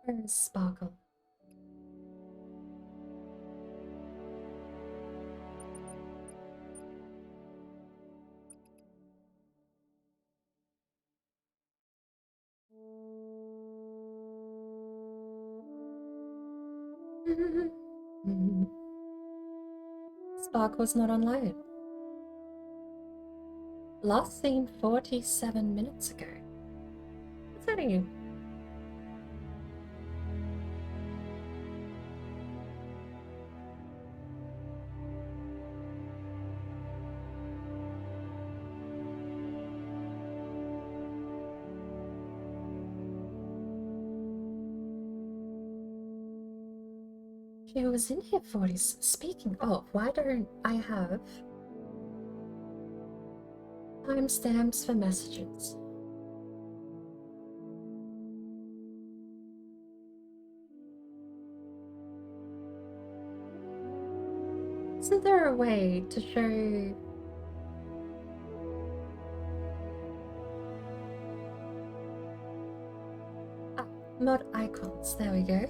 Where's Sparkle? Sparkle's not online. Last seen 47 minutes ago. What's happening you? She was in here 40. Speaking of, why don't I have timestamps for messages? Isn't there a way to show mod icons? There we go.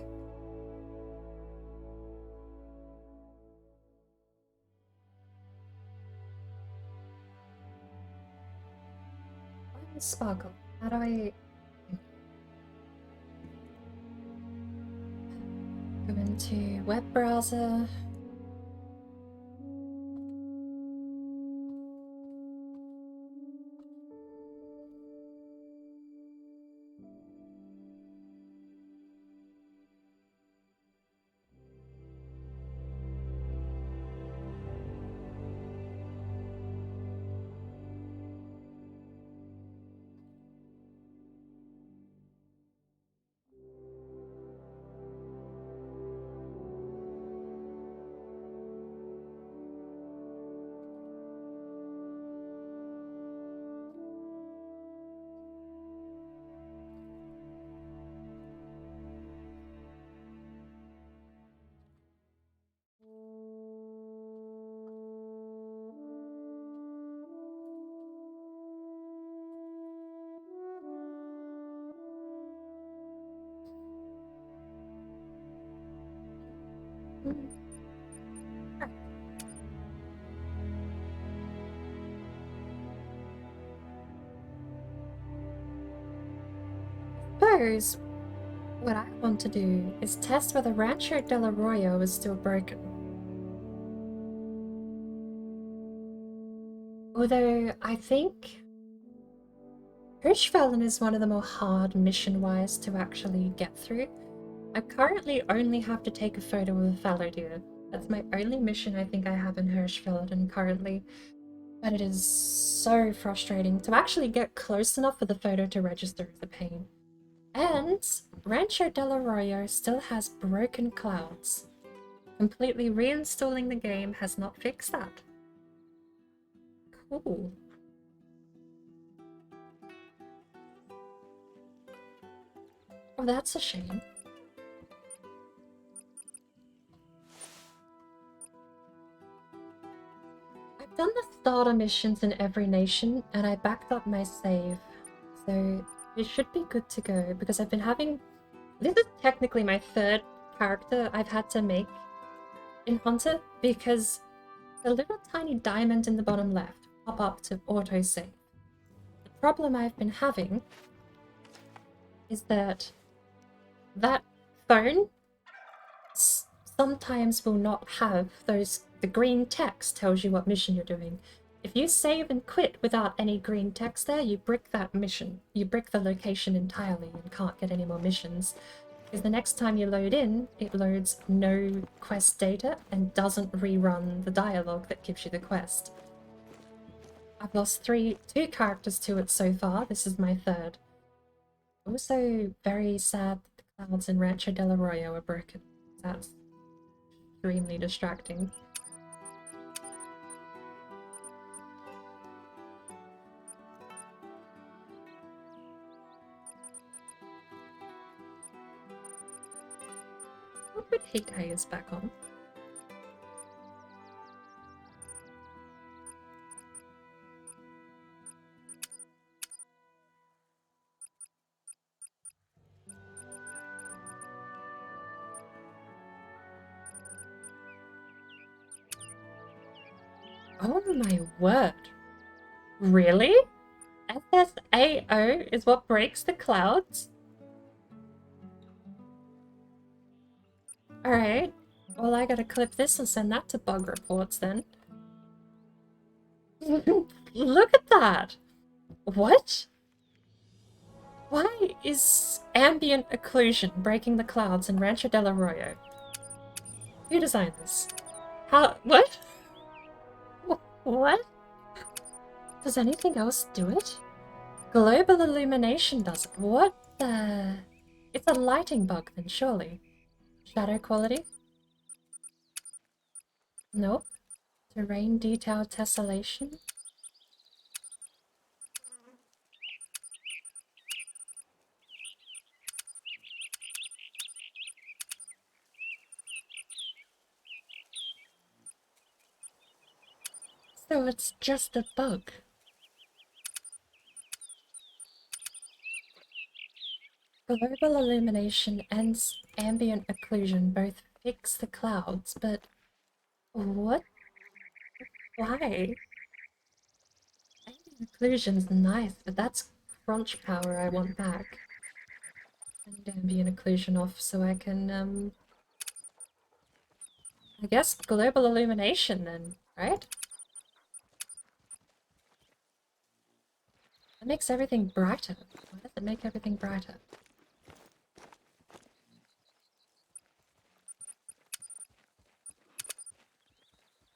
Sparkle. How do I go into web browser? Suppose what I want to do is test whether Rancho del Arroyo is still broken. Although I think Hirschfeld is one of the more hard mission-wise to actually get through. I currently only have to take a photo of a fallow deer. That's my only mission I think I have in Hirschfeld currently. But it is so frustrating to actually get close enough for the photo to register as a pain. And Rancho del Arroyo still has broken clouds. Completely reinstalling the game has not fixed that. Cool. Oh, that's a shame. I've done the starter missions in every nation, and I backed up my save. So it should be good to go, because I've been having... This is technically my third character I've had to make in Hunter, because the little tiny diamond in the bottom left pop up to autosave. The problem I've been having is that phone sometimes will not have the green text tells you what mission you're doing. If you save and quit without any green text there, you brick that mission. You brick the location entirely and can't get any more missions. Because the next time you load in, it loads no quest data and doesn't rerun the dialogue that gives you the quest. I've lost two characters to it so far. This is my third. Also very sad that the clouds in Rancho del Arroyo are broken. That's extremely distracting. What would Hikai is back on? Oh my word. Really? SSAO is what breaks the clouds? Alright. Well, I gotta clip this and send that to bug reports then. Look at that! What? Why is ambient occlusion breaking the clouds in Rancho del Arroyo? Who designed this? How? What? What? Does anything else do it? Global illumination does it. What the? It's a lighting bug then, surely. Shadow quality? Nope. Terrain detail tessellation? So it's just a bug. Global illumination and ambient occlusion both fix the clouds, but what? Why? Ambient occlusion's nice, but that's crunch power I want back. I need ambient occlusion off so I can, I guess global illumination then, right? That makes everything brighter. Why does it make everything brighter?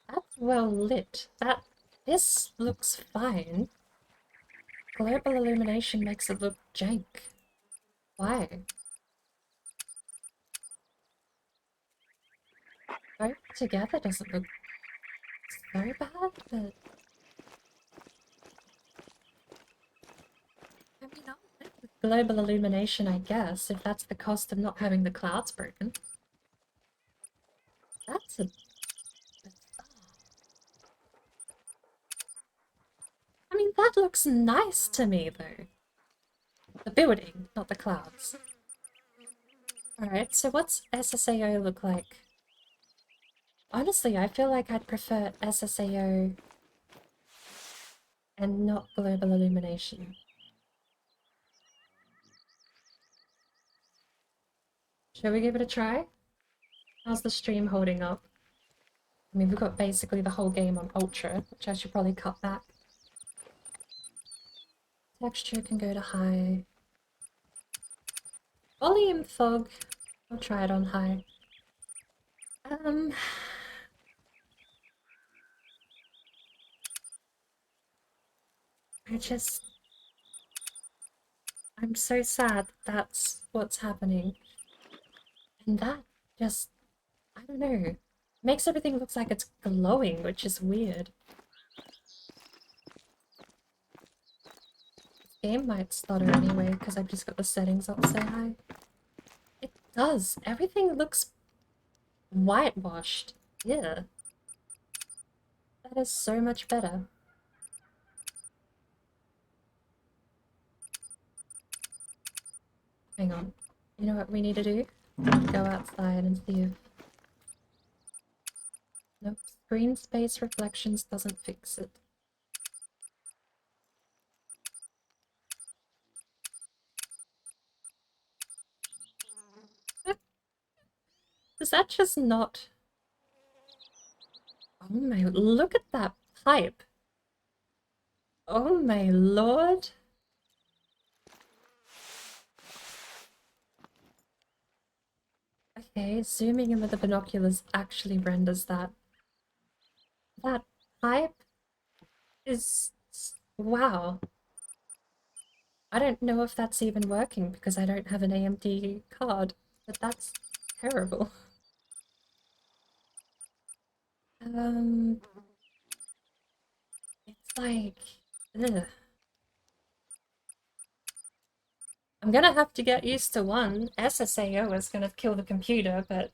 That's well lit. This looks fine. Global illumination makes it look jank. Why? Both together doesn't look so bad, but I mean, I'll live with global illumination, I guess, if that's the cost of not having the clouds broken. That's a bizarre. I mean, that looks nice to me, though. The building, not the clouds. Alright, so what's SSAO look like? Honestly, I feel like I'd prefer SSAO and not global illumination. Shall we give it a try? How's the stream holding up? I mean, we've got basically the whole game on Ultra, which I should probably cut back. Texture can go to high. Volume fog. I'll try it on high. I'm so sad that's what's happening. And that just, I don't know, makes everything look like it's glowing, which is weird. This game might stutter anyway, because I've just got the settings up so high. It does. Everything looks whitewashed. Yeah. That is so much better. Hang on. You know what we need to do? Go outside and see if... Nope. Screen space reflections doesn't fix it. Is that just not... Oh my... Look at that pipe! Oh my lord! Okay, zooming in with the binoculars actually renders that. That pipe is... wow. I don't know if that's even working because I don't have an AMD card, but that's terrible. It's like... ugh. I'm gonna have to get used to one. SSAO is gonna kill the computer, but...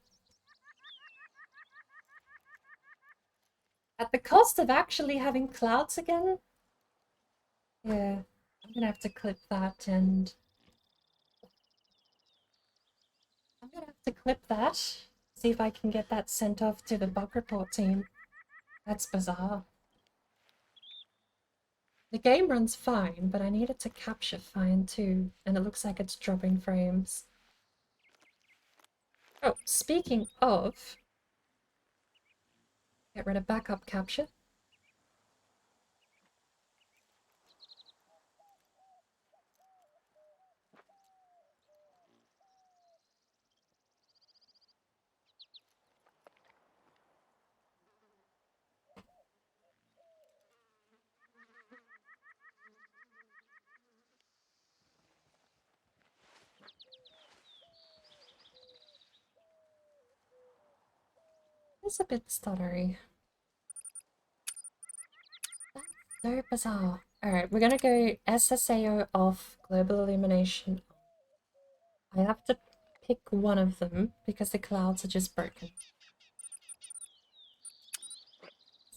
at the cost of actually having clouds again? Yeah, I'm gonna have to clip that and... I'm gonna have to clip that. See if I can get that sent off to the bug report team. That's bizarre. The game runs fine, but I need it to capture fine too, and it looks like it's dropping frames. Oh, speaking of, get rid of backup capture. It's a bit stuttery. That's so bizarre. Alright, we're gonna go SSAO off, global illumination. I have to pick one of them because the clouds are just broken.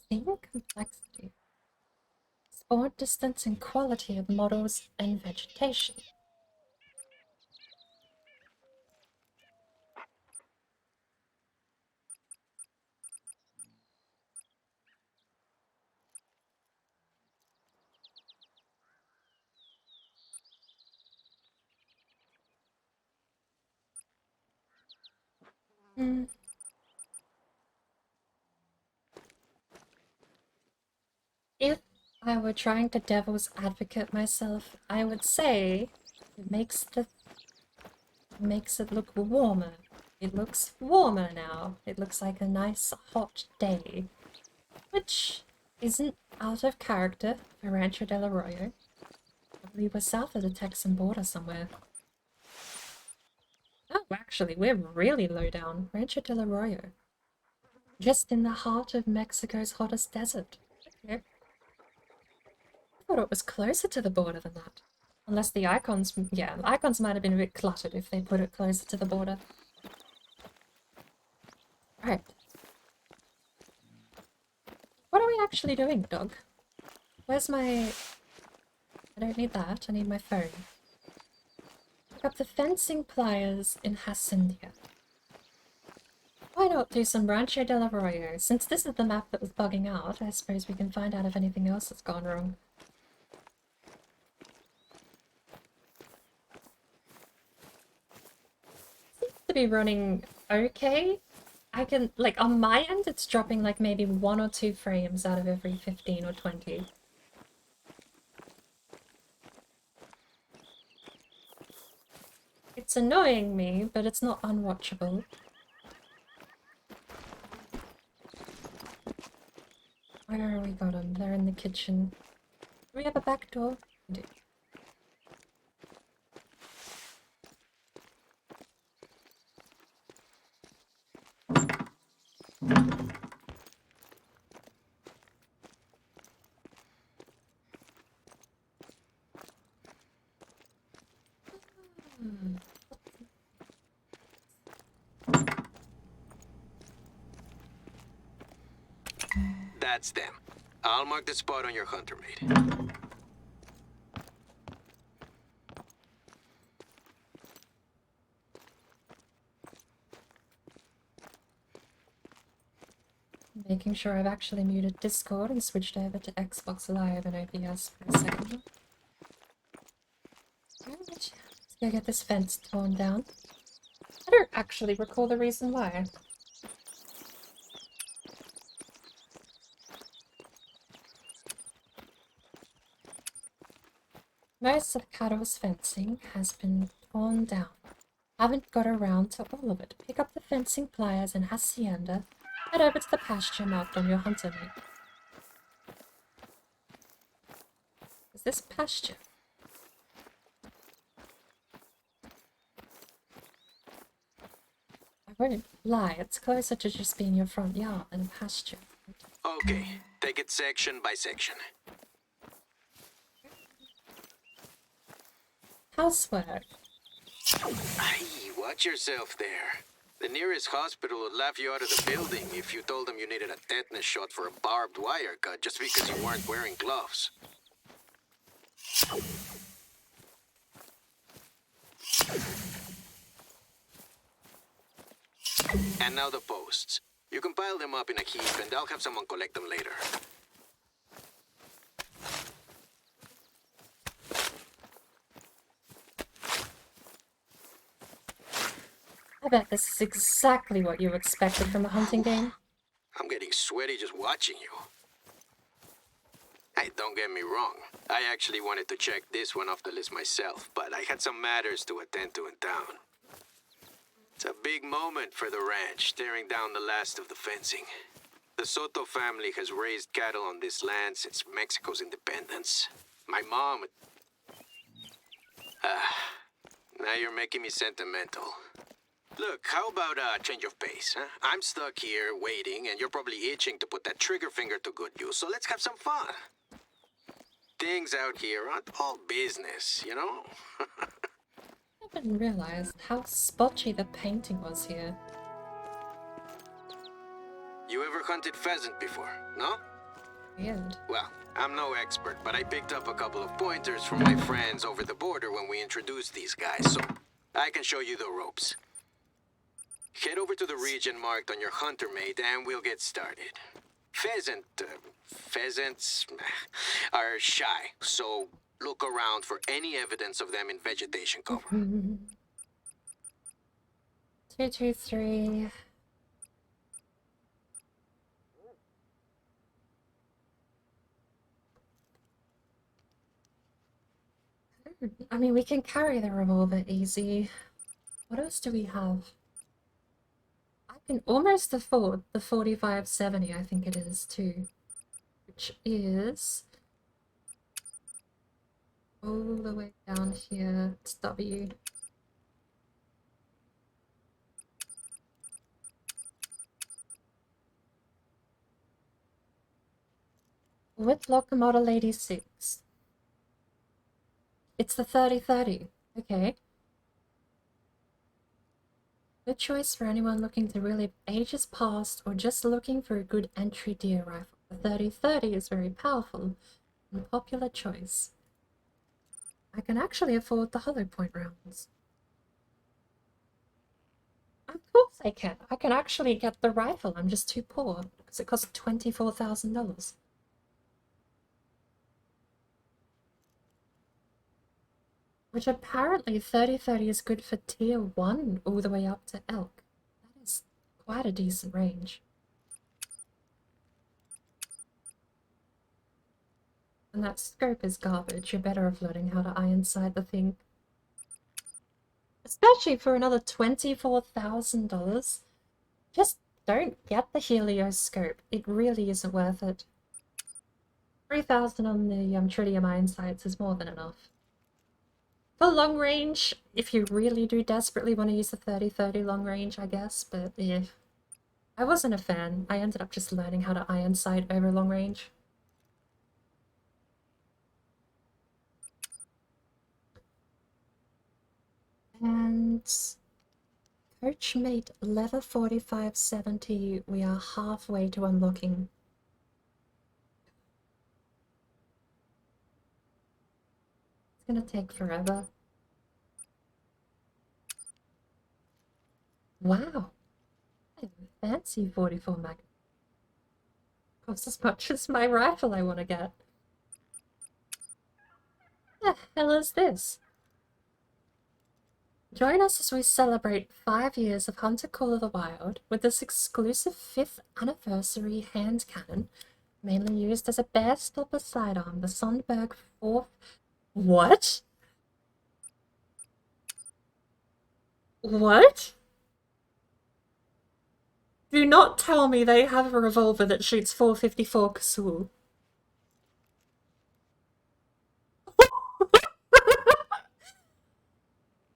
Scene complexity. Spawn distance and quality of models and vegetation. Hmm. If I were trying to devil's advocate myself, I would say it makes it look warmer. It looks warmer now. It looks like a nice hot day, which isn't out of character for Rancho del Arroyo. We were south of the Texan border somewhere. Oh, actually, we're really low down. Rancho del Arroyo. Just in the heart of Mexico's hottest desert. Okay. I thought it was closer to the border than that. Unless the icons, yeah, the icons might have been a bit cluttered if they put it closer to the border. Right. What are we actually doing, dog? Where's my... I don't need that, I need my phone. Pick up the fencing pliers in Hacindia. Why not do some Rancho del Arroyo? Since this is the map that was bugging out, I suppose we can find out if anything else has gone wrong. Seems to be running okay. I can, like, on my end, it's dropping like maybe 1 or 2 frames out of every 15 or 20. It's annoying me, but it's not unwatchable. Where we got them? They're in the kitchen. Do we have a back door? We do. Hmm. That's them. I'll mark the spot on your hunter mate. Making sure I've actually muted Discord and switched over to Xbox Live and OBS for a second. Let's go get this fence torn down. I don't actually recall the reason why. Most of Cattle's fencing has been torn down. Haven't got around to all of it. Pick up the fencing pliers in Hacienda. Head over to the pasture marked on your hunter map. Is this pasture? I won't lie, it's closer to just being your front yard than a pasture. Okay, take it section by section. Housework. Aye, watch yourself there. The nearest hospital would laugh you out of the building if you told them you needed a tetanus shot for a barbed wire cut just because you weren't wearing gloves. And now the posts. You can pile them up in a heap and I'll have someone collect them later. I bet this is exactly what you expected from a hunting game. I'm getting sweaty just watching you. Hey, don't get me wrong. I actually wanted to check this one off the list myself, but I had some matters to attend to in town. It's a big moment for the ranch, tearing down the last of the fencing. The Soto family has raised cattle on this land since Mexico's independence. My mom... now you're making me sentimental. Look, how about a change of pace, huh? I'm stuck here waiting, and you're probably itching to put that trigger finger to good use, so let's have some fun. Things out here aren't all business, you know? I didn't realize how spotchy the painting was here. You ever hunted pheasant before, no? Weird. Well, I'm no expert, but I picked up a couple of pointers from my friends over the border when we introduced these guys, so I can show you the ropes. Head over to the region marked on your hunter mate and we'll get started. Pheasants are shy, so look around for any evidence of them in vegetation cover. 223. I mean, we can carry the revolver easy. What else do we have? I can almost afford the 4570, I think it is, too. Which is... all the way down here. It's W. Whitlock Model 86. It's the 3030. Okay. Good choice for anyone looking to relive ages past or just looking for a good entry deer rifle. The 3030 is very powerful and popular choice. I can actually afford the hollow point rounds. Of course I can. I can actually get the rifle. I'm just too poor because it costs $24,000. Which apparently 3030 is good for tier 1 all the way up to elk. That is quite a decent range. And that scope is garbage. You're better off learning how to iron sight the thing. Especially for another $24,000. Just don't get the helioscope. It really isn't worth it. 3,000 on the tritium iron sights is more than enough. For long range, if you really do desperately want to use the 3030 long range, I guess, but yeah. I wasn't a fan. I ended up just learning how to iron sight over long range. And Coachmate leather 4570, we are halfway to unlocking. It's gonna take forever. Wow. I have a fancy 44 mag. Costs as much as my rifle I want to get. The hell is this? Join us as we celebrate 5 years of Hunter Call of the Wild with this exclusive 5th anniversary hand cannon, mainly used as a bear stopper sidearm, the Sundberg 4th. What? What? Do not tell me they have a revolver that shoots 454 Casull.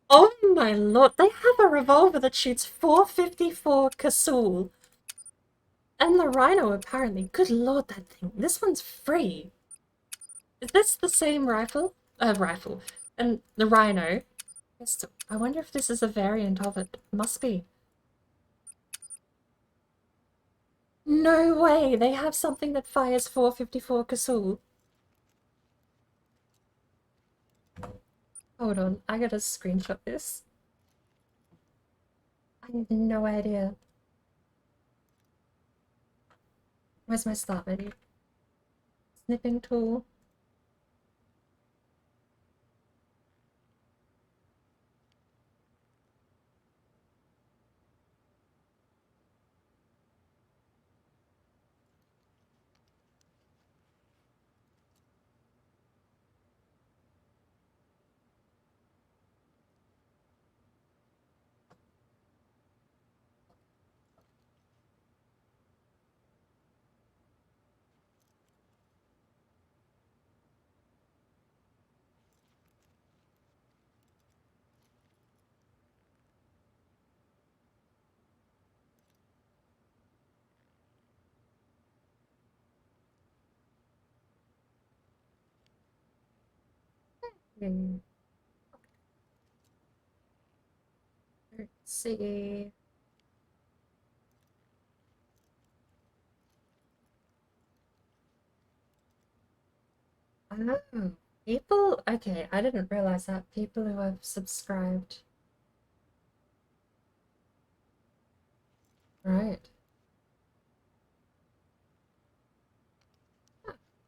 Oh my lord, they have a revolver that shoots 454 Casull. And the Rhino apparently. Good lord, that thing. This one's free. Is this the same rifle? Rifle. And the Rhino. I wonder if this is a variant of it. Must be. No way! They have something that fires 454 Casull. Hold on, I gotta screenshot this. I have no idea. Where's my start menu? Snipping tool. Okay. Let's see. Oh, people. Okay, I didn't realize that. People who have subscribed. Right.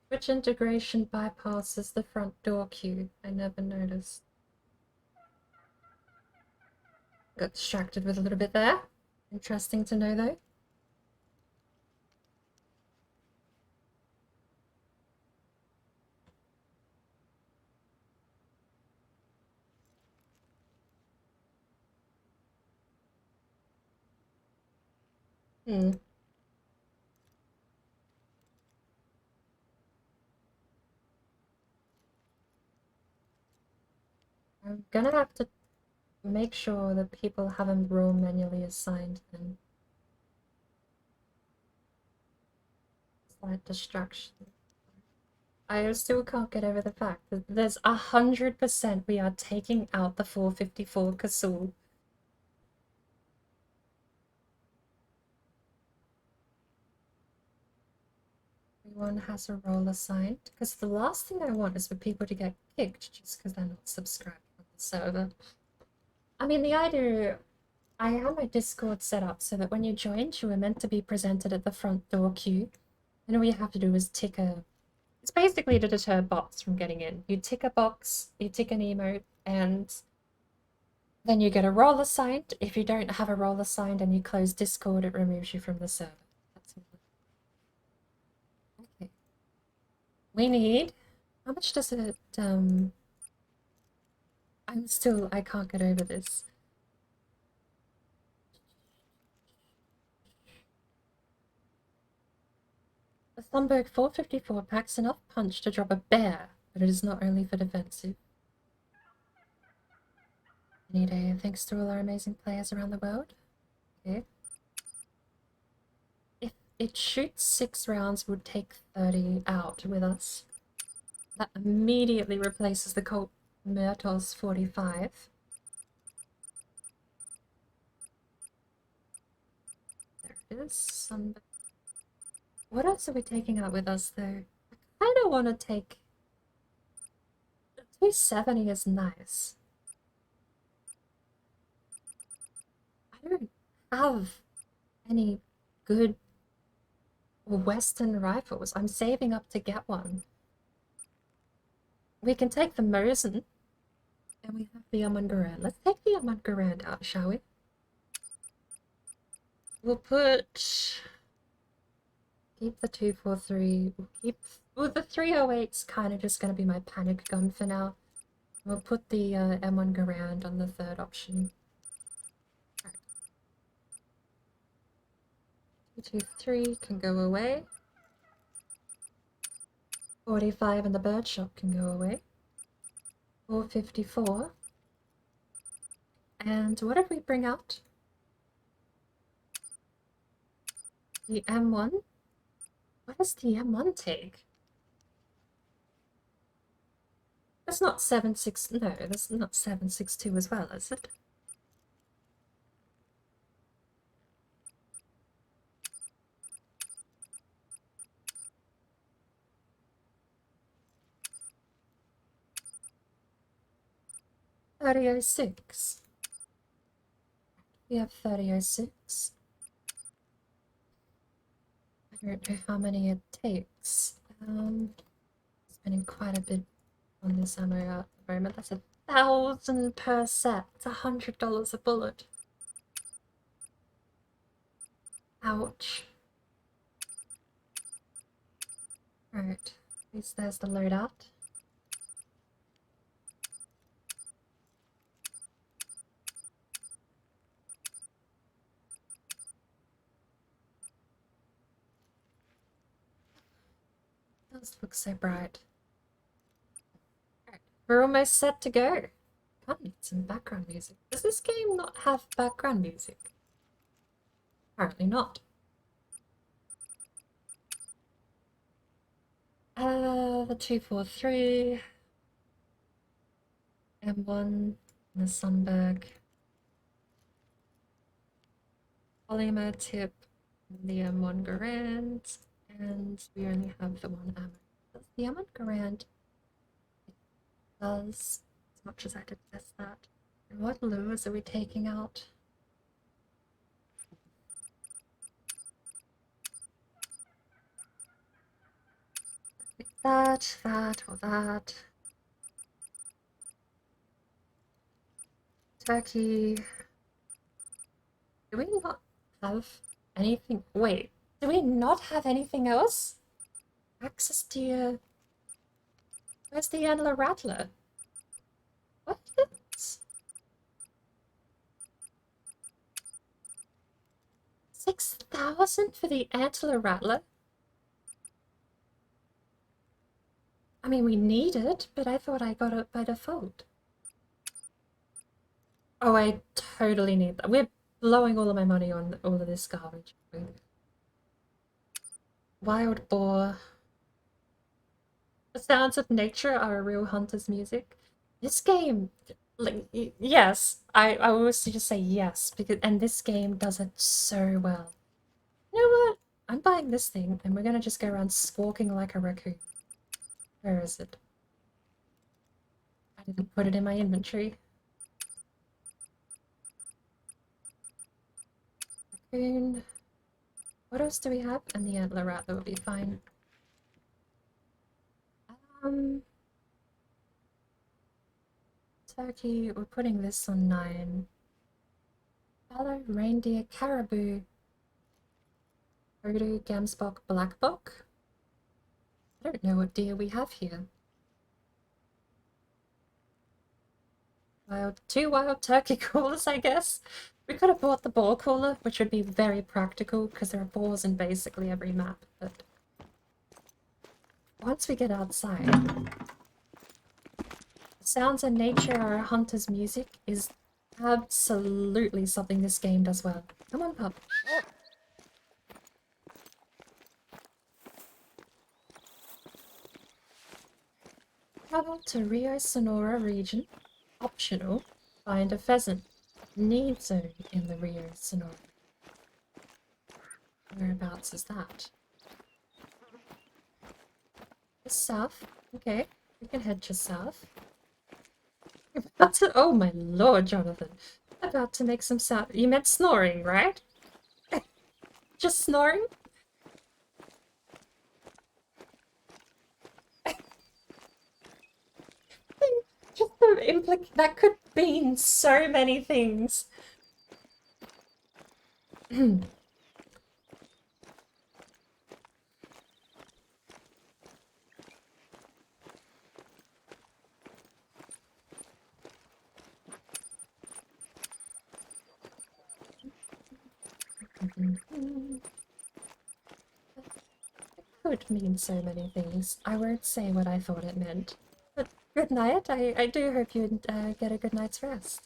Which integration bypasses the front door queue? I never noticed. Got distracted with a little bit there. Interesting to know though. Hmm. I'm gonna have to make sure that people have a role manually assigned then. Slight distraction. I still can't get over the fact that there's 100% we are taking out the 454 Kasul. Everyone has a role assigned, because the last thing I want is for people to get kicked just because they're not subscribed on the server. I mean, the idea, I had my Discord set up so that when you joined, you were meant to be presented at the front door queue, and all you have to do is tick a... It's basically to deter bots from getting in. You tick a box, you tick an emote, and then you get a role assigned. If you don't have a role assigned and you close Discord, it removes you from the server. That's all. Okay. We need... How much does it, I can't get over this. The Thunberg 454 packs enough punch to drop a bear, but it is not only for defensive. Any day, thanks to all our amazing players around the world. Okay. If it shoots 6 rounds, would take 30 out with us. That immediately replaces the Colt Myrtos 45. There it is. What else are we taking out with us, though? I kind of want to take... The 270 is nice. I don't have any good Western rifles. I'm saving up to get one. We can take the Mosin, and we have the Garand. Let's take the Garand out, shall we? We'll put... Keep the 243. We'll keep... Well, the 308's kind of just going to be my panic gun for now. We'll put the M1 Garand on the third option. Right. 223 can go away. 45 in the birdshot can go away. 454. And what did we bring out? The M1? What does the M1 take? That's not 76... No, that's not 762 as well, is it? .3006. We have 3006. I don't know how many it takes. Spending quite a bit on this ammo at the moment. That's 1,000 per set. It's $100 a bullet. Ouch. Right. At least there's the loadout. It does look so bright. Right. We're almost set to go. Can't need some background music. Does this game not have background music? Apparently not. The 243. M1, the Sunberg, polymer tip, the M1 Garand, and we only have the one ammo. The M1 Garand, it does, as much as I detest that. And what lures are we taking out? That, or that. Turkey. Do we not have anything? Wait, do we not have anything else? Access to your... Where's the Antler Rattler? What? 6,000 for the Antler Rattler? I mean, we need it, but I thought I got it by default. Oh, I totally need that. We're blowing all of my money on all of this garbage. Wild boar. The sounds of nature are a real hunter's music. This game, like, yes, I always just say yes, because, and this game does it so well. You know what? I'm buying this thing, and we're gonna just go around squawking like a raccoon. Where is it? I didn't put it in my inventory. Raccoon. What else do we have? And the antler rat, that would be fine. Turkey, we're putting this on 9. Fallow, reindeer, caribou. Hoodoo, gamsbok, blackbok. I don't know what deer we have here. Two wild turkey coolers, I guess. We could have bought the boar cooler, which would be very practical because there are boars in basically every map, but once we get outside, sounds of nature or a hunter's music is absolutely something this game does well. Come on, pup. Travel to Rio Sonora region. Optional. Find a pheasant. Need zone in the Rio Sonora. Whereabouts is that? Just south. Okay, we can head just south. About to, oh my lord, Jonathan. About to make some sound. You meant snoring, right? Just snoring? Just the that could mean so many things. It could mean so many things. I won't say what I thought it meant. But good night. I do hope you get a good night's rest.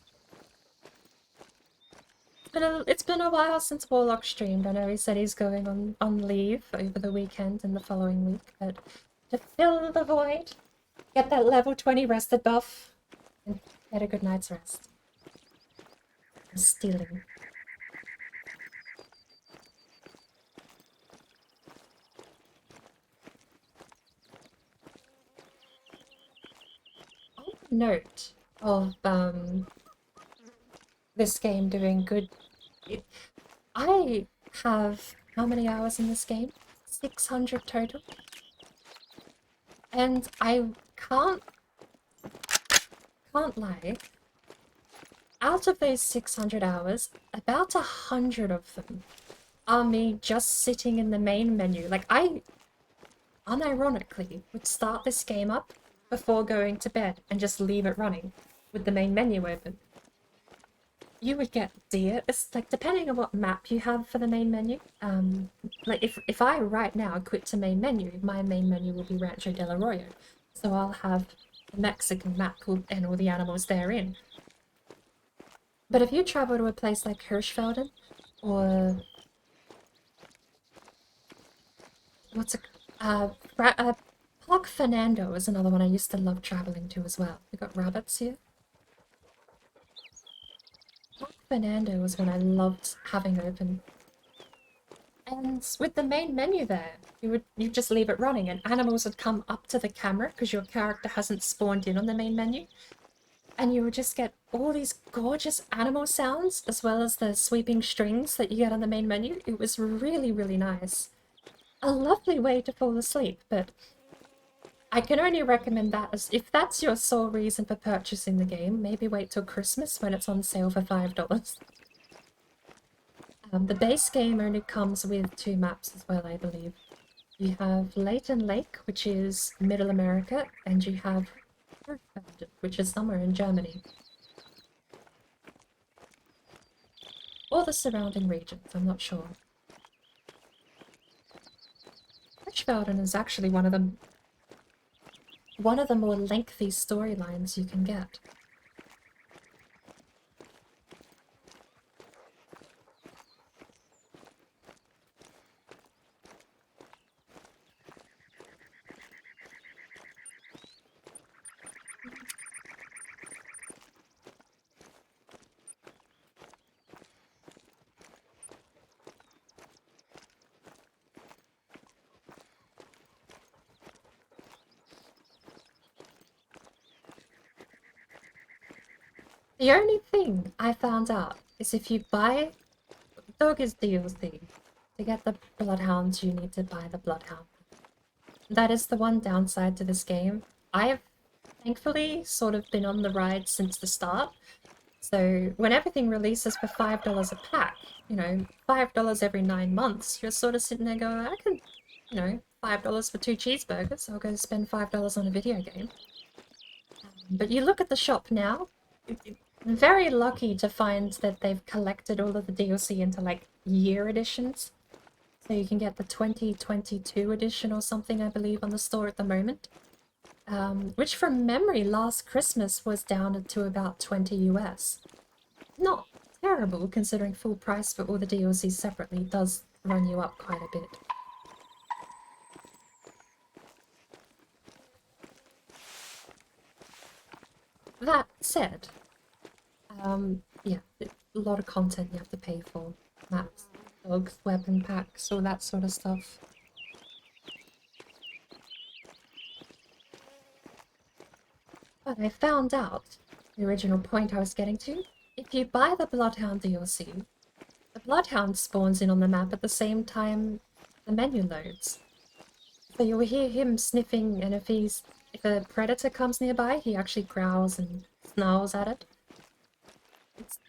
It's been a while since Warlock streamed. I know he said he's going on leave over the weekend and the following week, but to fill the void, get that level 20 rested buff, and get a good night's rest. I'm stealing. Note of this game doing good. I have how many hours in this game? 600 total. And I can't lie. Out of those 600 hours, about 100 of them are me just sitting in the main menu. Like, I unironically would start this game up before going to bed and just leave it running with the main menu open. You would get deer. It's like, depending on what map you have for the main menu. Like if I right now quit to main menu, my main menu will be Rancho del Arroyo. So I'll have the Mexican map and all the animals therein. But if you travel to a place like Hirschfelden, or what's it? Park Fernando is another one I used to love traveling to as well. We got rabbits here. Fernando was one I loved having open. And with the main menu there, you just leave it running and animals would come up to the camera because your character hasn't spawned in on the main menu. And you would just get all these gorgeous animal sounds as well as the sweeping strings that you get on the main menu. It was really, really nice. A lovely way to fall asleep, but I can only recommend that as if that's your sole reason for purchasing the game, maybe wait till Christmas when it's on sale for $5. The base game only comes with 2 maps as well, I believe. You have Layton Lake, which is Middle America, and you have Earthbound, which is somewhere in Germany. Or the surrounding regions, I'm not sure. Richvelden is actually one of the more lengthy storylines you can get. The only thing I found out is if you buy Dog is DLC, to get the Bloodhounds you need to buy the Bloodhound. That is the one downside to this game. I've thankfully sort of been on the ride since the start. So when everything releases for $5 a pack, you know, $5 every 9 months, you're sort of sitting there going, I can, you know, $5 for 2 cheeseburgers, I'll go spend $5 on a video game. But you look at the shop now, very lucky to find that they've collected all of the DLC into like year editions. So you can get the 2022 edition or something, I believe, on the store at the moment. Which from memory last Christmas was down to about 20 US. Not terrible considering full price for all the DLCs separately does run you up quite a bit. That said, yeah, a lot of content you have to pay for. Maps, dogs, weapon packs, all that sort of stuff. But I found out, the original point I was getting to, if you buy the Bloodhound DLC, the Bloodhound spawns in on the map at the same time the menu loads. So you'll hear him sniffing, and if a predator comes nearby, he actually growls and snarls at it.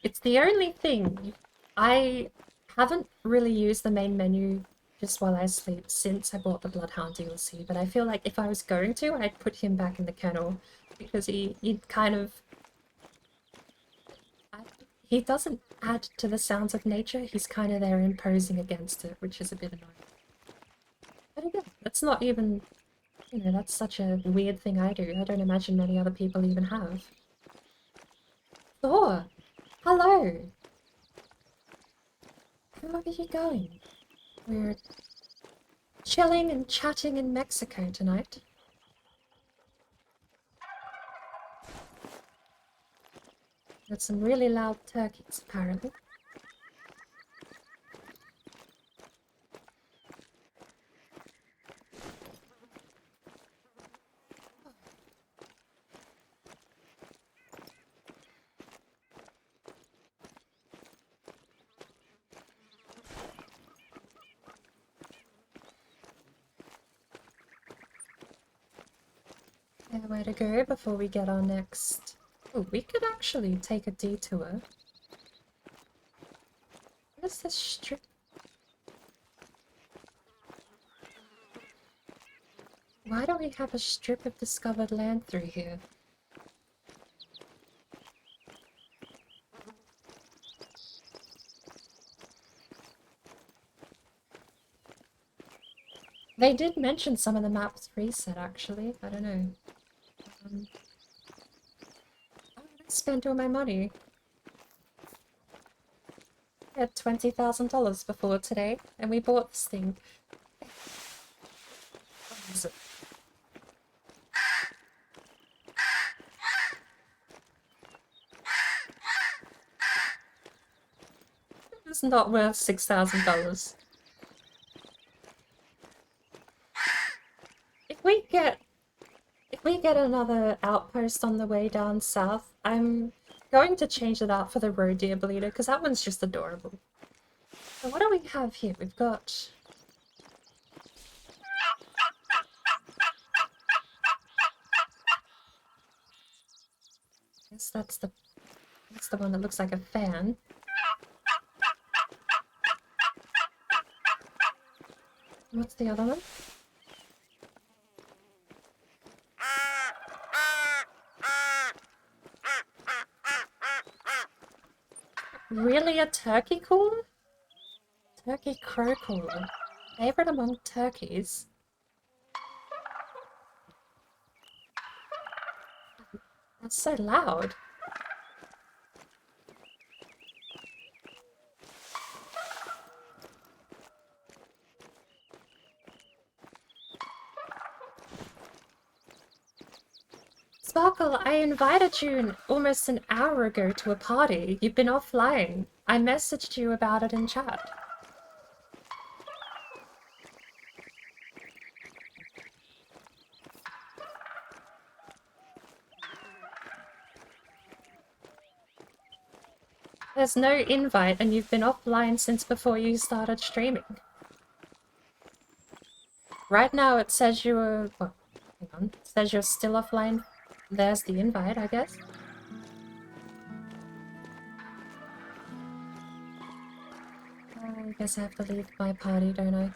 It's the only thing. I haven't really used the main menu just while I sleep since I bought the Bloodhound DLC, but I feel like if I was going to, I'd put him back in the kennel because he kind of... He doesn't add to the sounds of nature, he's kind of there imposing against it, which is a bit annoying. But again, that's not even... You know, that's such a weird thing I do. I don't imagine many other people even have. Thor! Hello! How are you going? We're chilling and chatting in Mexico tonight. Got some really loud turkeys, apparently. Where to go before we get our next... Oh, we could actually take a detour. What is this strip? Why do we have a strip of discovered land through here? They did mention some of the maps reset, actually. I don't know. I spent all my money. I had $20,000 before today, and we bought this thing. What is it? It's not worth $6,000. If we get another outpost on the way down south, I'm going to change it out for the roe deer bleeder because that one's just adorable. So what do we have here? We've got. I guess that's the one that looks like a fan. What's the other one? Really, a turkey cooler? Turkey crow cooler. Favorite among turkeys. That's so loud. Sparkle, I invited you almost an hour ago to a party. You've been offline. I messaged you about it in chat. There's no invite and you've been offline since before you started streaming. Right now it says you were... well, hang on. It says you're still offline. There's the invite, I guess. I guess I have to leave my party, don't I?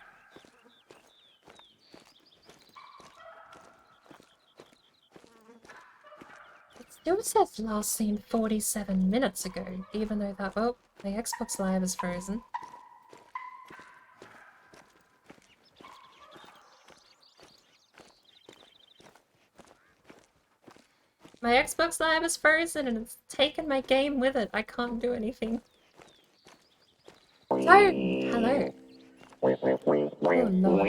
It still says last seen 47 minutes ago, even though that... oh, the Xbox Live is frozen. My Xbox Live is frozen and it's taken my game with it. I can't do anything. So, hello. Oh lord.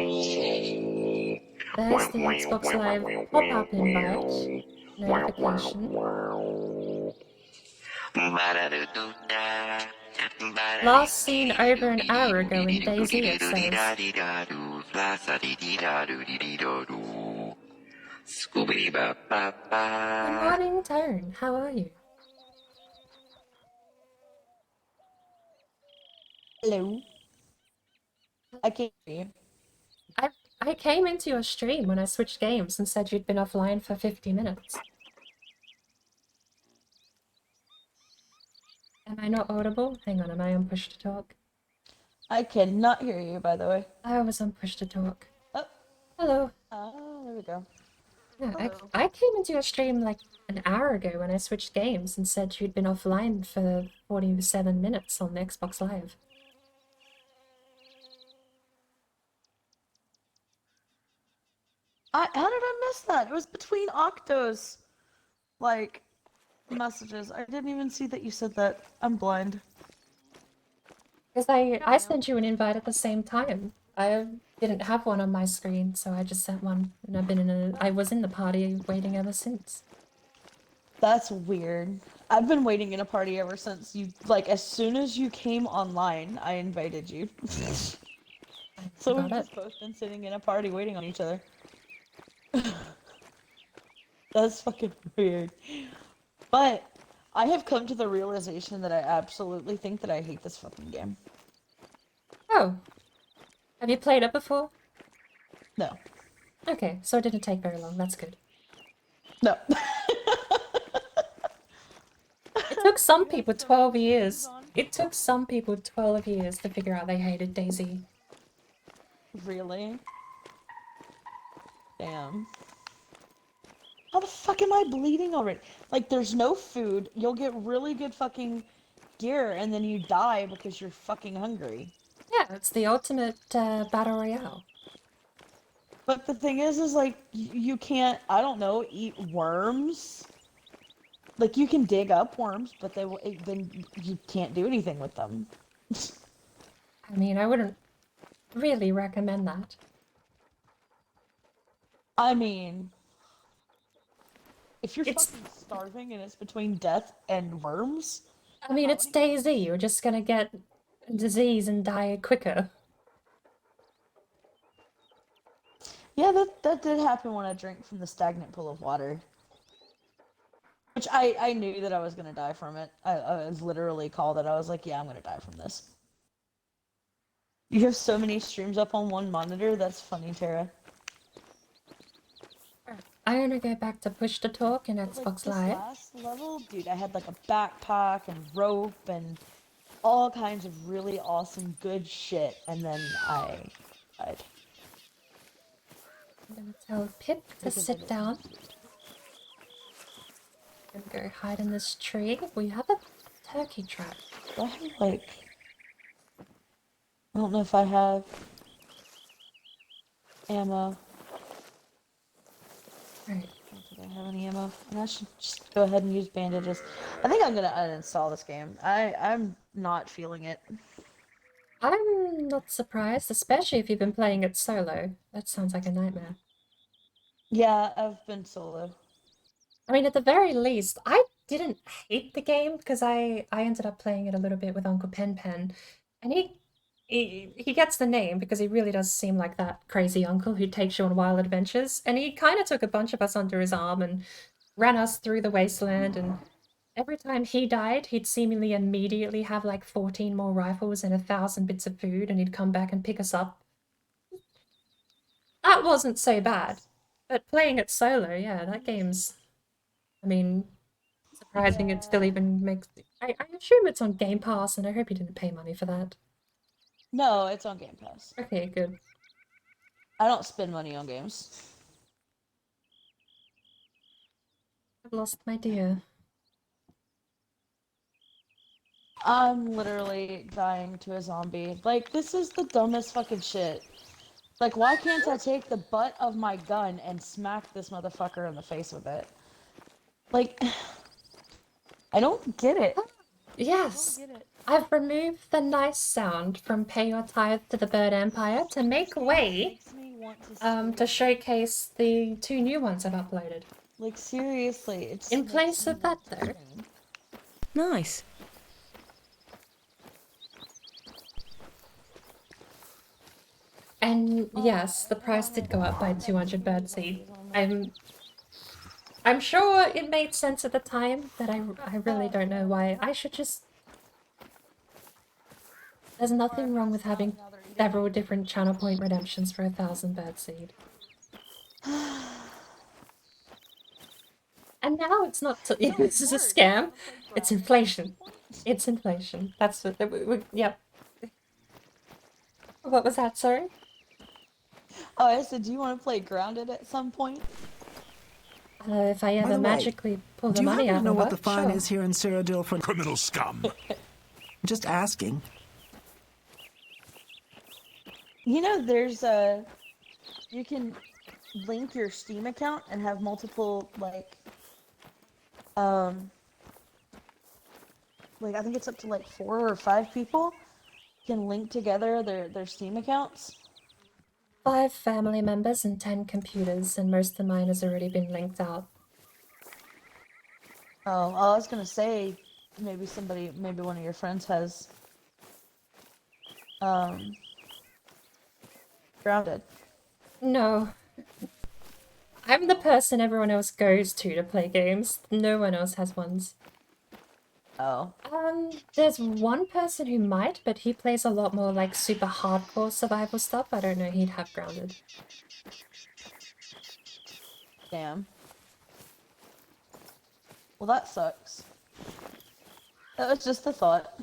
There's the Xbox Live pop-up invite. Notification. Last seen over an hour ago in DayZ, it says. Good morning, Tone. How are you? Hello. I can't hear you. I came into your stream when I switched games and said you'd been offline for 50 minutes. Am I not audible? Hang on, am I on push to talk? I cannot hear you, by the way. I was on push to talk. Oh. Hello. Oh, there we go. No, Hello. I came into your stream like an hour ago when I switched games and said you'd been offline for 47 minutes on Xbox Live. How did I miss that? It was between Octo's, like, messages. I didn't even see that you said that. I'm blind. Because I sent you an invite at the same time. I didn't have one on my screen, so I just sent one, and I was in the party waiting ever since. That's weird. I've been waiting in a party ever since you, like, as soon as you came online, I invited you. So we've just both been sitting in a party waiting on each other. That's fucking weird. But I have come to the realization that I absolutely think that I hate this fucking game. Oh. Have you played it before? No. Okay, so it didn't take very long. That's good. No. It took some people 12 years. It took some people 12 years to figure out they hated DayZ. Really? Damn. How the fuck am I bleeding already? Like, there's no food, you'll get really good fucking gear, and then you die because you're fucking hungry. Yeah, it's the ultimate battle royale. But the thing is like, you can't, I don't know, eat worms? Like, you can dig up worms, but then you can't do anything with them. I mean, I wouldn't really recommend that. I mean, if you're fucking starving and it's between death and worms... I mean, it's DayZ. You're just gonna get disease and die quicker. Yeah, that did happen when I drank from the stagnant pool of water. Which I knew that I was gonna die from it. I literally called it. I was like, yeah, I'm gonna die from this. You have so many streams up on one monitor. That's funny, Tara. I want to go back to push to talk and Like Xbox this Live. last level, dude, I had like a backpack and rope and all kinds of really awesome good shit, and then I died. I'm gonna tell Pip to Because I sit didn't down. And go hide in this tree. We have a turkey trap. Do I have like I don't know if I have ammo. Right. I don't think I have any ammo. And I should just go ahead and use bandages. I think I'm gonna uninstall this game. I'm not feeling it. I'm not surprised, especially if you've been playing it solo. That sounds like a nightmare. Yeah, I've been solo. I mean, at the very least, I didn't hate the game because I ended up playing it a little bit with Uncle Pen Pen, and he gets the name because he really does seem like that crazy uncle who takes you on wild adventures, and he kind of took a bunch of us under his arm and ran us through the wasteland, and every time he died, he'd seemingly immediately have like 14 more rifles and 1,000 bits of food, and he'd come back and pick us up. That wasn't so bad. But playing it solo, yeah, that game's, I mean, surprising it still even makes. I assume it's on Game Pass, and I hope you didn't pay money for that. No, it's on Game Pass. Okay, good. I don't spend money on games. I've lost my dear. I'm literally dying to a zombie. Like, this is the dumbest fucking shit. Like, why can't I take the butt of my gun and smack this motherfucker in the face with it? Like, I don't get it. Yes, I don't get it. I've removed the nice sound from Pay Your Tithe to the Bird Empire to make way Makes me want to to showcase the 2 new ones I've uploaded. Like, seriously, it's In place of that, though, Nice. and yes, the price did go up by 200 birdseed. I'm sure it made sense at the time, but I really don't know why. I should just... There's nothing wrong with having several different channel point redemptions for 1,000 birdseed. And now it's not... this is a scam. It's inflation. It's inflation. That's what... Yep. What was that, sorry? Oh, I said, do you want to play Grounded at some point? If I By ever the way, magically pull the Do you money happen out to know of what the work, fine sure. is here in Cyrodiil for Criminal scum. just asking? You know, there's a... You can link your Steam account and have multiple, like, I think it's up to, like, 4 or 5 people can link together their Steam accounts. 5 family members and 10 computers, and most of mine has already been linked out. Oh, I was gonna say, maybe one of your friends has, Grounded. No. I'm the person everyone else goes to play games. No one else has ones. Oh. There's one person who might, but he plays a lot more like super hardcore survival stuff. I don't know, he'd have Grounded. Damn. Well, that sucks. That was just a thought.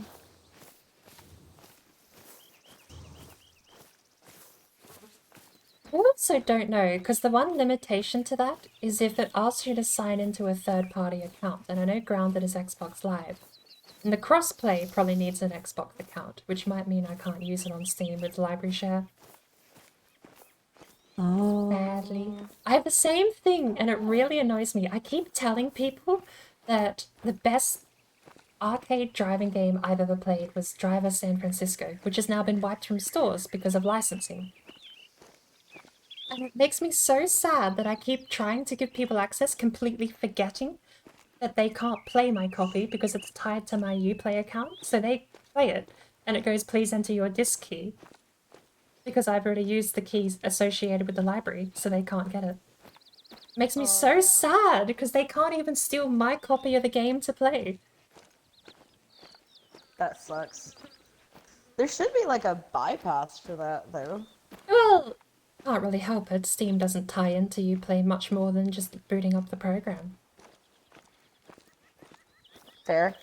I also don't know, because the one limitation to that is if it asks you to sign into a third-party account, and I know Grounded is Xbox Live. And the crossplay probably needs an Xbox account, which might mean I can't use it on Steam with library share. Oh. Sadly. I have the same thing, and it really annoys me. I keep telling people that the best arcade driving game I've ever played was Driver San Francisco, which has now been wiped from stores because of licensing. And it makes me so sad that I keep trying to give people access, completely forgetting that they can't play my copy because it's tied to my Uplay account, so they play it. and it goes, please enter your disk key. Because I've already used the keys associated with the library, so they can't get it. Makes me so sad, because they can't even steal my copy of the game to play. That sucks. There should be like a bypass for that though. Well, can't really help it. Steam doesn't tie into you play much more than just booting up the program. Fair.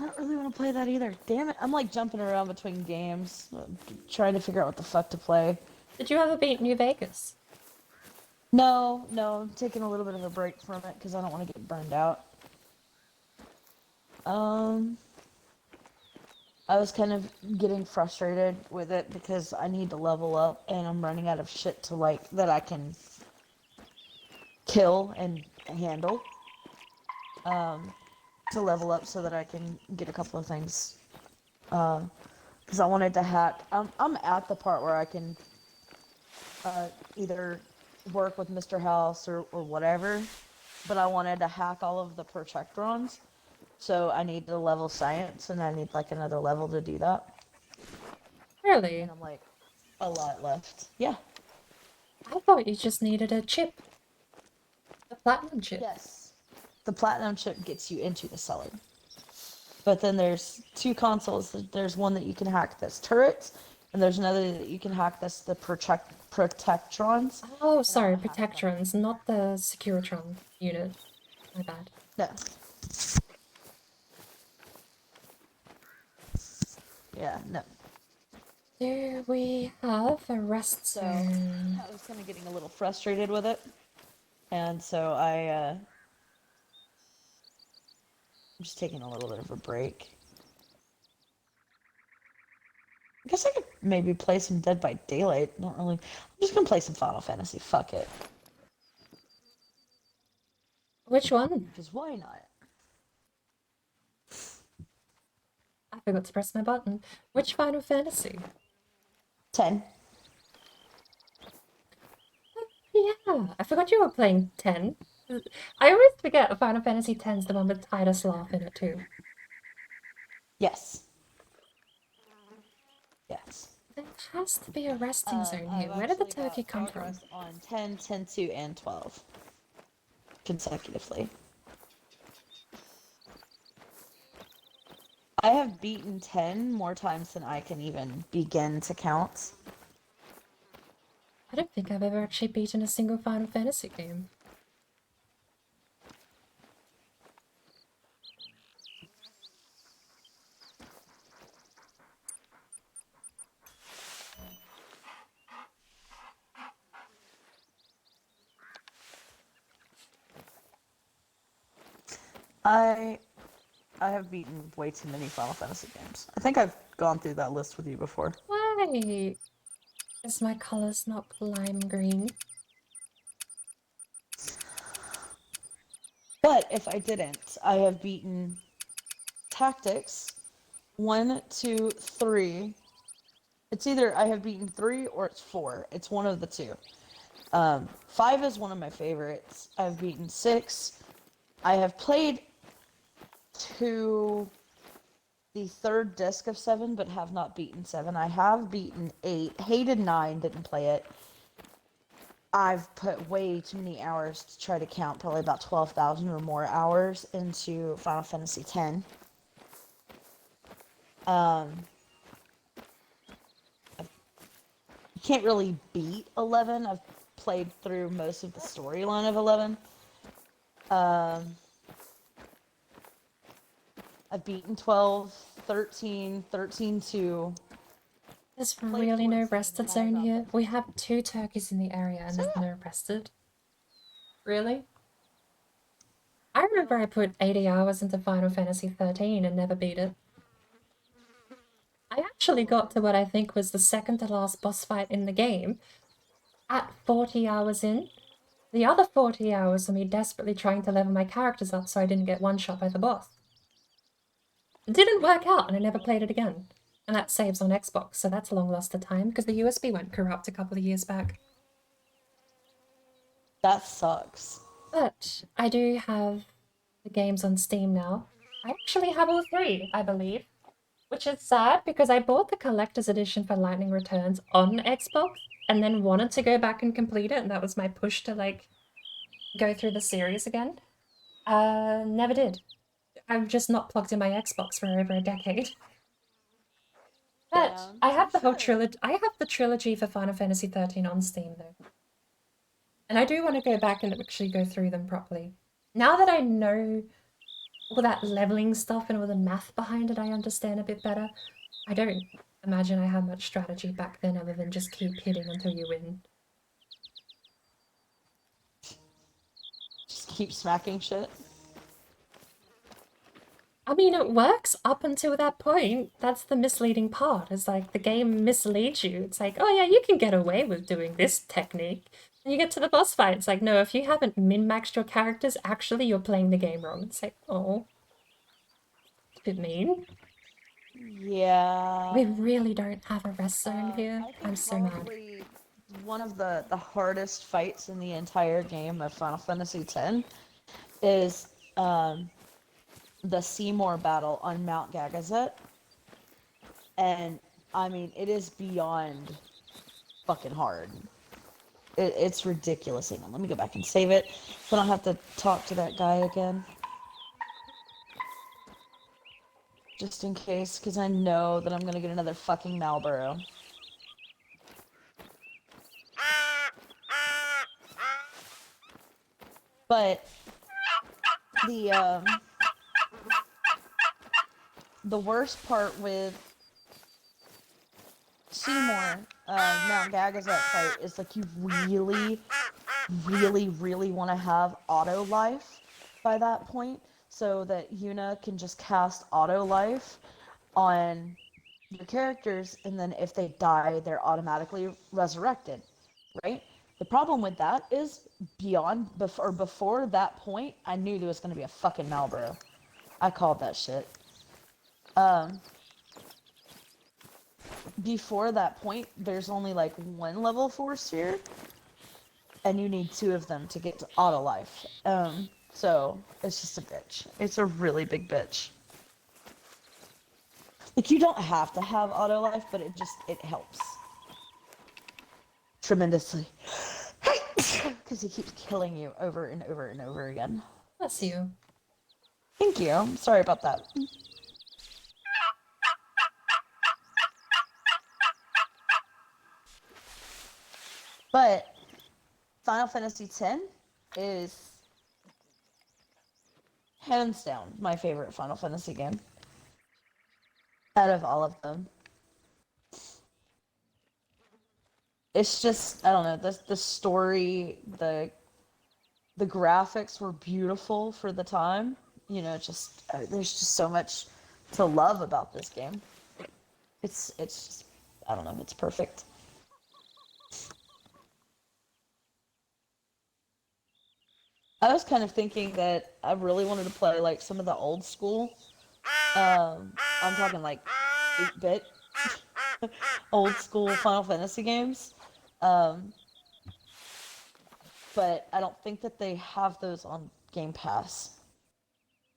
I don't really want to play that either. Damn it, I'm like jumping around between games, trying to figure out what the fuck to play. Did you ever beat New Vegas? No, I'm taking a little bit of a break from it because I don't want to get burned out. I was kind of getting frustrated with it because I need to level up and I'm running out of shit to like that I can kill and handle. To level up so that I can get a couple of things. Because I wanted to hack. I'm at the part where I can either work with Mr. House or whatever, but I wanted to hack all of the Protectrons. So I need to level science, and I need like another level to do that. Really? And I'm like, a lot left. Yeah. I thought you just needed a chip. A platinum chip. Yes. The platinum chip gets you into the cellar. But then there's two consoles. There's one that you can hack that's turrets, and there's another that you can hack that's the Protectrons. Oh, sorry, Protectrons, not the Securitron unit. My bad. No. Yeah, no. Do we have a rest So zone? I was kind of getting a little frustrated with it, and so I'm just taking a little bit of a break. I guess I could maybe play some Dead by Daylight. Not really. I'm just gonna play some Final Fantasy. Fuck it. Which one? Because why not? I forgot to press my button. Which Final Fantasy? 10. Yeah, I forgot you were playing 10. I always forget Final Fantasy 10's the one with Titus Laugh in it too. Yes. Yes. There has to be a resting zone here. Where did the turkey come from? On 10, 10-2, and 12. Consecutively. I have beaten 10 more times than I can even begin to count. I don't think I've ever actually beaten a single Final Fantasy game. I have beaten way too many Final Fantasy games. I think I've gone through that list with you before. Why is my colors not lime green? But if I didn't, I have beaten Tactics 1, 2, 3. It's either I have beaten 3 or it's 4. It's one of the two. 5 is one of my favorites. I've beaten 6. I have played to the third disc of 7, but have not beaten 7. I have beaten 8. Hated 9, didn't play it. I've put way too many hours to try to count, probably about 12,000 or more hours into Final Fantasy X. You can't really beat 11. I've played through most of the storyline of 11. I've beaten 12, 13, 13-2. There's really no rested zone here. We have 2 turkeys in the area and there's no rested. Really? I remember I put 80 hours into Final Fantasy 13 and never beat it. I actually got to what I think was the second to last boss fight in the game at 40 hours in. The other 40 hours of me desperately trying to level my characters up so I didn't get one-shot by the boss. It didn't work out and I never played it again. And that saves on Xbox, so that's long lost to time because the USB went corrupt a couple of years back. That sucks. But I do have the games on Steam now. I actually have all three, I believe. Which is sad because I bought the collector's edition for Lightning Returns on Xbox and then wanted to go back and complete it, and that was my push to like go through the series again. Never did. I've just not plugged in my Xbox for over a decade. But Damn, I have the you whole should. trilogy. I have the trilogy for Final Fantasy 13 on Steam though, and I do want to go back and actually go through them properly. Now that I know all that leveling stuff and all the math behind it, I understand a bit better. I don't imagine I had much strategy back then other than just keep hitting until you win. Just keep smacking shit. I mean, it works up until that point. That's the misleading part. It's like the game misleads you. It's like, oh yeah, you can get away with doing this technique. And you get to the boss fight. It's like, no, if you haven't min-maxed your characters, actually you're playing the game wrong. It's like, oh, it's a bit mean. Yeah. We really don't have a rest zone here. I think I'm so mad. probably one of the hardest fights in the entire game of Final Fantasy X is the Seymour battle on Mount Gagazet. And I mean, it is beyond fucking hard. It's ridiculous. Hang on, let me go back and save it so I don't have to talk to that guy again. Just in case, because I know that I'm gonna get another fucking Malboro. But the worst part with Seymour Mount Gagazet fight is like you really, really want to have auto life by that point, so that Yuna can just cast auto life on the characters, and then if they die, they're automatically resurrected, right? The problem with that is before that point, I knew there was gonna be a fucking Malboro. I called that shit. Before that point, there's only like one level 4 sphere, and you need 2 of them to get to auto life. So it's just a bitch. It's a really big bitch. Like, you don't have to have auto life, but it helps tremendously. Because he keeps killing you over and over and over again. Bless you. Thank you. I'm sorry about that. But Final Fantasy X is hands down my favorite Final Fantasy game out of all of them. It's just, I don't know, the story, the graphics were beautiful for the time. You know, just there's just so much to love about this game. It's just, I don't know, it's perfect. I was kind of thinking that I really wanted to play like some of the old school. I'm talking like 8-bit old school Final Fantasy games. But I don't think that they have those on Game Pass.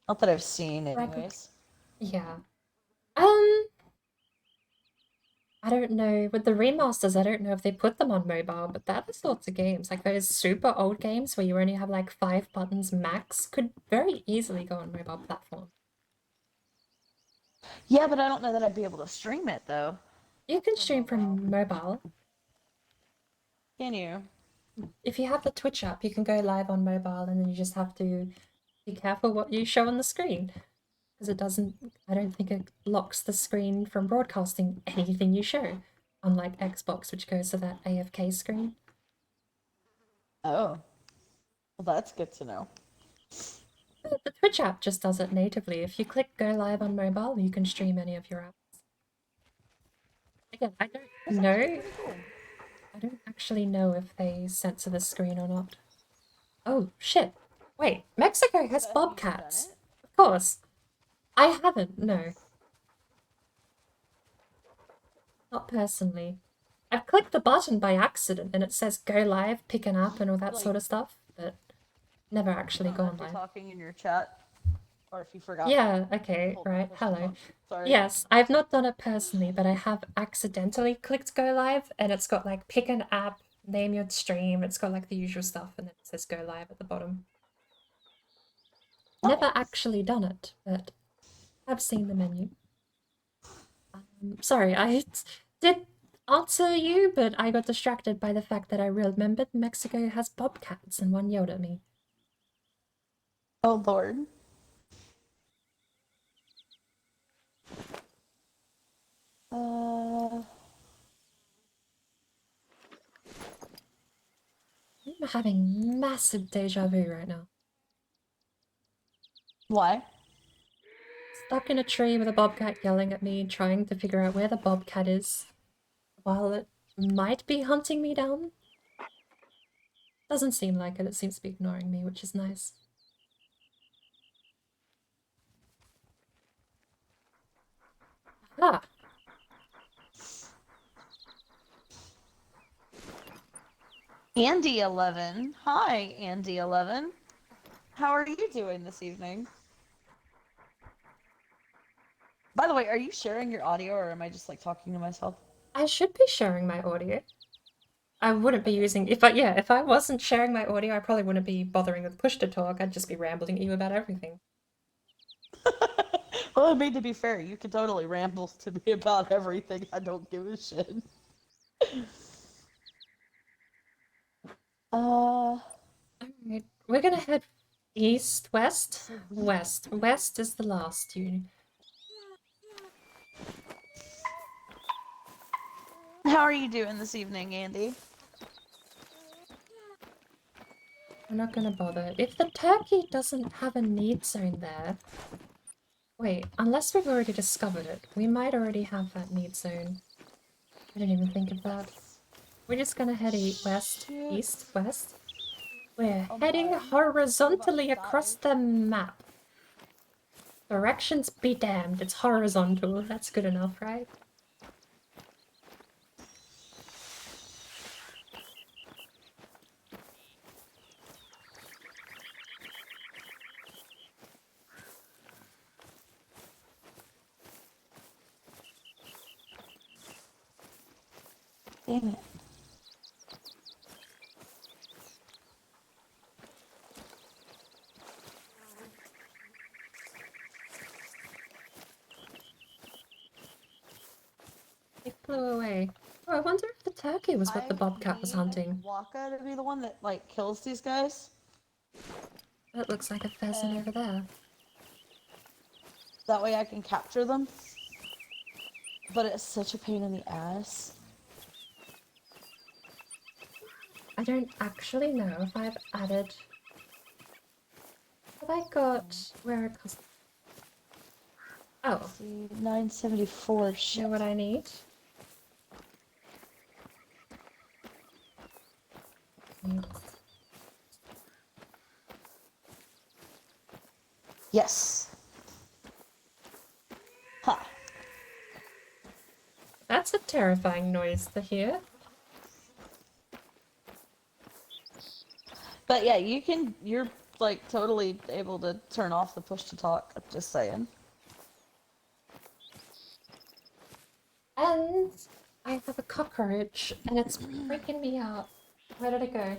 Not that I've seen, anyways. Yeah. I don't know. With the remasters, I don't know if they put them on mobile, but the other sorts of games, like those super old games where you only have like 5 buttons max, could very easily go on mobile platform. Yeah, but I don't know that I'd be able to stream it though. You can stream from mobile. Can you? If you have the Twitch app, you can go live on mobile, and then you just have to be careful what you show on the screen. Because it doesn't, I don't think it locks the screen from broadcasting anything you show, unlike Xbox, which goes to that AFK screen. Oh. Well, that's good to know. But the Twitch app just does it natively. If you click go live on mobile, you can stream any of your apps. Again, I don't know. I don't actually know if they censor the screen or not. Oh, shit. Wait, Mexico has bobcats. Of course. I haven't, no. Not personally. I've clicked the button by accident and it says go live, pick an app and all that sort of stuff, but never actually gone live. Talking in your chat. Or if you forgot. Yeah, okay, hold the right. push to Hello. talk. Sorry. Yes, I've not done it personally, but I have accidentally clicked go live, and it's got like pick an app, name your stream, it's got like the usual stuff, and then it says go live at the bottom. Never Nice. actually done it, but I've seen the menu. Sorry, I did answer you, but I got distracted by the fact that I remembered Mexico has bobcats and one yelled at me. Oh lord. I'm having massive deja vu right now. Why? Stuck in a tree with a bobcat yelling at me, trying to figure out where the bobcat is, while it might be hunting me down. Doesn't seem like it, it seems to be ignoring me, which is nice. Ah, Andy11. Hi, Andy11. How are you doing this evening? By the way, are you sharing your audio or am I just like talking to myself? I should be sharing my audio. I wouldn't be using, if I wasn't sharing my audio, I probably wouldn't be bothering with push to talk, I'd just be rambling at you about everything. Well, I mean, to be fair, you can totally ramble to me about everything. I don't give a shit. Alright, we're gonna head east, west, west. West is the last unit. How are you doing this evening, Andy? I'm not gonna bother. If the turkey doesn't have a need zone there... Wait, unless we've already discovered it, we might already have that need zone. I didn't even think of that. We're just gonna head west, east, west. We're heading horizontally across the map. Directions be damned, it's horizontal. That's good enough, right? Damn it. It flew away. Oh, I wonder if the turkey was what the I bobcat was need hunting. Waka to be the one that like kills these guys. That looks like a pheasant over there. That way I can capture them. But it's such a pain in the ass. I don't actually know if I've added... Have I got where it costs... Oh, See, 974 you shit. know what I need? Yes. Ha. That's a terrifying noise to hear. But yeah, you're like totally able to turn off the push to talk. I'm just saying. And I have a cockroach, and it's freaking me out. Where did it go?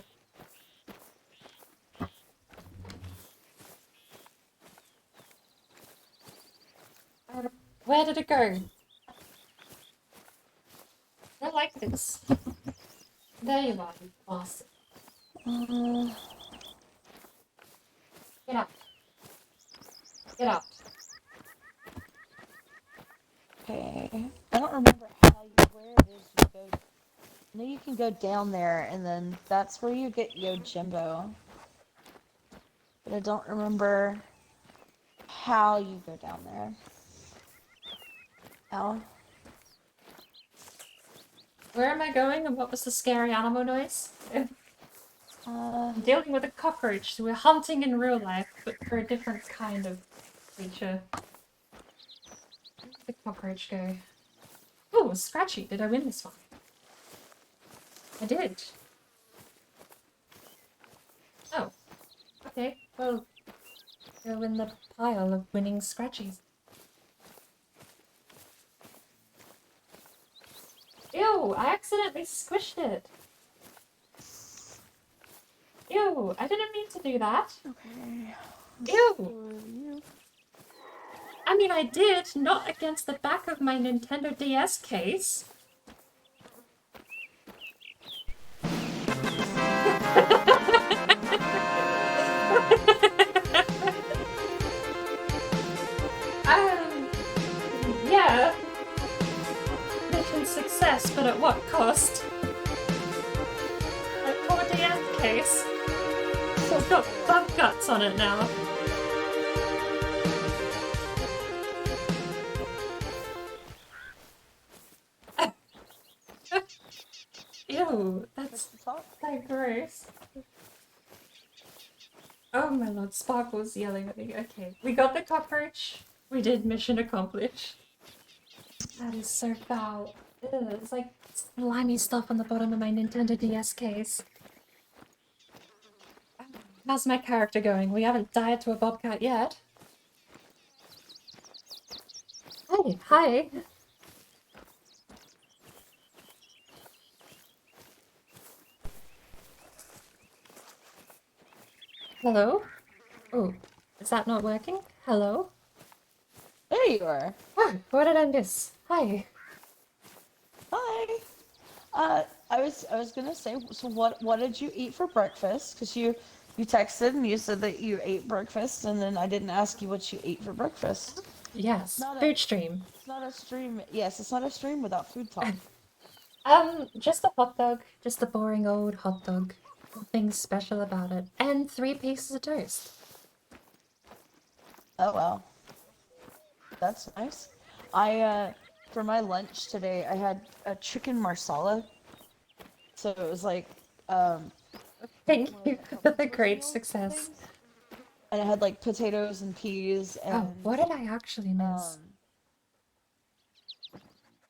Where did it go? I don't like this. There you are, you bastard. Get up. Get up. Okay. I don't remember where it is you go. I know you can go down there, and then that's where you get Yojimbo. But I don't remember how you go down there. Ow. Where am I going, and what was the scary animal noise? I'm dealing with a cockroach, so we're hunting in real life, but for a different kind of creature. Where did the cockroach go? Oh, Scratchy, did I win this one? I did. Oh. Okay, well, go in the pile of winning scratchies. Ew, I accidentally squished it. Ew, I didn't mean to do that. Okay. Ew. I mean, I did, not against the back of my Nintendo DS case. Yeah. Mission success, but at what cost? A poor DS case. It's got bug guts on it now. Ew, that's so gross. Oh my lord, Sparkle's yelling at me. Okay, we got the cockroach. We did mission accomplished. That is so foul. Ew, it's like slimy stuff on the bottom of my Nintendo DS case. How's my character going? We haven't died to a bobcat yet. Hi, hi. Hello? Oh, is that not working? Hello? There you are. Oh, what did I miss? Hi. Hi. I was gonna say, so what did you eat for breakfast? Because you texted and you said that you ate breakfast, and then I didn't ask you what you ate for breakfast. Yes, Not a- food stream. It's not a stream. Yes, it's not a stream without food talk. Just a hot dog. Just a boring old hot dog. Nothing special about it. And 3 pieces of toast. Oh wow, that's nice. For my lunch today, I had a chicken marsala. So it was like, Thank you for the great success. and it had like potatoes and peas and Oh, what did I actually miss?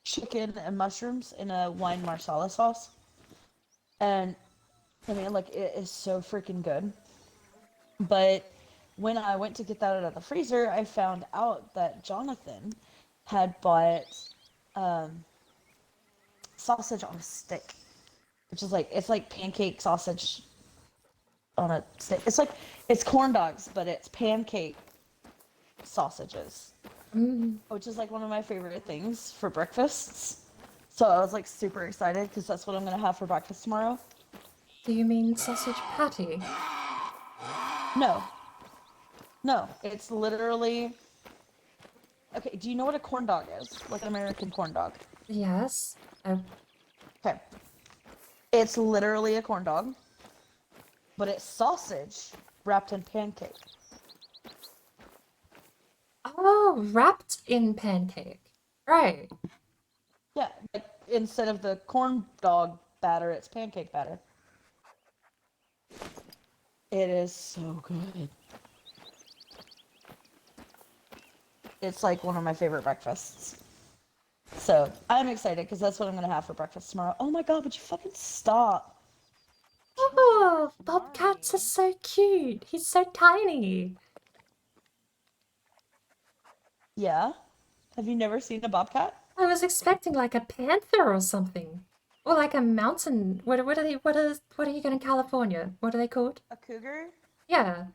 chicken and mushrooms in a wine marsala sauce. And I mean, like, it is so freaking good. But when I went to get that out of the freezer, I found out that Jonathan had bought sausage on a stick, which is like, it's like pancake sausage on a stick. It's corn dogs, but it's pancake sausages, which is like one of my favorite things for breakfasts. So I was like super excited because that's what I'm gonna have for breakfast tomorrow. Do you mean sausage patty? No, it's literally. Okay, do you know what a corn dog is? Like an American corn dog. Yes. Oh, Okay. It's literally a corn dog, but it's sausage wrapped in pancake. oh, wrapped in pancake. Right. Yeah, like instead of the corn dog batter, it's pancake batter. It is so good. It's like one of my favorite breakfasts. So I'm excited because that's what I'm gonna have for breakfast tomorrow. Oh my god, would you fucking stop? Oh, bobcats are so cute. He's so tiny. Yeah? Have you never seen a bobcat? I was expecting like a panther or something. Or like a mountain. What are you got in California? What are they called? A cougar? Yeah,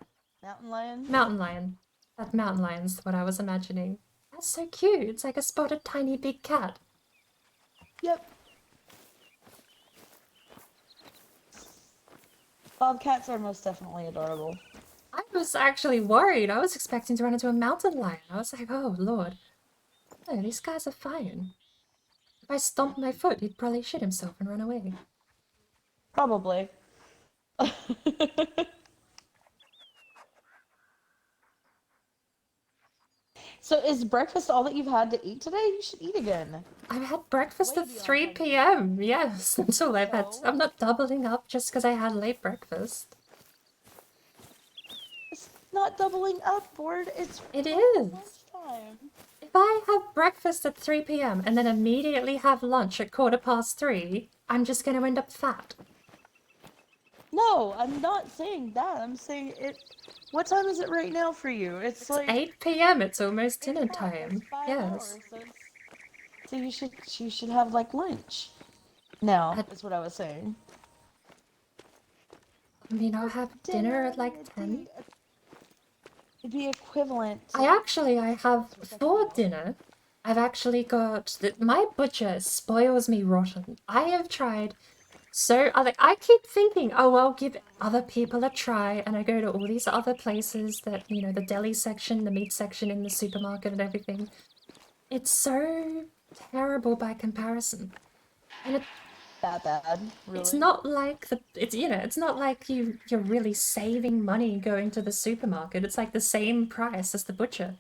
Mountain lion? mountain lion. That mountain lion's what I was imagining. That's so cute. It's like a spotted tiny big cat. Yep. Bobcats are most definitely adorable. I was actually worried. I was expecting to run into a mountain lion. I was like, oh lord. No, these guys are fine. If I stomped my foot, he'd probably shit himself and run away. Probably. So is breakfast all that you've had to eat today? You should eat again. I've had breakfast Way at beyond 3 hungry. p.m. Yes, that's all I've had. So? I'm not doubling up just because I had late breakfast. It's not doubling up, Board. It's It is. lunchtime. If I have breakfast at 3 p.m. and then immediately have lunch at 3:15, I'm just going to end up fat. No, I'm not saying that. I'm saying it. What time is it right now for you? It's It's like 8 p.m. It's almost dinner it's time. 5 hours. Yes. So you should have like lunch. Now I, is what I was saying. I mean, I'll have dinner at like It'd 10. be equivalent I to. actually, I have for dinner, I've actually got my butcher spoils me rotten. I have tried so I keep thinking, oh, I'll give other people a try, and I go to all these other places that, you know, the deli section, the meat section in the supermarket and everything. It's so terrible by comparison. And That bad, it's really. not like it's, you know, it's not like you're really saving money going to the supermarket. It's like the same price as the butcher.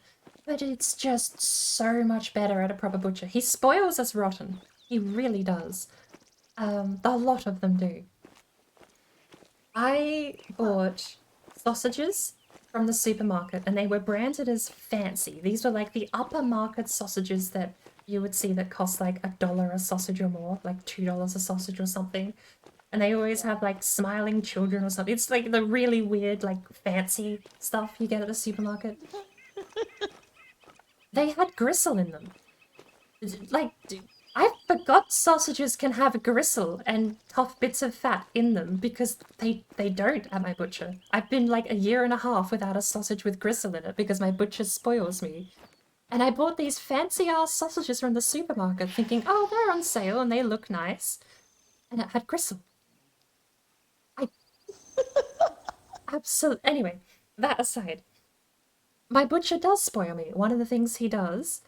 But it's just so much better at a proper butcher. He spoils us rotten. He really does. A lot of them do. I bought sausages from the supermarket and they were branded as fancy. These were like the upper market sausages that you would see that cost like $1 a sausage or more, like $2 a sausage or something. And they always have like smiling children or something. It's like the really weird, like fancy stuff you get at the supermarket. They had gristle in them. Like, I forgot sausages can have gristle and tough bits of fat in them because they don't at my butcher. I've been like a year and a half without a sausage with gristle in it because my butcher spoils me. And I bought these fancy ass sausages from the supermarket thinking, oh, they're on sale and they look nice. And it had gristle. I absolutely. Anyway, that aside, my butcher does spoil me. One of the things he does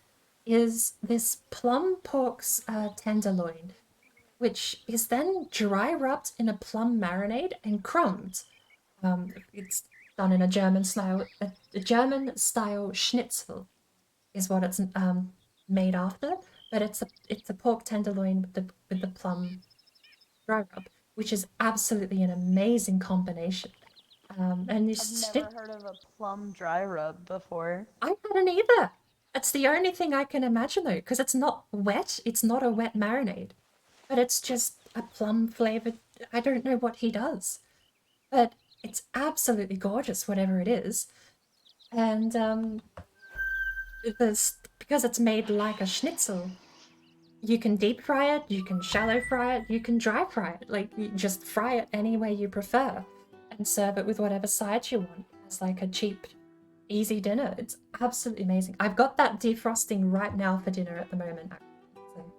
is this plum pork's tenderloin, which is then dry rubbed in a plum marinade and crumbed. It's done in a German style. A German style schnitzel is what it's made after, but it's a pork tenderloin with the plum dry rub, which is absolutely an amazing combination. And I've this never heard of a plum dry rub before. I hadn't either. It's the only thing I can imagine though, because it's not wet. It's not a wet marinade, but it's just a plum flavored. I don't know what he does, but it's absolutely gorgeous, whatever it is. And there's because it's made like a schnitzel. You can deep fry it, you can shallow fry it, you can dry fry it. Like you just fry it any way you prefer, and serve it with whatever sides you want. It's like a cheap easy dinner. It's absolutely amazing. I've got that defrosting right now for dinner at the moment. So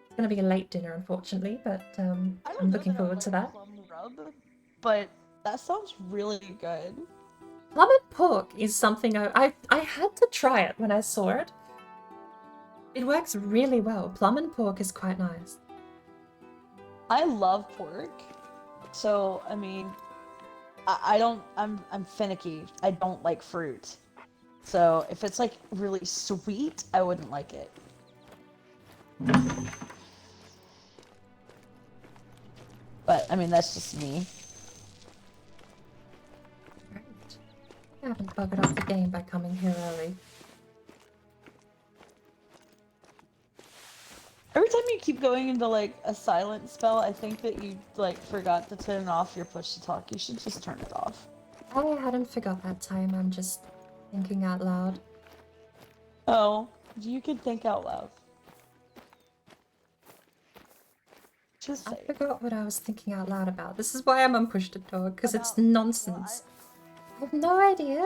it's going to be a late dinner, unfortunately, but I don't I'm know looking that I would forward to like that. plum rub, but that sounds really good. Plum and pork is something I had to try it when I saw it. It works really well. Plum and pork is quite nice. I love pork, so I mean, I don't. I'm finicky. I don't like fruit, so if it's like really sweet, I wouldn't like it. But I mean, that's just me. Right. I haven't buggered up the game by coming here early. Every time you keep going into like a silent spell, I think that you like forgot to turn off your push to talk. You should just turn it off. I hadn't forgot that time. I'm just thinking out loud. Oh, you can think out loud. Just I say it. forgot what I was thinking out loud about. This is why I'm on push to talk, because it's About- nonsense. I have no idea.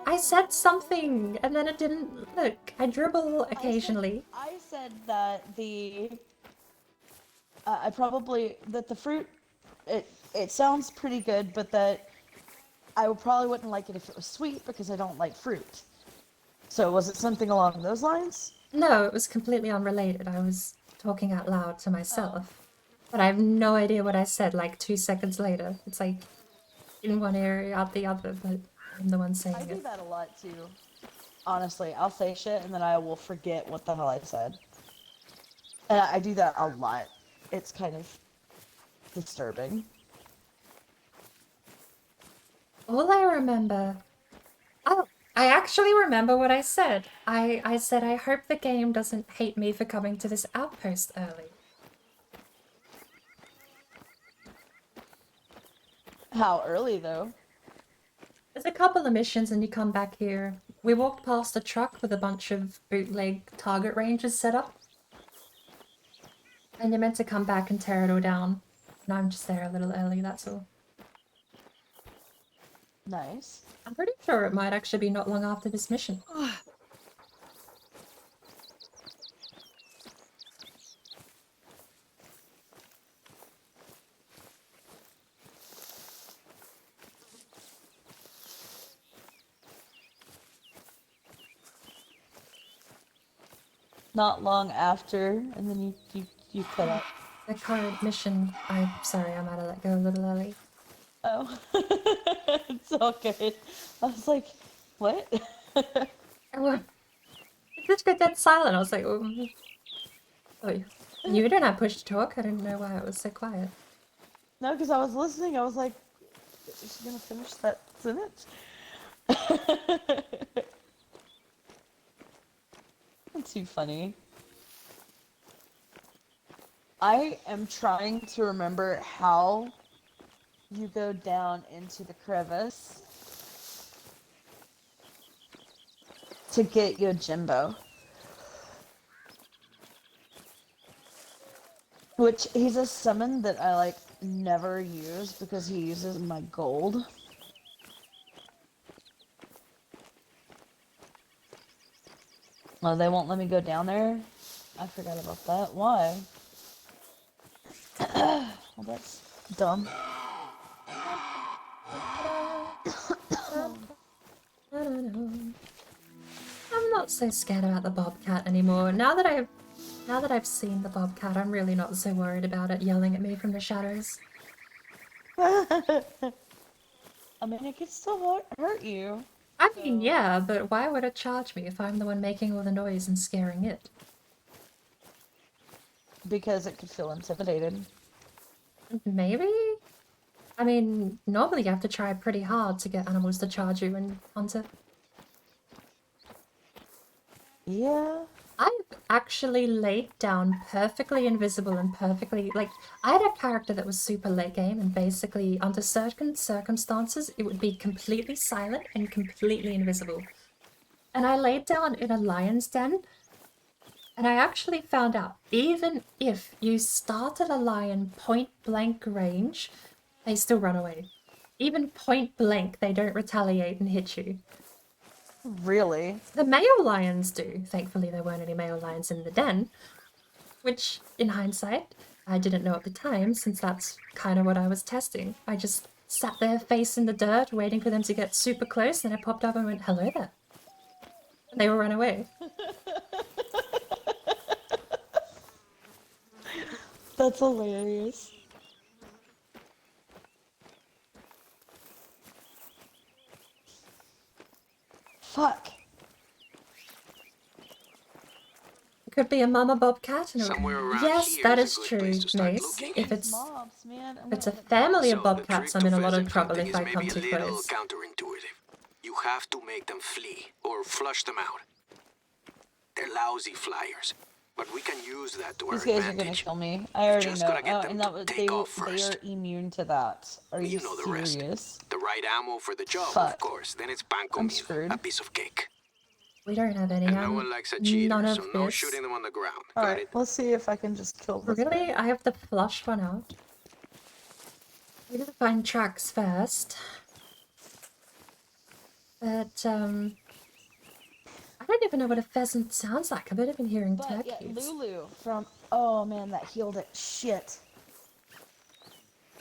I said something and then it didn't. Look, I dribble occasionally. I said that I probably that the fruit it sounds pretty good, but that I probably wouldn't like it if it was sweet because I don't like fruit. So was it something along those lines? No, it was completely unrelated. I was talking out loud to myself. But I have no idea what I said like 2 seconds later. It's like in one area, out the other, but I'm the one I saying do it. that a lot too. Honestly, I'll say shit and then I will forget what the hell I said. And I do that a lot. It's kind of disturbing. All I remember. Oh, I actually remember what I said. I said I hope the game doesn't hate me for coming to this outpost early. How early though? There's a couple of missions and you come back here. We walked past a truck with a bunch of bootleg target ranges set up. And you're meant to come back and tear it all down. And I'm just there a little early, that's all. Nice. I'm pretty sure it might actually be not long after this mission. Not long after, and then you cut out. The current mission, I'm sorry, I might have let go a little early. Oh, it's all good. I was like, what? Oh, it just got dead silent. I was like, oh, you didn't have push to talk. I didn't know why it was so quiet. No, because I was listening. I was like, is she gonna finish that sentence? That's too funny. I am trying to remember how you go down into the crevice to get Yojimbo. Which, he's a summon that I, like, never use because he uses my gold. Oh, they won't let me go down there? I forgot about that. Why? Well, that's dumb. I'm not so scared about the bobcat anymore. Now that I've seen the bobcat, I'm really not so worried about it yelling at me from the shadows. I mean, it could still hurt you. I mean, yeah, but why would it charge me if I'm the one making all the noise and scaring it? Because it could feel intimidated. Maybe? I mean, normally you have to try pretty hard to get animals to charge you in Hunter. Yeah. I've actually laid down perfectly invisible and perfectly, like, I had a character that was super late game and basically, under certain circumstances, it would be completely silent and completely invisible. And I laid down in a lion's den, and I actually found out, even if you started a lion point blank range, they still run away. Even point blank, they don't retaliate and hit you. Really? The male lions do. Thankfully, there weren't any male lions in the den. Which, in hindsight, I didn't know at the time, since that's kind of what I was testing. I just sat there, face in the dirt, waiting for them to get super close, and I popped up and went, hello there. And they will run away. That's hilarious. Fuck. Could be a mama bobcat. And Somewhere around yes, here that is is a good true, place to start Mace. looking. If it's Mobs, man. if it's a family of So the bobcats, trick I'm in to a lot of pheasant trouble hunting if is I come maybe too a little close. counterintuitive. You have to make them flee or flush them out. They're lousy flyers, but we can use that to our These guys are gonna advantage. kill me. I already Just know. gotta get Oh, them and to that was take off they first. are immune to that. Are you You know the rest. serious? The right ammo for the job, of Fuck. course. Then it's pan I'm comido, screwed. a piece of cake. We don't have any, And no one likes a cheater, none so of no this. shooting them on the ground. All Got right, it? let's see if I can just kill this Really? guy. I have to flush one out. We gotta find tracks first. But, I don't even know what a pheasant sounds like. I've only been hearing But yeah, turkeys. Lulu from oh man, that healed it. Shit.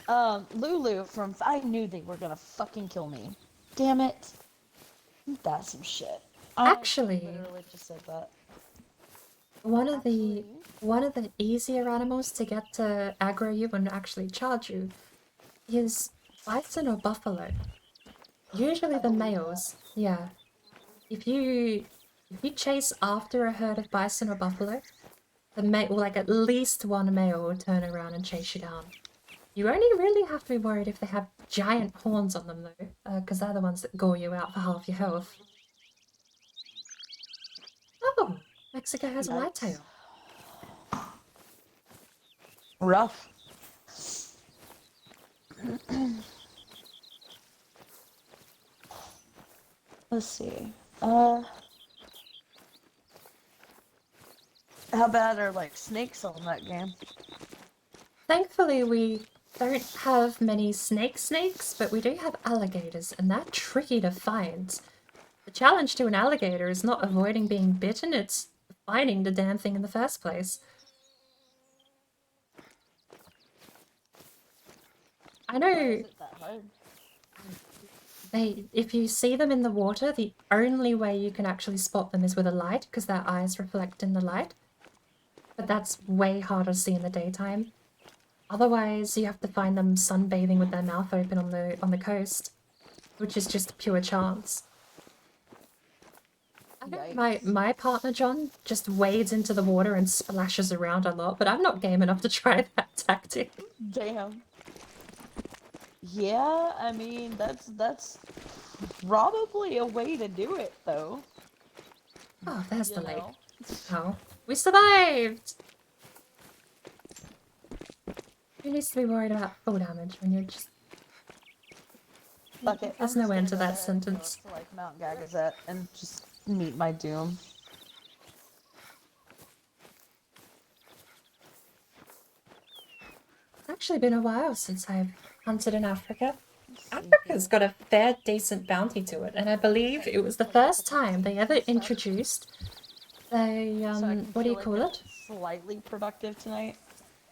Lulu from I knew they were gonna fucking kill me. Damn it. That's some shit. Actually- I literally just said that. One of the easier animals to get to aggro you and actually charge you is bison or buffalo. Usually the males, yeah. If you chase after a herd of bison or buffalo, the male, like at least one male will turn around and chase you down. You only really have to be worried if they have giant horns on them though, because they're the ones that gore you out for half your health. Oh, Mexico has a whitetail. Rough. Let's see. How bad are like snakes on that game? Thankfully, we don't have many snakes, but we do have alligators, and they're tricky to find. The challenge to an alligator is not avoiding being bitten, it's finding the damn thing in the first place. I know Is it that hard? if you see them in the water, the only way you can actually spot them is with a light, because their eyes reflect in the light. But that's way harder to see in the daytime. Otherwise, you have to find them sunbathing with their mouth open on the coast, which is just pure chance. I know my partner John just wades into the water and splashes around a lot, but I'm not game enough to try that tactic. Damn. Yeah, I mean that's probably a way to do it though. Oh, there's the You lake. know? Oh, we survived! Who needs to be worried about full damage when you're just... Fuck it. There's I'm no just end gonna to that go ahead and go sentence. up to, like Mount Gagazet and just meet my doom. It's actually been a while since I've hunted in Africa. Africa's got a fair decent bounty to it, and I believe it was the first time they ever introduced a, So I can what do you feel call like it? slightly productive tonight.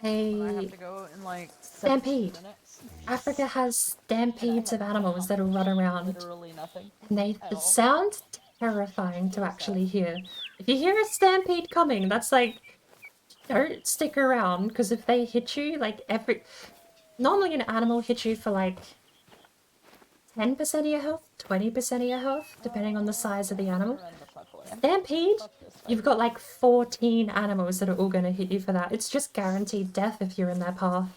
But I have A to go in like 17 stampede. minutes. Africa has And I stampedes of have animals that'll run around, literally nothing. and they At all. sound terrifying to Really actually hear. If you hear a stampede coming, that's like, don't stick around, because if they hit you, like normally an animal hits you for like 10% of your health, 20% of your health, depending on the size of the animal. Run the fuck away. Stampede, Fuck this you've got like 14 animals that are all going to hit you for that. It's just guaranteed death if you're in their path.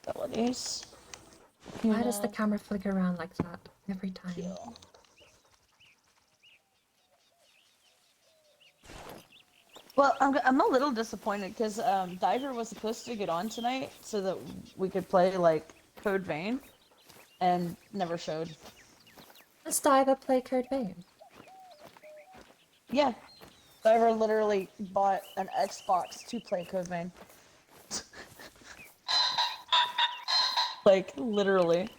Abilities. Why does the camera flick around like that every time? Kill. Well, I'm a little disappointed because Diver was supposed to get on tonight so that we could play like Code Vein, and never showed. Does Diver play Code Vein? Yeah, Diver literally bought an Xbox to play Code Vein. Like literally.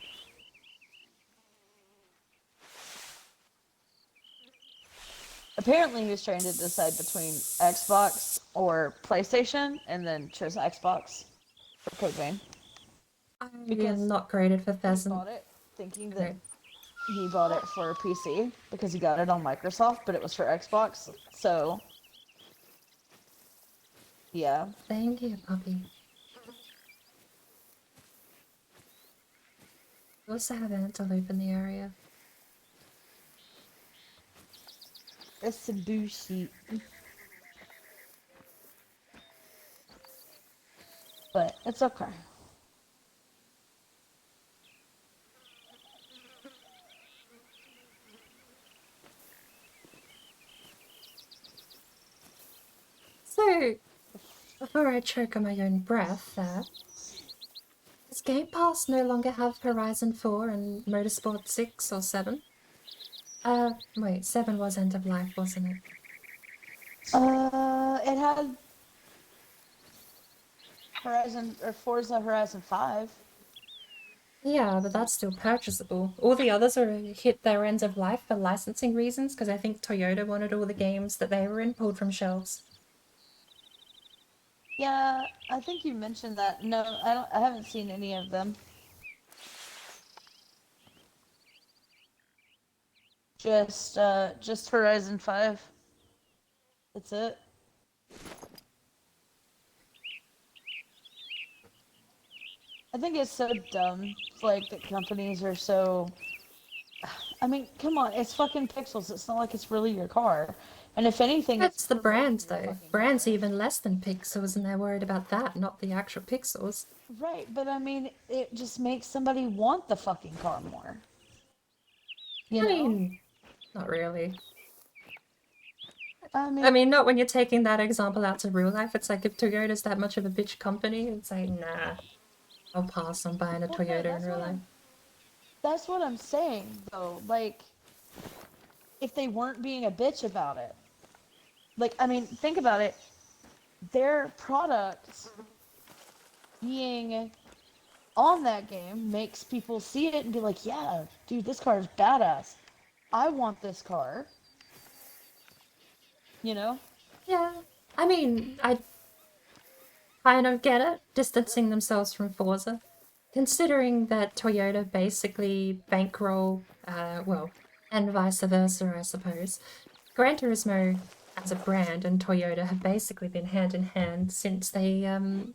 Apparently, he was trying to decide between Xbox or PlayStation, and then chose Xbox for Code Vein. Because not graded for He pheasant. bought it thinking that he bought it for a PC because he got it on Microsoft, but it was for Xbox. So, yeah. Thank you, puppy. We also have antelope in the area. It's a bullshit. But it's okay. So, before I choke on my own breath there, does Game Pass no longer have Horizon 4 and Motorsport 6 or 7? Wait, 7 was End of Life, wasn't it? It had Horizon or Forza Horizon 5. Yeah, but that's still purchasable. All the others are hit their end of life for licensing reasons, because I think Toyota wanted all the games that they were in pulled from shelves. Yeah, I think you mentioned that. No, I haven't seen any of them. Just Horizon 5. That's it. I think it's so dumb, like, that companies are so... I mean, come on, it's fucking pixels. It's not like it's really your car. And if anything, That's the promoting brand, your though. fucking Brand's car. even less than pixels, and they're worried about that, not the actual pixels. Right, but I mean, it just makes somebody want the fucking car more. You I know? mean, not really. I mean, not when you're taking that example out to real life. It's like if Toyota's that much of a bitch company, it's like, nah, I'll pass on buying a well, no, Toyota in real life. that's what I'm saying, though. Like, if they weren't being a bitch about it. Like, I mean, think about it. Their product being on that game makes people see it and be like, yeah, dude, this car is badass. I want this car. You know? Yeah, I mean, I kind of get it, distancing themselves from Forza. Considering that Toyota basically bankroll, well, and vice versa, I suppose. Gran Turismo as a brand and Toyota have basically been hand in hand since they ever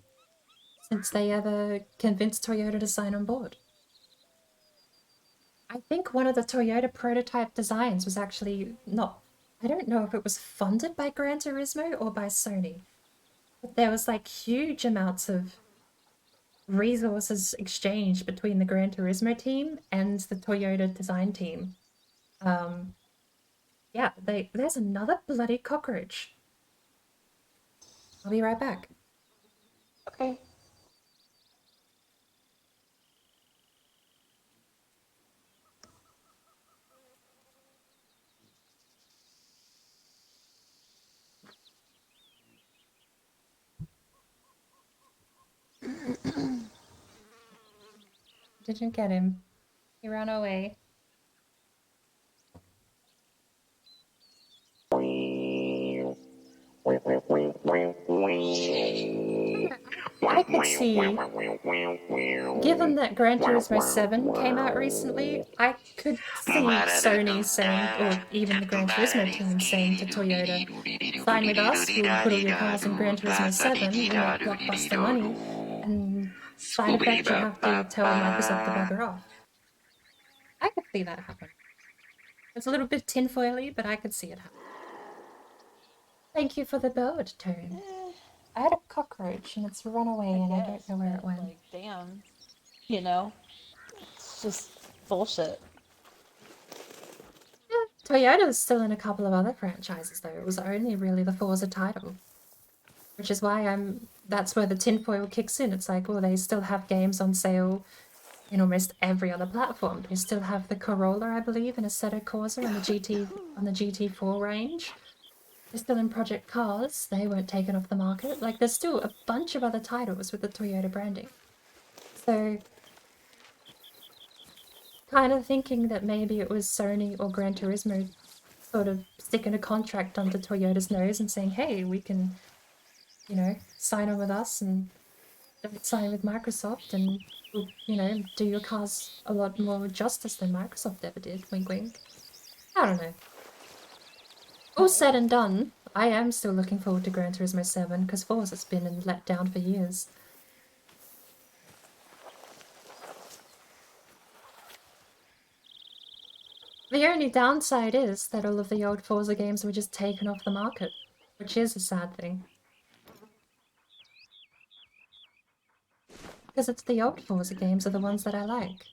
convinced Toyota to sign on board. I think one of the Toyota prototype designs was actually not, I don't know if it was funded by Gran Turismo or by Sony, but there was like huge amounts of resources exchanged between the Gran Turismo team and the Toyota design team. Yeah, there's another bloody cockroach. I'll be right back. Okay. Didn't get him. He ran away. I could see, given that Gran Turismo 7 came out recently, I could see Sony saying, or even the Gran Turismo team saying to Toyota, sign with us, we'll put all your cars in Gran Turismo 7, we want blockbuster money, and side effect, you'll have to tell Microsoft to bugger off. I could see that happen. It's a little bit tinfoily, but I could see it happen. Thank you for the bird, Tone. I had a cockroach and it's run away and I don't know where it went. Like, damn. You know? It's just bullshit. Yeah, Toyota's still in a couple of other franchises though. It was only really the Forza title. Which is why that's where the tinfoil kicks in. It's like, well, they still have games on sale in almost every other platform. They still have the Corolla, I believe, and Assetto Corsa on the GT4 range. They're still in Project Cars. They weren't taken off the market. Like, there's still a bunch of other titles with the Toyota branding. So, kind of thinking that maybe it was Sony or Gran Turismo sort of sticking a contract under Toyota's nose and saying, hey, we can, you know, sign on with us and don't sign with Microsoft and we'll, you know, do your cars a lot more justice than Microsoft ever did. Wink, wink. I don't know. All said and done, I am still looking forward to Gran Turismo 7 because Forza's been let down for years. The only downside is that all of the old Forza games were just taken off the market, which is a sad thing. Because it's the old Forza games are the ones that I like.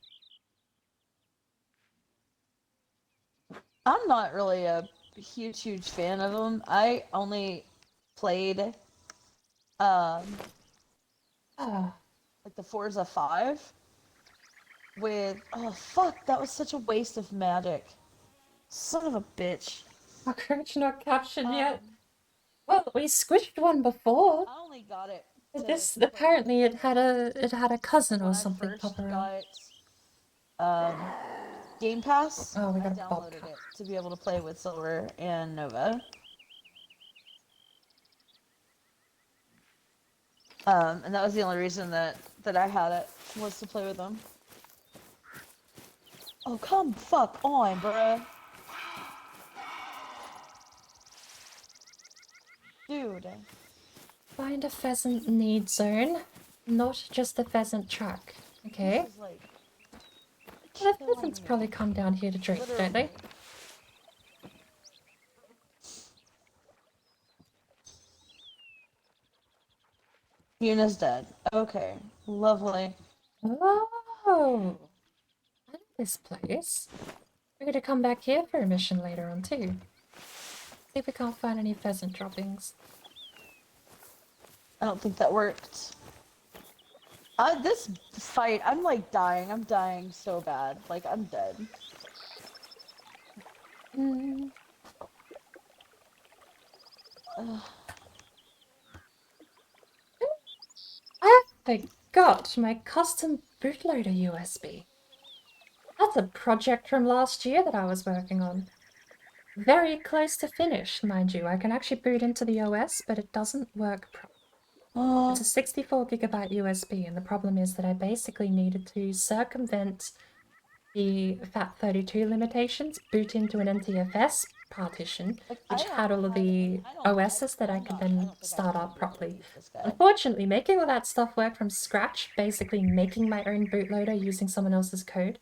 I'm not really a huge fan of them. I only played like the Forza 5 with oh fuck, that was such a waste of magic. Son of a bitch. Cockroach not captured yet. Well, we squished one before. I only got it. But this apparently it had a cousin or something pop around. Game Pass. Oh, we I got a downloaded it to be able to play with Silver and Nova. And that was the only reason that I had it was to play with them. Oh, come fuck on, bruh. Dude. Find a pheasant need zone, not just a pheasant track. Okay. Like, the pheasants probably come down here to drink, literally. Don't they? Yuna's dead. Okay. Lovely. Oh, I know this place. We're gonna come back here for a mission later on too. See if we can't find any pheasant droppings. I don't think that worked. This fight, I'm like dying. I'm dying so bad. Like, I'm dead. Mm. Ugh. I forgot my custom bootloader USB. That's a project from last year that I was working on. Very close to finish, mind you. I can actually boot into the OS, but it doesn't work properly. It's a 64GB USB, and the problem is that I basically needed to circumvent the FAT32 limitations, boot into an NTFS partition, which had all of the OSs that I could then start up properly. Unfortunately, making all that stuff work from scratch, basically making my own bootloader using someone else's code,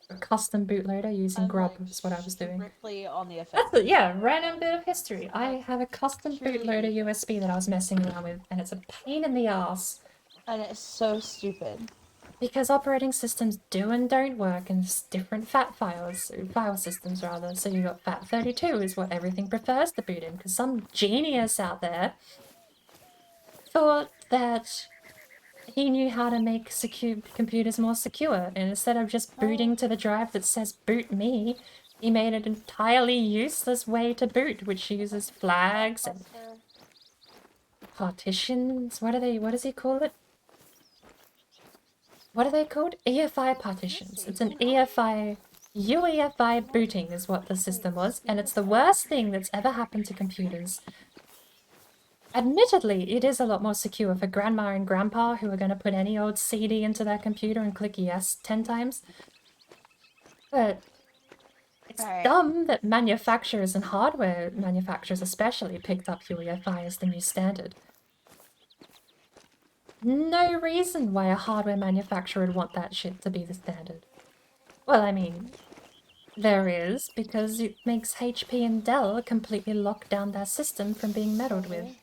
a custom bootloader using Grub is what I was doing. Strictly on the That's it, yeah, random bit of history. I have a custom bootloader USB that I was messing around with, and it's a pain in the ass. And it's so stupid. Because operating systems do and don't work in different file systems rather. So you got FAT32 is what everything prefers to boot in, because some genius out there thought that he knew how to make computers more secure, and instead of just booting to the drive that says boot me, he made an entirely useless way to boot, which uses flags and partitions. What does he call it? What are they called? EFI partitions. It's an EFI, UEFI booting is what the system was, and it's the worst thing that's ever happened to computers. Admittedly, it is a lot more secure for grandma and grandpa who are going to put any old CD into their computer and click yes 10 times. But it's dumb that manufacturers and hardware manufacturers especially picked up UEFI as the new standard. No reason why a hardware manufacturer would want that shit to be the standard. Well, I mean, there is, because it makes HP and Dell completely lock down their system from being meddled with.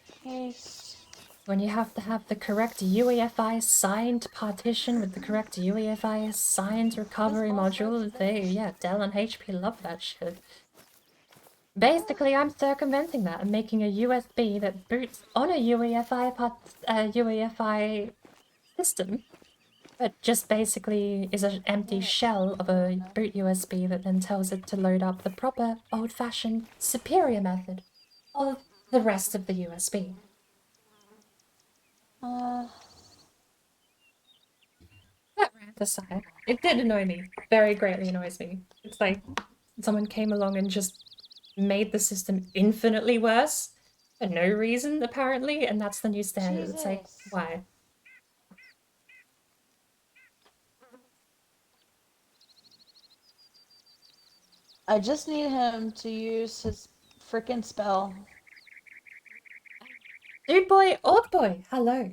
When you have to have the correct UEFI signed partition with the correct UEFI signed recovery module, Dell and HP love that shit. Basically, I'm circumventing that and making a USB that boots on a UEFI system, but just basically is an empty shell of a boot USB that then tells it to load up the proper, old-fashioned, superior method of the rest of the USB. That rant aside, it did annoy me. Very greatly annoys me. It's like someone came along and just made the system infinitely worse for no reason, apparently, and that's the new standard. Jesus. It's like, why? I just need him to use his frickin' spell. Dude boy, orc boy, hello.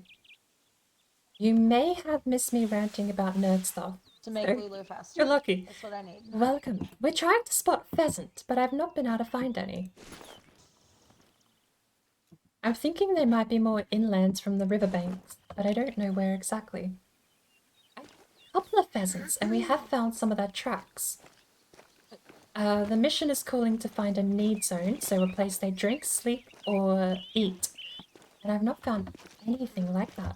You may have missed me ranting about nerd stuff. To make Lulu faster. You're lucky. That's what I need. Welcome. We're trying to spot pheasant, but I've not been able to find any. I'm thinking they might be more inlands from the riverbanks, but I don't know where exactly. A couple of pheasants, and we have found some of their tracks. The mission is calling to find a need zone, so a place they drink, sleep, or eat. And I've not found anything like that.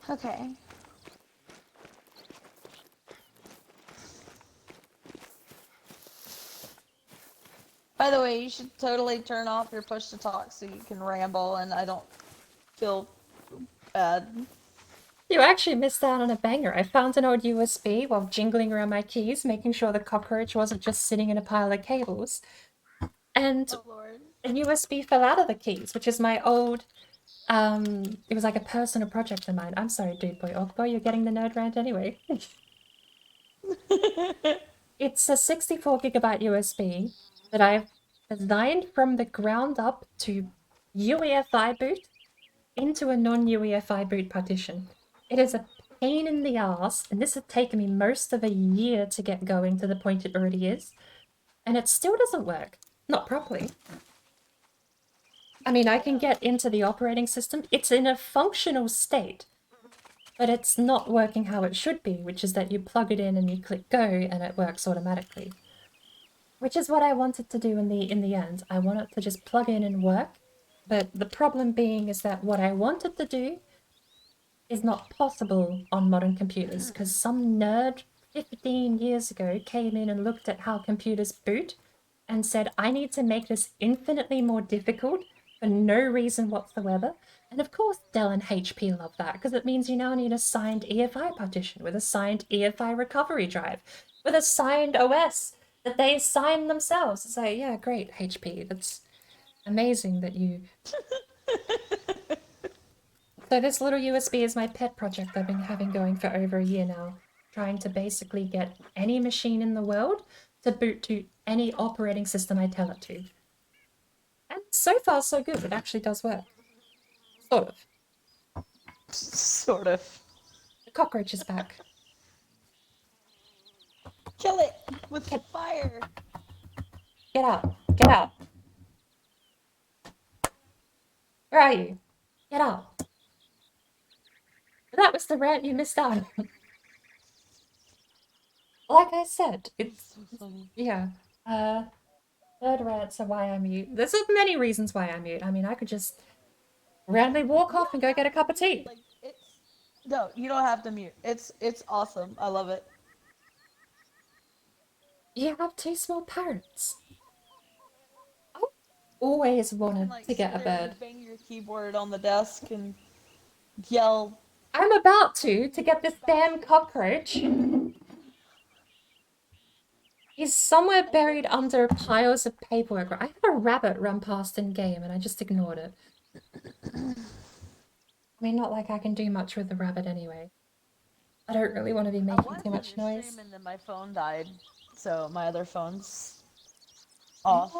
Okay. By the way, you should totally turn off your push to talk so you can ramble and I don't feel bad. You actually missed out on a banger. I found an old USB while jingling around my keys, making sure the cockroach wasn't just sitting in a pile of cables. And a USB fell out of the keys, which is my old... it was like a personal project of mine. I'm sorry, dude boy, orc boy, you're getting the nerd rant anyway. It's a 64GB USB that I've designed from the ground up to UEFI boot into a non-UEFI boot partition. It is a pain in the ass, and this has taken me most of a year to get going to the point it already is, and it still doesn't work. Not properly. I mean, I can get into the operating system. It's in a functional state, but it's not working how it should be, which is that you plug it in and you click go and it works automatically. Which is what I wanted to do in the end. I wanted to just plug in and work. But the problem being is that what I wanted to do is not possible on modern computers because some nerd 15 years ago came in and looked at how computers boot and said, I need to make this infinitely more difficult for no reason whatsoever. And of course, Dell and HP love that because it means you now need a signed EFI partition with a signed EFI recovery drive with a signed OS that they sign themselves. It's like, yeah, great, HP. That's amazing that you. So this little USB is my pet project I've been having going for over a year now, trying to basically get any machine in the world to boot to any operating system I tell it to. And so far, so good. It actually does work. Sort of. Sort of. The cockroach is back. Kill it with fire. Get out. Get out. Where are you? Get out. That was the rant you missed out on. Like I said, it's So funny. yeah. Third rants are why I mute. There's many reasons why I mute. I mean, I could just randomly walk off and go get a cup of tea. Like no, you don't have to mute. It's awesome. I love it. You have two small parrots. I always wanted Like, to get a sit there and bird. bang your keyboard on the desk and yell. I'm about to get this damn cockroach. He's somewhere buried under piles of paperwork. I had a rabbit run past in game and I just ignored it. I mean, not like I can do much with the rabbit anyway. I don't really want to be I making was too much gonna noise. stream and then my phone died, so my other phone's off.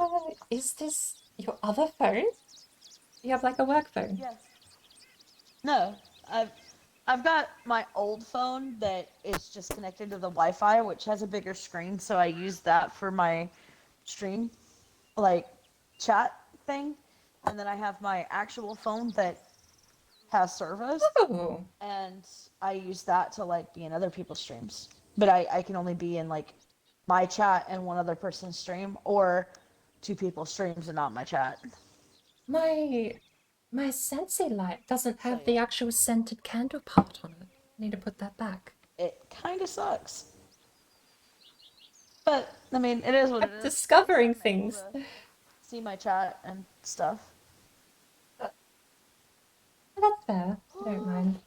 Is this your other phone? You have like a work phone? Yes. No, I've got my old phone that is just connected to the Wi-Fi, which has a bigger screen, so I use that for my stream, like chat thing, and then I have my actual phone that has service, Oh, and I use that to like be in other people's streams. But I can only be in like my chat and one other person's stream, or two people's streams and not my chat. my Sensei light doesn't have the actual scented candle part on it. I need to put that back. It kind of sucks. But I mean, it is what it I'm is. discovering I'm able things. to see my chat and stuff. That's fair. I don't mind.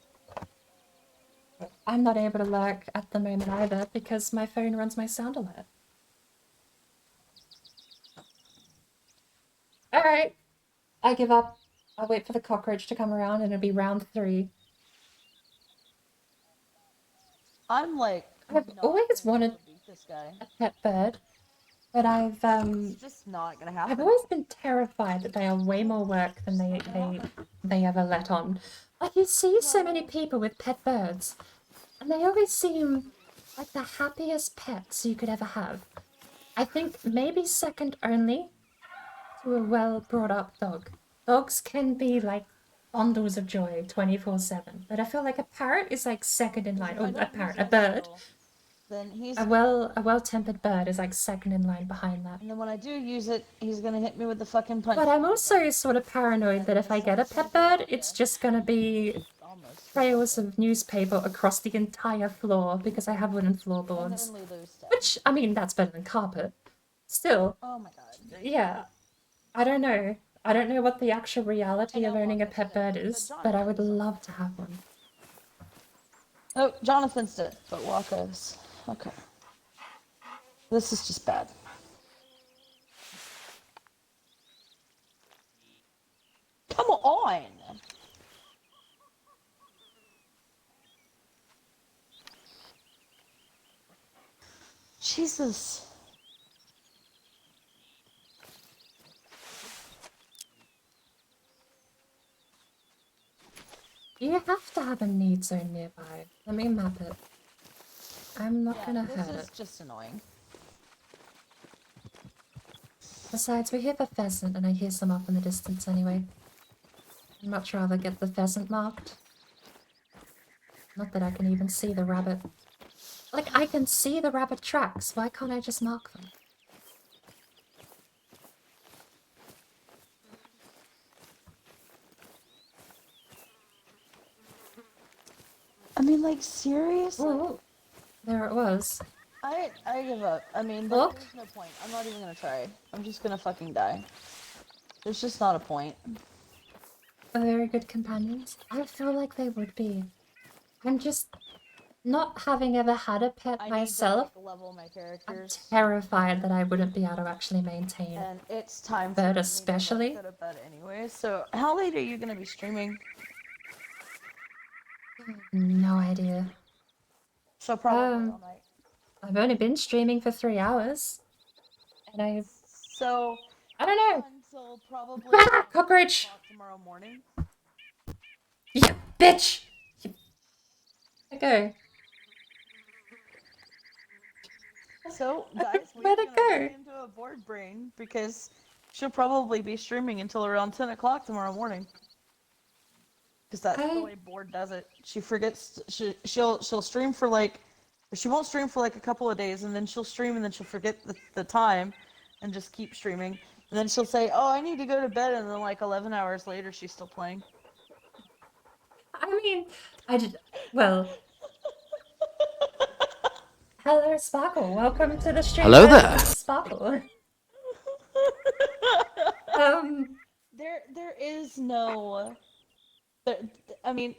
I'm not able to lurk at the moment either because my phone runs my sound alert. Alright. I give up. I'll wait for the cockroach to come around and it'll be round 3. I'm like, I've not always gonna be able wanted to beat this guy. a pet bird, but It's just not gonna happen. I've always been terrified that they are way more work than they ever let on. Like you see so many people with pet birds, and they always seem like the happiest pets you could ever have. I think maybe second only to a well brought up dog. Dogs can be like bundles of joy 24/7, but I feel like a parrot is like second in line. If I Oh, don't a parrot, use a it, bird. though, then he's A well-tempered bird is like second in line behind that. and then when I do use it, he's gonna hit me with the fucking punch. But I'm also sort of paranoid that if I get a pet bird, it's just gonna be Almost. trails of newspaper across the entire floor because I have wooden And floorboards. then we lose stuff. Which, I mean, that's better than carpet. Still, Oh my god. yeah. I don't know. I don't know what the actual reality I of know owning a Walker's pet dead, bird but is, but I would Jonathan's love to have one. Oh, Jonathan's dead, but Walker's okay. This is just bad. Come on. Jesus. You have to have a need zone nearby. Let me map it. I'm not gonna This hurt is it. just annoying. Besides, we hear the pheasant and I hear some up in the distance anyway. I'd much rather get the pheasant marked. Not that I can even see the rabbit. Like, I can see the rabbit tracks, why can't I just mark them? I mean, like, seriously? Oh, there it was. I give up. I mean, Look. there's no point. I'm not even gonna try. I'm just gonna fucking die. There's just not a point. Very good companions. I feel like they would be. I'm just not having ever had a pet I myself. need to, like, level my I'm characters. terrified that I wouldn't be able to actually maintain. And it's time Bird for me especially. to go to bed anyway. So, how late are you gonna be streaming? No idea. So probably all night. I've only been streaming for 3 hours. And So I don't know. until probably Ah, cockroach! 11 o'clock tomorrow morning. You bitch! You... Go. So guys, we're Where'd gonna it go? get into a board brain because she'll probably be streaming until around 10 o'clock tomorrow morning. Because that's the way Board does it. She forgets. She'll stream for like, or she won't stream for like a couple of days, and then she'll stream, and then she'll forget the time, and just keep streaming. And then she'll say, "Oh, I need to go to bed," and then like 11 hours later, she's still playing. I mean, I did. Well. Hello, Sparkle. Welcome to the stream. Hello there. Sparkle. There is no. I mean,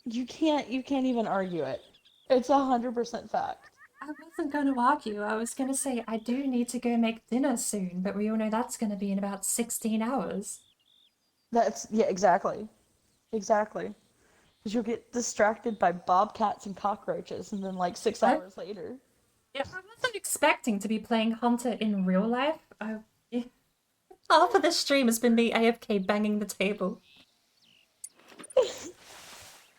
you can't even argue it. It's 100% fact. I wasn't going to argue. I was going to say I do need to go make dinner soon, but we all know that's going to be in about 16 hours. Yeah, exactly. Exactly. Because you'll get distracted by bobcats and cockroaches, and then like 6 hours later. Yeah, I wasn't expecting to be playing Hunter in real life. Half of the stream has been me AFK banging the table.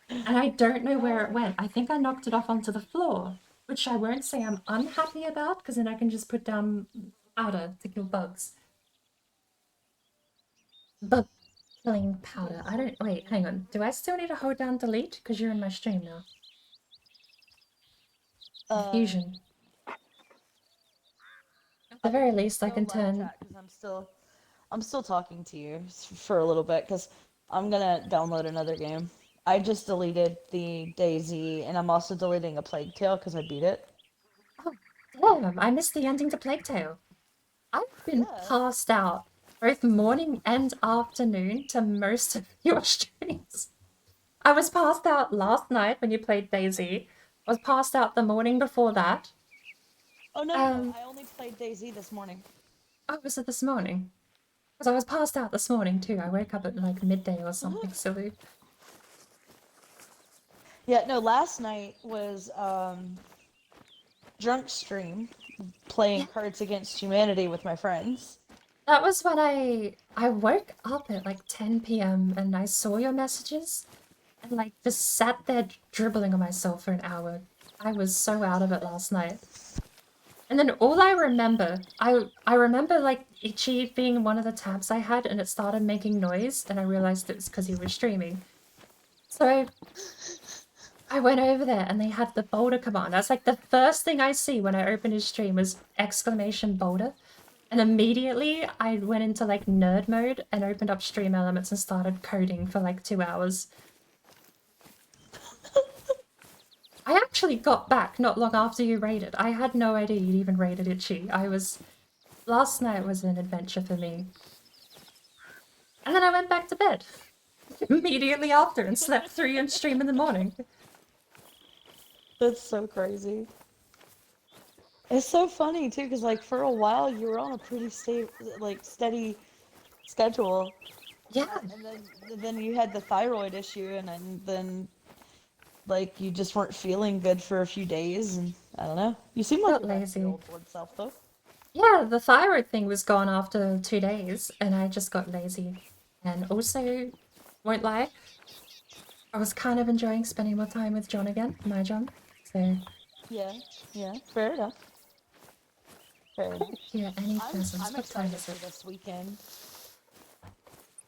And I don't know where it went. I think I knocked it off onto the floor, which I won't say I'm unhappy about, because then I can just put down powder to kill bugs. Bug killing powder. I don't... Wait, hang on. Do I still need to hold down delete? Because you're in my stream now. Confusion. At the very least, I can turn... I'm still talking to you for a little bit, because I'm gonna download another game. I just deleted the DayZ, and I'm also deleting a Plague Tale because I beat it. Oh, damn, I missed the ending to Plague Tale. I've been passed out both morning and afternoon to most of your streams. I was passed out last night when you played DayZ. I was passed out the morning before that. Oh, no, I only played DayZ this morning. Oh, was it this morning? Because I was passed out this morning too. I woke up at like midday or something silly. Yeah, no, last night was drunk stream playing Cards Against Humanity with my friends. That was when I woke up at like 10 p.m. and I saw your messages and like just sat there dribbling on myself for an hour. I was so out of it last night. And then all I remember, I remember like Itchy being one of the tabs I had and it started making noise and I realized it was because you were streaming. So I went over there and they had the boulder command. That's like the first thing I see when I open his stream was exclamation boulder. And immediately I went into like nerd mode and opened up Stream Elements and started coding for like 2 hours. I actually got back not long after you raided. I had no idea you'd even raided Itchy. Last night was an adventure for me. And then I went back to bed immediately after and slept through your stream in the morning. That's so crazy. It's so funny too, because like for a while you were on a pretty steady schedule. Yeah. And then you had the thyroid issue, and then like you just weren't feeling good for a few days, and I don't know. You seem like lazy. Your old board self though. Yeah, the thyroid thing was gone after 2 days, and I just got lazy. And also, won't lie, I was kind of enjoying spending more time with John again, my John. So yeah, fair enough. Fair enough. Yeah, any presents? I'm What time excited is it? for this weekend.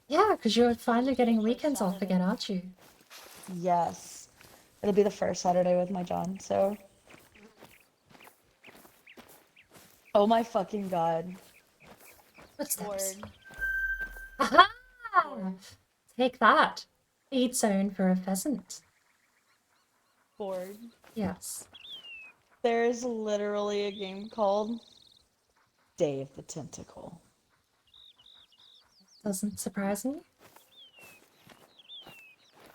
Yeah, because you're finally getting weekends off again, aren't you? Yes. It'll be the first Saturday with my John, so... Oh my fucking god. Footsteps. Aha! Take that. Feed zone for a pheasant. Discord, Yes. there's literally a game called Day of the Tentacle. Doesn't surprise me.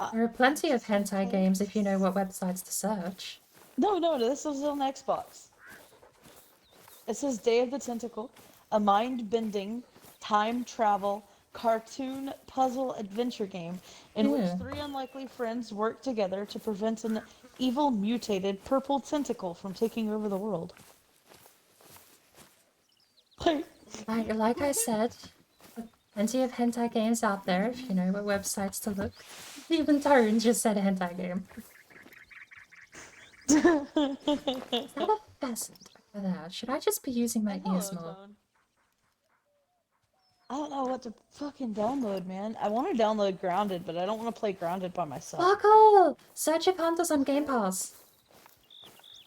Uh, There are plenty of just in hentai games if you know case. what websites to search. No, this was on Xbox. It says Day of the Tentacle, a mind-bending, time travel, cartoon puzzle adventure game in which Yeah. 3 unlikely friends work together to prevent an evil mutated purple tentacle from taking over the world. Like I said, plenty of hentai games out there if you know what websites to look. Even Tyrone just said a hentai game. Is that a pheasant over there? Should I just be using my ears Hello, more? Tone. I don't know what to fucking download, man. I want to download Grounded, but I don't want to play Grounded by myself. Sparkle! Search Your Hunters on Game Pass.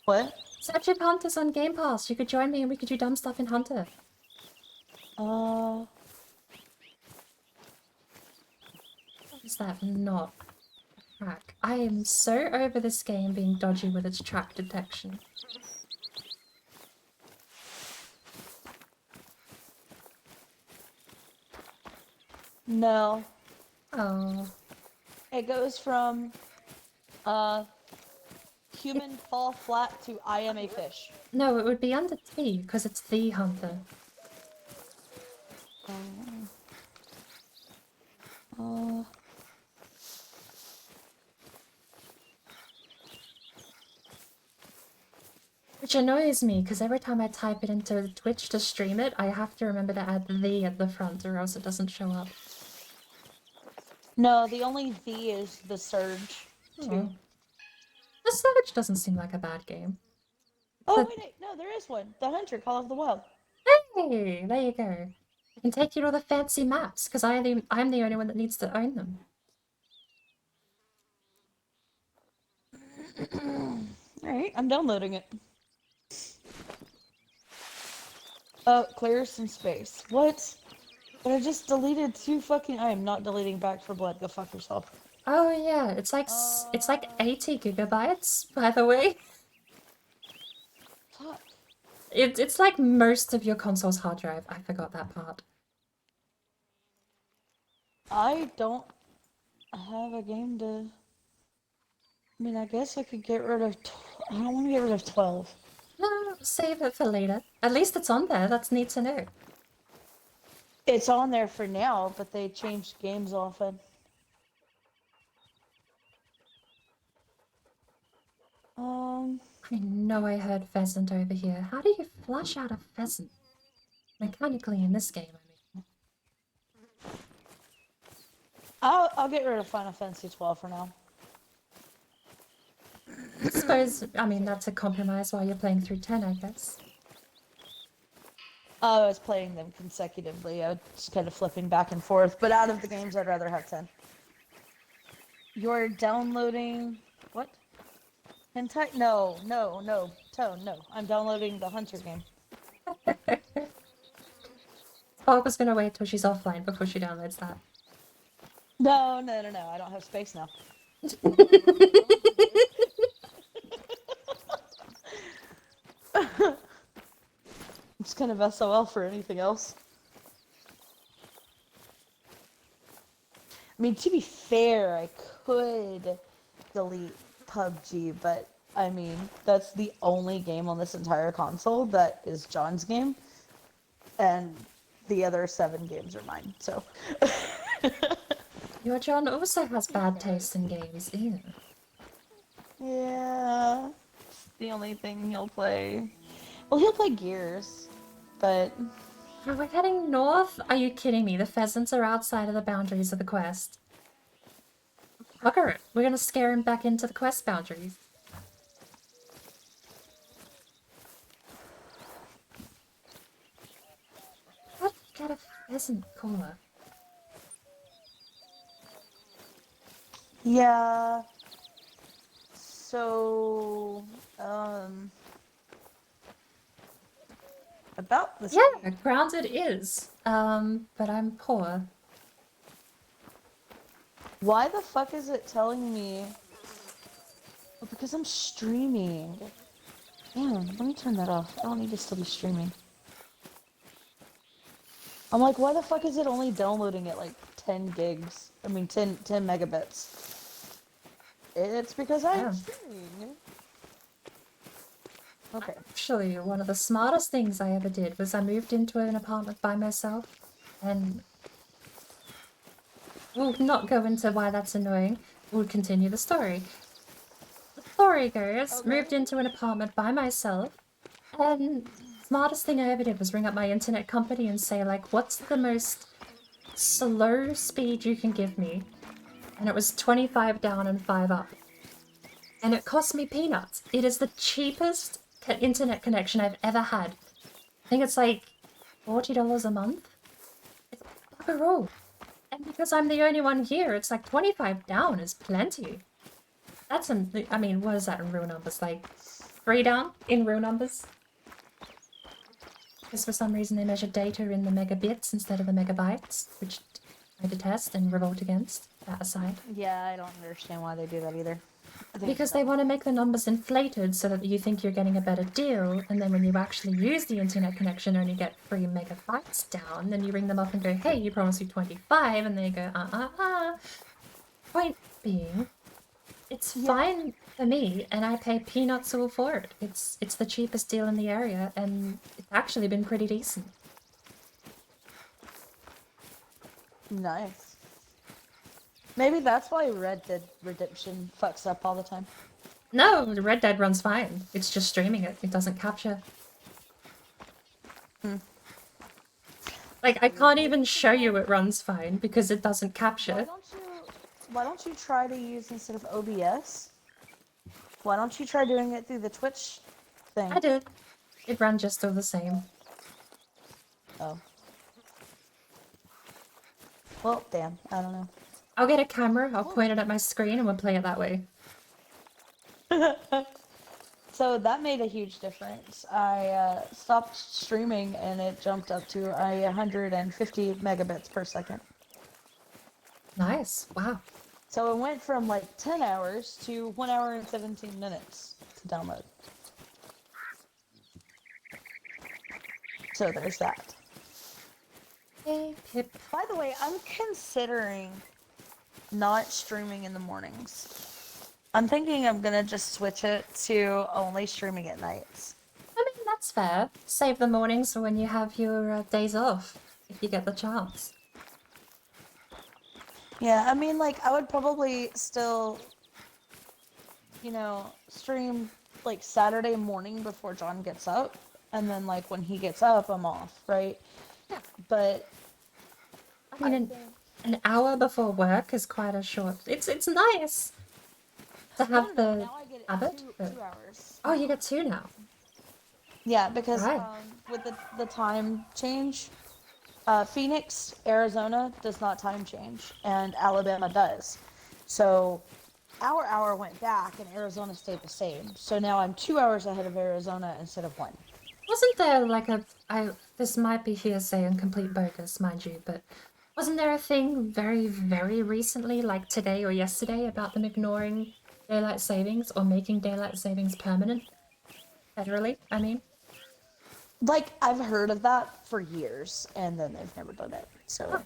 What? Search Your Hunters on Game Pass. You could join me and we could do dumb stuff in Hunter. Is that not a track? I am so over this game being dodgy with its track detection. No. Oh. It goes from, human fall flat to I am a fish. No, it would be under T, because it's the Hunter. Which annoys me, because every time I type it into Twitch to stream it, I have to remember to add the at the front, or else it doesn't show up. No, the only V is the Surge. Oh. The Surge doesn't seem like a bad game. Oh, But- wait, no, there is one. The Hunter, Call of the Wild. Hey, there you go. I can take you to all the fancy maps, because I'm the only one that needs to own them. Alright, I'm downloading it. Clear some space. What? But I just deleted 2 fucking... I am not deleting Back for Blood. Go fuck yourself. Oh yeah, it's like it's like 80 gigabytes, by the way. Fuck. It's like most of your console's hard drive. I forgot that part. I don't have a game to... I mean, I guess I could get rid of... I don't want to get rid of 12. No, save it for later. At least it's on there. That's neat to know. It's on there for now, but they change games often. I know I heard pheasant over here. How do you flush out a pheasant? Mechanically in this game, I mean. I'll get rid of Final Fantasy 12 for now. I suppose, I mean, that's a compromise while you're playing through 10, I guess. I was playing them consecutively. I was just kind of flipping back and forth, but out of the games, I'd rather have 10. You're downloading... What? Hentai? No. Tone, no. I'm downloading the Hunter game. Bob was gonna wait till she's offline before she downloads that. No. I don't have space now. I'm just kind of SOL for anything else. I mean, to be fair, I could delete PUBG, but I mean, that's the only game on this entire console that is John's game, and the other 7 games are mine, so. Your John also has bad taste in games, ew. Yeah, it's the only thing he'll play. Well, he'll play Gears, but... Oh, we're heading north? Are you kidding me? The pheasants are outside of the boundaries of the quest. Bugger it. We're gonna scare him back into the quest boundaries. How did you get a pheasant caller? Yeah. So, about this. Yeah, grounded is. But I'm poor. Why the fuck is it telling me? because I'm streaming. Damn, let me turn that off. I don't need to still be streaming. I'm like, why the fuck is it only downloading at like 10 gigs? I mean, 10 megabits. It's because I'm Yeah. streaming. Okay. Actually, one of the smartest things I ever did was I moved into an apartment by myself, and we'll not go into why that's annoying. We'll continue the story. The story goes, Okay. moved into an apartment by myself, and smartest thing I ever did was ring up my internet company and say, like, what's the most slow speed you can give me? And it was 25 down and 5 up. And it cost me peanuts. It is the cheapest internet connection I've ever had. I think it's like $40 a month. It's bugger all. And because I'm the only one here, it's like 25 down is plenty. That's I mean, what is that in real numbers? Like 3 down in real numbers? Because for some reason they measure data in the megabits instead of the megabytes, which I detest and revolt against, that aside. Yeah, I don't understand why they do that either. I think Because it's they want to make the numbers inflated so that you think you're getting a better deal, and then when you actually use the internet connection and only get 3 megabytes down, then you ring them up and go, hey, you promised me 25, and they go, Point being, it's fine for me, and I pay peanuts all for it. It's the cheapest deal in the area, and it's actually been pretty decent. nice. Maybe that's why Red Dead Redemption fucks up all the time. No, the Red Dead runs fine. It's just streaming it. It doesn't capture. Like, I can't even show you it runs fine because it doesn't capture. Why don't you try to use, instead of OBS, why don't you try doing it through the Twitch thing? I did. It ran just still the same. Oh. Well, damn. I don't know. I'll get a camera, I'll point it at my screen, and we'll play it that way. So that made a huge difference. I stopped streaming and it jumped up to 150 megabits per second. Nice. Wow. So it went from like 10 hours to 1 hour and 17 minutes to download. So there's that. Hey, Pip. By the way, I'm considering not streaming in the mornings. I'm thinking I'm gonna just switch it to only streaming at nights. I mean, that's fair. Save the mornings for when you have your days off, if you get the chance. Yeah, I mean, like, I would probably still, stream, like, Saturday morning before John gets up. And then, like, when he gets up, I'm off, right? Yeah. But I mean, an hour before work is quite a short... It's nice to have the now I get habit. two But... hours. Oh, you get 2 now. Yeah, because Right. with the time change, Phoenix, Arizona does not time change, and Alabama does. So our hour went back, and Arizona stayed the same. So now I'm 2 hours ahead of Arizona instead of 1. Wasn't there like this might be hearsay and complete bogus, mind you, but wasn't there a thing very, very recently, like today or yesterday, about them ignoring daylight savings or making daylight savings permanent? Federally, I mean. Like, I've heard of that for years, and then they've never done it. So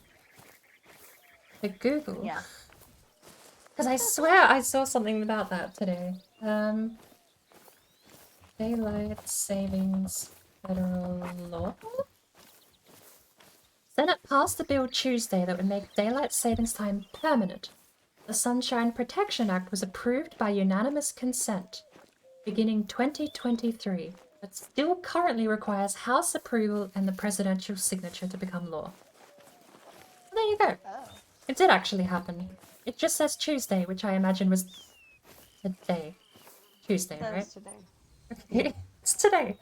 The Google. yeah. Because I swear I saw something about that today. Daylight savings federal law? Senate passed a bill Tuesday that would make daylight savings time permanent. The Sunshine Protection Act was approved by unanimous consent beginning 2023, but still currently requires House approval and the presidential signature to become law. Well, there you go. Oh. It did actually happen. It just says Tuesday, which I imagine was today. Tuesday, That right? is today. Okay, it's today.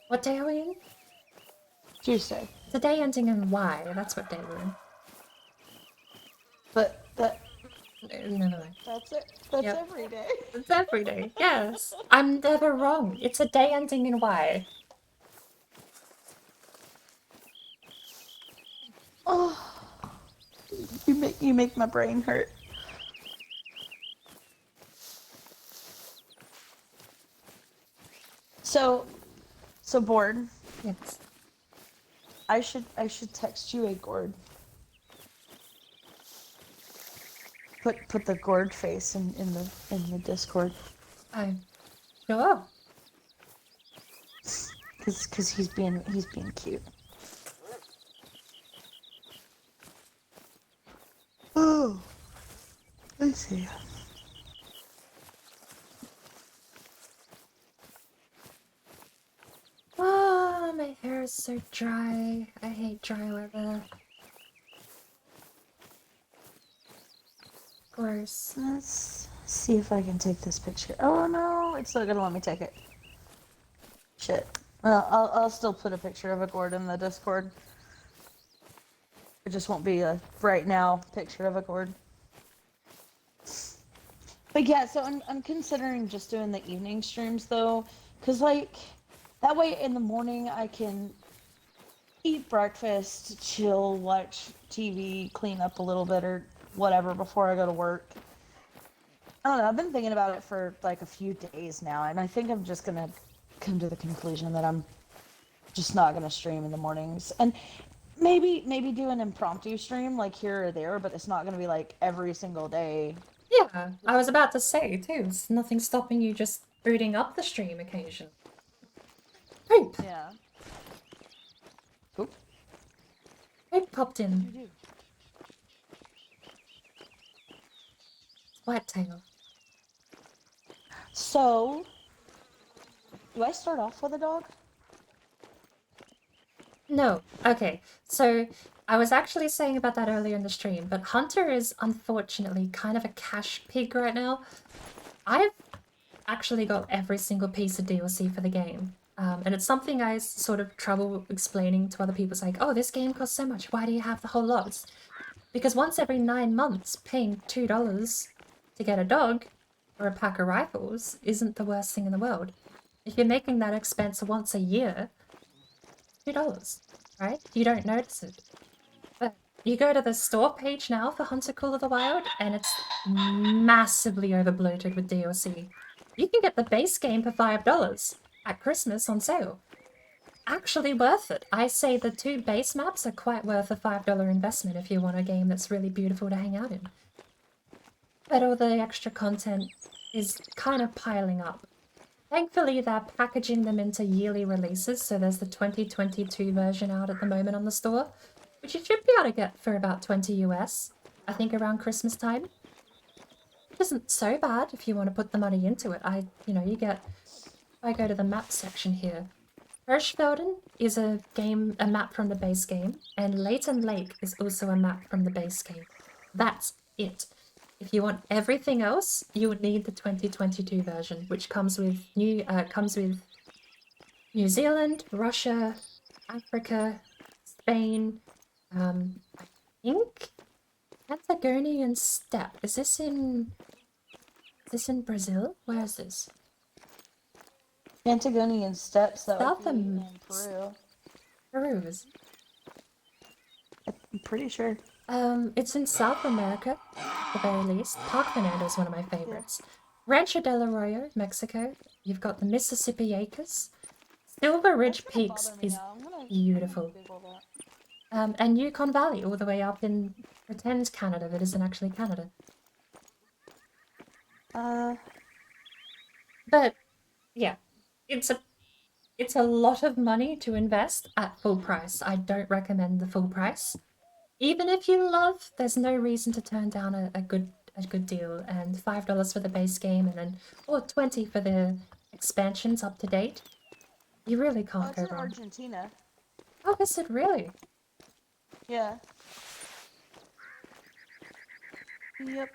What day are we in? Tuesday. Today ending in Y, that's what day we're in. But Never mind. that's it. That's Yep. every day. It's every day, yes. I'm never wrong. It's a day ending in Y. Oh, you make my brain hurt. So bored. Yes. I should text you a gourd. Put the gourd face in the Discord. I'm sure. Cause he's being cute. Oh, let's see. Oh, my hair is so dry. I hate dry weather. Gross. Let's see if I can take this picture. Oh no, it's not gonna let me take it. Shit. Well, I'll still put a picture of a gourd in the Discord. It just won't be a right now picture of a gourd. But yeah, so I'm considering just doing the evening streams though, cause like that way in the morning I can eat breakfast, chill, watch TV, clean up a little bit or whatever before I go to work. I don't know. I've been thinking about it for like a few days now, and I think I'm just gonna come to the conclusion that I'm just not gonna stream in the mornings, and maybe do an impromptu stream like here or there, but it's not gonna be like every single day. Yeah, I was about to say too. There's nothing stopping you just booting up the stream occasion. Poop. Yeah. Oop. Poop popped What'd in. you do? Whitetail. So, do I start off with a dog? No. Okay. So I was actually saying about that earlier in the stream, but Hunter is unfortunately kind of a cash pig right now. I've actually got every single piece of DLC for the game. And it's something I sort of trouble explaining to other people. It's like, oh, this game costs so much. Why do you have the whole lot? Because once every 9 months, paying $2 to get a dog or a pack of rifles isn't the worst thing in the world. If you're making that expense once a year, $2, right? You don't notice it. But you go to the store page now for Hunter Call of the Wild, and it's massively overbloated with DLC. You can get the base game for $5 at Christmas on sale. Actually worth it. I say the 2 base maps are quite worth a $5 investment if you want a game that's really beautiful to hang out in. But all the extra content is kind of piling up. Thankfully, they're packaging them into yearly releases, so there's the 2022 version out at the moment on the store, which you should be able to get for about 20 US, I think around Christmas time. It isn't so bad if you want to put the money into it. You get, I go to the map section here. Hirschfelden is a map from the base game, and Leighton Lake is also a map from the base game. That's it. If you want everything else, you would need the 2022 version, which comes with New Zealand, Russia, Africa, Spain, I think Patagonian steppe. Is this in Brazil? Where is this? Patagonian steppes, that South would be in Peru. Peru is. I'm pretty sure. It's in South America, at the very least. Park Fernando is one of my favorites. Rancho del Arroyo, Mexico. You've got the Mississippi Acres. Silver Ridge Peaks is beautiful. And Yukon Valley, all the way up in pretend Canada, that isn't actually Canada. But yeah, it's a lot of money to invest at full price. I don't recommend the full price. Even if you love, there's no reason to turn down a good deal. And $5 for the base game, and then or 20 for the expansions up to date. You really can't go it's in wrong. Argentina. Oh, is it really? Yeah. Yep.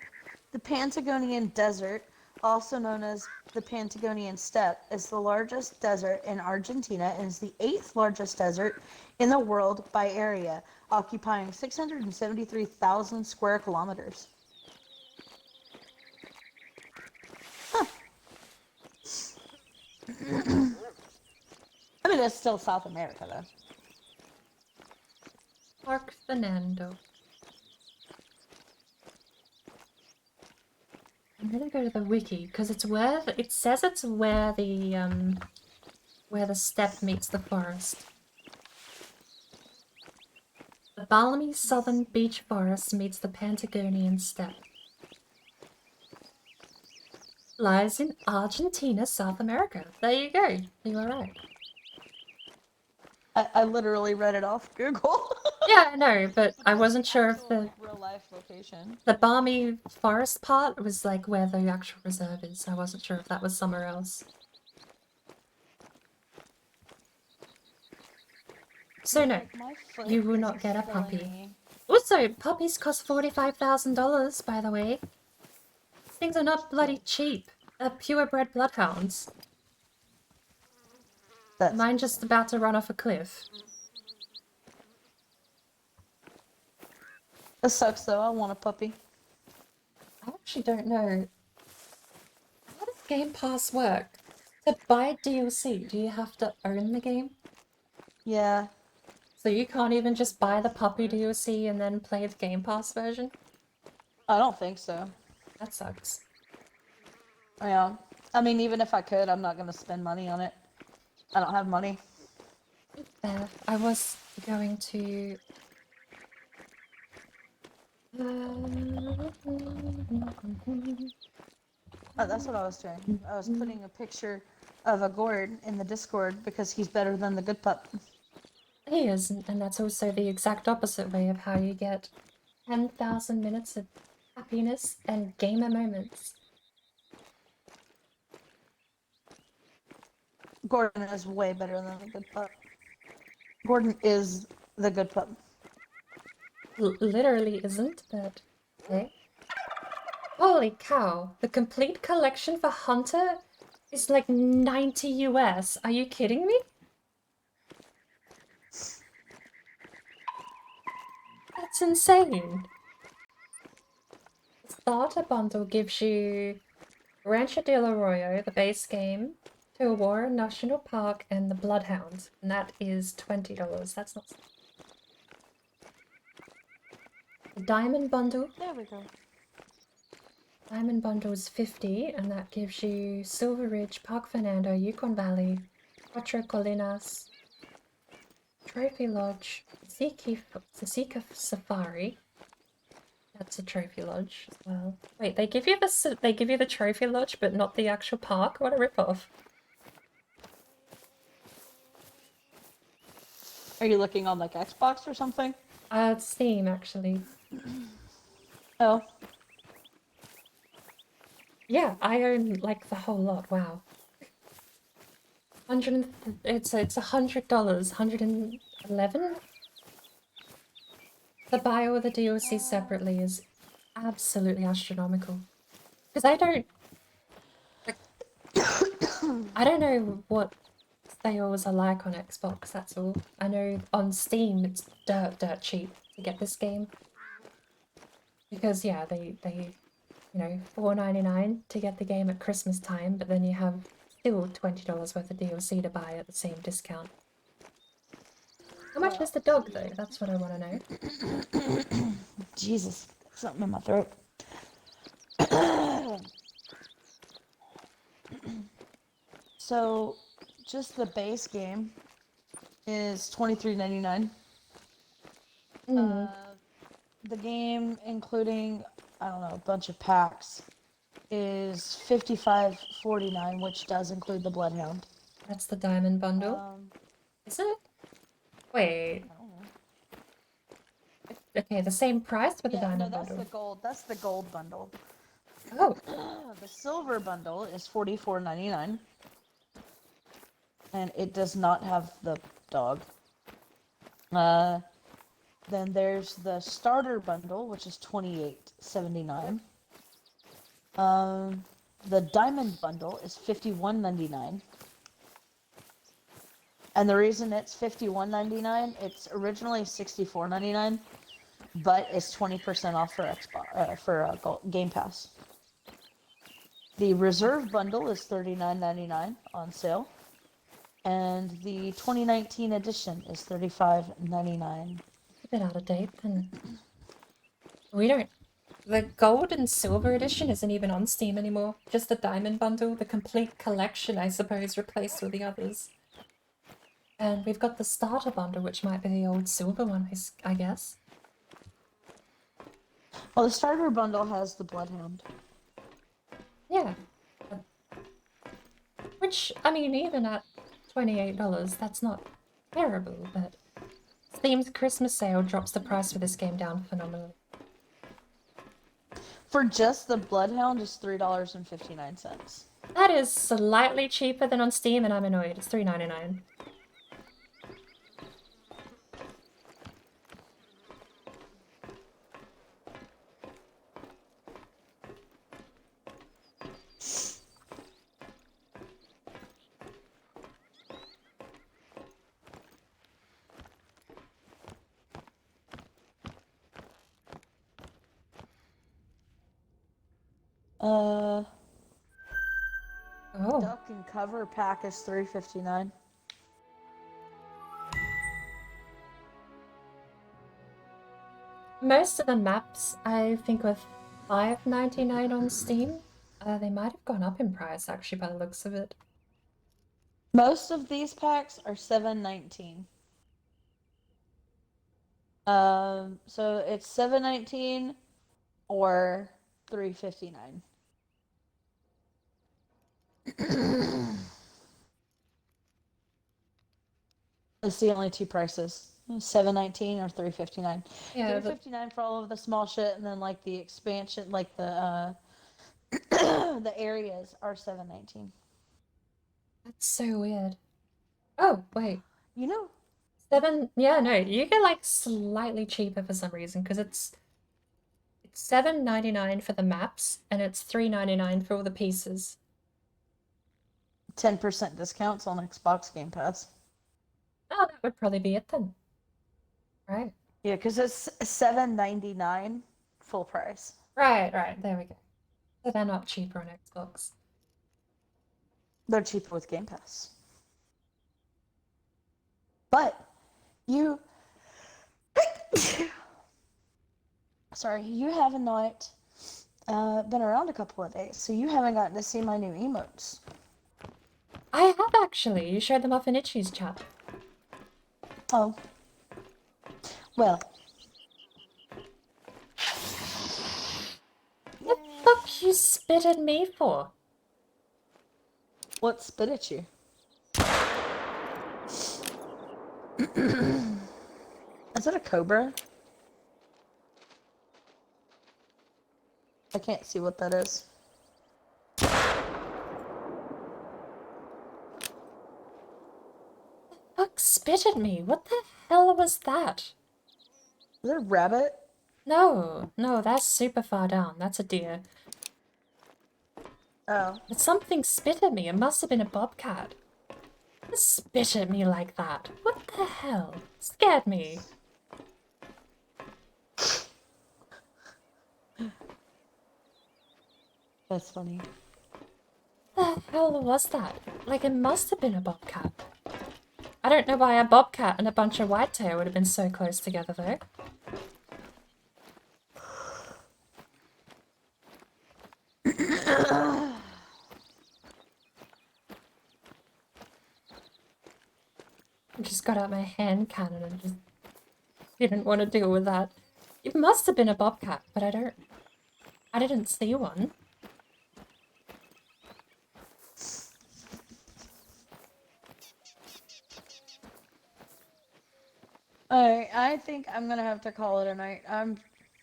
The Patagonian Desert, also known as the Patagonian Steppe, is the largest desert in Argentina and is the 8th largest desert in the world by area, occupying 673,000 square kilometers. Huh. I mean, it's still South America, though. Park Fernando. I'm gonna go to the wiki because it says it's where the where the steppe meets the forest. The balmy southern beech forest meets the Patagonian steppe. Lies in Argentina, South America. There you go. You were right. I literally read it off Google. Yeah, I know, but I wasn't sure if Actual, the like, real life location. balmy forest part was like where the actual reserve is. I wasn't sure if that was somewhere else. So no, Like, my foot you will is not get a killing puppy. me. Also, puppies cost $45,000, by the way. Things are not bloody cheap. They're purebred bloodhounds. That's Mine just about to run off a cliff. It sucks though. I want a puppy. I actually don't know. How does Game Pass work? To buy DLC, do you have to own the game? Yeah. So you can't even just buy the puppy DLC and then play the Game Pass version? I don't think so. That sucks. Yeah. I mean, even if I could, I'm not gonna spend money on it. I don't have money. I was going to... Oh, that's what I was doing. I was putting a picture of a gourd in the Discord because he's better than the good pup. He is, and that's also the exact opposite way of how you get 10,000 minutes of happiness and gamer moments. Gordon is way better than the good pup. Gordon is the good pup. Literally isn't, but okay. Holy cow, the complete collection for Hunter is like 90 US. Are you kidding me? That's insane. The starter bundle gives you Rancho del Arroyo, the base game, Tawara National Park, and the Bloodhound, and that is $20. That's not... The Diamond Bundle. There we go. Diamond Bundle is $50, and that gives you Silver Ridge, Park Fernando, Yukon Valley, Cuatro Colinas, Trophy Lodge, Sisika Safari. That's a Trophy Lodge as well. Wait, they give you the Trophy Lodge, but not the actual park? What a ripoff. Are you looking on like Xbox or something? Steam, actually. Oh. Yeah, I own like the whole lot. Wow. It's $100, 111. To buy all the DLC separately is absolutely astronomical. Because I don't, like, I don't know what sales are like on Xbox. That's all. I know on Steam it's dirt cheap to get this game. Because yeah, they you know, $4.99 to get the game at Christmas time, but then you have still $20 worth of DLC to buy at the same discount. How much is the dog though? That's what I want to know. Jesus, something in my throat. So, just the base game is $23.99. The game, including, I don't know, a bunch of packs, is $55.49, which does include the Bloodhound. That's the Diamond Bundle. Is it? Wait. I don't know. Okay, the same price with the Yeah, no, Diamond that's Bundle. the gold. That's the gold bundle. Oh, The silver bundle is $44.99, and it does not have the dog. Then there's the starter bundle, which is $28.79. The diamond bundle is $51.99. And the reason it's $51.99, it's originally $64.99, but it's 20% off for Game Pass. The reserve bundle is $39.99 on sale, and the 2019 edition is $35.99. a bit out of date then. We don't... The gold and silver edition isn't even on Steam anymore. Just the Diamond Bundle, the complete collection, I suppose, replaced with the others. And we've got the starter bundle, which might be the old silver one, I guess. Well, the starter bundle has the Bloodhound. Yeah. Which, I mean, even at $28, that's not terrible, but Steam's Christmas sale drops the price for this game down phenomenally. For just the Bloodhound is $3.59. That is slightly cheaper than on Steam, and I'm annoyed. It's $3.99. Oh. Duck and cover pack is $3.59. Most of the maps, I think, were $5.99 on Steam. They might have gone up in price, actually, by the looks of it. Most of these packs are $7.19. So it's $7.19 or $3.59. It's the only two prices. $7.19 or $3.59. Yeah, $3.59 for all of the small shit, and then like the expansion, like the the areas are $7.19. that's so weird. Oh, wait. You know, Yeah, no, you get like slightly cheaper for some reason, because it's $7.99 for the maps, and it's $3.99 for all the pieces. 10% discounts on Xbox Game Pass. Oh, that would probably be it then. Right. Yeah, because it's $7.99 full price. Right, there we go. So they're not cheaper on Xbox. They're cheaper with Game Pass. But you sorry, you have not been around a couple of days, so you haven't gotten to see my new emotes. I have actually. You showed them off in Itchy's chat. Oh. Well. What the fuck you spit at me for? What spit at you? Is that a cobra? I can't see what that is. Fuck spit at me. What the hell was that? Is it a rabbit? No, that's super far down. That's a deer. Oh. But something spit at me. It must have been a bobcat. It spit at me like that. What the hell? Scared me. That's funny. The hell was that? Like, it must have been a bobcat. I don't know why a bobcat and a bunch of whitetail would have been so close together, though. I just got out my hand cannon and just didn't want to deal with that. It must have been a bobcat, but I didn't see one. Alright, I think I'm gonna have to call it a night. I'm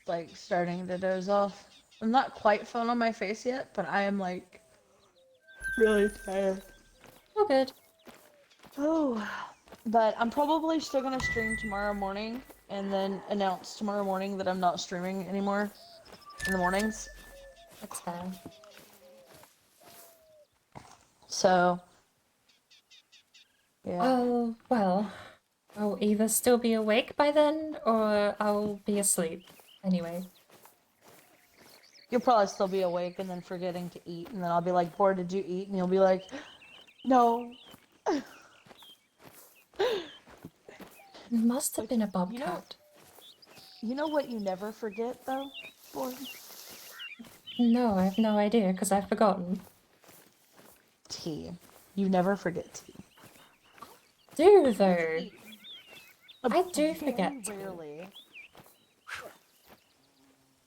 like starting to doze off. I'm not quite phone on my face yet, but I am like really tired. Oh, good. Oh, but I'm probably still gonna stream tomorrow morning and then announce tomorrow morning that I'm not streaming anymore in the mornings. That's fair. So, yeah. Oh, well, I'll either still be awake by then, or I'll be asleep. Anyway. You'll probably still be awake and then forgetting to eat, and then I'll be like, "Bored, did you eat?" And you'll be like, "No." It must have been a bobcat. You know what you never forget, though, Bored? No, I have no idea, because I've forgotten. Tea. You never forget tea. do though. Tea. I do Very forget tea. rarely.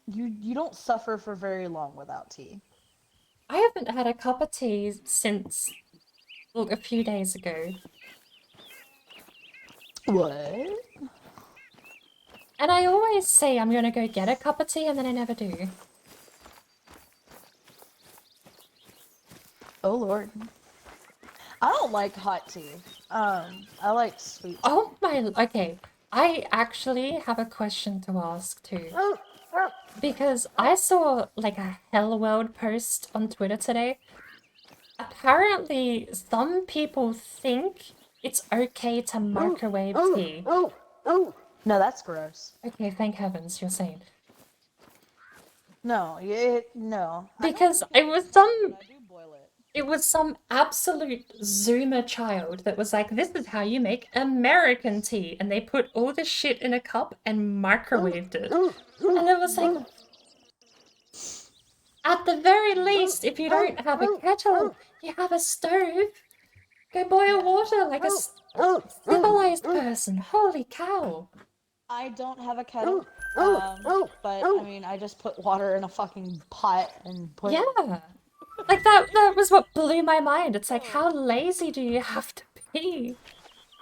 You don't suffer for very long without tea. I haven't had a cup of tea since a few days ago. What? And I always say I'm gonna go get a cup of tea and then I never do. Oh lord. I don't like hot tea. I like sweet tea. Oh my, okay. I actually have a question to ask too. Because I saw like a Hello World post on Twitter today. Apparently, some people think it's okay to microwave tea. No, that's gross. Okay, thank heavens you're sane. No, no. Because I it was some do boil it. It was some absolute Zoomer child that was like, this is how you make American tea. And they put all this shit in a cup and microwaved it. And it was like, at the very least, if you don't have a kettle, you have a stove. Go boil water like a civilized person. Holy cow. I don't have a kettle. But I mean, I just put water in a fucking pot and put. Yeah. Like that was what blew my mind. It's like, how lazy do you have to be?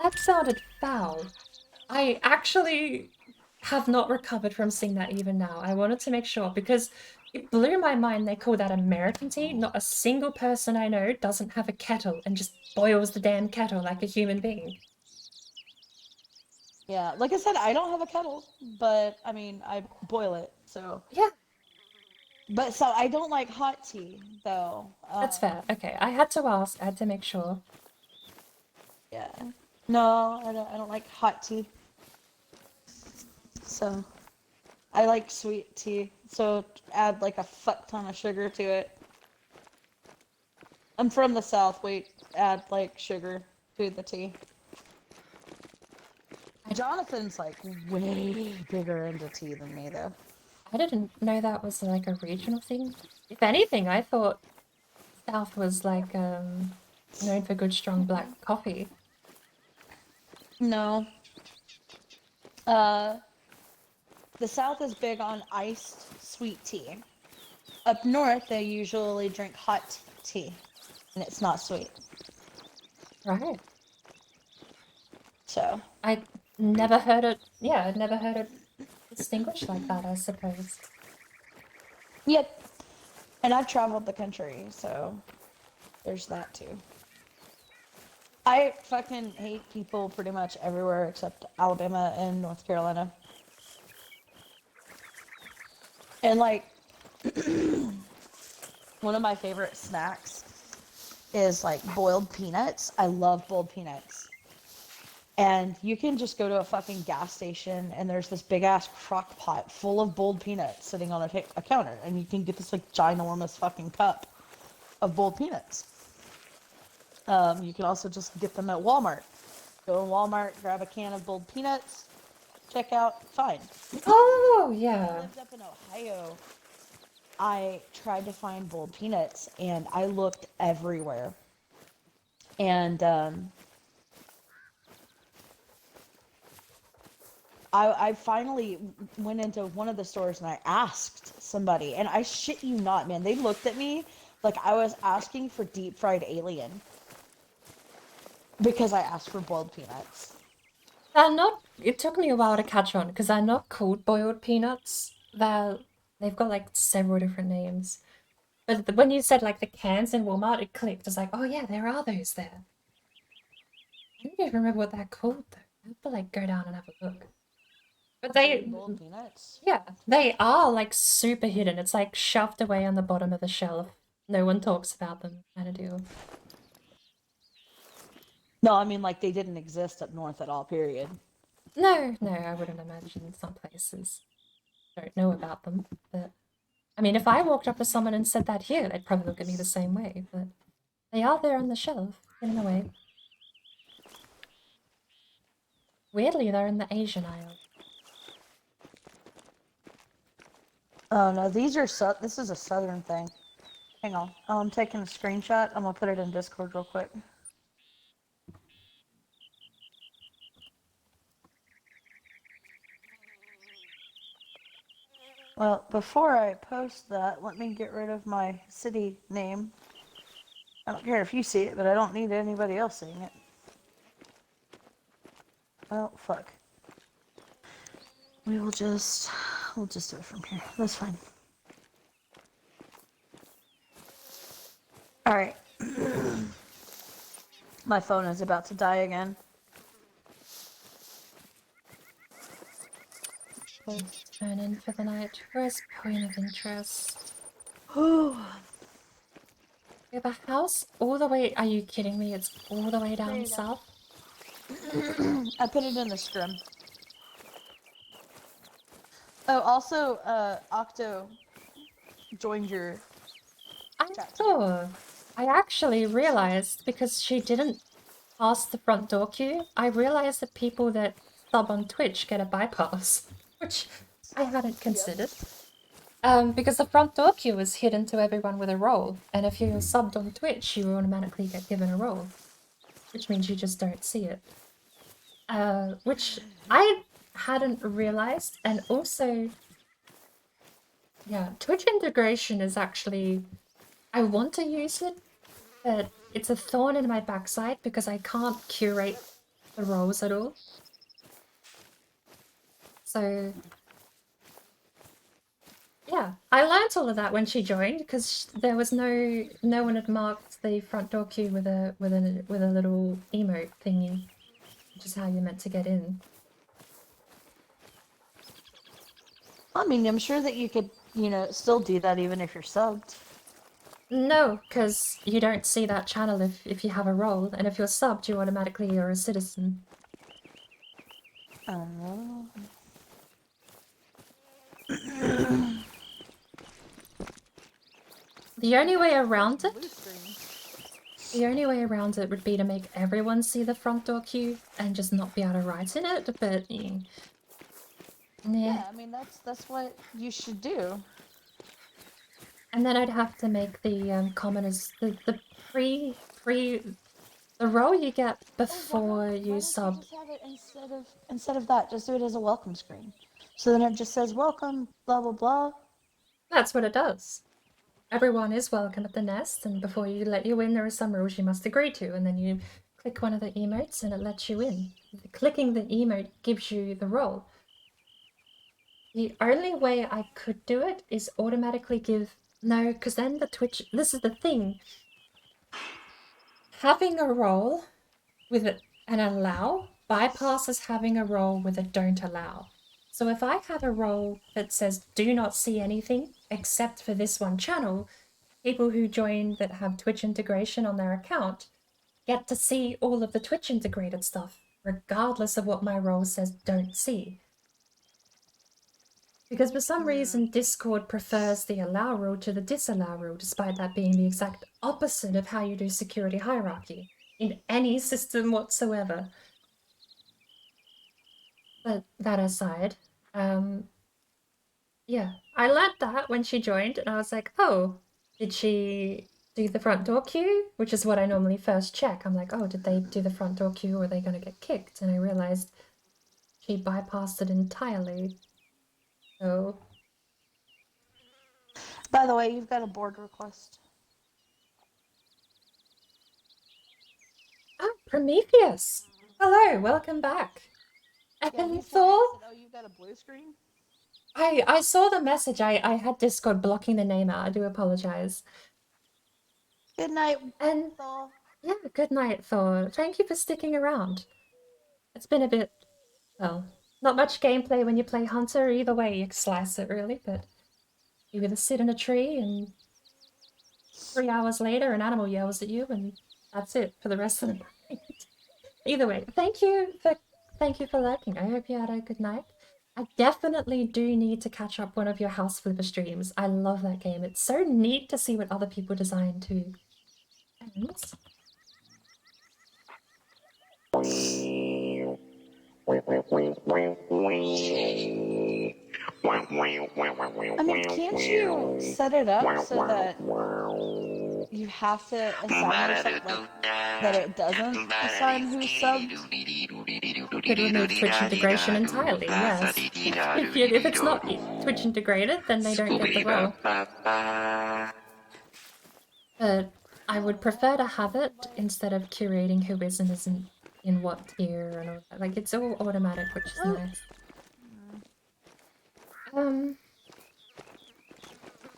That sounded foul. I actually have not recovered from seeing that even now. I wanted to make sure because it blew my mind they call that American tea. Not a single person I know doesn't have a kettle and just boils the damn kettle like a human being. Yeah, like I said, I don't have a kettle, but I mean, I boil it, so. Yeah. But so I don't like hot tea, though. That's fair. Okay, I had to ask. I had to make sure. Yeah. No, I don't like hot tea. So, I like sweet tea. So add like a fuck ton of sugar to it. I'm from the South. Wait, add like sugar to the tea. Jonathan's like way bigger into tea than me, though. I didn't know that was like a regional thing. If anything, I thought South was like known for good strong black coffee. No. The South is big on iced sweet tea. Up north, they usually drink hot tea, and it's not sweet. Right. So. I never heard it. Yeah, I'd never heard it distinguished like that, I suppose. Yep. And I've traveled the country, so there's that too. I fucking hate people pretty much everywhere except Alabama and North Carolina. And like, one of my favorite snacks is like boiled peanuts. I love boiled peanuts. And you can just go to a fucking gas station and there's this big ass crock pot full of boiled peanuts sitting on a counter. And you can get this like ginormous fucking cup of boiled peanuts. You can also just get them at Walmart. Go to Walmart, grab a can of boiled peanuts, check out, fine. Oh, When I yeah. lived up in Ohio, I tried to find boiled peanuts and I looked everywhere. And I finally went into one of the stores and I asked somebody, and I shit you not, man, they looked at me like I was asking for deep fried alien because I asked for boiled peanuts. It took me a while to catch on because they're not called boiled peanuts. They've got like several different names. But when you said like the cans in Walmart, it clicked. It's like, oh yeah, there are those there. I don't even remember what they're called though. I have to like go down and have a look. But Boiled peanuts? yeah, they are like super hidden. It's like shoved away on the bottom of the shelf. No one talks about them, kind of deal. No, I mean like they didn't exist up north at all, period. No, I wouldn't imagine some places don't know about them. But I mean, if I walked up to someone and said that here, they'd probably look at me the same way. But they are there on the shelf, hidden away. Weirdly, they're in the Asian aisle. Oh no, these are this is a southern thing. Hang on. I'm taking a screenshot. I'm gonna put it in Discord real quick. Well, before I post that, let me get rid of my city name. I don't care if you see it, but I don't need anybody else seeing it. Well, fuck. We'll just do it from here. That's fine. All right. My phone is about to die again. Turn in for the night. Where's point of interest? Oh, We have a house all the way. Are you kidding me? It's all the way There down you go. south. I put it in the scrim. Oh, also, Octo joined your. I saw. I actually realized because she didn't pass the front door queue. I realized that people that sub on Twitch get a bypass, which I hadn't considered. Because the front door queue is hidden to everyone with a role, and if you're subbed on Twitch, you automatically get given a role, which means you just don't see it. Which I hadn't realized, and also, yeah, Twitch integration is actually, I want to use it, but it's a thorn in my backside because I can't curate the roles at all. So, yeah, I learnt all of that when she joined because there was no one had marked the front door queue with a little emote thingy, which is how you're meant to get in. I mean, I'm sure that you could, still do that even if you're subbed. No, because you don't see that channel if you have a role, and if you're subbed, you automatically are a citizen. Oh. The only way around it, Blue screen. the only way around it would be to make everyone see the front door queue and just not be able to write in it. But yeah. Yeah, I mean that's what you should do. And then I'd have to make the commoners the role you get before you sub. Just have it instead of that, just do it as a welcome screen. So then it just says welcome, blah blah blah. That's what it does. Everyone is welcome at the nest, and before you let you in, there are some rules you must agree to, and then you click one of the emotes and it lets you in. Clicking the emote gives you the role. The only way I could do it is automatically give... No, because then the Twitch... This is the thing. Having a role with an allow bypasses having a role with a don't allow. So if I have a role that says do not see anything except for this one channel, people who join that have Twitch integration on their account get to see all of the Twitch integrated stuff, regardless of what my role says don't see. Because for some reason, Discord prefers the allow rule to the disallow rule, despite that being the exact opposite of how you do security hierarchy in any system whatsoever. But that aside, yeah, I learned that when she joined, and I was like, oh, did she do the front door queue? Which is what I normally first check. I'm like, oh, did they do the front door queue or are they going to get kicked? And I realized she bypassed it entirely. So... By the way, you've got a board request. Oh, Prometheus! Hello, welcome back. And Thor? Oh, you got a blue screen? I saw the message. I had Discord blocking the name out. I do apologize. Good night, And Thor. yeah, good night, Thor. Thank you for sticking around. It's been a bit, well, not much gameplay when you play Hunter. Either way, you slice it really, but you either sit in a tree and 3 hours later an animal yells at you and that's it for the rest of the night. Either way, thank you for lurking. I hope you had a good night. I definitely do need to catch up one of your House Flipper streams. I love that game. It's so neat to see what other people design too. And... I mean, can't you set it up so that you have to assign yourself, like, that it doesn't assign who's subbed? Could remove Twitch integration entirely, yes. If it's not Twitch integrated, then they don't get the role. But I would prefer to have it instead of curating who is and isn't in what tier and all that. Like, it's all automatic, which is nice.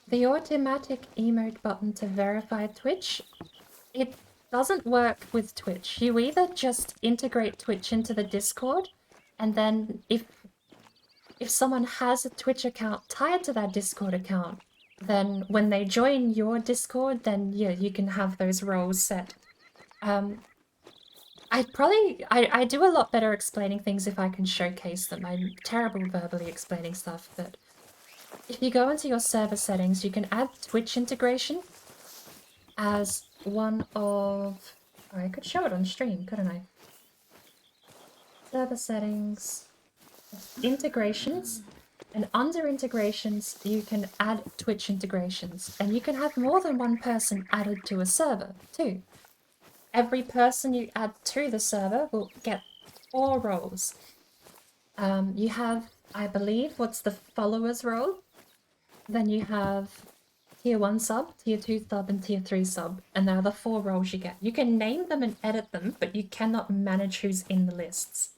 The automatic emote button to verify Twitch, it doesn't work with Twitch. You either just integrate Twitch into the Discord, and then if someone has a Twitch account tied to that Discord account, then when they join your Discord, then yeah, you can have those roles set. I do a lot better explaining things if I can showcase them. I'm terrible verbally explaining stuff, but if you go into your server settings, you can add Twitch integration as one of... Oh, I could show it on stream, couldn't I? Server settings, integrations, and under integrations, you can add Twitch integrations, and you can have more than one person added to a server, too. Every person you add to the server will get 4 roles. You have, I believe, what's the followers role? Then you have tier 1 sub, tier 2 sub, and tier 3 sub, and they're the 4 roles you get. You can name them and edit them, but you cannot manage who's in the lists.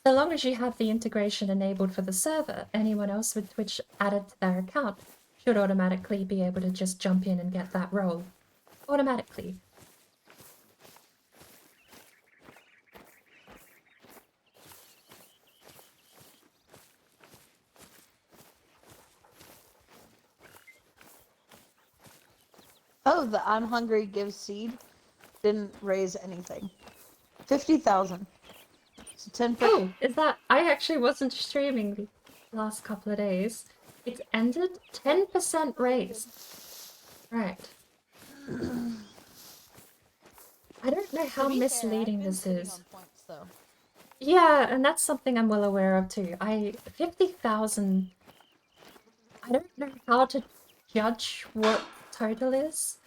So long as you have the integration enabled for the server, anyone else with Twitch added to their account should automatically be able to just jump in and get that role. Automatically. Oh, the I'm hungry gives seed didn't raise anything. 50,000. So 10%. Oh, is that... I actually wasn't streaming the last couple of days. It's ended 10% raised. Right. I don't know how misleading this is. Points, though. Yeah, and that's something I'm well aware of too. 50,000... I don't know how to judge what total is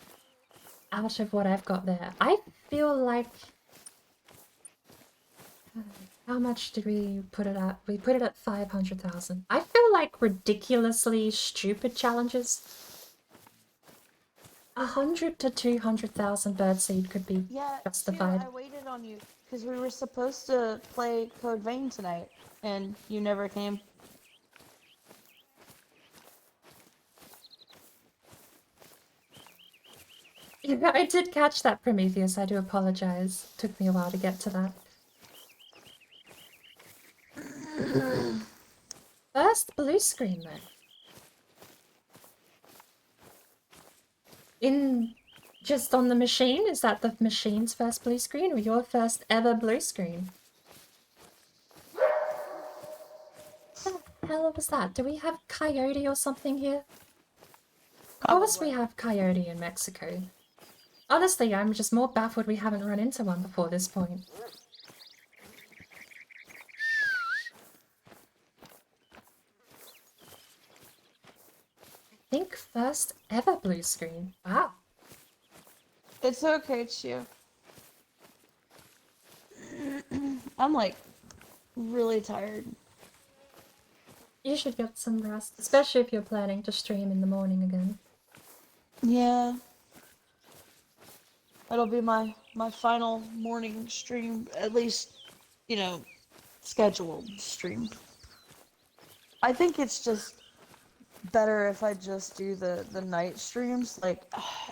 out of what I've got there. I feel like... How much did we put it at? We put it at 500,000. I feel like ridiculously stupid challenges. 100 to 200,000 birdseed could be justified. I waited on you because we were supposed to play Code Vein tonight, and you never came. Yeah, I did catch that, Prometheus. I do apologize. Took me a while to get to that. First blue screen, though. Just on the machine? Is that the machine's first blue screen or your first ever blue screen? What the hell was that? Do we have coyote or something here? Of course we have coyote in Mexico. Honestly, I'm just more baffled we haven't run into one before this point. I think first ever blue screen. Wow. It's okay, Chiu. I'm like really tired. You should get some rest, especially if you're planning to stream in the morning again. Yeah. That'll be my final morning stream, at least, you know, scheduled stream. I think it's just better if I just do the night streams, like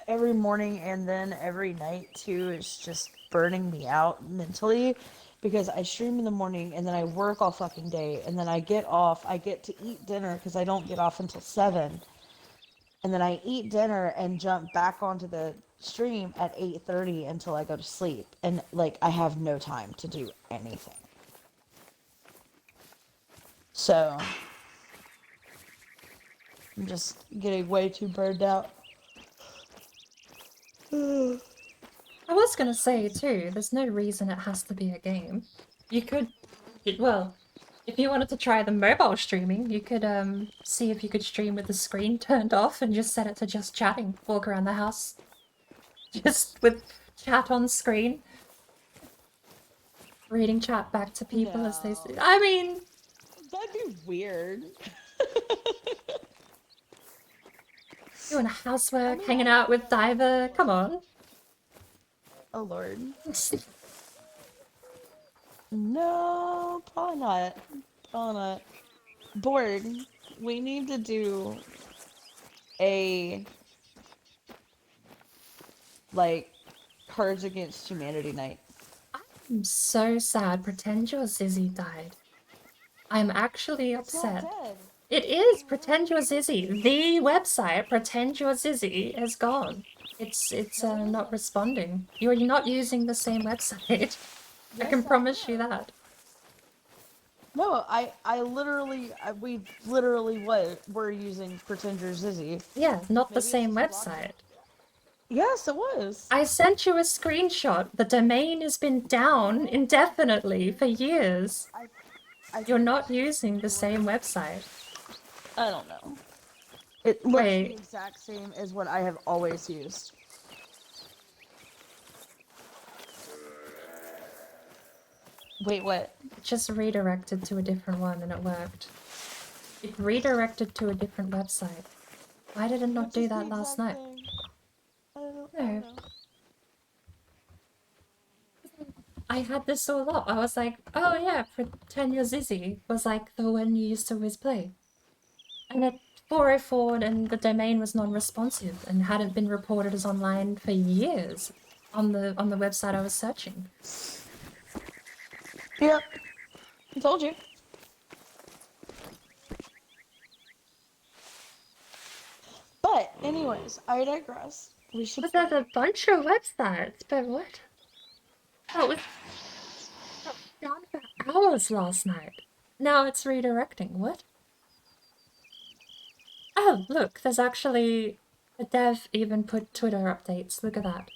every morning and then every night too is just burning me out mentally, because I stream in the morning and then I work all fucking day and then I get off, I get to eat dinner because I don't get off until 7, and then I eat dinner and jump back onto the stream at 8:30 until I go to sleep, and like I have no time to do anything. So I'm just getting way too burned out. I was gonna say too, there's no reason it has to be a game. You could, well, if you wanted to try the mobile streaming, you could see if you could stream with the screen turned off and just set it to just chatting. Walk around the house, just with chat on screen, reading chat back to people as they say. I mean, That'd be weird. Doing housework, mean, hanging I out with know. Diver. Come on. Oh lord. No, probably not. Probably not. Bored. We need to do a like Cards Against Humanity night. I'm so sad. Pretend your Zizzy died. I'm actually It's not upset. dead. It is Pretend Your Zizzy. The website Pretend Your Zizzy is gone. It's not responding. You're not using the same website. I can promise you that. No, we literally were using Pretend Your Zizzy. Yeah, not the Maybe it's same just logged in. website. Yes, it was. I sent you a screenshot. The domain has been down indefinitely for years. You're not using the same website. I don't know. It looks the Wait. exact same as what I have always used. Wait, what? It just redirected to a different one and it worked. It redirected to a different website. Why did it not do that last night? I don't No. know. I had this all up. I was like, oh yeah, Pretend Your Zizzy was like the one you used to always play. And at 404 and the domain was non-responsive and hadn't been reported as online for years on the website I was searching. Yep. I told you. But, anyways, I digress. We should. But there's a bunch of websites, but what? That was down for hours last night. Now it's redirecting. What? Oh, look, there's actually a dev even put Twitter updates. Look at that.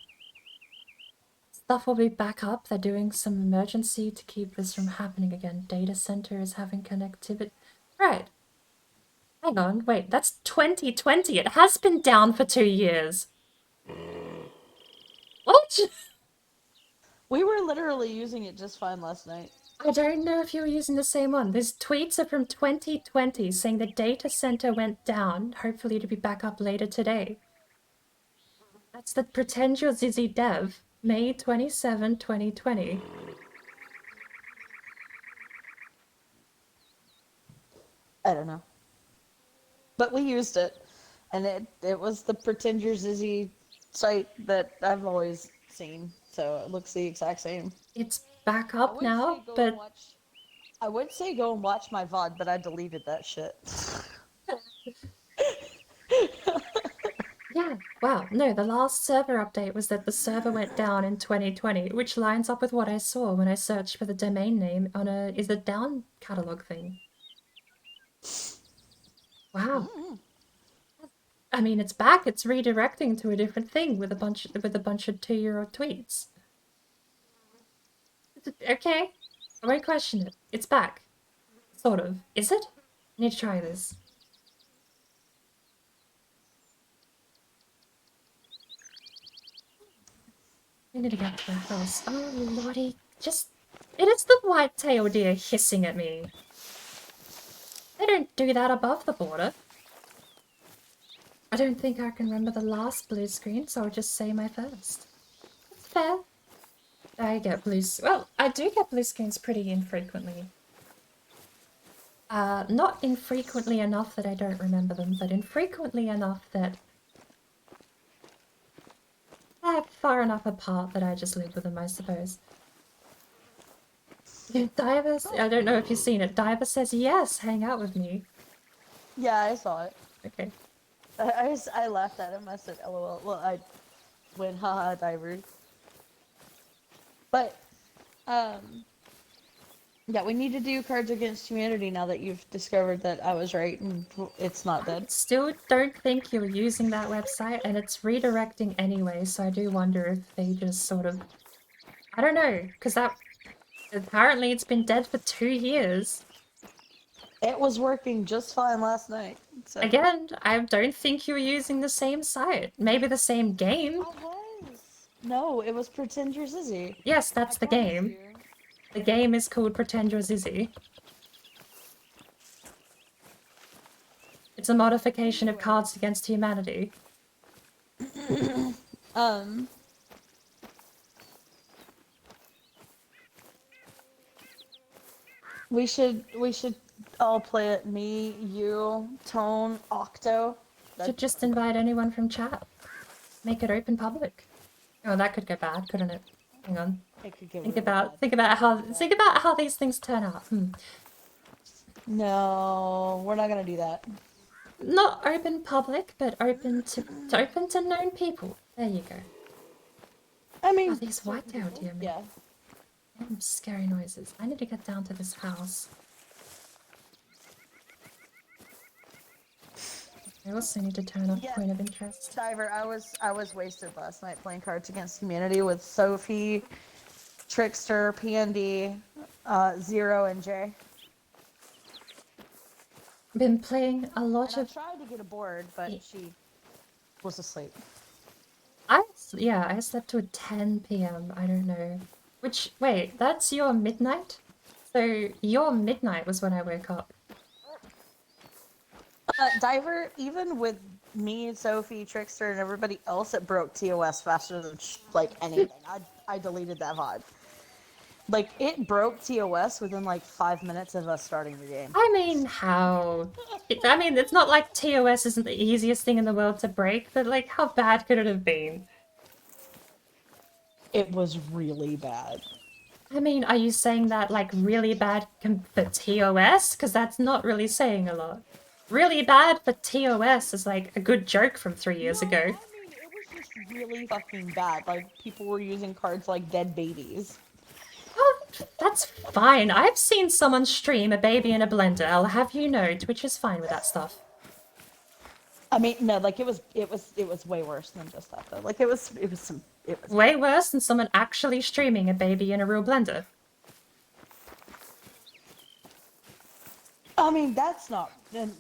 Stuff will be back up. They're doing some emergency to keep this from happening again. Data center is having connectivity. Right. Hang on, wait, that's 2020. It has been down for 2 years. What? We were literally using it just fine last night. I don't know if you were using the same one. These tweets are from 2020 saying the data center went down, hopefully to be back up later today. That's the Pretend Your Zizzy dev, May 27, 2020. I don't know. But we used it. And it was the Pretend Your Zizzy site that I've always seen. So it looks the exact same. It's back up now, but I would say go and watch my VOD, but I deleted that shit. yeah, wow. No, the last server update was that the server went down in 2020, which lines up with what I saw when I searched for the domain name on is the down catalog thing. Wow. I mean, it's back. It's redirecting to a different thing with a bunch of 2-year-old tweets. Okay, I won't question it. It's back. Sort of. Is it? I need to try this. I need to get to the house. Oh, lordy. Just... It is the white-tailed deer hissing at me. They don't do that above the border. I don't think I can remember the last blue screen, so I'll just say my first. It's fair. I get well, I do get blue screens pretty infrequently. Not infrequently enough that I don't remember them, but infrequently enough that they're far enough apart that I just live with them, I suppose. Diver, I don't know if you've seen it. Diver says yes, hang out with me. Yeah, I saw it. Okay. I laughed at him. I said, LOL. Well, I went, haha, Diver. But, yeah, we need to do Cards Against Humanity now that you've discovered that I was right and it's not dead. Still don't think you're using that website, and it's redirecting anyway, so I do wonder if they just sort of... I don't know, because that... Apparently it's been dead for 2 years. It was working just fine last night. So. Again, I don't think you're using the same site. Maybe the same game. I was. No, it was Pretend Your Zizzy. Yes, that's the game. The game is called Pretend Your Zizzy. It's a modification of Cards Against Humanity. We should all play it. Me, you, Tone, Octo. Should just invite anyone from chat. Make it open public. Oh, that could go bad, couldn't it? Hang on. It could get Think really about bad. think about how these things turn out. No, we're not gonna do that. Not open public, but open to known people. There you go. I mean, Oh, these whitetail deer, man. yeah. Scary noises. I need to get down to this house. I also need to turn off Yeah. point of interest. Diver, I was wasted last night playing Cards Against Humanity with Sophie, Trickster, PND, Zero, and Jay. Been playing a lot And I of. tried to get aboard, but she was asleep. I slept till 10 p.m. I don't know. Which wait, that's your midnight? So your midnight was when I woke up. Diver, even with me, Sophie, Trickster, and everybody else, it broke TOS faster than like anything. I deleted that VOD. Like, it broke TOS within like 5 minutes of us starting the game. I mean, how? It's not like TOS isn't the easiest thing in the world to break, but like, how bad could it have been? It was really bad. I mean, are you saying that like really bad for TOS? Because that's not really saying a lot. Really bad for TOS is like a good joke from 3 years ago. I mean, it was just really fucking bad. Like, people were using cards like dead babies. Oh, that's fine. I've seen someone stream a baby in a blender. I'll have you know, Twitch is fine with that stuff. I mean, no, like, it was way worse than just that, though. Like, it was Way worse than someone actually streaming a baby in a real blender. I mean, that's not...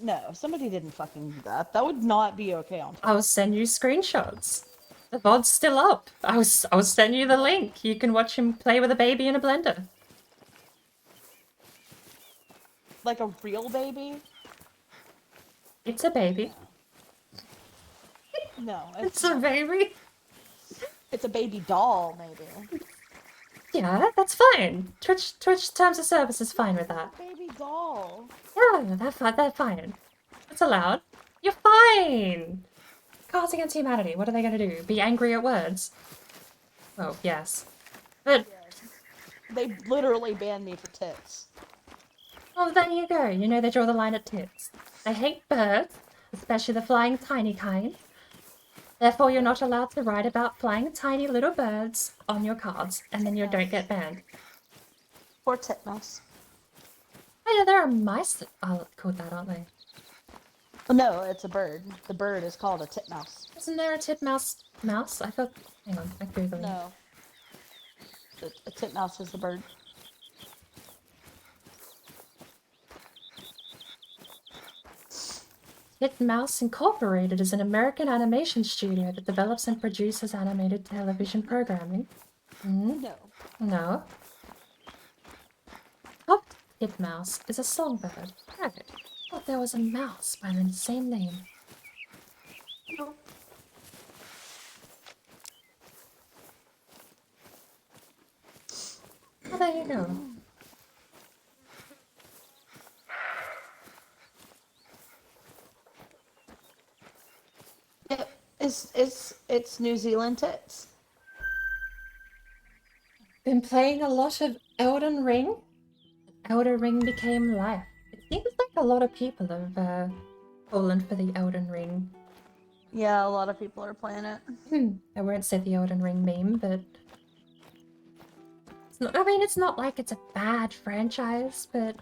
No, somebody didn't fucking do that. That would not be okay on Twitch. I'll send you screenshots. The VOD's still up. I'll send you the link. You can watch him play with a baby in a blender. Like a real baby? It's a baby. No, It's a baby. it's a baby doll, maybe. Yeah, that's fine. Twitch terms of service is fine with that. Baby doll. Yeah, they're fine. It's allowed. You're fine. Cards Against Humanity. What are they gonna do? Be angry at words? Oh, yes. But They literally banned me for tits. well, there you go. You know they draw the line at tits. They hate birds, especially the flying tiny kind. Therefore, you're not allowed to write about flying tiny little birds on your cards, and then you don't get banned. Poor titmouse. Oh yeah, there are mice that are called that, aren't they? No, it's a bird. The bird is called a titmouse. Isn't there a titmouse mouse? I thought... Hang on, I'm Googling. No. A titmouse is a bird. Titmouse Incorporated is an American animation studio that develops and produces animated television programming. No. No. Puffed titmouse is a songbird. Right. Thought there was a mouse by the same name. Oh, there you go. Yep. It's New Zealand tits. Been playing a lot of Elden Ring. Elden Ring became life. It seems like a lot of people have fallen for the Elden Ring. Yeah, a lot of people are playing it. I won't say the Elden Ring meme, but it's not like it's a bad franchise, but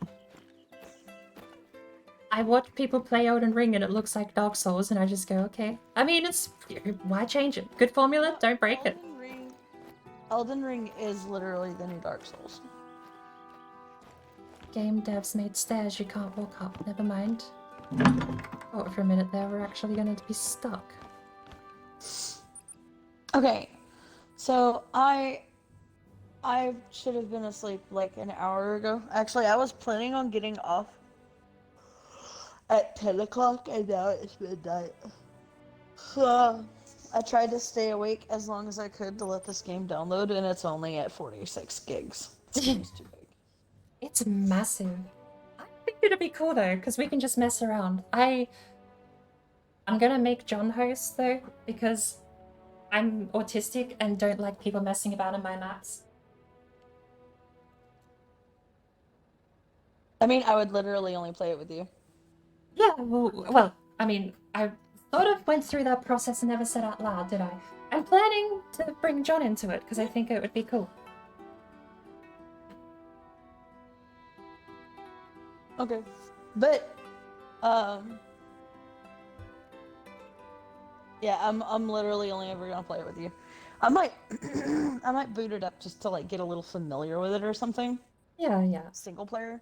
I watch people play Elden Ring and it looks like Dark Souls, and I just go, okay. I mean, why change it? Good formula, don't break it. Elden Ring is literally the new Dark Souls. Game devs made stairs you can't walk up. Never mind. Thought for a minute there we're actually going to be stuck. Okay, so I should have been asleep like an hour ago. Actually, I was planning on getting off at 10 o'clock, and now it's midnight. Uh, I tried to stay awake as long as I could to let this game download, and it's only at 46 gigs. This game's too big. It's massive. I think it'd be cool though, because we can just mess around. I'm gonna make John host though, because I'm autistic and don't like people messing about in my maps. I mean, I would literally only play it with you. Yeah, well, I mean, I sort of went through that process and never said out loud, did I? I'm planning to bring John into it because I think it would be cool. Okay. But, yeah, I'm literally only ever gonna play it with you. I might, I might boot it up just to, like, get a little familiar with it or something. Yeah. Single player.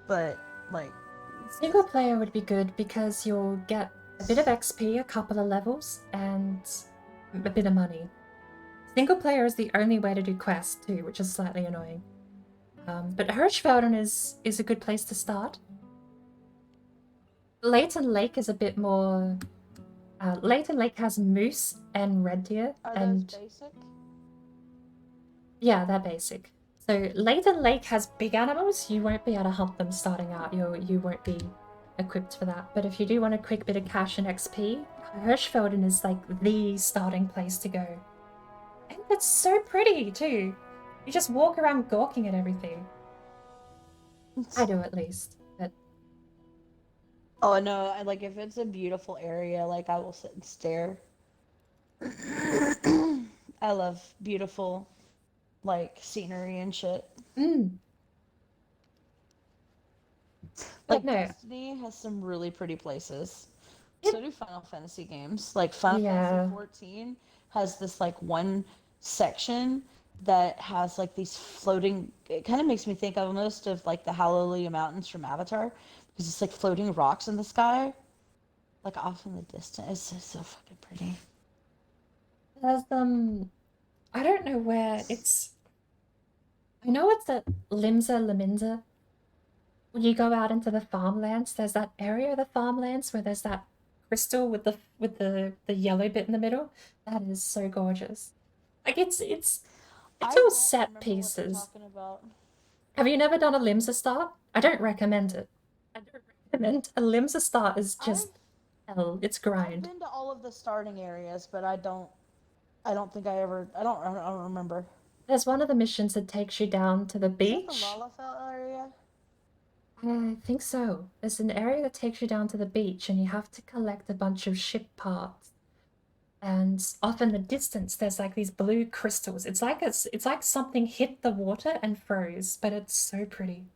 But, like... Single player would be good because you'll get a bit of XP, a couple of levels, and a bit of money. Single player is the only way to do quests too, which is slightly annoying. But Hirschfelden is a good place to start. Leighton Lake is a bit more... Leighton Lake has moose and red deer. Are and those basic? Yeah, they're basic. So Leighton Lake has big animals. You won't be able to hunt them starting out. You won't be equipped for that. But if you do want a quick bit of cash and XP, Hirschfelden is like the starting place to go. And it's so pretty too. You just walk around gawking at everything. I do at least. But Oh, no, like, if it's a beautiful area, like, I will sit and stare. I love beautiful, like, scenery and shit. Like, no. Destiny has some really pretty places. So do Final Fantasy games. Like, Final Fantasy 14 has this, like, one section that has, like, these floating... It kind of makes me think almost of, like, the Hallelujah Mountains from Avatar. Because it's, like, floating rocks in the sky. Like, off in the distance. It's just so fucking pretty. There's I don't know where it's... I know it's at Limsa Laminza. When you go out into the farmlands, there's that area of the farmlands where there's that crystal with the yellow bit in the middle. That is so gorgeous. Like it's all set pieces. Talking about. Have you never done a Limsa start? I don't recommend it. I don't recommend a Limsa start is just hell. It's grind. I've been to all of the starting areas, but I don't think I ever. I don't remember. There's one of the missions that takes you down to the beach. Is that the Lalafell area? I think so. There's an area that takes you down to the beach and you have to collect a bunch of ship parts. And off in the distance there's like these blue crystals. It's like something hit the water and froze, but it's so pretty.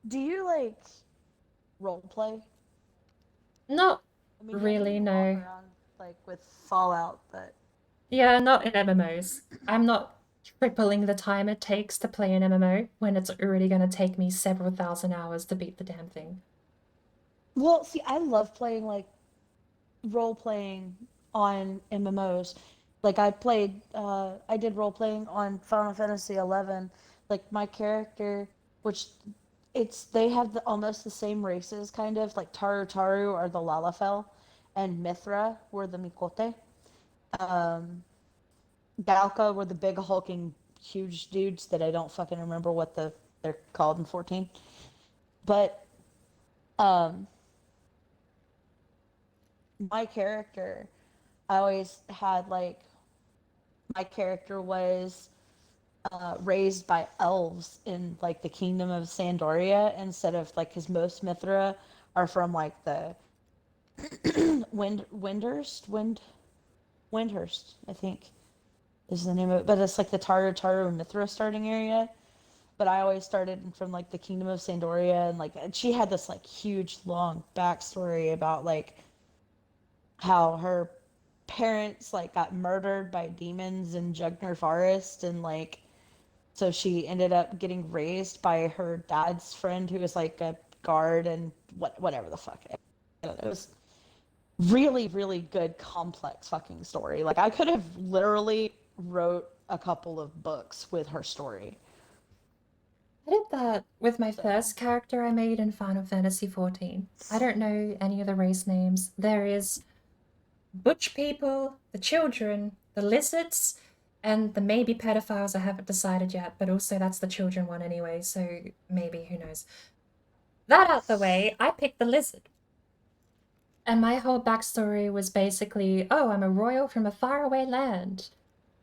Do you like roleplay? Not I mean, really, you no. walk around, like with Fallout, but Yeah, not in MMOs. I'm not tripling the time it takes to play an MMO when it's already going to take me several thousand hours to beat the damn thing. well, see, I love playing like role playing on MMOs. Like I did role playing on Final Fantasy 11. Like my character, which they have almost the same races, kind of like Taru Taru are the Lalafell, and Mithra were the Mikote. Galka were the big hulking huge dudes that I don't fucking remember what they're called in 14. But my character, I always had like my character was raised by elves in like the kingdom of Sandoria instead of like his most Mithra are from like the Windhurst, I think is the name of it, but it's like the Taru Taru Mithra starting area. But I always started from like the kingdom of Sandoria, and like she had this like huge long backstory about like how her parents like got murdered by demons in Jugner Forest, and like so she ended up getting raised by her dad's friend who was like a guard and whatever the fuck. I don't know. It was really, really good, complex fucking story. Like I could have literally wrote a couple of books with her story. I did that with my So- first character I made in Final Fantasy XIV. I don't know any of the race names. There is butch people, the children, the lizards, and the maybe pedophiles I haven't decided yet, but also that's the children one anyway, so maybe, who knows. That out the way, I picked the lizard. And my whole backstory was basically, oh, I'm a royal from a faraway land.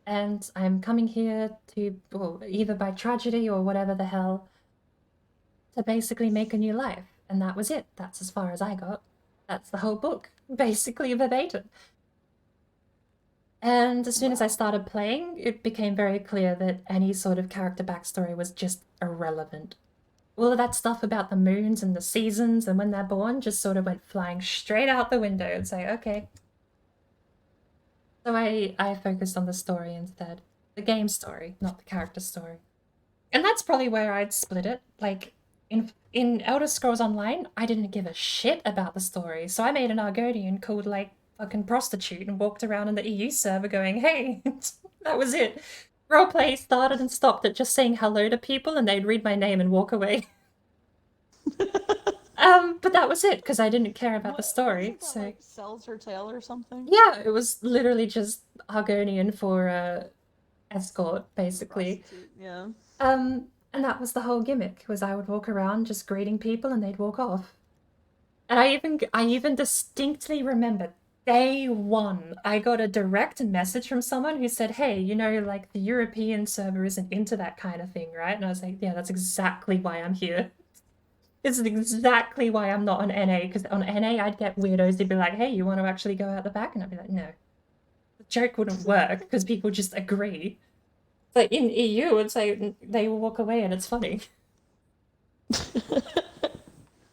And I'm coming here to, well, either by tragedy or whatever the hell, to basically make a new life. And that was it. That's as far as I got. That's the whole book, basically verbatim. And as soon as I started playing, it became very clear that any sort of character backstory was just irrelevant. All of that stuff about the moons and the seasons and when they're born just sort of went flying straight out the window and say, okay. So I focused on the story instead. The game story, not the character story. And that's probably where I'd split it. Like, in Elder Scrolls Online, I didn't give a shit about the story, so I made an Argonian called, like, fucking prostitute and walked around in the EU server going, hey, that was it. Roleplay started and stopped at just saying hello to people and they'd read my name and walk away. But that was it, because I didn't care about the story, Wasn't that, so... like, sells her tail or something? Yeah, it was literally just Argonian for, escort, basically. Prostitute, yeah. And that was the whole gimmick, was I would walk around just greeting people and they'd walk off. And I even distinctly remember day one, I got a direct message from someone who said, hey, you know, like the European server isn't into that kind of thing, right? And I was like, yeah, that's exactly why I'm here. It's exactly why I'm not on NA, because on NA I'd get weirdos who'd be like, hey, you want to actually go out the back? And I'd be like, no. The joke wouldn't work because people just agree. But in EU, it's like they walk away and it's funny.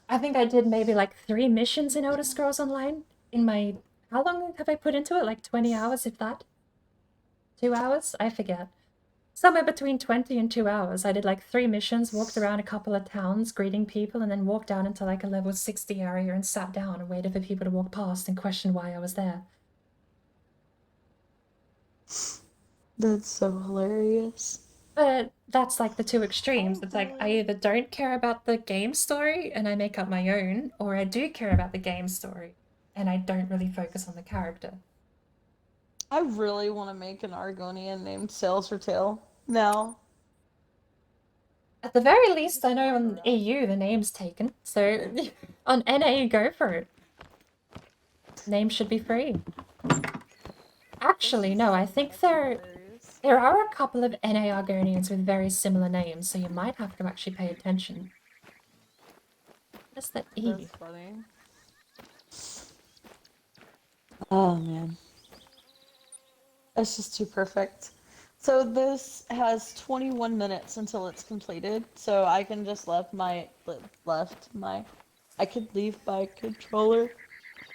I think I did maybe like 3 missions in Elder Scrolls Online in my... How long have I put into it? Like 20 hours, if that? 2 hours? I forget. Somewhere between 20 and 2 hours. I did like 3 missions, walked around a couple of towns, greeting people, and then walked down into like a level 60 area and sat down and waited for people to walk past and question why I was there. That's so hilarious. But that's like the 2 extremes. It's like I either don't care about the game story and I make up my own, or I do care about the game story and I don't really focus on the character. I really want to make an Argonian named Sails her tail now. At the very least, I know on EU the name's taken, so on NA, go for it. Name should be free. Actually, no, I think there are a couple of NA Argonians with very similar names, so you might have to actually pay attention. What's that E? That's funny. Oh man. That's just too perfect. So this has 21 minutes until it's completed, so I can just I could leave my controller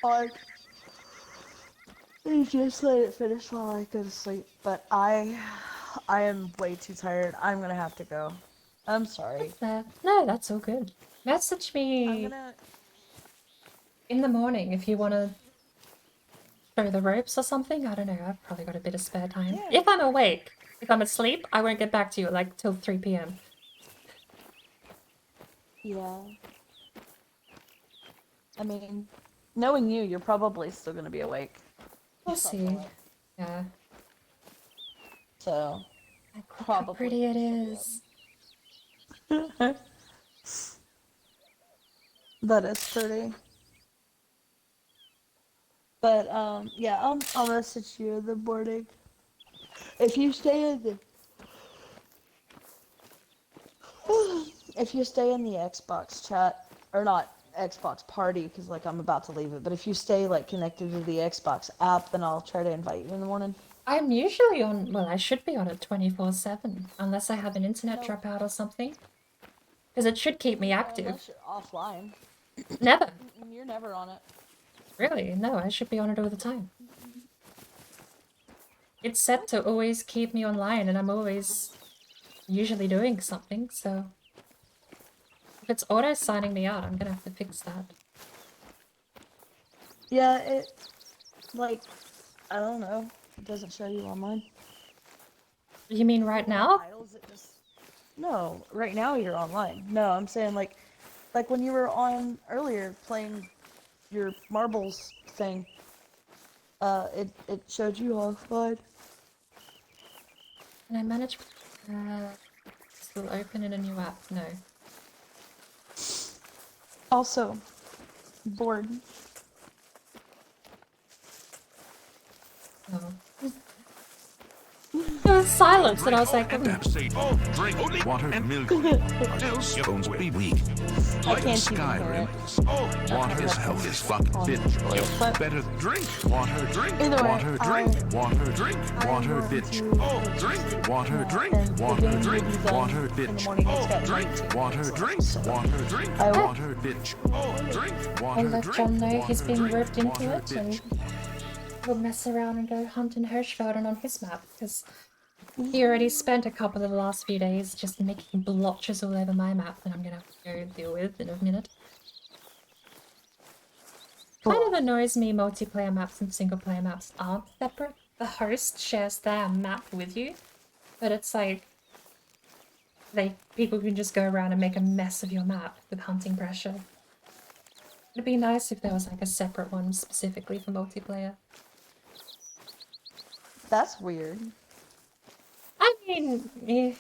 on and just let it finish while I go to sleep, but I am way too tired. I'm gonna have to go. I'm sorry. No, that's all good. Message I'm me gonna... in the morning if you want to show the ropes or something. I don't know, I've probably got a bit of spare time. Yeah. If I'm awake. If I'm asleep, I won't get back to you like till 3 p.m. Yeah. I mean, knowing you, you're probably still gonna be awake. We'll see. Yeah. So, Look how probably pretty it is. that is pretty. But yeah, I'll message you in the morning. If you stay in the Xbox chat, or not Xbox party, because like I'm about to leave it, but if you stay like connected to the Xbox app, then I'll try to invite you in the morning. I'm usually on, well, I should be on it 24/7, unless I have an internet No. dropout or something. Because it should keep me active. Unless you're offline. Never. You're never on it. Really? No, I should be on it all the time. It's set to always keep me online, and I'm always usually doing something, so... If it's auto-signing me out, I'm gonna have to fix that. Yeah, it, like, I don't know. It doesn't show you on mine. You mean right now? Titles, it just... No, right now you're online. No, I'm saying like when you were on earlier playing your marbles thing, it showed you offline. Can I manage? Still open in a new app? No. Also, bored. Oh. There was silence, and I was like, and Pepsi. Drink only water and milk. Until your bones will be weak. I Like can't even hear Skyrim. it. Water's health is fucking bitch. But Better drink. Water, drink. Either way, Water, drink. Water, drink. Water, bitch. Drink. Water, drink. Water, drink. Water, bitch. Drink. Water, drink. Water, drink. Water, bitch. Drink. I'll Water, let drink. John know he's being Water, roped drink. into Water, it, and bitch. we'll mess around and go hunt in Hirschfelden on his map, because he already spent a couple of the last few days just making blotches all over my map that I'm gonna have to go deal with in a minute. Kind of annoys me multiplayer maps and single player maps aren't separate. The host shares their map with you, but it's like people can just go around and make a mess of your map with hunting pressure. It'd be nice if there was like a separate one specifically for multiplayer. that's weird. I mean, it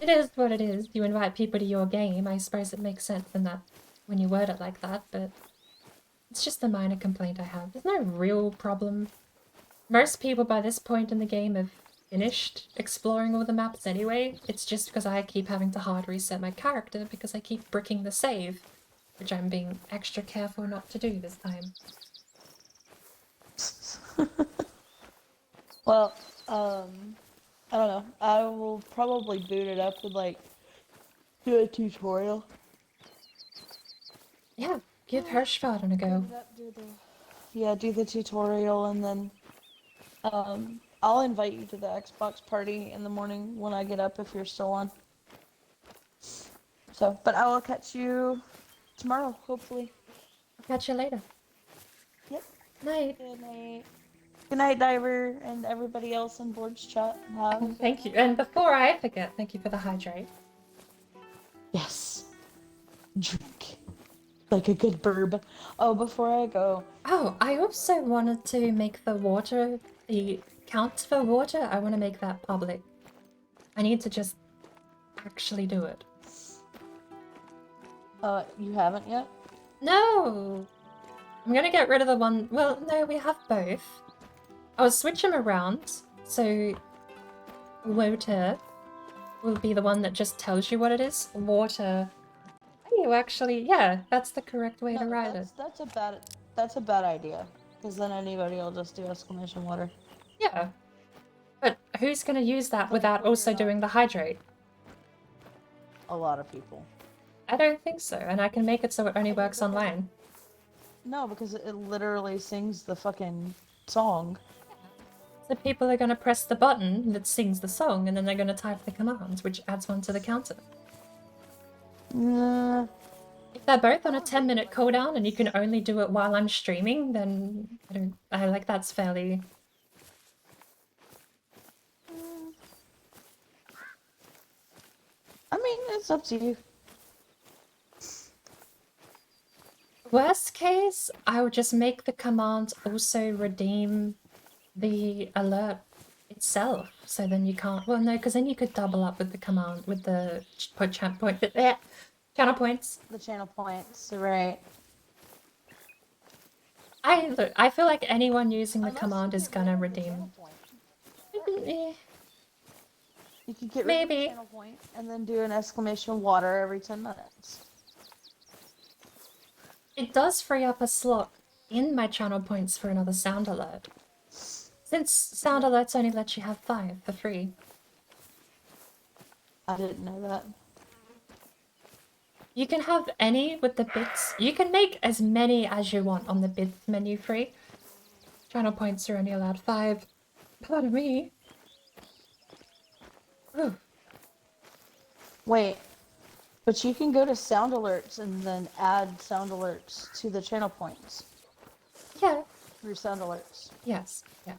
is what it is. You invite people to your game. I suppose it makes sense in that when you word it like that, but it's just a minor complaint I have. There's no real problem. Most people by this point in the game have finished exploring all the maps anyway. It's just because I keep having to hard reset my character because I keep bricking the save, which I'm being extra careful not to do this time. Well, I don't know. I will probably boot it up with like do a tutorial. Yeah, give Hirschfelden a go. Yeah, do the tutorial and then I'll invite you to the Xbox party in the morning when I get up if you're still on. So, but I will catch you tomorrow, hopefully. I'll catch you later. Yep. Night. Good night. Good night, Diver, and everybody else in Board's chat. Have a good Thank you. night. And before I forget, thank you for the hydrate. Yes. Drink. Like a good burb. Oh, before I go, Oh, I also wanted to make the count for water, I want to make that public. I need to just actually do it. you haven't yet? No! I'm gonna get rid of the one. Well, no, we have both. I'll switch them around, so water will be the one that just tells you what it is. Water. Oh, you actually, yeah, that's the correct way to No, write it. that's a bad idea. Because then anybody will just do exclamation water. Yeah. But who's gonna use that without also doing the hydrate? A lot of people. I don't think so, and I can make it so it only works online. No, because it literally sings the fucking song. So people are gonna press the button that sings the song, and then they're gonna type the commands, which adds one to the counter. Nah. If they're both on a 10-minute cooldown and you can only do it while I'm streaming, then I like that's fairly. I mean, it's up to you. Worst case, I would just make the command also redeem the alert itself, so then you can't. Well, no, because then you could double up with the command with the channel points. The channel points, right? I feel like anyone using the Unless command you is get gonna rid of the redeem. channel point. Eh, You could get rid of Maybe. the channel point and then do an exclamation water every 10 minutes. It does free up a slot in my channel points for another sound alert. Since sound alerts only let you have 5 for free. I didn't know that. You can have any with the bits. You can make as many as you want on the bits menu free. Channel points are only allowed 5. Pardon me. Ooh. Wait, but you can go to sound alerts and then add sound alerts to the channel points Yeah. through sound alerts. Yes. Yeah.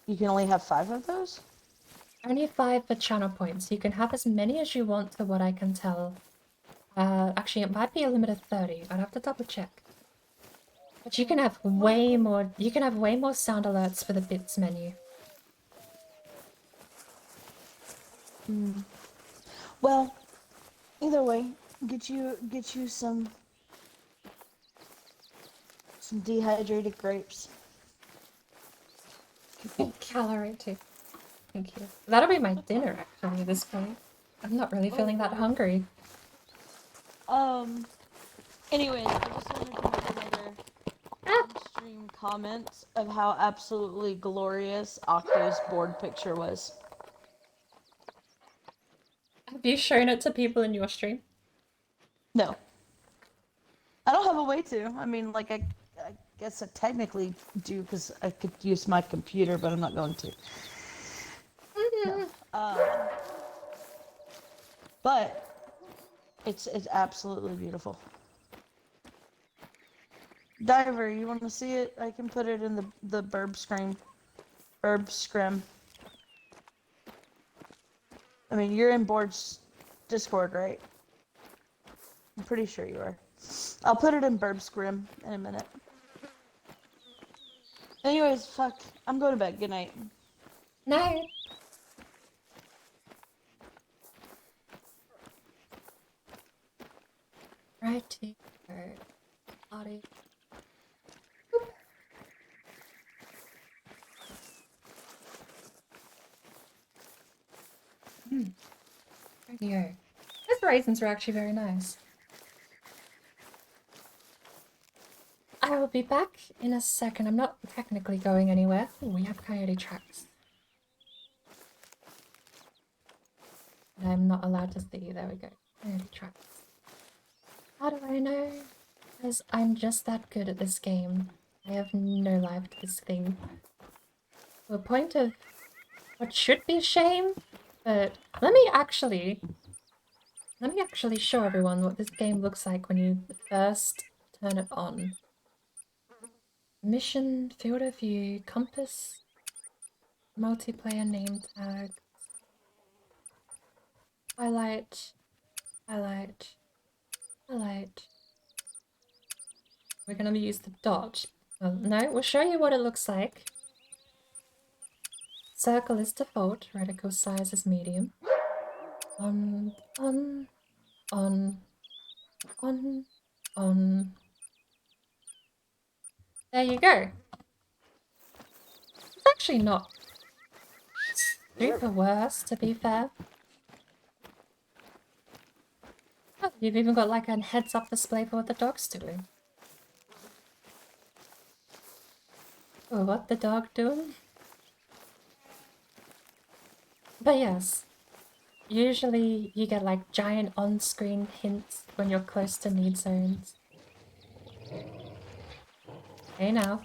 You can only have 5 of those? Only 5 for channel points. You can have as many as you want to what I can tell. Actually, it might be a limit of 30. I'd have to double check. But you can have way more. You can have way more sound alerts for the bits menu. Well, either way, get you some dehydrated grapes. Calorie too. Thank you. That'll be my dinner actually at this point. I'm not really feeling that hungry. Anyways, I just wanted to make another on-stream comment of how absolutely glorious Octo's board picture was. Have you shown it to people in your stream? No. I don't have a way to. I mean, like, I guess I technically do because I could use my computer, but I'm not going to. No. But it's absolutely beautiful. Diver, you want to see it? I can put it in the burb screen. Burb scrim. I mean, you're in Board's Discord, right? I'm pretty sure you are. I'll put it in burb scrim in a minute. Anyways, fuck. I'm going to bed. Good night. No. Righty. Body. Rightio. Those raisins are actually very nice. I will be back in a second. I'm not technically going anywhere. Ooh, we have coyote tracks. And I'm not allowed to see. There we go. Coyote tracks. How do I know? Because I'm just that good at this game. I have no life to this thing. To a point of what should be shame, but let me actually show everyone what this game looks like when you first turn it on. Mission, field of view, compass, multiplayer name tag, highlight, highlight, highlight. We're gonna use the dot. No, we'll show you what it looks like. Circle is default, reticle size is medium. On. There you go. It's actually not super worse, to be fair. Oh, you've even got like a heads-up display for what the dog's doing. Oh, what the dog doing? But yes, usually you get like giant on-screen hints when you're close to need zones. Hey now.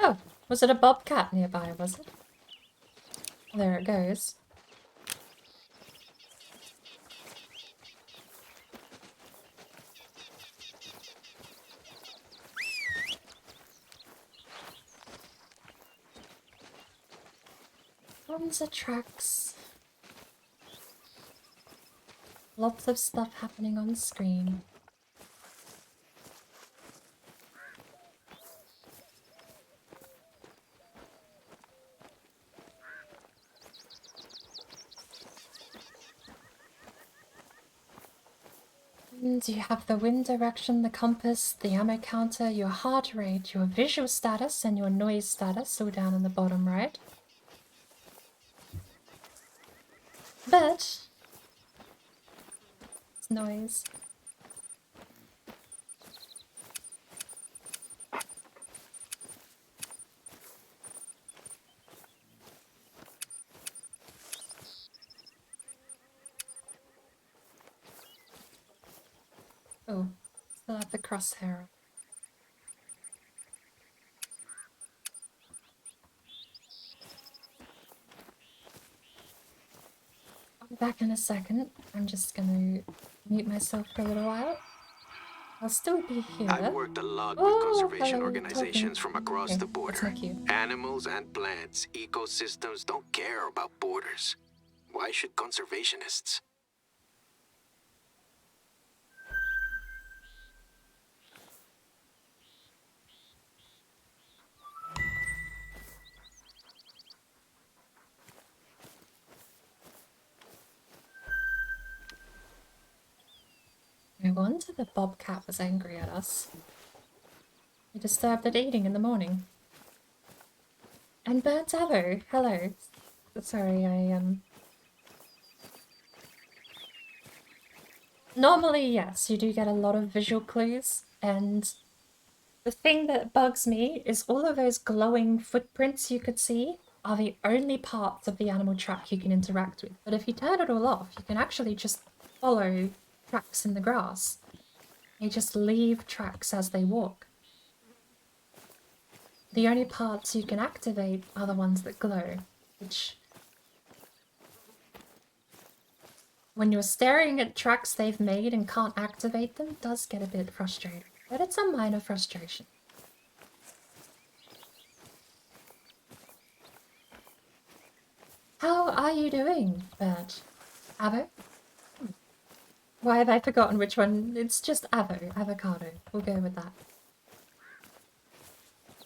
Oh, was it a bobcat nearby, was it? There it goes. Tons of tracks. Lots of stuff happening on screen. And you have the wind direction, the compass, the ammo counter, your heart rate, your visual status, and your noise status, all down in the bottom right. But it's noise. Oh, still have the crosshair. back in a second. I'm just gonna mute myself for a little while. I'll still be here. I've worked a lot with Oh, conservation hello, organizations Token. from across Okay, the border. that's my cue. Animals and plants, ecosystems don't care about borders. Why should conservationists? No wonder the bobcat was angry at us. He disturbed it eating in the morning. And Burnt Avo, hello. Sorry, Normally, yes, you do get a lot of visual clues, and the thing that bugs me is all of those glowing footprints you could see are the only parts of the animal track you can interact with. But if you turn it all off, you can actually just follow tracks in the grass. They just leave tracks as they walk. The only parts you can activate are the ones that glow, which, when you're staring at tracks they've made and can't activate them, does get a bit frustrating. But it's a minor frustration. How are you doing, Bert? Avo? Why have I forgotten which one? It's just Avo, avocado. We'll go with that.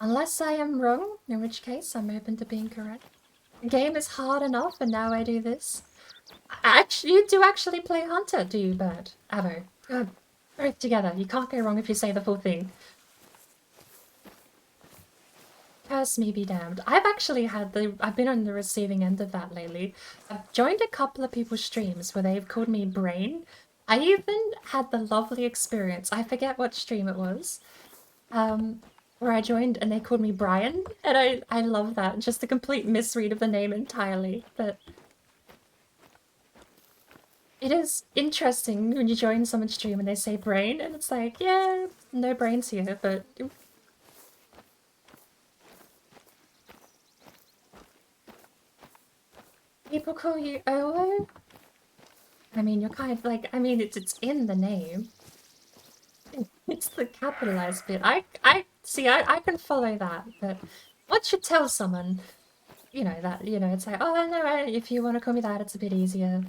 Unless I am wrong, in which case I'm open to being correct. The game is hard enough and now I do this. Actually, you do actually play Hunter, do you, Bert? Avo. Good. Both together. You can't go wrong if you say the full thing. Curse me be damned. I've been on the receiving end of that lately. I've joined a couple of people's streams where they've called me Brain. I even had the lovely experience, I forget what stream it was, where I joined and they called me Brian, and I love that. Just a complete misread of the name entirely, but it is interesting when you join someone's stream and they say Brain, and it's like, yeah, no brains here, but people call you Olo? I mean, you're kind of like, I mean, it's in the name. It's the capitalized bit. I can follow that, but once you tell someone, it's like, oh, no, if you want to call me that, it's a bit easier.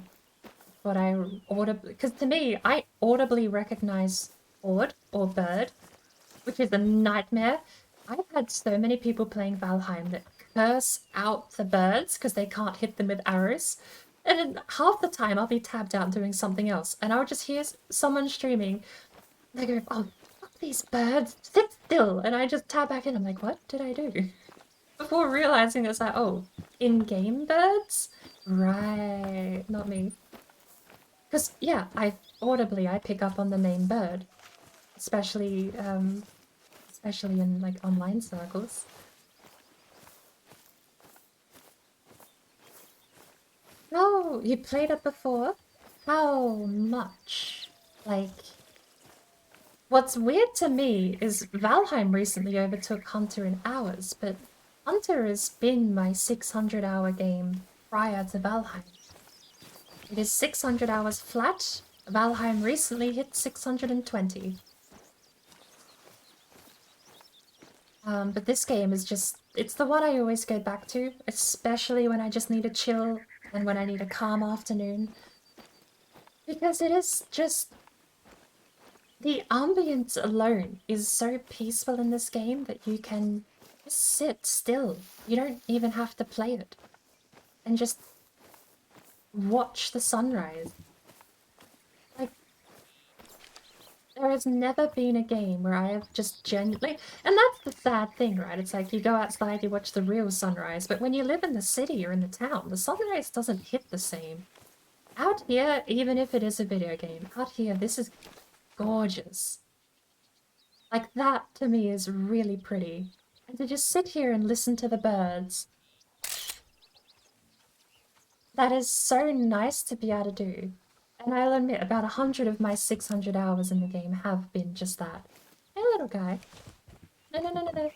But because to me, I audibly recognize Ord or bird, which is a nightmare. I've had so many people playing Valheim that curse out the birds because they can't hit them with arrows. And then half the time I'll be tabbed out doing something else, and I'll just hear someone streaming. They go, oh, fuck these birds, sit still. And I just tab back in. I'm like, what did I do? Before realizing it's like, oh, in-game birds? Right, not me. Because, yeah, I pick up on the name bird. Especially in, like, online circles. Oh, you played it before? How much? Like, what's weird to me is Valheim recently overtook Hunter in hours, but Hunter has been my 600-hour game prior to Valheim. It is 600 hours flat. Valheim recently hit 620. But this game is just, it's the one I always go back to, especially when I just need a chill and when I need a calm afternoon. Because it is just, the ambience alone is so peaceful in this game that you can just sit still. You don't even have to play it. And just watch the sunrise. Like, there has never been a game where I have just genuinely... And that's the sad thing, right? It's like you go outside, you watch the real sunrise, but when you live in the city or in the town, the sunrise doesn't hit the same. Out here, even if it is a video game, out here, this is gorgeous. Like, that, to me, is really pretty. And to just sit here and listen to the birds... That is so nice to be able to do. And I'll admit, about 100 of my 600 hours in the game have been just that. Hey, little guy. No, no, no, no, no.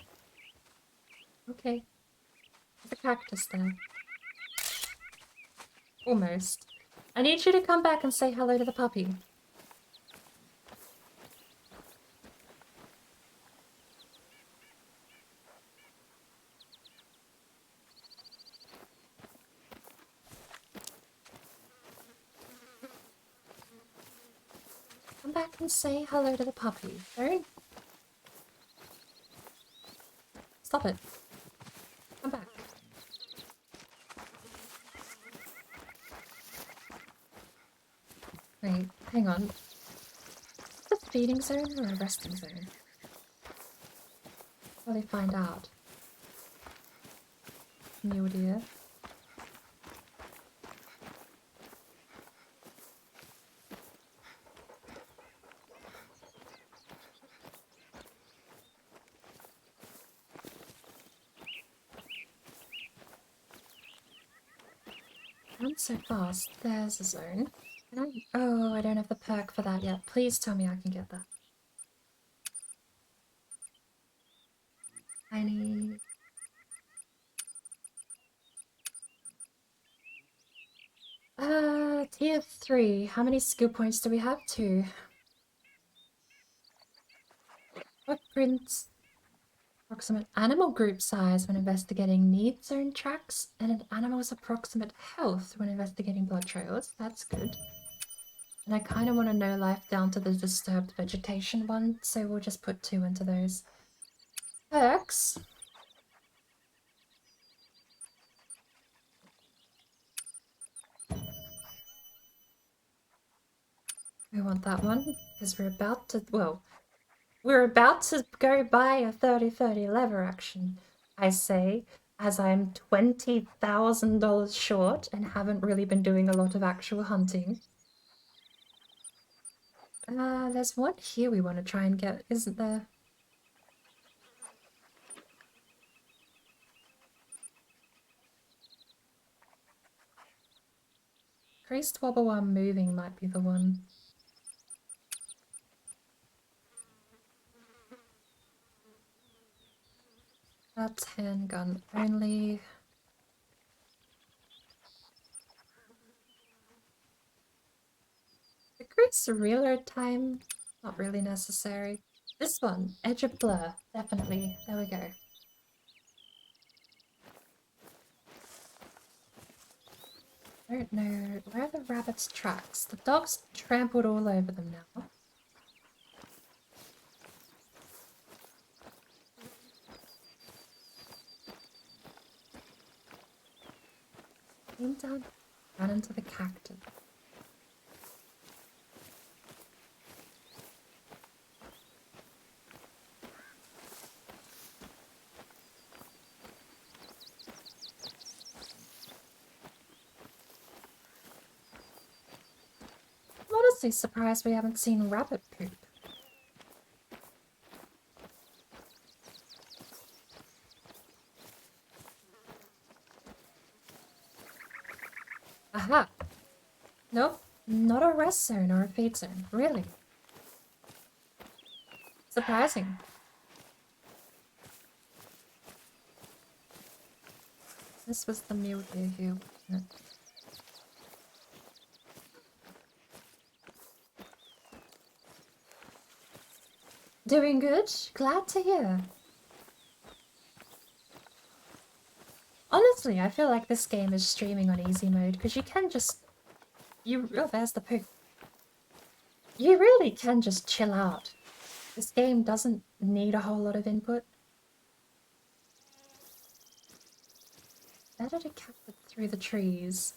Okay. There's a cactus there. Almost. I need you to come back and say hello to the puppy. Come back and say hello to the puppy. Very... Stop it. Come back. Wait, hang on. Is it a feeding zone or a resting zone? Will they find out? Mule deer. Run so fast. There's a zone. Can I? Oh, I don't have the perk for that yet. Please tell me I can get that. I need... tier 3. How many skill points do we have? 2. Footprints. Approximate animal group size when investigating need zone tracks, and an animal's approximate health when investigating blood trails. That's good. And I kind of want to know life down to the disturbed vegetation one, so we'll just put 2 into those. Perks. We want that one, because we're about to, well, we're about to go buy a 30-30 lever action, I say, as I'm $20,000 short and haven't really been doing a lot of actual hunting. There's one here we want to try and get, isn't there? Increased wobble while moving might be the one. That's handgun only. Decrease reload time, not really necessary. This one, Edge of Blur, definitely. There we go. I don't know, where are the rabbits' tracks? The dog's trampled all over them now. Lean down, run into the cactus. I'm honestly surprised we haven't seen rabbit poop. Aha! Nope, not a rest zone or a feed zone, really. Surprising. This was the mule deer here, wasn't it? Doing good? Glad to hear. Honestly, I feel like this game is streaming on easy mode, because you can just... Oh, there's the poop. You really can just chill out. This game doesn't need a whole lot of input. Better to cut it through the trees.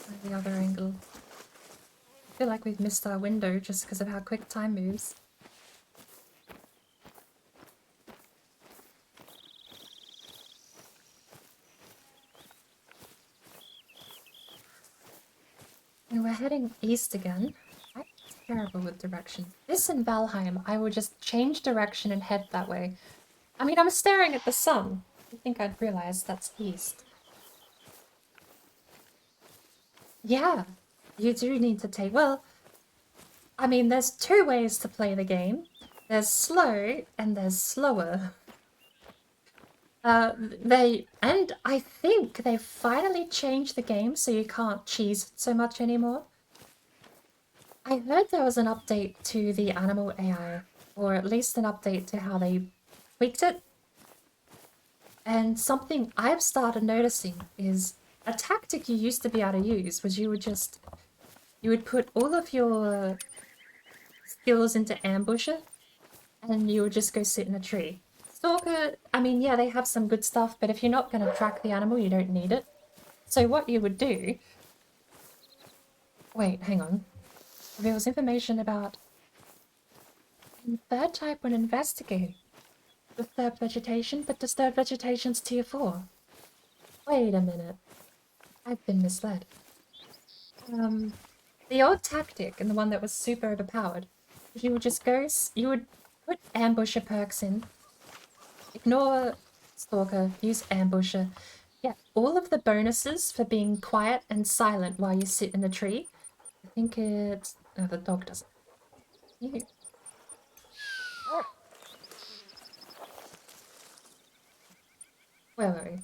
Try the other angle. I feel like we've missed our window just because of how quick time moves. And we're heading east again. I'm terrible with direction. This in Valheim, I would just change direction and head that way. I mean, I'm staring at the sun. I think I'd realize that's east. Yeah, you do need to take... Well, I mean, there's 2 ways to play the game. There's slow and there's slower. And I think they finally changed the game so you can't cheese it so much anymore. I heard there was an update to the animal AI, or at least an update to how they tweaked it. And something I've started noticing is a tactic you used to be able to use was you would put all of your skills into ambusher and you would just go sit in a tree. Stalker, I mean, yeah, they have some good stuff, but if you're not going to track the animal, you don't need it. So what you would do... Wait, hang on. There was information about... In third type when investigating. Disturbed vegetation, but disturbed vegetation's tier 4. Wait a minute. I've been misled. The old tactic, and the one that was super overpowered, you would just go... You would put ambusher perks in. Ignore Stalker, use ambusher. Yeah, all of the bonuses for being quiet and silent while you sit in the tree. I think it's... Oh, the dog doesn't. You... Where were we?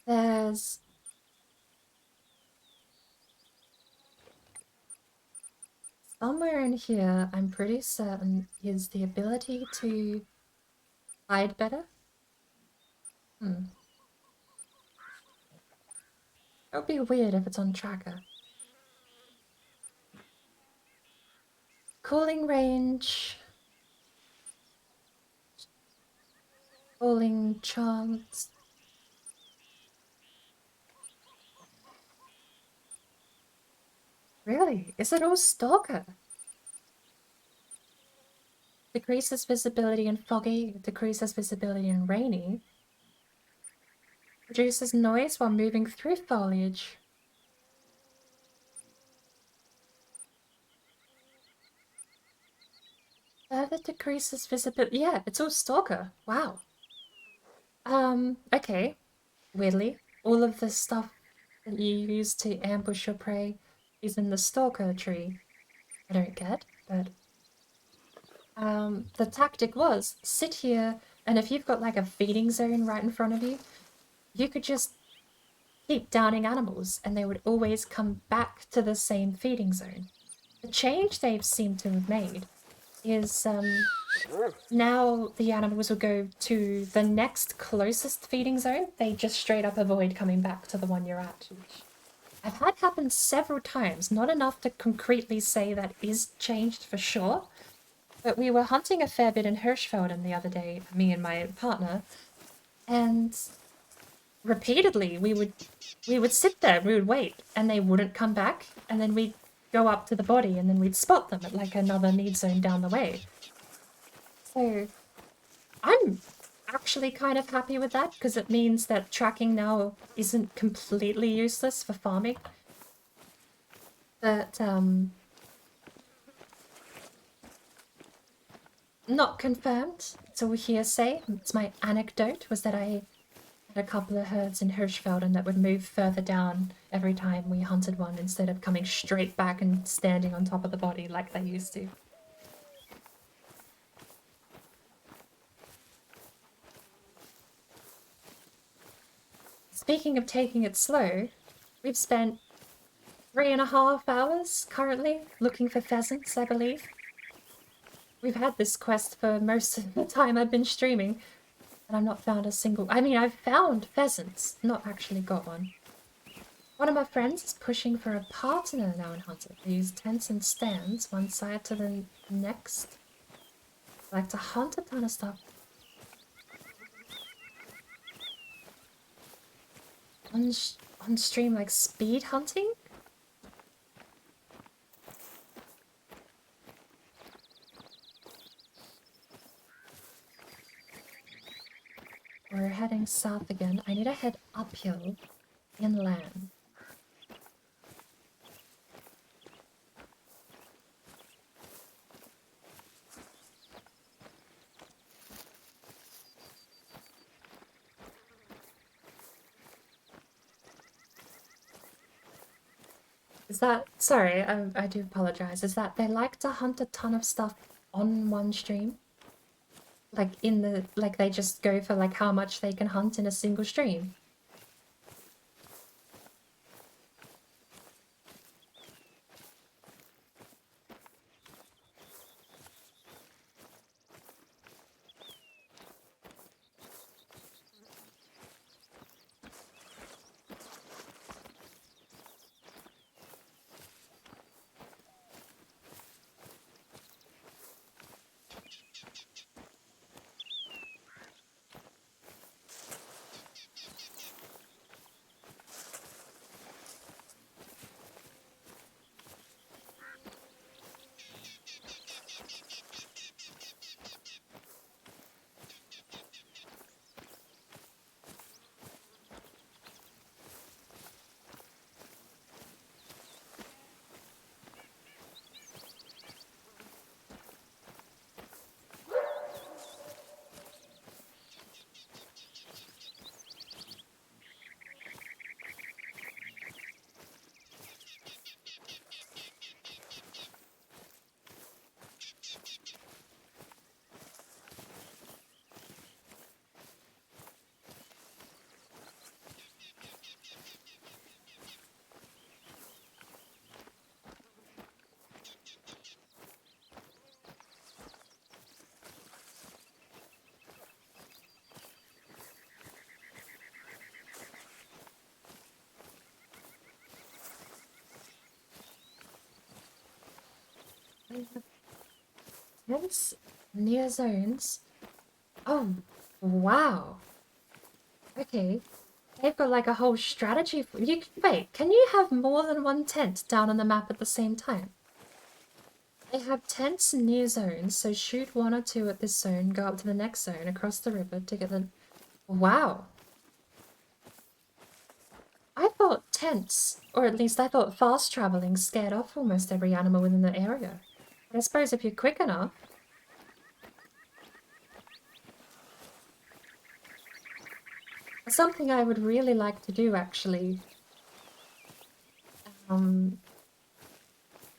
There's... Somewhere in here, I'm pretty certain, is the ability to hide better. It would be weird if it's on tracker. Cooling range. Cooling chance. Really? Is it all Stalker? Decreases visibility in foggy, decreases visibility in rainy. Reduces noise while moving through foliage. Further decreases visibility. Yeah, it's all Stalker. Wow. Okay. Weirdly, all of the stuff that you use to ambush your prey is in the Stalker tree. I don't get, but... the tactic was, sit here, and if you've got like a feeding zone right in front of you, you could just keep downing animals, and they would always come back to the same feeding zone. The change they've seemed to have made is, now the animals will go to the next closest feeding zone. They just straight up avoid coming back to the one you're at. I've had happen several times, not enough to concretely say that is changed for sure, but we were hunting a fair bit in Hirschfelden the other day, me and my partner, and repeatedly we would sit there, we would wait, and they wouldn't come back, and then we'd go up to the body, and then we'd spot them at like another need zone down the way. So I'm actually kind of happy with that, because it means that tracking now isn't completely useless for farming. But, not confirmed, it's all hearsay. It's my anecdote, was that I had a couple of herds in Hirschfelden that would move further down every time we hunted one, instead of coming straight back and standing on top of the body like they used to. Speaking of taking it slow, we've spent 3.5 hours currently looking for pheasants, I believe. We've had this quest for most of the time I've been streaming, and I've not found a single... I mean, I've found pheasants, not actually got one. One of my friends is pushing for a partner now in Hunter. They use tents and stands, one side to the next. I like to hunt a ton of stuff. On stream, like speed hunting? We're heading south again. I need to head uphill, inland. Is that... Sorry, I do apologize. Is that they like to hunt a ton of stuff on one stream? Like in the, like they just go for like how much they can hunt in a single stream. Hence, near zones. Oh, wow. Okay. They've got like a whole strategy for you. Wait, can you have more than one tent down on the map at the same time? They have tents near zones, so shoot one or two at this zone, go up to the next zone, across the river to get the... Wow. I thought tents, or at least I thought fast traveling scared off almost every animal within the area. But I suppose if you're quick enough... Something I would really like to do, actually.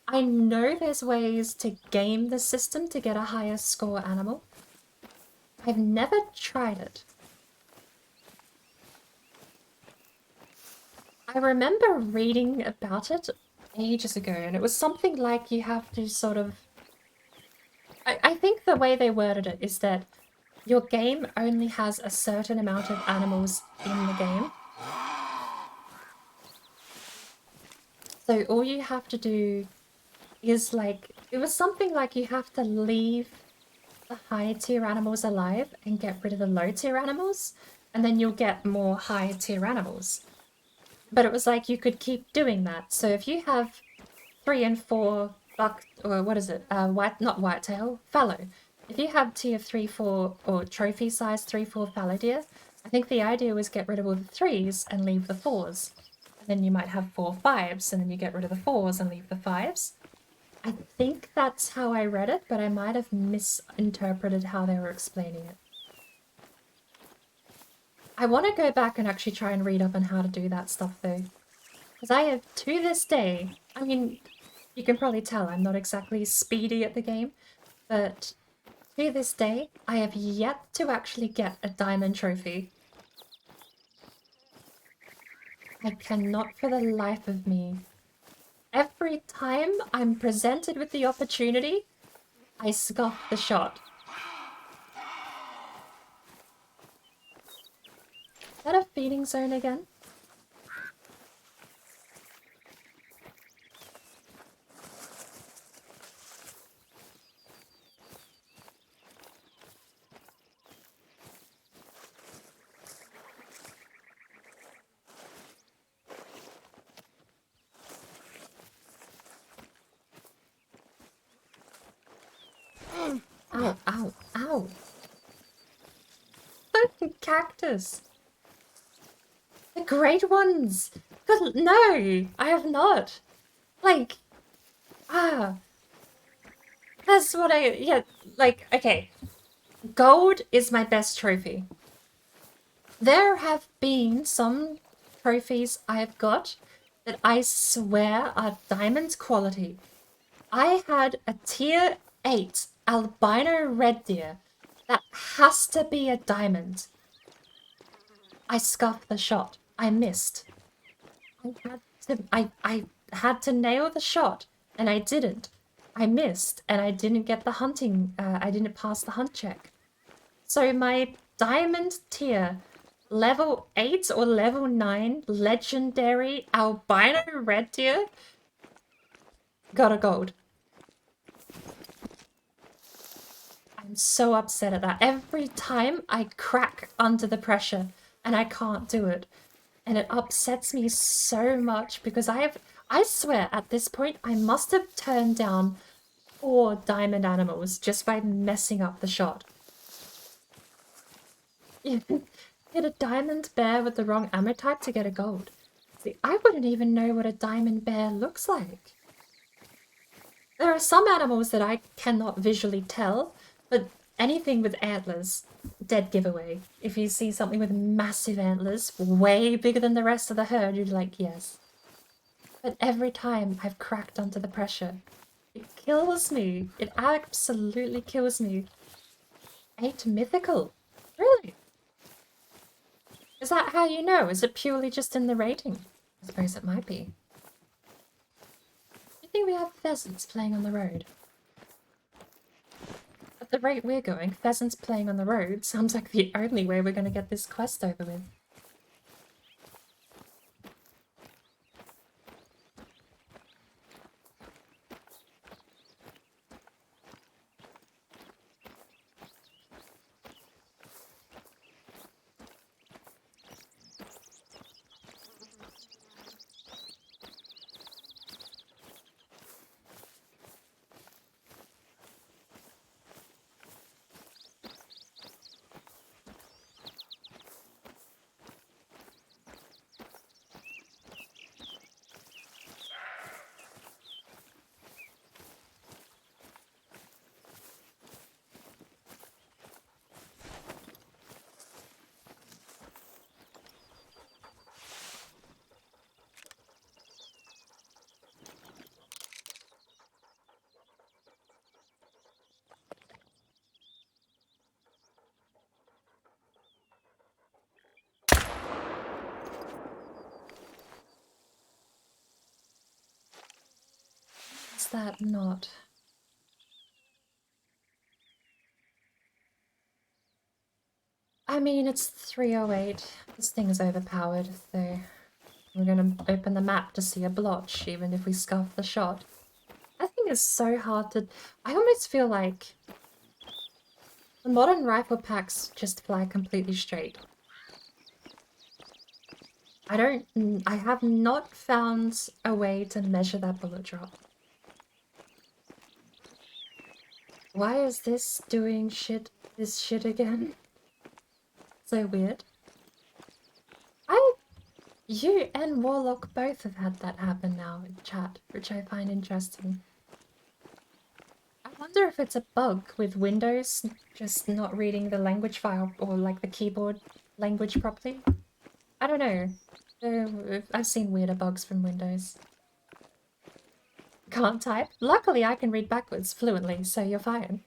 I know there's ways to game the system to get a higher score animal. I've never tried it. I remember reading about it ages ago, and it was something like you have to sort of... I think the way they worded it is that your game only has a certain amount of animals in the game. So all you have to do is like... It was something like you have to leave the high tier animals alive and get rid of the low tier animals, and then you'll get more high tier animals. But it was like you could keep doing that. So if you have 3 and 4 buck, or what is it? Not whitetail, fallow. If you have tier 3, 4, or trophy size 3, 4 fallow deer, I think the idea was get rid of all the 3s and leave the 4s. And then you might have 4 5s, and then you get rid of the 4s and leave the 5s. I think that's how I read it, but I might have misinterpreted how they were explaining it. I want to go back and actually try and read up on how to do that stuff though. Because I have, to this day, I mean, you can probably tell I'm not exactly speedy at the game, but to this day, I have yet to actually get a diamond trophy. I cannot for the life of me. Every time I'm presented with the opportunity, I scoff the shot. Is that a feeding zone again? Ow, ow, ow. Fucking cactus. The great ones. God, no, I have not. Like, that's what yeah, like, okay. Gold is my best trophy. There have been some trophies I have got that I swear are diamond quality. I had a tier 8 albino red deer That has to be a diamond. I scuffed the shot. I missed. I had to nail the shot, and I didn't. I missed, and I didn't get the hunting. I didn't pass the hunt check. So my diamond tier, level 8 or level 9 legendary albino red tier, got a gold. I'm so upset at that. Every time I crack under the pressure and I can't do it. And it upsets me so much because I swear at this point I must have turned down 4 diamond animals just by messing up the shot. You hit a diamond bear with the wrong ammo type to get a gold. See, I wouldn't even know what a diamond bear looks like. There are some animals that I cannot visually tell, but anything with antlers, dead giveaway. If you see something with massive antlers, way bigger than the rest of the herd, you're like, yes. But every time I've cracked under the pressure, it kills me. It absolutely kills me. 8 mythical? Really? Is that how you know? Is it purely just in the rating? I suppose it might be. I think we have pheasants playing on the road. At the rate we're going, pheasants playing on the road sounds like the only way we're going to get this quest over with. Is that not? I mean, it's 3:08. This thing is overpowered, so we're gonna open the map to see a blotch, even if we scuff the shot. That thing is so hard to... I almost feel like the modern rifle packs just fly completely straight. I have not found a way to measure that bullet drop. Why is this doing this shit again? So weird. You and Warlock both have had that happen now in chat, which I find interesting. I wonder if it's a bug with Windows just not reading the language file or like the keyboard language properly. I don't know. I've seen weirder bugs from Windows. Can't type? Luckily I can read backwards fluently, so you're fine.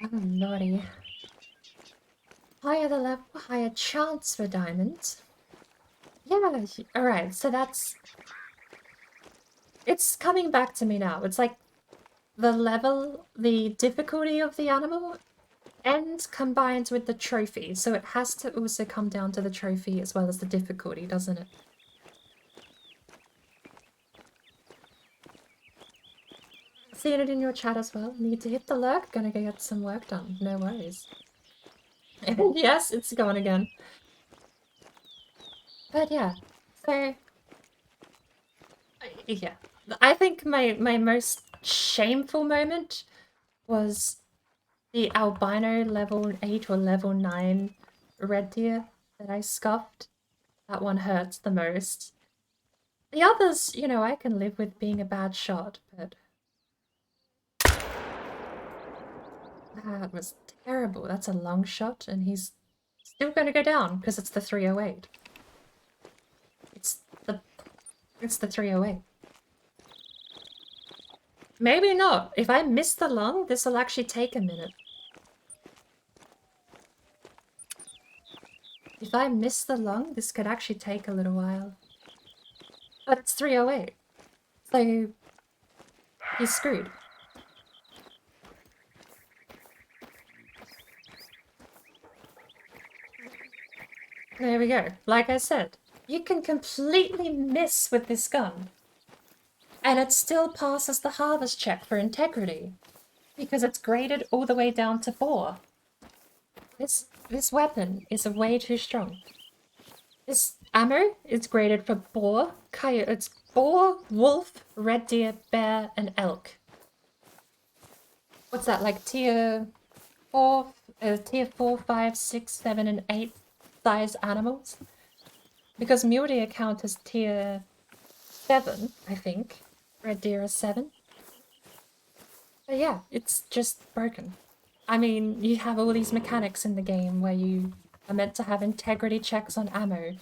Oh, lordy. Higher the level, higher chance for diamonds. Yeah, alright, so that's... It's coming back to me now. It's like the level, the difficulty of the animal, and combined with the trophy. So it has to also come down to the trophy as well as the difficulty, doesn't it? Seeing it in your chat as well. Need to hit the lurk. Gonna go get some work done. No worries. Yes, it's gone again. But yeah, so... Yeah. I think my most shameful moment was the albino level 8 or level 9 red deer that I scuffed. That one hurts the most. The others, you know, I can live with being a bad shot, but... That was terrible. That's a long shot, and he's still going to go down, because it's the 308. It's the 308. Maybe not. If I miss the lung, this will actually take a minute. If I miss the lung, this could actually take a little while. But it's 308. So... he's screwed. There we go. Like I said, you can completely miss with this gun. And it still passes the harvest check for integrity. Because it's graded all the way down to 4. This weapon is way too strong. This ammo is graded for boar, coyote, it's boar, wolf, red deer, bear, and elk. What's that, like tier 4, 5, 6, 7, and 8 size animals? Because mule deer count as tier 7, I think. Red deer is 7. But yeah, it's just broken. I mean, you have all these mechanics in the game where you are meant to have integrity checks on ammo,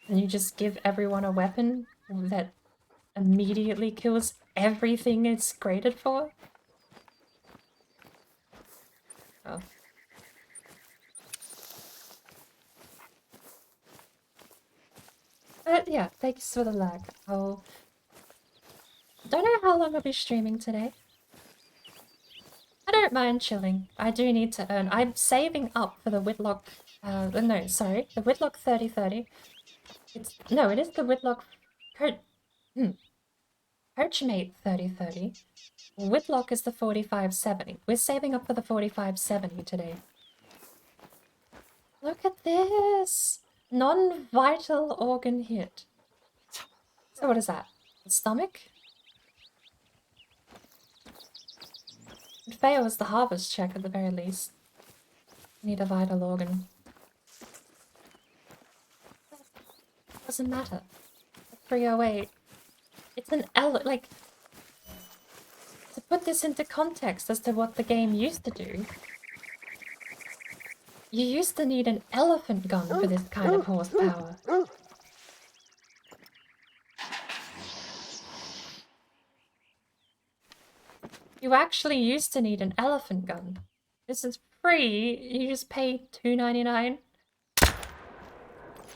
and you just give everyone a weapon that immediately kills everything it's graded for. Oh. But yeah, thanks for the lag. Don't know how long I'll be streaming today. I don't mind chilling. I do need to earn. I'm saving up for the Whitlock... no, sorry. The Whitlock 3030. No, it is the Whitlock... Perchmate 3030. Whitlock is the 4570. We're saving up for the 4570 today. Look at this! Non-vital organ hit. So what is that? The stomach? It fails the harvest check at the very least. Need a vital organ. Doesn't matter. 308. It's an like... To put this into context as to what the game used to do, you used to need an elephant gun for this kind of horsepower. You actually used to need an elephant gun. This is free, you just pay $2.99.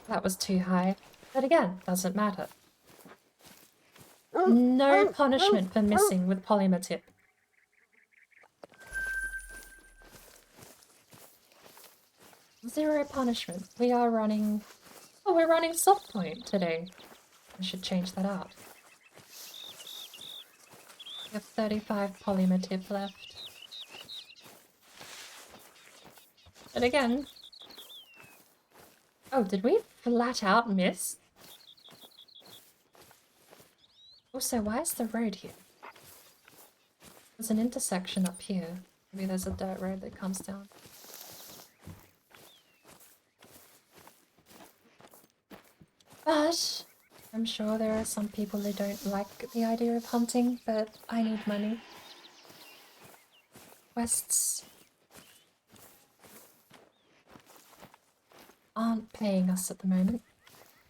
That was too high. But again, doesn't matter. No punishment for missing with polymer tip. Zero punishment. We are running... Oh, we're running soft point today. I should change that out. We have 35 polymer tip left. But again... Oh, did we flat out miss? Also, why is the road here? There's an intersection up here. Maybe there's a dirt road that comes down. But I'm sure there are some people who don't like the idea of hunting, but I need money. Quests aren't paying us at the moment.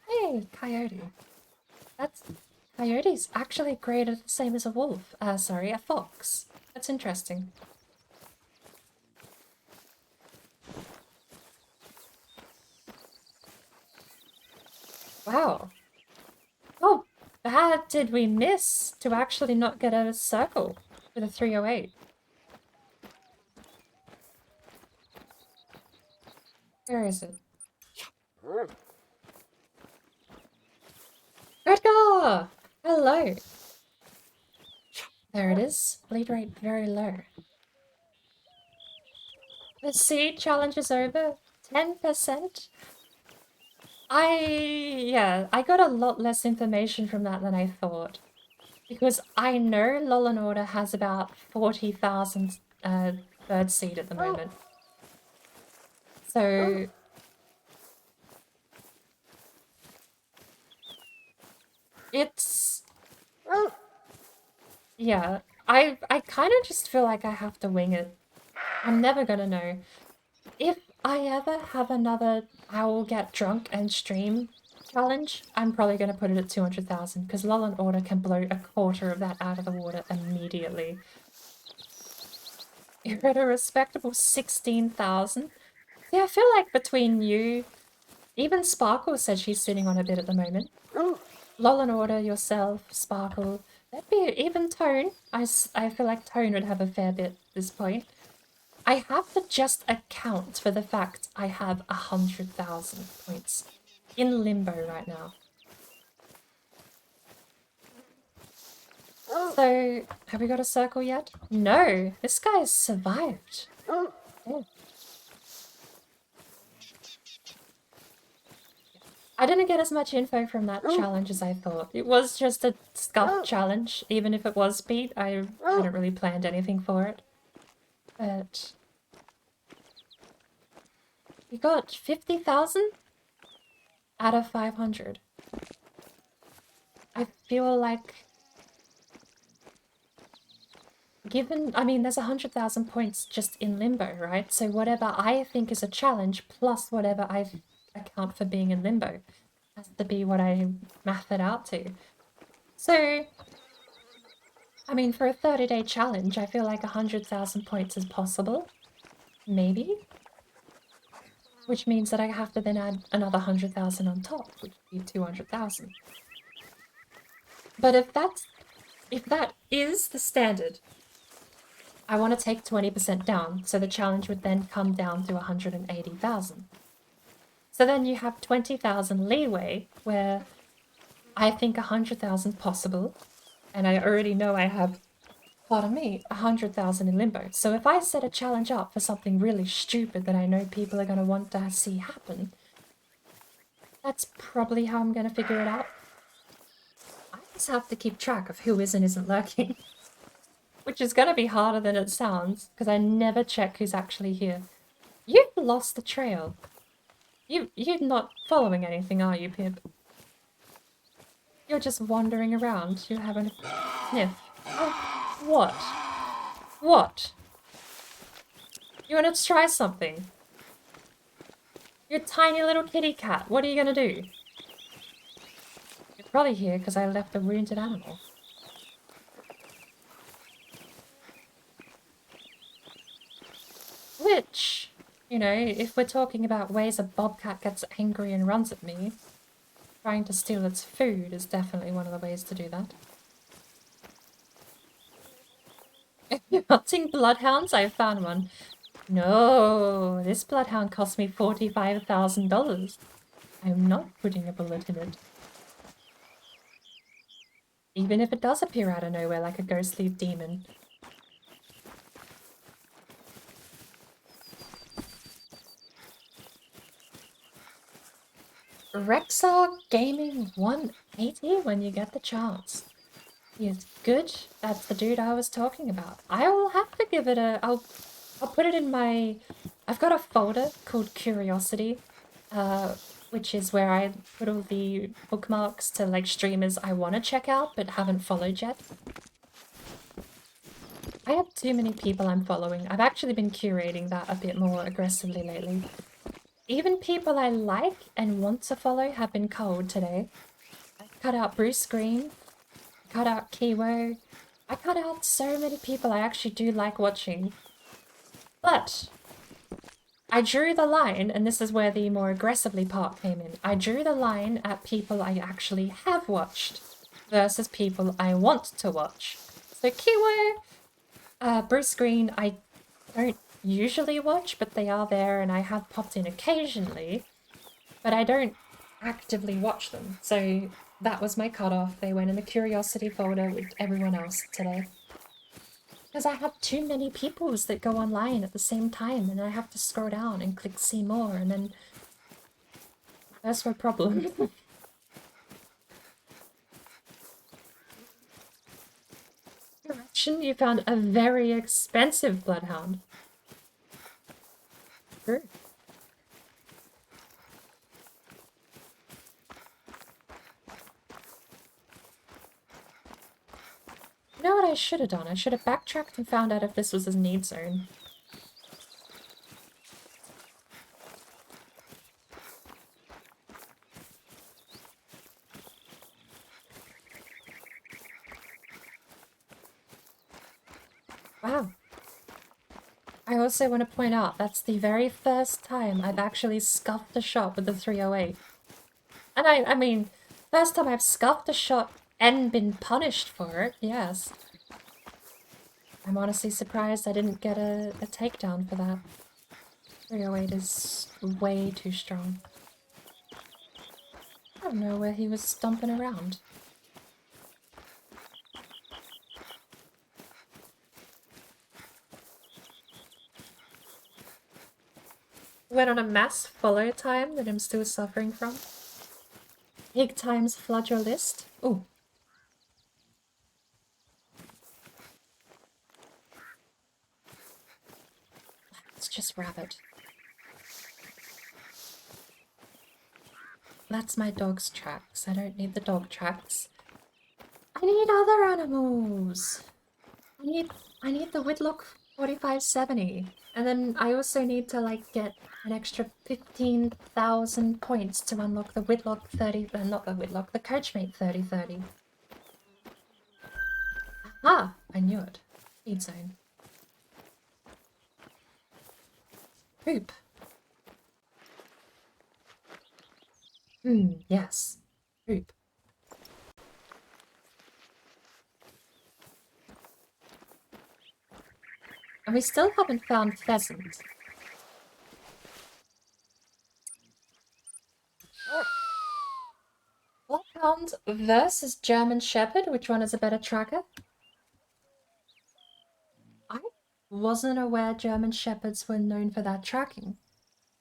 Hey, coyote. Coyote's actually graded the same as a wolf. Sorry, a fox. That's interesting. Wow. Oh, bad did we miss to actually not get a circle with a 308? Where is it? Redgar! Hello! There it is. Bleed rate very low. The seed challenge is over. 10%? I got a lot less information from that than I thought. Because I know Law and Order has about 40,000 bird seed at the moment. So... It's... Yeah, I kind of just feel like I have to wing it. I'm never gonna know. If I ever have another I will get drunk and stream challenge, I'm probably gonna put it at 200,000 because Law and Order can blow a quarter of that out of the water immediately. You're at a respectable 16,000. Yeah, I feel like between you, even Sparkle said she's sitting on a bit at the moment. Law and Order, yourself, Sparkle, that'd be even Tone. I feel like Tone would have a fair bit at this point. I have to just account for the fact I have 100,000 points in limbo right now. So, have we got a circle yet? No, this guy's survived. Yeah. I didn't get as much info from that challenge as I thought. It was just a scuff challenge. Even if it was speed, I hadn't really planned anything for it. But... we got 50,000 out of 500. I feel like... given... I mean, there's 100,000 points just in limbo, right? So whatever I think is a challenge, plus whatever I account for being in limbo, has to be what I math it out to. So... I mean, for a 30-day challenge, I feel like 100,000 points is possible. Maybe? Which means that I have to then add another 100,000 on top, which would be 200,000. But if that is the standard, I want to take 20% down, so the challenge would then come down to 180,000. So then you have 20,000 leeway, where I think 100,000 possible, and I already know I have, pardon me, 100,000 in limbo. So if I set a challenge up for something really stupid that I know people are going to want to see happen, that's probably how I'm going to figure it out. I just have to keep track of who is and isn't lurking. Which is going to be harder than it sounds, because I never check who's actually here. You've lost the trail. You're not following anything, are you, Pip? You're just wandering around. You're having a sniff. Oh, what? What? You want to try something? You're a tiny little kitty cat. What are you going to do? You're probably here because I left a wounded animal. Which, you know, if we're talking about ways a bobcat gets angry and runs at me, trying to steal its food is definitely one of the ways to do that. If you're hunting bloodhounds, I found one. No, this bloodhound cost me $45,000. I'm not putting a bullet in it. Even if it does appear out of nowhere like a ghostly demon. Rexar Gaming 180 when you get the chance. He is good. That's the dude I was talking about. I will have to give it a... I'll put it in my... I've got a folder called Curiosity, which is where I put all the bookmarks to like streamers I want to check out but haven't followed yet. I have too many people I'm following. I've actually been curating that a bit more aggressively lately. Even people I like and want to follow have been cold today. I cut out Bruce Green, cut out Kiwo, I cut out so many people I actually do like watching. But I drew the line, and this is where the more aggressively part came in. I drew the line at people I actually have watched versus people I want to watch. So Kiwo, Bruce Green, I don't usually watch, but they are there and I have popped in occasionally, but I don't actively watch them. So that was my cutoff. They went in the curiosity folder with everyone else today. Because I have too many peoples that go online at the same time, and I have to scroll down and click see more, and then that's my problem. Correction, you found a very expensive bloodhound. True. You know what I should have done? I should have backtracked and found out if this was a need zone. Wow. I also want to point out that's the very first time I've actually scuffed a shot with the 308. And I mean, first time I've scuffed a shot and been punished for it, yes. I'm honestly surprised I didn't get a takedown for that. 308 is way too strong. I don't know where he was stomping around. Went on a mass follow time that I'm still suffering from. Big times flood your list. Ooh. It's just rabbit. That's my dog's tracks. I don't need the dog tracks. I need other animals. I need the Whitlock 4570. And then I also need to like get an extra 15,000 points to unlock the Whitlock 30, not the Whitlock, the Coachmate 3030. Aha! I knew it. Feed zone. Poop. Yes. Poop. And we still haven't found pheasant. Bloodhound versus German Shepherd, which one is a better tracker? I wasn't aware German Shepherds were known for that tracking.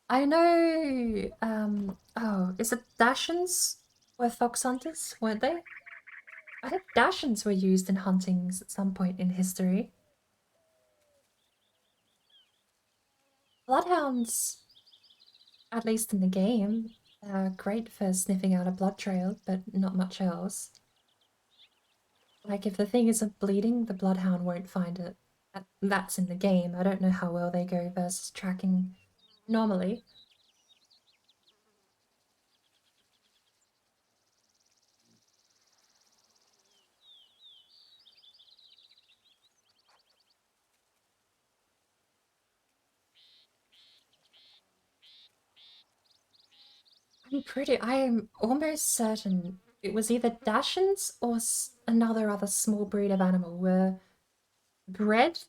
I know, oh, is it Dachshunds were fox hunters, weren't they? I think Dachshunds were used in huntings at some point in history. Bloodhounds, at least in the game, are great for sniffing out a blood trail, but not much else. Like, if the thing isn't bleeding, the bloodhound won't find it. That's in the game. I don't know how well they go versus tracking normally. I am almost certain it was either Dachshunds or another other small breed of animal were bred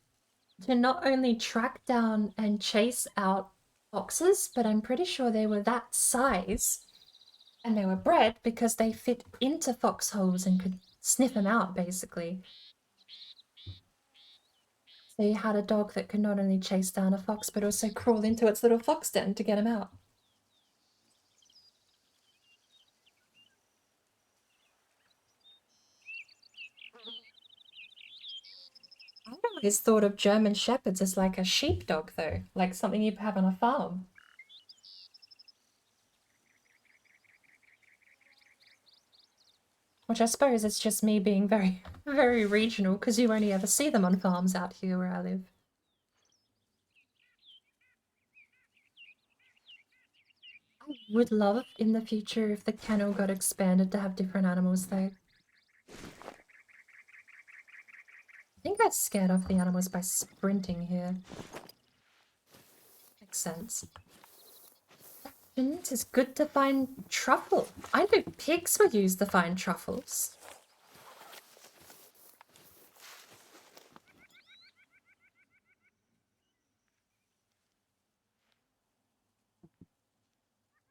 to not only track down and chase out foxes, but I'm pretty sure they were that size, and they were bred because they fit into foxholes and could sniff them out, basically. So you had a dog that could not only chase down a fox, but also crawl into its little fox den to get him out. I always thought of German Shepherds as like a sheepdog, though, like something you'd have on a farm. Which I suppose is just me being very, very regional, because you only ever see them on farms out here where I live. I would love in the future if the kennel got expanded to have different animals, though. I think I scared off the animals by sprinting here. makes sense. It is good to find truffle. I know pigs were used to find truffles.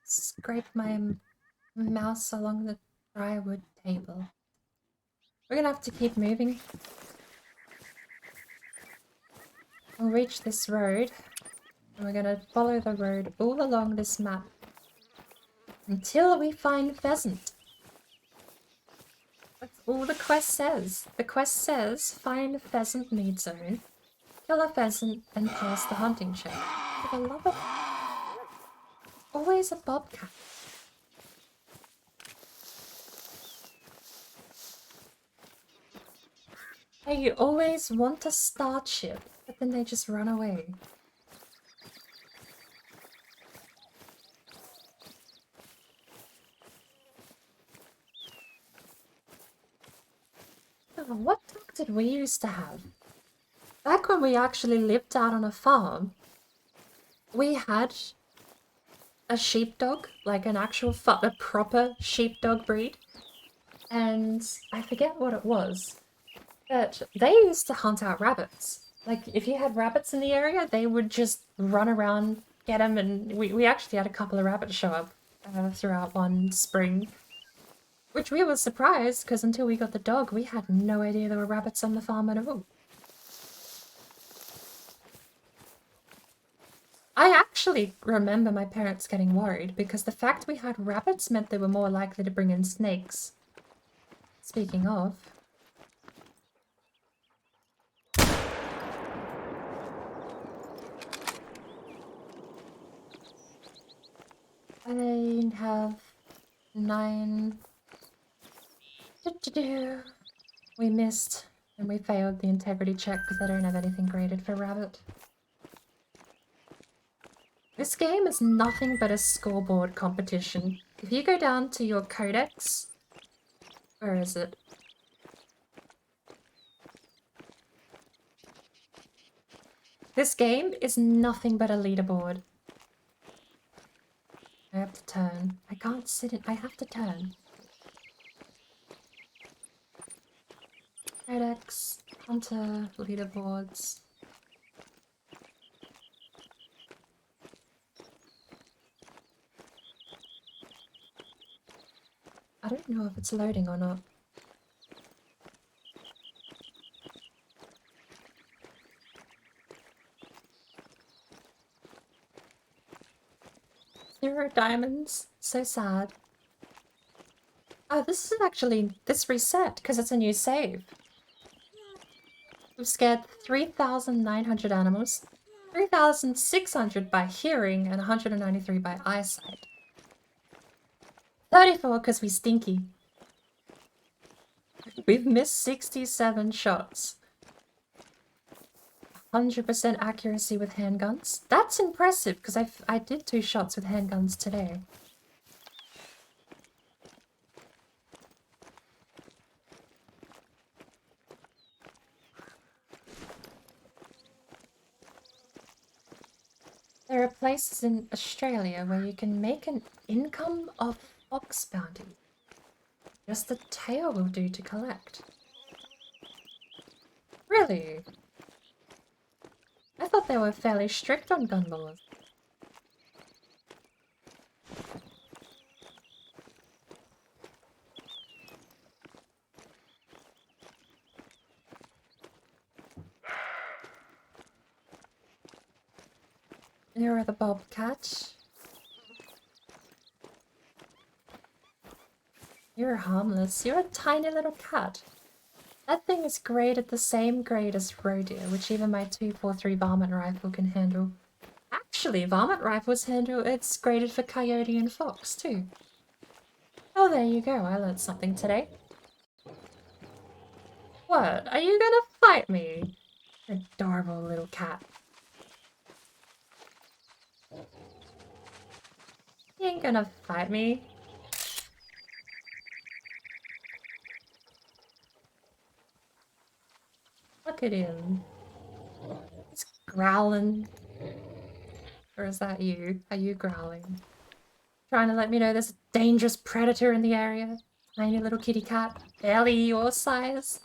Scrape my mouse along the dry wood table. We're gonna have to keep moving. We'll reach this road, and we're gonna follow the road all along this map until we find pheasant. That's all the quest says. The quest says find a pheasant meat zone, kill a pheasant, and pass the hunting check. For the love of... Always a bobcat. Hey, you always want to start shit, but then they just run away. Oh, what dog did we used to have? Back when we actually lived out on a farm, we had a sheepdog, like an actual a proper sheepdog breed. And I forget what it was, but they used to hunt out rabbits. Like, if you had rabbits in the area, they would just run around, get them, and we actually had a couple of rabbits show up throughout one spring. Which we were surprised, because until we got the dog, we had no idea there were rabbits on the farm at all. I actually remember my parents getting worried, because the fact we had rabbits meant they were more likely to bring in snakes. Speaking of... I have 9... We missed, and we failed the integrity check because I don't have anything graded for rabbit. This game is nothing but a scoreboard competition. If you go down to your codex... Where is it? This game is nothing but a leaderboard. I have to turn. I can't sit in... I have to turn. Codex, Hunter, leaderboards. I don't know if it's loading or not. Zero diamonds. So sad. Oh, this is actually... This reset, because it's a new save. We've scared 3,900 animals, 3,600 by hearing, and 193 by eyesight. 34 because we stinky. We've missed 67 shots. 100% accuracy with handguns. That's impressive, because I did 2 shots with handguns today. There are places in Australia where you can make an income of fox bounty. Just the tail will do to collect. Really? I thought they were fairly strict on gun laws. Here are the bobcats. You're harmless. You're a tiny little cat. That thing is graded the same grade as Rodeer, which even my 243 varmint rifle can handle. Actually, varmint rifles handle, it's graded for coyote and fox too. Oh, there you go. I learned something today. What? Are you gonna fight me? Adorable little cat. He ain't gonna fight me. Look at him. He's growling. Or is that you? Are you growling? Trying to let me know there's a dangerous predator in the area? Tiny little kitty cat, barely your size.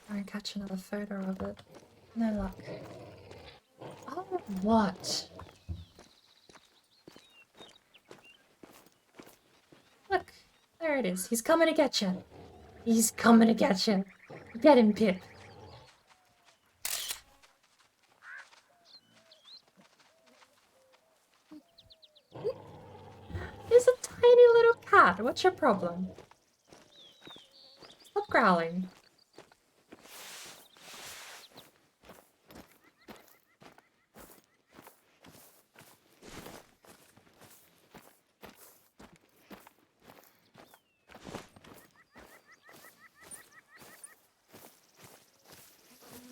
Try and catch another photo of it. No luck. Oh, what? Look, there it is. He's coming to get you. He's coming to get you. Get him, Pip. He's a tiny little cat. What's your problem? Stop growling.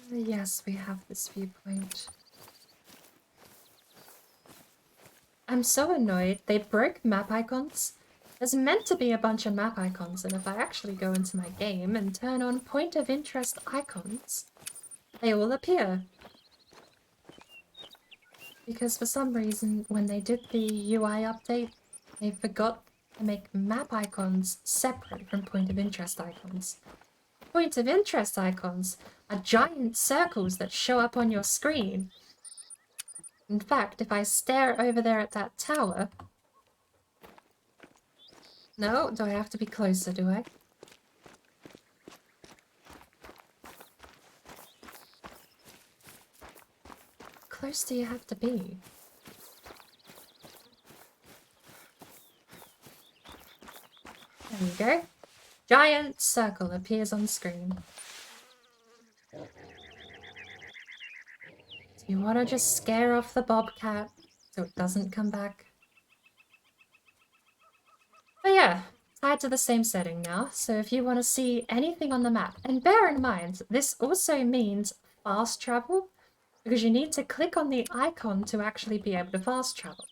Yes, we have this viewpoint. I'm so annoyed. They broke map icons. There's meant to be a bunch of map icons, and if I actually go into my game and turn on point of interest icons, they will appear. Because for some reason, when they did the UI update, they forgot to make map icons separate from point of interest icons. Point of interest icons are giant circles that show up on your screen. In fact, if I stare over there at that tower... No, do I have to be closer, do I? How close do you have to be? There you go. Giant circle appears on screen. Do you want to just scare off the bobcat so it doesn't come back? But yeah, tied to the same setting now, so if you want to see anything on the map, and bear in mind, this also means fast travel, because you need to click on the icon to actually be able to fast travel.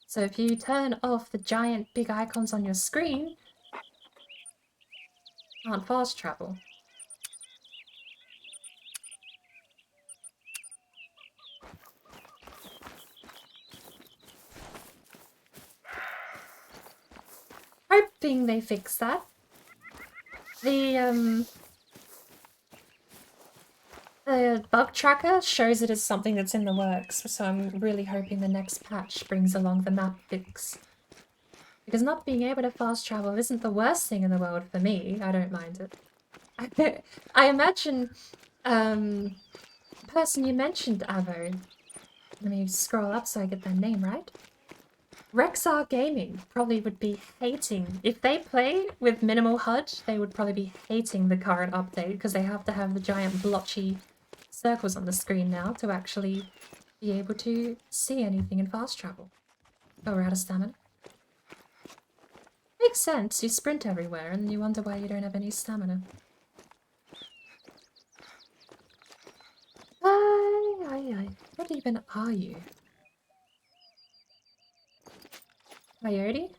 So if you turn off the giant big icons on your screen, you can't fast travel. Hoping they fix that. The bug tracker shows it as something that's in the works, so I'm really hoping the next patch brings along the map fix. Because not being able to fast travel isn't the worst thing in the world for me. I don't mind it. I imagine, person you mentioned, Avo. Let me scroll up so I get their name right. Rexar Gaming probably would be hating, if they play with minimal HUD, they would probably be hating the current update because they have to have the giant blotchy circles on the screen now to actually be able to see anything in fast travel. Oh, we're out of stamina. Makes sense, you sprint everywhere and you wonder why you don't have any stamina. What even are you? Coyote?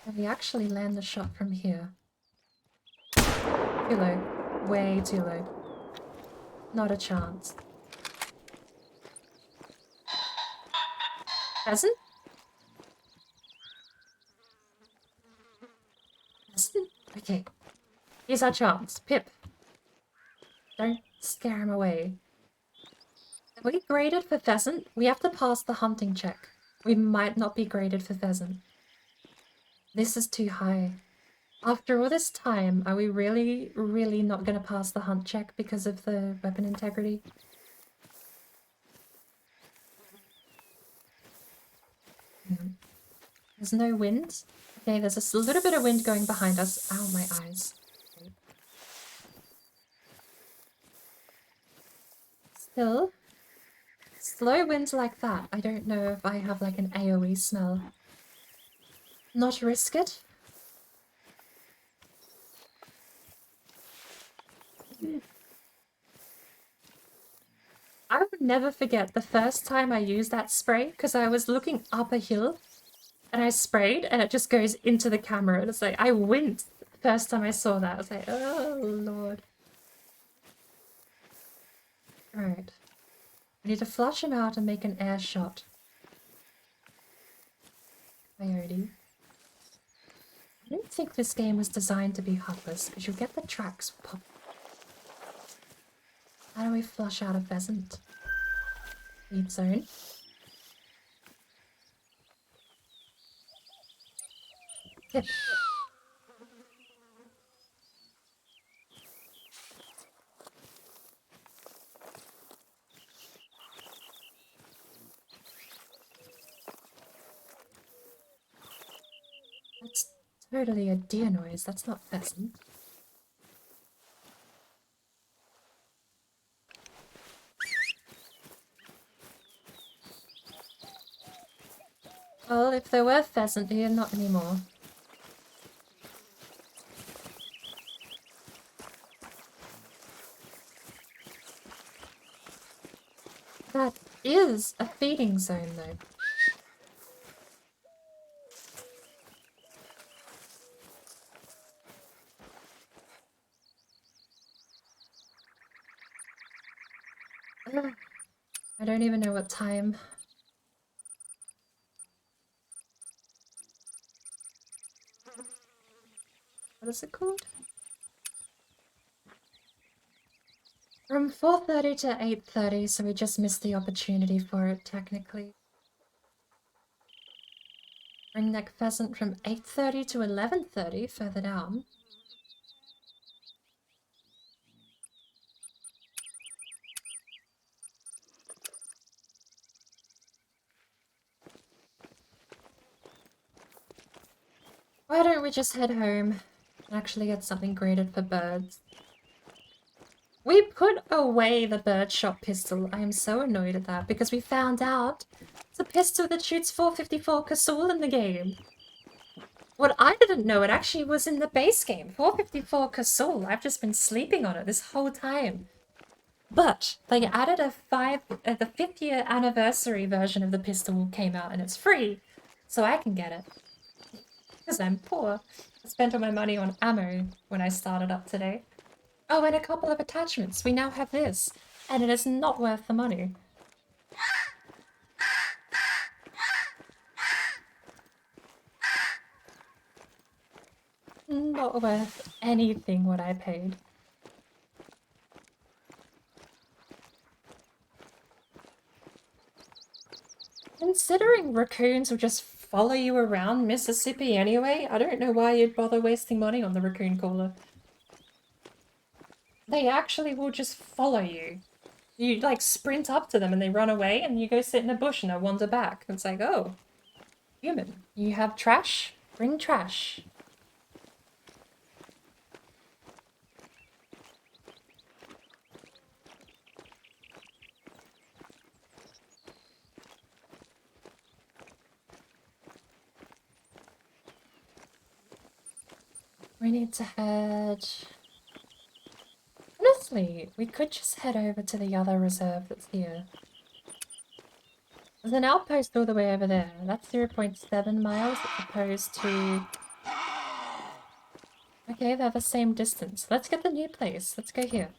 Can we actually land the shot from here? Too low. Way too low. Not a chance. Pheasant? Pheasant? Okay. Here's our chance. Pip. Don't scare him away. Are we graded for pheasant? We have to pass the hunting check. We might not be graded for pheasant. This is too high. After all this time, are we really, really not going to pass the hunt check because of the weapon integrity? There's no wind. Okay, there's a little bit of wind going behind us. Ow, my eyes. Okay. Still, slow winds like that. I don't know if I have like an AoE smell. Not risk it. I will never forget the first time I used that spray because I was looking up a hill and I sprayed and it just goes into the camera and it's like I winced the first time I saw that. I was like, oh lord. Alright. We need to flush him out and make an air shot. Coyote. I don't think this game was designed to be hutless because you'll get the tracks pop. How do we flush out a pheasant? Feed zone. Yep. That's totally a deer noise, that's not pheasant. Well, if there were pheasant here, not anymore. That is a feeding zone, though. Ugh. I don't even know what time. What is it called? From 4:30 to 8:30, so we just missed the opportunity for it, technically. Ringneck pheasant from 8:30 to 11:30, further down. Why don't we just head home and actually get something graded for birds? We put away the birdshot pistol. I am so annoyed at that because we found out it's a pistol that shoots 454 Casull in the game. What I didn't know, it actually was in the base game. 454 Casull. I've just been sleeping on it this whole time. But they added the 5th year anniversary version of the pistol came out and it's free. So I can get it. Because I'm poor. I spent all my money on ammo when I started up today. Oh, and a couple of attachments. We now have this. And it is not worth the money. Not worth anything what I paid. Considering raccoons will just follow you around Mississippi anyway, I don't know why you'd bother wasting money on the raccoon cooler. They actually will just follow you. You, like, sprint up to them and they run away and you go sit in a bush and they wander back. It's like, oh, human, you have trash? Bring trash. We need to head... Honestly, we could just head over to the other reserve that's here. There's an outpost all the way over there. That's 0.7 miles as opposed to... Okay, they're the same distance. Let's get the new place. Let's go here.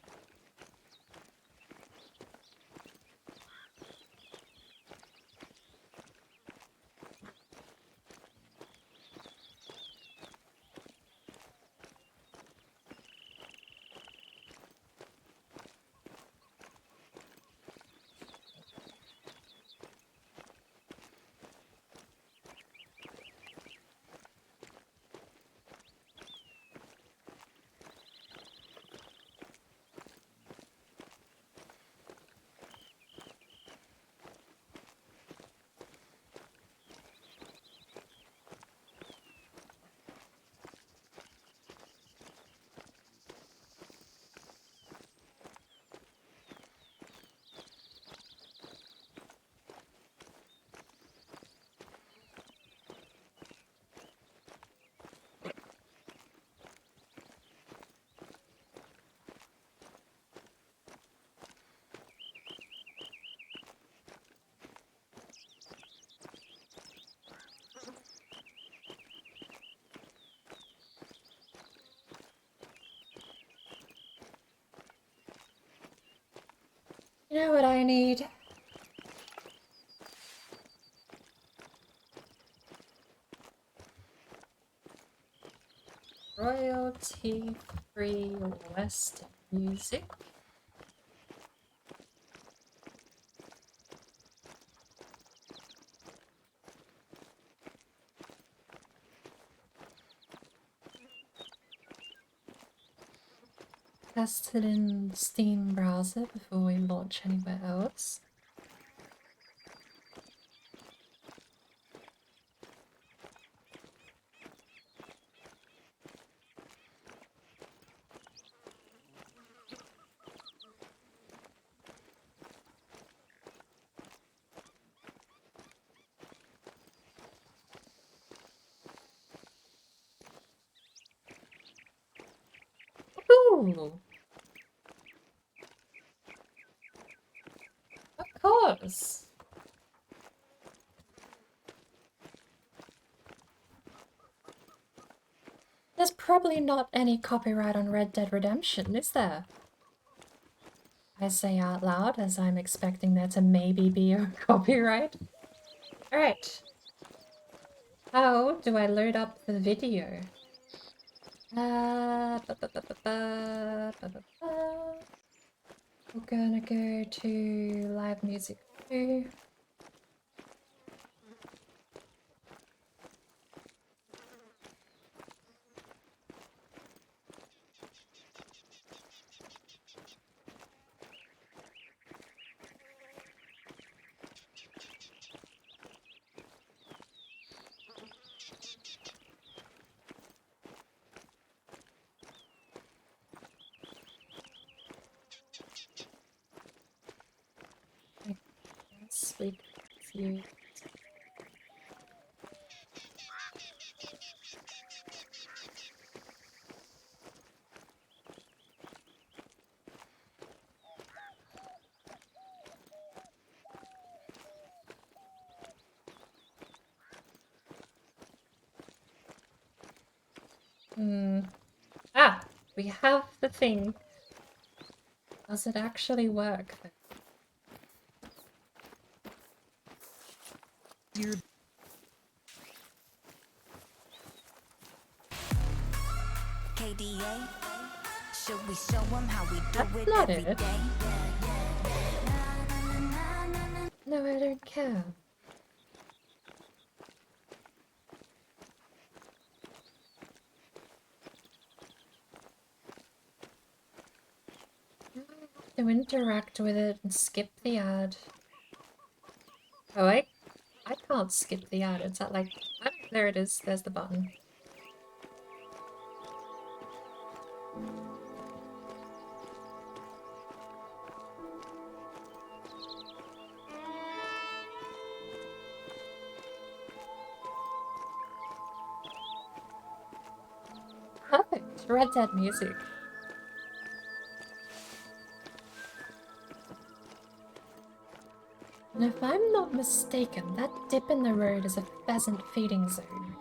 You know what I need? Royalty-free Western music. Test it in Steam browser before we launch anywhere else. Ooh! Of course! There's probably not any copyright on Red Dead Redemption, is there? I say out loud as I'm expecting there to maybe be a copyright. Alright. How do I load up the video? We're gonna go to live music 2. Sleep few. Ah, we have the thing. Does it actually work? KDA, should we show them how we do That's it not every it. day? No, I don't care. To interact with it and skip the ad. Oh, I can't skip the ad. It's at like, ah, there it is. There's the button. Perfect. Red Dead music. And if I'm not mistaken, that dip in the road is a pheasant feeding zone.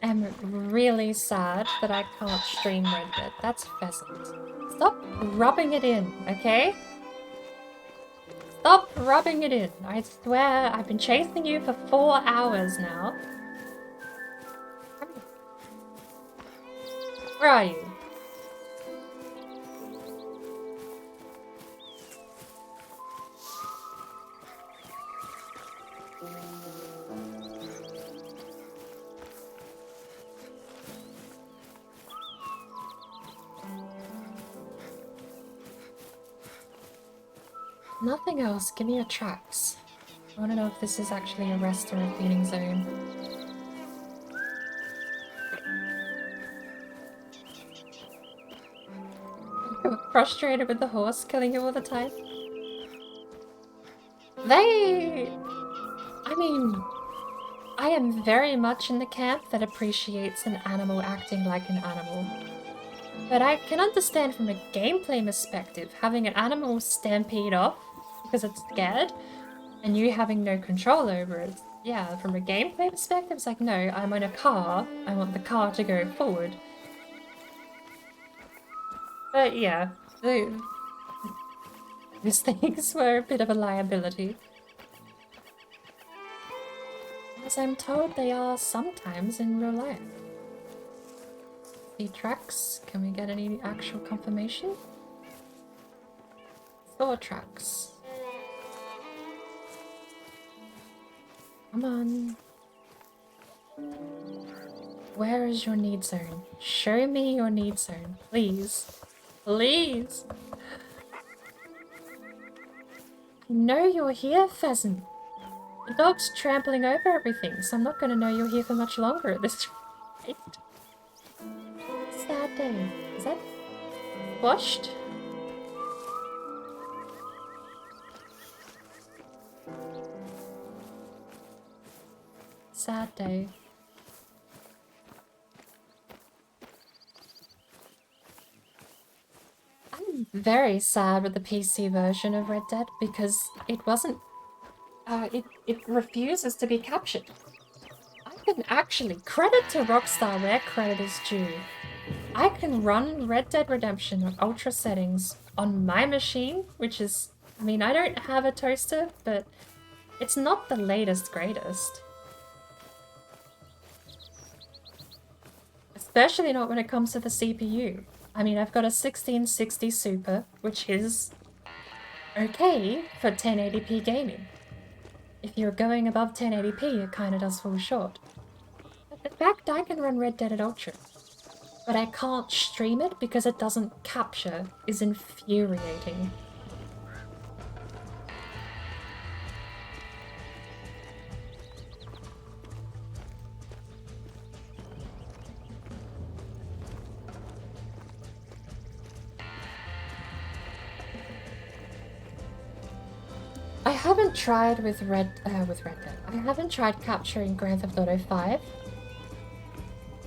I am really sad that I can't stream Red Dead. That's pheasant. Stop rubbing it in, okay? Stop rubbing it in. I swear, I've been chasing you for 4 hours now. Where are you? Nothing else. Give me your tracks. I want to know if this is actually a rest or a feeding zone. Frustrated with the horse killing you all the time? I mean, I am very much in the camp that appreciates an animal acting like an animal. But I can understand from a gameplay perspective, having an animal stampede off because it's scared, and you having no control over it. Yeah, from a gameplay perspective, it's like, no, I'm in a car, I want the car to go forward. But yeah, these things were a bit of a liability. As I'm told they are sometimes in real life. The tracks, can we get any actual confirmation? 4 tracks. Come on. Where is your need zone? Show me your need zone, please. Please. I know you're here, Pheasant. The dog's trampling over everything, so I'm not going to know you're here for much longer at this rate. Sad day. Is that washed? Sad day. I'm very sad with the PC version of Red Dead because it wasn't it refuses to be captured. I can actually credit to Rockstar where credit is due. I can run Red Dead Redemption on ultra settings on my machine, which is, I mean, I don't have a toaster, but it's not the latest greatest. Especially not when it comes to the CPU. I mean, I've got a 1660 Super, which is okay for 1080p gaming. If you're going above 1080p, it kind of does fall short. But in fact, I can run Red Dead at Ultra. But I can't stream it because it doesn't capture, is infuriating. I haven't tried with Red Dead. I haven't tried capturing Grand Theft Auto 5.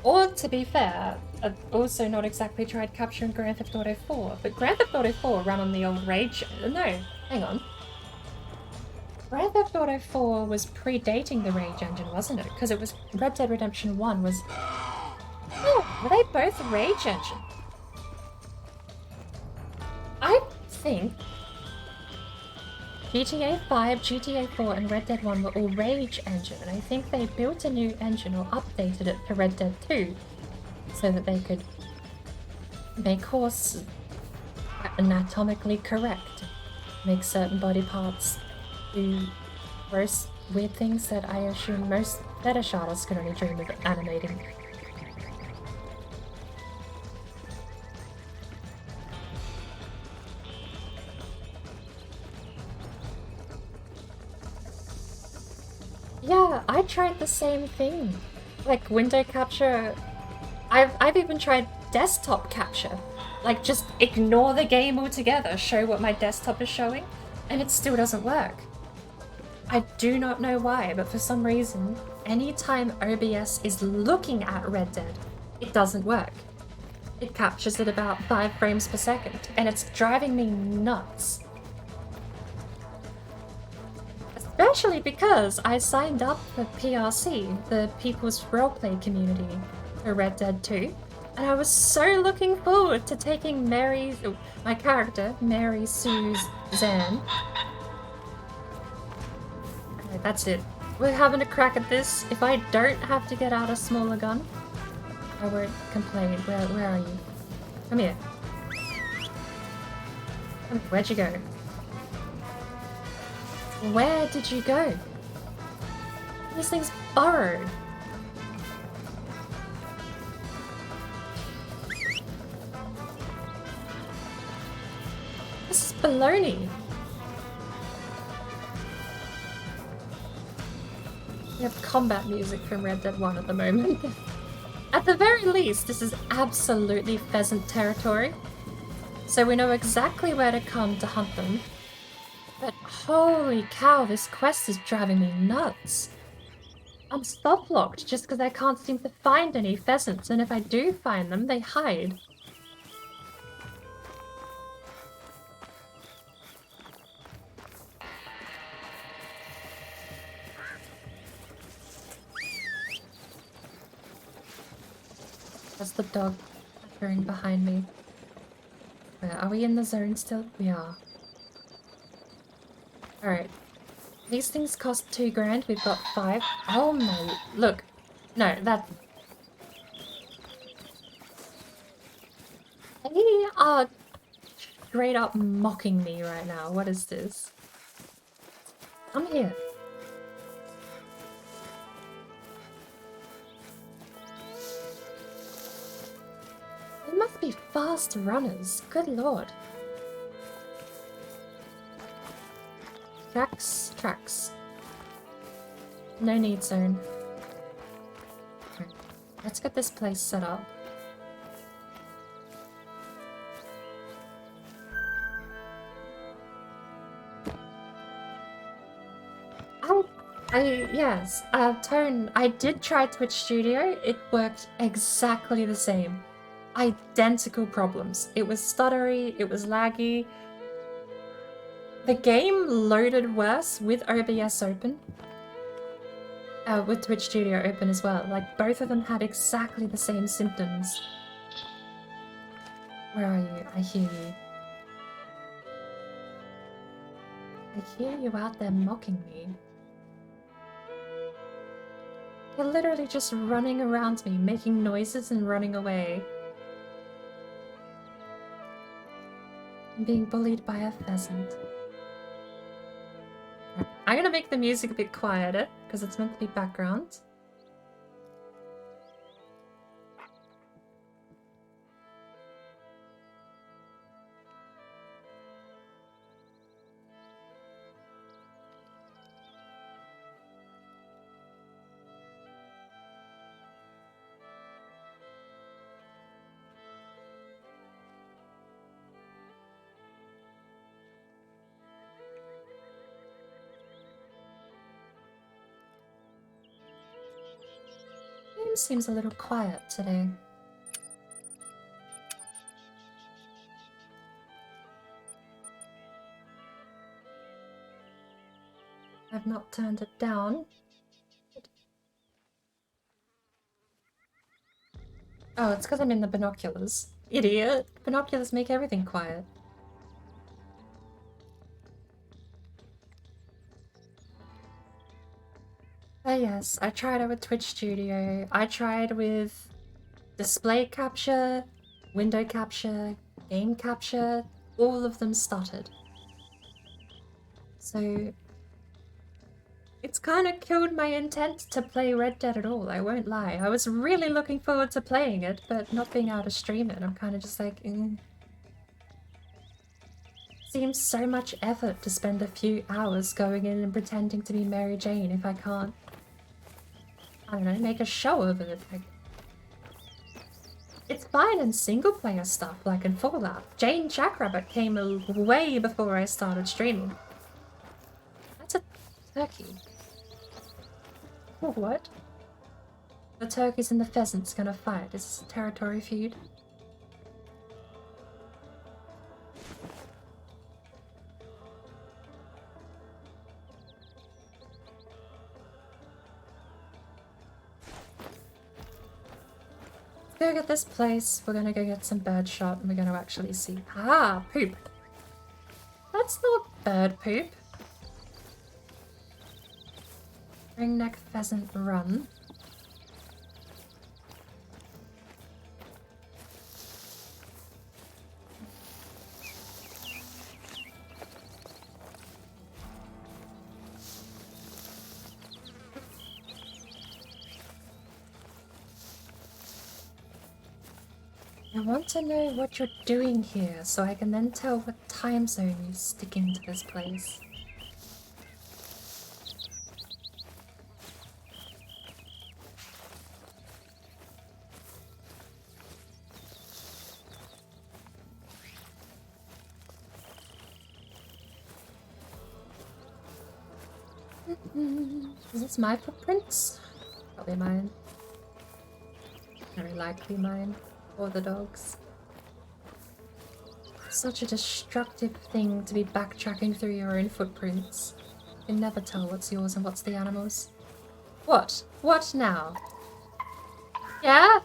Or, to be fair, I've also not exactly tried capturing Grand Theft Auto 4. But Grand Theft Auto 4 ran on the old Rage... No, hang on. Grand Theft Auto 4 was predating the Rage engine, wasn't it? Because it was... Red Dead Redemption 1 was... Oh, were they both Rage engine? I think... GTA 5, GTA 4 and Red Dead 1 were all Rage engine, and I think they built a new engine or updated it for Red Dead 2 so that they could make horse anatomically correct, make certain body parts do gross, weird things that I assume most fetish artists could only dream of animating. Yeah, I tried the same thing. Like window capture. I've even tried desktop capture. Like just ignore the game altogether, show what my desktop is showing, and it still doesn't work. I do not know why, but for some reason, anytime OBS is looking at Red Dead, it doesn't work. It captures at about 5 frames per second, and it's driving me nuts. Especially because I signed up for PRC, the People's Roleplay community, for Red Dead 2, and I was so looking forward to taking my character, Mary Suzanne. Okay, that's it. We're having a crack at this. If I don't have to get out a smaller gun, I won't complain. Where are you? Come here. Where'd you go? Where did you go? This thing's burrowed. This is baloney. We have combat music from Red Dead 1 at the moment. At the very least, this is absolutely pheasant territory. So we know exactly where to come to hunt them. But holy cow, this quest is driving me nuts. I'm stop-locked just because I can't seem to find any pheasants, and if I do find them, they hide. That's the dog appearing behind me. Are we in the zone still? We are. Alright. These things cost 2 grand. We've got 5. Oh my... Look. No, that... They are straight up mocking me right now. What is this? Come here. They must be fast runners. Good lord. Tracks. No need zone. Okay. Let's get this place set up. Yes, Tone, I did try Twitch Studio. It worked exactly the same. Identical problems. It was stuttery, it was laggy. The game loaded worse with OBS open. With Twitch Studio open as well. Like, both of them had exactly the same symptoms. Where are you? I hear you. I hear you out there mocking me. You're literally just running around me, making noises and running away. I'm being bullied by a pheasant. I'm gonna make the music a bit quieter, because it's meant to be background. Seems a little quiet today. I've not turned it down. Oh, it's because I'm in the binoculars. Idiot! Binoculars make everything quiet. Yes, I tried it with Twitch Studio. I tried with display capture, window capture, game capture. All of them stuttered. So it's kind of killed my intent to play Red Dead at all, I won't lie. I was really looking forward to playing it, but not being able to stream it, I'm kind of just like, Seems so much effort to spend a few hours going in and pretending to be Mary Jane if I can't, I don't know, make a show of it. Like, it's fine in single player stuff, like in Fallout. Jane Jackrabbit came way before I started streaming. That's a turkey. Oh, what? The turkeys and the pheasants gonna fight. Is this a territory feud? Go get this place. We're gonna go get some bird shot and we're gonna actually see. Ah, poop. That's not bird poop. Ringneck pheasant run. I want to know what you're doing here, so I can then tell what time zone you stick into this place. Is this my footprints? Probably mine. Very likely mine. Or the dogs. Such a destructive thing to be backtracking through your own footprints. You can never tell what's yours and what's the animal's. What? What now? Yeah?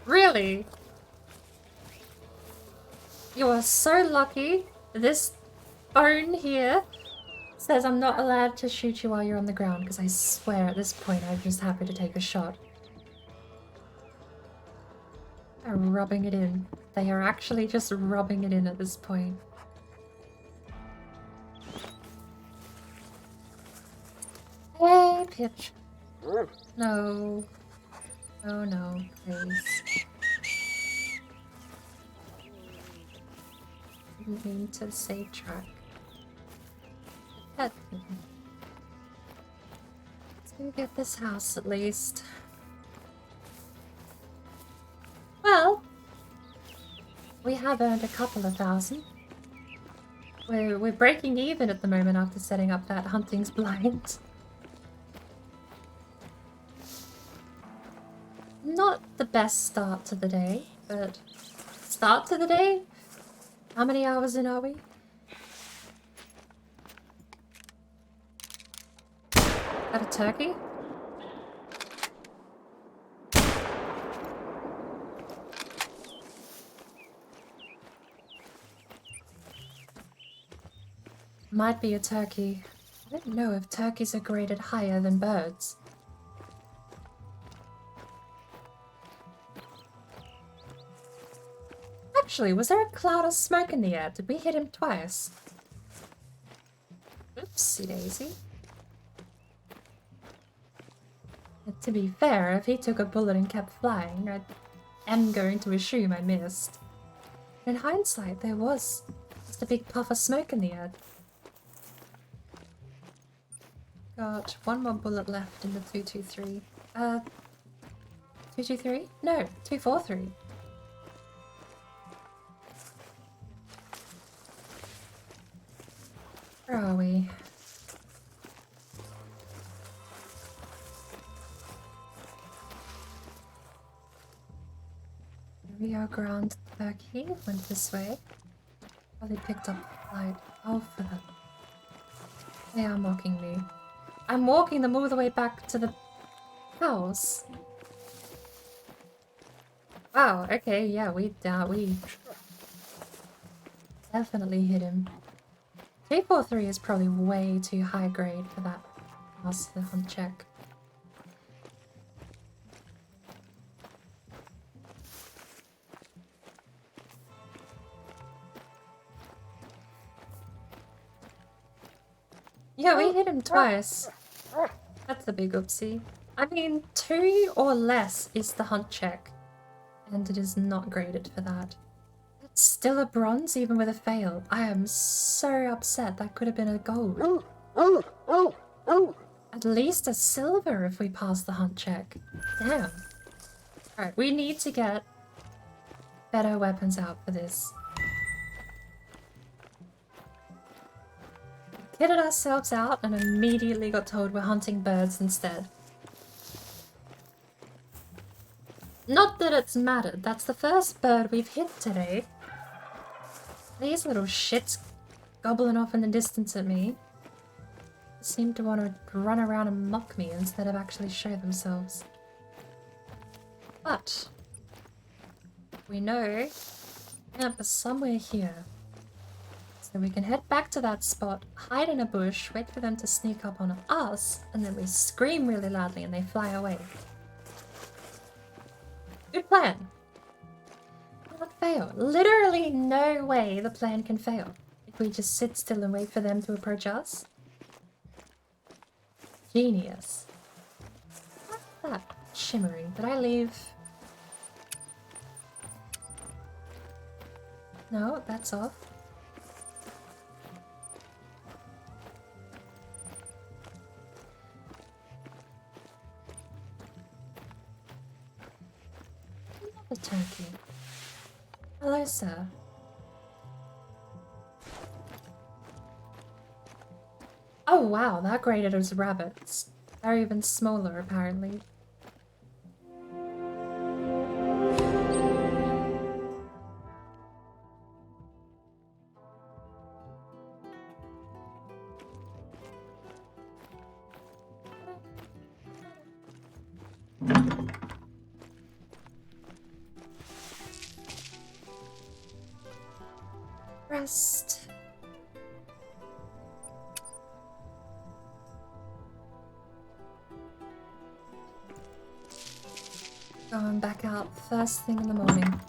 Really? You are so lucky. This phone here says I'm not allowed to shoot you while you're on the ground, because I swear at this point I'm just happy to take a shot. They're rubbing it in. They are actually just rubbing it in at this point. Hey, Pitch. No. Oh no, please. Didn't mean to save track. Let's go get this house at least. Well, we have earned a couple of thousand. We're breaking even at the moment after setting up that hunting's blind. Not the best start to the day, but start to the day? How many hours in are we? Got a turkey? Might be a turkey. I don't know if turkeys are graded higher than birds. Actually, was there a cloud of smoke in the air? Did we hit him twice? Oopsie daisy. But to be fair, if he took a bullet and kept flying, I am going to assume I missed. In hindsight, there was just a big puff of smoke in the air. Got one more bullet left in the 223. 223? No, 243. Where are we? Rio Grande Turkey went this way. Probably picked up a flight. Oh, for the... They are mocking me. I'm walking them all the way back to the house. Wow, okay, yeah, we definitely hit him. 343 is probably way too high grade for that house to hunt check. Yeah, we hit him twice. That's a big oopsie. I mean, 2 or less is the hunt check, and it is not graded for that. It's still a bronze even with a fail. I am so upset. That could have been a gold. At least a silver if we pass the hunt check. Damn. Alright, we need to get better weapons out for this. Kitted ourselves out and immediately got told we're hunting birds instead. Not that it's mattered, that's the first bird we've hit today. These little shits gobbling off in the distance at me seem to want to run around and mock me instead of actually show themselves. But we know that somewhere here. So we can head back to that spot, hide in a bush, wait for them to sneak up on us, and then we scream really loudly and they fly away. Good plan. Not fail. Literally no way the plan can fail. If we just sit still and wait for them to approach us. Genius. What's that shimmering? Did I leave? No, that's off. Another turkey. Hello, sir. Oh wow, that graded as rabbits. They're even smaller, apparently. Rest. Going back out first thing in the morning.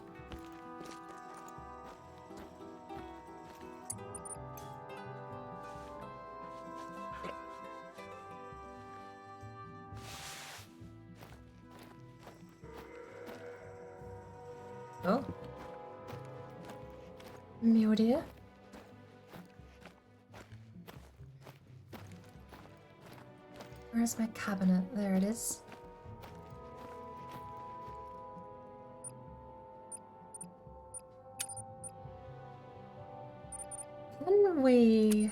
Oh. Mule deer. Where's my cabinet? There it is. Can we...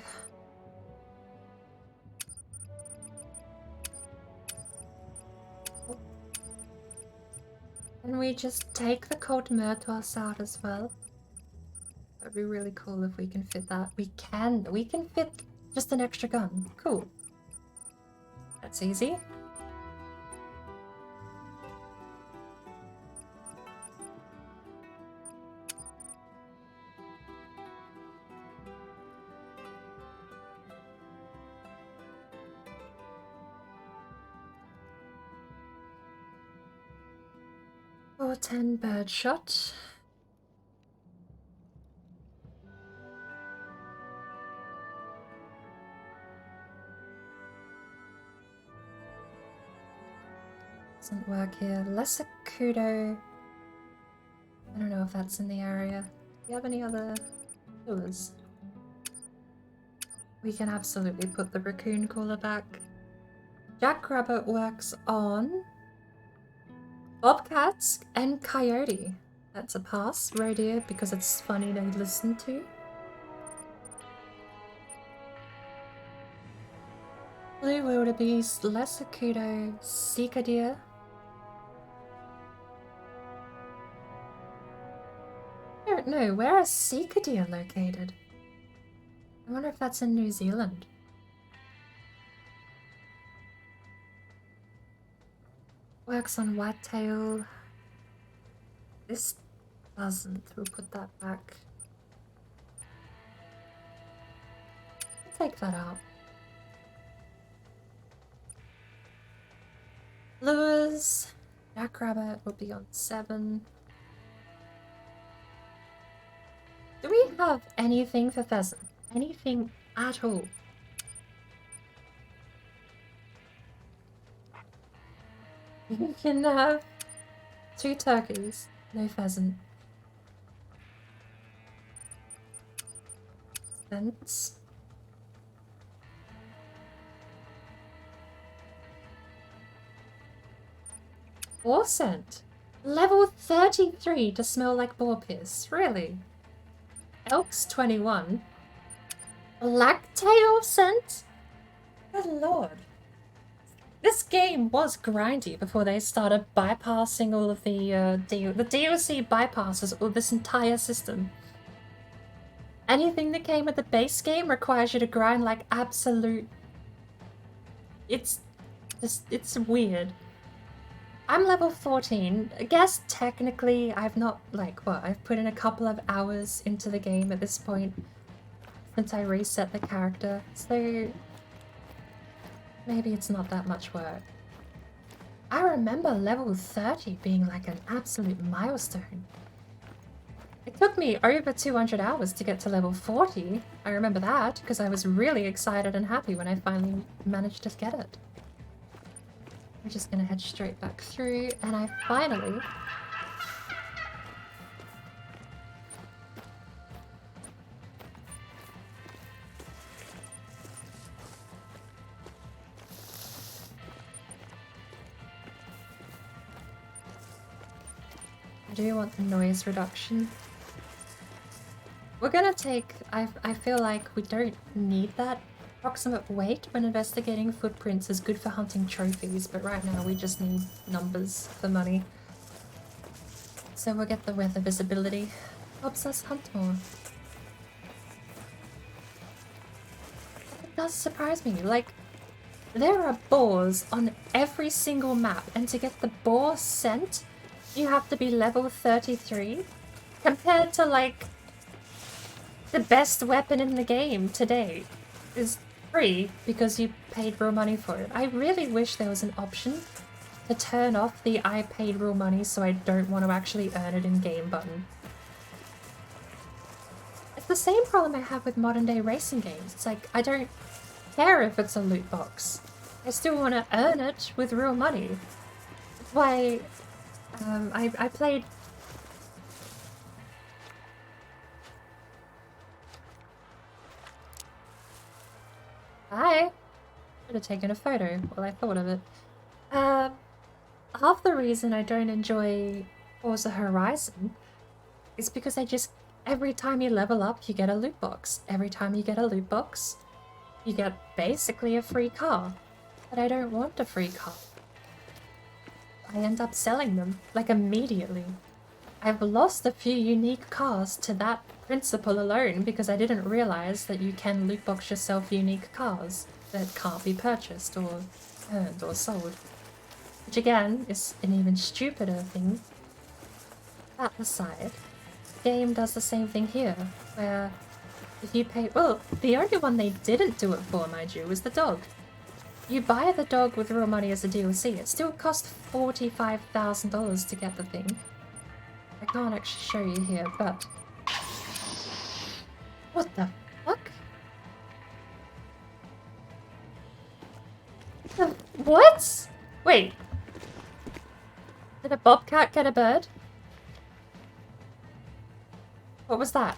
Can we just take the cold Murtos out as well? That'd be really cool if we can fit that. We can fit just an extra gun. Cool. That's easy. Or 10 bird shot. Doesn't work here. Lesser Kudo. I don't know if that's in the area. Do you have any other lures? We can absolutely put the raccoon cooler back. Jackrabbit works on bobcats and coyote. That's a pass. Roe deer because it's funny to listen to. Blue wildebeest, lesser kudo, sika deer. I don't know, where is sika deer located? I wonder if that's in New Zealand. Works on whitetail. This doesn't. We'll put that back. Take that out. Lures. Jackrabbit will be on 7. Do we have anything for pheasant? Anything at all? You can have 2 turkeys, no pheasant. Fence. Boar scent. Level 33 to smell like boar piss. Really? Elk's 21. Blacktail scent? Good lord. This game was grindy before they started bypassing all of the DLC bypasses all this entire system. Anything that came with the base game requires you to grind like absolute... It's weird. I'm level 14. I guess technically I've not, I've put in a couple of hours into the game at this point since I reset the character, so maybe it's not that much work. I remember level 30 being like an absolute milestone. It took me over 200 hours to get to level 40. I remember that because I was really excited and happy when I finally managed to get it. We're just gonna head straight back through, and I finally... I do want the noise reduction. We're gonna take... I feel like we don't need that. Approximate weight when investigating footprints is good for hunting trophies, but right now we just need numbers for money. So we'll get the weather visibility. Helps us hunt more. It does surprise me, like, there are boars on every single map, and to get the boar scent, you have to be level 33, compared to, like, The best weapon in the game today is free because you paid real money for it. I really wish there was an option to turn off the I paid real money so I don't want to actually earn it in game button. It's the same problem I have with modern day racing games. It's like, I don't care if it's a loot box. I still want to earn it with real money. That's why I played... Hi! Should have taken a photo while I thought of it. Half the reason I don't enjoy Forza Horizon is because every time you level up, you get a loot box. Every time you get a loot box, you get basically a free car. But I don't want a free car. I end up selling them, like, immediately. I've lost a few unique cars to that principle alone because I didn't realize that you can loot box yourself unique cars that can't be purchased or earned or sold. Which again is an even stupider thing. That aside, the game does the same thing here, where if you pay... Well, the only one they didn't do it for, mind you, was the dog. You buy the dog with real money as a DLC. It still cost $45,000 to get the thing. I can't actually show you here, but... What the fuck? What? Wait. Did a bobcat get a bird? What was that?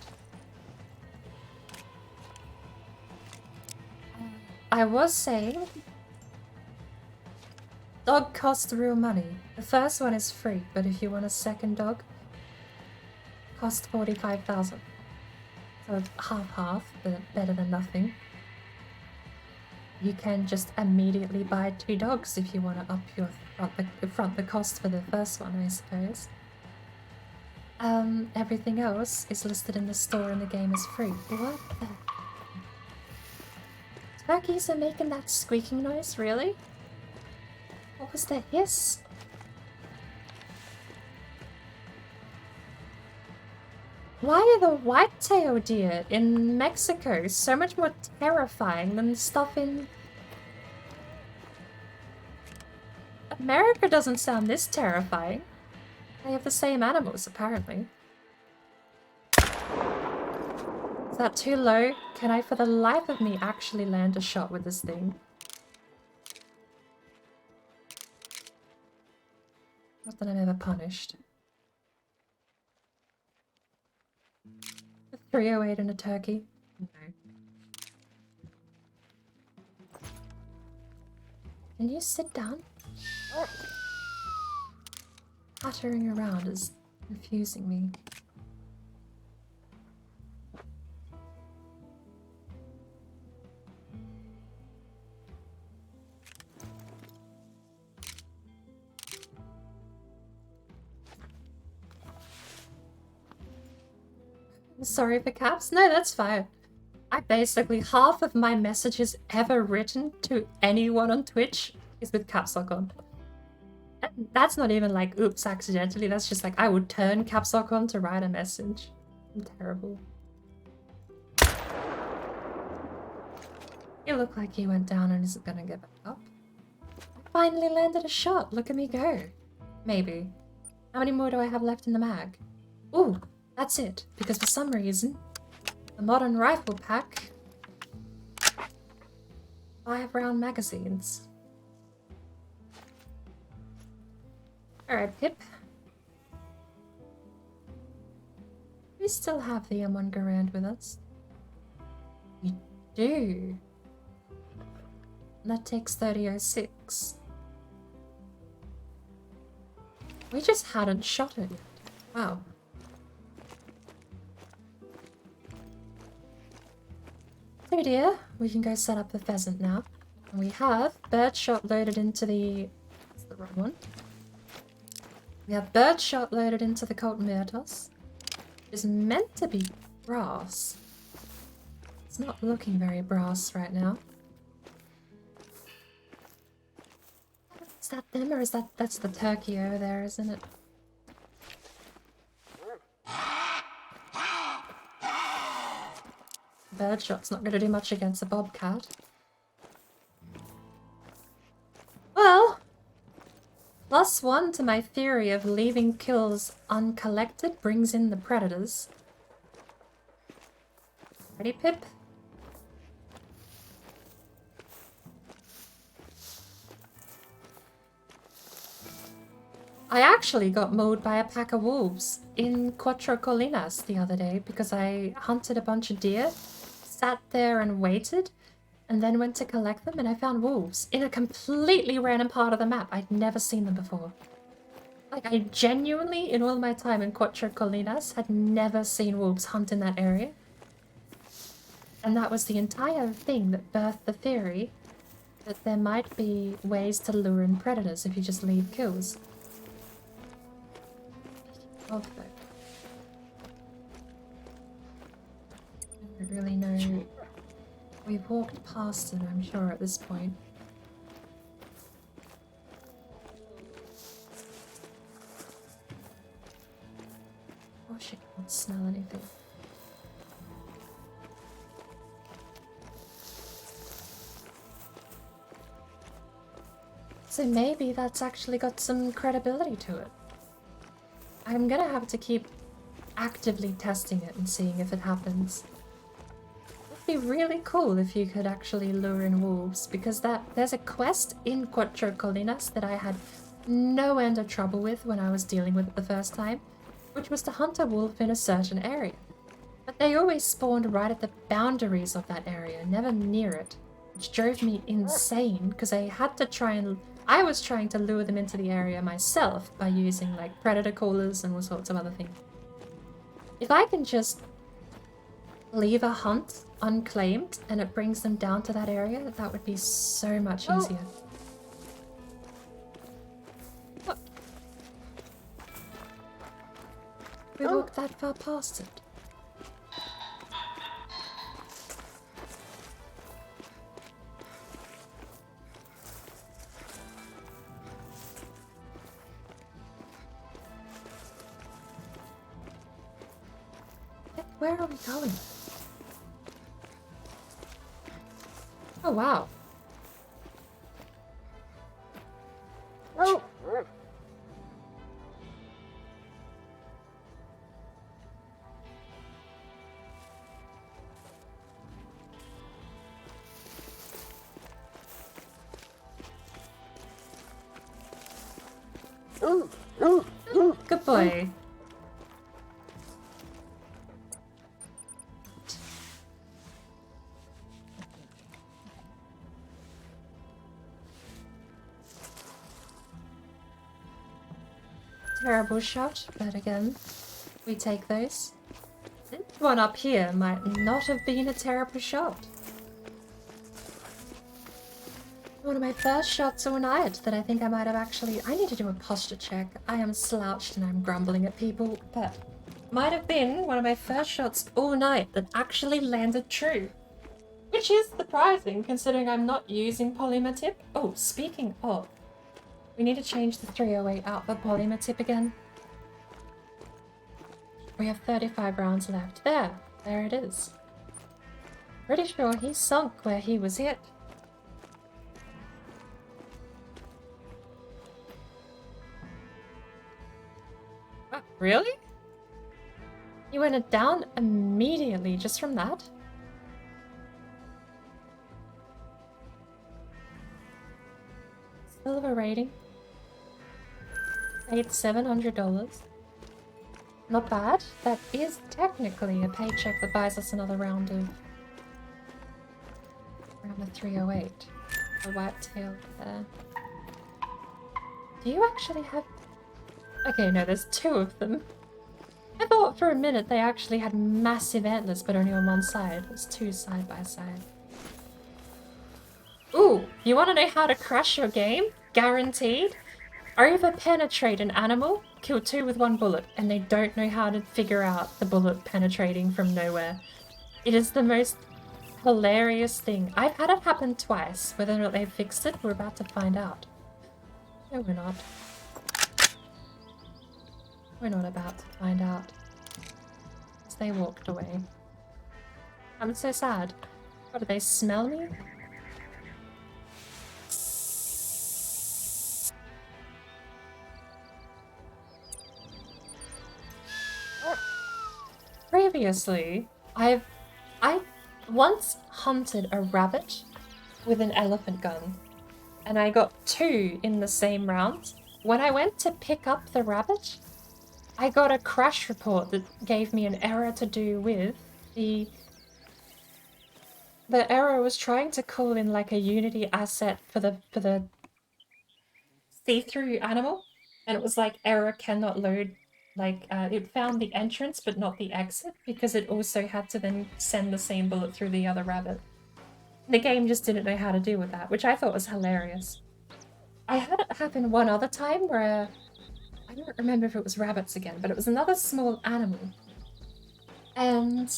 I was saying... Dog costs real money. The first one is free, but if you want a second dog, cost $45,000. So half-half, but better than nothing. You can just immediately buy 2 dogs if you want to up your front the cost for the first one, I suppose. Everything else is listed in the store and the game is free. What the... Turkeys are making that squeaking noise, really? What was that hiss? Why are the white-tailed deer in Mexico so much more terrifying than stuff in... America doesn't sound this terrifying. They have the same animals, apparently. Is that too low? Can I, for the life of me, actually land a shot with this thing? Not that I'm ever punished. A 308 and a turkey? No. Can you sit down? Pattering around is confusing me. Sorry for caps? No, that's fine. I basically, half of my messages ever written to anyone on Twitch is with caps lock on. And that's not even like, oops, accidentally. That's just like, I would turn caps lock on to write a message. I'm terrible. You look like you went down and isn't gonna get back up. I finally landed a shot. Look at me go. Maybe. How many more do I have left in the mag? Ooh. That's it, because for some reason, the modern rifle pack 5-round magazines. Alright, Pip. We still have the M1 Garand with us. We do. That takes 3006. We just hadn't shot it yet. Wow. Oh dear, we can go set up the pheasant now. And we have birdshot loaded into the... That's the wrong one. We have birdshot loaded into the Colt Myrtos. It's meant to be brass. It's not looking very brass right now. Is that them or is that's the turkey over there, isn't it? Birdshot's not gonna do much against a bobcat. Well, +1 to my theory of leaving kills uncollected brings in the predators. Ready, Pip? I actually got mauled by a pack of wolves in Cuatro Colinas the other day because I hunted a bunch of deer, sat there and waited, and then went to collect them, and I found wolves in a completely random part of the map. I'd never seen them before. Like, I genuinely, in all my time in Cuatro Colinas, had never seen wolves hunt in that area. And that was the entire thing that birthed the theory that there might be ways to lure in predators if you just leave kills. Perfect. I don't really know. We've walked past it, I'm sure, at this point. Oh, she can't smell anything. So maybe that's actually got some credibility to it. I'm gonna have to keep actively testing it and seeing if it happens. It'd be really cool if you could actually lure in wolves, because there's a quest in Cuatro Colinas that I had no end of trouble with when I was dealing with it the first time, which was to hunt a wolf in a certain area. But they always spawned right at the boundaries of that area, never near it, which drove me insane because I was trying to lure them into the area myself by using like predator callers and all sorts of other things. If I can just leave a hunt unclaimed and it brings them down to that area, that would be so much easier. What? We walked that far past it. Where are we going? Oh, wow. Oh. Good boy. Terrible shot, but again, we take those. This one up here might not have been a terrible shot. One of my first shots all night that I think I might have actually... I need to do a posture check. I am slouched and I'm grumbling at people, but might have been one of my first shots all night that actually landed true. Which is surprising considering I'm not using Polymatip. Oh, speaking of... we need to change the 308 out for Polymatip again. We have 35 rounds left. There it is. Pretty sure he sunk where he was hit. What, really? You went down immediately just from that? Silver rating. Paid $700. Not bad. That is technically a paycheck that buys us another round of 308. A whitetail there. Do you actually have... okay, no, there's two of them. I thought for a minute they actually had massive antlers, but only on one side. There's two side by side. Ooh, you want to know how to crash your game? Guaranteed. Over-penetrate an animal, kill two with one bullet, and they don't know how to figure out the bullet penetrating from nowhere. It is the most hilarious thing. I've had it happen twice. Whether or not they've fixed it, we're about to find out. No, we're not. We're not about to find out. As they walked away. I'm so sad. What, do they smell me? Previously, I once hunted a rabbit with an elephant gun, and I got 2 in the same round. When I went to pick up the rabbit, I got a crash report that gave me an error to do with the error was trying to call in like a Unity asset for the see-through animal, and it was like error cannot load. Like it found the entrance but not the exit because it also had to then send the same bullet through the other rabbit. The game just didn't know how to deal with that, which I thought was hilarious. I had it happen one other time where I don't remember if it was rabbits again, but it was another small animal. And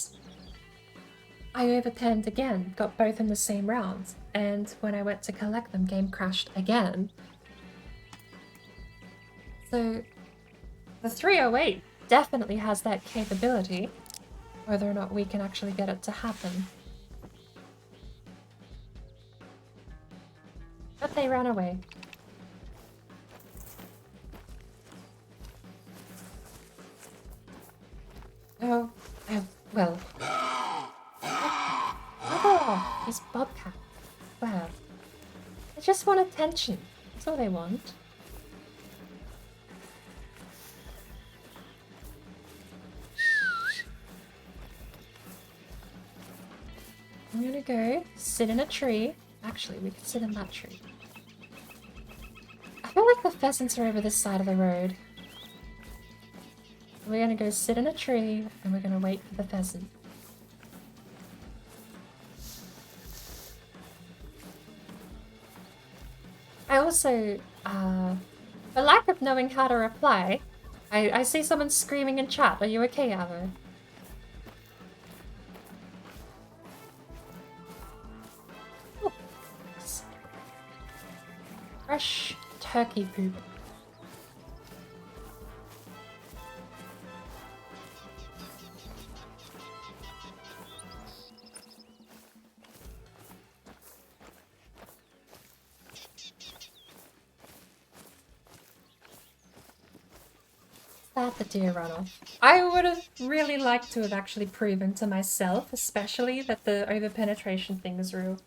I overpenned again, got both in the same round, and when I went to collect them, game crashed again. So the 308 definitely has that capability, whether or not we can actually get it to happen. But they ran away. Oh, well. Oh, these bobcats. Well, they just want attention. That's all they want. I'm gonna go sit in a tree. Actually, we could sit in that tree. I feel like the pheasants are over this side of the road. We're gonna go sit in a tree and we're gonna wait for the pheasant. I also, for lack of knowing how to reply, I see someone screaming in chat. Are you okay, Avo? Oh. Fresh turkey poop. That the deer ran off. I would have really liked to have actually proven to myself, especially, that the over-penetration thing is real.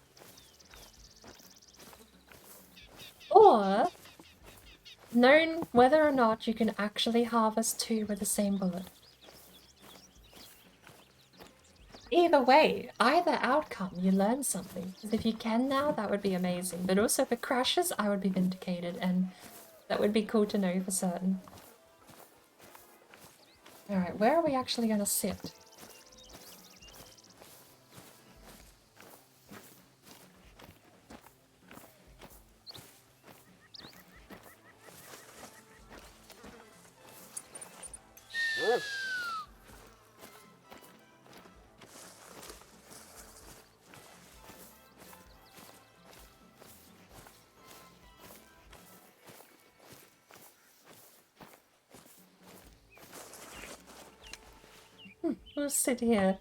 Or known whether or not you can actually harvest 2 with the same bullet. Either way, either outcome, you learn something. Because if you can now, that would be amazing. But also if it crashes, I would be vindicated, and that would be cool to know for certain. Alright, where are we actually gonna sit? We'll sit here.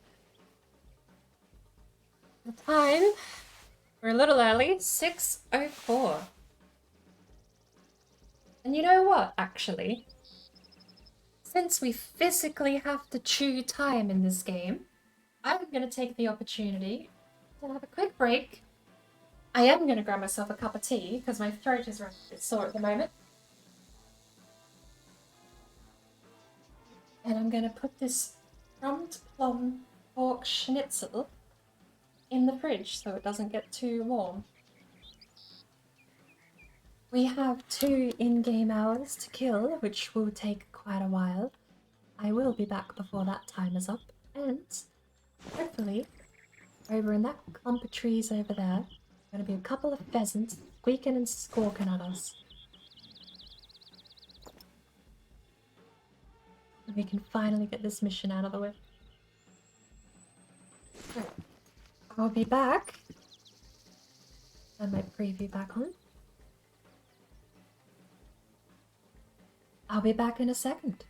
The time, we're a little early, 6:04. And you know what, actually? Since we physically have to chew time in this game, I'm going to take the opportunity to have a quick break. I am going to grab myself a cup of tea because my throat is a bit sore at the moment. And I'm going to put this crumbed plum pork schnitzel in the fridge so it doesn't get too warm. We have 2 in-game hours to kill, which will take quite a while. I will be back before that time is up, and hopefully, over in that clump of trees over there, going to be a couple of pheasants squeaking and squawking at us. And we can finally get this mission out of the way. So, I'll be back. And my preview back on. I'll be back in a second.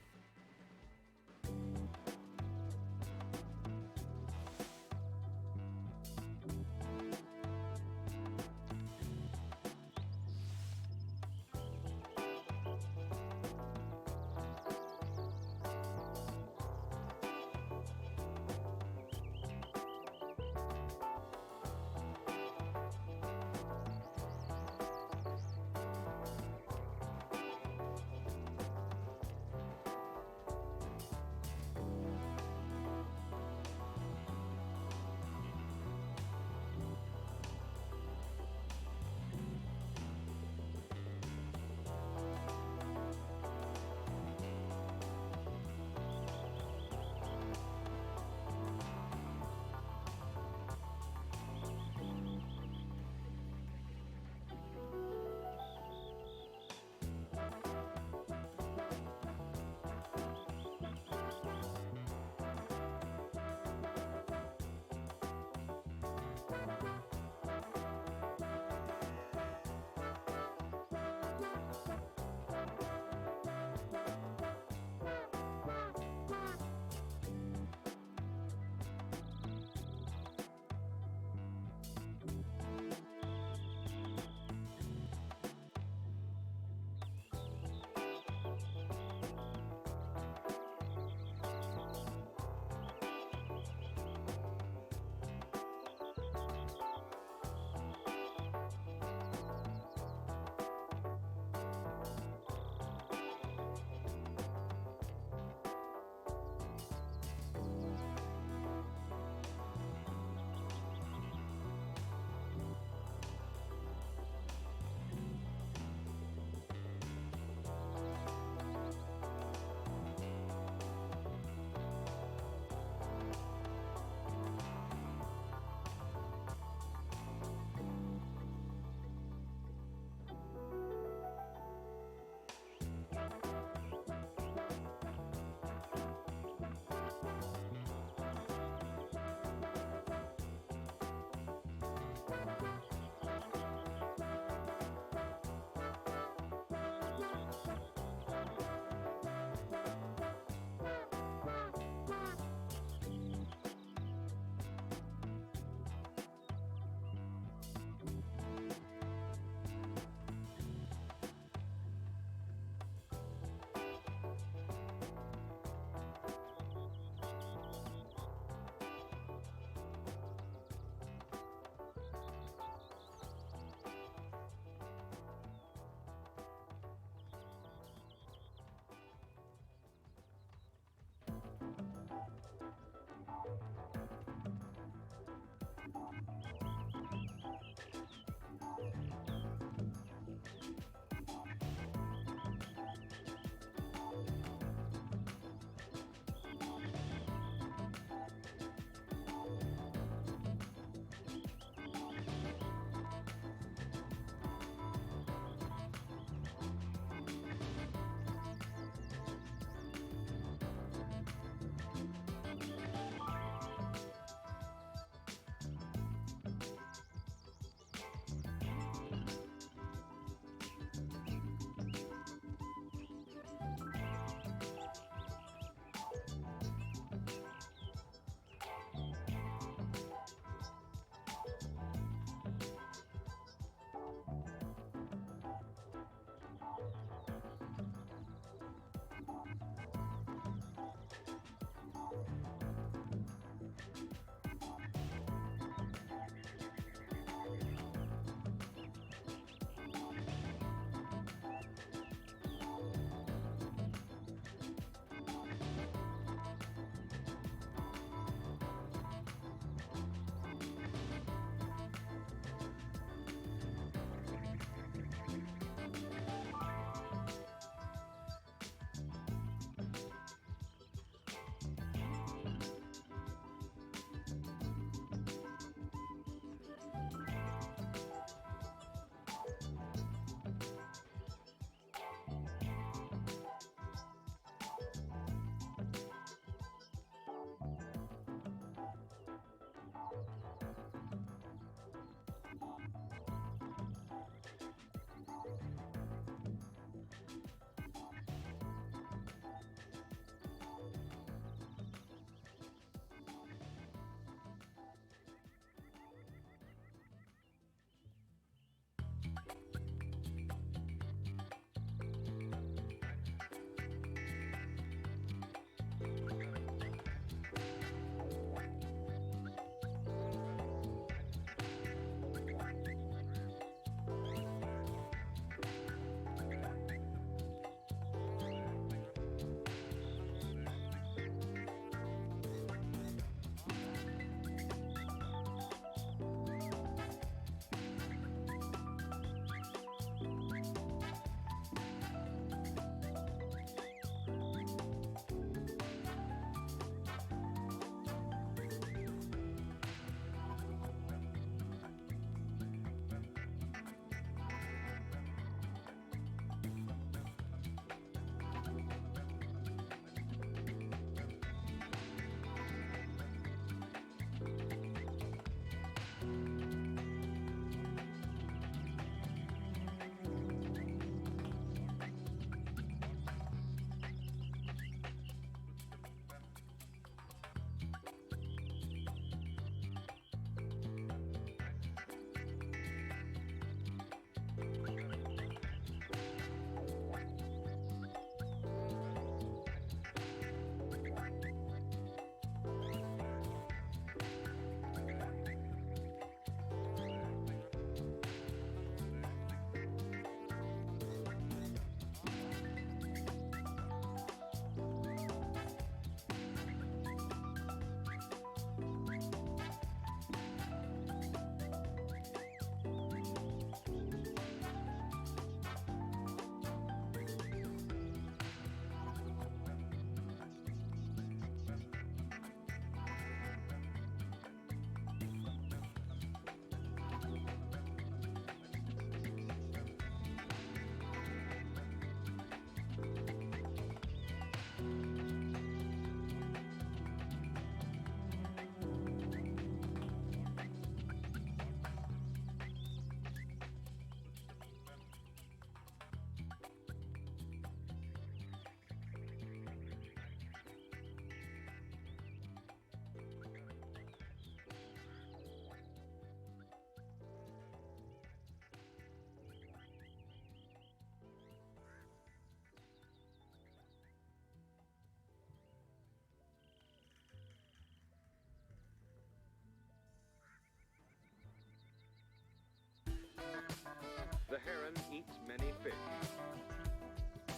heron eats many fish,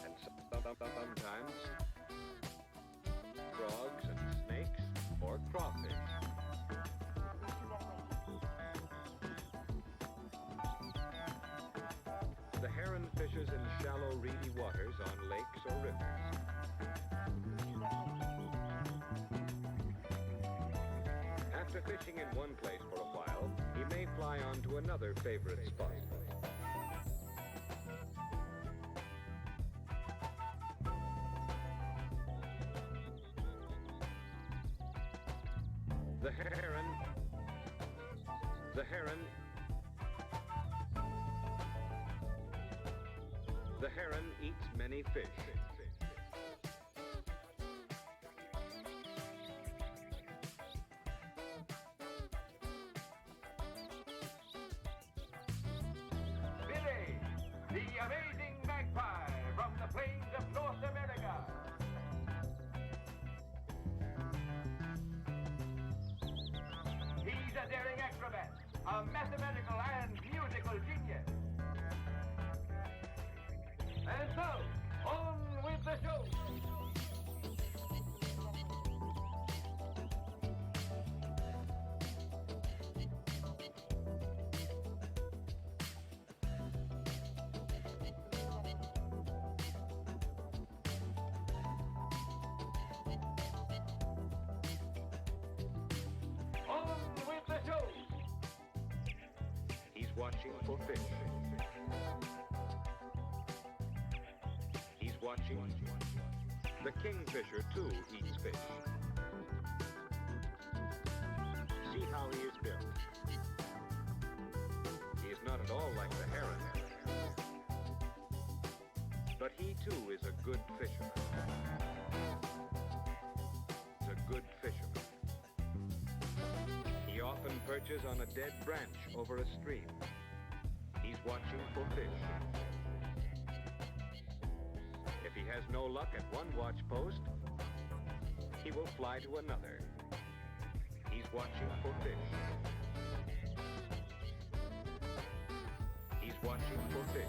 and sometimes frogs and snakes or crawfish. The heron fishes in shallow, reedy waters on lakes or rivers. After fishing in one place for a while, he may fly on to another favorite spot. The heron eats many fish. Billy, the amazing magpie from the plains of North America. He's a daring acrobat, a mathematical and musical genius. And so, on with the show! On with the show! He's watching for fish. He's watching. The kingfisher, too, eats fish. See how he is built. He is not at all like the heron. But he, too, is a good fisherman. He's a good fisherman. He often perches on a dead branch over a stream. He's watching for fish. If he has no luck at one watch post, he will fly to another. He's watching for fish. He's watching for fish.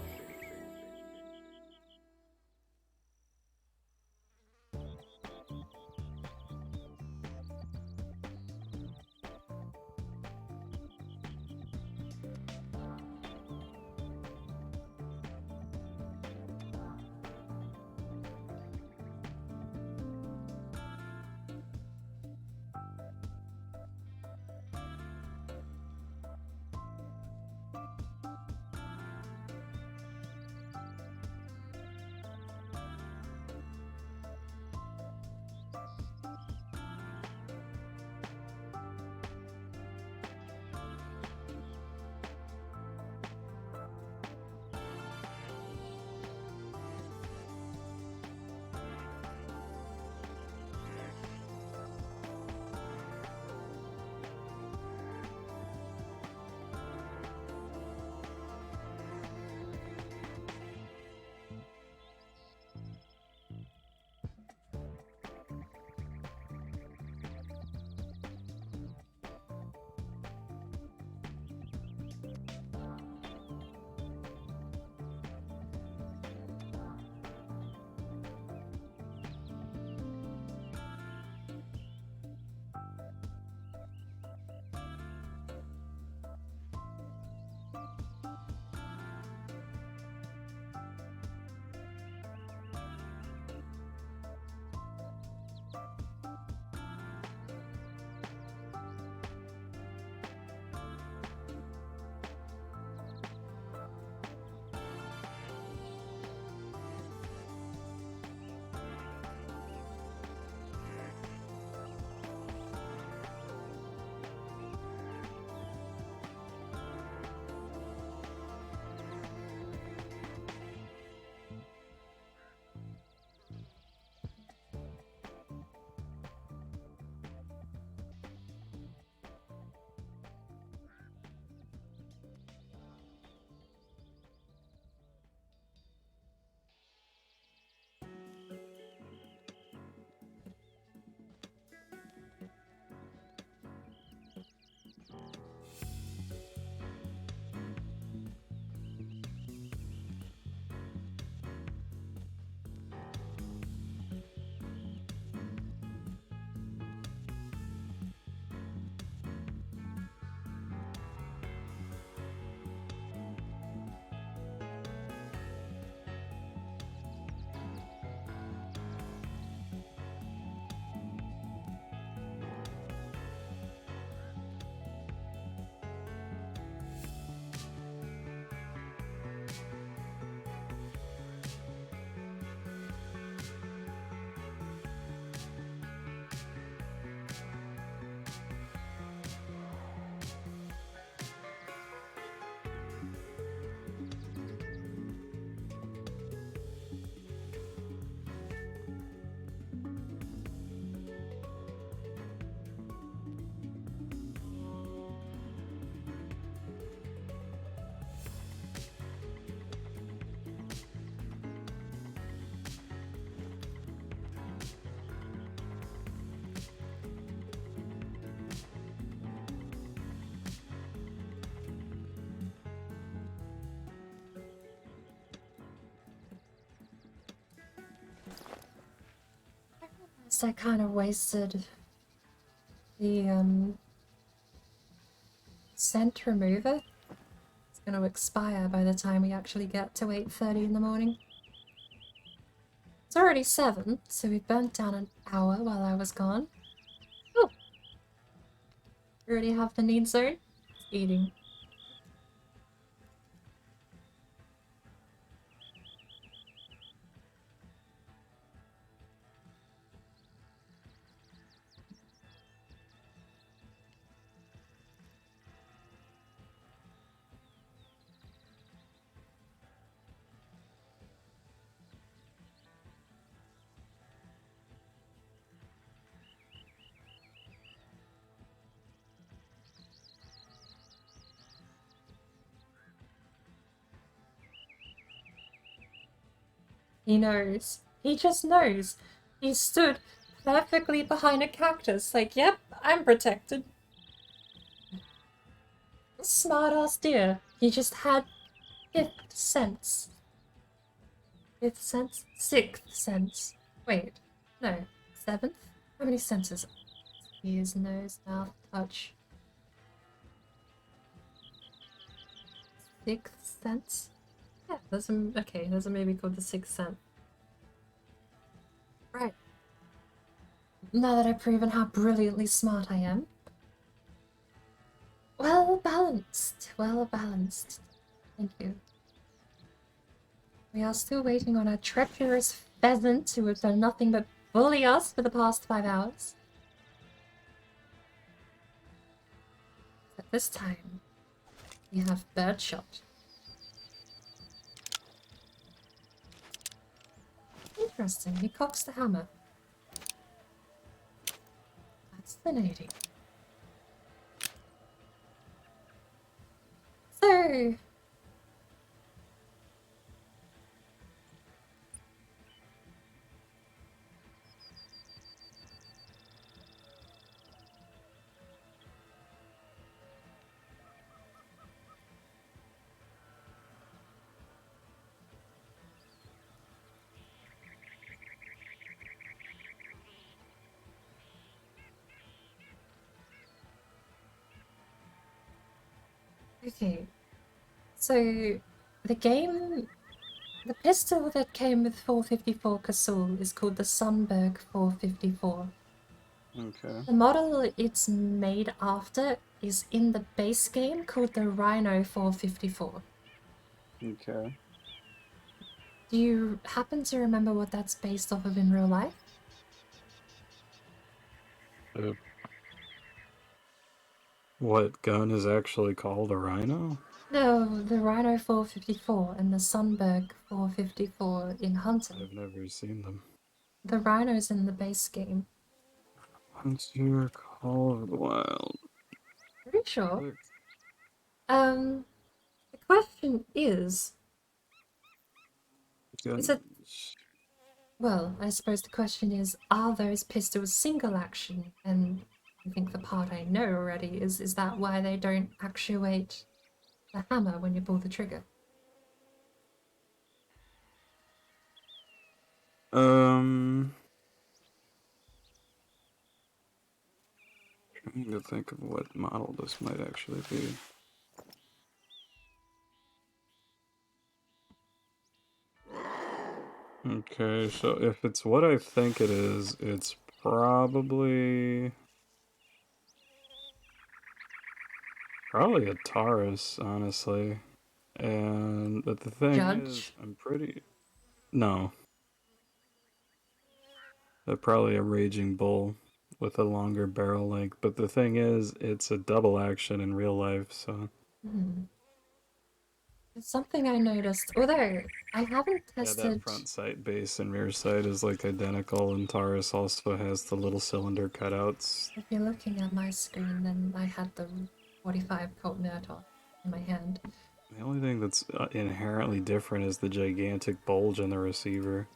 So I kind of wasted the scent remover. It's going to expire by the time we actually get to 8:30 in the morning. It's already 7, so we burnt down an hour while I was gone. Oh! We already have the need zone. It's eating. He knows. He just knows. He stood perfectly behind a cactus, like, yep, I'm protected. Smart ass deer. He just had 5th sense. 5th sense? 6th sense. Wait, no. 7th? How many senses? Ears, nose, mouth, touch. 6th sense? Yeah, there's a movie called The Sixth Sense. Right. Now that I've proven how brilliantly smart I am. Well balanced. Well balanced. Thank you. We are still waiting on our treacherous pheasant who has done nothing but bully us for the past 5 hours. But this time, we have Birdshot. Interesting, he cocks the hammer. Fascinating. So... Okay, so the pistol that came with 454 Casull is called the Sunberg 454. Okay. The model it's made after is in the base game called the Rhino 454. Okay. Do you happen to remember what that's based off of in real life? What gun is actually called a Rhino? No, the Rhino 454 and the Sunberg 454 in Hunter. I've never seen them. The Rhino's in the base game. Hunter Call of the Wild. Pretty sure. The question is it... Well, I suppose the question is, are those pistols single action? And I think the part I know already is that why they don't actuate the hammer when you pull the trigger? Trying to think of what model this might actually be. Okay, so if it's what I think it is, it's probably a Taurus, honestly. And but the thing is, I'm pretty... No. They're probably a Raging Bull with a longer barrel length. But the thing is, it's a double action in real life, so... It's something I noticed, although I haven't tested... Yeah, that front sight base and rear sight is like identical, and Taurus also has the little cylinder cutouts. If you're looking at my screen, then I had the 45 Colt Murtaugh in my hand. The only thing that's inherently different is the gigantic bulge in the receiver.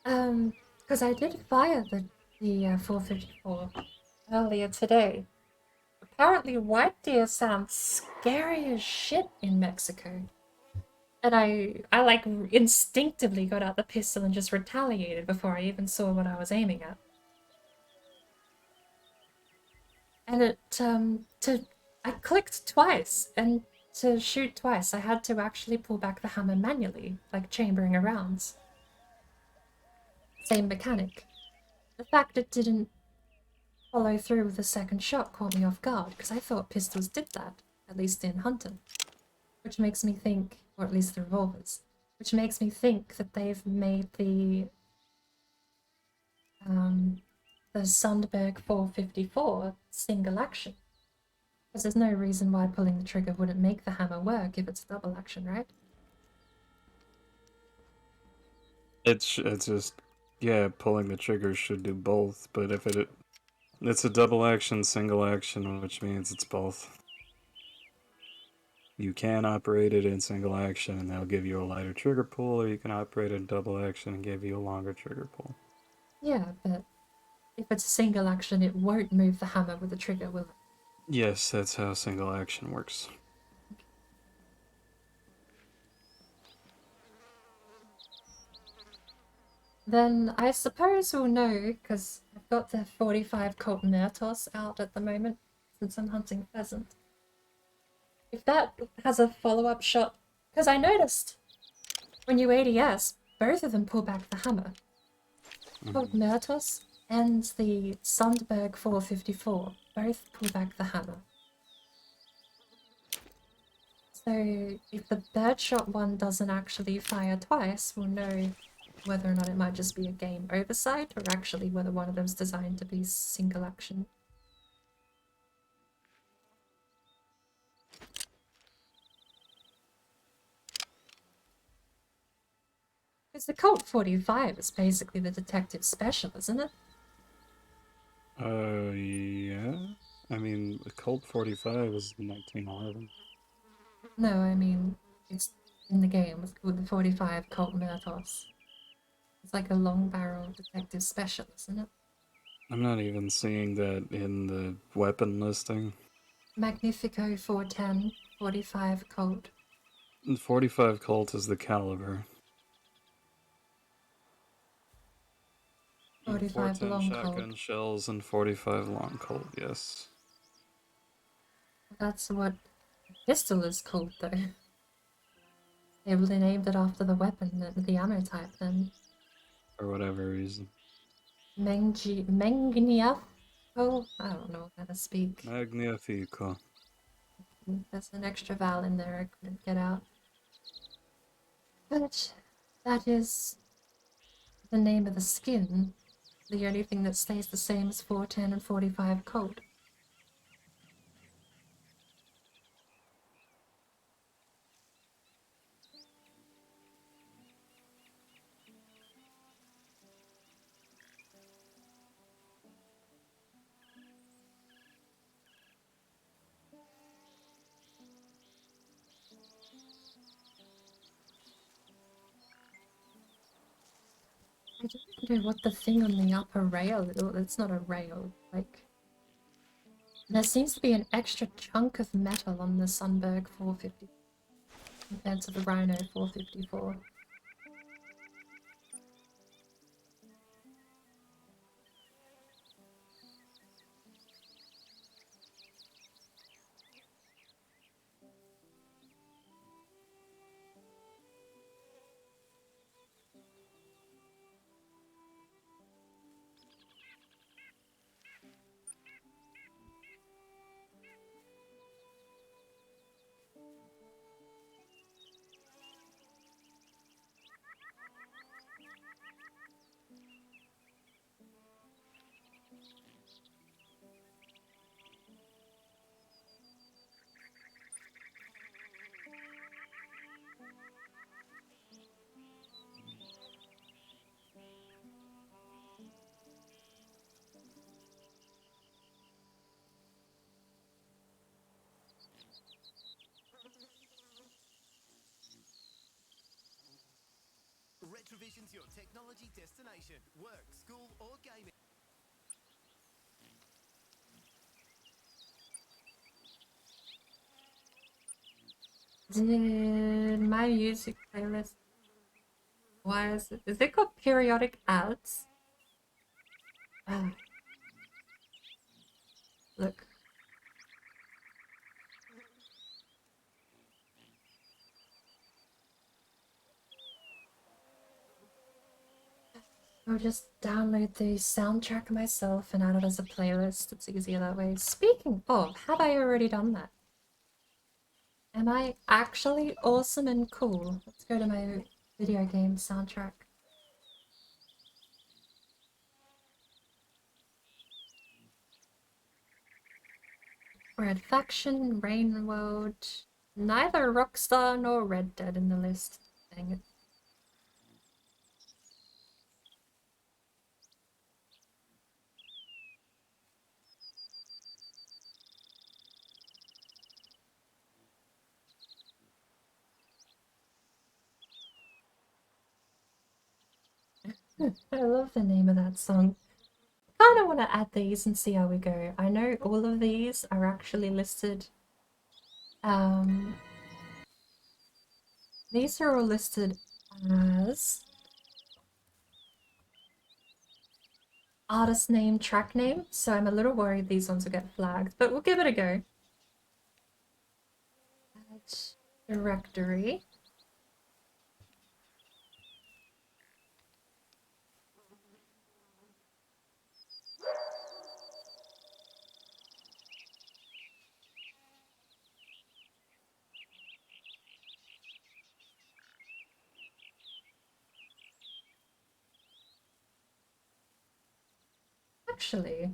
Because I did fire the 454 earlier today. Apparently white deer sound scary as shit in Mexico. And I like instinctively got out the pistol and just retaliated before I even saw what I was aiming at. And I clicked twice, and to shoot twice I had to actually pull back the hammer manually, like chambering around. Same mechanic. The fact it didn't follow through with the second shot caught me off guard, because I thought pistols did that, at least in Hunter. Which makes me think, or at least the revolvers, which makes me think that they've made the Sundberg 454 single action. Because there's no reason why pulling the trigger wouldn't make the hammer work if it's double action, right? It's just, yeah, pulling the trigger should do both, but if it's a double action, single action, which means it's both. You can operate it in single action and that'll give you a lighter trigger pull, or you can operate it in double action and give you a longer trigger pull. Yeah, but if it's a single action, it won't move the hammer with the trigger, will it? Yes, that's how single action works. Then I suppose we'll know, because I've got the 45 Colt Myrtos out at the moment, since I'm hunting pheasant. If that has a follow-up shot, because I noticed when you ADS, both of them pull back the hammer. Colt Myrtos and the Sundberg 454 both pull back the hammer. So if the birdshot one doesn't actually fire twice, we'll know whether or not it might just be a game oversight, or actually whether one of them's designed to be single action. Because the Colt 45 is basically the detective special, isn't it? Yeah. I mean, the Colt 45 is 1911. No, I mean, it's in the game with the 45 Colt Myrtos. It's like a long barrel detective special, isn't it? I'm not even seeing that in the weapon listing. Magnifico 410, 45 Colt. 45 Colt is the caliber. 45 long shotgun Colt. shells and 45 long Colt, yes. That's what a pistol is called, though. They really named it after the weapon, the ammo type, then. For whatever reason. Magnifico? I don't know how to speak. Magnifico. There's an extra vowel in there I couldn't get out. But that is the name of the skin. The only thing that stays the same is 410 and 45 Colt. I don't know what the thing on the upper rail is. It's not a rail, like... There seems to be an extra chunk of metal on the Sundberg 450 compared to the Rhino 454. Retrovision's your technology destination. Work, school, or gaming. Did my music playlist? Why is it? Is it called periodic ads? Ah. Look. I'll just download the soundtrack myself and add it as a playlist. It's easier that way. Speaking of, have I already done that? Am I actually awesome and cool? Let's go to my video game soundtrack. Red Faction, Rain World, neither Rockstar nor Red Dead in the list. Dang it. I love the name of that song. I kind of want to add these and see how we go. I know all of these are actually listed. These are all listed as artist name, track name, so I'm a little worried these ones will get flagged, but we'll give it a go. Add directory. Actually,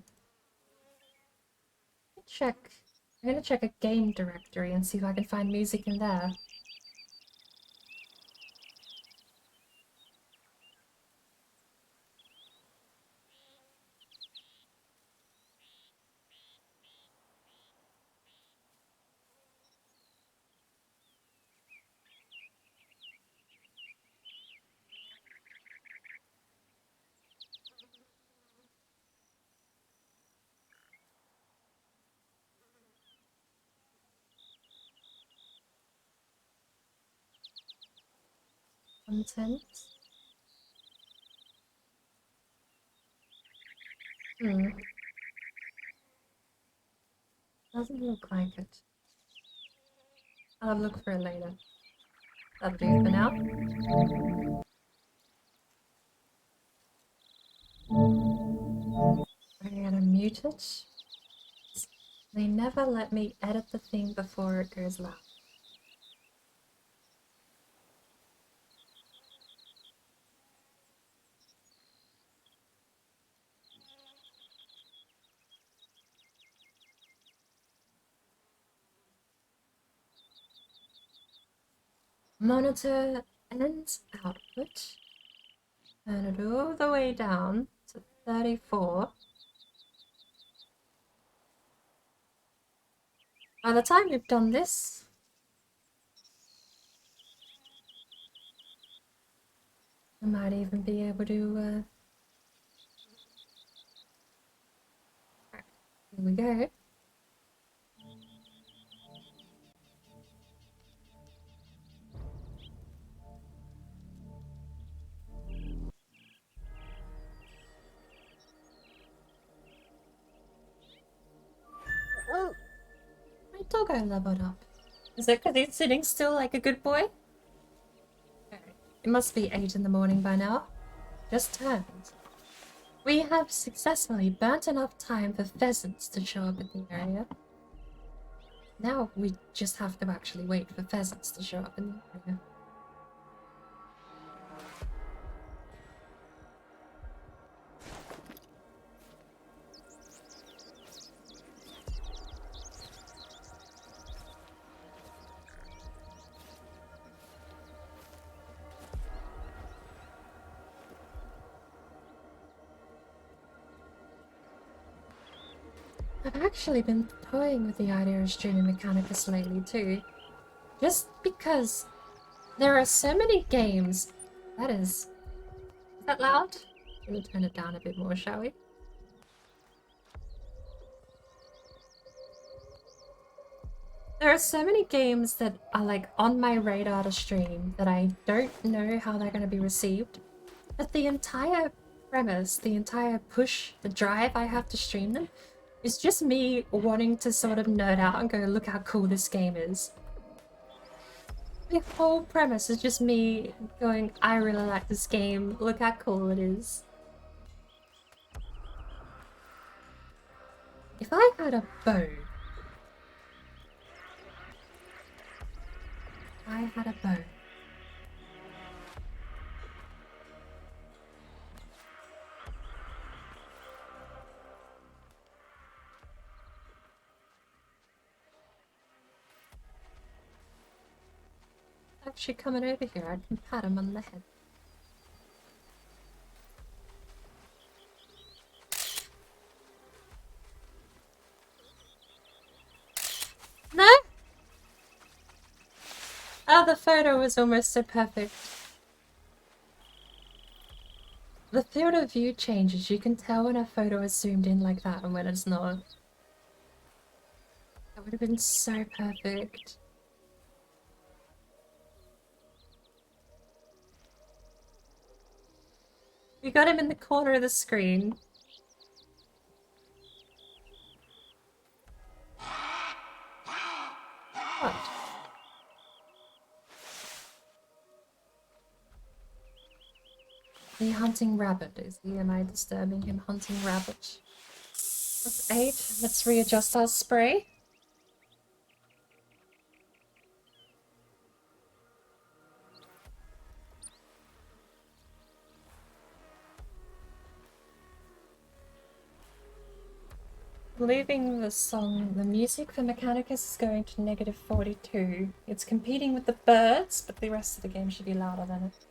I'm gonna check a game directory and see if I can find music in there. Content. Doesn't look like it. I'll look for it later. That'll do for now. I'm gonna mute it. They never let me edit the thing before it goes loud. Monitor and output. Turn it all the way down to 34. By the time you've done this, I might even be able to, here we go. My doggo leveled up. Is it because he's sitting still like a good boy? It must be 8 in the morning by now. Just turned. We have successfully burnt enough time for pheasants to show up in the area. Now we just have to actually wait for pheasants to show up in the area. I've actually been toying with the idea of streaming Mechanicus lately too. Just because there are so many games. Is that loud? We'll turn it down a bit more, shall we? There are so many games that are like on my radar to stream that I don't know how they're going to be received. But the entire premise, the entire push, the drive I have to stream them is just me wanting to sort of nerd out and go, look how cool this game is. The whole premise is just me going, I really like this game, look how cool it is. If I had a bow, I had a bow. Actually coming over here, I can pat him on the head. No? Oh, the photo was almost so perfect. The field of view changes. You can tell when a photo is zoomed in like that and when it's not. That would have been so perfect. You got him in the corner of the screen. What? Are you hunting rabbit? Is he? Am I disturbing him hunting rabbit? That's 8. Let's readjust our spray. Leaving the song, the music for Mechanicus is going to -42. It's competing with the birds, but the rest of the game should be louder than it.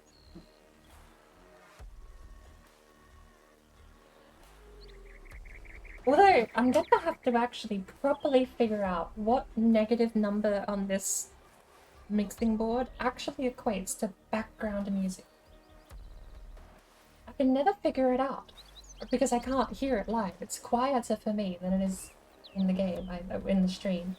Although, I'm gonna have to actually properly figure out what negative number on this mixing board actually equates to background music. I can never figure it out, because I can't hear it live. It's quieter for me than it is in the game, in the stream.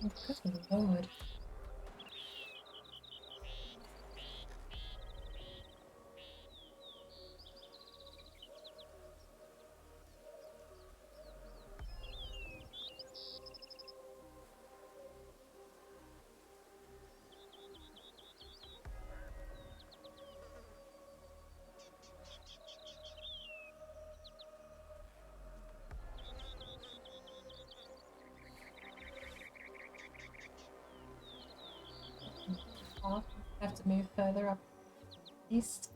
Oh, good lord. off. I have to move further up east.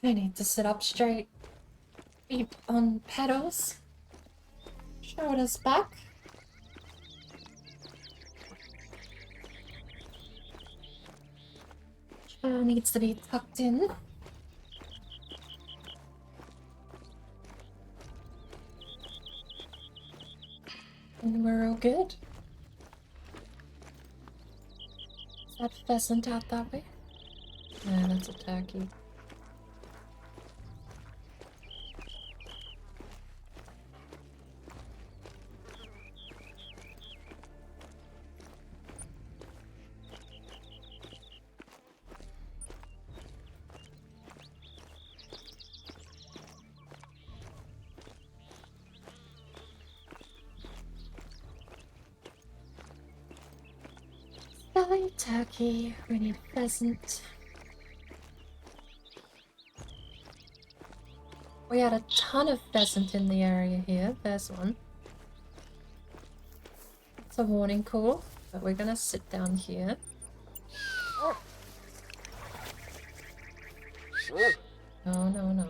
I need to sit up straight. Feet on pedals. Shoulders back. Chair needs to be tucked in. And we're all good. Is that pheasant out that way? No, that's a turkey. Belly turkey, we need pheasant. We had a ton of pheasant in the area here. There's one. It's a warning call, but we're gonna sit down here. No, no, no.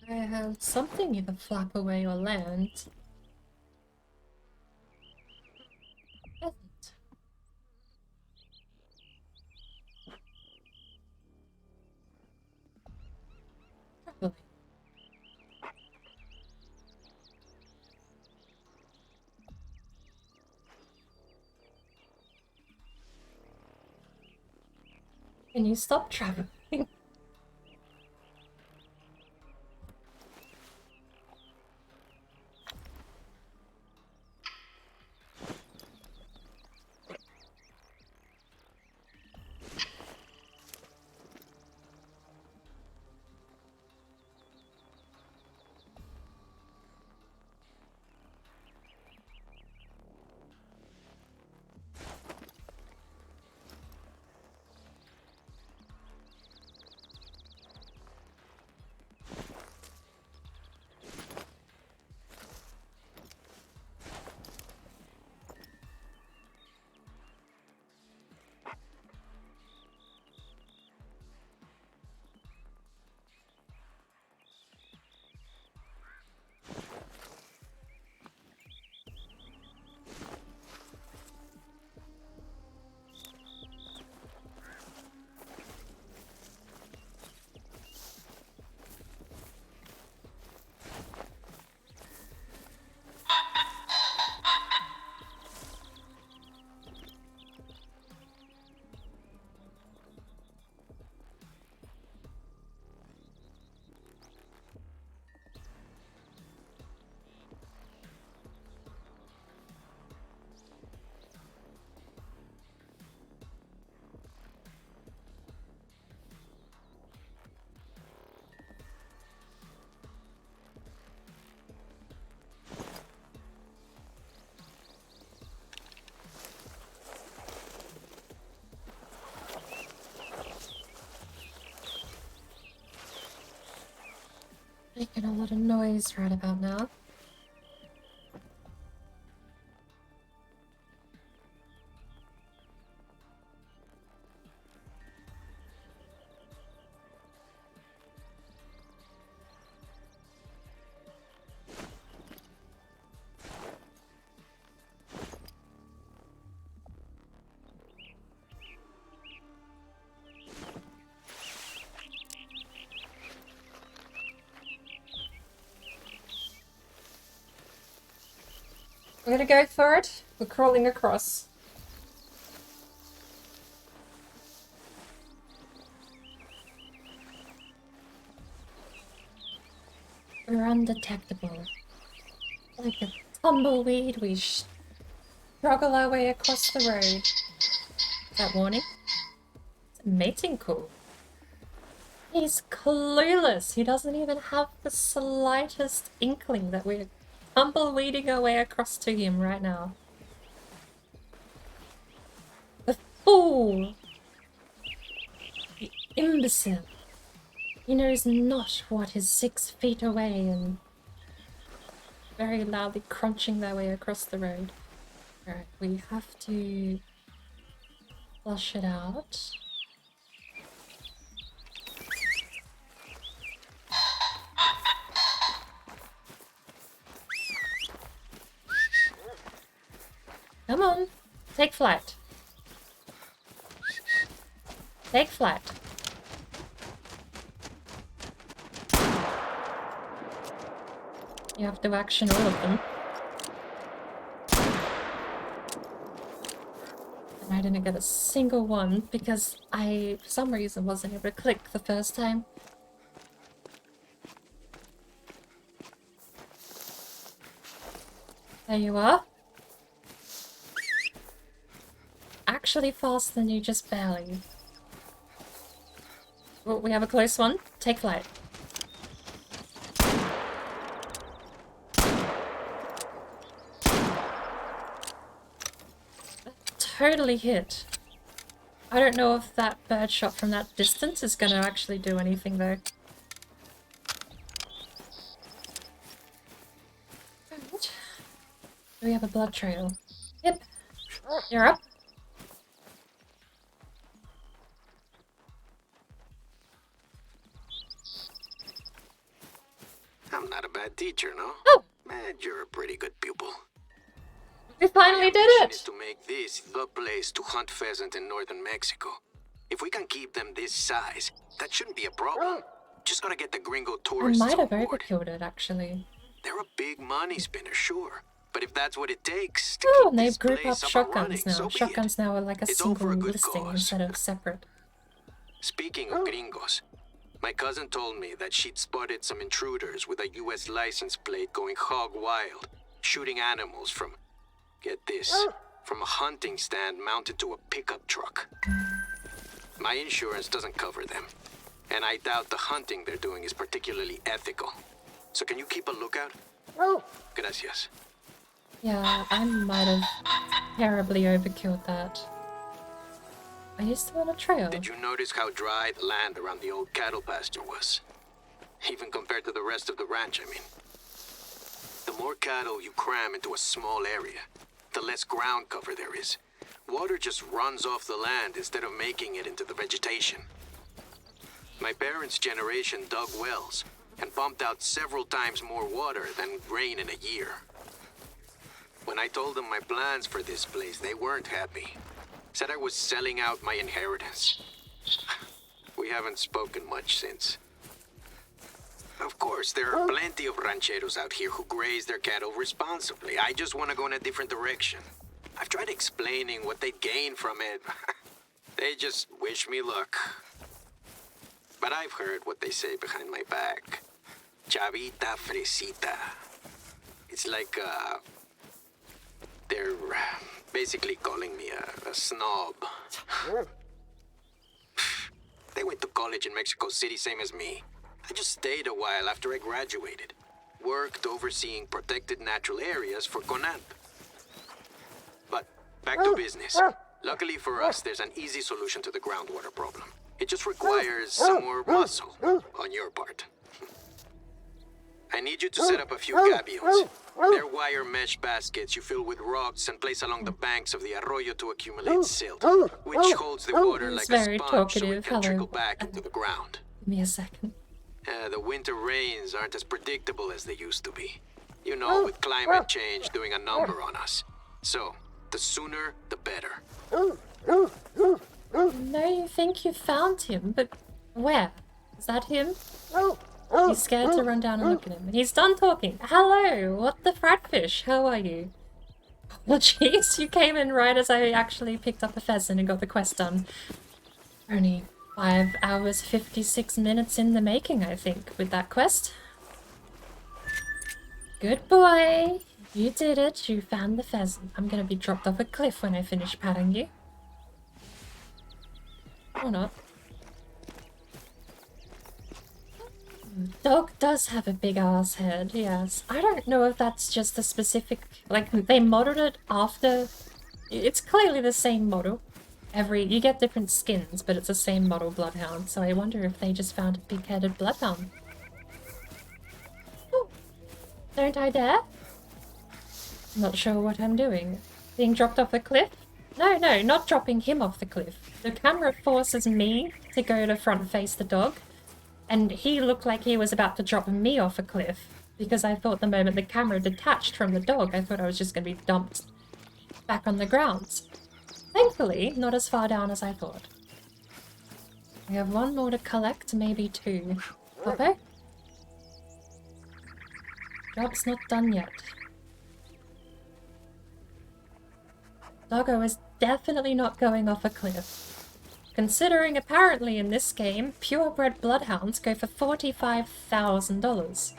I had something either flap away or land. Pheasant. Probably. Can you stop traveling? Making a lot of noise right about now. We're gonna go for it. We're crawling across. We're undetectable. Like a tumbleweed, we struggle our way across the road. Is that warning? It's a mating call. He's clueless. He doesn't even have the slightest inkling that we're tumbleweeding our way across to him right now. The fool! The imbecile! He knows not what is 6 feet away and very loudly crunching their way across the road. Alright, we have to flush it out. Come on, take flight. Take flight. You have to action all of them. And I didn't get a single one because I, for some reason, wasn't able to click the first time. There you are. Actually faster than you, just barely. Oh, we have a close one. Take flight. That totally hit. I don't know if that bird shot from that distance is gonna actually do anything though. Right. Do we have a blood trail? Yep. You're up. I'm not a bad teacher, no? Oh! Man, you're a pretty good pupil. We finally did My mission is it! to make this the place to hunt pheasant in northern Mexico. If we can keep them this size, that shouldn't be a problem. Just gotta get the gringo I tourists might have on board. overkilled it actually. They're a big money spinner, sure. But if that's what it takes to Oh, keep and they this group up place up and shotguns running, now. so be it. Shotguns now are like a It's all for single a good listing cause. instead of separate. Speaking of gringos, my cousin told me that she'd spotted some intruders with a US license plate going hog wild, shooting animals from, get this, from a hunting stand mounted to a pickup truck. My insurance doesn't cover them, and I doubt the hunting they're doing is particularly ethical. So can you keep a lookout? Gracias. Yeah, I might have terribly overkilled that. Are you still on a trail? Did you notice how dry the land around the old cattle pasture was? Even compared to the rest of the ranch, I mean. The more cattle you cram into a small area, the less ground cover there is. Water just runs off the land instead of making it into the vegetation. My parents' generation dug wells and pumped out several times more water than rain in a year. When I told them my plans for this place, they weren't happy. Said I was selling out my inheritance. We haven't spoken much since. Of course, there are plenty of rancheros out here who graze their cattle responsibly. I just want to go in a different direction. I've tried explaining what they'd gain from it. They just wish me luck. But I've heard what they say behind my back. Chavita fresita. It's like, they're basically calling me a snob. They went to college in Mexico City, same as me. I just stayed a while after I graduated. Worked overseeing protected natural areas for CONANT. But back to business. Luckily for us, there's an easy solution to the groundwater problem. It just requires some more muscle on your part. I need you to set up a few gabions. They're wire mesh baskets you fill with rocks and place along the banks of the arroyo to accumulate silt, which holds the water He's like a very sponge so it talkative. can trickle Hello. back into the ground. Give me a second. The winter rains aren't as predictable as they used to be. You know, with climate change doing a number on us. So, the sooner, the better. No, you think you found him, but where? Is that him? He's scared to run down and look at him. He's done talking. Hello, what the fratfish? How are you? Well, jeez, you came in right as I actually picked up a pheasant and got the quest done. Only 5 hours 56 minutes in the making, I think, with that quest. Good boy! You did it, you found the pheasant. I'm gonna be dropped off a cliff when I finish patting you. Or not. Dog does have a big ass head, yes. I don't know if that's just a specific... Like, they modeled it after... It's clearly the same model. You get different skins, but it's the same model bloodhound, so I wonder if they just found a big-headed bloodhound. Oh. Don't I dare? I'm not sure what I'm doing. Being dropped off a cliff? No, not dropping him off the cliff. The camera forces me to go to front face the dog, and he looked like he was about to drop me off a cliff, because I thought the moment the camera detached from the dog, I thought I was just going to be dumped back on the ground. Thankfully, not as far down as I thought. We have one more to collect, maybe two. Popo? Job's not done yet. Doggo is definitely not going off a cliff. Considering apparently in this game, purebred bloodhounds go for $45,000.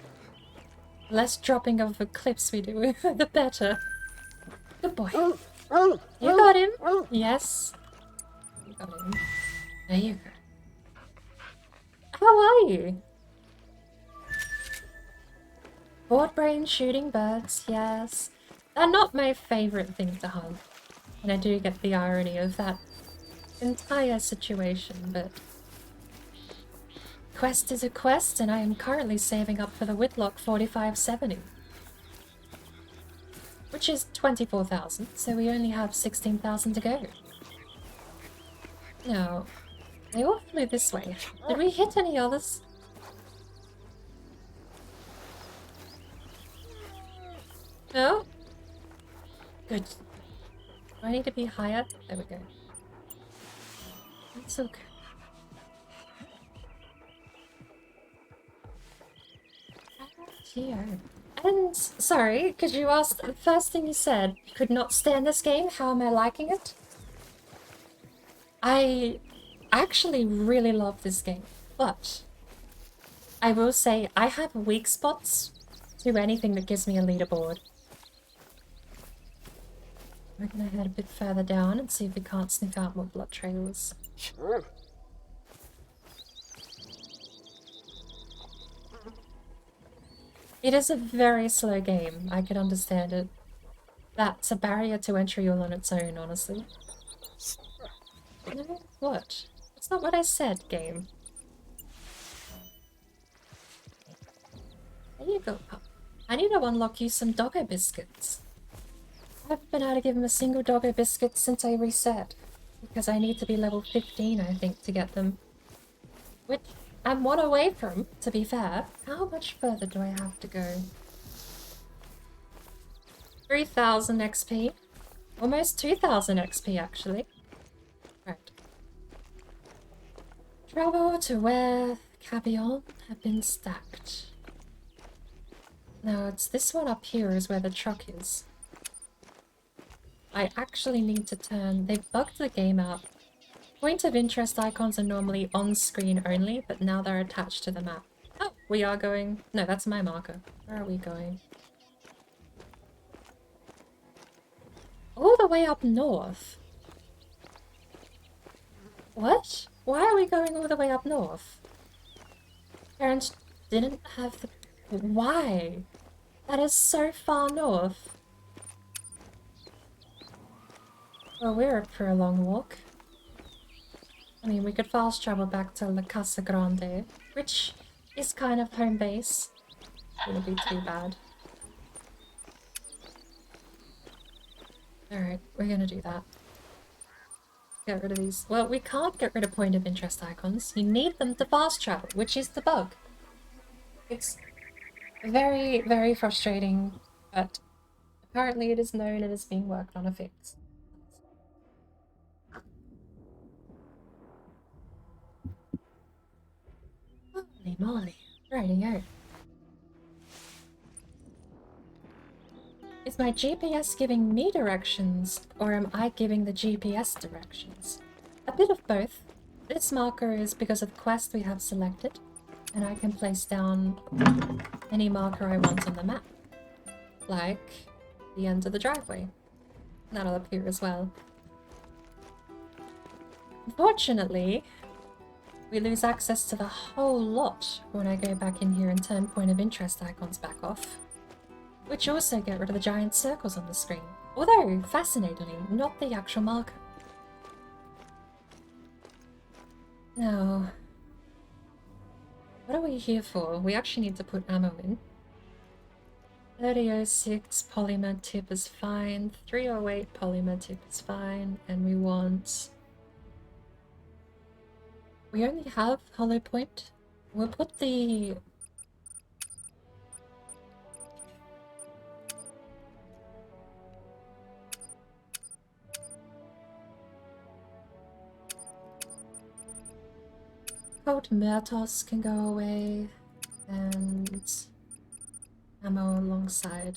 Less dropping off of cliffs we do, the better. Good boy. You got him. Yes. You got him. There you go. How are you? Board brain shooting birds, yes. They're not my favorite thing to hunt. And I do get the irony of that entire situation, but... Quest is a quest, and I am currently saving up for the Whitlock 4570. Which is 24,000, so we only have 16,000 to go. Now, they all flew this way. Did we hit any others? No? Good. Do I need to be higher? There we go. That's okay. Here. And, sorry, could you ask, the first thing you said, you could not stand this game, how am I liking it? I actually really love this game, but I will say I have weak spots to anything that gives me a leaderboard. We're gonna head a bit further down and see if we can't sniff out more blood trails. It is a very slow game, I could understand it. That's a barrier to entry all on its own, honestly. No, what? That's not what I said, game. There you go, pup. I need to unlock you some doggo biscuits. I haven't been able to give him a single doggo biscuit since I reset. Because I need to be level 15, I think, to get them. Which I'm one away from, to be fair. How much further do I have to go? 3,000 XP. Almost 2,000 XP, actually. Right. Travel to where Cabillon have been stacked. No, it's this one up here is where the truck is. I actually need to turn... They've bugged the game out. Point of interest icons are normally on screen only, but now they're attached to the map. Oh, we are going... No, that's my marker. Where are we going? All the way up north. What? Why are we going all the way up north? Parents didn't have the... Why? That is so far north. Well, we're up for a long walk. I mean, we could fast travel back to La Casa Grande, which is kind of home base. Wouldn't be too bad. Alright, we're gonna do that. Get rid of these. Well, we can't get rid of point of interest icons. You need them to fast travel, which is the bug. It's very, very frustrating, but apparently it is known and is being worked on a fix. Holy moly. Rightio. Is my GPS giving me directions, or am I giving the GPS directions? A bit of both. This marker is because of the quest we have selected, and I can place down any marker I want on the map. Like the end of the driveway. That'll appear as well. Unfortunately, we lose access to the whole lot when I go back in here and turn point of interest icons back off. Which also get rid of the giant circles on the screen. Although, fascinatingly, not the actual marker. Now, what are we here for? We actually need to put ammo in. 3006 polymer tip is fine, 308 polymer tip is fine, and we want... We only have hollow point. We'll put the... Cold Myrtos can go away, and ammo alongside.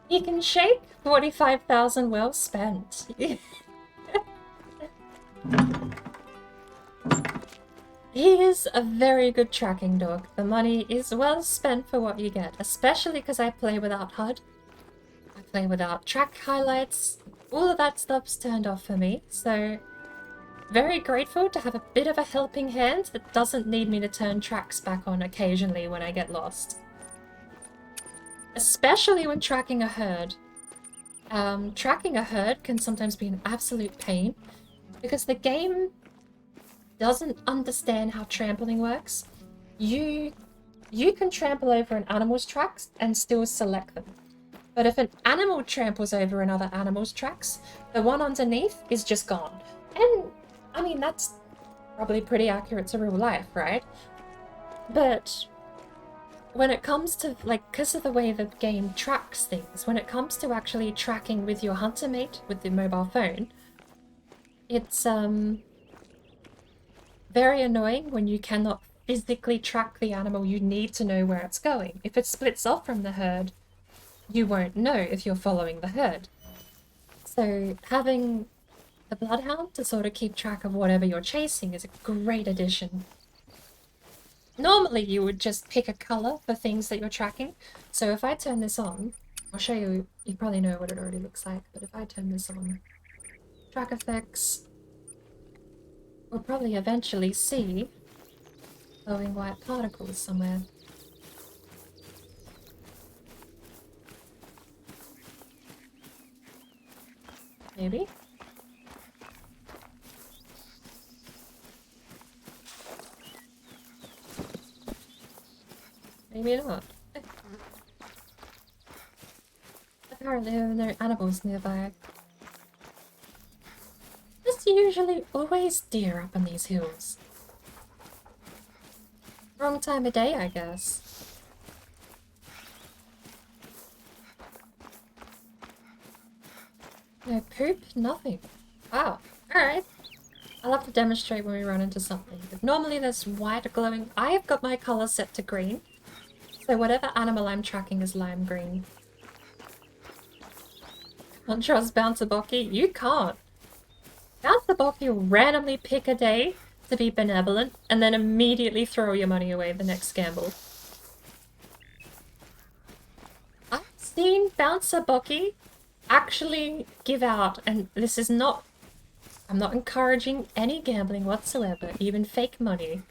You can shake 45,000 well spent. He is a very good tracking dog. The money is well spent for what you get, especially because I play without HUD. I play without track highlights. All of that stuff's turned off for me, so very grateful to have a bit of a helping hand that doesn't need me to turn tracks back on occasionally when I get lost. Especially when tracking a herd. Tracking a herd can sometimes be an absolute pain because the game doesn't understand how trampling works. You can trample over an animal's tracks and still select them. But if an animal tramples over another animal's tracks, the one underneath is just gone. And, I mean, that's probably pretty accurate to real life, right? But when it comes to, like, because of the way the game tracks things, when it comes to actually tracking with your hunter mate with the mobile phone, it's, very annoying when you cannot physically track the animal. You need to know where it's going. If it splits off from the herd, you won't know if you're following the herd. So having the bloodhound to sort of keep track of whatever you're chasing is a great addition. Normally you would just pick a color for things that you're tracking. So if I turn this on, I'll show you, you probably know what it already looks like, but if I turn this on, track effects, we'll probably eventually see glowing white particles somewhere. Maybe? Maybe not. Apparently there are no animals nearby. There's usually always deer up on these hills. Wrong time of day, I guess. No poop, nothing. Wow, alright. I'll have to demonstrate when we run into something. But normally there's white glowing. I have got my color set to green. So whatever animal I'm tracking is lime green. Can't trust Bouncer-Bocky? You can't. Bouncer-Bocky will randomly pick a day to be benevolent and then immediately throw your money away the next gamble. I've seen Bouncer-Bocky actually give out, and this is not... I'm not encouraging any gambling whatsoever, even fake money.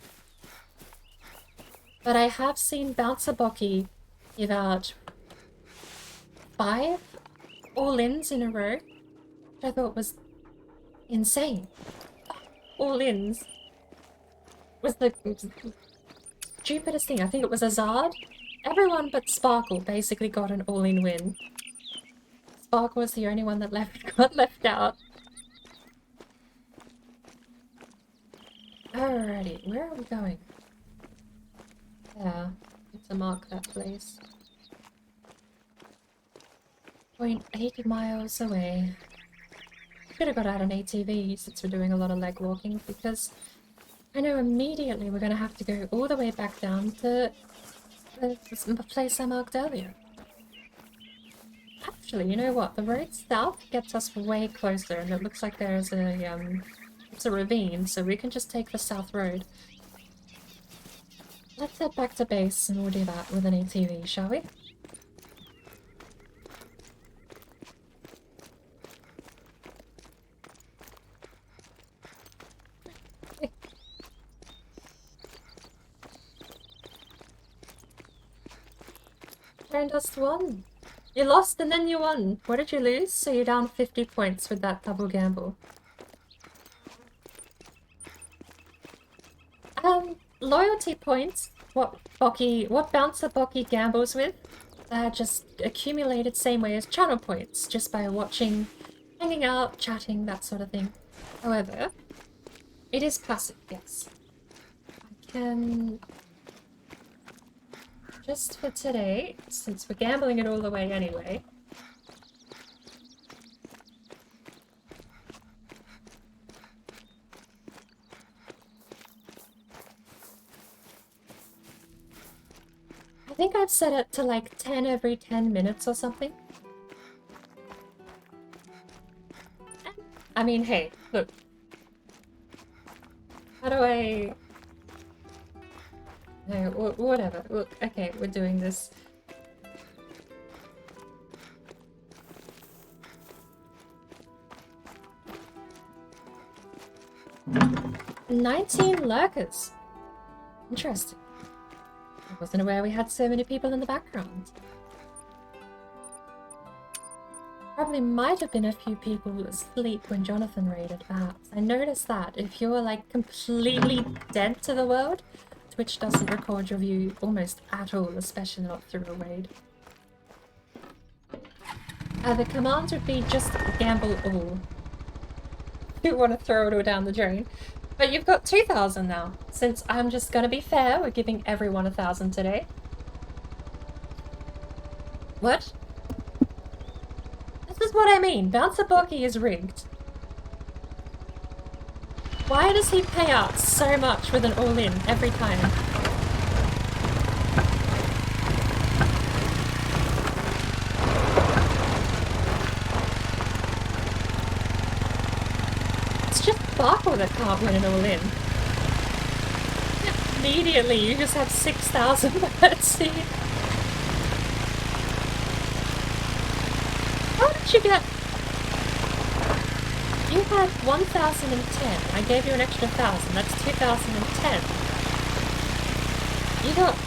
But I have seen Bouncer-Bocky give out 5 all-ins in a row, which I thought was insane. All-ins. Was the stupidest thing. I think it was Azard. Everyone but Sparkle basically got an all-in win. Sparkle was the only one that got left out. Alrighty, where are we going? Yeah, need to mark that place. 0.8 miles away. Could have got out an ATV since we're doing a lot of leg walking, because I know immediately we're going to have to go all the way back down to the place I marked earlier. Actually, you know what? The road south gets us way closer, and it looks like there's it's a ravine, so we can just take the south road. Let's head back to base and we'll do that with an ATV, shall we? Dust won. You lost and then you won. What did you lose? So you're down 50 points with that double gamble. Loyalty points. What Bouncer Bocky gambles with? Just accumulated same way as channel points, just by watching, hanging out, chatting, that sort of thing. However, it is passive, yes. I can... Just for today, since we're gambling it all the way anyway. I think I've set it to like 10 every 10 minutes or something. I mean, hey, look. How do I... No, whatever. Look, okay, we're doing this. "19 lurkers. Interesting. I wasn't aware we had so many people in the background. Probably might have been a few people asleep when Jonathan raided, perhaps. I noticed that. If you're like completely dead to the world, Twitch doesn't record your view almost at all, especially not through a raid. The command would be just gamble all. You want to throw it all down the drain. But you've got 2,000 now. Since I'm just gonna be fair, we're giving everyone 1,000 today. What? This is what I mean. Bouncer Bocky is rigged. Why does he pay out so much with an all-in every time? It's just Sparkle that can't win an all-in. Immediately you just have 6,000 birdseed. How did you get... You had 1,010. I gave you an extra 1,000. That's 2,010. You got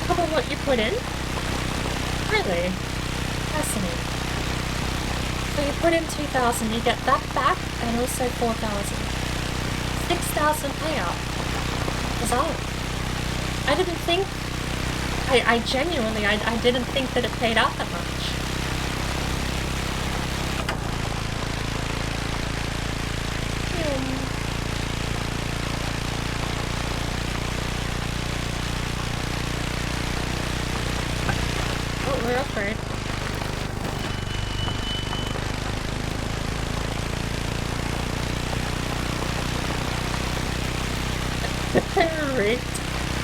double what you put in? Really? Fascinating. So you put in 2,000, you get that back, and also 4,000. 6,000 payout. Bizarre. I didn't think... I genuinely, I didn't think that it paid out that much.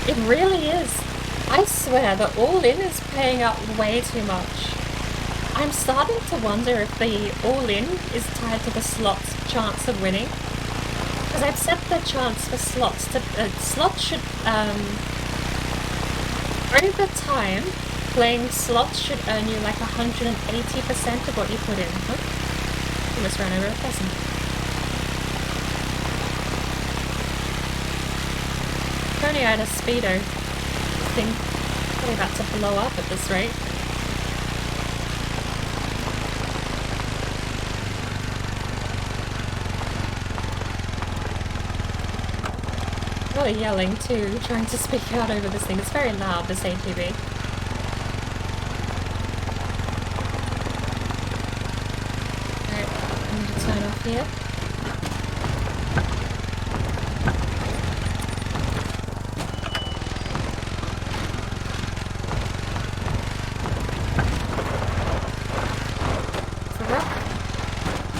It really is. I swear the all-in is paying out way too much. I'm starting to wonder if the all-in is tied to the slot's chance of winning. Because I've set the chance for slots to... slots should... over time, playing slots should earn you like 180% of what you put in. Oh, almost ran over a pheasant. If only I had a speedo. This thing probably about to blow up at this rate. lot of yelling too, trying to speak out over this thing. It's very loud, this ATV. Alright, I need to turn off here.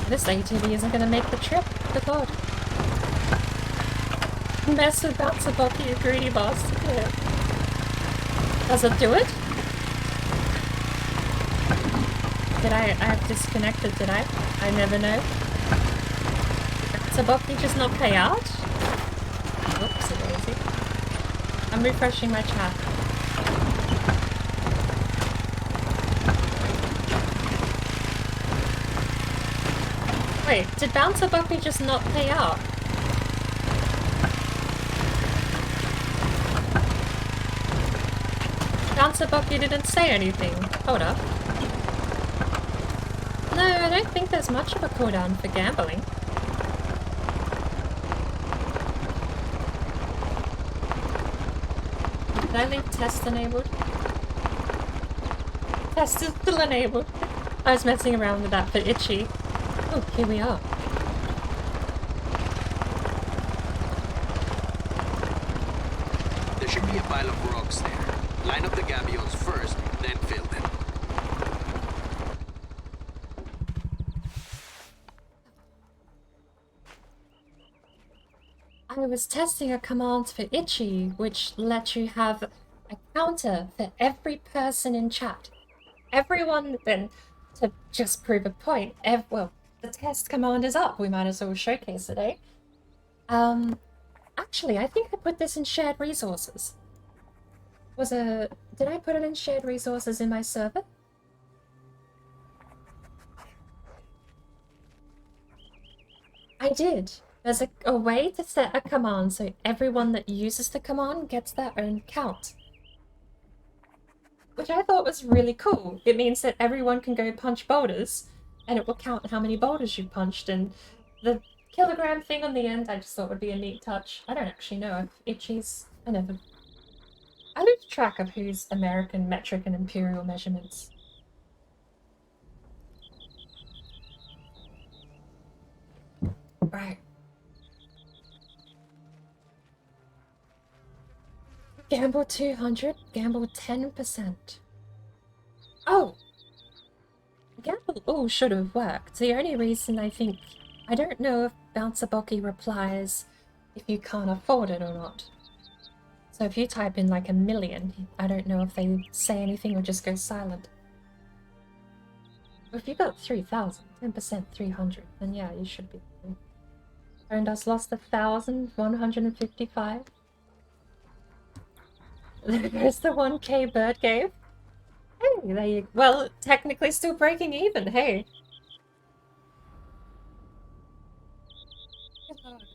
This ATV isn't gonna make the trip. Good lord. Mess with Batsuboki, you greedy bastard. Yeah. Does it do it? I've disconnected, did I? I never know. Batsuboki just not pay out? Oopsie daisy. I'm refreshing my chat. Wait, did Batsuboki just not pay out? Batsuboki didn't say anything. Hold up. No, I don't think there's much of a cooldown for gambling. Did I leave test enabled? Test is still enabled. I was messing around with that for Itchy. Oh, here we are. There should be a pile of rocks there. Line up the gabions first, then fill them. I was testing a command for Itchy, which let you have a counter for every person in chat. Everyone, then, to just prove a point, well, the test command is up. We might as well showcase it, eh? Actually, I think I put this in shared resources. Did I put it in shared resources in my server? I did. There's a way to set a command so everyone that uses the command gets their own count. Which I thought was really cool. It means that everyone can go punch boulders, and it will count how many boulders you punched, and the kilogram thing on the end I just thought would be a neat touch. I don't actually know if Itchy's... I lose track of who's American metric and imperial measurements. Right. Gamble 200, gamble 10%. Oh! Gamble should have worked. The only reason I don't know if Batsuboki replies if you can't afford it or not. So if you type in like 1 million, I don't know if they say anything or just go silent. If you got 3,000, 10% 300, then yeah, you should be. And us lost 1,155. There's the 1k bird gave. Hey, there you... Well, technically still breaking even, hey.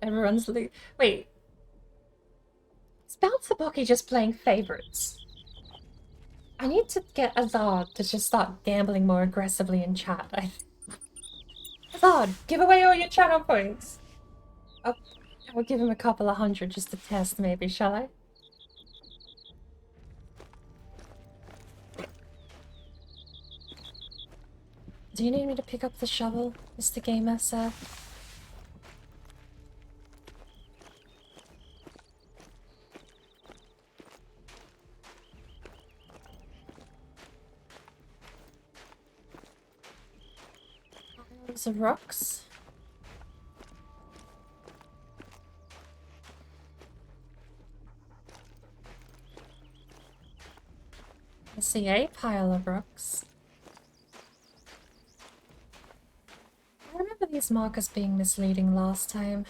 Everyone's... Wait. Is Batsuboki just playing favorites? I need to get Azad to just start gambling more aggressively in chat. Azad, give away all your channel points! I'll give him a couple of hundred just to test, maybe, shall I? Do you need me to pick up the shovel, Mr. Gamer, sir? Piles of rocks. I see a pile of rocks. I remember these markers being misleading last time.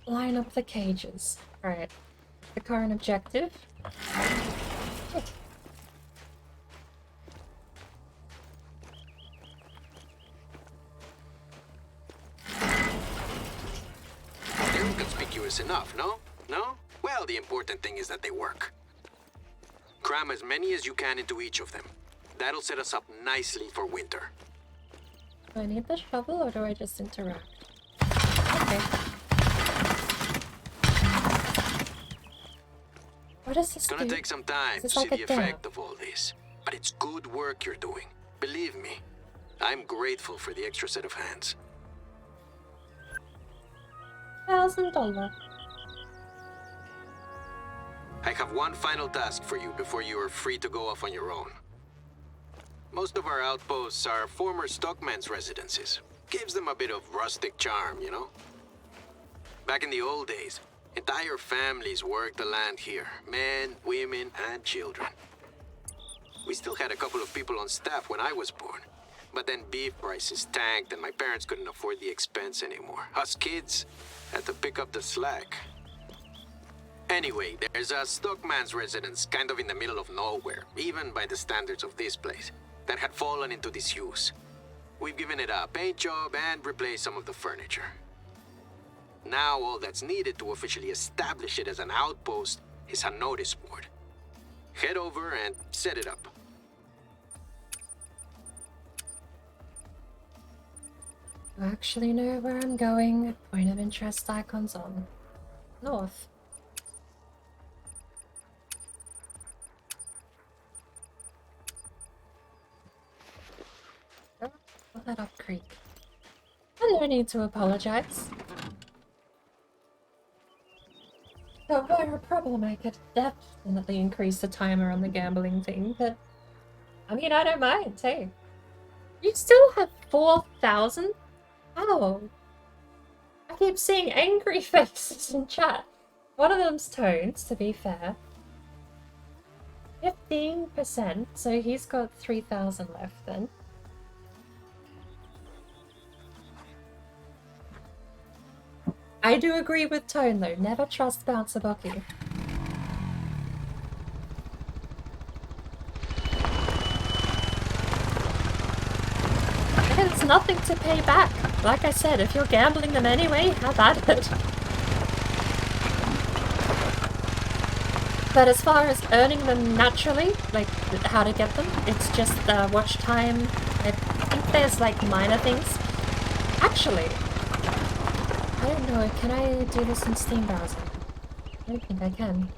Line up the cages. Alright. The current objective. conspicuous enough, no? No? Well, the important thing is that they work. Cram as many as you can into each of them. That'll set us up nicely for winter. Do I need the shovel or do I just interact? Okay. What does this It's gonna do? take some time Is to this see like a the dam? effect of all this. But it's good work you're doing. Believe me. I'm grateful for the extra set of hands. $1,000. I have one final task for you before you are free to go off on your own. Most of our outposts are former stockmen's residences. Gives them a bit of rustic charm, you know? Back in the old days, entire families worked the land here. Men, women, and children. We still had a couple of people on staff when I was born. But then beef prices tanked and my parents couldn't afford the expense anymore. Us kids had to pick up the slack. Anyway, there's a stockman's residence kind of in the middle of nowhere, even by the standards of this place, that had fallen into disuse. We've given it a paint job and replaced some of the furniture. Now all that's needed to officially establish it as an outpost is a notice board. Head over and set it up. I actually know where I'm going. Point of interest icons on. North. Oh, I'll head up creek. And no need to apologize. If I were a problem, I could definitely increase the timer on the gambling thing, but I mean, I don't mind, hey. You still have 4,000? How? I keep seeing angry faces in chat. One of them's Tones, to be fair. 15%, so he's got 3,000 left then. I do agree with Tone though, never trust Bouncer Bucky. It's nothing to pay back. Like I said, if you're gambling them anyway, have at it. But as far as earning them naturally, like how to get them, it's just watch time. I think there's like minor things. Actually, I don't know, can I do this in Steam browser? I don't think I can.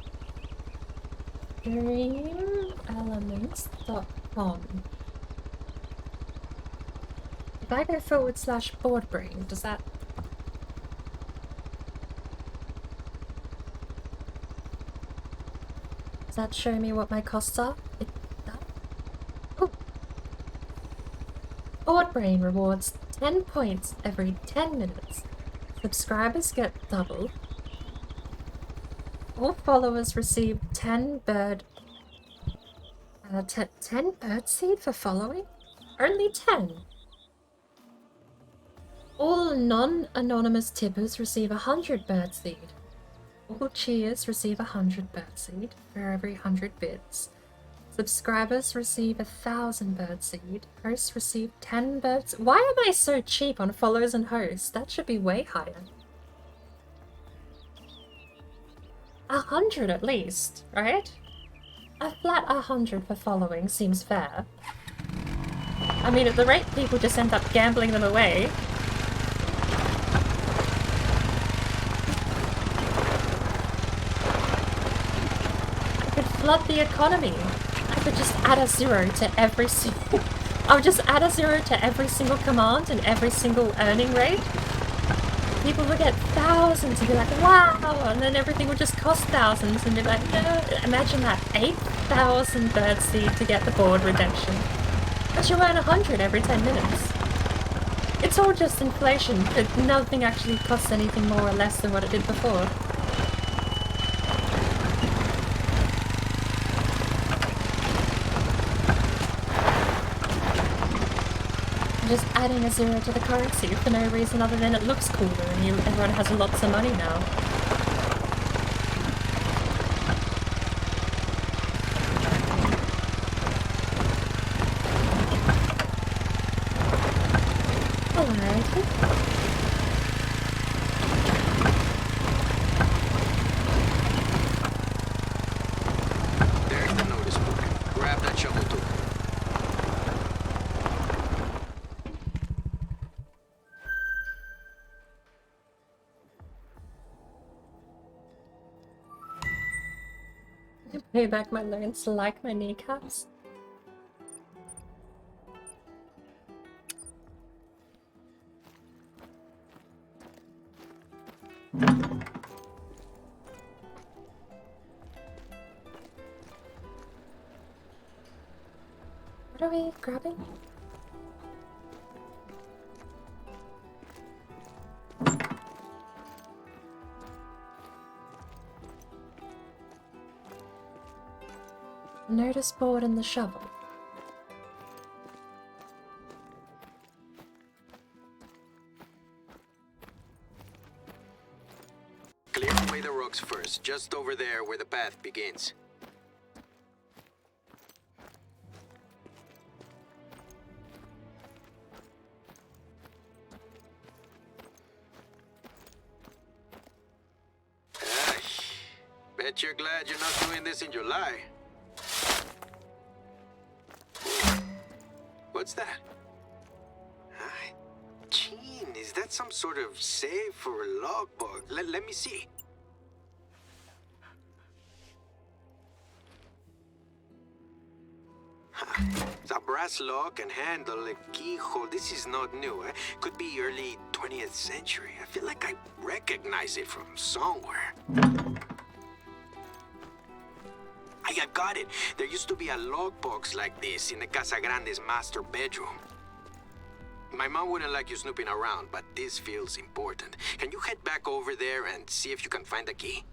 DreamElements.com. If I go /boardbrain, does that... Does that show me what my costs are? It does. Oh! Boardbrain rewards 10 points every 10 minutes. Subscribers get double. All followers receive 10 bird... 10 bird seed for following? Only 10? All non-anonymous tippers receive 100 bird seed. All cheers receive 100 bird seed for every 100 bids. Subscribers receive 1,000 bird seed. Hosts receive 10 birds. Why am I so cheap on follows and hosts? That should be way higher. 100 at least, right? A flat 100 for following seems fair. I mean, at the rate people just end up gambling them away. I could flood the economy. I could just add a 0 to every single... I'll just add a 0 to every single command and every single earning rate. People would get thousands and be like, wow! And then everything would just cost thousands and be like, no. Imagine that, 8,000 bird seed to get the board redemption. But you earn 100 every 10 minutes. It's all just inflation, but nothing actually costs anything more or less than what it did before. Just adding a 0 to the currency for no reason other than it looks cooler and everyone has lots of money now. Alrighty. Pay back my loans like my kneecaps. What are we grabbing? Notice board and the shovel. Clear away the rocks first, just over there where the path begins. Bet you're glad you're not doing this in July. What's that? Gene, is that some sort of save for a logbook? Let me see. It's a brass lock and handle, a keyhole. This is not new. Could be early 20th century. I feel like I recognize it from somewhere. I got it. There used to be a lockbox like this in the Casa Grande's master bedroom. My mom wouldn't like you snooping around, but this feels important. Can you head back over there and see if you can find the key?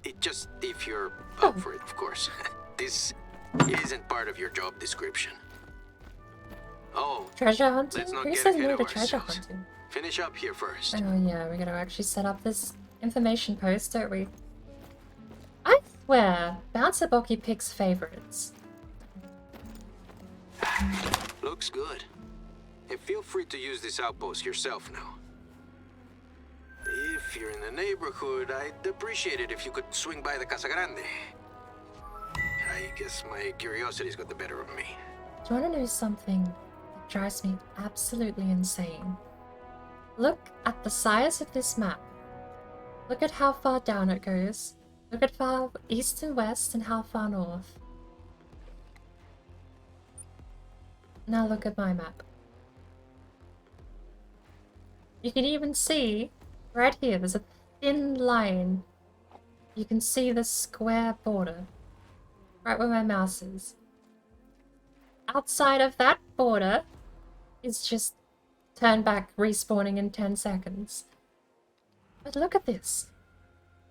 If you're up for it, of course. This isn't part of your job description. Oh, treasure hunting? Let's not Who get said ahead no of to treasure ourselves. hunting? Finish up here first. Oh yeah, we gotta actually set up this information post, don't we? I swear, Bouncer Bocky picks favorites. Looks good. And feel free to use this outpost yourself now. If you're in the neighborhood, I'd appreciate it if you could swing by the Casa Grande. I guess my curiosity's got the better of me. Do you want to know something that drives me absolutely insane? Look at the size of this map. Look at how far down it goes. Look at far east and west and how far north. Now look at my map. You can even see, right here, there's a thin line. You can see the square border. Right where my mouse is. Outside of that border is just turn back, respawning in 10 seconds. But look at this.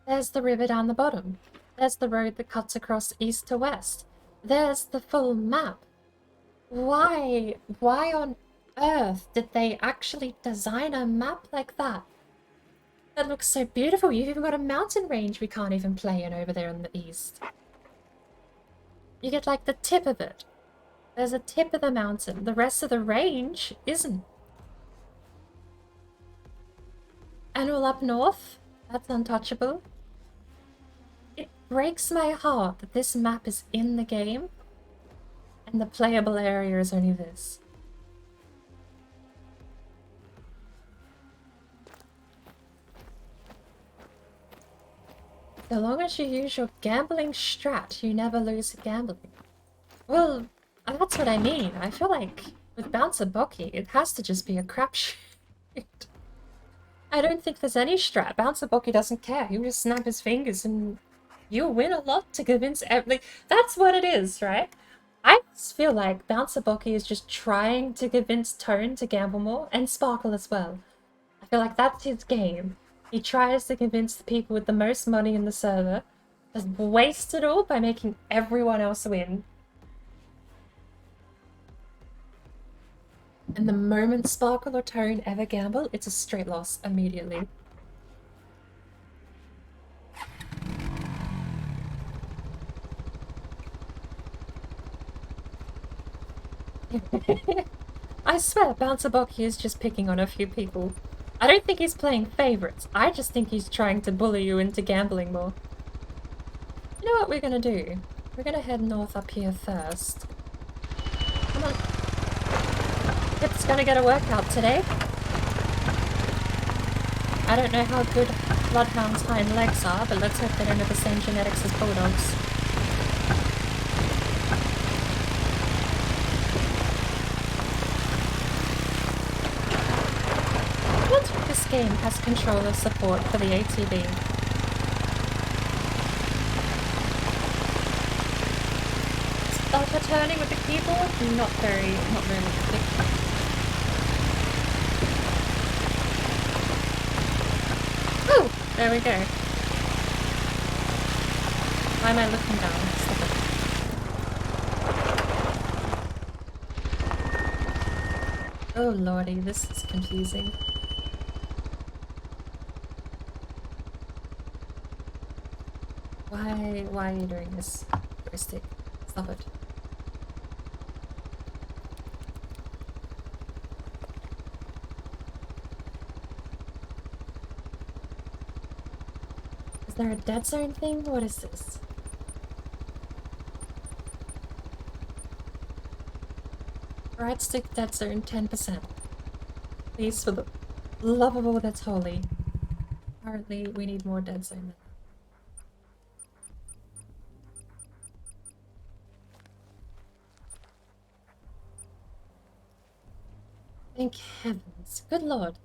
There's the river down the bottom. There's the road that cuts across east to west. There's the full map. Why on earth did they actually design a map like that? That looks so beautiful. You've even got a mountain range we can't even play in over there in the east. You get like the tip of it. There's a tip of the mountain. The rest of the range isn't. And all up north, that's untouchable. It breaks my heart that this map is in the game and the playable area is only this. So long as you use your gambling strat, you never lose at gambling. Well, that's what I mean. I feel like with Bouncer Bocky, it has to just be a crapshoot. I don't think there's any strat. Bouncer Bocky doesn't care. He'll just snap his fingers and you'll win a lot to convince everybody. That's what it is, right? I just feel like Bouncer Bocky is just trying to convince Tone to gamble more, and Sparkle as well. I feel like that's his game. He tries to convince the people with the most money in the server, just waste it all by making everyone else win. And the moment Sparkle or Tone ever gamble, it's a straight loss immediately. I swear, Bouncer Bocky is just picking on a few people. I don't think he's playing favorites. I just think he's trying to bully you into gambling more. You know what we're gonna do? We're gonna head north up here first. Come on. Pip's gonna get a workout today. I don't know how good Bloodhound's hind legs are, but let's hope they don't have the same genetics as bulldogs. What? This game has controller support for the ATV. Start turning with the keyboard? Not very effective. Oh, there we go. Why am I looking down? Stop it. Oh lordy, this is confusing. Why are you doing this? Joystick. Stop it. Is there a dead zone thing? What is this? Right stick dead zone 10%. Please, for the love of all that's holy. Apparently we need more dead zone than that. Thank heavens. Good lord.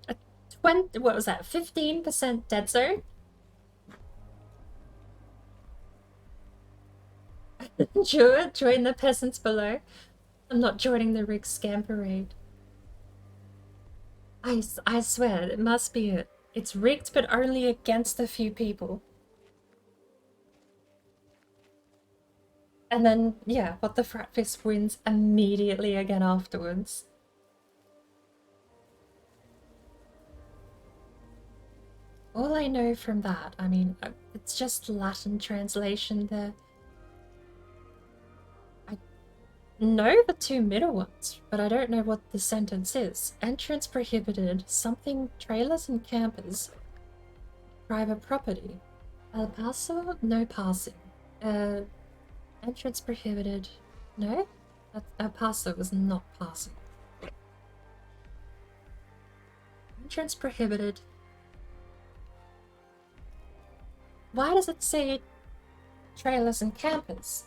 What was that? 15% dead zone? Join the peasants below. I'm not joining the rig scam parade. I swear, it must be it. It's rigged, but only against a few people. And then, yeah, what the Fratfist wins immediately again afterwards. All I know from that, I mean, it's just Latin translation there. I know the two middle ones, but I don't know what the sentence is. Entrance prohibited, something trailers and campers. Private property. El Paso, no passing. Entrance prohibited. No? El Paso was not passing. Entrance prohibited. Why does it say trailers and campers?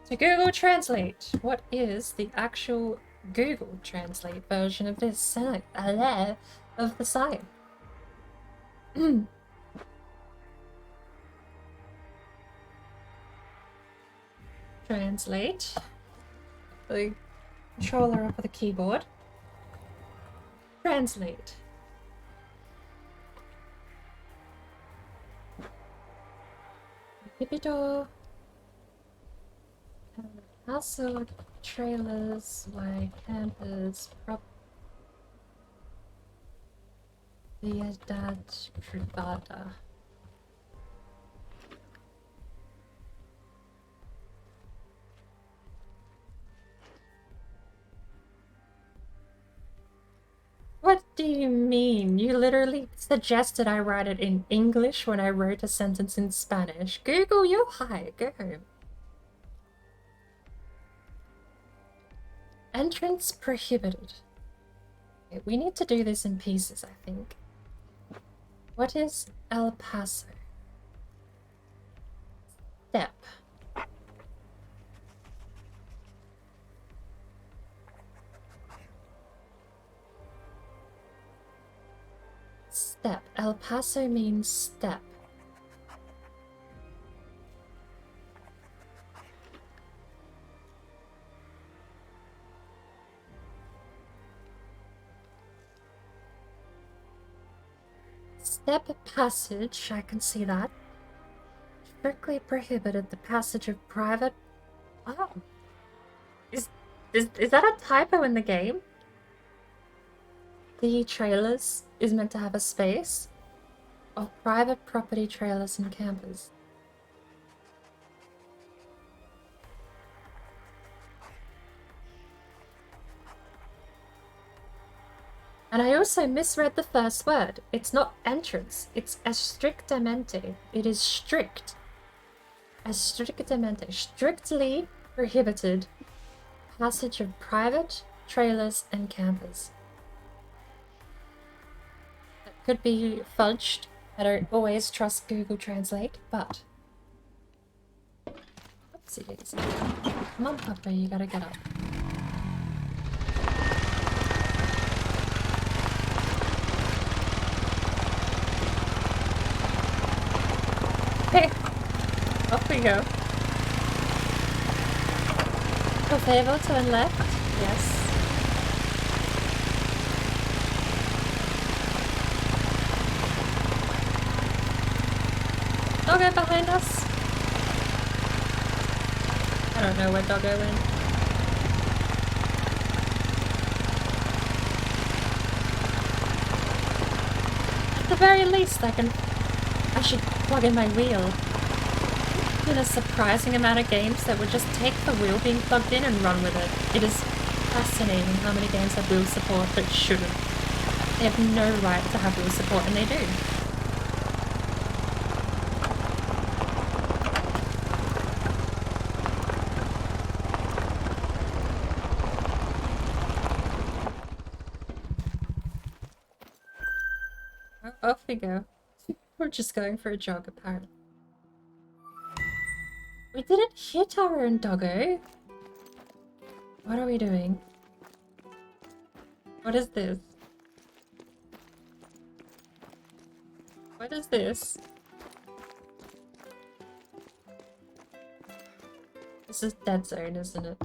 To Google Translate, what is the actual Google Translate version of this site? Of the site? Translate. The controller up of the keyboard. Translate. Hippito. Also trailers, why campers, Viedad Privada. What do you mean? You literally suggested I write it in English when I wrote a sentence in Spanish. Google, you're high. Go home. Entrance prohibited. Okay, we need to do this in pieces, I think. What is El Paso? Step. Step. El Paso means step. Step passage, I can see that. Strictly prohibited the passage of private... Oh. Is that a typo in the game? The trailers is meant to have a space of private property trailers and campers. And I also misread the first word. It's not entrance, it's estrictamente. It is strict. Estrictamente. Strictly prohibited passage of private trailers and campers. could be fudged. I don't always trust Google Translate, but... Oopsie daisy. Come on, Papa, you gotta get up. Okay, off we go. Por favor, turn left. Yes. Doggo behind us. I don't know where Doggo went. At the very least, I should plug in my wheel. In a surprising amount of games that would just take the wheel being plugged in and run with it. It is fascinating how many games have wheel support that shouldn't. They have no right to have wheel support, and they do. Off we go. We're just going for a jog, apparently. We didn't hit our own doggo. What are we doing? What is this? What is this? This is dead zone, isn't it?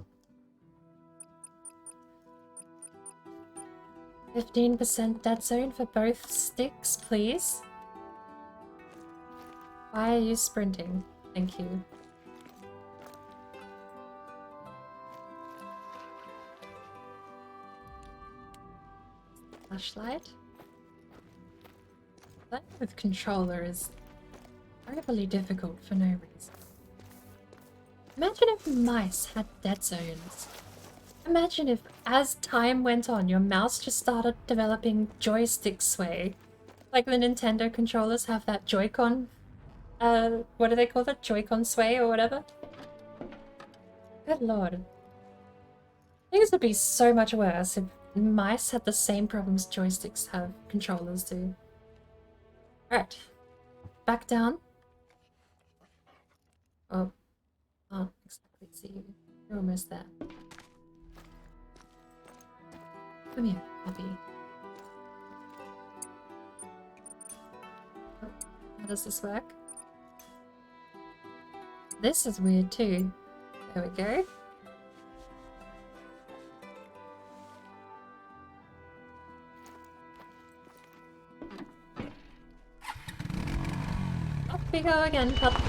15% dead zone for both sticks, please. Why are you sprinting? Thank you. Flashlight. Playing with controller is terribly difficult for no reason. Imagine if mice had dead zones. Imagine if, as time went on, your mouse just started developing joystick sway. Like the Nintendo controllers have that Joy-Con, what do they call that? Joy-Con sway or whatever? Good lord. Things would be so much worse if mice had the same problems joysticks have, controllers do. Alright. Back down. Oh. Can't exactly see you. You're almost there. Come here, puppy. Oh, how does this work? This is weird too. There we go. Off we go again, pup.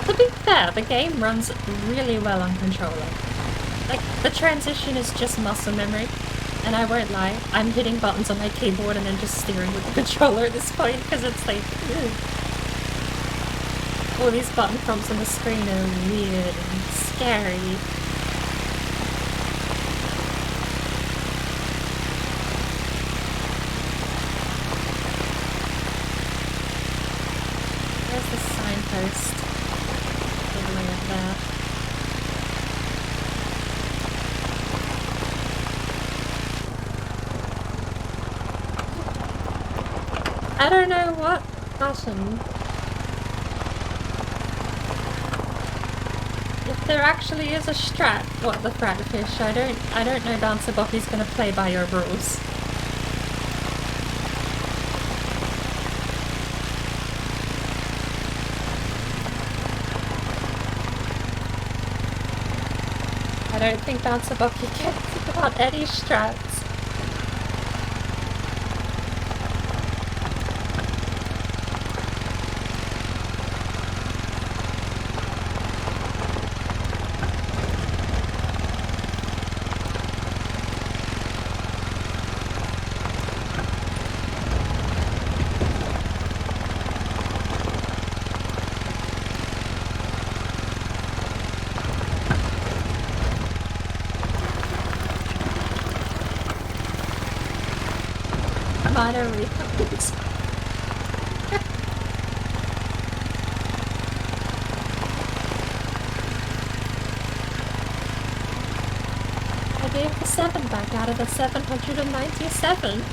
To be fair, the game runs really well on controller. Like, the transition is just muscle memory, and I won't lie, I'm hitting buttons on my keyboard and then just steering with the controller at this point, because it's like, ugh. All these button prompts on the screen are weird and scary. There's the signpost. All the way up there. I don't know what button. If there actually is a strat, what the Fratfish, I don't know Bouncer Boppy's gonna play by your rules. I don't think Bouncer Boppy cares about any strats. Minor recoils. 7 back out of the 797.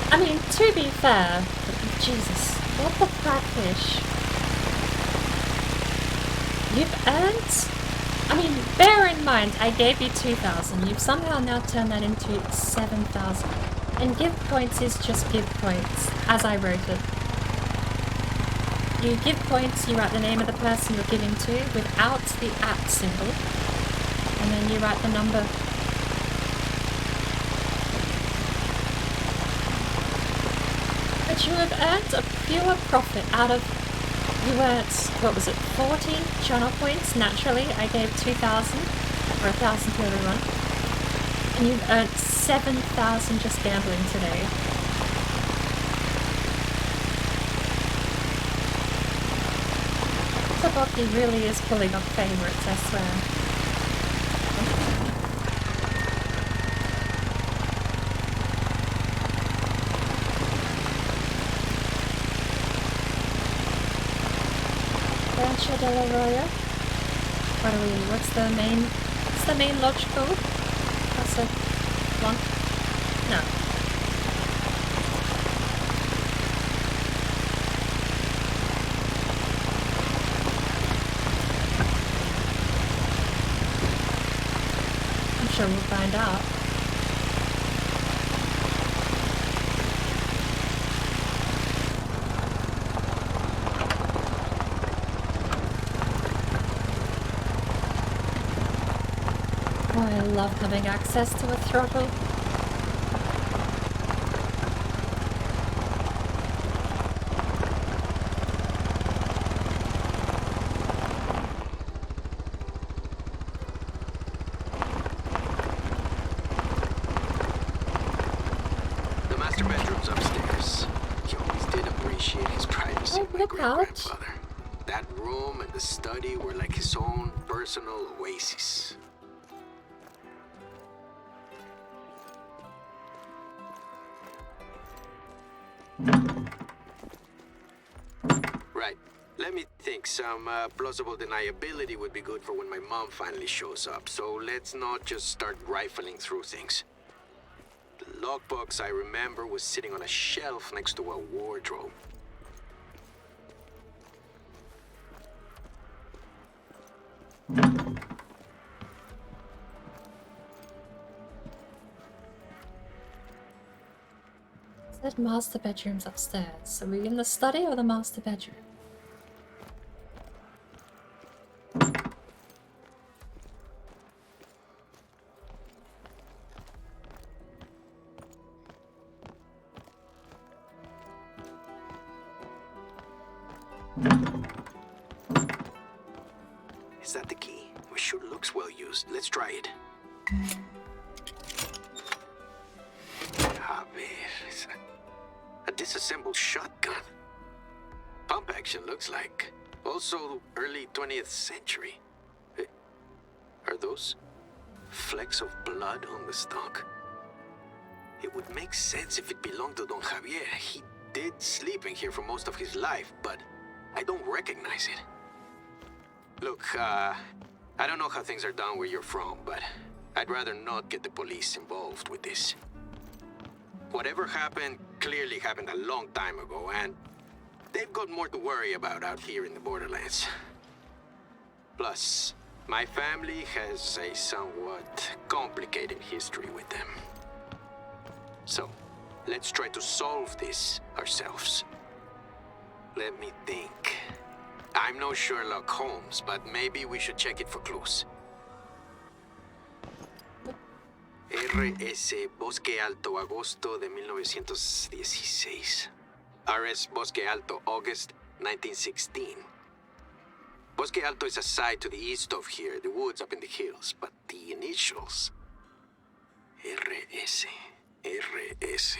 I mean, to be fair, Jesus, what the fatfish? You've earned? I mean, bear in mind, I gave you 2,000. You've somehow now turned that into 7,000. And give points is just give points, as I wrote it. You give points, you write the name of the person you're giving to without the @ symbol. And then you write the number. But you have earned a pure profit out of, you earned, what was it, 40 channel points naturally. I gave 2,000, or 1,000 to everyone. And you've earned 7,000 just gambling today. He really is pulling up favorites, I swear. Rancho de la Roya. What's the main lodge called? That's a one? No. I'm sure we'll find out. Oh, I love having access to a throttle. The master bedroom's upstairs. He always did appreciate his privacy, my great-grandfather. That room and the study were like his own personal oasis. Right. Let me think. Some plausible deniability would be good for when my mom finally shows up. So let's not just start rifling through things. The logbox I remember was sitting on a shelf next to a wardrobe. Said master bedroom's upstairs. Are we in the study or the master bedroom? Is that the key? It sure looks well used. Let's try it. A ver, it's a disassembled shotgun. Pump action looks like. Also early 20th century. Are those flecks of blood on the stock? It would make sense if it belonged to Don Javier. He did sleep in here for most of his life, but I don't recognize it. Look, I don't know how things are done where you're from, but I'd rather not get the police involved with this. Whatever happened clearly happened a long time ago, and they've got more to worry about out here in the borderlands. Plus, my family has a somewhat complicated history with them. So, let's try to solve this ourselves. Let me think. I'm no Sherlock Holmes, but maybe we should check it for clues. RS Bosque Alto, agosto de 1916. RS Bosque Alto, August 1916. Bosque Alto is a site to the east of here, the woods up in the hills, but the initials... RS, RS,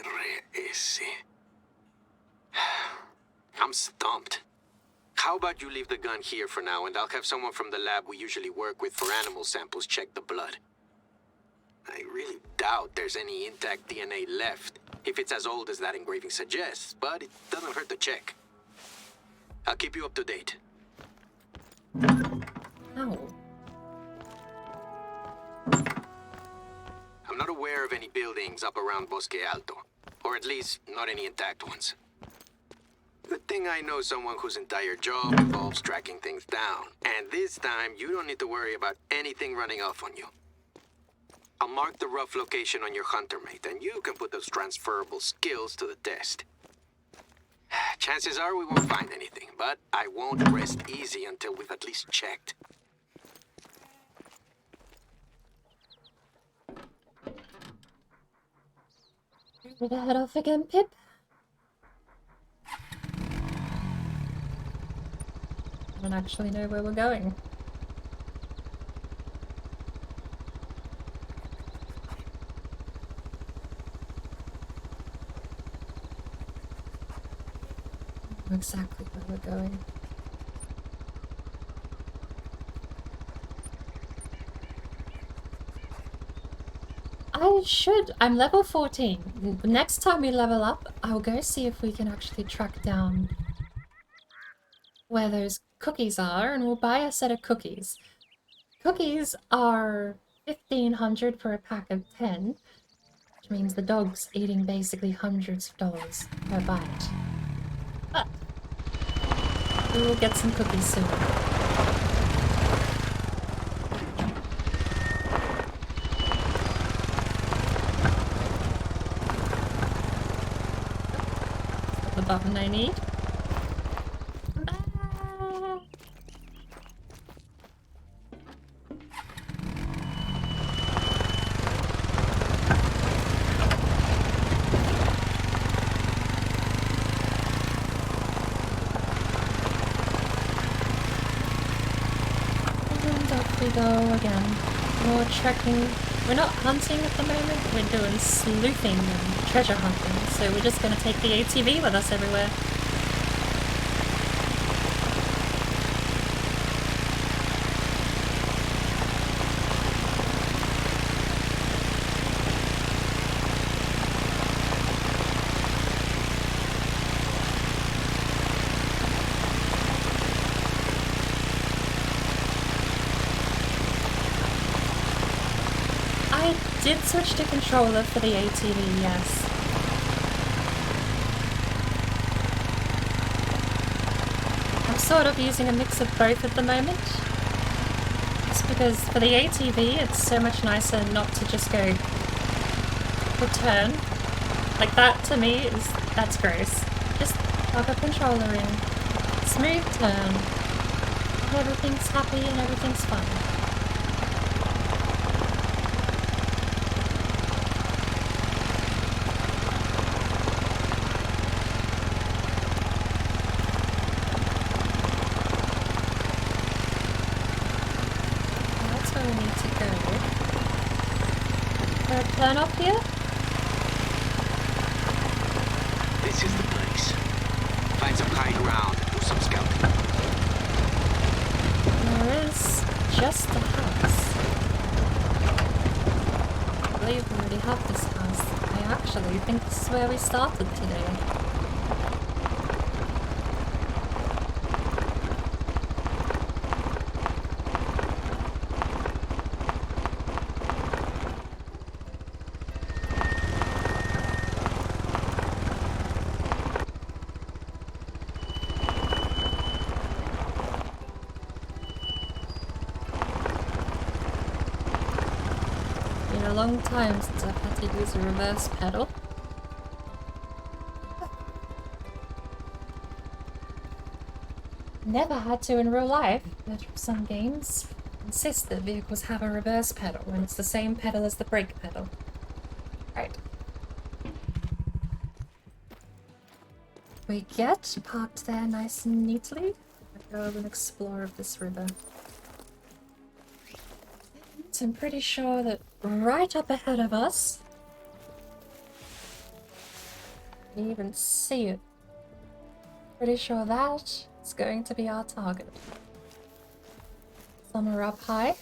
RS... I'm stumped. How about you leave the gun here for now, and I'll have someone from the lab we usually work with for animal samples check the blood. I really doubt there's any intact DNA left, if it's as old as that engraving suggests, but it doesn't hurt to check. I'll keep you up to date. Ow. I'm not aware of any buildings up around Bosque Alto, or at least not any intact ones. Good thing I know someone whose entire job involves tracking things down, and this time you don't need to worry about anything running off on you. I'll mark the rough location on your hunter mate, and you can put those transferable skills to the test. Chances are we won't find anything, but I won't rest easy until we've at least checked. Ready to head off again, Pip? I don't actually know where we're going. I know exactly where we're going. I'm level 14. Next time we level up, I'll go see if we can actually track down where those cookies are, and we'll buy a set of cookies. Cookies are 1,500 for a pack of 10, which means the dog's eating basically hundreds of dollars per bite. But we will get some cookies soon. The button I need. And off we go again. More trekking. We're not hunting at the moment, we're doing sleuthing and treasure hunting, so we're just going to take the ATV with us everywhere. I did switch to controller for the ATV, yes. I'm sort of using a mix of both at the moment. Just because for the ATV it's so much nicer not to just go turn. Like that to me that's gross. Just plug a controller in, smooth turn, and everything's happy and everything's fun. Turn off here? This is the place. Find some high ground and do some scouting. There is just a house. I believe we already have this house. I actually think this is where we started today. A long time since I've had to use a reverse pedal. Never had to in real life, but some games insist that vehicles have a reverse pedal when it's the same pedal as the brake pedal. Right. We get parked there nice and neatly. I'll go and explore of this river. So I'm pretty sure that right up ahead of us, you can even see it. Pretty sure that That's going to be our target. Some are up high.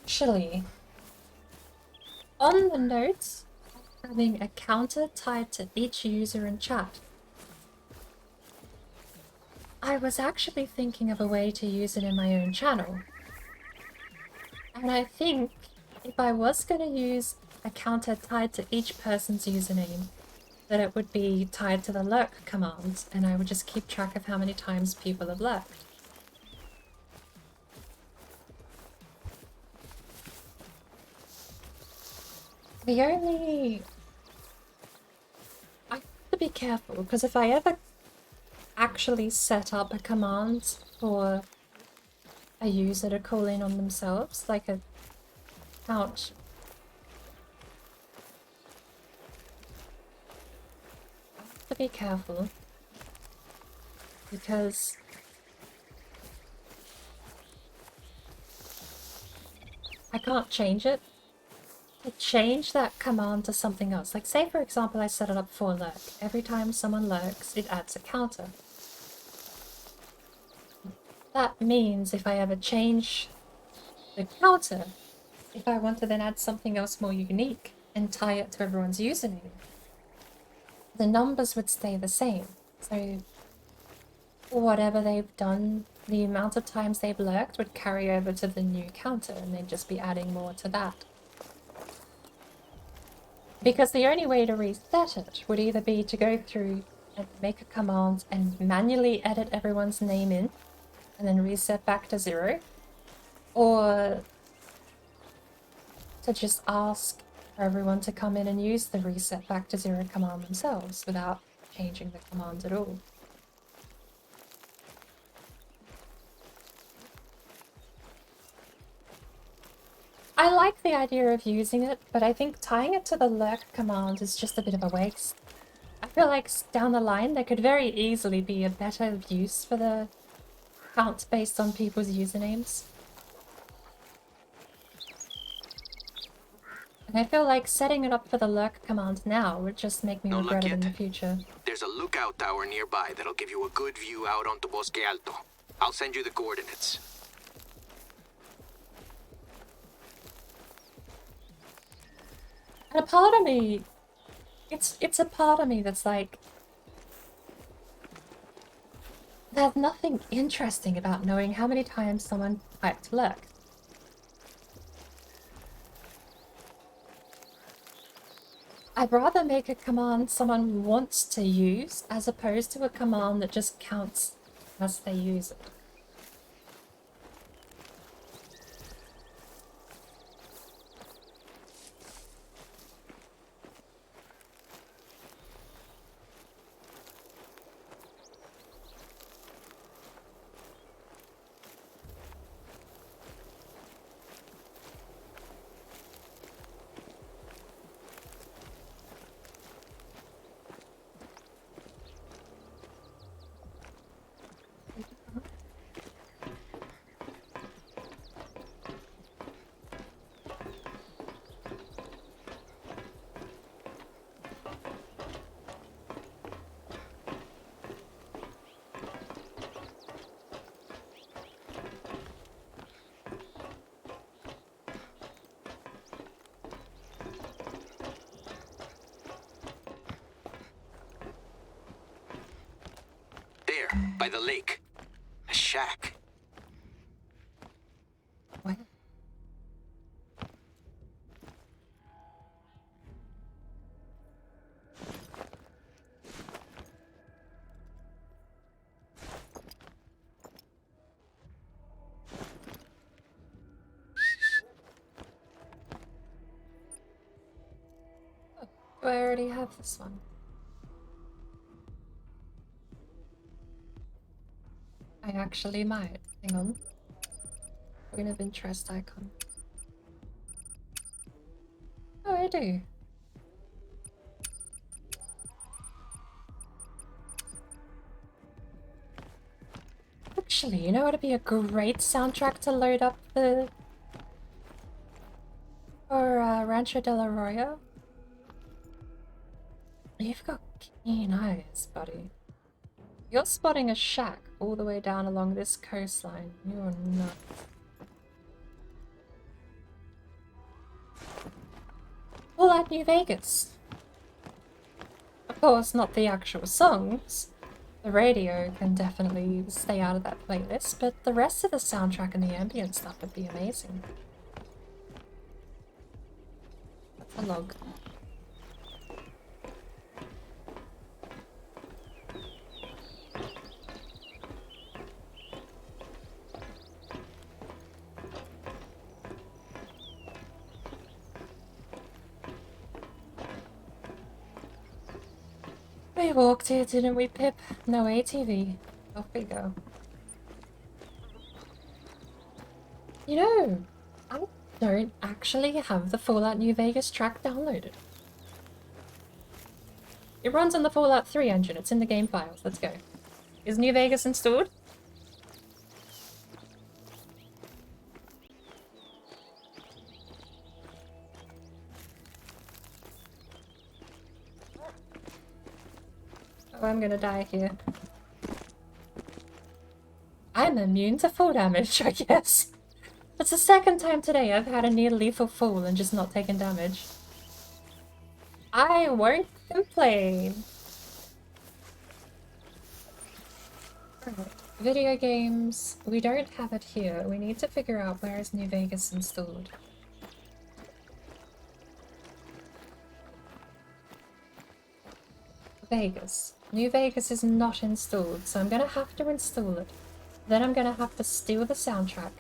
Actually, on the notes, having a counter tied to each user in chat, I was actually thinking of a way to use it in my own channel. And I think if I was going to use a counter tied to each person's username, that it would be tied to the lurk command, and I would just keep track of how many times people have lurked. The only... I have to be careful, because if I ever actually set up a command for a user to call in on themselves, like a count. I have to be careful, because I can't change it. To change that command to something else, like say for example I set it up for lurk. Every time someone lurks, it adds a counter. That means if I ever change the counter, if I want to then add something else more unique and tie it to everyone's username, the numbers would stay the same. So whatever they've done, the amount of times they've lurked would carry over to the new counter, and they'd just be adding more to that. Because the only way to reset it would either be to go through and make a command and manually edit everyone's name in, and then reset back to 0, or to just ask for everyone to come in and use the reset back to 0 command themselves without changing the command at all. I like the idea of using it, but I think tying it to the lurk command is just a bit of a waste. I feel like down the line there could very easily be a better use for the count based on people's usernames. And I feel like setting it up for the lurk command now would just make me regret it in the future. There's a lookout tower nearby that'll give you a good view out onto Bosque Alto. I'll send you the coordinates. And a part of me, it's a part of me that's like, there's nothing interesting about knowing how many times someone typed lurk. I'd rather make a command someone wants to use as opposed to a command that just counts as they use it. by the lake. A shack. What? Do I already have this one? I actually might. Hang on. Point of interest icon. Oh, I do. Actually, you know what would be a great soundtrack to load up the... for Rancho del Arroyo? You've got keen eyes, buddy. You're spotting a shack all the way down along this coastline. You're nuts. Fallout New Vegas. Of course, not the actual songs. The radio can definitely stay out of that playlist, but the rest of the soundtrack and the ambient stuff would be amazing. That's a log. We walked here, didn't we, Pip? No ATV. Off we go. You know, I don't actually have the Fallout New Vegas track downloaded. It runs on the Fallout 3 engine. It's in the game files. Let's go. Is New Vegas installed? Oh, I'm gonna die here. I'm immune to fall damage, I guess. That's the second time today I've had a near lethal fall and just not taken damage. I won't complain. Alright, video games. We don't have it here. We need to figure out where is New Vegas installed. Vegas. New Vegas is not installed, so I'm gonna have to install it. Then I'm gonna have to steal the soundtrack.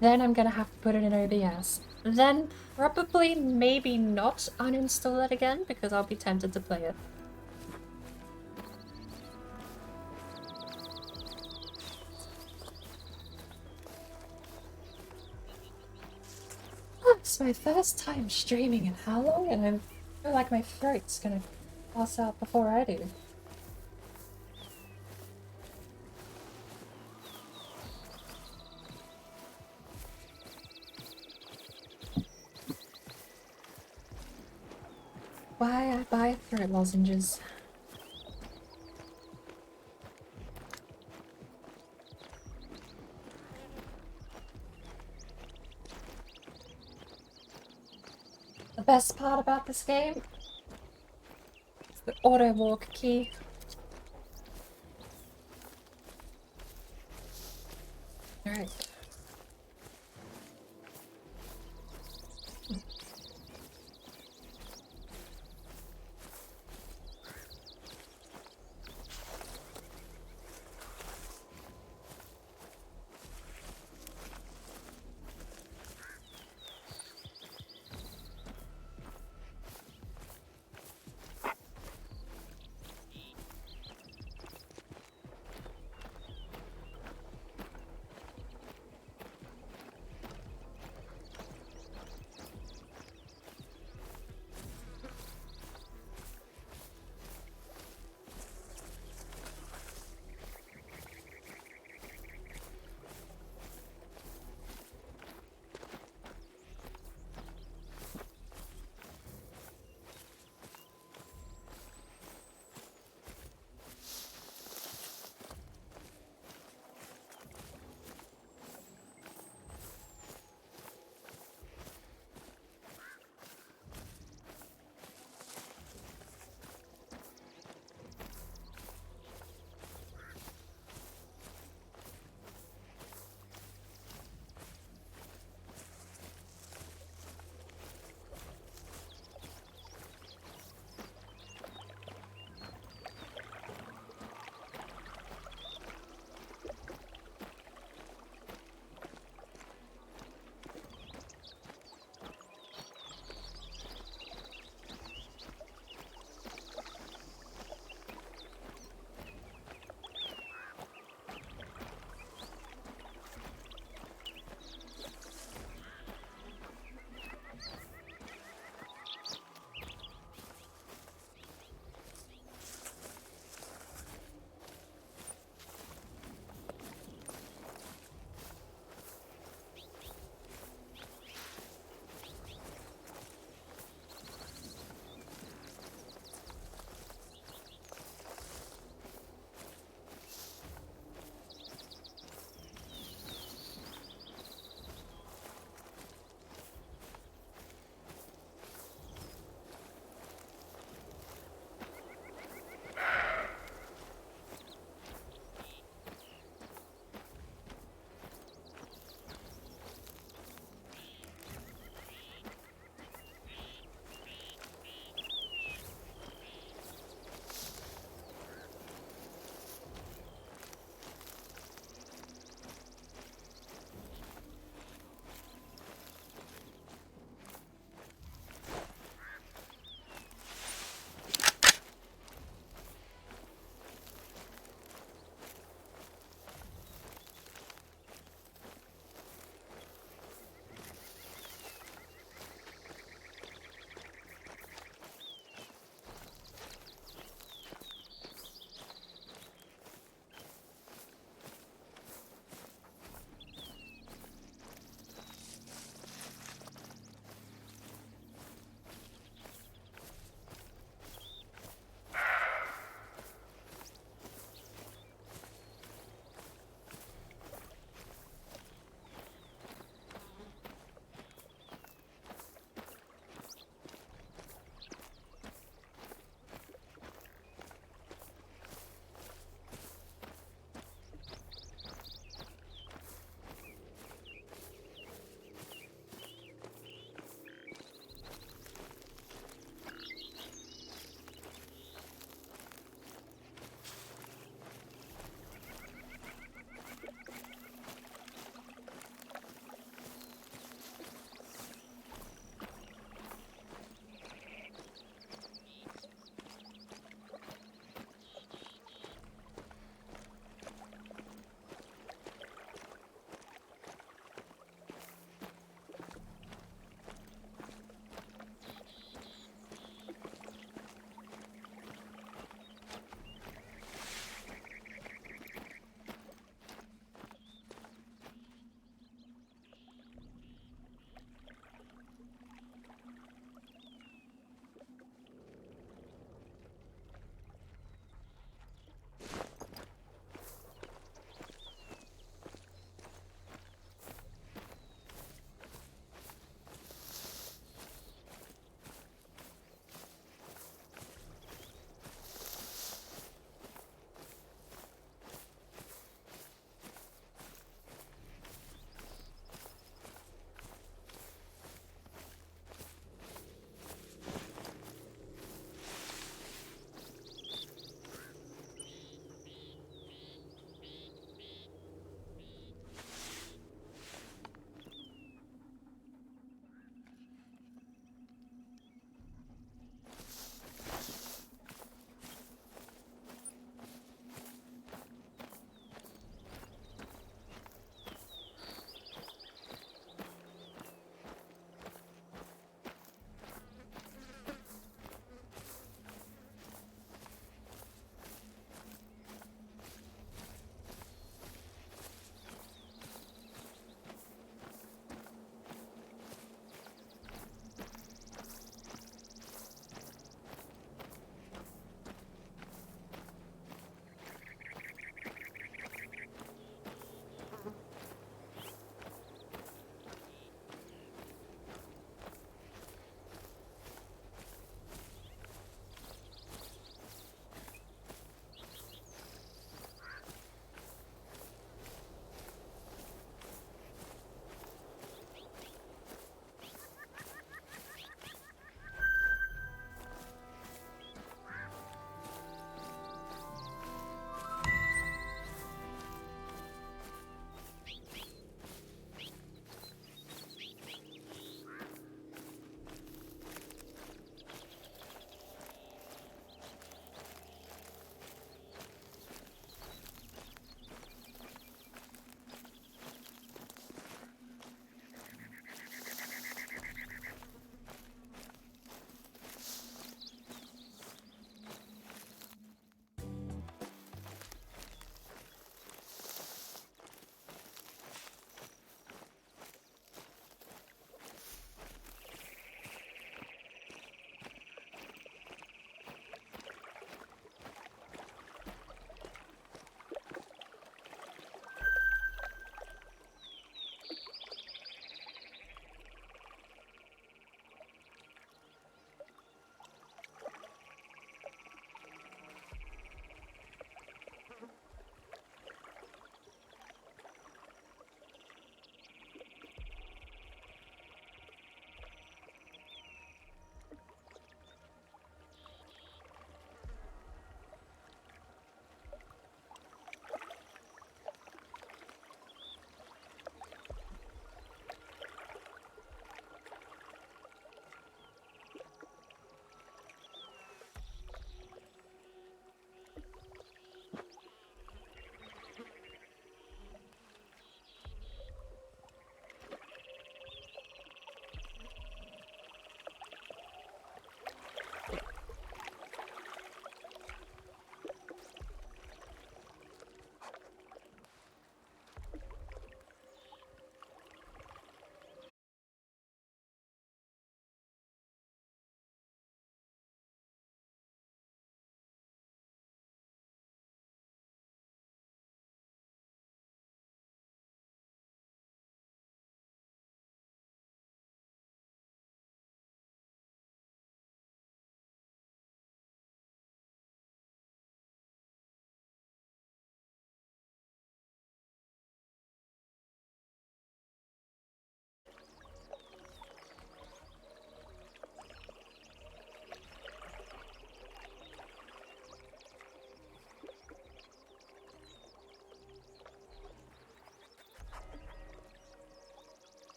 Then I'm gonna have to put it in OBS. Then probably maybe not uninstall it again because I'll be tempted to play it. Oh, it's my first time streaming in how long? And I feel like my throat's gonna pass out before I do. Why I buy throat lozenges. The best part about this game is the auto walk key. Alright.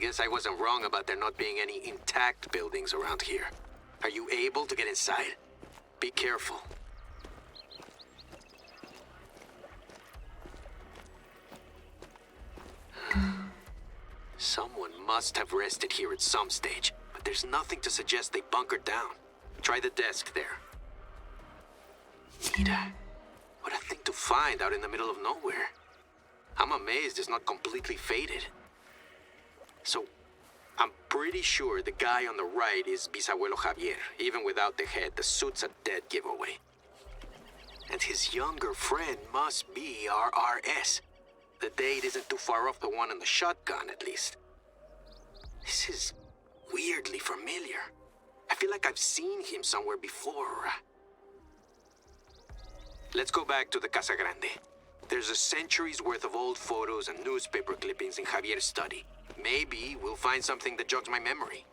guess I wasn't wrong about there not being any intact buildings around here. Are you able to get inside? Be careful. Someone must have rested here at some stage, but there's nothing to suggest they bunkered down. Try the desk there. Nita, what a thing to find out in the middle of nowhere. I'm amazed it's not completely faded. So, I'm pretty sure the guy on the right is Bisabuelo Javier. Even without the head, the suit's a dead giveaway. And his younger friend must be our RS. The date isn't too far off the one in the shotgun, at least. This is weirdly familiar. I feel like I've seen him somewhere before. Let's go back to the Casa Grande. There's a century's worth of old photos and newspaper clippings in Javier's study. Maybe we'll find something that jogs my memory.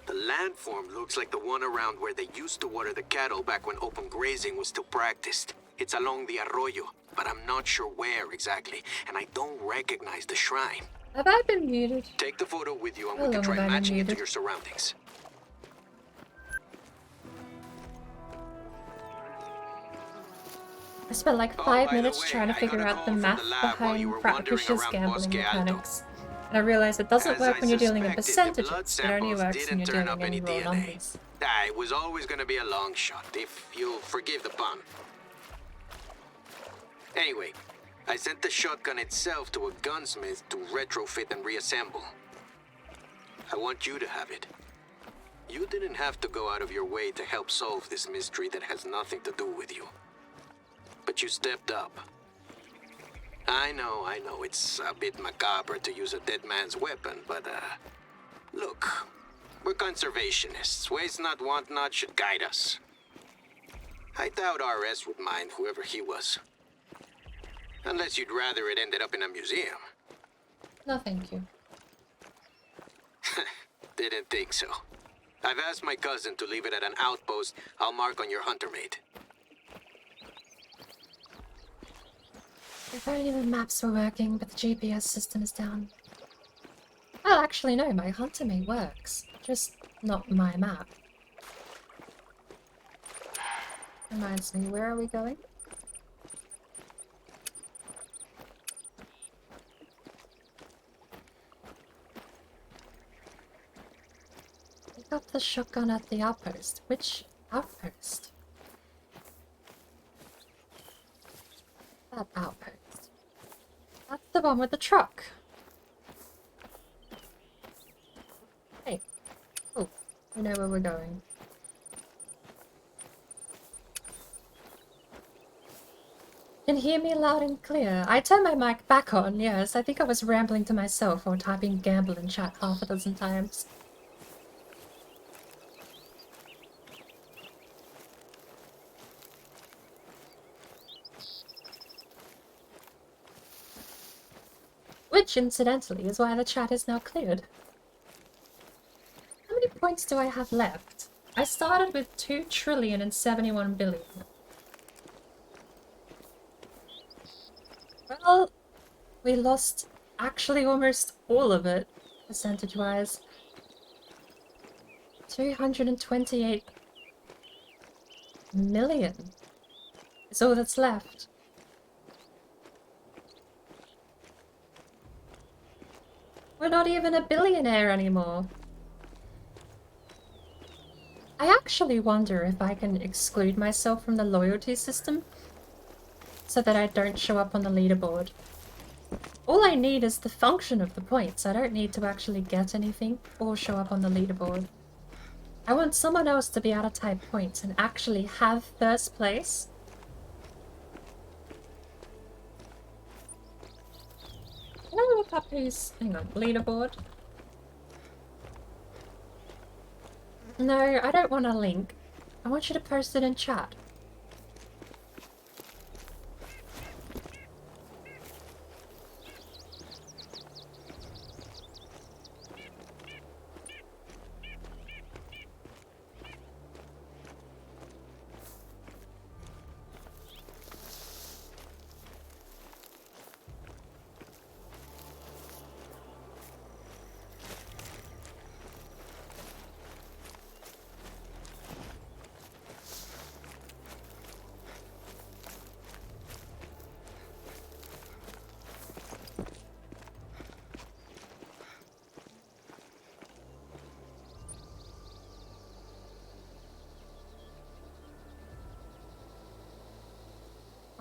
The landform looks like the one around where they used to water the cattle back when open grazing was still practiced. It's along the arroyo, but I'm not sure where exactly, and I don't recognize the shrine. Have I been muted? Take the photo with you and How we can long try have I been matching it to muted? your surroundings. I spent like 5 minutes trying to figure out the math behind Fractish's gambling mechanics. And I realized it doesn't work when you're dealing in percentages, it only works when you're dealing in raw numbers. It was always going to be a long shot, if you'll forgive the pun. Anyway, I sent the shotgun itself to a gunsmith to retrofit and reassemble. I want you to have it. You didn't have to go out of your way to help solve this mystery that has nothing to do with you. But you stepped up. I know, it's a bit macabre to use a dead man's weapon, but, look, we're conservationists. Waste not, want not should guide us. I doubt RS would mind, whoever he was. Unless you'd rather it ended up in a museum. No, thank you. Didn't think so. I've asked my cousin to leave it at an outpost I'll mark on your hunter mate. If only the maps were working, but the GPS system is down. Well, actually no, my hunter mate works. Just not my map. Reminds me, where are we going? Pick up the shotgun at the outpost. Which outpost? That outpost. That's the one with the truck. Hey. Oh, we know where we're going. Can hear me loud and clear. I turned my mic back on, yes. I think I was rambling to myself or typing gamble in chat half a dozen times. Which, incidentally, is why the chat is now cleared. How many points do I have left? I started with 2,071,000,000,000. Well, we lost actually almost all of it, percentage-wise. 228 million is all that's left. We're not even a billionaire anymore. I actually wonder if I can exclude myself from the loyalty system so that I don't show up on the leaderboard. All I need is the function of the points. I don't need to actually get anything or show up on the leaderboard. I want someone else to be able to type points and actually have first place. Can I look up who's... hang on, leaderboard? No, I don't want a link. I want you to post it in chat.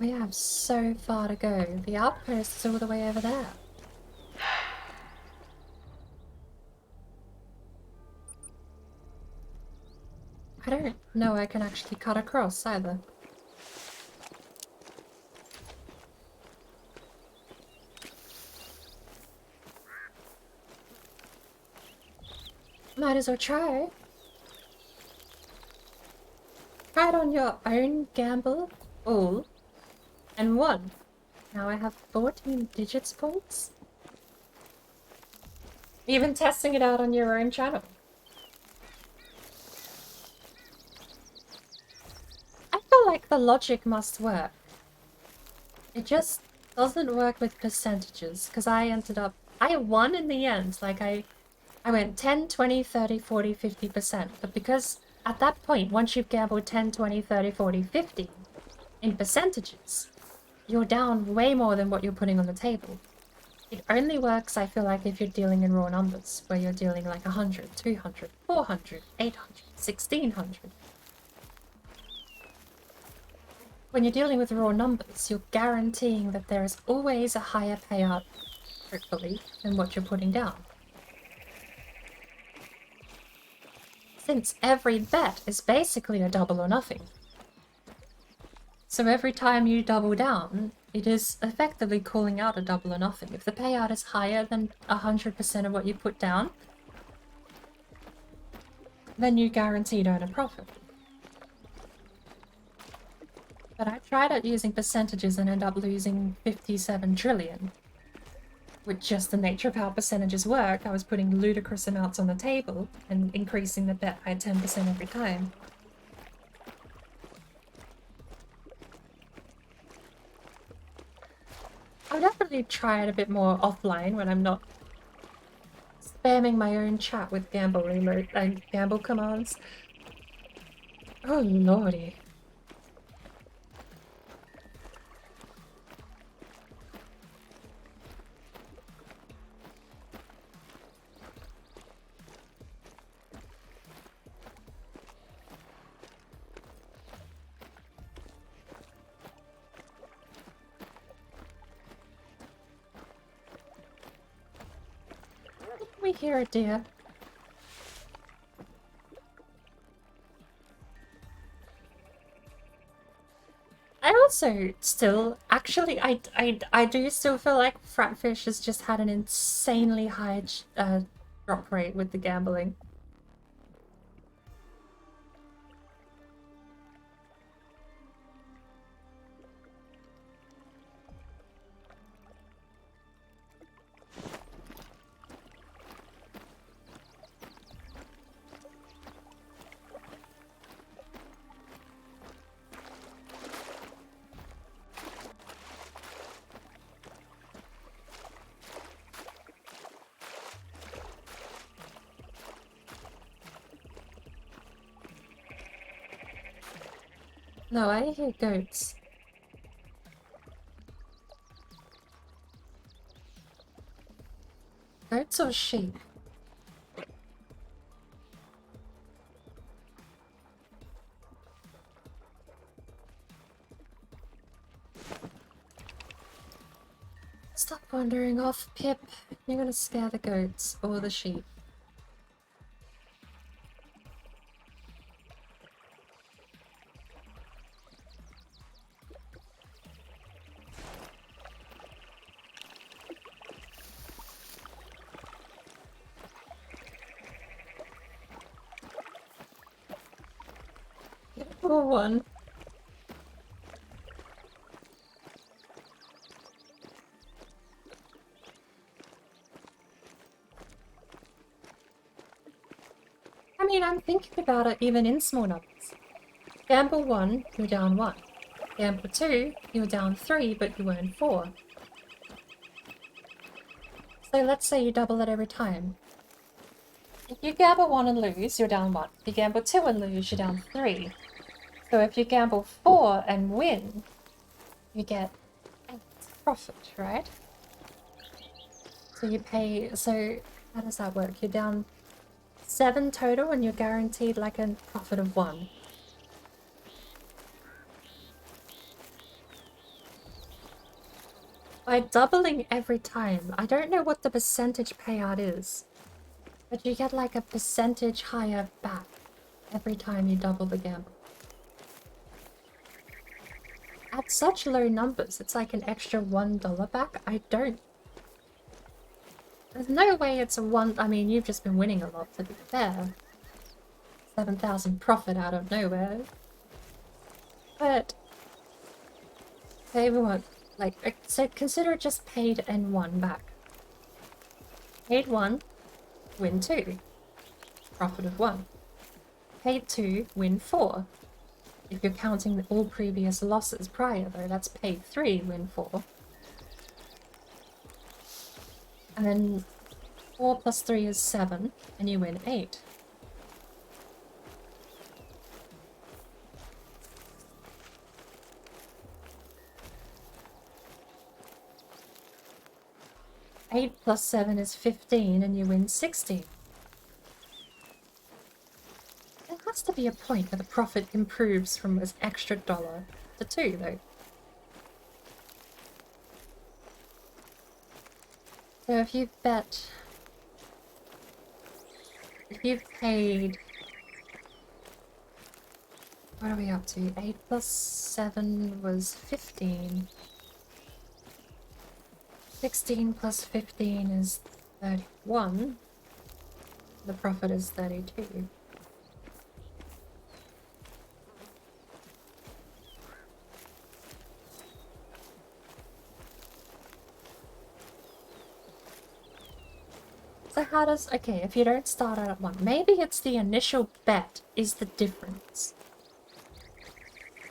We have so far to go. The outpost is all the way over there. I don't know I can actually cut across either. Might as well try. Try it on your own gamble. All. And won. Now I have 14 digits points. Even testing it out on your own channel. I feel like the logic must work. It just doesn't work with percentages, because I won in the end. Like I went 10, 20, 30, 40, 50%. But because at that point, once you've gambled 10, 20, 30, 40, 50 in percentages, you're down way more than what you're putting on the table. It only works, I feel like, if you're dealing in raw numbers, where you're dealing like 100, 200, 400, 800, 1600. When you're dealing with raw numbers, you're guaranteeing that there is always a higher payout, hopefully, than what you're putting down. Since every bet is basically a double or nothing. So every time you double down, it is effectively calling out a double or nothing. If the payout is higher than 100% of what you put down, then you guaranteed earn a profit. But I tried out using percentages and ended up losing 57 trillion. With just the nature of how percentages work, I was putting ludicrous amounts on the table and increasing the bet by 10% every time. I'll definitely try it a bit more offline when I'm not spamming my own chat with gamble remote and gamble commands. Oh lordy. We hear a deer. I also still, actually, I do still feel like Fratfish has just had an insanely high drop rate with the gambling. No, I hear goats. Goats or sheep? Stop wandering off, Pip. You're gonna scare the goats or the sheep. Or one. I mean, I'm thinking about it even in small numbers. Gamble 1, you're down 1. Gamble 2, you're down 3, but you earn 4. So let's say you double it every time. If you gamble 1 and lose, you're down 1. If you gamble 2 and lose, you're down 3. So if you gamble 4 and win, you get 8 profit, right? So you pay, so how does that work? You're down 7 total and you're guaranteed like a profit of 1. By doubling every time, I don't know what the percentage payout is, but you get like a percentage higher back every time you double the gamble. At such low numbers, it's like an extra $1 back. There's no way it's a one. I mean, you've just been winning a lot, to be fair. 7,000 profit out of nowhere. But okay, what? Like, so consider it just paid N1 back. Paid 1, win 2. Profit of 1. Paid 2, win 4. If you're counting all previous losses prior, though, that's paid 3, win 4. And then 4 plus 3 is 7, and you win 8. Eight plus 7 is 15, and you win 16. There has to be a point where the profit improves from this extra dollar to 2, though. So if you've paid, what are we up to? 8 plus 7 was 15. 16 plus 15 is 31. The profit is 32. So how does... Okay, if you don't start out at 1, maybe it's the initial bet is the difference.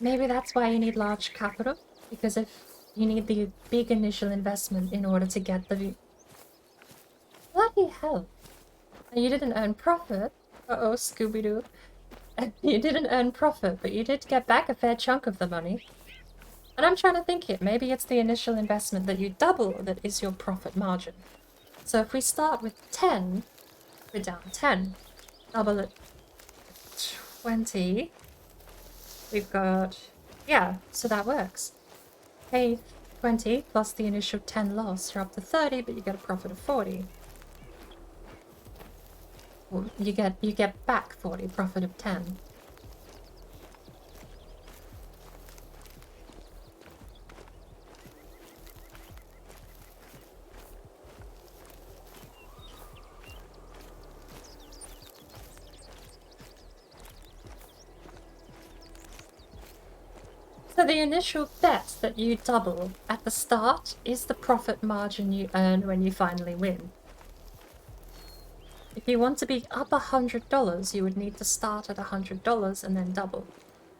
Maybe that's why you need large capital, because if you need the big initial investment in order to get the... Bloody hell. You didn't earn profit. Uh-oh, Scooby-Doo. You didn't earn profit, but you did get back a fair chunk of the money. And I'm trying to think here. Maybe it's the initial investment that you double that is your profit margin. So if we start with 10, we're down 10. Double it 20. We've got... Yeah, so that works. Pay 20 plus the initial 10 loss, you're up to 30, but you get a profit of 40. Well, you get back 40, profit of 10. So the initial bet that you double at the start is the profit margin you earn when you finally win. If you want to be up $100, you would need to start at $100 and then double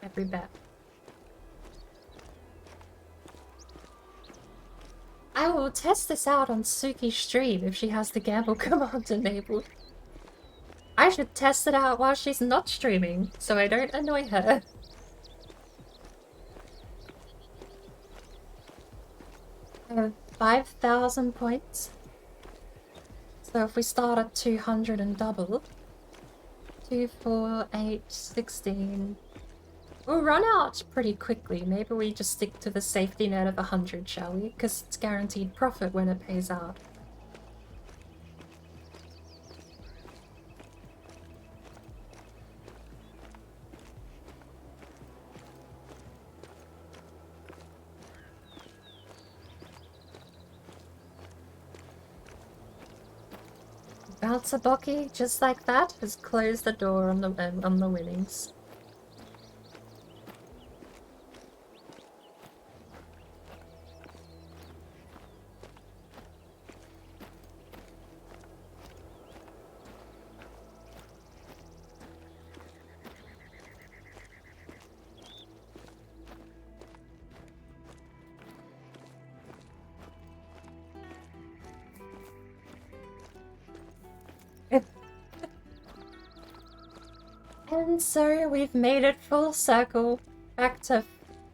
every bet. I will test this out on Suki's stream if she has the gamble command enabled. I should test it out while she's not streaming, so I don't annoy her. 5,000 points. So if we start at 200 and double, 2, 4, 8, 16. We'll run out pretty quickly. Maybe we just stick to the safety net of 100, shall we? Because it's guaranteed profit when it pays out. Balsaboki, just like that, has closed the door on the winnings. And so we've made it full circle, back to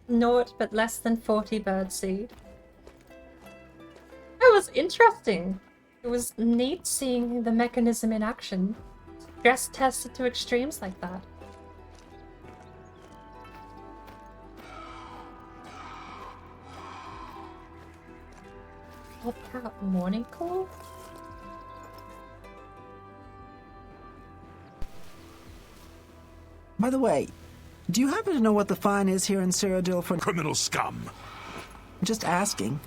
naught but less than 40 birdseed. That was interesting. It was neat seeing the mechanism in action. Stress tested to extremes like that. Hubcap morning call? By the way, do you happen to know what the fine is here in Cyrodiil for Criminal scum. just asking?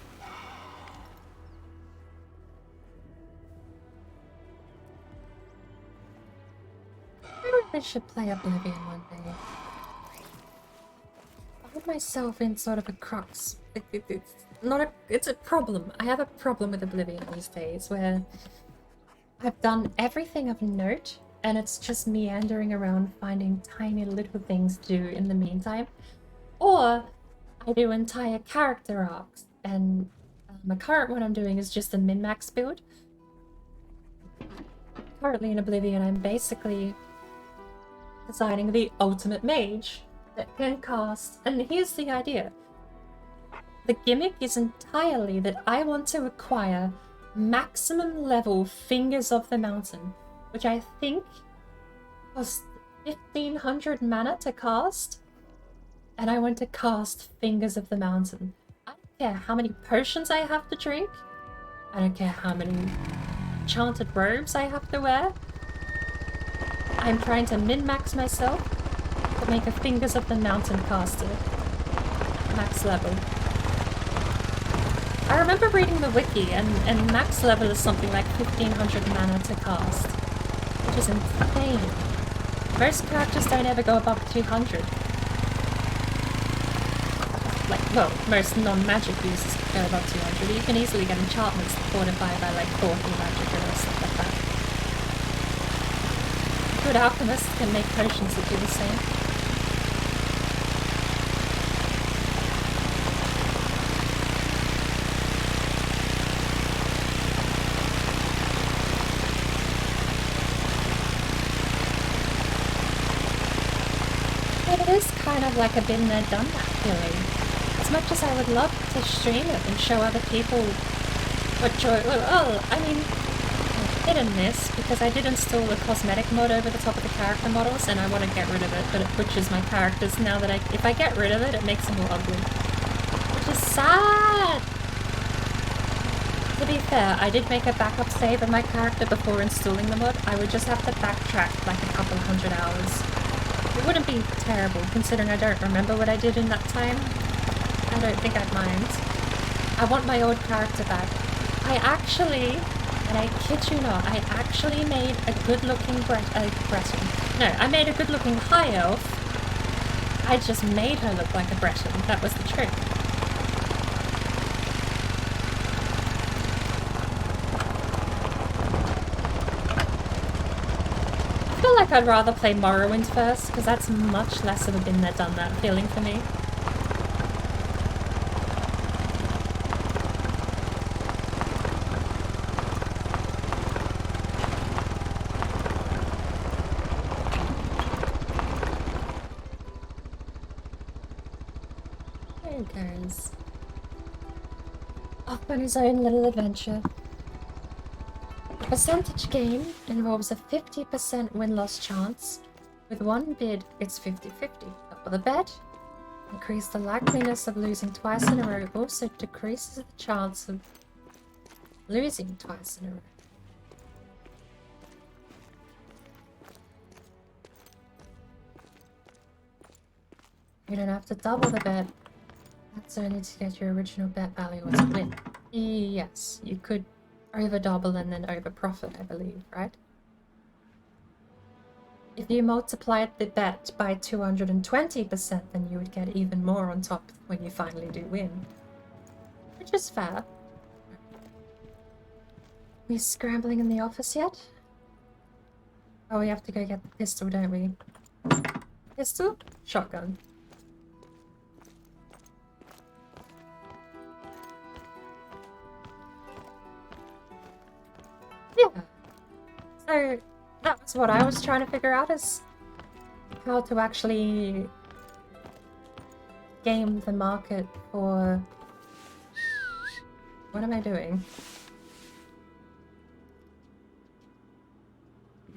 I really should play Oblivion one day. I find myself in sort of a crux. It's not a. It's a problem. I have a problem with Oblivion these days, where I've done everything of note, and it's just meandering around finding tiny little things to do in the meantime, or I do entire character arcs, and the current one I'm doing is just a min-max build. Currently in Oblivion, I'm basically designing the ultimate mage that can cast, and here's the idea. The gimmick is entirely that I want to acquire maximum level Fingers of the Mountain, which I think cost 1500 mana to cast, and I want to cast Fingers of the Mountain. I don't care how many potions I have to drink, I don't care how many enchanted robes I have to wear. I'm trying to min-max myself to make a Fingers of the Mountain caster. Max level. I remember reading the wiki, and max level is something like 1500 mana to cast, which is insane. Most characters don't ever go above 200. Like, well, most non-magic users go above 200. You can easily get enchantments that fortify by like 40 magic or stuff like that. Good alchemists can make potions that do the same. It is kind of like a been there, done that feeling. As much as I would love to stream it and show other people what joy. Well, I mean, hit and miss, because I did install a cosmetic mod over the top of the character models, and I want to get rid of it, but it butchers my characters now that if I get rid of it, it makes them more ugly. Which is sad! To be fair, I did make a backup save of my character before installing the mod. I would just have to backtrack like a couple hundred hours. It wouldn't be terrible, considering I don't remember what I did in that time. I don't think I'd mind. I want my old character back. I actually, and I kid you not, I actually made a good-looking Breton. No, I made a good-looking high elf. I just made her look like a Breton. That was the trick. I feel like I'd rather play Morrowind first, because that's much less of a been there, done that feeling for me. There he goes. Off on his own little adventure. The percentage game involves a 50% win-loss chance. With one bid, it's 50-50. Double the bet. Increase the likeliness of losing twice in a row. Also decreases the chance of losing twice in a row. You don't have to double the bet. That's only to get your original bet value or to win. Yes, you could over double and then over profit, I believe, right? If you multiplied the bet by 220%, then you would get even more on top when you finally do win. Which is fair. We scrambling in the office yet? Oh, we have to go get the pistol, don't we? Pistol? Shotgun. Yeah. So that was what I was trying to figure out, is how to actually game the market for... What am I doing?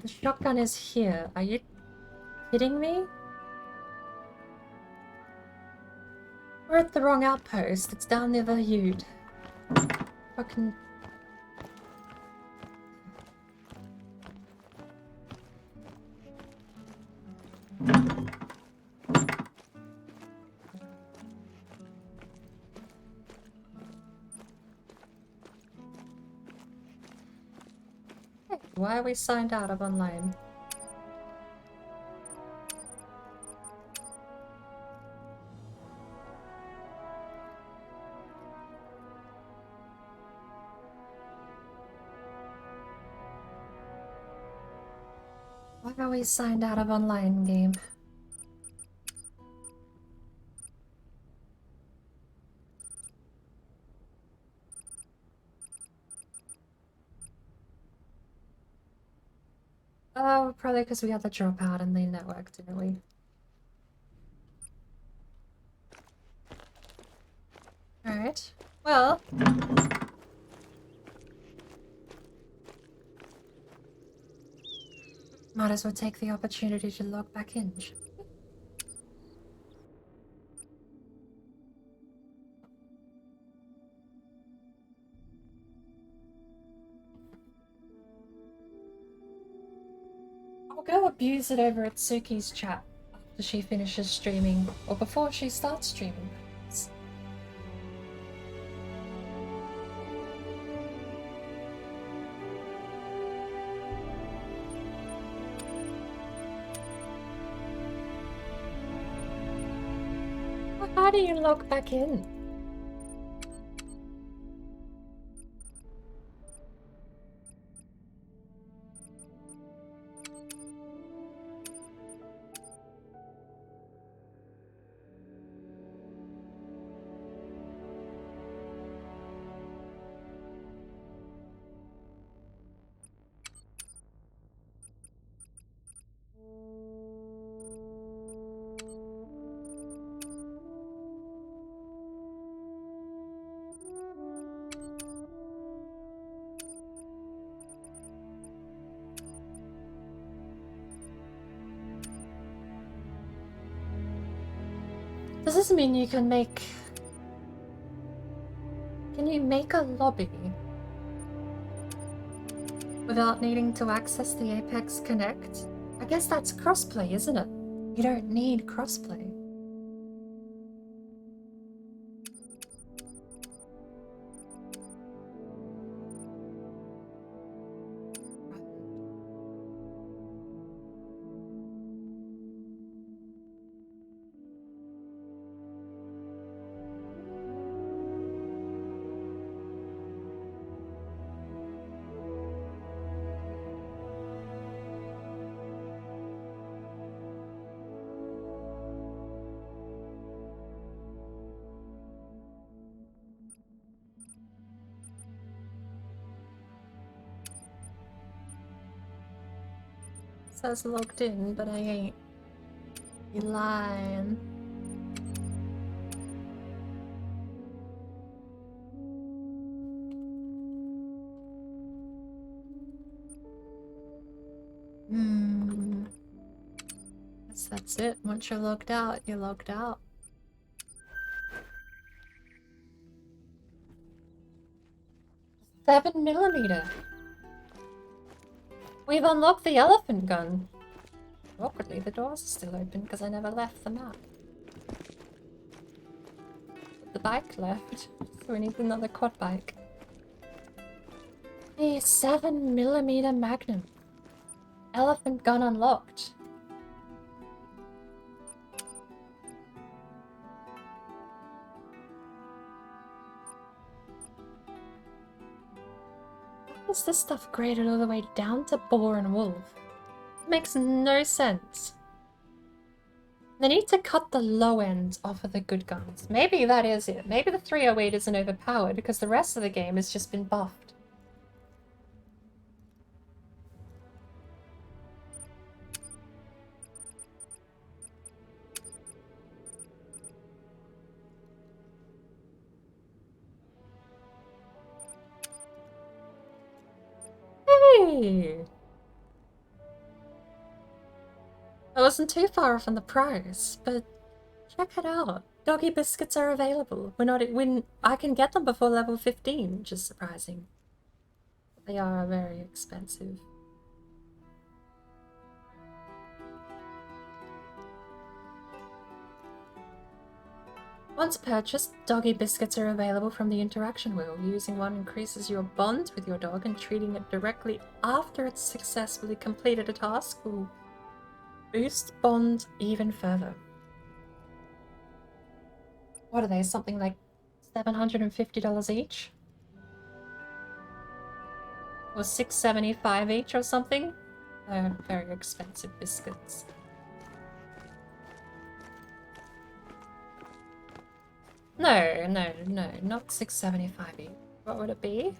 The shotgun is here. Are you kidding me? We're at the wrong outpost. It's down near the Ute. Fucking. Hey, why are we signed out of online? Why are we signed out of online game? Oh, probably because we had the dropout in the network, didn't we? Alright. Well. Might as well take the opportunity to log back in. I'll go abuse it over at Suki's chat after she finishes streaming, or before she starts streaming. How do you log back in? Does this mean you can make... Can you make a lobby without needing to access the Apex Connect? I guess that's crossplay, isn't it? You don't need crossplay. Says logged in, but I ain't. You lying. That's it. Once you're logged out, you're logged out. $7mm. We've unlocked the elephant gun. Awkwardly, the doors are still open because I never left the map. But the bike left, so we need another quad bike. Hey, 7mm Magnum. Elephant gun unlocked. Is this stuff graded all the way down to boar and wolf? It makes no sense. They need to cut the low end off of the good guns. Maybe that is it. Maybe the 308 isn't overpowered because the rest of the game has just been buffed. Hey! I wasn't too far off on the price, but check it out. Doggy biscuits are available. I can get them before level 15, which is surprising. They are very expensive. Once purchased, doggy biscuits are available from the interaction wheel. Using one increases your bond with your dog, and treating it directly after it's successfully completed a task will boost bond even further. What are they? Something like $750 each? Or $675 each or something? They're very expensive biscuits. No, not $675 each. What would it be?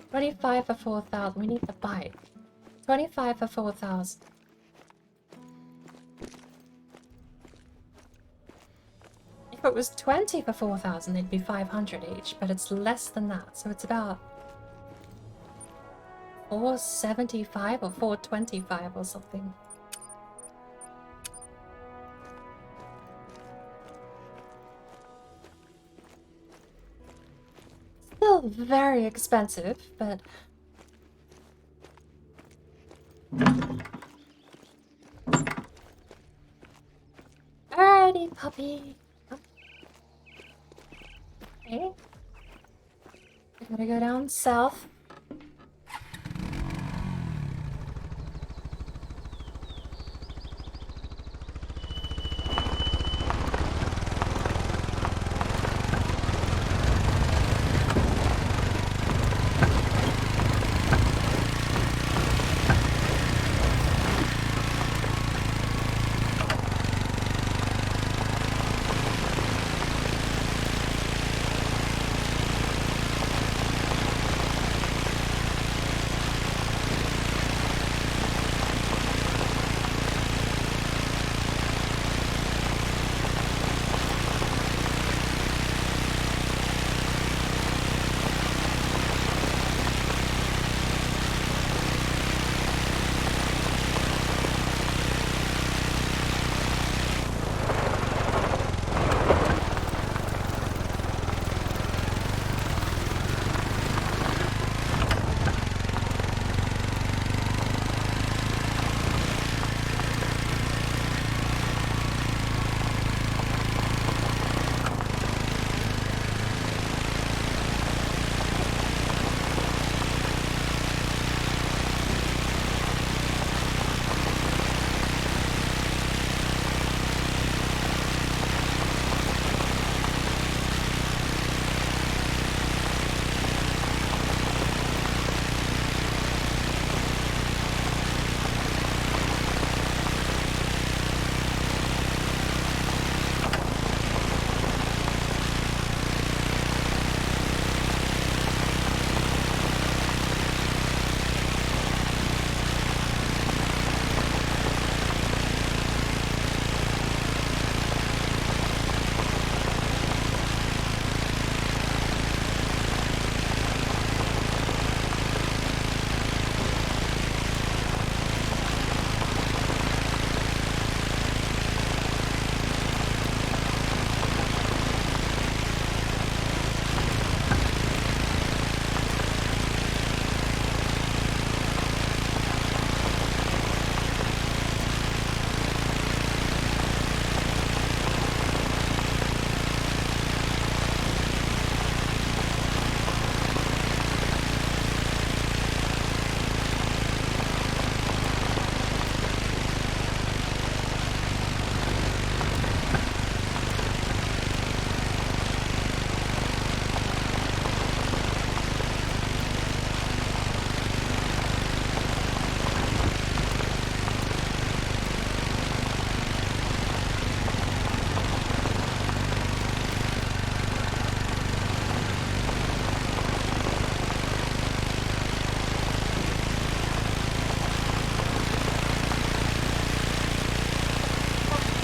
25 for 4,000. We need the bike. 25 for 4,000. If it was 20 for 4,000, it'd be 500 each, but it's less than that, so it's about 475 or 425 or something. Still very expensive, but alrighty, puppy. Okay. I gotta go down south.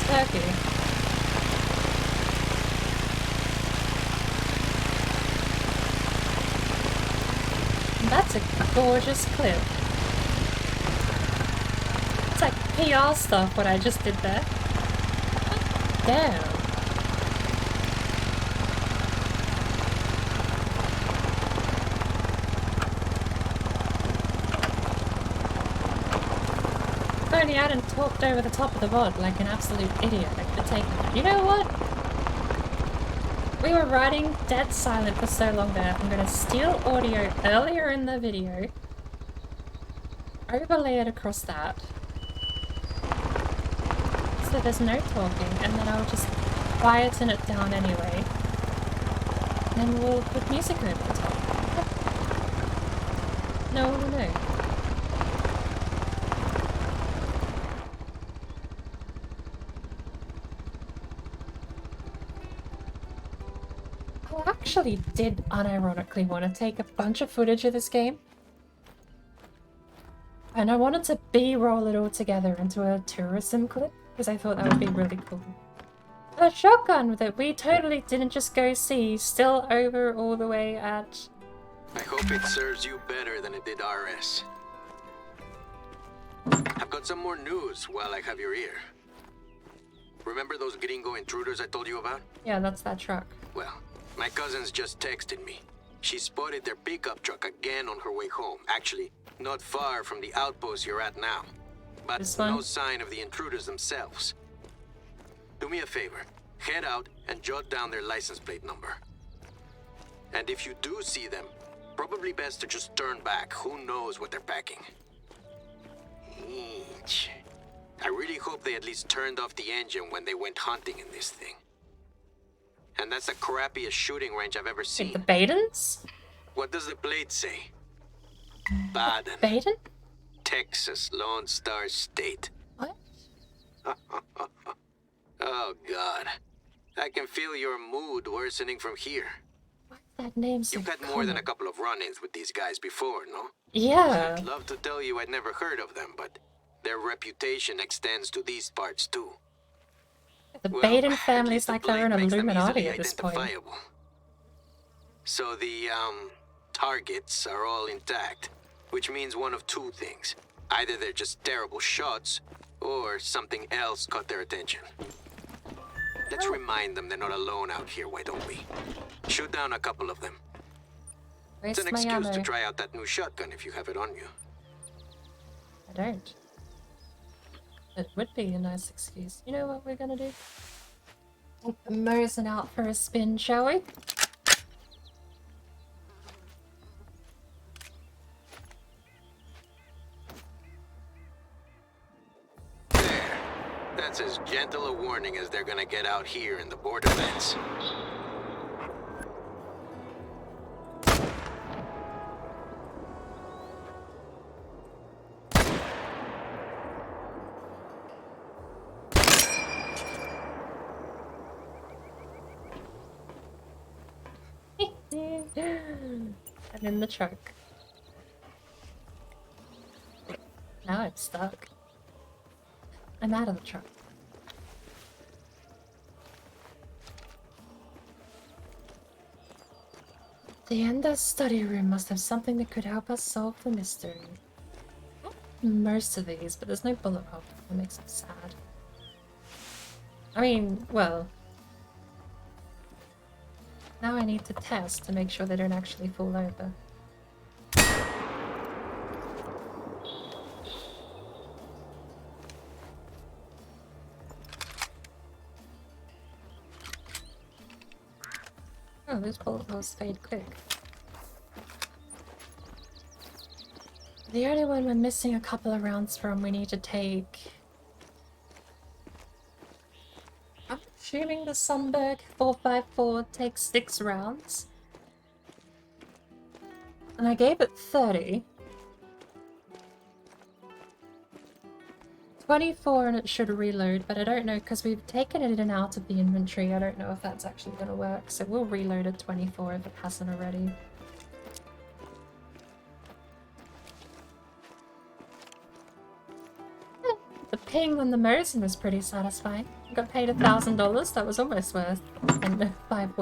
Turkey. That's a gorgeous clip. It's like PR stuff what I just did there. Damn. If only I hadn't talked over the top of the VOD like an absolute idiot, I could have taken it. You know what? We were riding dead silent for so long there. I'm gonna steal audio earlier in the video, overlay it across that, so there's no talking, and then I'll just quieten it down anyway. And then we'll put music over the top. No one will know. I actually did unironically want to take a bunch of footage of this game. And I wanted to B-roll it all together into a tourism clip, because I thought that would be really cool. A shotgun that we totally didn't just go see, still over all the way at... I hope it serves you better than it did RS. I've got some more news while I have your ear. Remember those gringo intruders I told you about? Yeah, that's that truck. Well, my cousins just texted me. She spotted their pickup truck again on her way home. Actually, not far from the outpost you're at now. But no sign of the intruders themselves. Do me a favor. Head out and jot down their license plate number. And if you do see them, probably best to just turn back. Who knows what they're packing? Eesh. I really hope they at least turned off the engine when they went hunting in this thing. And that's the crappiest shooting range I've ever seen. The Badens? What does the plate say? Baden. Baden? Texas, Lone Star State. What? Oh, God. I can feel your mood worsening from here. That name's You've had more than a couple of run-ins with these guys before, no? Yeah. I'd love to tell you I'd never heard of them, but their reputation extends to these parts, too. The Baden family's like their own Illuminati at this point. So the, targets are all intact, which means one of two things. Either they're just terrible shots, or something else caught their attention. Let's remind them they're not alone out here, why don't we? Shoot down a couple of them. It's an excuse to try out that new shotgun if you have it on you. I don't. It would be a nice excuse. You know what we're gonna do? Take the Mosin out for a spin, shall we? There. That's as gentle a warning as they're gonna get out here in the Borderlands. I'm in the truck. Now I'm stuck. I'm out of the truck. The Ender's study room must have something that could help us solve the mystery. Most of these, but there's no bullet hole. That makes me sad. I mean, well... Now I need to test to make sure they don't actually fall over. Oh, those bullet holes fade quick. The only one we're missing a couple of rounds from, we need to take... I'm assuming the Sunberg 454 takes 6 rounds. And I gave it 30. 24 and it should reload, but I don't know because we've taken it in and out of the inventory. I don't know if that's actually going to work, so we'll reload at 24 if it hasn't already. The ping on the Mosin was pretty satisfying. I got paid $1,000. That was almost worth. And 5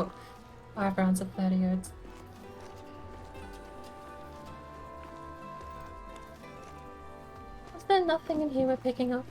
rounds of 30 yards. Is there nothing in here we're picking up?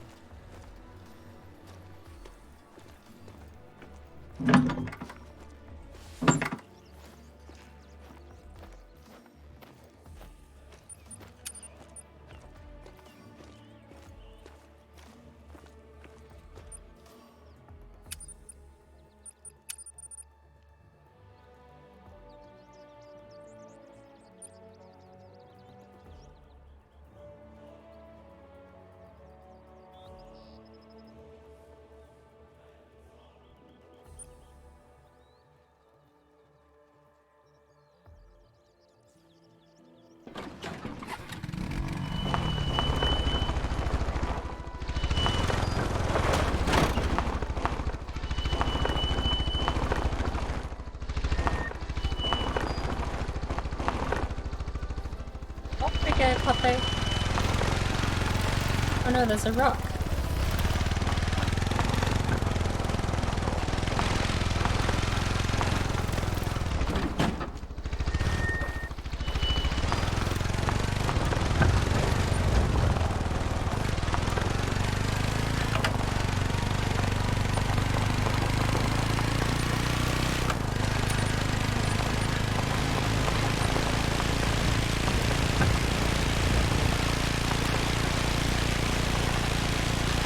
go, Popo. Oh no, there's a rock.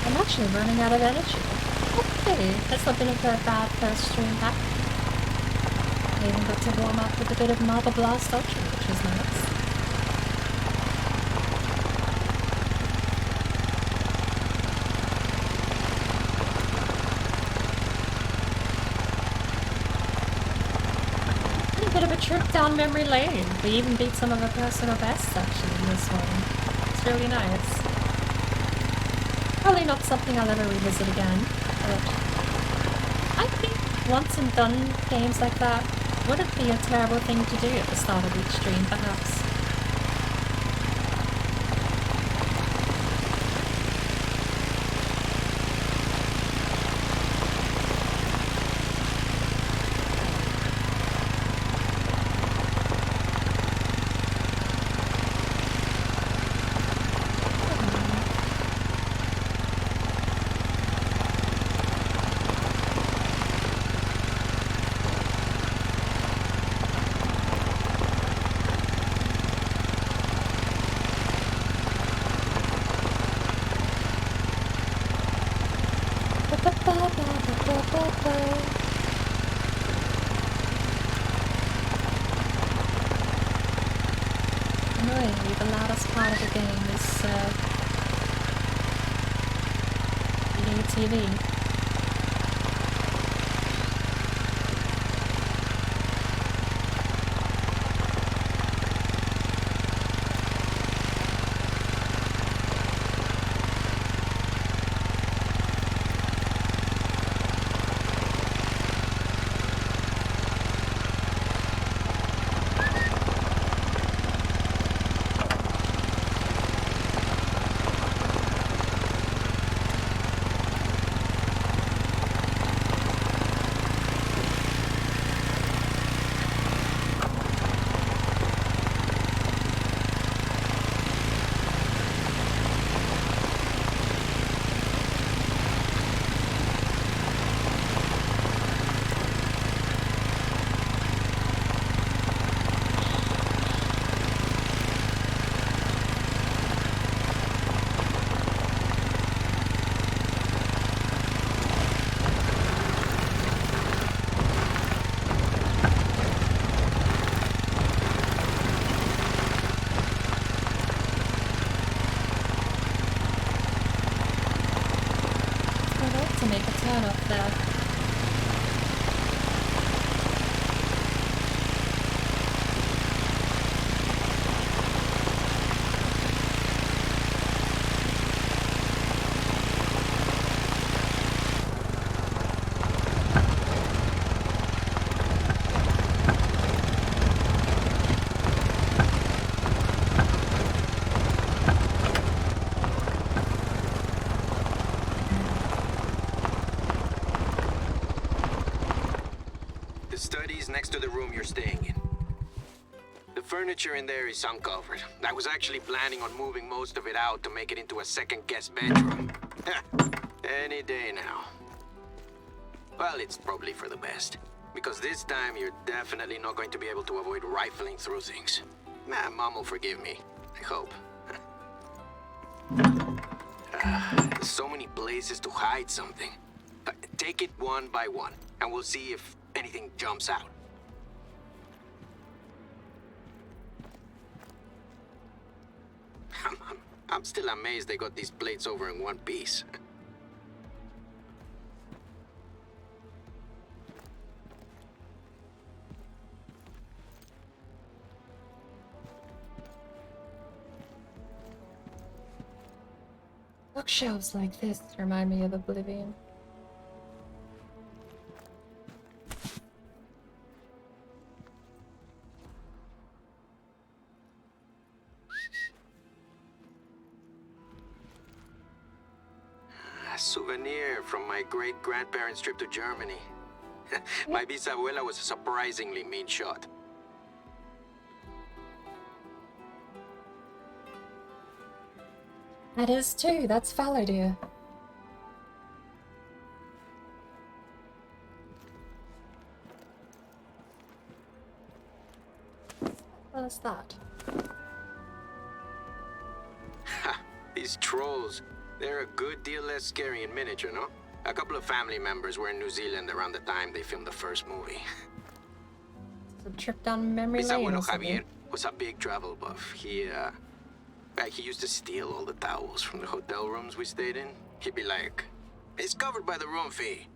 I'm actually running out of energy. Okay, that's not been a bad first stream back. I even got to warm up with a bit of Marble Blast Ultra, which was nice. And a bit of a trip down memory lane. We even beat some of our personal bests actually in this one. It's really nice. Probably not something I'll ever revisit again, but I think once and done games like that wouldn't be a terrible thing to do at the start of each stream, perhaps. Annoyingly, the loudest part of the game is the TV. To make a turn up there. The study's next to the room you're staying in. The furniture in there is uncovered. I was actually planning on moving most of it out to make it into a second guest bedroom. Any day now. Well, it's probably for the best. Because this time you're definitely not going to be able to avoid rifling through things. Mom will forgive me. I hope. There's so many places to hide something. Take it one by one, and we'll see if anything jumps out. I'm still amazed they got these plates over in one piece. Bookshelves like this remind me of Oblivion. souvenir from my great-grandparents' trip to Germany. My bisabuela was a surprisingly mean shot. That is too. That's fallow deer. What is that? Ha! These trolls, they're a good deal less scary in miniature, no? A couple of family members were in New Zealand around the time they filmed the first movie. It's a trip down memory lane Bisabuelo or something. Javier was a big travel buff. He used to steal all the towels from the hotel rooms we stayed in. He'd be like, "It's covered by the room fee."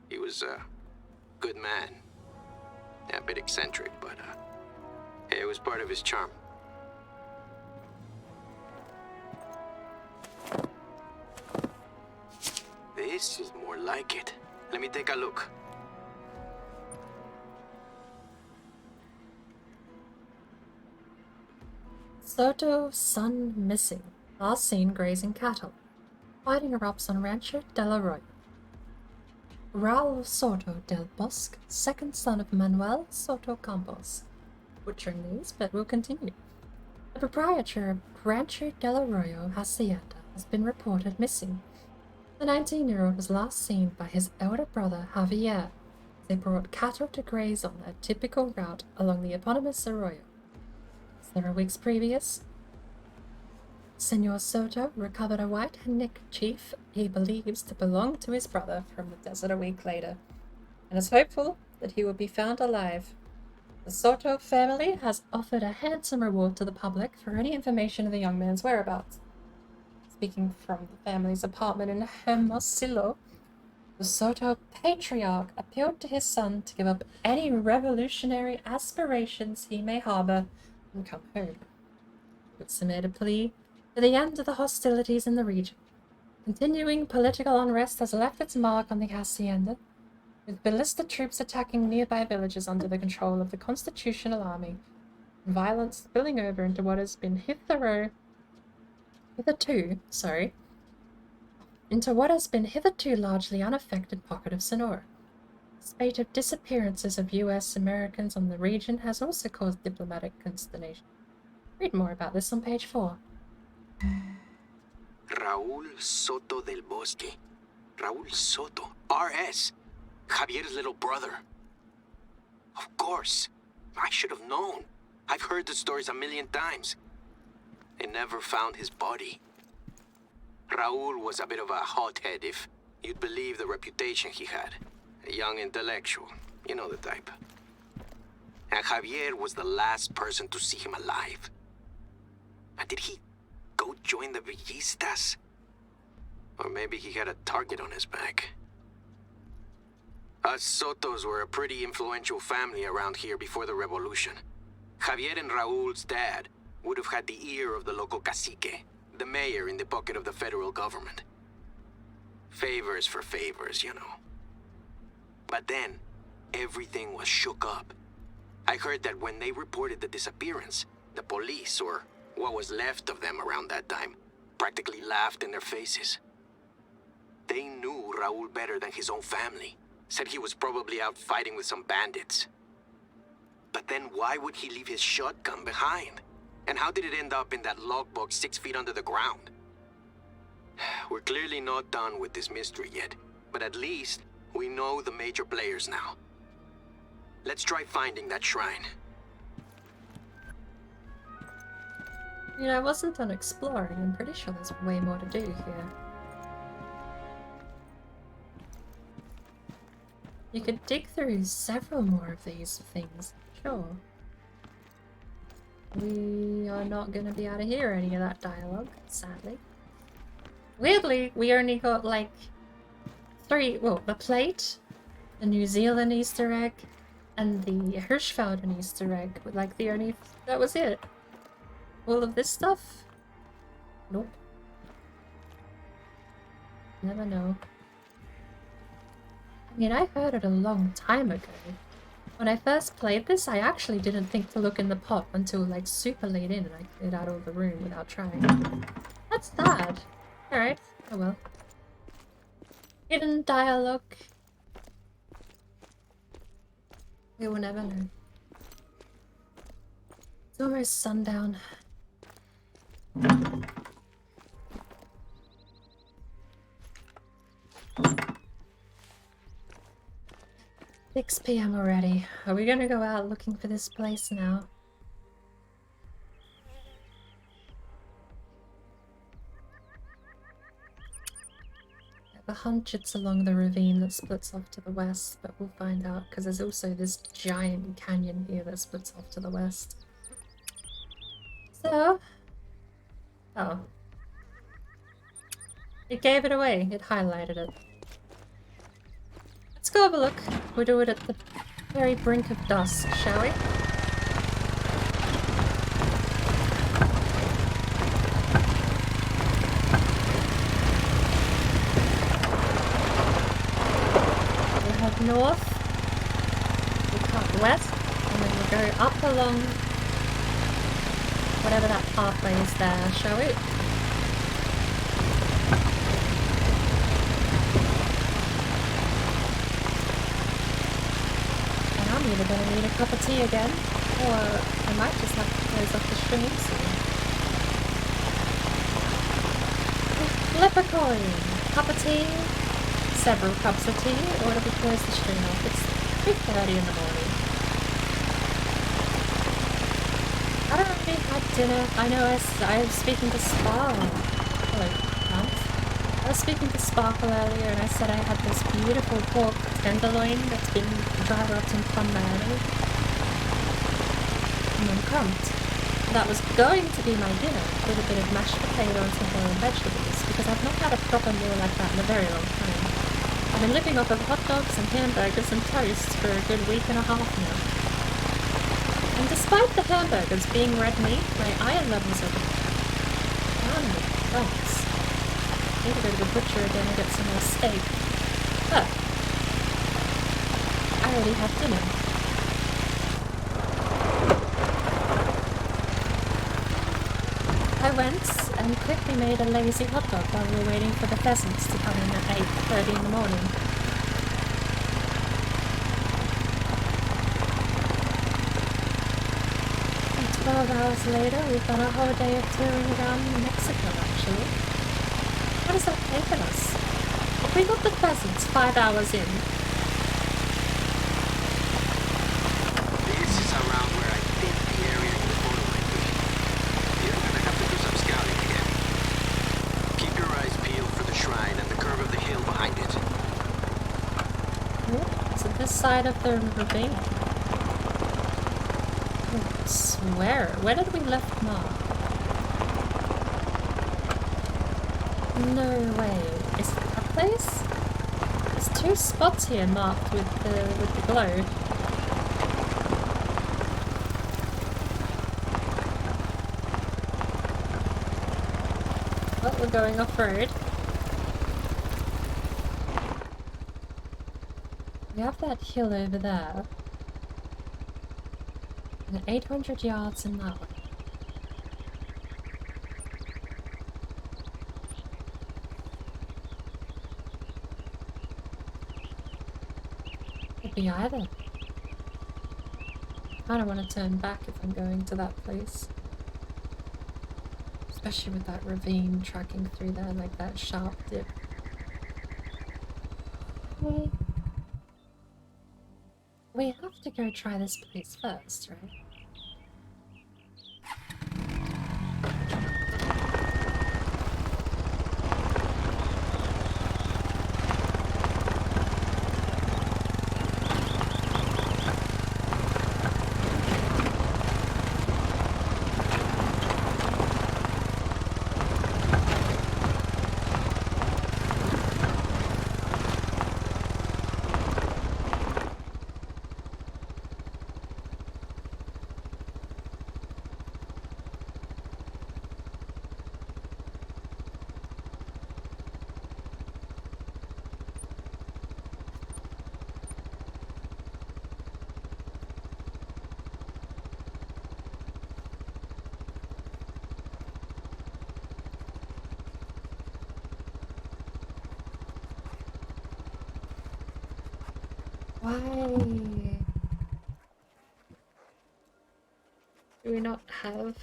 He was a good man. Yeah, a bit eccentric, but it was part of his charm. This is more like it. Let me take a look. Soto, son missing. Last seen grazing cattle. Fighting erupts on Rancho del Arroyo. Raul Soto del Bosque, second son of Manuel Soto Campos. Butchering these, but we'll continue. The proprietor of Rancho del Arroyo Hacienda has been reported missing. The 19-year-old was last seen by his elder brother Javier. They brought cattle to graze on their typical route along the eponymous arroyo. Several weeks previous, Senor Soto recovered a white neckerchief he believes to belong to his brother from the desert a week later, and is hopeful that he will be found alive. The Soto family has offered a handsome reward to the public for any information of the young man's whereabouts. Speaking from the family's apartment in Hermosillo, the Soto patriarch appealed to his son to give up any revolutionary aspirations he may harbor and come home. It's made a plea for the end of the hostilities in the region. Continuing political unrest has left its mark on the hacienda, with ballista troops attacking nearby villages under the control of the Constitutional Army, and violence spilling over into what has been hitherto largely unaffected pocket of Sonora. The spate of disappearances of US Americans on the region has also caused diplomatic consternation. Read more about this on page 4. Raul Soto del Bosque. Raul Soto. R.S. Javier's little brother. Of course. I should have known. I've heard the stories a million times. They never found his body. Raul was a bit of a hothead, if you'd believe the reputation he had. A young intellectual. You know the type. And Javier was the last person to see him alive. But did he go join the Villistas? Or maybe he had a target on his back. Us Sotos were a pretty influential family around here before the revolution. Javier and Raul's dad would have had the ear of the local cacique, the mayor in the pocket of the federal government. Favors for favors, you know. But then, everything was shook up. I heard that when they reported the disappearance, the police, or what was left of them around that time, practically laughed in their faces. They knew Raul better than his own family. Said he was probably out fighting with some bandits. But then why would he leave his shotgun behind? And how did it end up in that logbook 6 feet under the ground? We're clearly not done with this mystery yet, but at least we know the major players now. Let's try finding that shrine. You know, I wasn't done exploring. I'm pretty sure there's way more to do here. You could dig through several more of these things, sure. We are not going to be able to hear any of that dialogue, sadly. Weirdly, we only got like 3, well, the plate, the New Zealand Easter egg, and the Hirschfelden Easter egg, like the only, that was it. All of this stuff? Nope. Never know. I mean, I heard it a long time ago. When I first played this, I actually didn't think to look in the pot until like super late in and I cleared out all the room without trying. That's sad. Alright, oh well. Hidden dialogue. We will never know. It's almost sundown. 6 p.m. already. Are we gonna go out looking for this place now? I have a hunch it's along the ravine that splits off to the west, but we'll find out because there's also this giant canyon here that splits off to the west. So... oh. It gave it away. It highlighted it. Let's go have a look. We'll do it at the very brink of dusk, shall we? We'll head north, we'll cut west, and then we'll go up along whatever that pathway is there, shall we? I'm either going to need a cup of tea again, or I might just have to close off the stream soon. Flip a coin! Cup of tea, several cups of tea, or do we close the stream off? It's 3:30 in the morning. I don't really had dinner. I know I was speaking to Sparkle. Hello, Mount. I was speaking to Sparkle earlier and I said I had this beautiful pork tenderloin that's been dry rubbed in plum marinade. And then crumbed. That was going to be my dinner with a bit of mashed potato and some boiled vegetables because I've not had a proper meal like that in a very long time. I've been living off of hot dogs and hamburgers and toast for a good week and a half now. And despite the hamburgers being red meat, my iron levels are down in the dumps. I need to go to the butcher again and get some more steak. But I already have dinner. I went and quickly made a lazy hot dog while we were waiting for the pheasants to come in at 8:30 in the morning. 12 hours later, we've done a whole day of touring around Mexico, actually. What has that taken us? If we got the pheasants 5 hours in... This is around where I think the area in the photo might be. You're gonna have to do some scouting again. Keep your eyes peeled for the shrine and the curve of the hill behind it. Oh, it's at this side of the ravine. I swear, where did we left Mark? No way. Is it that place? There's 2 spots here marked with the glow. Well, we're going off-road. We have that hill over there. And 800 yards in that way. Could be either. I don't want to turn back if I'm going to that place. Especially with that ravine tracking through there like that sharp dip. We have to go try this place first, right? Why do we not have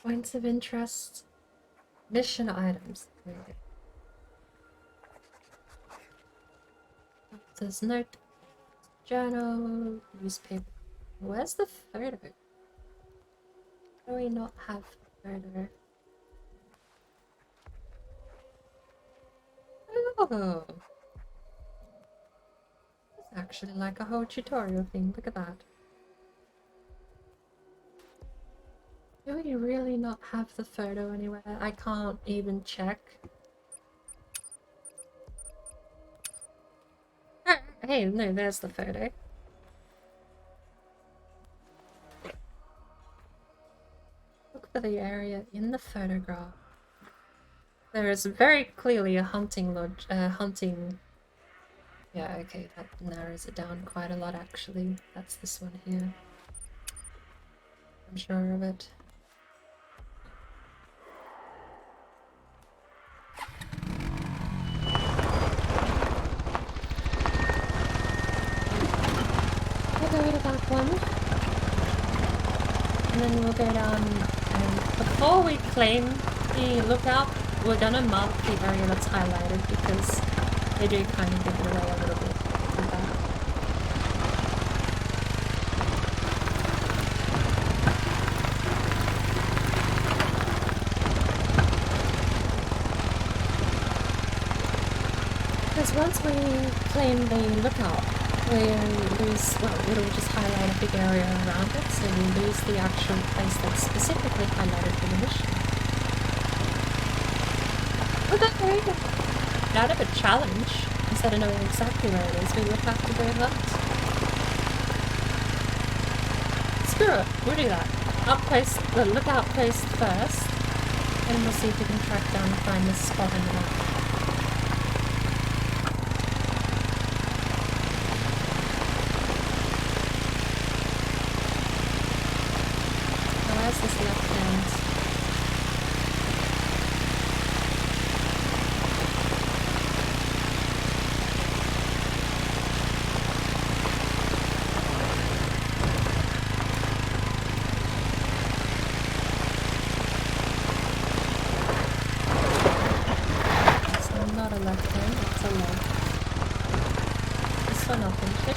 points of interest? Mission items. There we go. There's note, journal, newspaper. Where's the photo? Why do we not have the photo? Oh! It's actually like a whole tutorial thing. Look at that. Do we really not have the photo anywhere? I can't even check. Oh, hey, no, there's the photo. Look for the area in the photograph. There is very clearly a hunting lodge, hunting... Yeah, okay, that narrows it down quite a lot actually. That's this one here. I'm sure of it. We'll go to that one. And then we'll go down and before we claim the lookout, we're gonna mark the area that's highlighted because they do kind of give it away a little bit with that. Because once we claim the lookout, we lose, well, it'll just highlight a big area around it, so we lose the actual place that's specifically highlighted for the mission. Well, that way, out of a challenge, instead of knowing exactly where it is, we would have to go hunt. Screw it, we'll do that. Outpost, the lookout post first, and we'll see if we can track down and find this spot in the map. This left hand. It's not a left hand, it's a left. This one I'll finish it.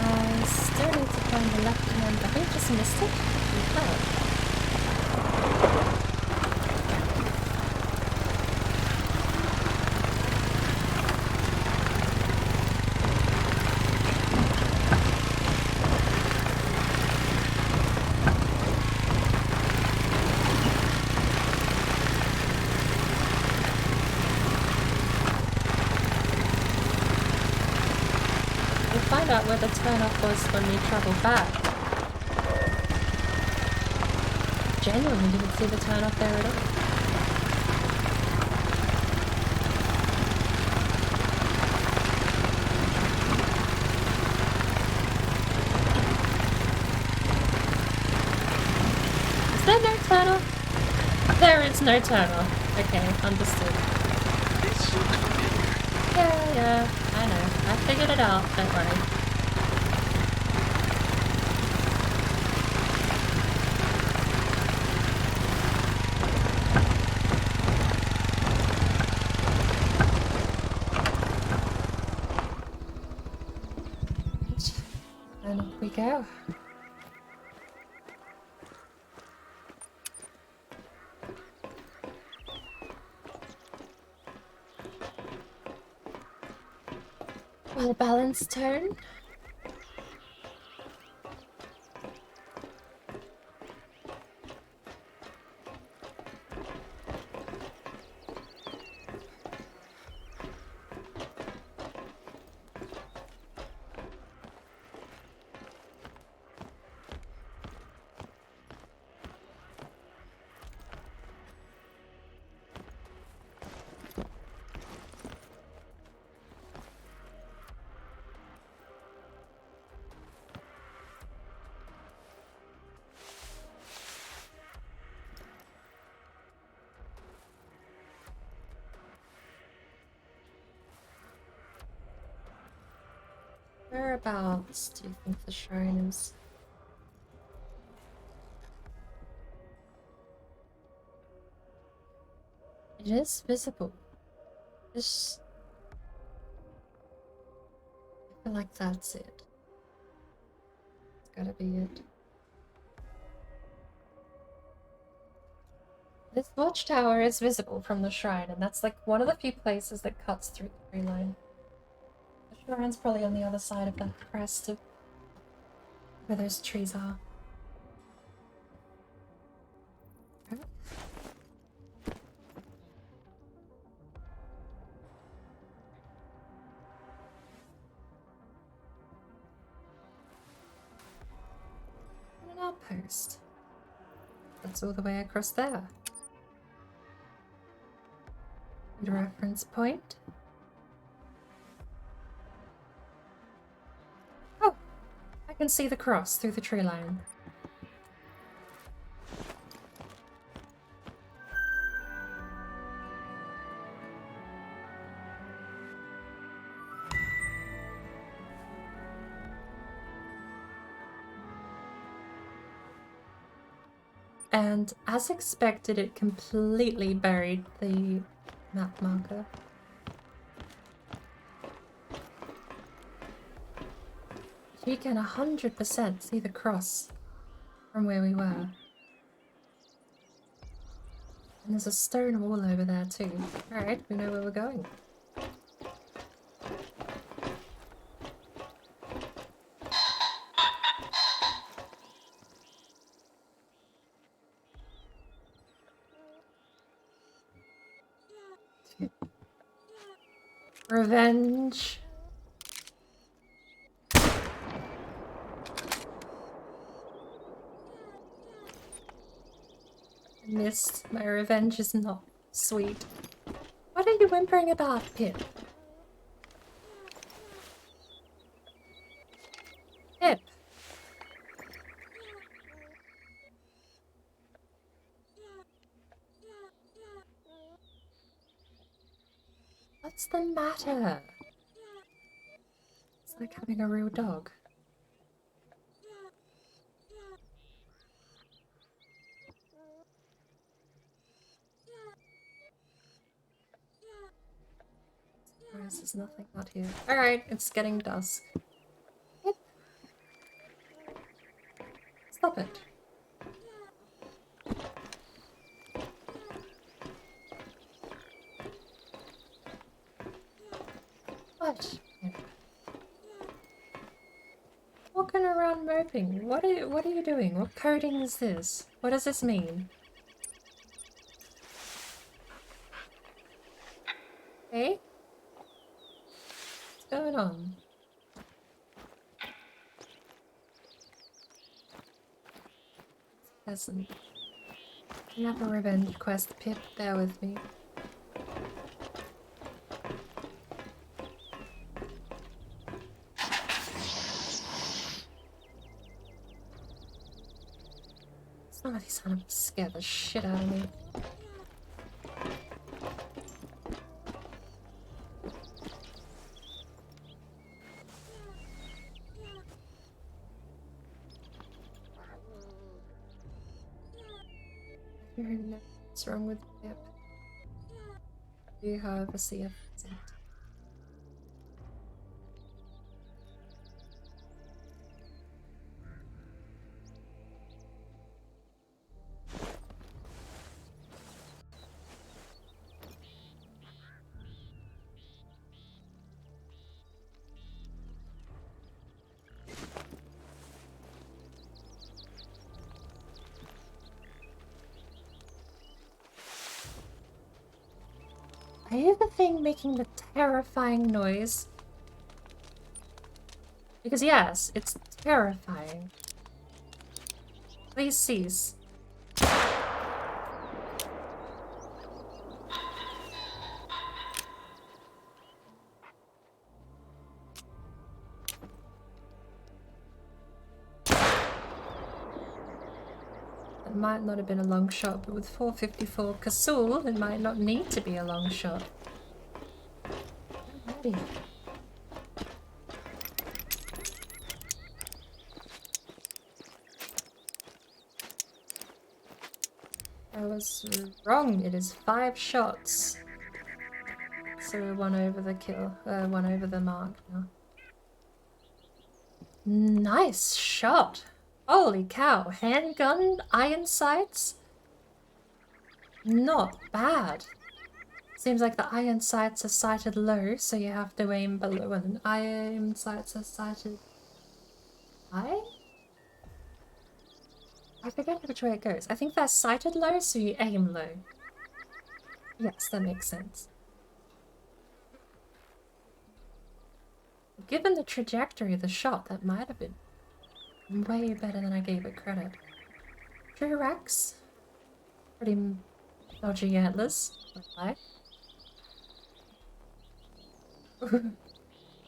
I still need to find the left hand. I think I just missed it. We have. Find out where the turn-off was when we travelled back. Genuinely didn't see the turn-off there at all. Is there no turn-off? There is no turn-off. Okay, understood. This looks familiar. Yeah, I know. I figured it out, don't worry. And off we go. Well balanced tone. Whereabouts do you think the shrine is? It is visible. This... I feel like that's it. It's gotta be it. This watchtower is visible from the shrine, and that's like one of the few places that cuts through the tree line. The shrine's probably on the other side of that crest of where those trees are. Okay. And an outpost. That's all the way across there. And a reference point. Oh! I can see the cross through the tree line. And as expected, it completely buried the map marker. You can 100% see the cross from where we were. And there's a stone wall over there too. Alright, we know where we're going. Revenge. Missed. My revenge is not sweet. What are you whimpering about, Pip? Pip. What's the matter? It's like having a real dog. There's nothing out here. Alright, it's getting dusk. Pip. Stop it. What? Walking around moping. What are you doing? What coding is this? What does this mean? Hey? What's going on? Peasant. I have a revenge quest, Pip. Bear with me. Somebody son of a scare the shit out of me. I don't know what's wrong with Pip. You, however, see a peasant. Are you the thing making the terrifying noise? Because yes, it's terrifying. Please cease. It might not have been a long shot, but with 454 Kasul, it might not need to be a long shot. Alrighty. was wrong. It is 5 shots. So we're 1 over the kill. 1 over the mark now. Nice shot! Holy cow. Handgun, iron sights? Not bad. Seems like the iron sights are sighted low, so you have to aim below, and iron sights are sighted high? I forget which way it goes. I think they're sighted low, so you aim low. Yes, that makes sense. Given the trajectory of the shot, that might have been way better than I gave it credit. True Rex. Pretty dodgy antlers. Right?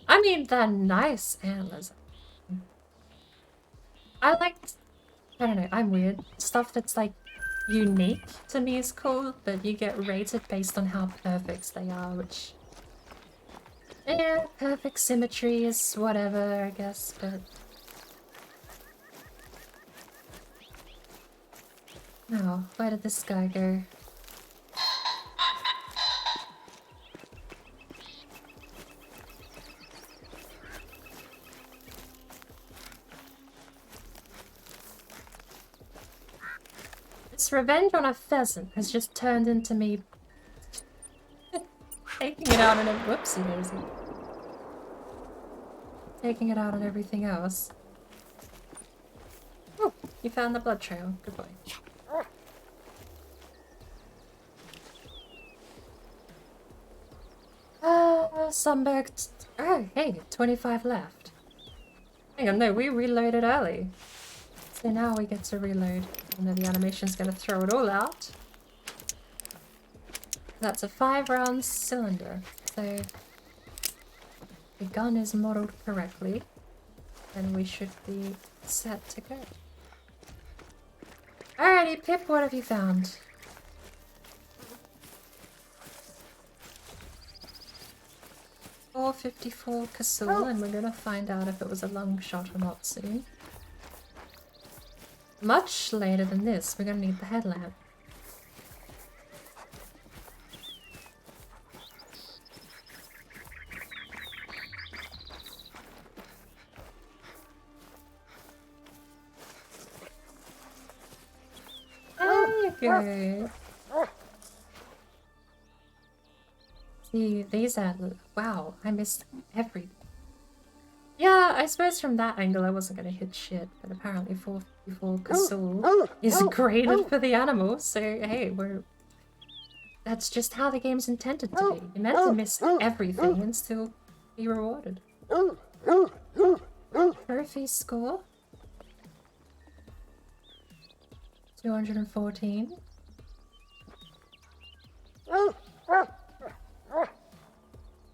I mean, they're nice antlers. I don't know, I'm weird. Stuff that's like unique to me is cool, but you get rated based on how perfect they are, which... yeah, perfect symmetry is whatever, I guess, but... oh, where did this guy go? This revenge on a pheasant has just turned into me taking it out on a whoopsie daisy. Taking it out on everything else. Oh, you found the blood trail. Good boy. Sunberg. Oh, hey, 25 left. Hang on, no, we reloaded early. So now we get to reload. Even though the animation's gonna throw it all out. That's a 5-round cylinder. So the gun is modeled correctly. And we should be set to go. Alrighty, Pip, what have you found? .454 Kasul, and we're gonna find out if it was a lung shot or not soon. Much later than this, we're gonna need the headlamp. There you go. See, these are... wow, I missed everything. Yeah, I suppose from that angle I wasn't gonna hit shit, but apparently 454 Kasul is graded for the animals, so hey, that's just how the game's intended to be. You're meant to miss everything and still be rewarded. Trophy score? 214.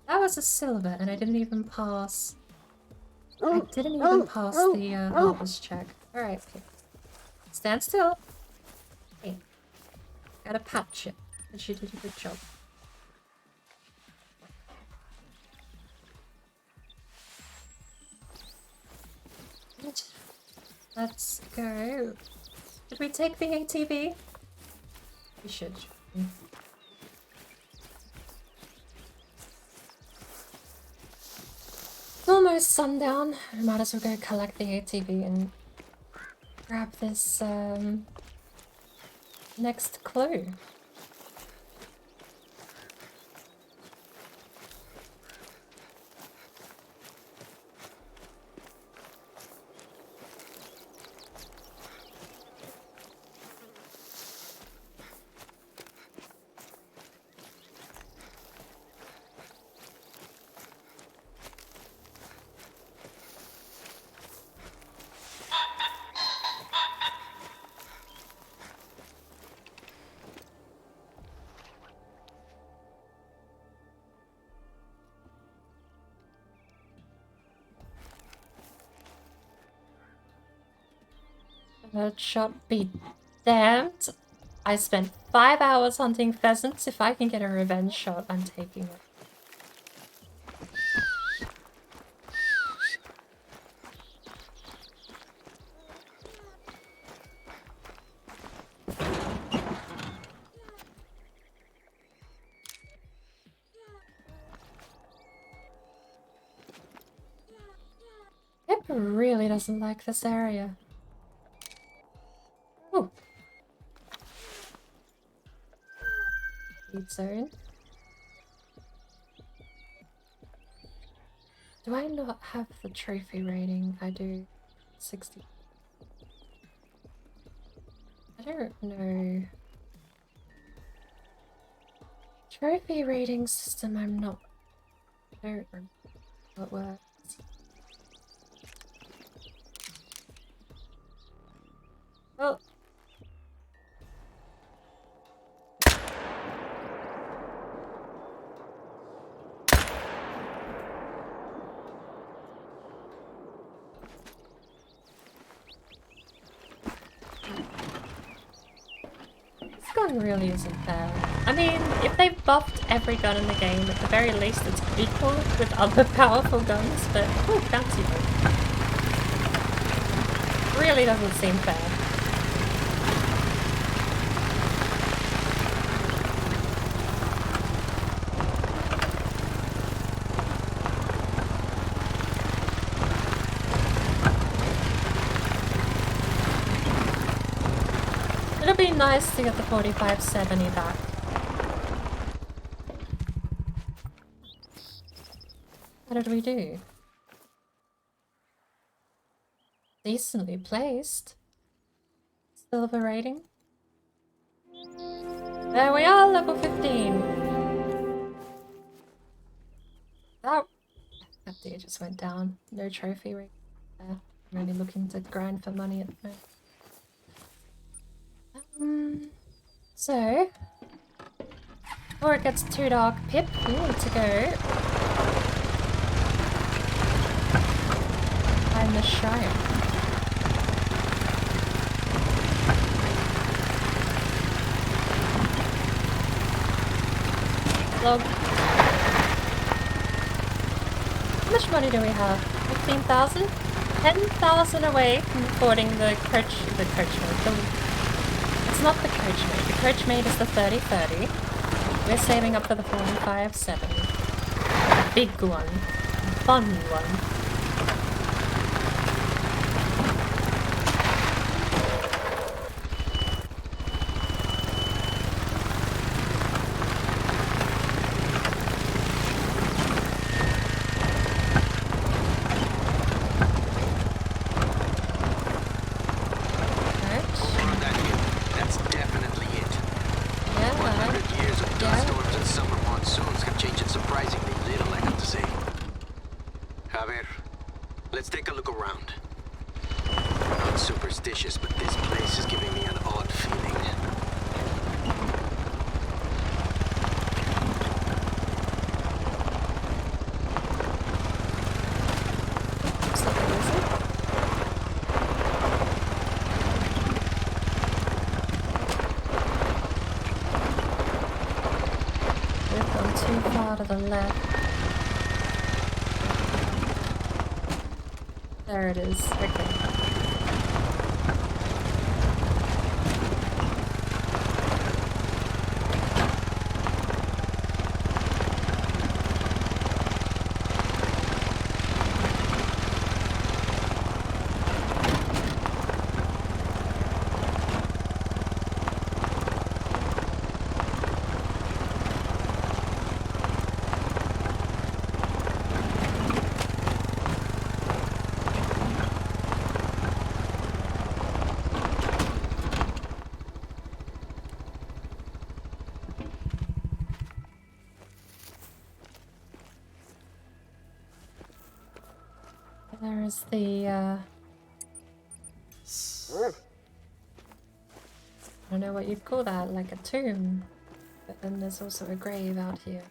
That was a silver, and I didn't even pass... I didn't even pass the harvest check. Alright, okay. Stand still. Hey. Gotta patch it. And she did a good job. Let's go. Did we take the ATV? We should. It's almost sundown. I might as well go collect the ATV and grab this next clue. Shot be damned. I spent 5 hours hunting pheasants. If I can get a revenge shot, I'm taking it. really doesn't like this area. Ooh. Lead zone. Do I not have the trophy rating? I do. 60. I don't know. Trophy rating system, I'm not. I don't remember how it works. Oh. This gun really isn't fair. I mean, if they've buffed every gun in the game, at the very least it's equal with other powerful guns, but oh, fancy boat. Really doesn't seem fair. It'll be nice to get the 4570 back. What did we do? Decently placed. Silver rating. There we are, level 15. That FD just went down. No trophy rating there. I'm only looking to grind for money at the moment. So, before it gets too dark, Pip, we need to go find the shrine. Log. How much money do we have? 15,000? 10,000 away from affording the coachmate. It's not the coachmate. The coachmate is the 30-30. We're saving up for the 45-70. Big one. Fun one. There it is. Okay. There's the, I don't know what you'd call that, like a tomb. But then there's also a grave out here.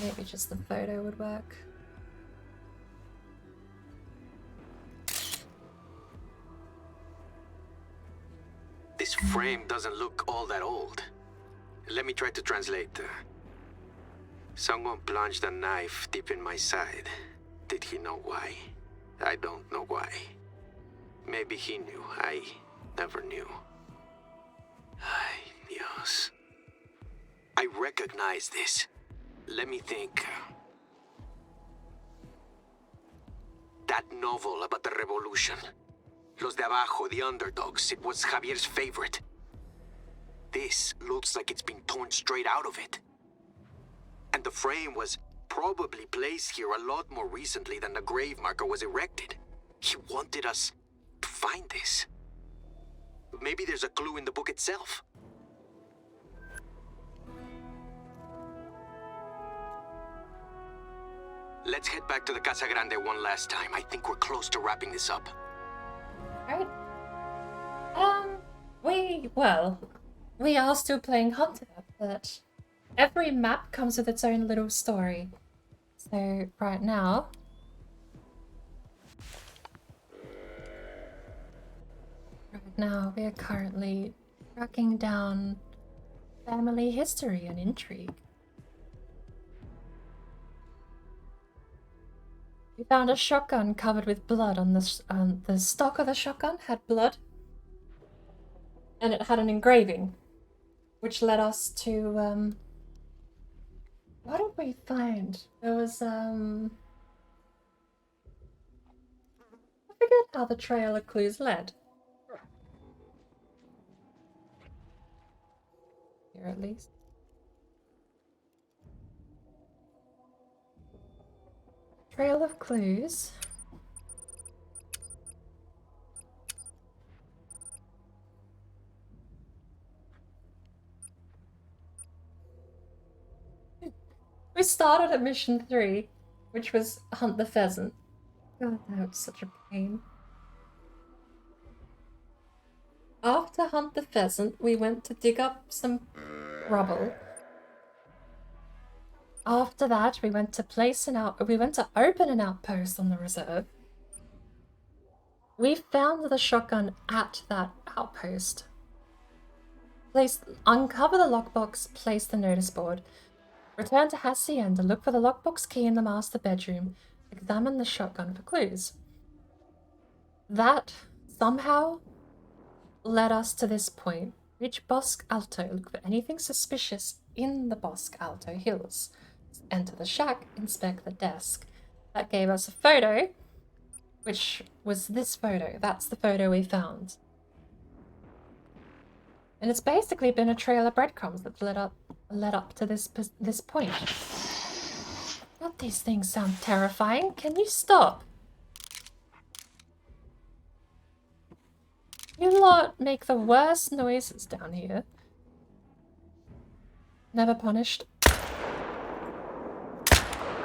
Maybe just the photo would work. This frame doesn't look all that old. Let me try to translate. Someone plunged a knife deep in my side. Did he know why? I don't know why. Maybe he knew. I never knew. Ay, Dios. I recognize this. Let me think. That novel about the revolution. Los de Abajo, the underdogs. It was Javier's favorite. This looks like it's been torn straight out of it. And the frame was probably placed here a lot more recently than the grave marker was erected. He wanted us to find this. Maybe there's a clue in the book itself. Let's head back to the Casa Grande one last time. I think we're close to wrapping this up. Right. We are still playing Hunter, but every map comes with its own little story. So right now, we are currently tracking down family history and intrigue. We found a shotgun covered with blood on the stock of the shotgun had blood, and it had an engraving, which led us to what did we find? There was I forget how the trail of clues led. Here at least. Trail of clues. We started at mission 3, which was hunt the pheasant. God, that was such a pain. After hunt the pheasant, we went to dig up some rubble. After that, we went to open an outpost on the reserve. We found the shotgun at that outpost. Uncover the lockbox, place the notice board. Return to Hacienda, look for the lockbox key in the master bedroom. Examine the shotgun for clues. That somehow led us to this point. Reach Bosque Alto, look for anything suspicious in the Bosque Alto hills. Enter the shack, inspect the desk. That gave us a photo, which was this photo. That's the photo we found. And it's basically been a trail of breadcrumbs that led up to this point. God, these things sound terrifying. Can you stop? You lot make the worst noises down here. Never punished.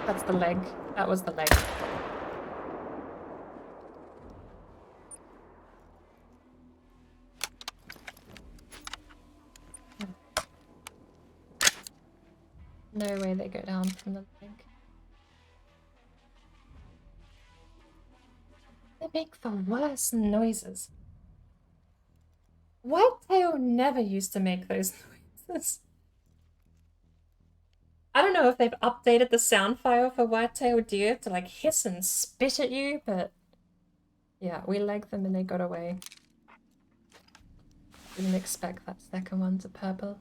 That's the leg. That was the leg. No way they go down from the leg. They make the worst noises. Whitetail never used to make those noises. I don't know if they've updated the sound file for white-tailed deer to like hiss and spit at you, but yeah, we legged them and they got away. Didn't expect that second one to purple.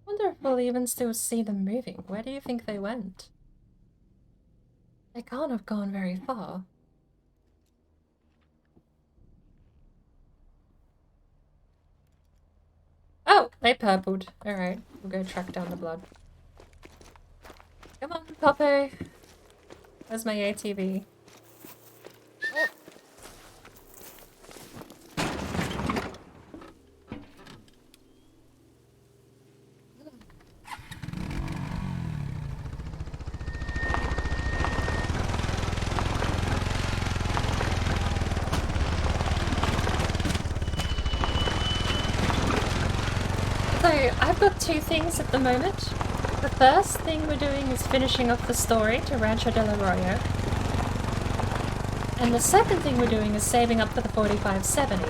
Wonder if we'll even still see them moving. Where do you think they went? They can't have gone very far. Oh, they purpled. Alright, we'll go track down the blood. Come on, Popo. Where's my ATV? I've got two things at the moment. The first thing we're doing is finishing off the story to Rancho del Arroyo. And the second thing we're doing is saving up for the 4570.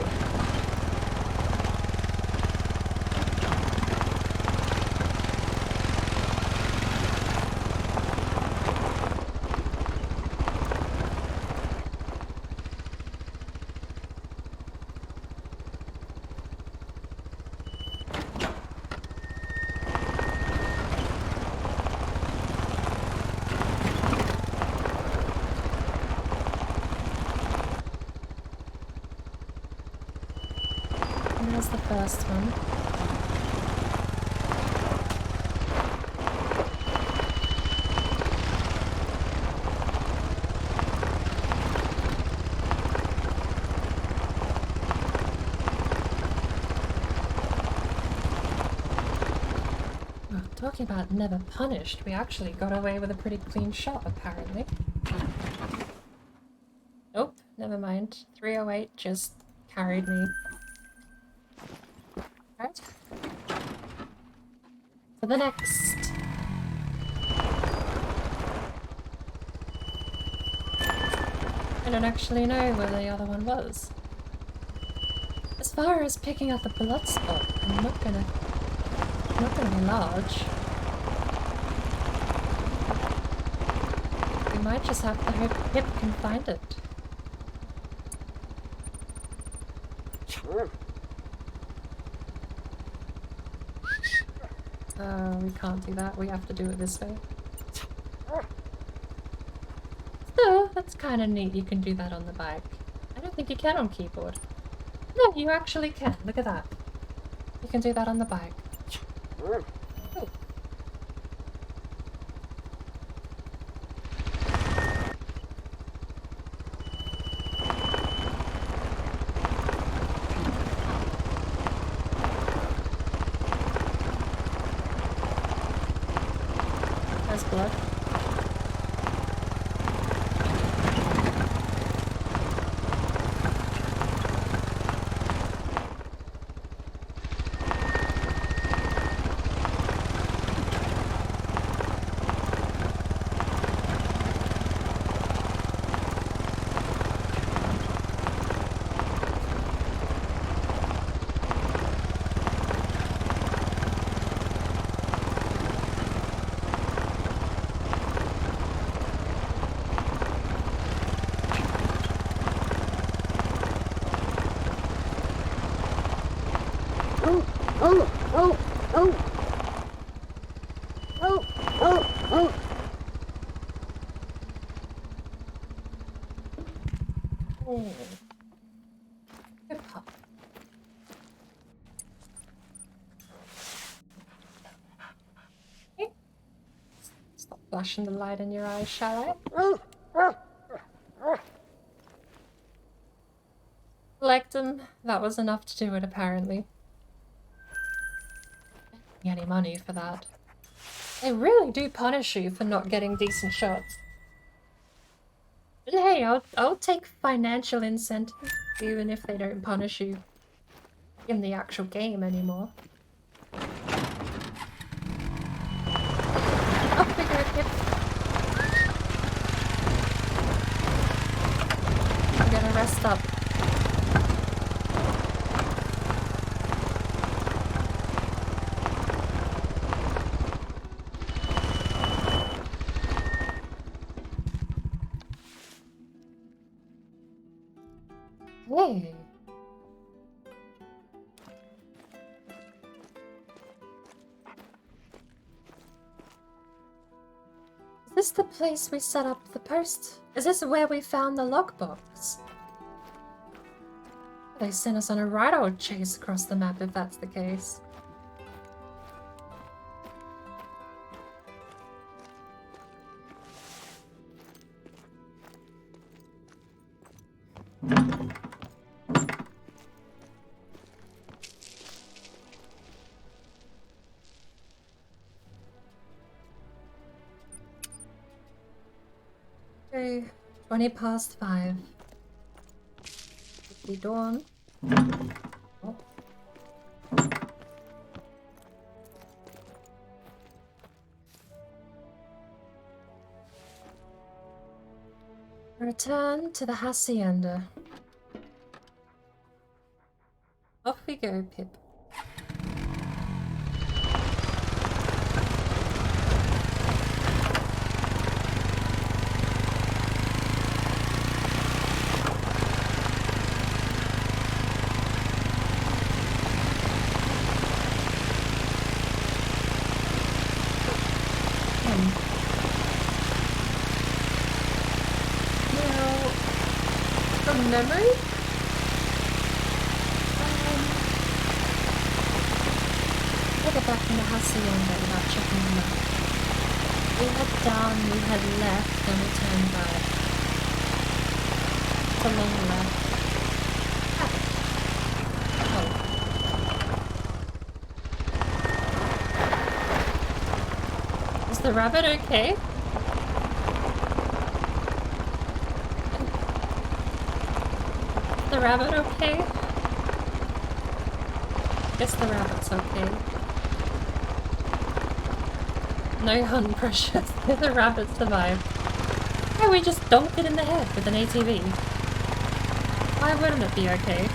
There's the first one. Well, talking about never punished, we actually got away with a pretty clean shot, apparently. Nope, never mind. 308 just carried me. Right. For the next. I don't actually know where the other one was. As far as picking up the blood spot, I'm not gonna be large. We might just have to hope Pip can find it. We can't do that. We have to do it this way. So, that's kind of neat. You can do that on the bike. I don't think you can on keyboard. No, you actually can. Look at that. You can do that on the bike. Oh. There's blood. Good pup. Okay. Stop flashing the light in your eyes, shall I? Collect him. That was enough to do it, apparently. Didn't get any money for that. They really do punish you for not getting decent shots. But hey, I'll take financial incentive, even if they don't punish you in the actual game anymore. I'll figure it out. I'm gonna rest up. Hey. Is this the place we set up the post? Is this where we found the lockbox? They sent us on a right old chase across the map if that's the case. Okay, 20 past 5. It's the dawn. Oh. Return to the hacienda. Off we go, Pip. Memory? get back in the hacienda without checking the map. We had down, we had left, then we turned back. It's a long left. Oh. Is the rabbit okay? The rabbit okay? Guess the rabbit's okay. No hunt pressure. The rabbit survived. Yeah, we just donked it in the head with an ATV. Why wouldn't it be okay?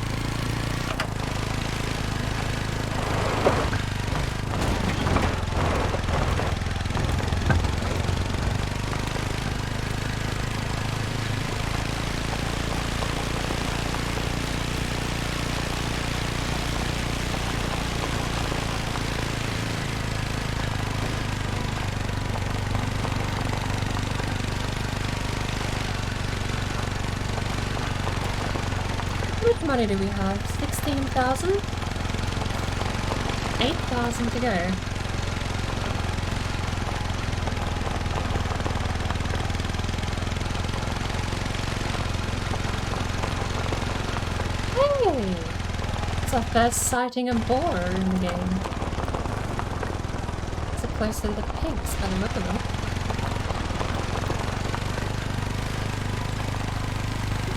How much money do we have? 16,000? 8,000 to go. Hey! It's our first sighting of boar in the game. It's closer to the pigs by the look of them.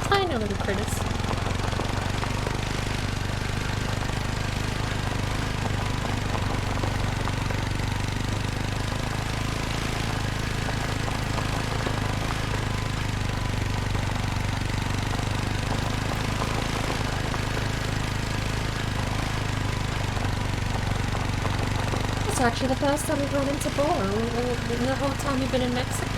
Tiny little critters. It's actually the first time we've run into boar in the whole time we've been in Mexico.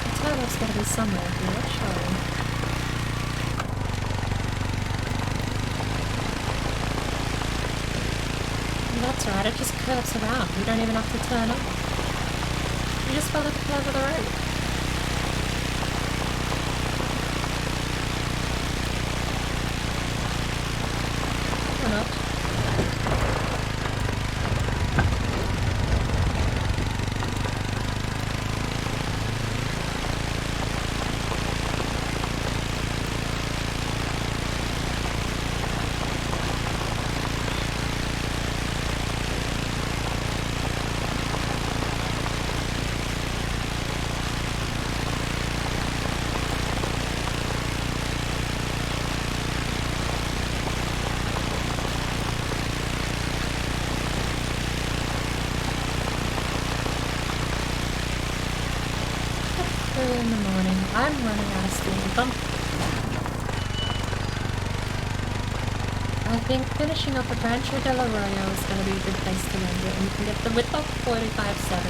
The turtle's gotta be somewhere here, surely. That's right, it just curves around. You don't even have to turn up. You just follow the curve of the road. Or not. In the morning. I'm running out of steam. I think finishing up at Rancho del Arroyo is going to be a good place to end it, and you can get the width of 4570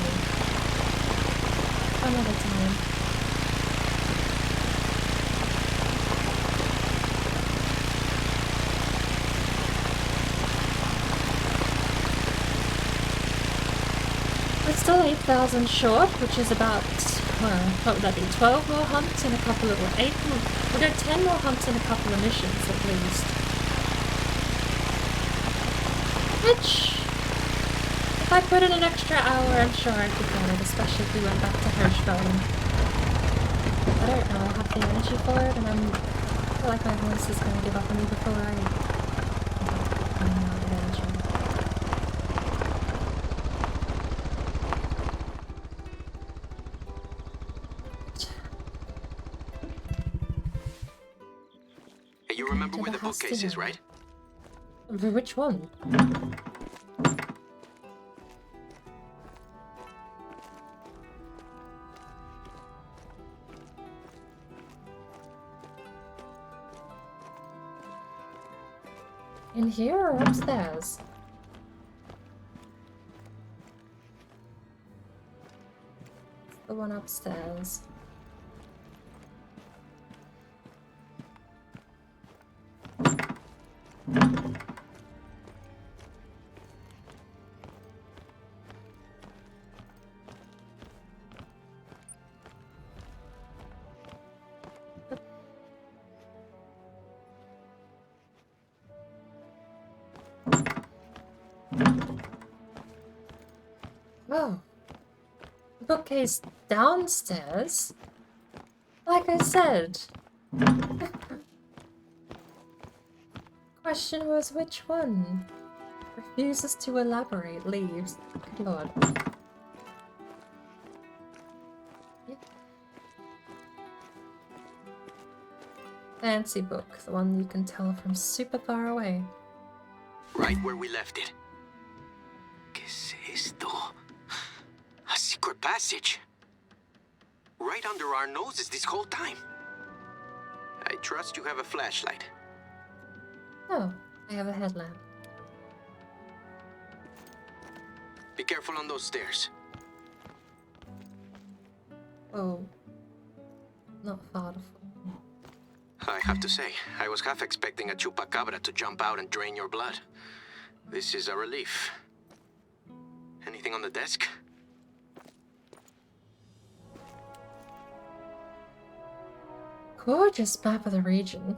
another time. We're still 8,000 short, which is about, well, what would that be, 12 more hunts and a couple of, 8 more, we'll go 10 more hunts and a couple of missions at least. Which, if I put in an extra hour, I'm sure I could get it, especially if we went back to Hirschfelden. I don't know, I have the energy for it, and I feel like my voice is going to give up on me before I run out of energy. You remember where the bookcase is, right? Which one? In here or upstairs? The one upstairs. bookcase downstairs? Like I said. Question was which one? Refuses to elaborate, leaves. Good lord. Yep. Fancy book, the one you can tell from super far away. Right where we left it. ¿Qué es esto? A secret passage. Right under our noses this whole time. I trust you have a flashlight. Oh, I have a headlamp. Be careful on those stairs. Oh. Not far to fall. I have to say, I was half expecting a chupacabra to jump out and drain your blood. This is a relief. Anything on the desk? Gorgeous map of the region.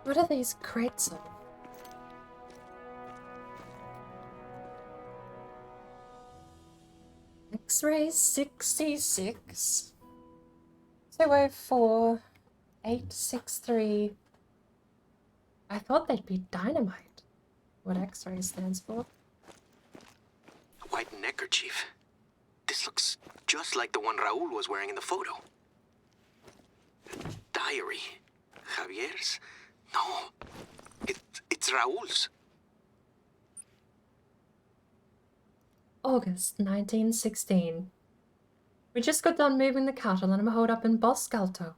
What are these crates of? X-ray 66 204 863. I thought they'd be dynamite. What X-ray stands for? A white neckerchief. This looks just like the one Raúl was wearing in the photo. Diary. Javier's? No. It's Raúl's. August 1916. We just got done moving the cattle and I'm holed up in Boscalto.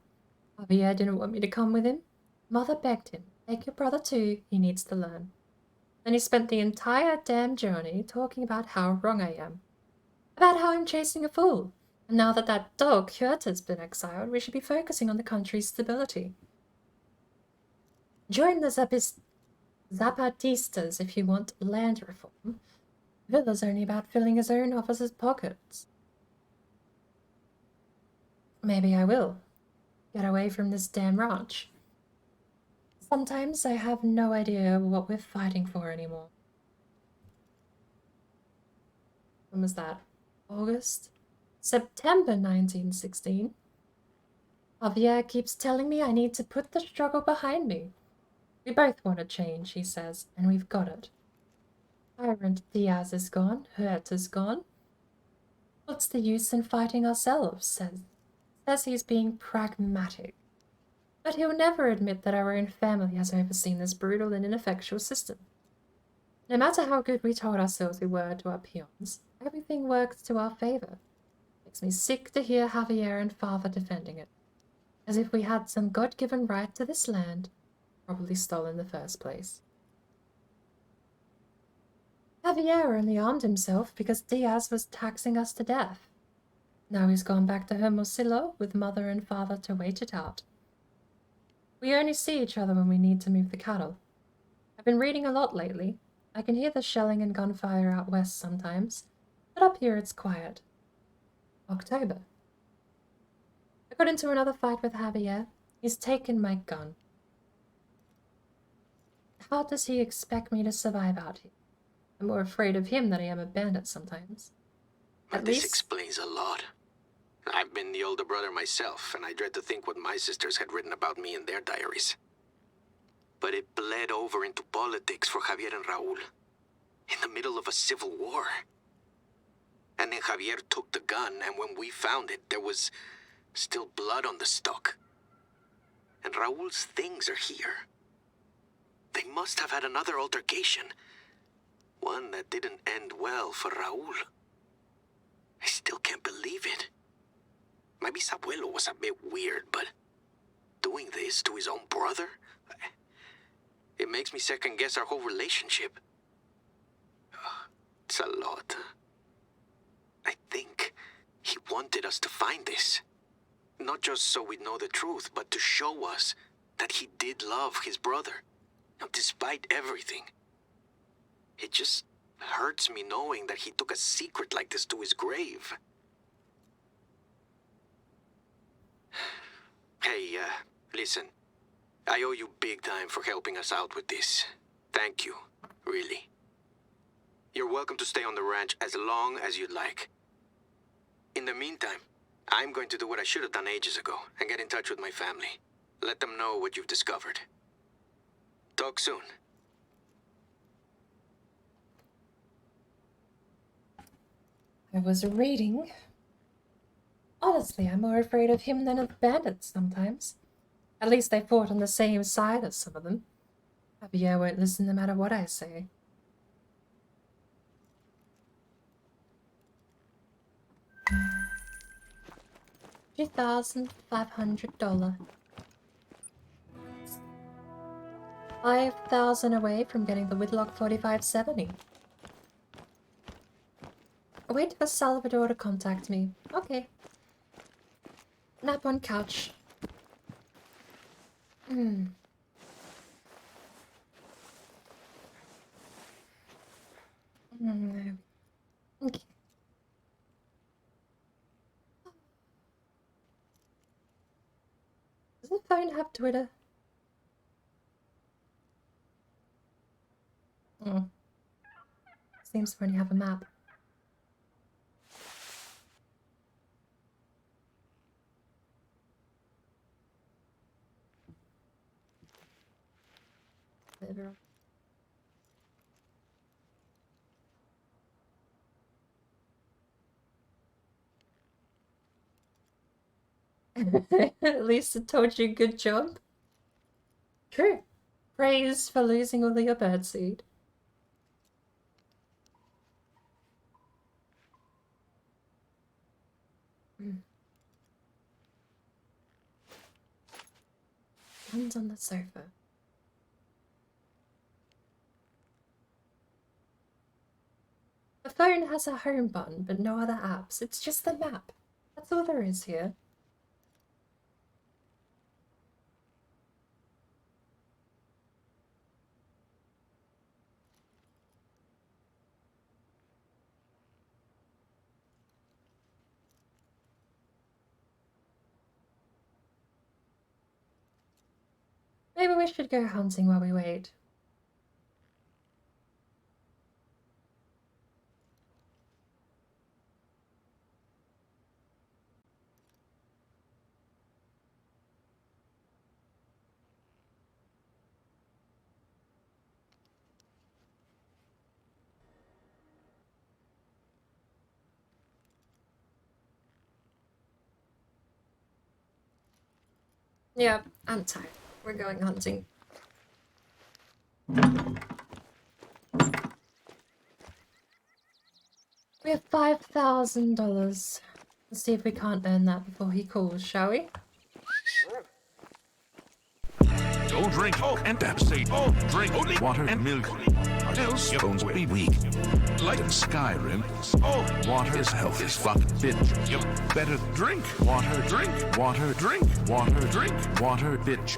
Javier didn't want me to come with him. Mother begged him, take your brother too, he needs to learn. Then he spent the entire damn journey talking about how wrong I am. About how I'm chasing a fool. And now that that dog, Huerta's been exiled, we should be focusing on the country's stability. Join the Zapatistas if you want land reform. Villa's only about filling his own officer's pockets. Maybe I will. Get away from this damn ranch. Sometimes I have no idea what we're fighting for anymore. When was that? August? September 1916. Javier keeps telling me I need to put the struggle behind me. We both want to change, he says, and we've got it. Tyrant Diaz is gone, Huerta's gone. What's the use in fighting ourselves, says he's being pragmatic. But he'll never admit that our own family has overseen this brutal and ineffectual system. No matter how good we told ourselves we were to our peons, everything works to our favor. Makes me sick to hear Javier and father defending it, as if we had some God-given right to this land, probably stolen in the first place. Javier only armed himself because Diaz was taxing us to death. Now he's gone back to Hermosillo with mother and father to wait it out. We only see each other when we need to move the cattle. I've been reading a lot lately. I can hear the shelling and gunfire out west sometimes, but up here it's quiet. October. I got into another fight with Javier. He's taken my gun. How does he expect me to survive out here? I'm more afraid of him than I am a bandit sometimes. This explains a lot. I've been the older brother myself, and I dread to think what my sisters had written about me in their diaries. But it bled over into politics for Javier and Raúl, in the middle of a civil war. And then Javier took the gun, and when we found it, there was still blood on the stock. And Raúl's things are here. They must have had another altercation. One that didn't end well for Raúl. I still can't believe it. My bisabuelo was a bit weird, but doing this to his own brother? It makes me second guess our whole relationship. It's a lot. I think he wanted us to find this. Not just so we'd know the truth, but to show us that he did love his brother. Despite everything. It just hurts me knowing that he took a secret like this to his grave. Hey, listen. I owe you big time for helping us out with this. Thank you, really. You're welcome to stay on the ranch as long as you'd like. In the meantime, I'm going to do what I should have done ages ago and get in touch with my family. Let them know what you've discovered. Talk soon. I was reading. Honestly, I'm more afraid of him than of bandits sometimes. At least they fought on the same side as some of them. Javier won't listen no matter what I say. $2,500. 5,000 away from getting the Whitlock 4570. Wait for Salvador to contact me. Okay. Nap on couch. Okay. Does the phone have Twitter? Seems to only have a map. At least it told you good job. True. Praise for losing all of your birdseed. Hands on the sofa. The phone has a home button, but no other apps. It's just the map. That's all there is here. Maybe we should go hunting while we wait. Yeah, I'm tired. We're going hunting. We have $5,000. Let's see if we can't earn that before he calls, shall we? Don't drink and say drink only water and milk. Or else your bones will be weak. Like in Skyrim, water is health is fucking bitch. You better drink water, drink water, drink water, drink water, bitch.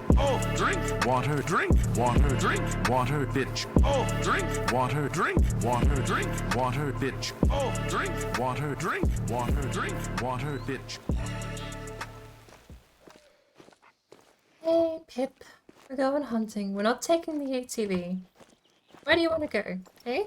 Drink water, drink water, drink water, bitch. Drink water, drink water, drink water, bitch. Drink water, drink water, drink water, bitch. Hey, Pip. We're going hunting. We're not taking the ATV. Where do you want to go, eh?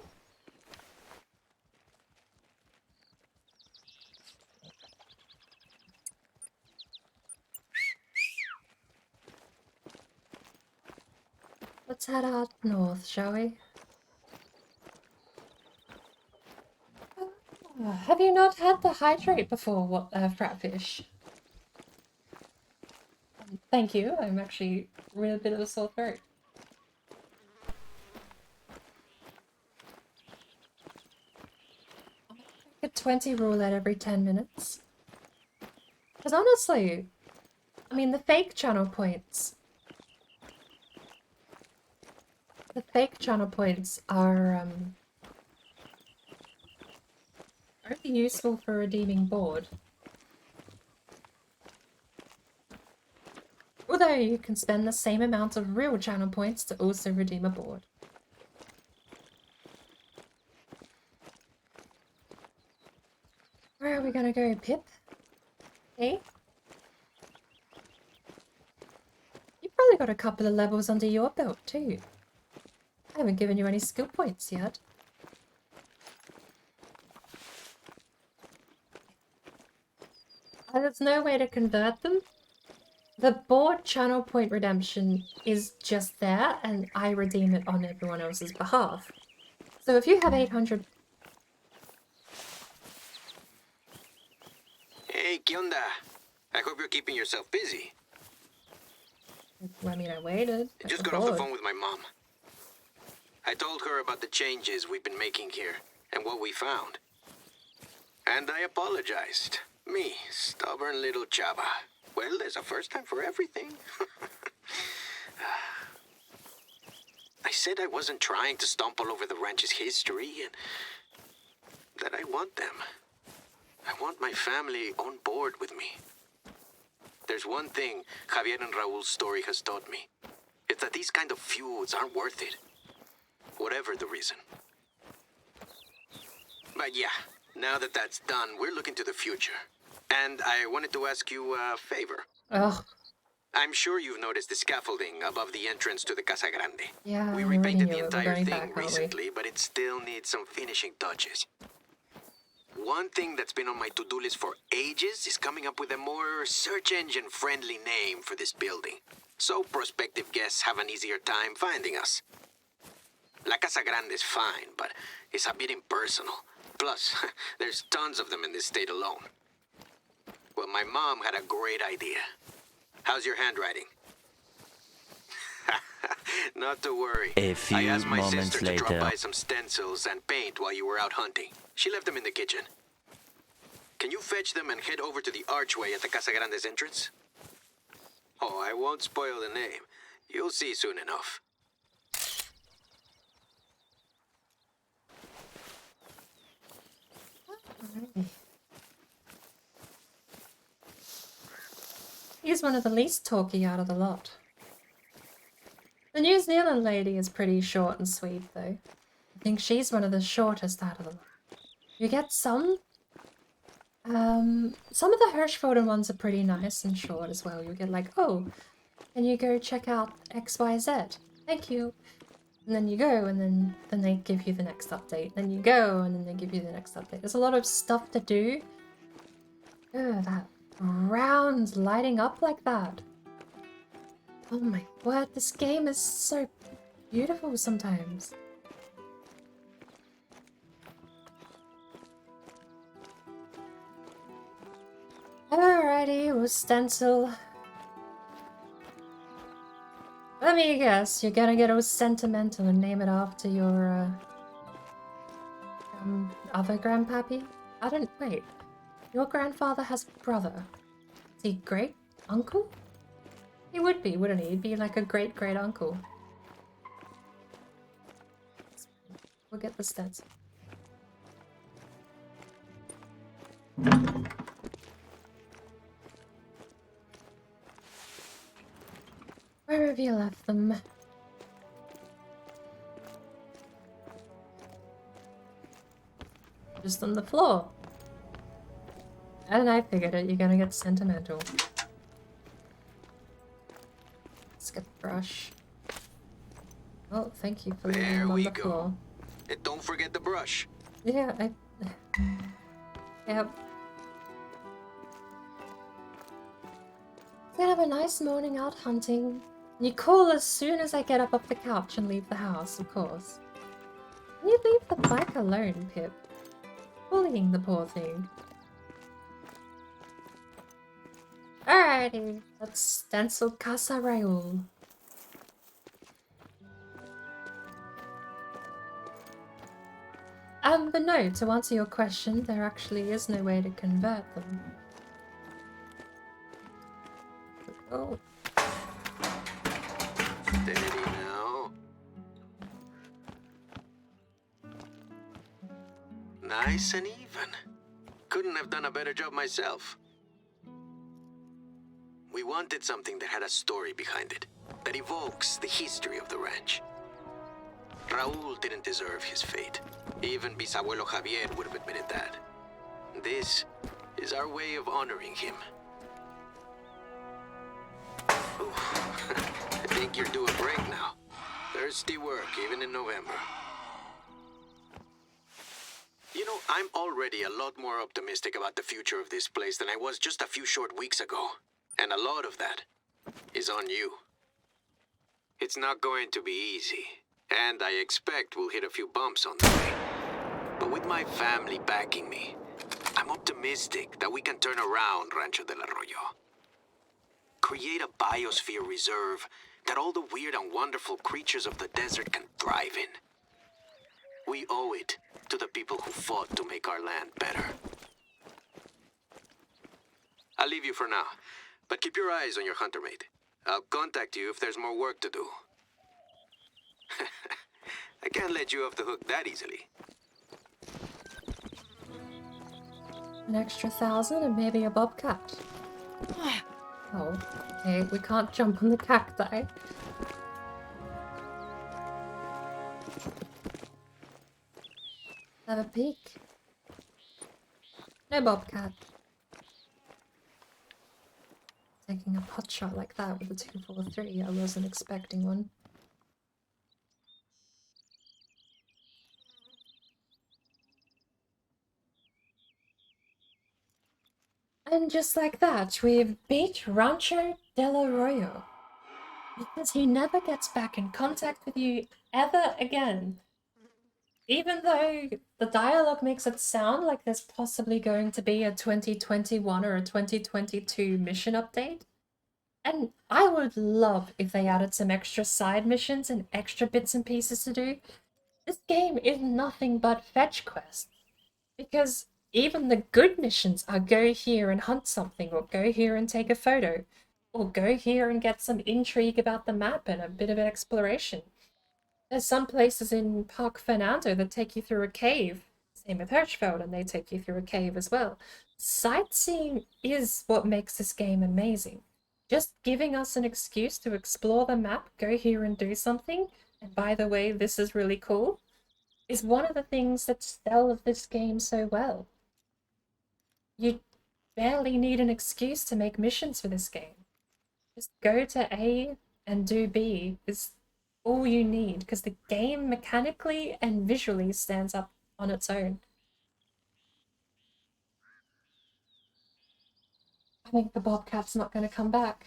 Let's head out north, shall we? Have you not had the hydrate before, Fratfish? Thank you. I'm actually really a bit of a sore throat. A 20 roulette every 10 minutes. Because honestly, I mean, the fake channel points. The fake channel points are really useful for redeeming board. Although you can spend the same amount of real channel points to also redeem a board. Where are we gonna go, Pip? Hey? You've probably got a couple of levels under your belt too. I haven't given you any skill points yet. There's no way to convert them. The board channel point redemption is just there, and I redeem it on everyone else's behalf. So if you have 800... Hey, ¿qué onda? I hope you're keeping yourself busy. I mean, I waited. I just got off the phone with my mom. I told her about the changes we've been making here and what we found. And I apologized. Me, stubborn little chava. Well, there's a first time for everything. I said I wasn't trying to stumble over the ranch's history and that I want them. I want my family on board with me. There's one thing Javier and Raul's story has taught me. It's that these kind of feuds aren't worth it. Whatever the reason. But yeah, now that that's done, we're looking to the future. And I wanted to ask you a favor. Ugh. I'm sure you've noticed the scaffolding above the entrance to the Casa Grande. Yeah, We I already repainted knew the it. We're entire going thing back, aren't we? recently, but it still needs some finishing touches. One thing that's been on my to-do list for ages is coming up with a more search engine-friendly name for this building, so prospective guests have an easier time finding us. La Casa Grande is fine, but it's a bit impersonal. Plus, there's tons of them in this state alone. Well, my mom had a great idea. How's your handwriting? Not to worry. A few I asked my moments sister to drop later. by some stencils and paint while you were out hunting. She left them in the kitchen. Can you fetch them and head over to the archway at the Casa Grande's entrance? Oh, I won't spoil the name. You'll see soon enough. He's one of the least talky out of the lot. The New Zealand lady is pretty short and sweet, though. I think she's one of the shortest out of the lot. You get some of the Hirschfelden ones are pretty nice and short as well. You get like, oh, can you go check out XYZ? Thank you. And then you go, and then they give you the next update. Then you go, and then they give you the next update. There's a lot of stuff to do. Oh, that round lighting up like that. Oh my word, this game is so beautiful sometimes. Alrighty, we'll stencil. Let me guess, you're gonna get all sentimental and name it after your, other grandpappy? I don't- wait. Your grandfather has a brother. Is he great uncle? He would be, wouldn't he? He'd be like a great great uncle. We'll get the stats. Where have you left them? Just on the floor. And I figured it, you're gonna get sentimental. Let's get the brush. Oh, thank you for leaving There them on we the go. floor. And don't forget the brush. Yeah, Yep. Gonna have a nice morning out hunting. You call as soon as I get up off the couch and leave the house, of course. Can you leave the bike alone, Pip? Bullying the poor thing. Alrighty, let's stencil Casa Raul. But no, to answer your question, there actually is no way to convert them. Oh. Steady now. Nice and even. Couldn't have done a better job myself. We wanted something that had a story behind it, that evokes the history of the ranch. Raul didn't deserve his fate. Even Bisabuelo Javier would have admitted that. This is our way of honoring him. Oof. I think you're due a break now. Thirsty work, even in November. You know, I'm already a lot more optimistic about the future of this place than I was just a few short weeks ago. And a lot of that is on you. It's not going to be easy, and I expect we'll hit a few bumps on the way. But with my family backing me, I'm optimistic that we can turn around Rancho del Arroyo. Create a biosphere reserve that all the weird and wonderful creatures of the desert can thrive in. We owe it to the people who fought to make our land better. I'll leave you for now, but keep your eyes on your hunter mate. I'll contact you if there's more work to do. I can't let you off the hook that easily. An extra 1,000 and maybe a bobcat. Oh, okay, we can't jump on the cacti. Have a peek. No bobcat. Taking a pot shot like that with a 243, I wasn't expecting one. And just like that, we've beat Rancho del Arroyo. Because he never gets back in contact with you ever again. Even though the dialogue makes it sound like there's possibly going to be a 2021 or a 2022 mission update. And I would love if they added some extra side missions and extra bits and pieces to do. This game is nothing but fetch quests. Because even the good missions are go here and hunt something, or go here and take a photo, or go here and get some intrigue about the map and a bit of an exploration. There's some places in Park Fernando that take you through a cave. Same with Hirschfeld, and they take you through a cave as well. Sightseeing is what makes this game amazing. Just giving us an excuse to explore the map, go here and do something, and by the way, this is really cool, is one of the things that sell this game so well. You barely need an excuse to make missions for this game. Just go to A and do B is all you need, because the game mechanically and visually stands up on its own. I think the bobcat's not going to come back.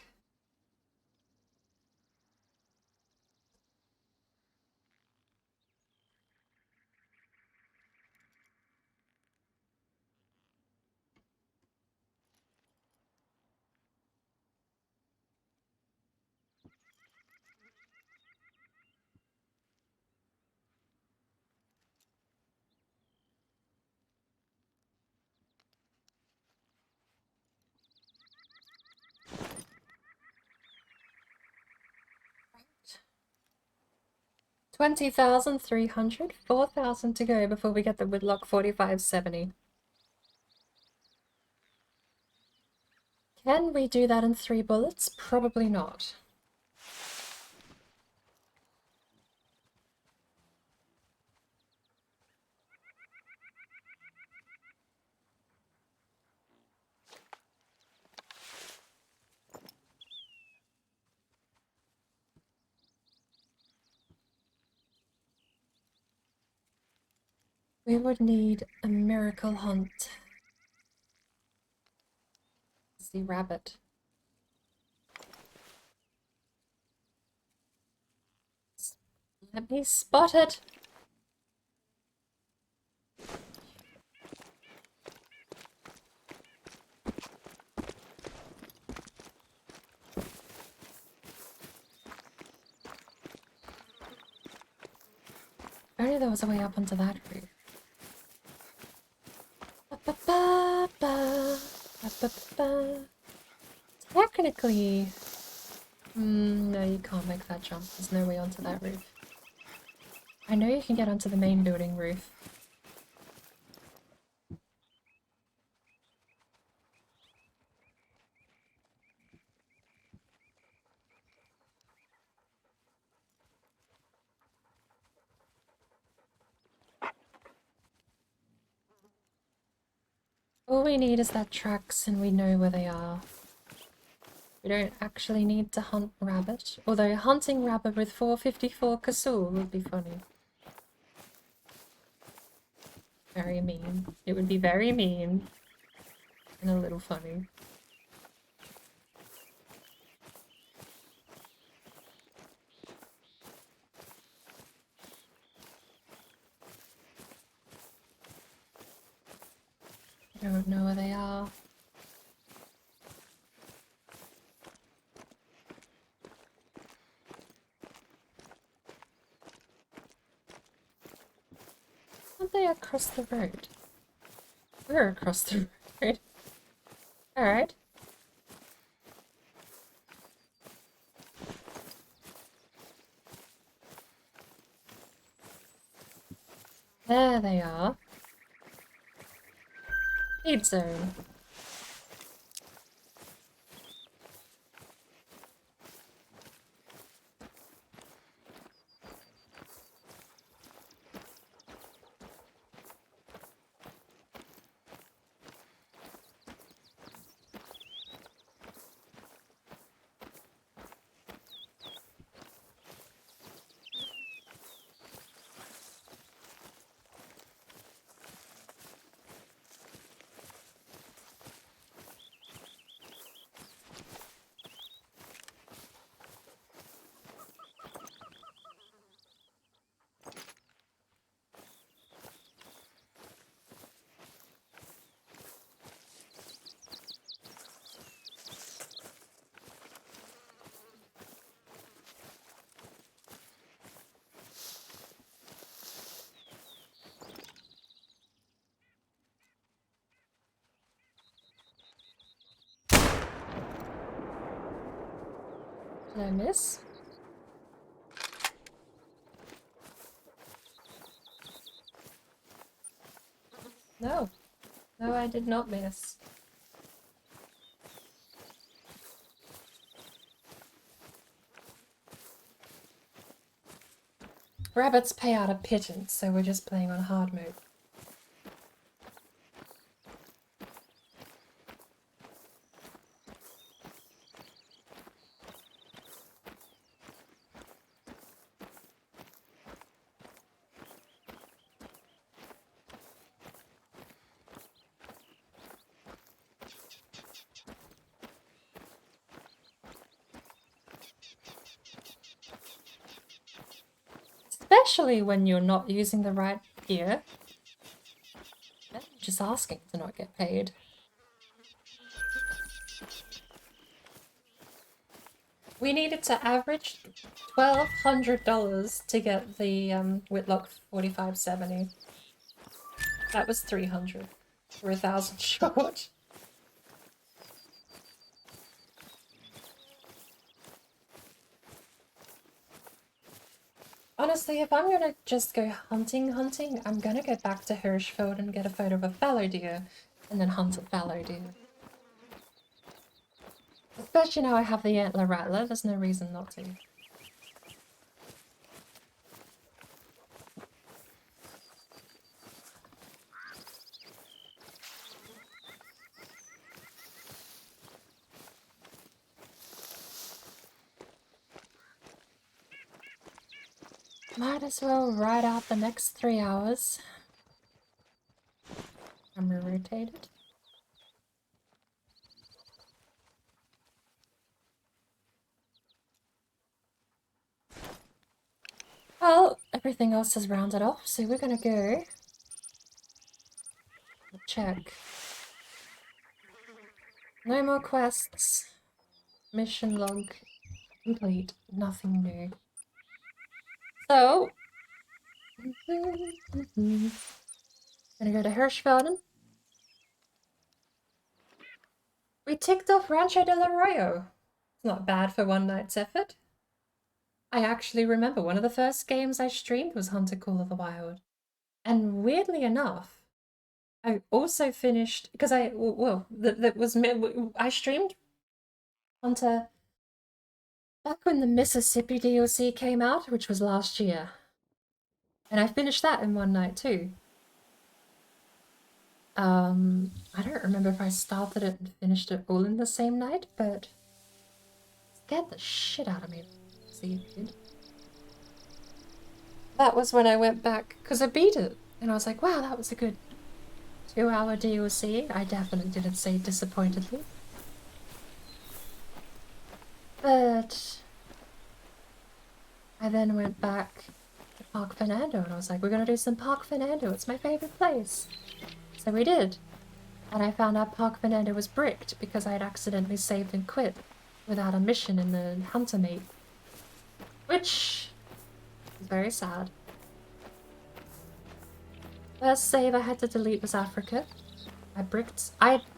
$20,300, 4,000 to go before we get the Whitlock 4570. Can we do that in 3 bullets? Probably not. We would need a miracle hunt. See rabbit. Let me spot it. If only there was a way up onto that roof. Technically, no, you can't make that jump. There's no way onto that roof. I know you can get onto the main building roof. All we need is that tracks and we know where they are. We don't actually need to hunt rabbit, although hunting rabbit with 454 Kasul would be funny. Very mean. It would be very mean. And a little funny. I don't know where they are. Aren't they across the road? We're across the road. Alright. There they are. Feed zone. Did I miss? No. No, I did not miss. Rabbits pay out a pittance, so we're just playing on hard mode. Especially when you're not using the right gear. Just asking to not get paid. We needed to average $1,200 to get the Whitlock 4570. That was 300. We're 1,000 short. Honestly, if I'm gonna just go hunting, I'm gonna go back to Hirschfeld and get a photo of a fallow deer, and then hunt a fallow deer. Especially now I have the antler rattler, there's no reason not to. Might as well ride out the next 3 hours. I'm rotated. Well, everything else is rounded off, so we're gonna go check. No more quests. Mission log complete. Nothing new. So, gonna go to Hirschfelden. We ticked off Rancho del Arroyo. It's not bad for one night's effort. I actually remember one of the first games I streamed was Hunter Call of the Wild. And weirdly enough, I also finished, because I streamed Hunter back when the Mississippi DLC came out, which was last year. And I finished that in one night too. I don't remember if I started it and finished it all in the same night, but it scared the shit out of me. See, it did. That was when I went back, because I beat it And I was like, wow, that was a good 2-hour DLC. I definitely didn't say disappointedly. But I then went back to Park Fernando and I was like, we're gonna do some Park Fernando. It's my favorite place. So we did. And I found out Park Fernando was bricked because I had accidentally saved and quit without a mission in the Hunter Mate. Which is very sad. First save I had to delete was Africa. I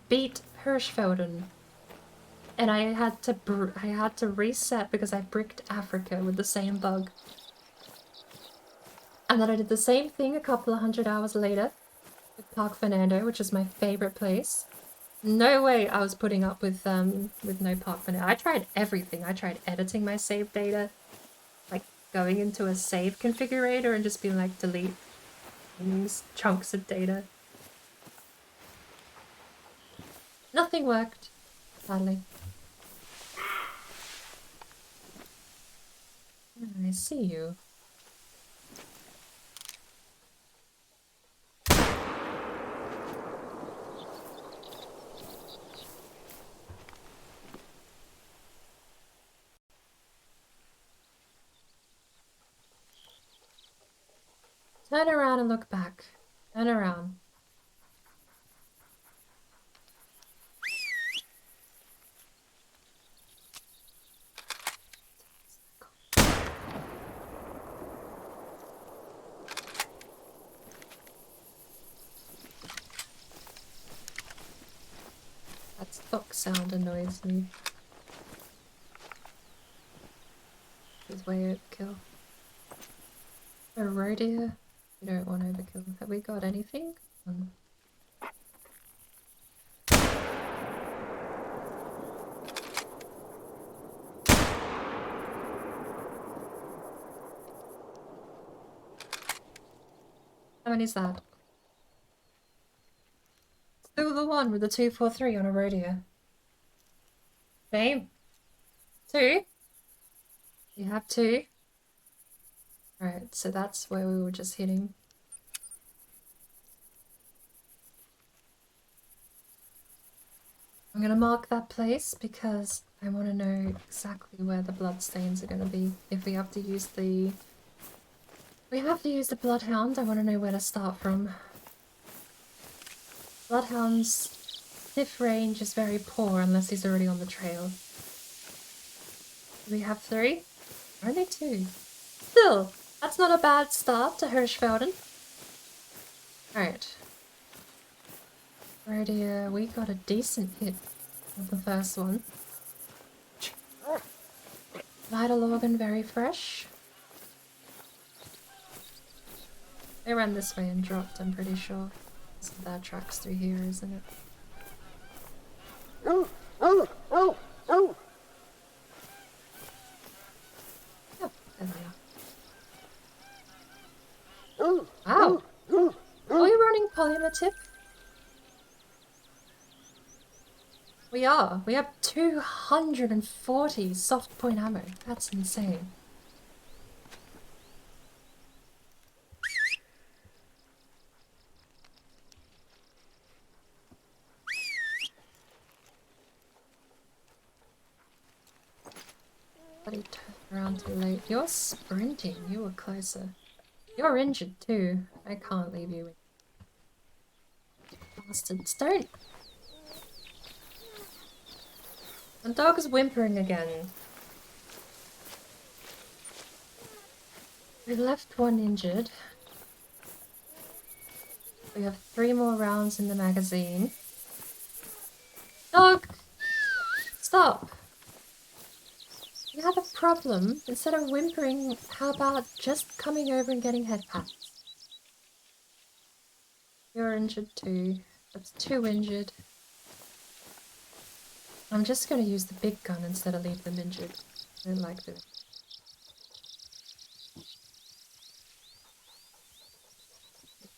beat Hirschfelden. And I had to reset because I bricked Africa with the same bug. And then I did the same thing a couple of 100 hours later with Park Fernando, which is my favorite place. No way I was putting up with no Park Fernando. I tried everything. I tried editing my save data, like going into a save configurator and just being like delete things, chunks of data. Nothing worked, sadly. I see you. Turn around and look back. Turn around. That stock sound annoys me. It's way overkill. A roe deer? We don't want overkill. Have we got anything? How many is that? Still the one with the 243 on a roe deer. Same. 2? You have 2? Alright, so that's where we were just hitting. I'm gonna mark that place because I want to know exactly where the bloodstains are gonna be. If we have to use the... We have to use the Bloodhound, I want to know where to start from. Bloodhound's diff range is very poor unless he's already on the trail. Do we have 3? Only 2. Still, that's not a bad start to Hirschfelden. Alright. Alrighty, we got a decent hit of the first one. Vital organ very fresh. They ran this way and dropped, I'm pretty sure. So that tracks through here, isn't it? Oh, there they are. Wow! Are we running Polymatip? We are. We have 240 soft point ammo. That's insane. Bloody turned around too late. You're sprinting. You were closer. You're injured too. I can't leave you. Bastards, don't. The dog is whimpering again. We left one injured. We have 3 more rounds in the magazine. Dog! Stop! You have a problem. Instead of whimpering, how about just coming over and getting head pats? You're injured too. That's 2 injured. I'm just going to use the big gun instead of leave them injured. I don't like doing it.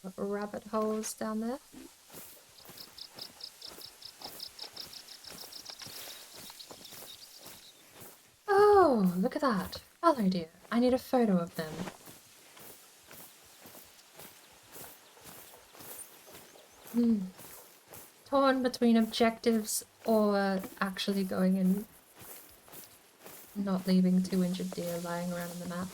Got rabbit holes down there. Oh, look at that. Hello dear. I need a photo of them. Torn between objectives or actually going and not leaving 2 injured deer lying around on the map.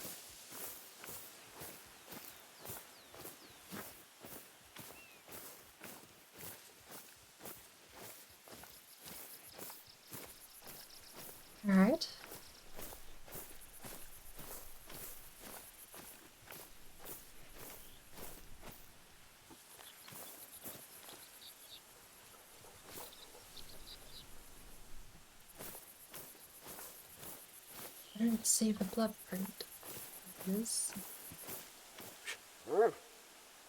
Alright. I don't see the blood print. Yes.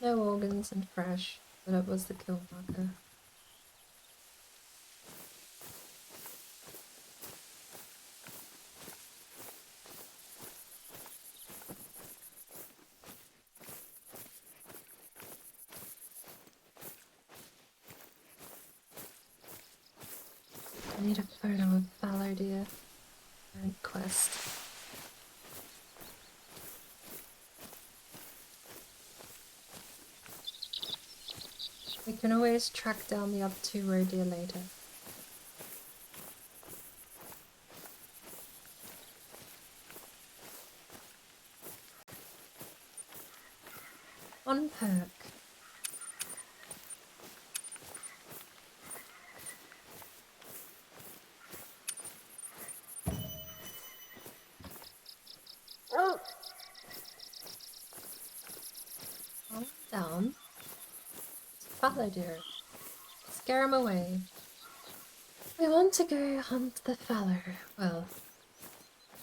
No organs and fresh, but it was the kill marker. I need a photo of fallow deer. Current quest. We can always track down the up 2 roe deer later. On perk. Calm down. Fallow deer. Scare him away. We want to go hunt the fallow. Well,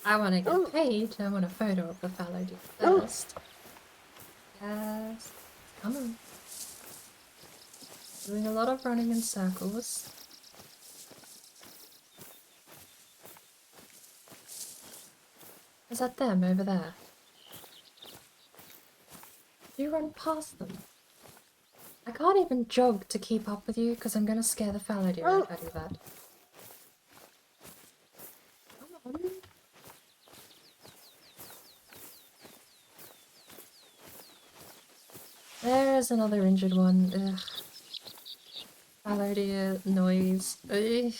I want to get paid. I want a photo of the fallow deer first. Yes. Come on. Doing a lot of running in circles. Is that them over there? You run past them. I can't even jog to keep up with you because I'm going to scare the fallow deer if I do that. Come on. There's another injured one. Ugh. Fallow deer noise. Ugh.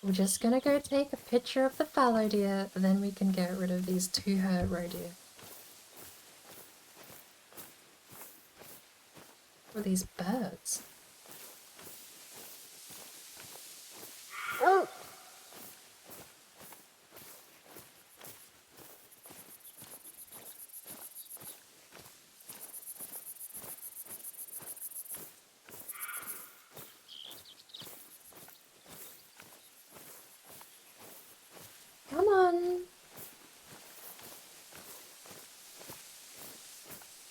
We're just gonna go take a picture of the fallow deer, then we can get rid of these 2 hurt roe deer. What are these birds? Come on.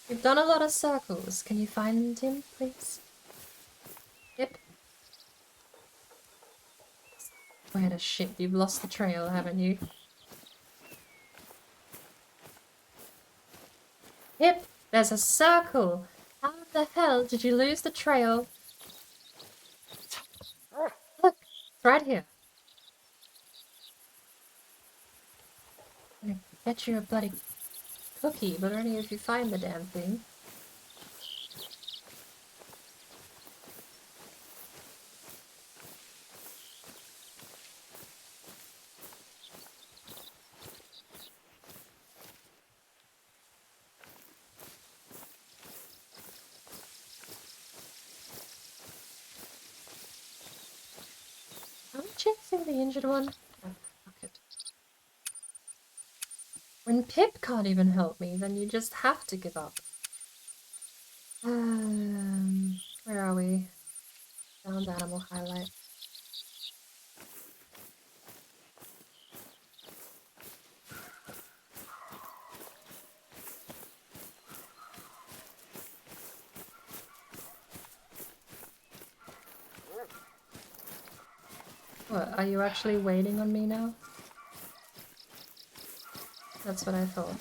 We've done a lot of circles. Can you find him, please? Yep. Wait a shit, you've lost the trail, haven't you? Yep, there's a circle. How the hell did you lose the trail? Look, it's right here. I'm gonna get you a bloody cookie, but only if you find the damn thing. I'm chasing the injured one. Oh, fuck it. When Pip can't even help me, then you just have to give up. Where are we? Found animal highlight. What, are you actually waiting on me now? That's what I thought.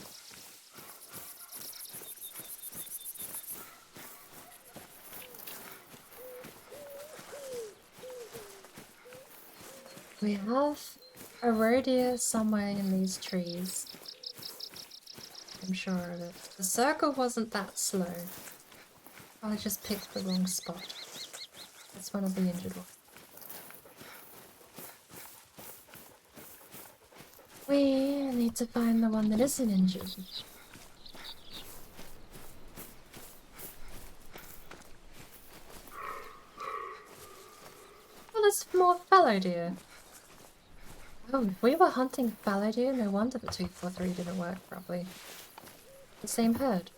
We have a roe deer somewhere in these trees. I'm sure of it. The circle wasn't that slow. I just picked the wrong spot. It's one of the injured ones. We need to find the one that isn't injured. Oh, there's more fallow deer. Oh, if we were hunting fallow deer, no wonder the 243 didn't work properly. The same herd?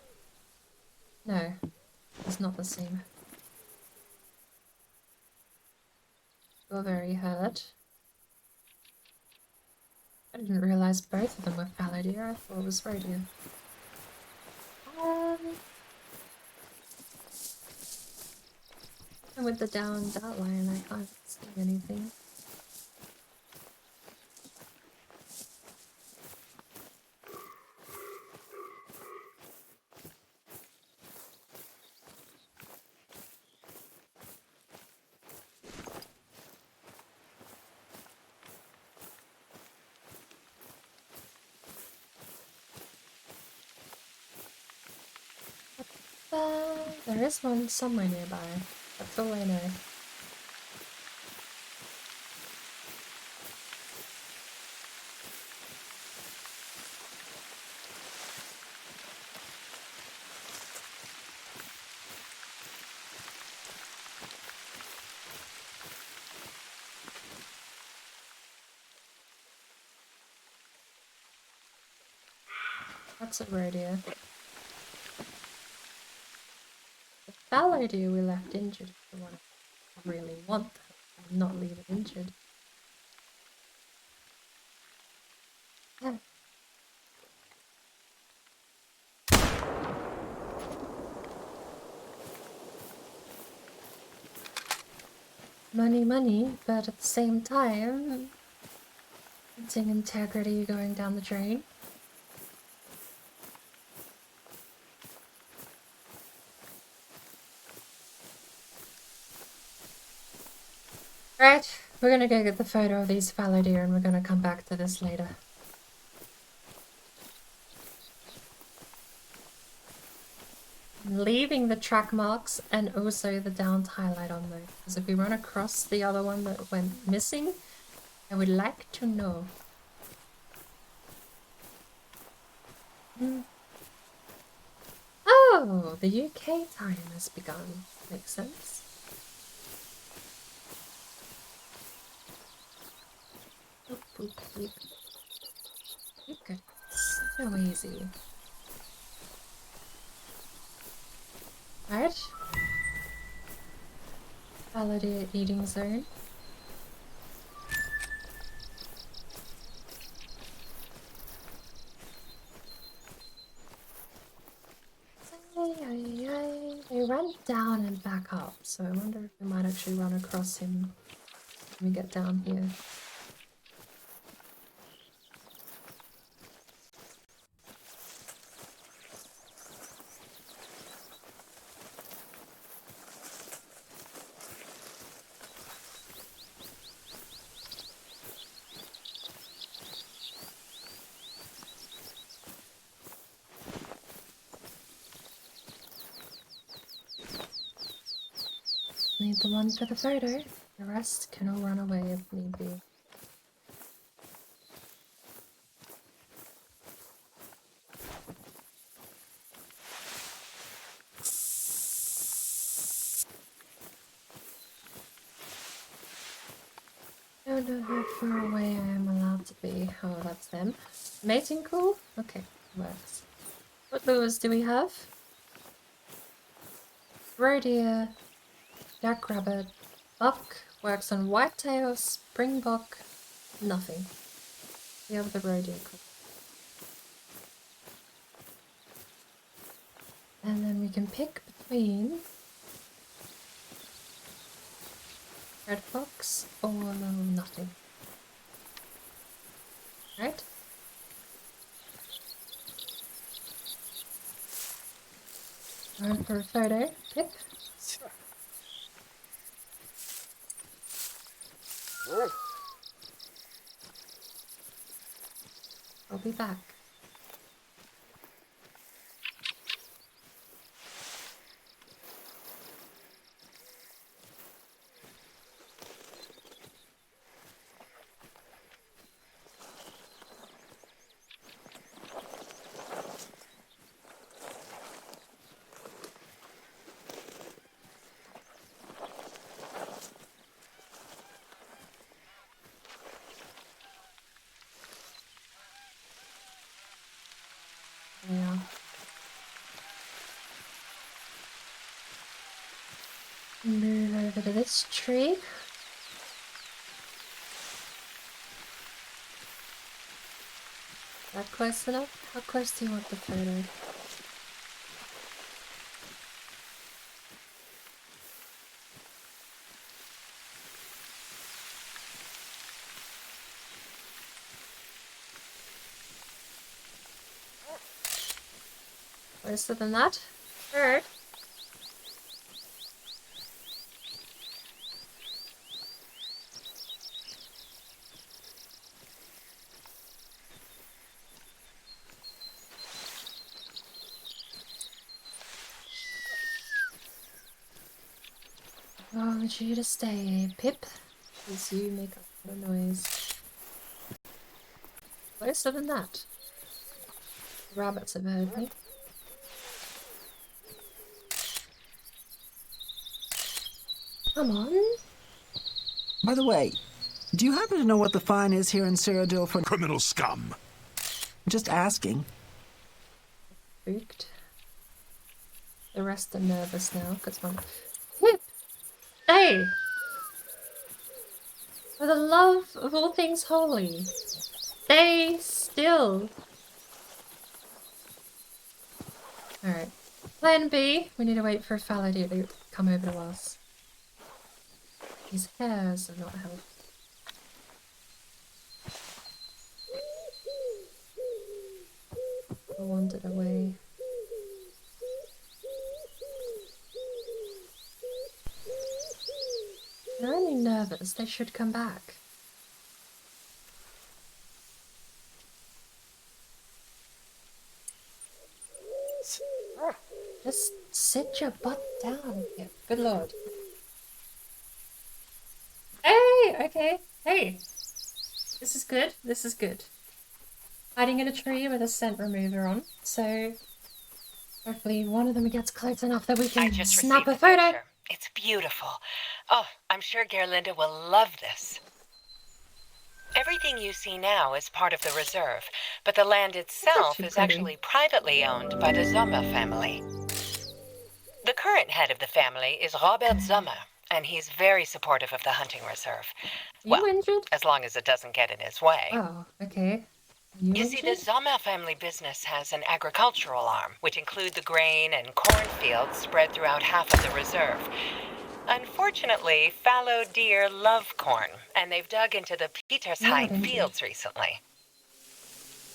No, it's not the same. Strawberry herd. I didn't realize both of them were fallow deer. I thought it was roe deer. And with the downed outline, I can't see anything. There is one somewhere nearby. That's all I know. That's a roe deer. The fallow deer we left injured is the one I really want, and not leave it injured. Yeah. Money, money, but at the same time, fencing integrity going down the drain. Right, we're gonna go get the photo of these fallow deer and we're gonna come back to this later. I'm leaving the track marks and also the downed highlight on there, because if we run across the other one that went missing, I would like to know. Oh, the UK time has begun. Makes sense. Boop, boop, boop. You could so easy. Right. Fallow deer eating zone. They ran down and back up, so I wonder if we might actually run across him when we get down here. Need the one for the photo. The rest can all run away if need be. Don't know how far away I am allowed to be. Oh, that's them. Mating call? Okay, works. What lures do we have? Roe deer, jackrabbit, buck, works on whitetail, springbok, nothing. We have the roe deer call. And then we can pick between red fox or nothing. Right? Run for a photo. Pick. I'll be back. Move over to this tree. Is that close enough? How close do you want the photo? Closer than that? Bird. I want you to stay, Pip, because you make a lot of noise. Closer than that. The rabbits have heard me. Come on. By the way, do you happen to know what the fine is here in Cyrodiil for Criminal scum. just asking? Spooked. The rest are nervous now, because one... Pip! Hey! For the love of all things holy, stay still! Alright. Plan B, we need to wait for Falladir to come over to us. His hairs have not helped. I wandered away. They're only nervous, they should come back. Just sit your butt down here. Good lord. Hey! Okay. Hey! This is good. This is good. Hiding in a tree with a scent remover on, so hopefully one of them gets close enough that we can snap a photo. It's beautiful. Oh, I'm sure Gerlinda will love this. Everything you see now is part of the reserve, but the land itself is actually privately owned by the Sommer family. The current head of the family is Robert Sommer, and he's very supportive of the hunting reserve. Well, as long as it doesn't get in his way. Oh, okay. You see, the Sommer family business has an agricultural arm, which include the grain and cornfields spread throughout half of the reserve. Unfortunately, fallow deer love corn, and they've dug into the Petersheim fields recently.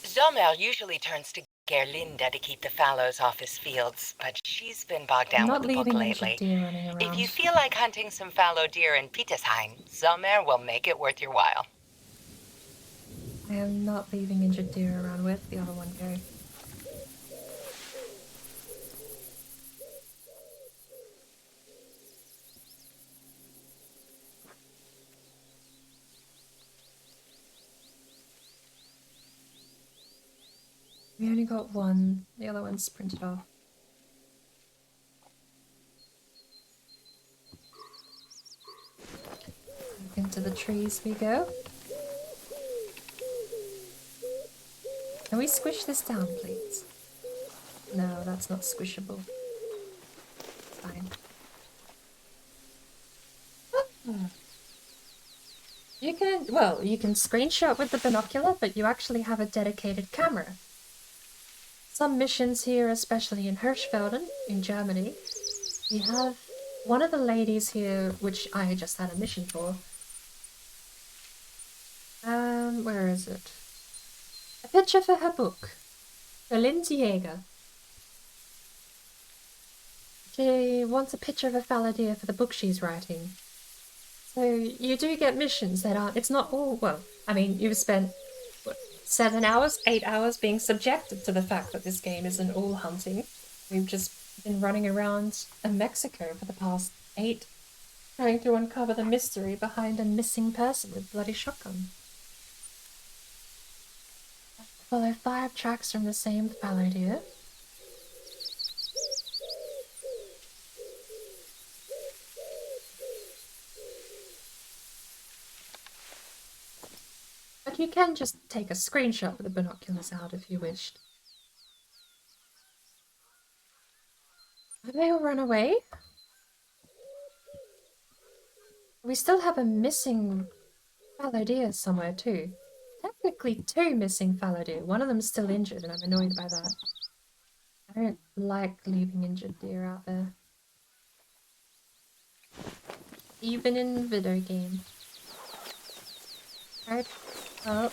Sommer usually turns to Gerlinda to keep the fallows off his fields, but she's been bogged down with the book lately. If you feel like hunting some fallow deer in Petersheim, Sommer will make it worth your while. I am not leaving injured deer around with the other one go. We only got one, the other one's printed off. Into the trees we go. Can we squish this down, please? No, that's not squishable. Fine. You can, well, you can screenshot with the binocular, but you actually have a dedicated camera. Some missions here, especially in Hirschfelden, in Germany, we have one of the ladies here, which I just had a mission for. Where is it? A picture for her book. Berlin Jäger. She wants a picture of a fallow deer for the book she's writing. So you do get missions that aren't, it's not all, well, I mean, you've spent, what, 7 hours, 8 hours being subjected to the fact that this game isn't all hunting. We've just been running around in Mexico for the past 8, trying to uncover the mystery behind a missing person with bloody shotgun. Follow 5 tracks from the same fallow deer. But you can just take a screenshot with the binoculars out if you wished. Have they all run away? We still have a missing fallow deer somewhere too. Technically 2 missing fallow deer. One of them's still injured and I'm annoyed by that. I don't like leaving injured deer out there. Even in video game. Right. Oh.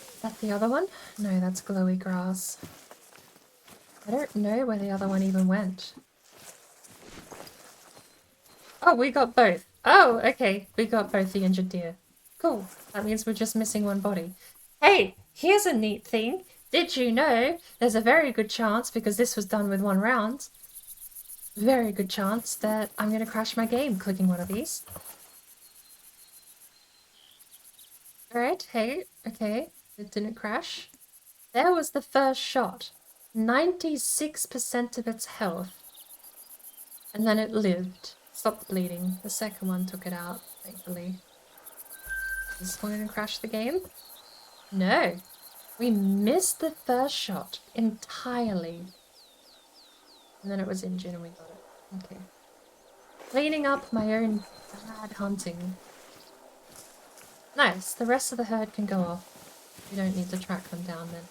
Is that the other one? No, that's glowy grass. I don't know where the other one even went. Oh, we got both. Oh, okay. We got both the injured deer. Cool. That means we're just missing one body. Hey, here's a neat thing. Did you know there's a very good chance, because this was done with 1 round, very good chance that I'm going to crash my game clicking one of these. Alright, hey, okay. It didn't crash. There was the first shot. 96% of its health. And then it lived. Stopped bleeding. The second one took it out, thankfully. Is this one gonna crash the game? No. We missed the first shot entirely. And then it was injured and we got it. Okay. Cleaning up my own bad hunting. Nice. The rest of the herd can go off. We don't need to track them down then.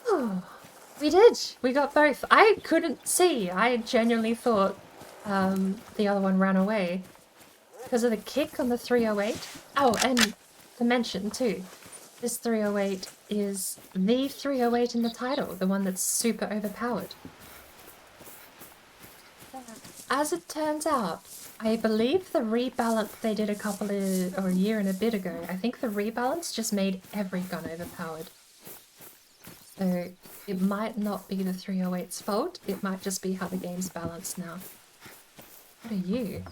Oh, we did! We got both. I couldn't see. I genuinely thought the other one ran away. Because of the kick on the 308. Oh, and to mention too, this 308 is the 308 in the title. The one that's super overpowered. As it turns out, I believe the rebalance they did a year and a bit ago, I think the rebalance just made every gun overpowered. So it might not be the 308's fault, it might just be how the game's balanced now. What are you?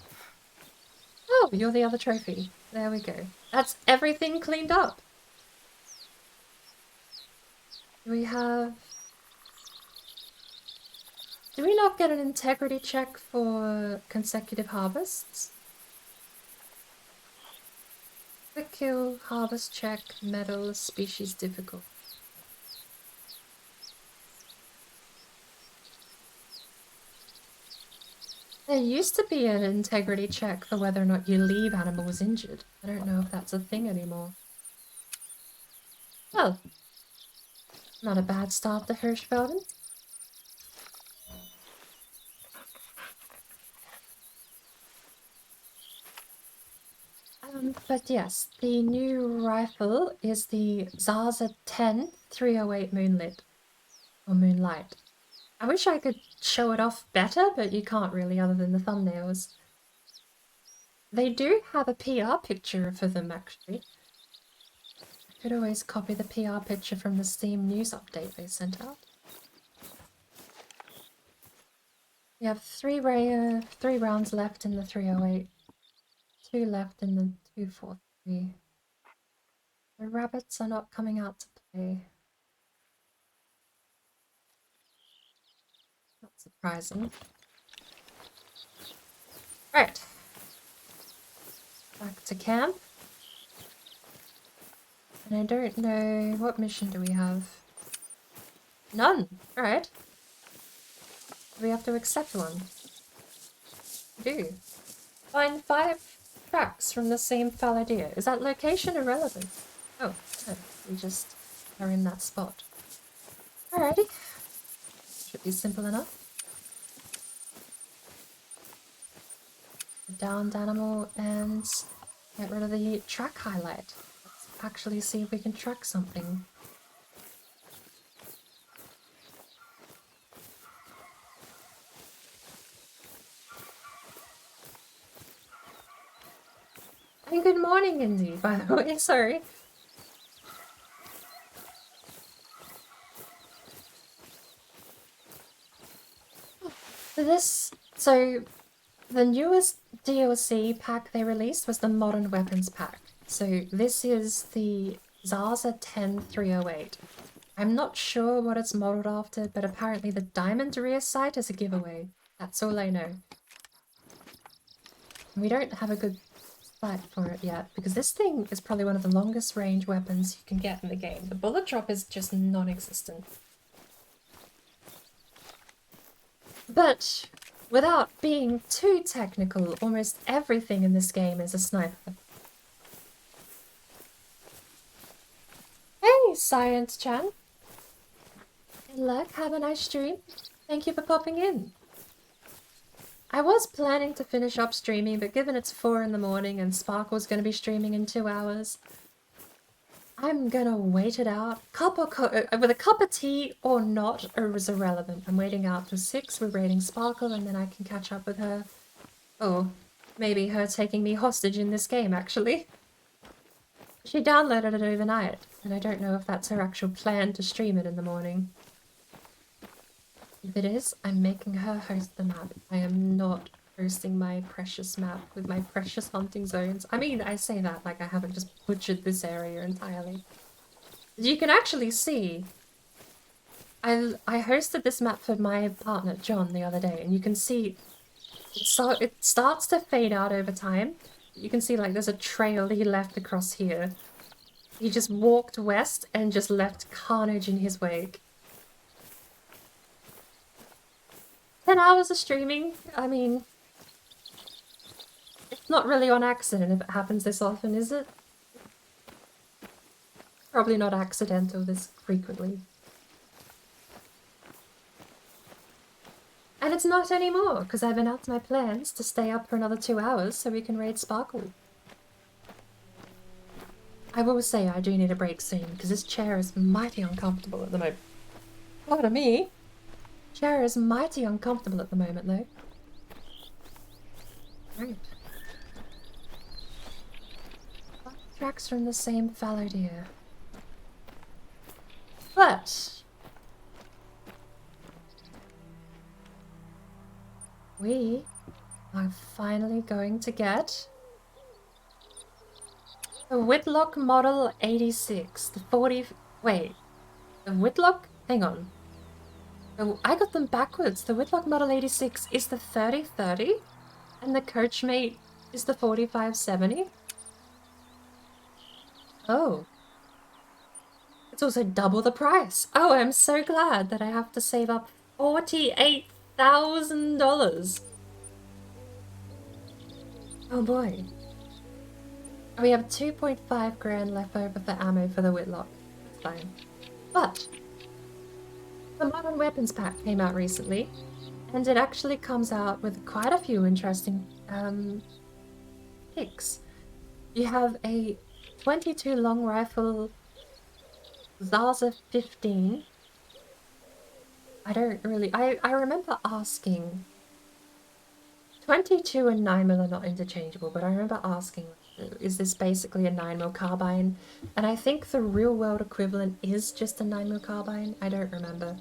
Oh, you're the other trophy. There we go. That's everything cleaned up. Do we have... Do we not get an integrity check for consecutive harvests? Quick kill, harvest check, medal, species difficult. There used to be an integrity check for whether or not you leave animals injured. I don't know if that's a thing anymore. Well, not a bad start to Hirschfelden. But yes, the new rifle is the Zaza 10 308 Moonlit. Or Moonlight. I wish I could show it off better, but you can't really other than the thumbnails. They do have a PR picture for them, actually. I could always copy the PR picture from the Steam news update they sent out. We have 3 rounds left in the 308. 2 left in the 243. The rabbits are not coming out to play. Not surprising. Right. Back to camp. And I don't know, what mission do we have? None! Alright. Do we have to accept one? We do. Find 5 tracks from the same fallow deer. Is that location irrelevant? Oh, no. We just are in that spot. Alrighty. Should be simple enough. Downed animal and get rid of the track highlight. Let's actually see if we can track something. And good morning, Indy, by the way, sorry. So the newest DLC pack they released was the Modern Weapons pack. So this is the Zaza 10 308. I'm not sure what it's modeled after, but apparently the diamond rear sight is a giveaway. That's all I know. We don't have a good sight for it yet, because this thing is probably one of the longest range weapons you can get in the game. The bullet drop is just non-existent. But Without being too technical, almost everything in this game is a sniper. Hey, Science Chan. Good luck, have a nice stream. Thank you for popping in. I was planning to finish up streaming, but given it's 4 in the morning and Sparkle's going to be streaming in 2 hours, I'm gonna wait it out. With a cup of tea or not is irrelevant. I'm waiting out till 6, we're raiding Sparkle, and then I can catch up with her. Or maybe her taking me hostage in this game, actually. She downloaded it overnight, and I don't know if that's her actual plan to stream it in the morning. If it is, I'm making her host the map. I am not hosting my precious map with my precious hunting zones. I mean, I say that like I haven't just butchered this area entirely. You can actually see, I hosted this map for my partner John the other day, and you can see it starts to fade out over time. You can see like there's a trail he left across here. He just walked west and just left carnage in his wake. 10 hours of streaming, I mean, it's not really on accident if it happens this often, is it? Probably not accidental this frequently. And it's not anymore, because I've announced my plans to stay up for another 2 hours so we can raid Sparkle. I will say I do need a break soon, because this chair is mighty uncomfortable at the moment. Pardon me. Chair is mighty uncomfortable at the moment, though. Right. Tracks from the same fallow deer. But we are finally going to get the Whitlock Model 86. The 40... Wait. The Whitlock? Hang on. Oh, I got them backwards. The Whitlock Model 86 is the 3030 and the Coachmate is the 4570. Oh. It's also double the price. Oh, I'm so glad that I have to save up $48,000. Oh boy. We have 2.5 grand left over for ammo for the Whitlock. That's fine. But the Modern Weapons Pack came out recently, and it actually comes out with quite a few interesting picks. You have a 22 long rifle Zaza 15. I remember asking. 22 and 9mm are not interchangeable, but I remember asking, is this basically a 9mm carbine? And I think the real world equivalent is just a 9mm carbine. I don't remember.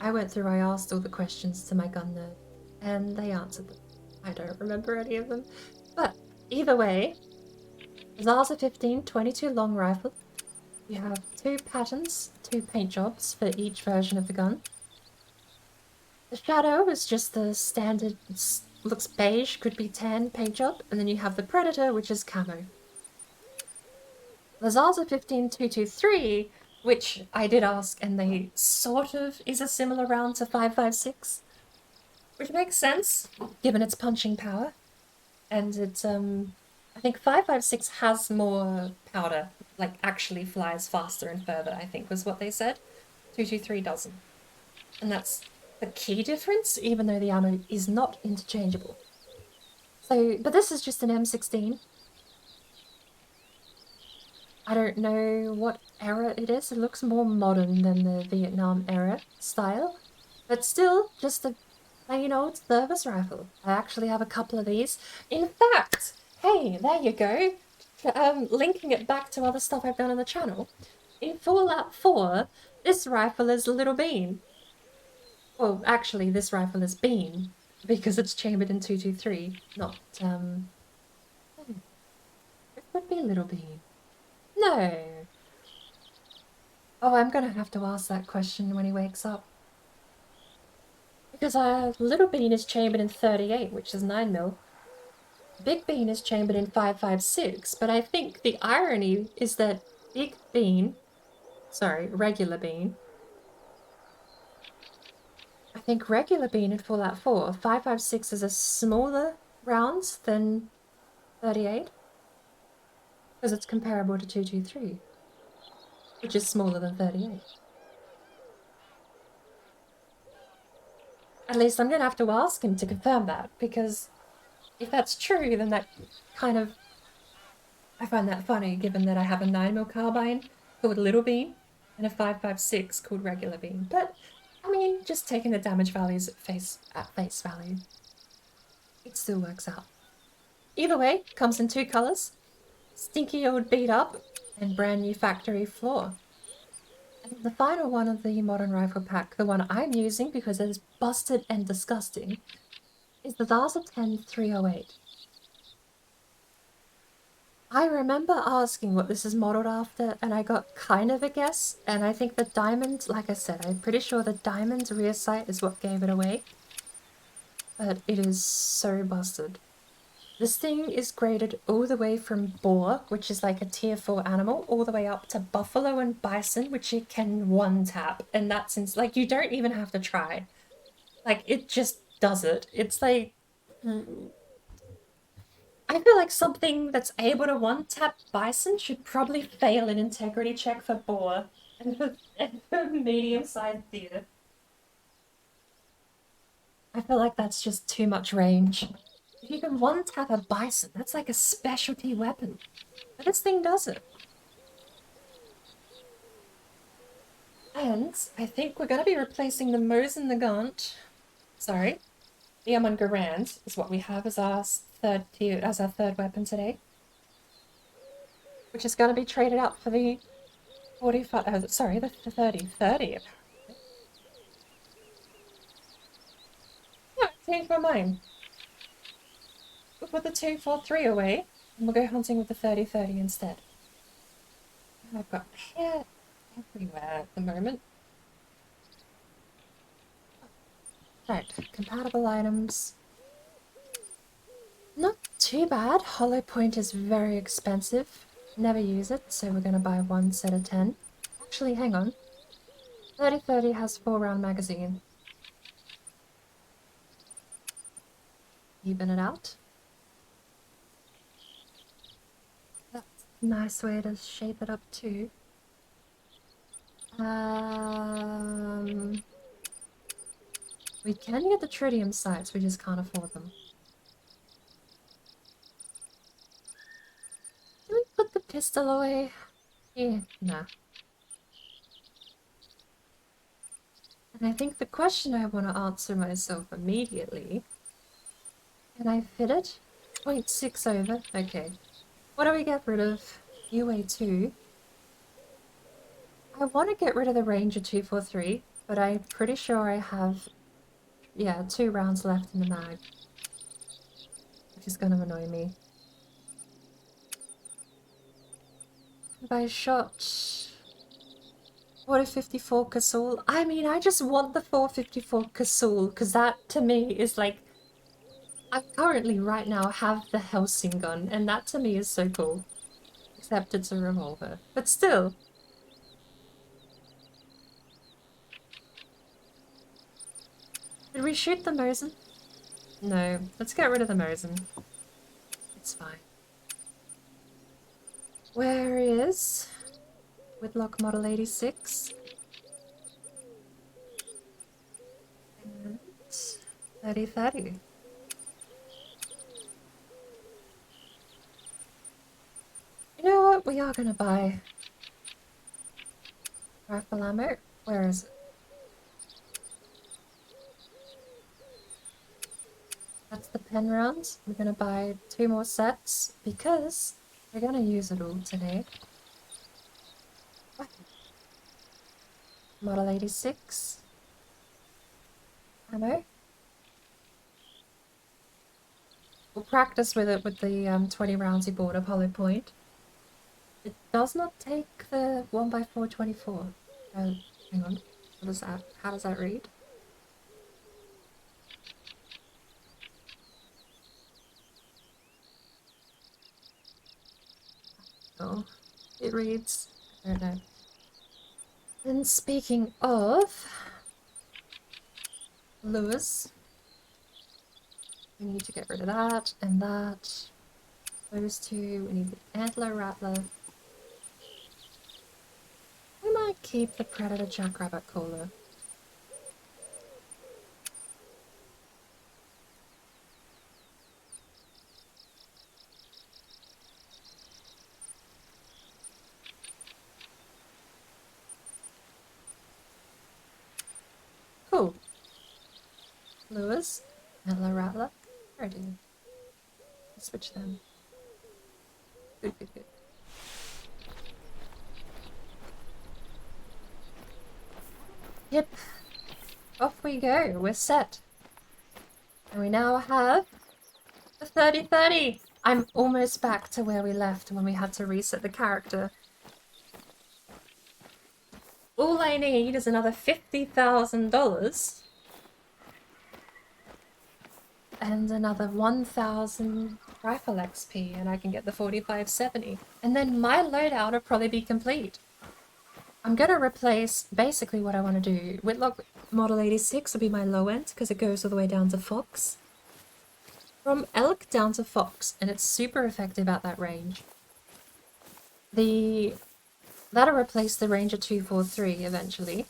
I asked all the questions to my gun nerd, and they answered them. I don't remember any of them. But either way, Zaza 15 22 long rifle. You have 2 patterns, 2 paint jobs for each version of the gun. The Shadow is just the standard, looks beige, could be tan paint job, and then you have the Predator, which is camo. The Zaza 15 223, which I did ask, and they sort of is a similar round to 5.56, which makes sense given its punching power, and it's I think 5.56 has more powder, like actually flies faster and further, I think was what they said. 223 doesn't. And that's the key difference, even though the ammo is not interchangeable. So, but this is just an M16. I don't know what era it is. It looks more modern than the Vietnam era style, but still just a plain old service rifle. I actually have a couple of these. In fact, hey, there you go. Linking it back to other stuff I've done on the channel. In Fallout 4, this rifle is Little Bean. Well, actually, this rifle is Bean, because it's chambered in 223, not, it would be Little Bean. No. Oh, I'm gonna have to ask that question when he wakes up. Because Little Bean is chambered in 38, which is 9mm. Big Bean is chambered in 5.56, but I think the irony is that Big Bean, sorry, Regular Bean, I think regular bean in Fallout 4, 5.56 is a smaller round than 38. Because it's comparable to 223, which is smaller than 38. At least I'm going to have to ask him to confirm that, because if that's true, then that kind of... I find that funny, given that I have a 9mm carbine called Little Bean and a 5.56 called Regular Bean. But, I mean, just taking the damage values at face value, it still works out. Either way, comes in 2 colours. Stinky old beat up and brand new factory floor. And the final one of the modern rifle pack, the one I'm using because it is busted and disgusting, is the Zaza 10 308. I remember asking what this is modeled after, and I got kind of a guess, and I think the diamond, like I said, I'm pretty sure the diamond's rear sight is what gave it away. But it is so busted. This thing is graded all the way from boar, which is like a tier 4 animal, all the way up to buffalo and bison, which you can one tap, and that's like, you don't even have to try. Like, it just does it. It's like... I feel like something that's able to one-tap bison should probably fail an integrity check for boar and for medium-sized deer. I feel like that's just too much range. If you can one-tap a bison, that's like a specialty weapon. But this thing does it. And I think we're going to be replacing the Mosin Nagant. Sorry. The Amon Garand is what we have as our third weapon today. Which is going to be traded out for the 45... sorry, the 30. 30. No, I changed my mind. We'll put the 243 away, and we'll go hunting with the 30-30 instead. And I've got hair everywhere at the moment. Right, compatible items. Not too bad. Hollow point is very expensive. Never use it, so we're going to buy one set of 10. Actually, hang on. 30-30 has 4-round magazine. Even it out. That's a nice way to shape it up too. We can get the tritium sights, we just can't afford them. Can we put the pistol away? Yeah, nah. And I think the question I want to answer myself immediately... Can I fit it? 0.6 over, okay. What do we get rid of? UA2. I want to get rid of the Ranger 243, but I'm pretty sure I have... yeah, 2 rounds left in the mag. Which is gonna annoy me. Have I shot... 454 Kasul? I mean, I just want the 454 Kasul, because that, to me, is like... I currently, right now, have the Helsing gun, and that to me is so cool. Except it's a revolver. But still. Did we shoot the Mosin? No. Let's get rid of the Mosin. It's fine. Where is... Whitlock Model 86? And... 30-30. You know what? We are gonna buy... rifle ammo? Where is it? That's the pen rounds. We're gonna buy 2 more sets because we're gonna use it all today. Model 86. Ammo. We'll practice with it with the 20 rounds you bought of Hollow Point. It does not take the 1x424. Hang on. What is that? How does that read? Oh, it reads. I don't know. And speaking of, Lewis. We need to get rid of that and that. Those two. We need the antler rattler. We might keep the predator jackrabbit cooler. Cool. Lewis, antler rattler. Ready. Switch them. Good, good, good. Yep. Off we go. We're set. And we now have the 30-30. I'm almost back to where we left when we had to reset the character. All I need is another $50,000 and another 1,000 rifle XP, and I can get the 4570. And then my loadout will probably be complete. I'm gonna replace basically what I want to do. Whitlock Model 86 will be my low end because it goes all the way down to Fox. From Elk down to Fox, and it's super effective at that range. That'll replace the Ranger 243 eventually.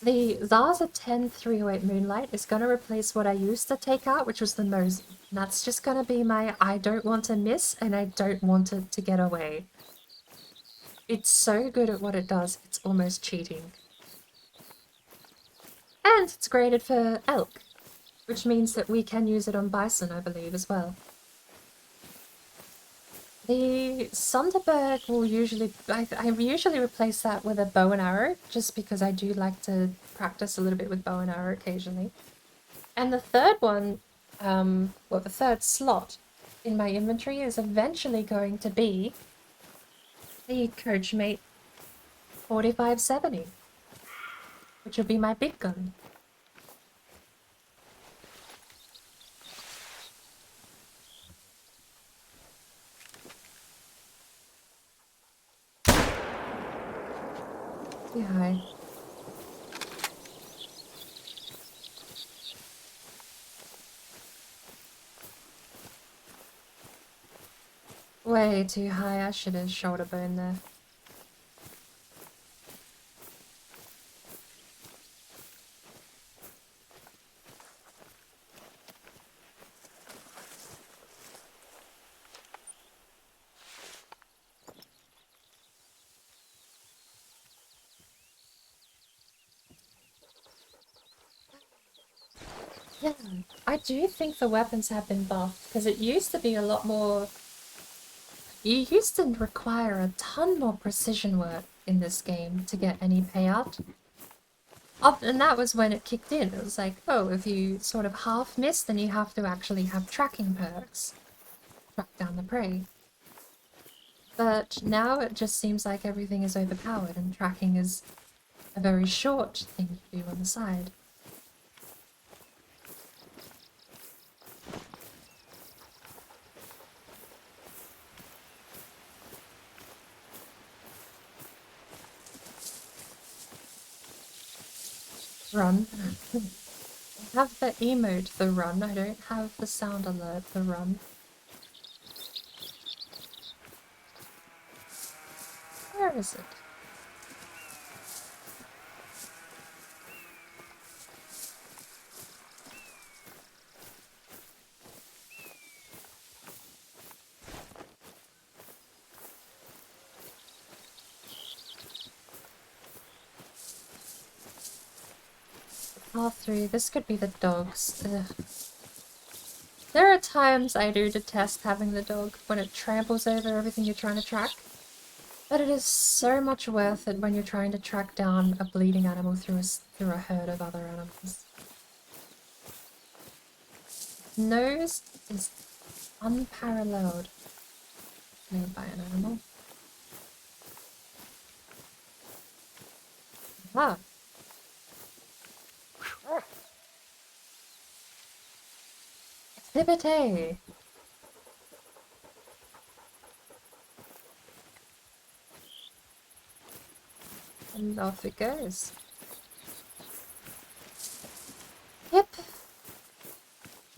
The Zaza 10308 Moonlight is going to replace what I used to take out, which was the Mosey. And that's just going to be my I don't want to miss and I don't want it to get away. It's so good at what it does, it's almost cheating. And it's graded for elk, which means that we can use it on bison, I believe, as well. The Sonderberg will usually... I usually replace that with a bow and arrow, just because I do like to practice a little bit with bow and arrow occasionally. And the third one, well, the third slot in my inventory is eventually going to be the Coachmate 4570, which will be my big gun. Too high. Way too high, I should have shoulder bone there. Yeah, I do think the weapons have been buffed, because it used to be a lot more... You used to require a ton more precision work in this game to get any payout. And that was when it kicked in. It was like, oh, if you sort of half miss, then you have to actually have tracking perks. Track down the prey. But now it just seems like everything is overpowered and tracking is a very short thing to do on the side. Run. I have the emote, the run. I don't have the sound alert, the run. Where is it? Path through. This could be the dogs. Ugh. There are times I do detest having the dog when it tramples over everything you're trying to track. But it is so much worth it when you're trying to track down a bleeding animal through a herd of other animals. Nose is unparalleled made by an animal. Ah. Exhibit A. And off it goes.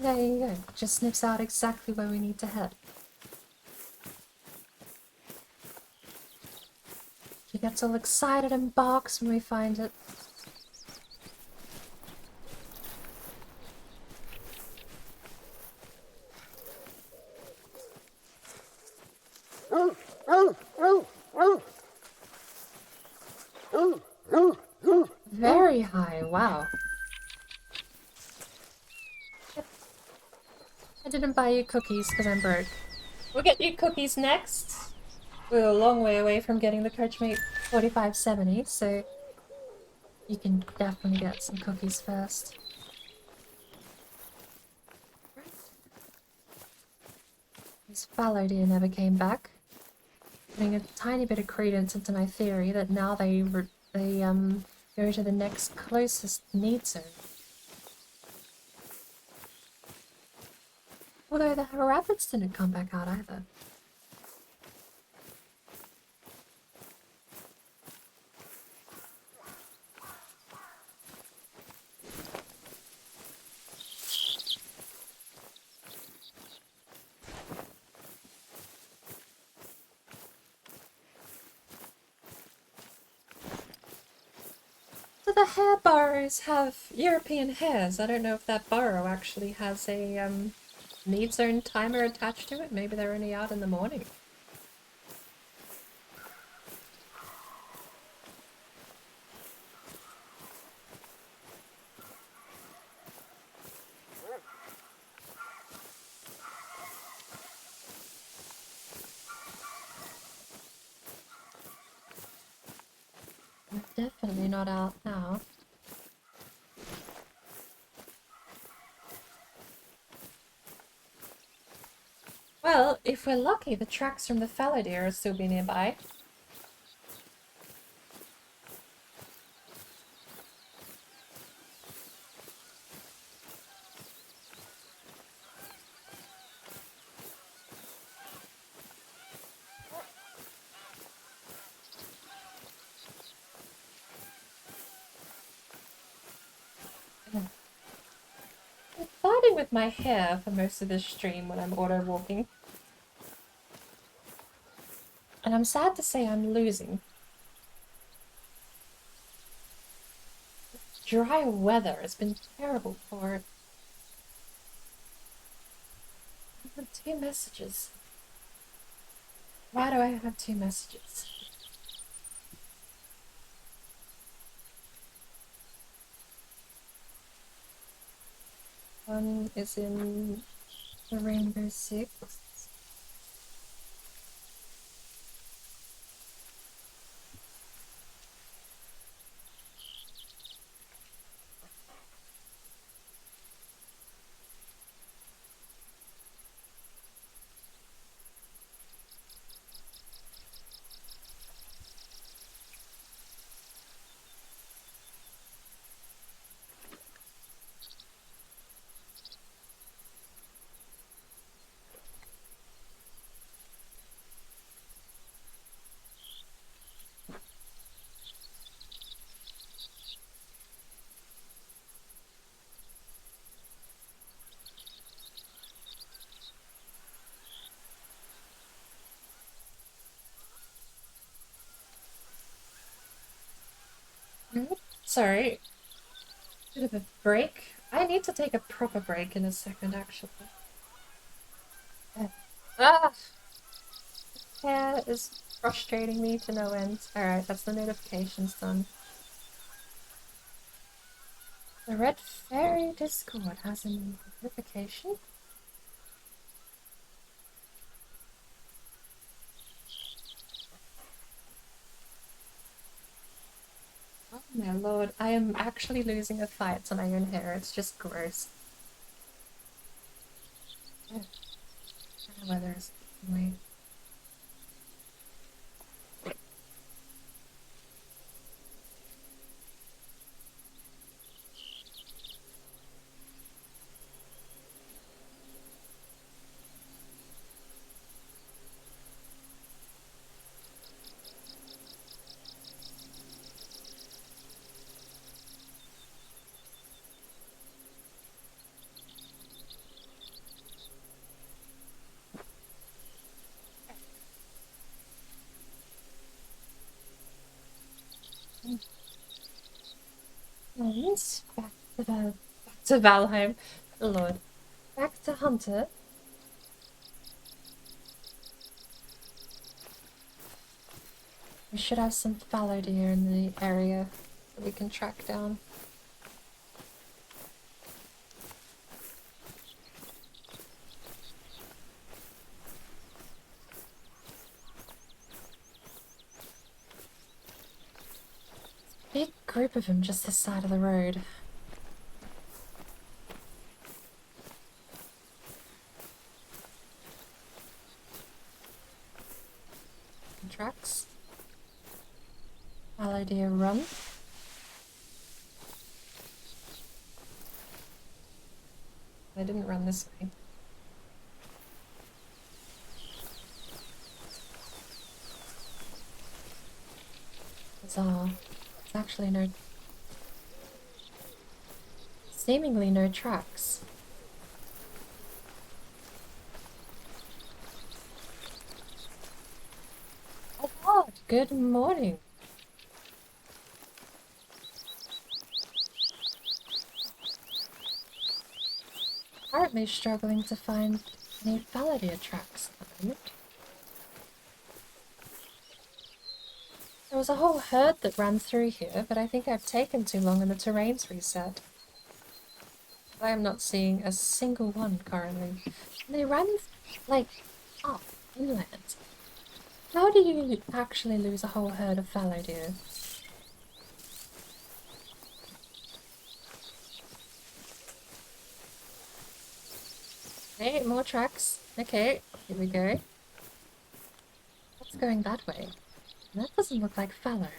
There you go. Just sniffs out exactly where we need to head. She gets all excited and barks when we find it. Very high, wow. Yep. I didn't buy you cookies because I'm broke. We'll get you cookies next. We're a long way away from getting the Coachmate 4570, so you can definitely get some cookies first. This fallow deer never came back. Putting a tiny bit of credence into my theory that now they go to the next closest need zone. Although the rabbits didn't come back out either. So the hare burrows have European hares. I don't know if that burrow actually has a need zone timer attached to it. Maybe they're only out in the morning. They're definitely not out now. Well, if we're lucky, the tracks from the fallow deer will still be nearby. I'm fighting with my hair for most of this stream when I'm auto walking. And I'm sad to say I'm losing. Dry weather has been terrible for it. I have 2 messages. Why do I have 2 messages? One is in the Rainbow Six. Sorry. Bit of a break. I need to take a proper break in a second, actually. Ah! Yeah, it's frustrating me to no end. Alright, that's the notifications done. The Red Fairy Discord has a notification? Oh my lord, I am actually losing a fight to my own hair. It's just gross. Yeah. The weather is annoying. back to Valheim. Lord. Back to Hunter. We should have some fallow deer in the area that we can track down. Big group of them just this side of the road. Tracks. Fallow deer run. They didn't run this way. Bizarre. There's actually no... seemingly no tracks. Oh God, good morning. Apparently struggling to find any fallow deer tracks at the moment. There was a whole herd that ran through here, but I think I've taken too long and the terrain's reset. I am not seeing a single one currently. And they ran, like, up inland. How do you actually lose a whole herd of fallow deer? Okay, more tracks. Okay, here we go. What's going that way? That doesn't look like fallow.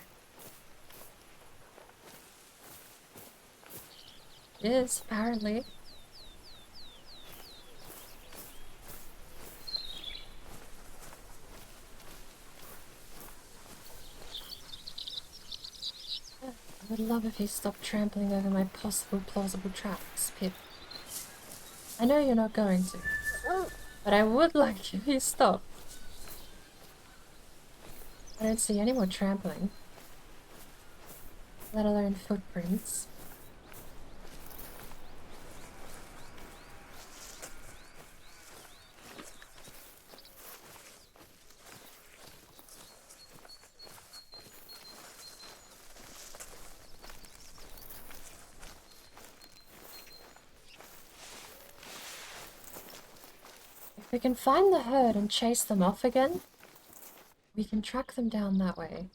It is, apparently. I would love if you stopped trampling over my possible plausible tracks, Pip. I know you're not going to, but I would like if you stopped. I don't see any more trampling, let alone footprints. If we can find the herd and chase them off again, we can track them down that way.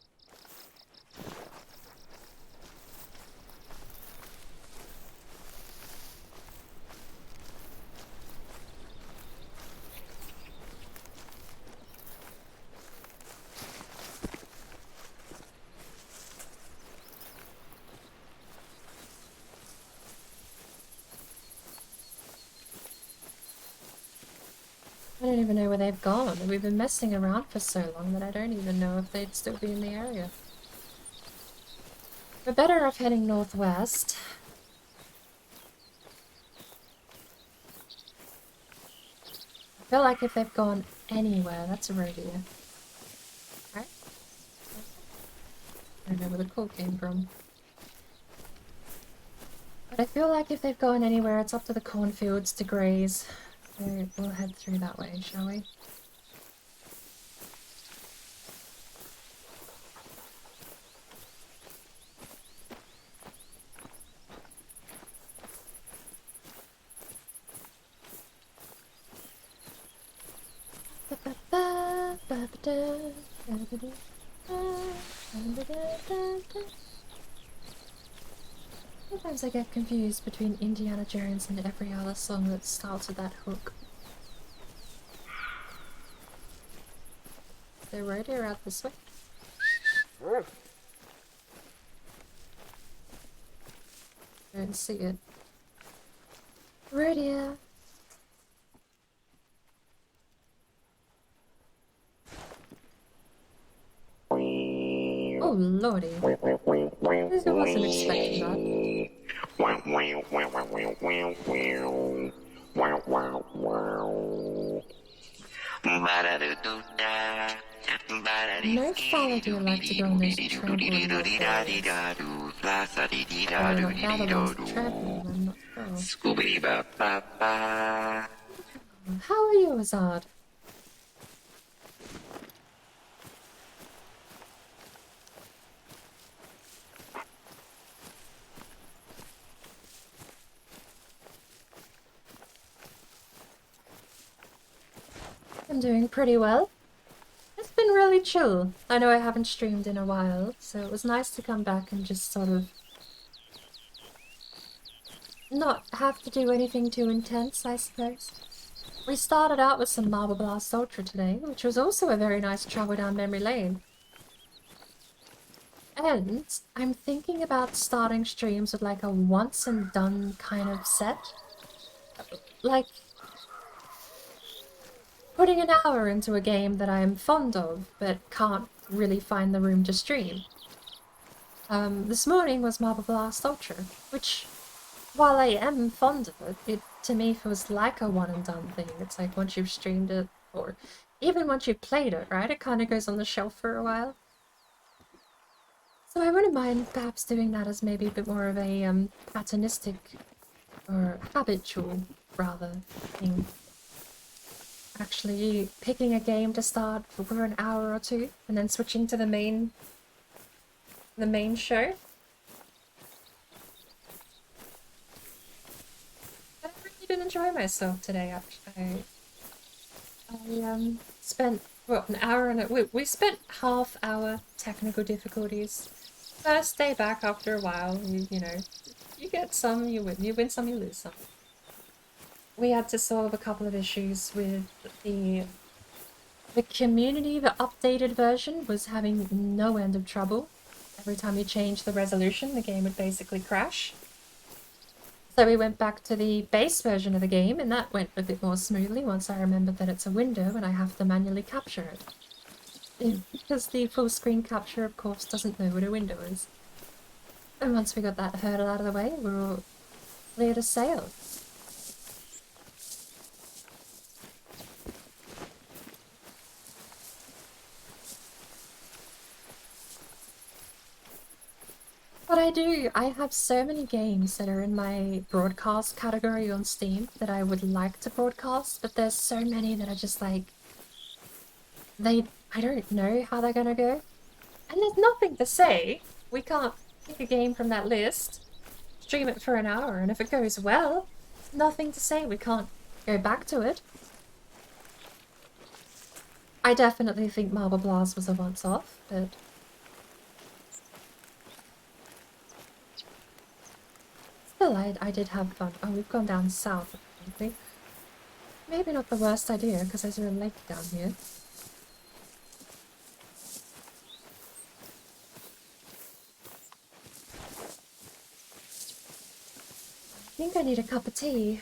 I don't even know where they've gone. We've been messing around for so long that I don't even know if they'd still be in the area. We're better off heading northwest. I feel like if they've gone anywhere, that's a road deer. Right? I don't know where the call came from. But I feel like if they've gone anywhere, it's up to the cornfields to graze. So we'll head through that way, shall we? Sometimes I get confused between Indiana Jones and every other song that starts with that hook. Is there a road here out this way? Don't see it. Rodeo. Oh lordy. I wasn't expecting that. No fallow deer like to go on those tranquil. Scooby ba ba ba. How are you, Azad? I'm doing pretty well. It's been really chill. I know I haven't streamed in a while, so it was nice to come back and just sort of not have to do anything too intense, I suppose. We started out with some Marble Blast Ultra today, which was also a very nice travel down memory lane. And I'm thinking about starting streams with like a once and done kind of set. Like putting an hour into a game that I am fond of, but can't really find the room to stream. This morning was Marble Blast Ultra, which, while I am fond of it, it to me feels like a one and done thing. It's like once you've streamed it, or even once you've played it, right? It kind of goes on the shelf for a while. So I wouldn't mind perhaps doing that as maybe a bit more of a patternistic, or habitual, rather, thing. Actually picking a game to start for an hour or two, and then switching to the main show. I really did enjoy myself today, actually. I spent, well, an hour and we spent half hour technical difficulties. First day back after a while, you know, you get some, you win some, you lose some. We had to solve a couple of issues with the community. The updated version was having no end of trouble. Every time you change the resolution, the game would basically crash. So we went back to the base version of the game, and that went a bit more smoothly once I remembered that it's a window and I have to manually capture it. Because the full screen capture, of course, doesn't know what a window is. And once we got that hurdle out of the way, we were all clear to sail. But I have so many games that are in my broadcast category on Steam that I would like to broadcast, but there's so many that are just like, I don't know how they're gonna go. And there's nothing to say. We can't pick a game from that list, stream it for an hour, and if it goes well, nothing to say. We can't go back to it. I definitely think Marble Blast was a once-off, but still, I did have fun. Oh, we've gone down south, apparently. Maybe not the worst idea, because there's a lake down here. I think I need a cup of tea.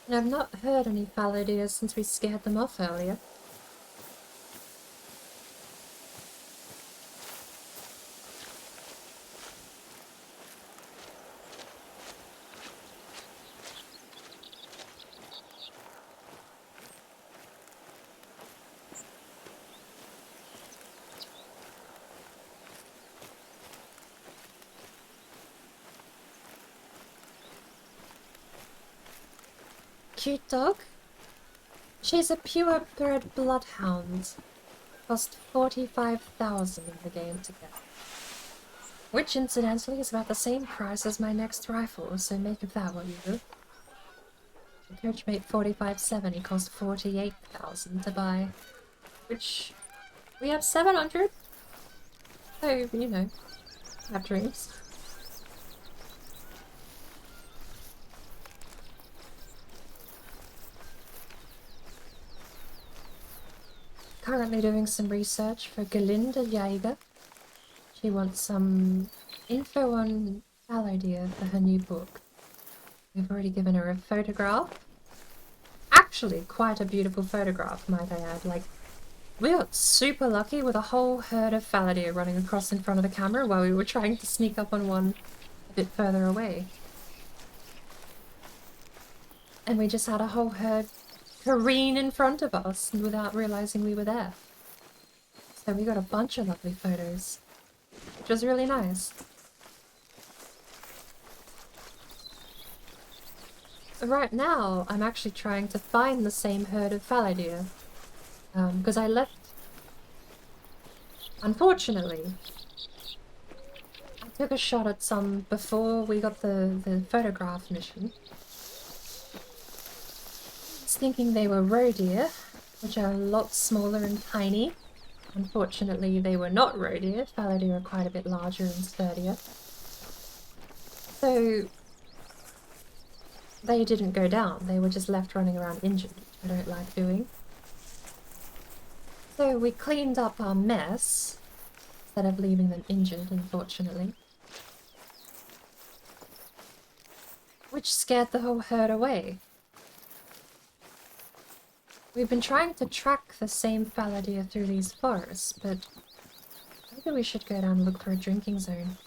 And I've not heard any fallow deer since we scared them off earlier. Cute dog. She's a purebred bloodhound. Cost 45,000 in the game to get. Which, incidentally, is about the same price as my next rifle, so make of that what you will. The Coachmate 4570 cost 48,000 to buy. Which, we have 700. So, you know, have dreams. Currently doing some research for Galinda Jaeger. She wants some info on fallow deer for her new book. We've already given her a photograph. actually quite a beautiful photograph, might I add. Like, we got super lucky with a whole herd of fallow deer running across in front of the camera while we were trying to sneak up on one a bit further away. And we just had a whole herd careen in front of us without realizing we were there. So we got a bunch of lovely photos, which was really nice. Right now, I'm actually trying to find the same herd of fallow deer. Because I left... Unfortunately, I took a shot at some before we got the photograph mission. Thinking they were roe deer, which are a lot smaller and tiny. Unfortunately, they were not roe deer. Fallow deer are quite a bit larger and sturdier. So they didn't go down. They were just left running around injured, which I don't like doing. So we cleaned up our mess instead of leaving them injured, unfortunately. Which scared the whole herd away. We've been trying to track the same fallow deer through these forests, but maybe we should go down and look for a drinking zone.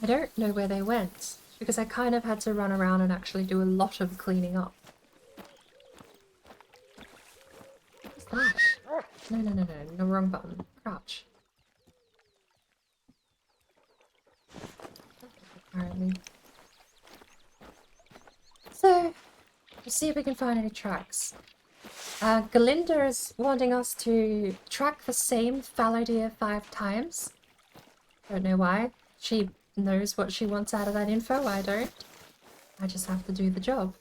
I don't know where they went, because I kind of had to run around and actually do a lot of cleaning up. What's that? No, wrong button. Crouch. Apparently. So, let's see if we can find any tracks. Galinda is wanting us to track the same fallow deer 5 times. Don't know why. She knows what she wants out of that info, I don't. I just have to do the job.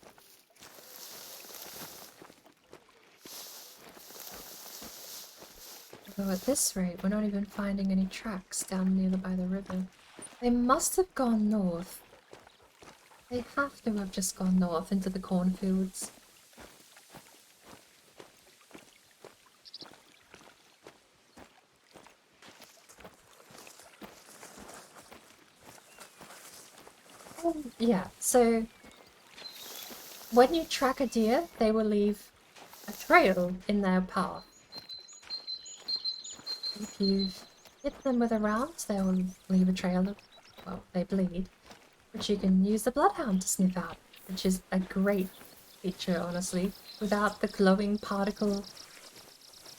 Although at this rate, we're not even finding any tracks down near by the river. They must have gone north. They have to have just gone north into the cornfields. Yeah, so when you track a deer, they will leave a trail in their path. If you hit them with a round, they'll leave a trail of, well, they bleed, which you can use the bloodhound to sniff out, which is a great feature, honestly, without the glowing particle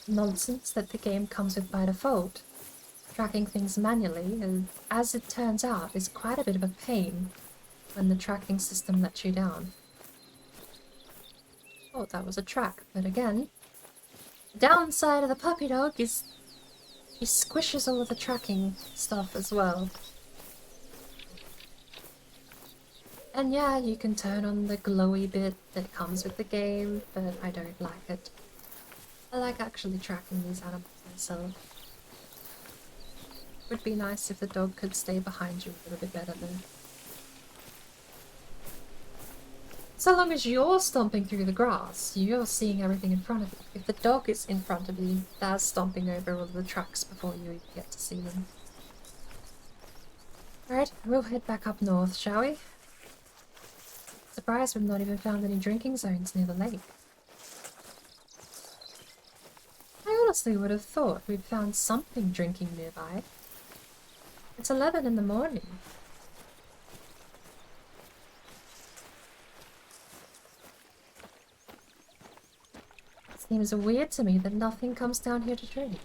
nonsense that the game comes with by default. Tracking things manually, as it turns out, is quite a bit of a pain when the tracking system lets you down. Thought that was a track, but again, the downside of the puppy dog is he squishes all of the tracking stuff as well. And yeah, you can turn on the glowy bit that comes with the game, but I don't like it. I like actually tracking these animals myself. Would be nice if the dog could stay behind you a little bit better though. So long as you're stomping through the grass, you're seeing everything in front of you. If the dog is in front of you, they're stomping over all the tracks before you even get to see them. Alright, we'll head back up north, shall we? Surprised we've not even found any drinking zones near the lake. I honestly would have thought we'd found something drinking nearby. It's 11 in the morning. Seems weird to me that nothing comes down here to drink.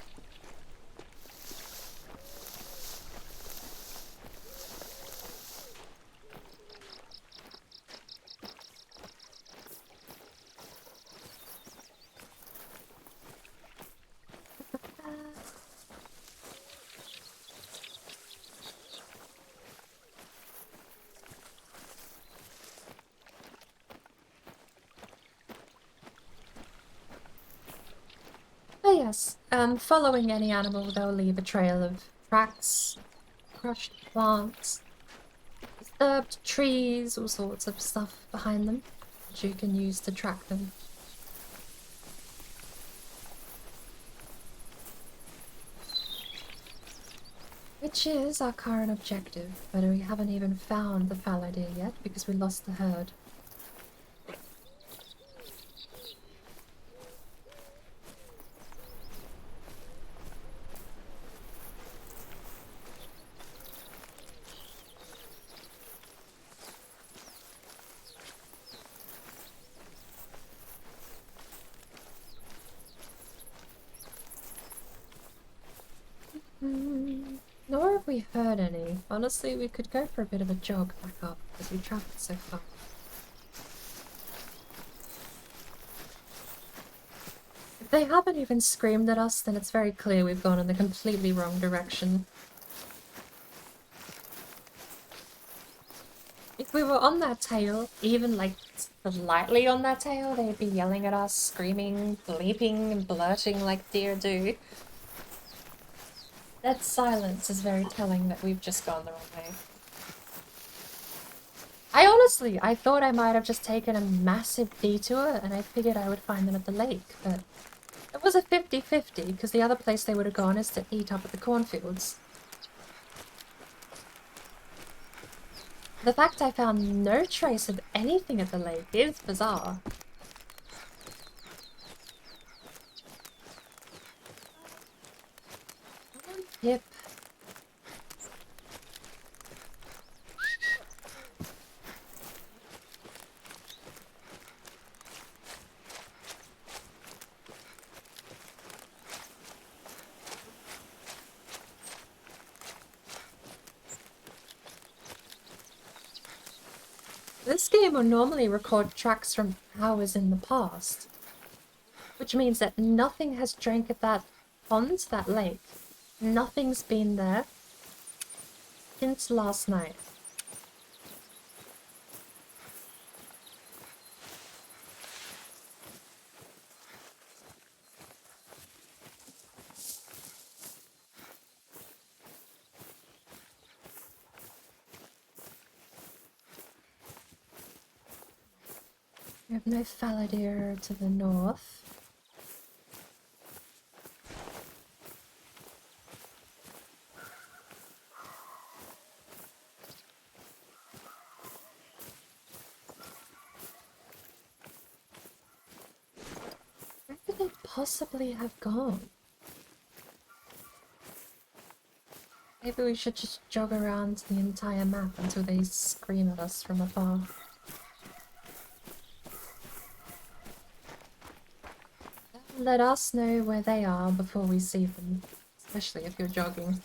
Oh yes, following any animal, they'll leave a trail of tracks, crushed plants, disturbed trees, all sorts of stuff behind them, which you can use to track them. Which is our current objective, but we haven't even found the fallow deer yet because we lost the herd. Nor have we heard any. Honestly, we could go for a bit of a jog back up because we travelled so far. If they haven't even screamed at us, then it's very clear we've gone in the completely wrong direction. If we were on that tail, even like slightly on that tail, they'd be yelling at us, screaming, bleeping, and blurting like deer do. That silence is very telling that we've just gone the wrong way. I thought I might have just taken a massive detour and I figured I would find them at the lake, but it was a 50-50 because the other place they would have gone is to eat up at the cornfields. The fact I found no trace of anything at the lake is bizarre. Yep. This game will normally record tracks from hours in the past, which means that nothing has drank at that pond, that lake. Nothing's been there since last night. We have no fallow deer to the north. Where could they possibly have gone? Maybe we should just jog around the entire map until they scream at us from afar. Let us know where they are before we see them, especially if you're jogging.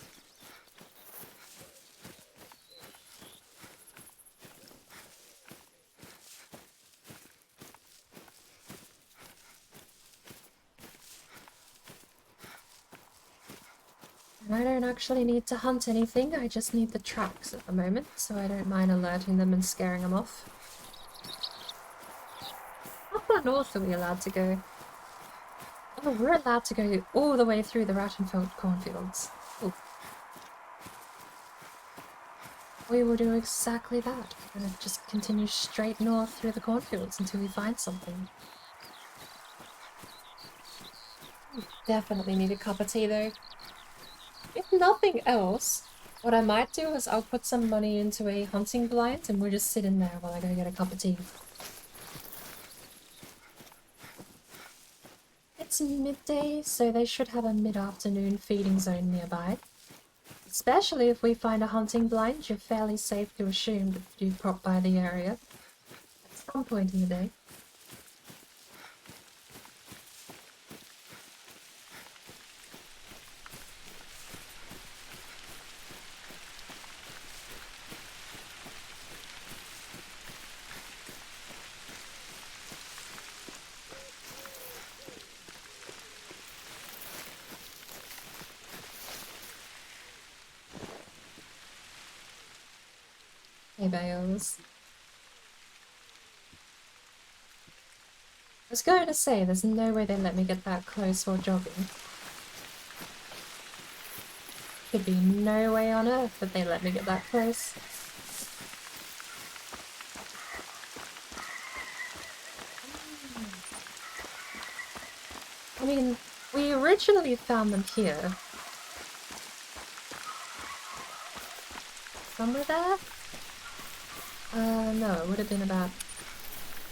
And I don't actually need to hunt anything, I just need the tracks at the moment, so I don't mind alerting them and scaring them off. How far north are we allowed to go? Oh, we're allowed to go all the way through the Rattenfeld cornfields. Ooh. We will do exactly that. We're gonna just continue straight north through the cornfields until we find something. Definitely need a cup of tea though. If nothing else, what I might do is I'll put some money into a hunting blind and we'll just sit in there while I go get a cup of tea. It's midday, so they should have a mid-afternoon feeding zone nearby. Especially if we find a hunting blind, you're fairly safe to assume that you pop by the area at some point in the day. Hey, Bales. I was going to say, there's no way they let me get that close while jogging. Could be no way on earth that they let me get that close. I mean, we originally found them here. somewhere there. No, it would have been about...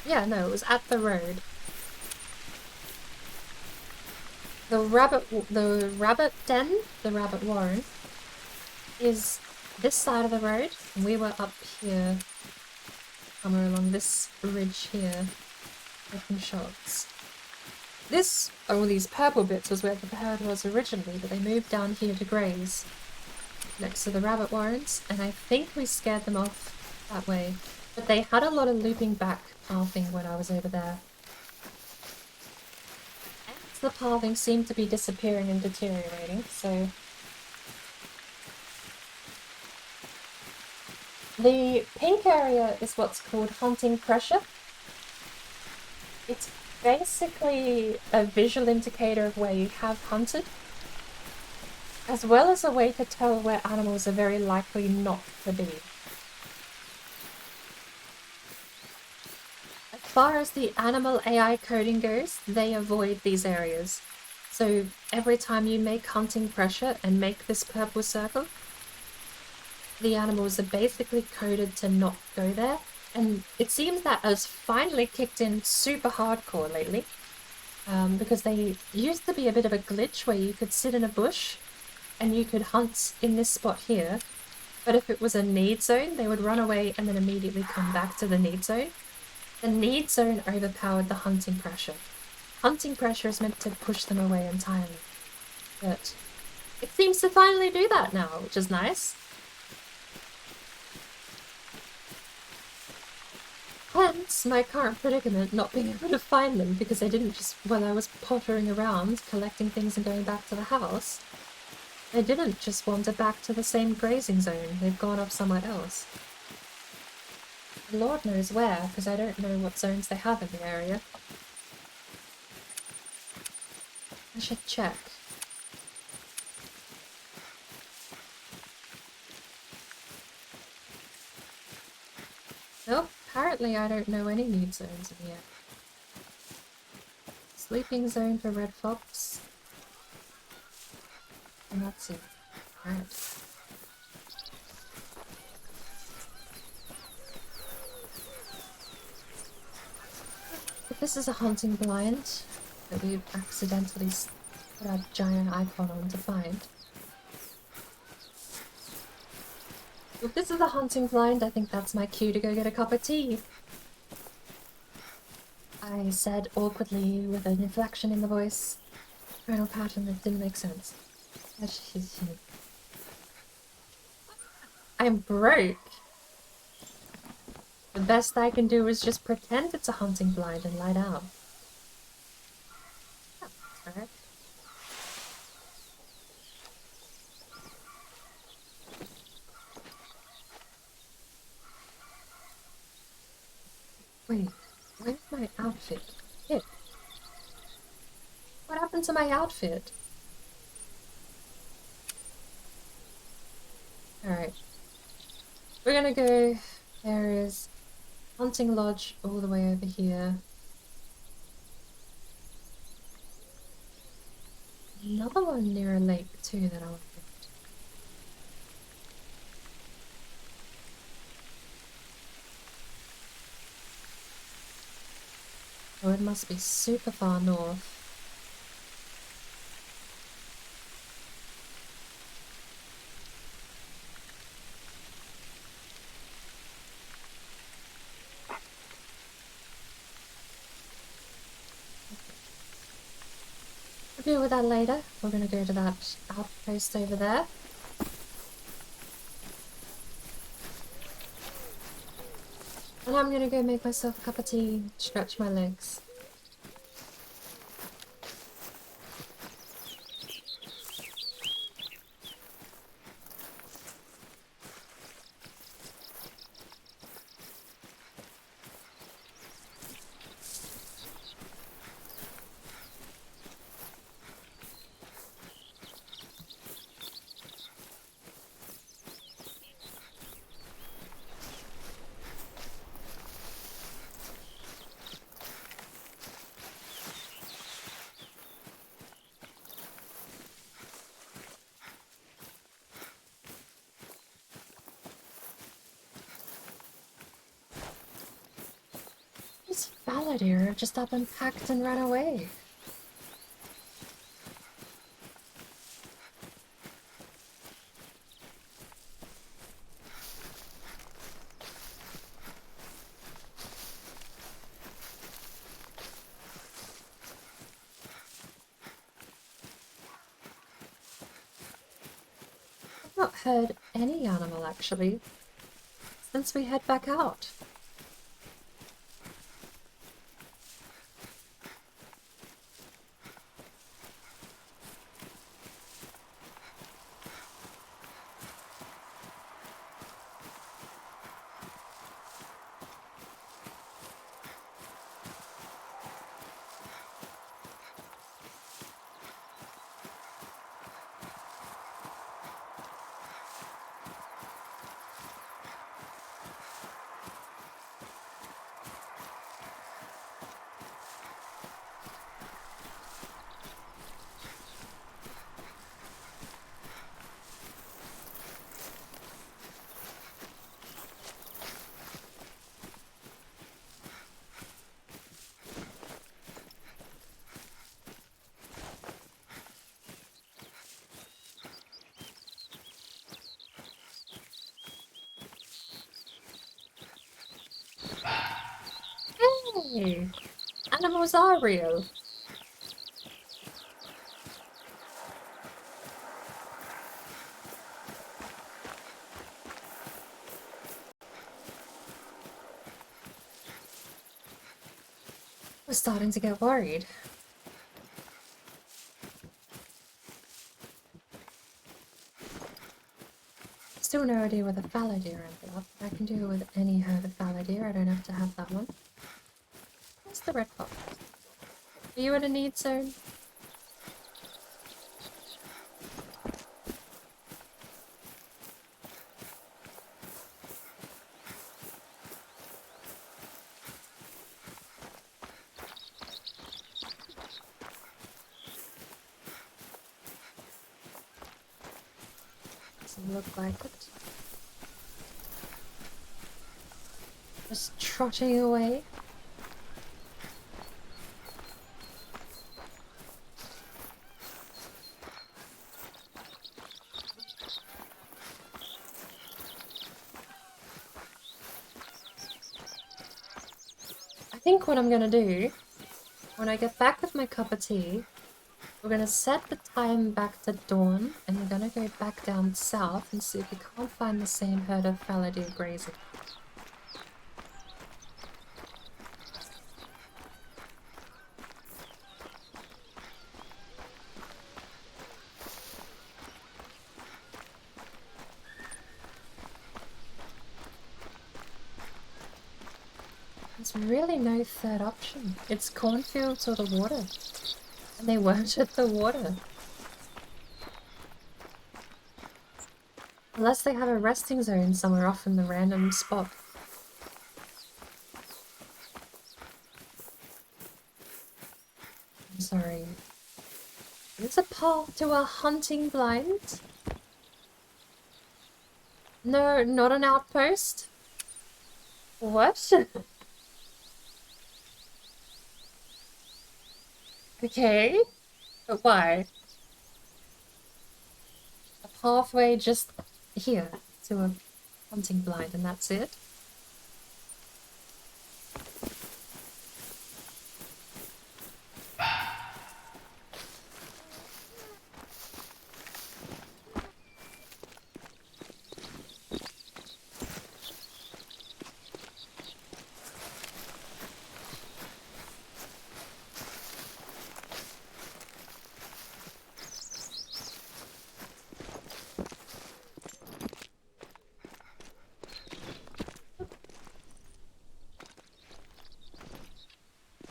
Yeah, no, it was at the road. The rabbit den, the rabbit warren, is this side of the road, and we were up here, somewhere along this ridge here, taking shots. These purple bits was where the herd was originally, but they moved down here to graze, next to the rabbit warrens, and I think we scared them off that way. But they had a lot of looping back pathing when I was over there. And the pathing seemed to be disappearing and deteriorating, so... The pink area is what's called hunting pressure. It's basically a visual indicator of where you have hunted, as well as a way to tell where animals are very likely not to be. As far as the animal AI coding goes, they avoid these areas. So every time you make hunting pressure and make this purple circle, the animals are basically coded to not go there, and it seems that has finally kicked in super hardcore lately, because they used to be a bit of a glitch where you could sit in a bush and you could hunt in this spot here, but if it was a need zone, they would run away and then immediately come back to the need zone. The need zone overpowered the hunting pressure. Hunting pressure is meant to push them away entirely, but it seems to finally do that now, which is nice. Hence my current predicament, not being able to find them because I didn't just, while I was pottering around collecting things and going back to the house, they didn't just wander back to the same grazing zone, they've gone off somewhere else. Lord knows where, because I don't know what zones they have in the area. I should check. Nope, apparently I don't know any need zones in here. Sleeping zone for red fox. And that's it. Alright. If this is a hunting blind that we've accidentally put our giant icon on to find. If this is a hunting blind, I think that's my cue to go get a cup of tea. I said awkwardly with an inflection in the voice. Final pattern that didn't make sense. I'm broke. The best I can do is just pretend it's a hunting blind and lie down. That's alright. Wait, where's my outfit? Here. What happened to my outfit? Alright. We're gonna go... There is hunting lodge all the way over here. Another one near a lake too that I want to get. Oh, it must be super far north. We'll deal with that later. We're gonna go to that outpost over there. And I'm gonna go make myself a cup of tea, stretch my legs. fallow deer have just up and packed and ran away. I've not heard any animal actually since we head back out. Hey, animals are real. We're starting to get worried. Still no idea where the fallow deer ended up. I can do it with any herd of fallow deer. I don't have to have that one. Where's the red fox? Are you in a need zone? Doesn't look like it. Just trotting away. I think what I'm gonna do, when I get back with my cup of tea, we're gonna set the time back to dawn, and we're gonna go back down south and see if we can't find the same herd of fallow deer grazing. There's really no third option. It's cornfields or the water. And they weren't at the water. Unless they have a resting zone somewhere off in the random spot. I'm sorry. Is a path to a hunting blind? No, not an outpost? What? Okay, but why? A pathway just here to a hunting blind and that's it?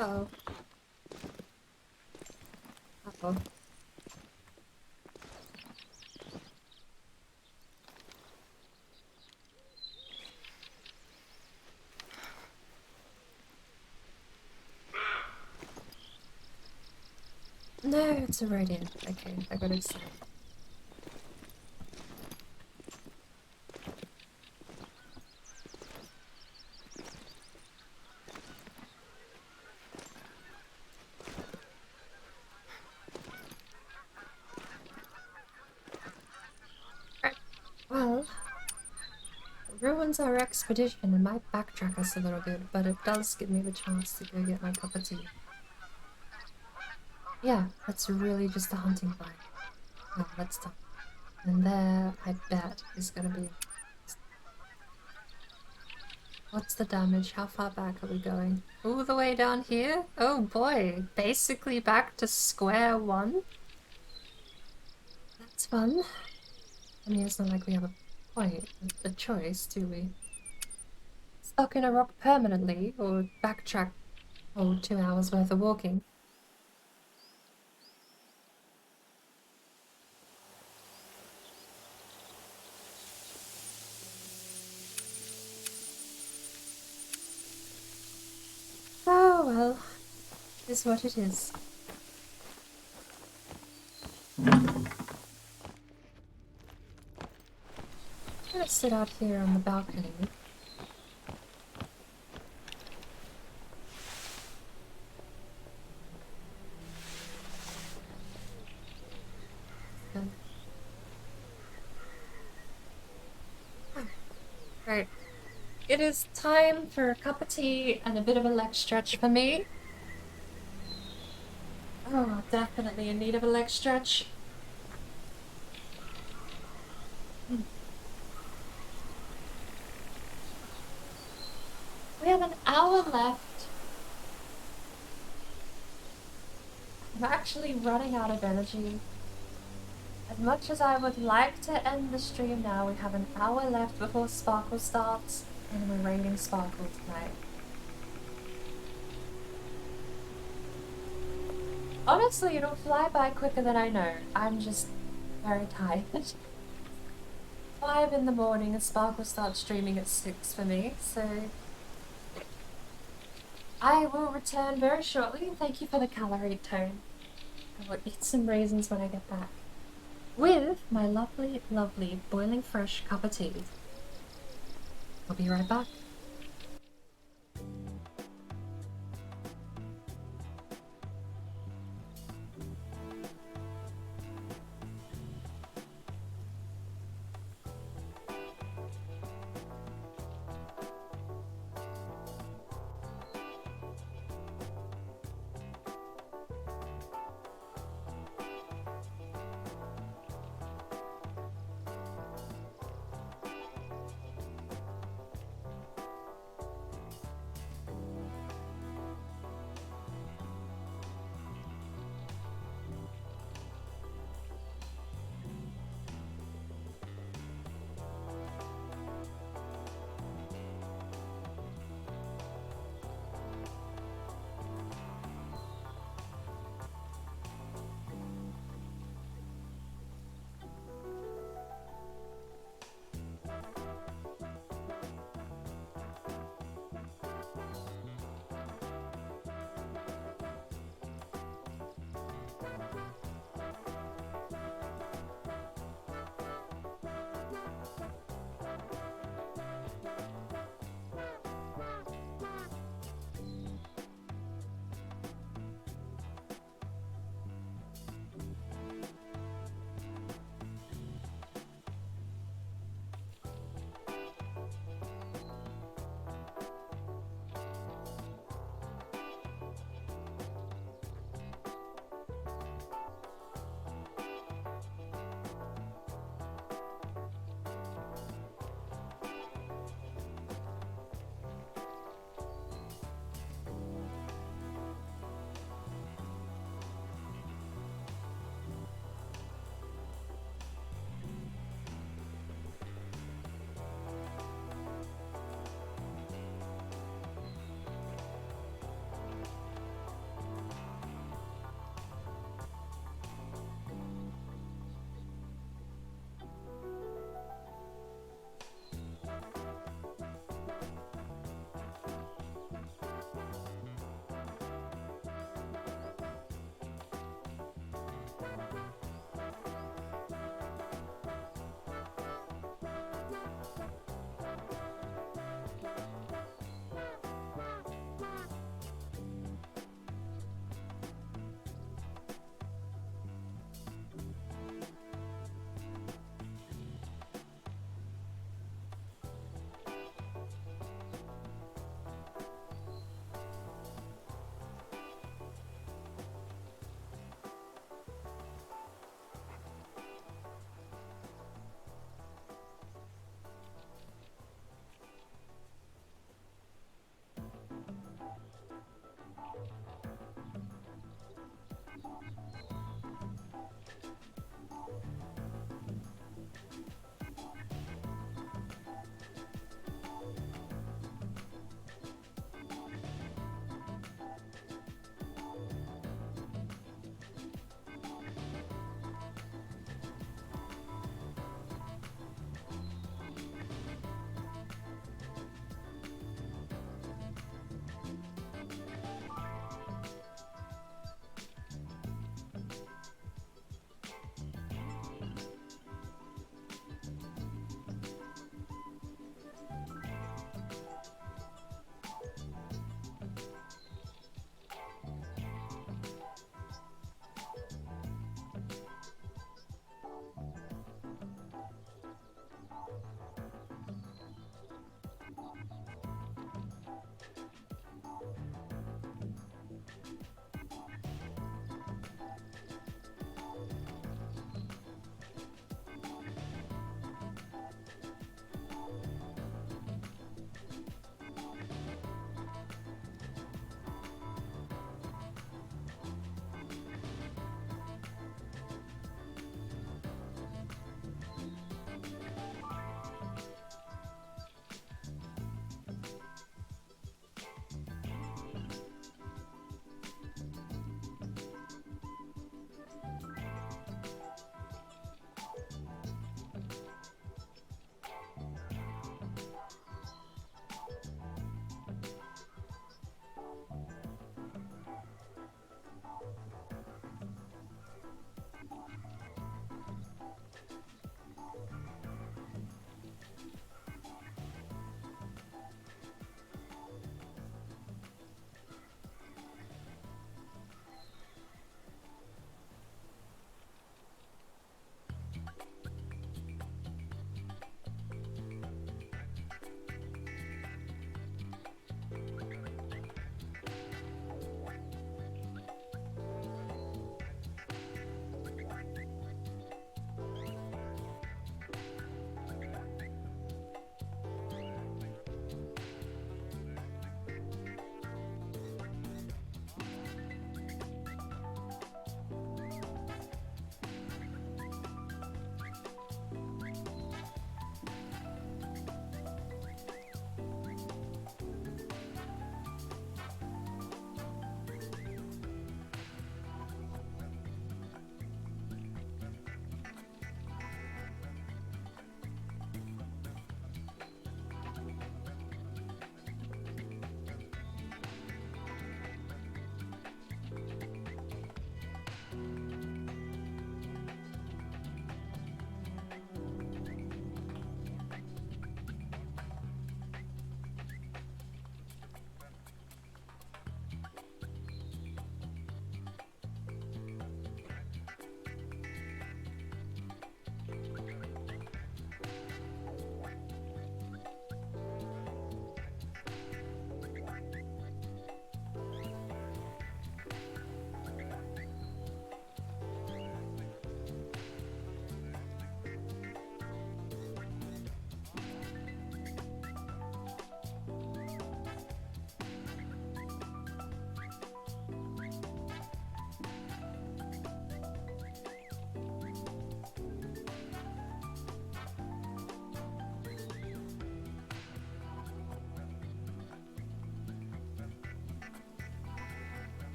Uh-oh. Uh-oh. No, it's a rodent. Okay, I got it. ruins our expedition and might backtrack us a little bit, but it does give me the chance to go get my cup of tea. Yeah, that's really just a hunting fight. No, that's done. And there, I bet, is gonna be... What's the damage? How far back are we going? All the way down here? Oh boy, basically back to square one? That's fun. I mean, it's not like we have a choice, do we? Stuck in a rock permanently, or backtrack 2 hours worth of walking. Oh well, it is what it is. I'm gonna sit out here on the balcony. Right. It is time for a cup of tea and a bit of a leg stretch for me. Oh, definitely in need of a leg stretch. We have an hour left. I'm actually running out of energy. As much as I would like to end the stream now, we have an hour left before Sparkle starts, and we're raiding Sparkle tonight. Honestly, it'll fly by quicker than I know. I'm just very tired. 5 in the morning and Sparkle starts streaming at 6 for me, so... I will return very shortly. Thank you for the calorie tone. I will eat some raisins when I get back. With my lovely, lovely, boiling fresh cup of tea. I'll be right back.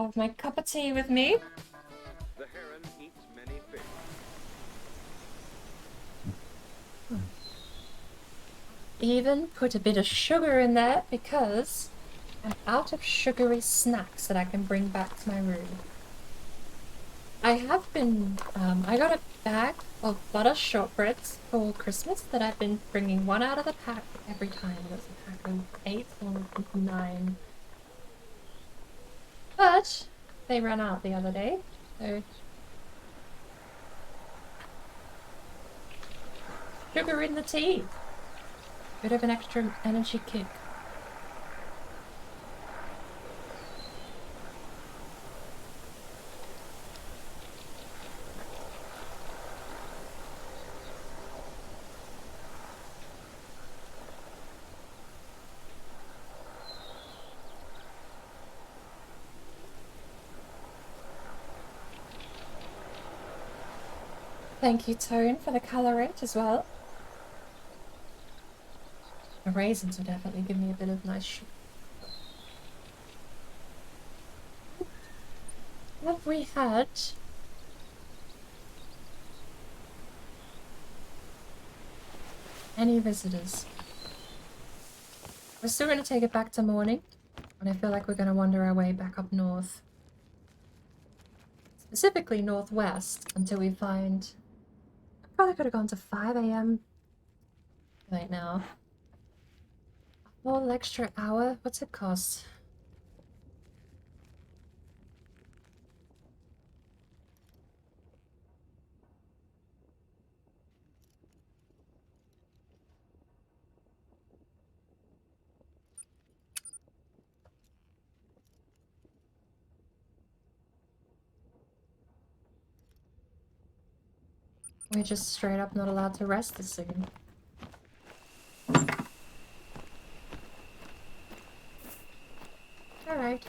have my cup of tea with me. The heron eats many fish. Even put a bit of sugar in there because I'm out of sugary snacks that I can bring back to my room. I have been, I got a bag of butter shortbreads for Christmas that I've been bringing one out of the pack every time. That's a pack of 8 or 9. But they ran out the other day, so sugar in the tea. Bit of an extra energy kick. Thank you, Tone, for the colorette as well. The raisins will definitely give me a bit of nice sugar. Have we had any visitors? We're still going to take it back to morning, and I feel like we're going to wander our way back up north. Specifically northwest, until we find... I probably could have gone to 5 AM right now. A whole extra hour? What's it cost? We're just straight up not allowed to rest this soon. Alright.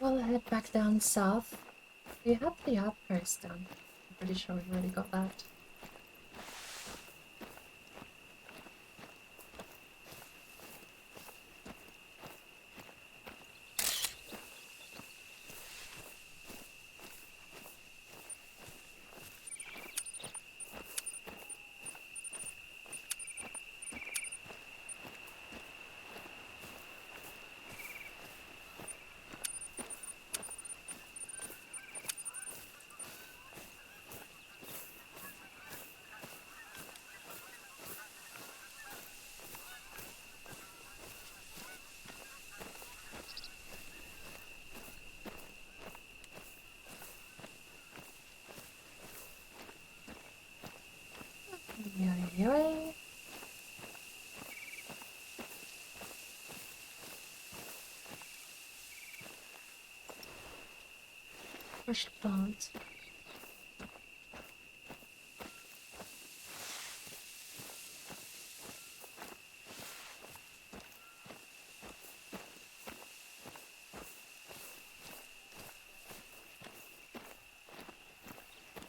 We'll head back down south. We have the outpost down. I'm pretty sure we already got that. Yay. Fresh plant.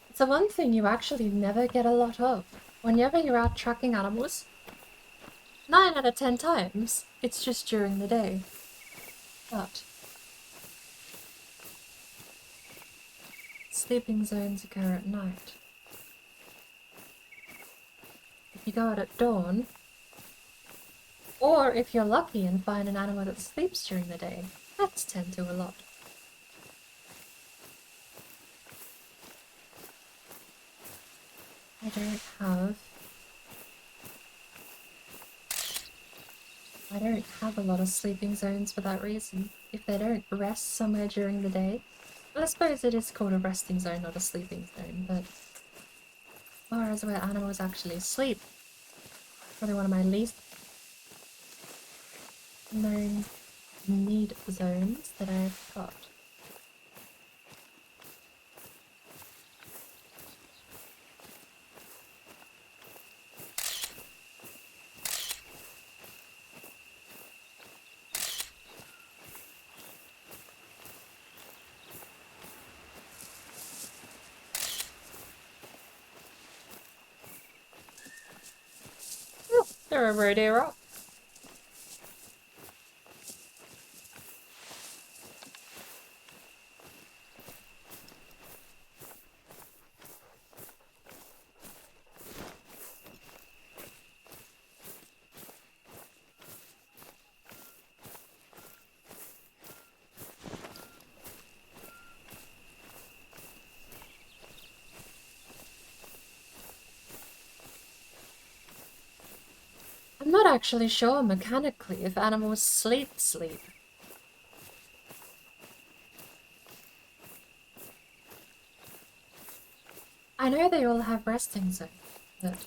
It's the one thing you actually never get a lot of. Whenever you're out tracking animals, 9 out of 10 times, it's just during the day. But sleeping zones occur at night. If you go out at dawn, or if you're lucky and find an animal that sleeps during the day, that's 10 to a lot. I don't have a lot of sleeping zones for that reason. If they don't rest somewhere during the day, well, I suppose it is called a resting zone, not a sleeping zone, but as far as where animals actually sleep, probably one of my least known need zones that I've got. You're a road hero. I'm not actually sure mechanically if animals sleep. I know they all have resting zones, but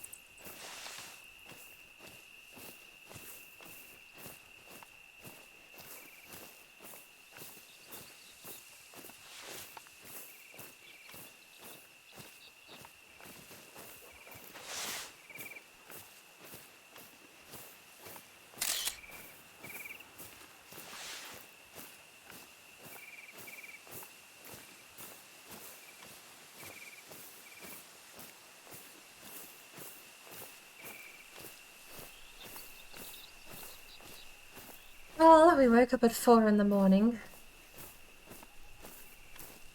well, we woke up at 4 in the morning.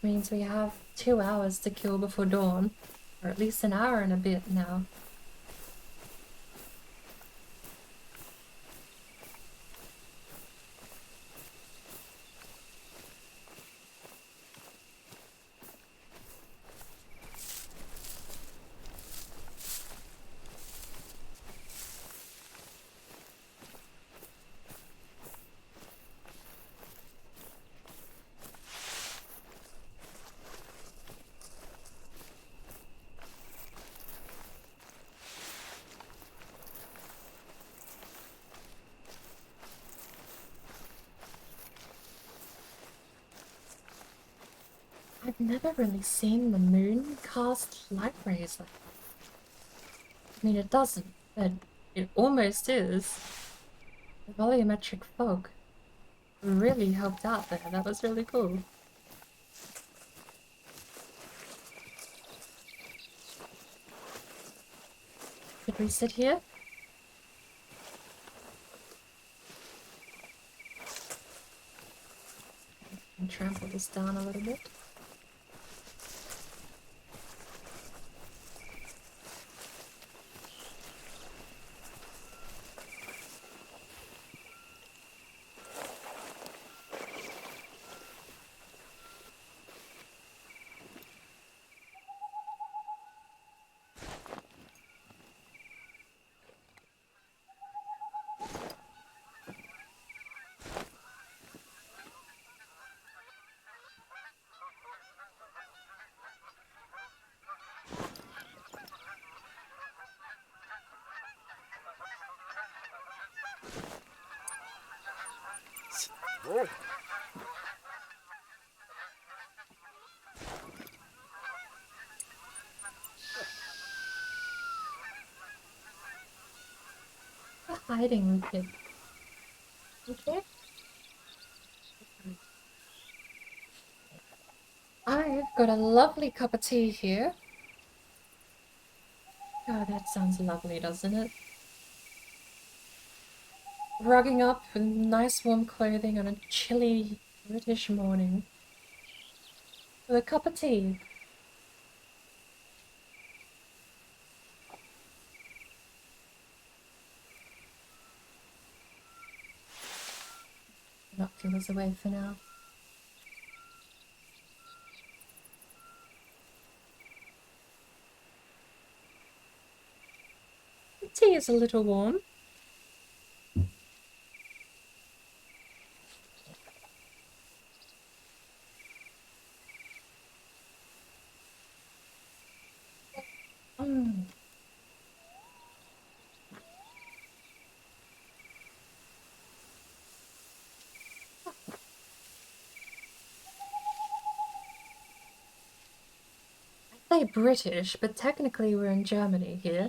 Means we have 2 hours to kill before dawn. Or at least an hour and a bit now. I've never really seen the moon cast light rays like that. I mean, it doesn't, but it almost is. The volumetric fog really helped out there. That was really cool. Should we sit here? And trample this down a little bit. A hiding pit. Okay. I've got a lovely cup of tea here. Oh, that sounds lovely, doesn't it? Rugging up in nice warm clothing on a chilly British morning. With a cup of tea. Binoculars away for now. The tea is a little warm. I say British, but technically we're in Germany here.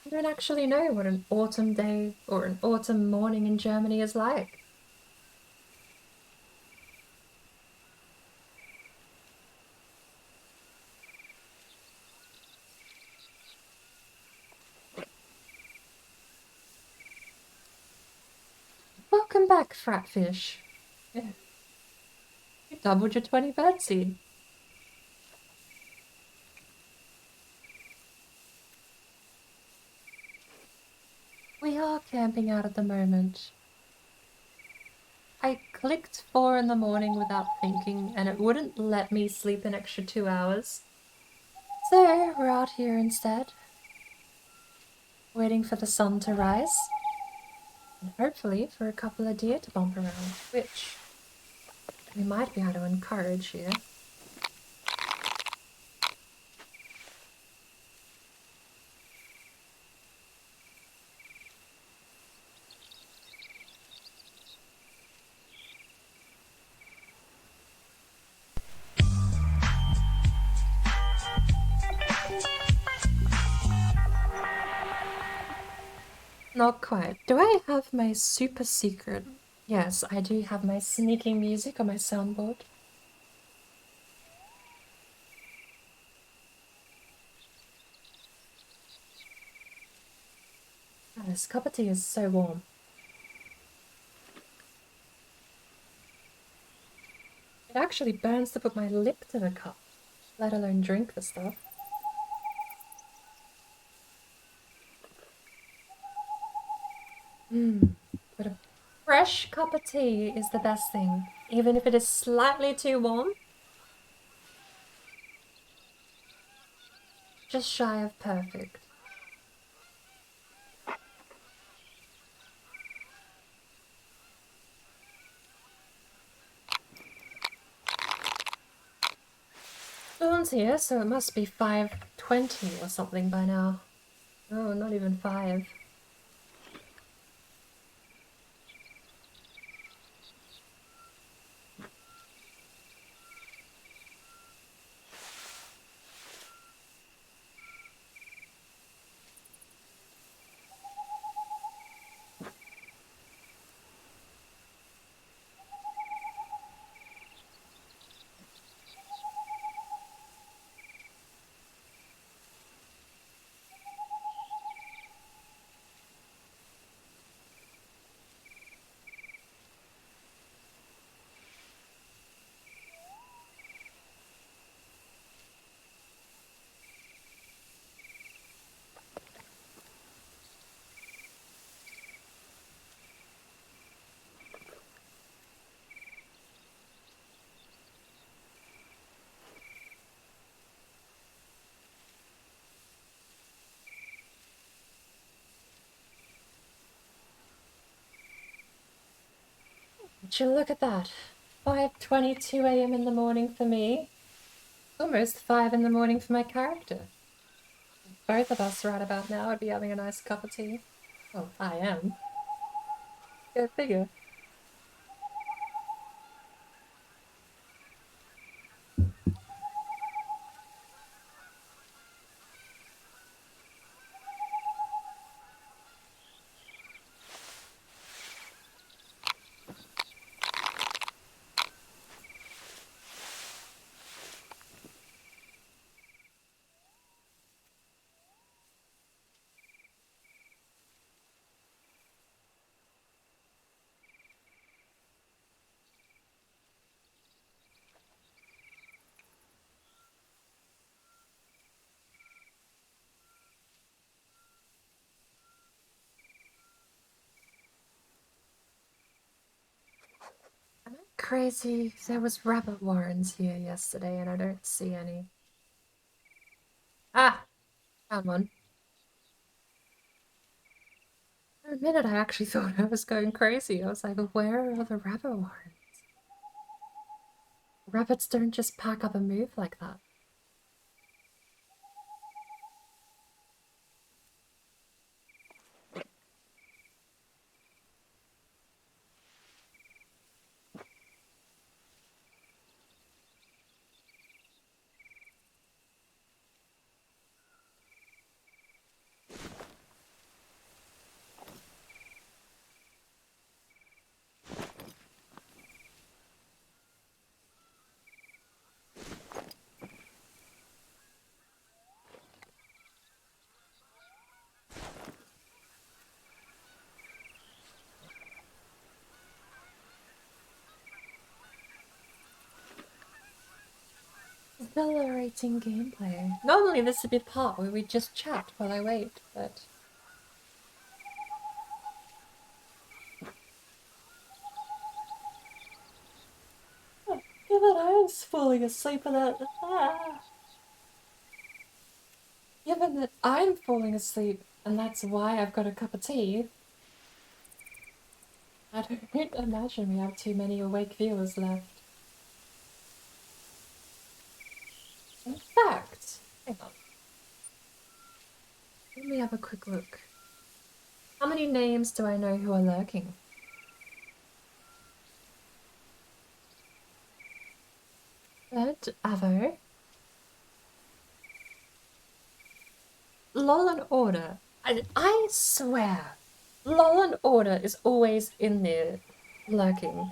I don't actually know what an autumn day or an autumn morning in Germany is like. Welcome back, Fratfish. Yeah. You doubled your 20 birdseed. We are camping out at the moment. I clicked 4 in the morning without thinking, and it wouldn't let me sleep an extra 2 hours. So, we're out here instead. Waiting for the sun to rise. And hopefully for a couple of deer to bump around, which we might be able to encourage here. Not quite. Do I have my super secret? Yes, I do have my sneaking music on my soundboard. Oh, this cup of tea is so warm. It actually burns to put my lip to the cup, let alone drink the stuff. But a fresh cup of tea is the best thing, even if it is slightly too warm. Just shy of perfect. Dawn's here, so it must be 5:20 or something by now. Oh, not even 5. Would you look at that? 5:22 a.m. in the morning for me. Almost 5 in the morning for my character. Both of us right about now would be having a nice cup of tea. Well, I am. Go figure. Am I crazy? There was rabbit warrens here yesterday and I don't see any. Ah! Found one. For a minute I actually thought I was going crazy. I was like, where are all the rabbit warrens? Rabbits don't just pack up and move like that. Exhilarating gameplay. Normally this would be the part where we just chat while I wait, but... Oh, given I was falling asleep and that... Given that I'm falling asleep, and that's why I've got a cup of tea, I don't imagine we have too many awake viewers left. In fact, hang on. Let me have a quick look. How many names do I know who are lurking? Ed, Avo. Lol and Order. I swear, Lol and Order is always in there lurking.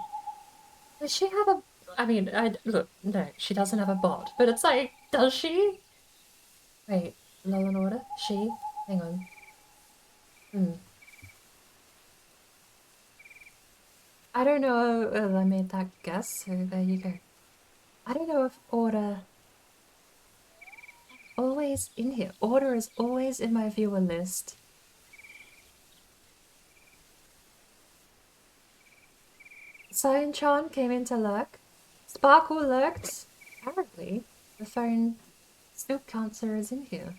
Does she have a... I mean, look, no, she doesn't have a bot, but it's like, does she? Wait, Lol and Order? She? Hang on. I don't know if I made that guess, so there you go. I don't know if Order... Always in here. Order is always in my viewer list. Cyan-chan came in to lurk. Sparkle lurked. Apparently, the phone still counts her as in here.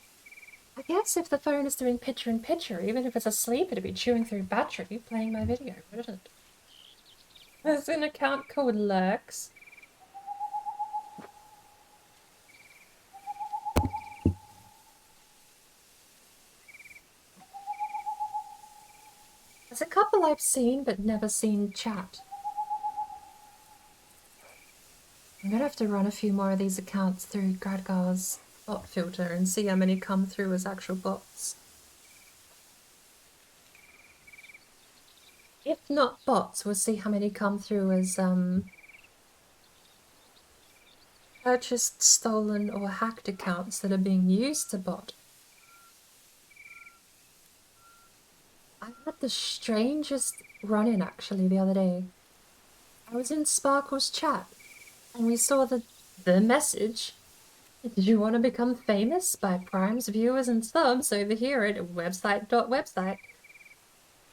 I guess if the phone is doing picture-in-picture, even if it's asleep, it'd be chewing through battery playing my video, wouldn't it? There's an account called Lurks. There's a couple I've seen but never seen chat. I'm gonna have to run a few more of these accounts through Gradgar's bot filter and see how many come through as actual bots. If not bots, we'll see how many come through as purchased, stolen, or hacked accounts that are being used to bot. I had the strangest run-in actually the other day. I was in Sparkle's chat and we saw the message. Did you want to become famous by Prime's viewers and subs over here at website.website?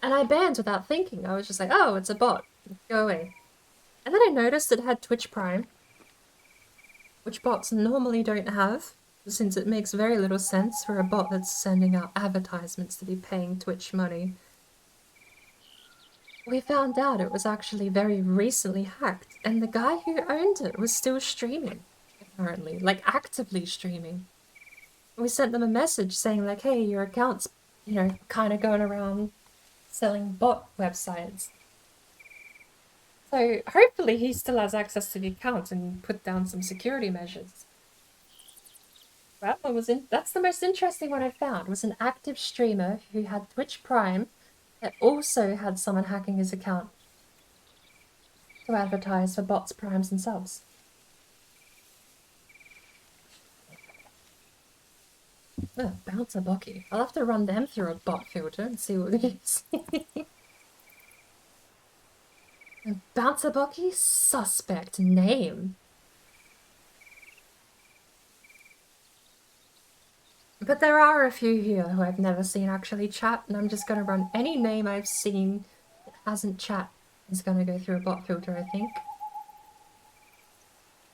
And I banned without thinking. I was just like, oh, it's a bot. Go away. And then I noticed it had Twitch Prime, which bots normally don't have, since it makes very little sense for a bot that's sending out advertisements to be paying Twitch money. We found out it was actually very recently hacked, and the guy who owned it was still streaming, apparently, like actively streaming. We sent them a message saying like, hey, your account's, you know, kind of going around selling bot websites. So hopefully he still has access to the account and put down some security measures. That one was that's the most interesting one I found, was an active streamer who had Twitch Prime that also had someone hacking his account to advertise for bots, primes, and subs. Oh, Bouncer Bucky. I'll have to run them through a bot filter and see what it is. Bouncer Bucky? Suspect name. But there are a few here who I've never seen actually chat, and I'm just going to run any name I've seen that hasn't chat is going to go through a bot filter, I think.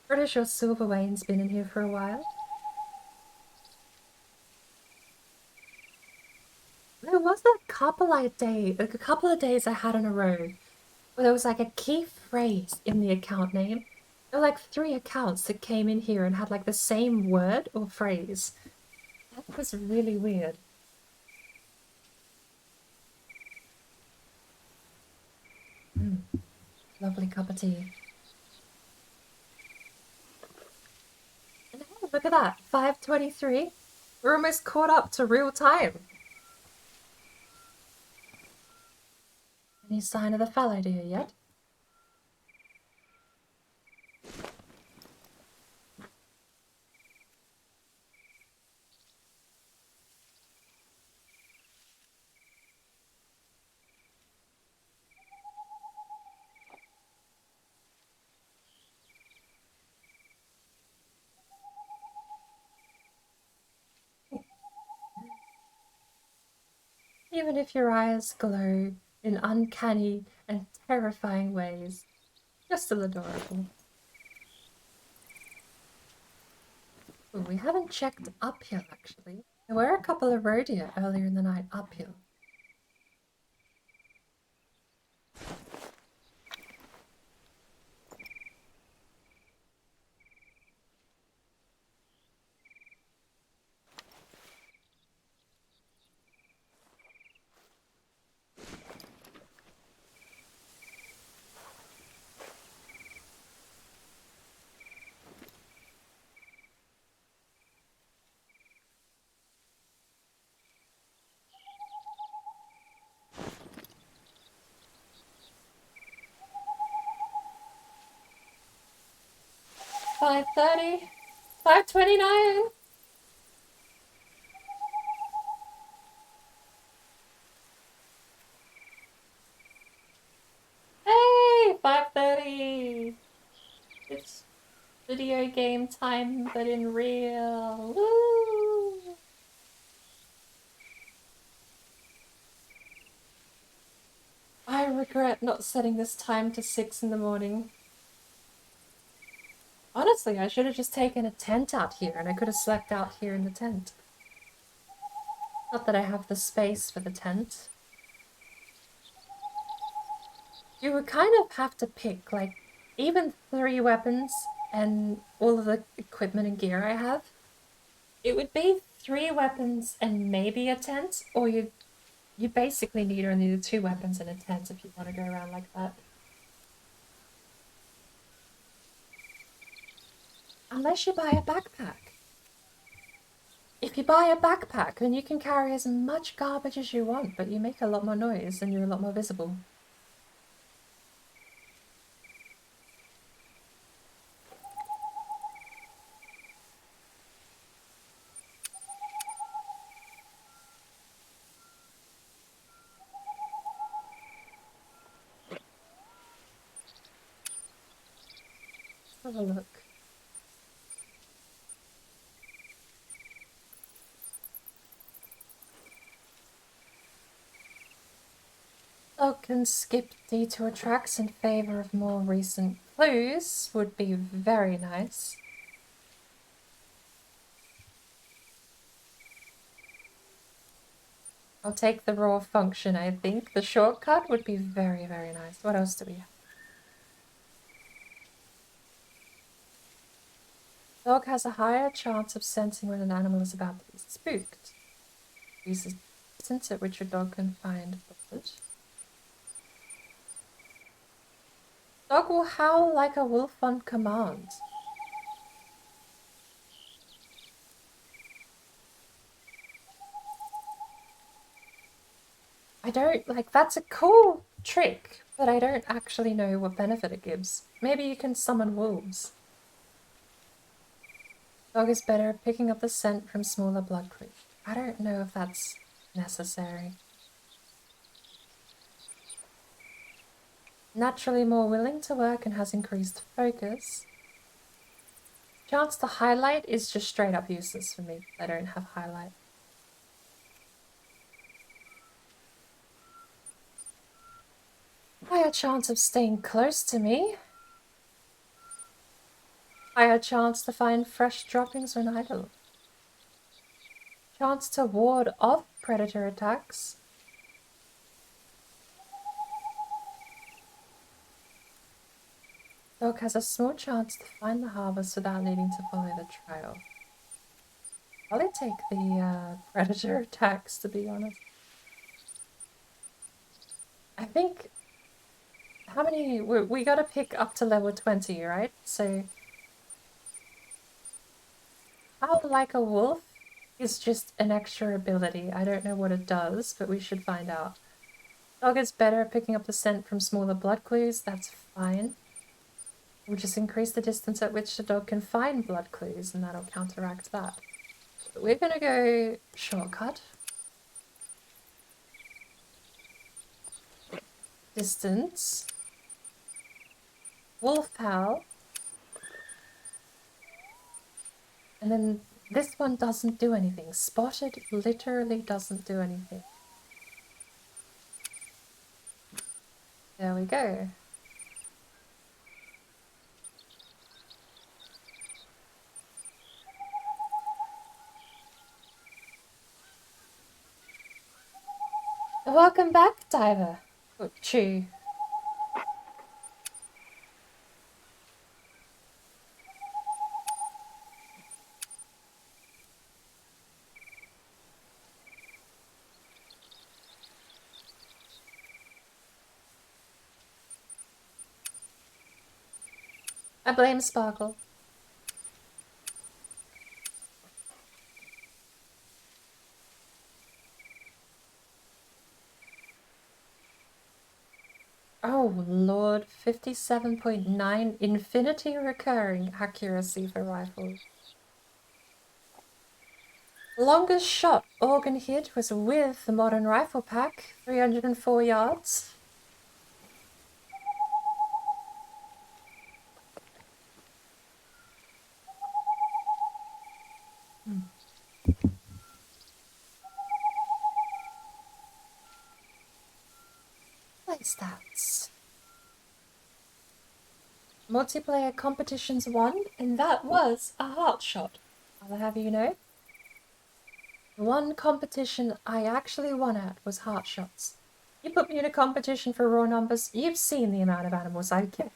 Pretty sure Silver Wayne's been in here for a while. There was a couple of days I had in a row where there was like a key phrase in the account name. There were like 3 accounts that came in here and had like the same word or phrase. That was really weird. Lovely cup of tea. And hey, look at that, 5:23. We're almost caught up to real time. Any sign of the fallow deer yet? Even if your eyes glow in uncanny and terrifying ways, you're still adorable. Ooh, we haven't checked uphill, actually. There were a couple of rodeo earlier in the night uphill. $5.30, $5.29. Hey, 5:30. It's video game time, but in real. Woo! I regret not setting this time to 6 in the morning. Honestly, I should have just taken a tent out here and I could have slept out here in the tent. Not that I have the space for the tent. You would kind of have to pick, like, even 3 weapons and all of the equipment and gear I have. It would be 3 weapons and maybe a tent, or you basically need only the 2 weapons and a tent if you want to go around like that. Unless you buy a backpack. If you buy a backpack, then you can carry as much garbage as you want, but you make a lot more noise and you're a lot more visible. Let's have a look. Dog can skip detour tracks in favor of more recent clues would be very nice. I'll take the raw function, I think. The shortcut would be very, very nice. What else do we have? Dog has a higher chance of sensing when an animal is about to be spooked. Uses distance at which a dog can find blood. Dog will howl like a wolf on command. I don't, like, that's a cool trick, but I don't actually know what benefit it gives. Maybe you can summon wolves. Dog is better at picking up the scent from smaller blood clues. I don't know if that's necessary. Naturally more willing to work and has increased focus. Chance to highlight is just straight up useless for me. I don't have highlight. Higher chance of staying close to me. Higher chance to find fresh droppings when idle. Chance to ward off predator attacks. Dog has a small chance to find the harvest without needing to follow the trail. I'll take the predator attacks, to be honest. I think... How many... We gotta pick up to level 20, right? So... Howl like a wolf is just an extra ability. I don't know what it does, but we should find out. Dog is better at picking up the scent from smaller blood clues. That's fine. We'll just increase the distance at which the dog can find blood clues, and that'll counteract that. But we're gonna go shortcut. Distance. Wolf howl. And then this one doesn't do anything. Spotted literally doesn't do anything. There we go. Welcome back, Diver. Oh, Chew. I blame Sparkle. Oh lord, 57.9 infinity recurring accuracy for rifles. Longest shot organ hit was with the modern rifle pack, 304 yards. Play stats. Multiplayer competitions won, and that was a heart shot. I'll have you know. The one competition I actually won at was heart shots. You put me in a competition for raw numbers, you've seen the amount of animals I get.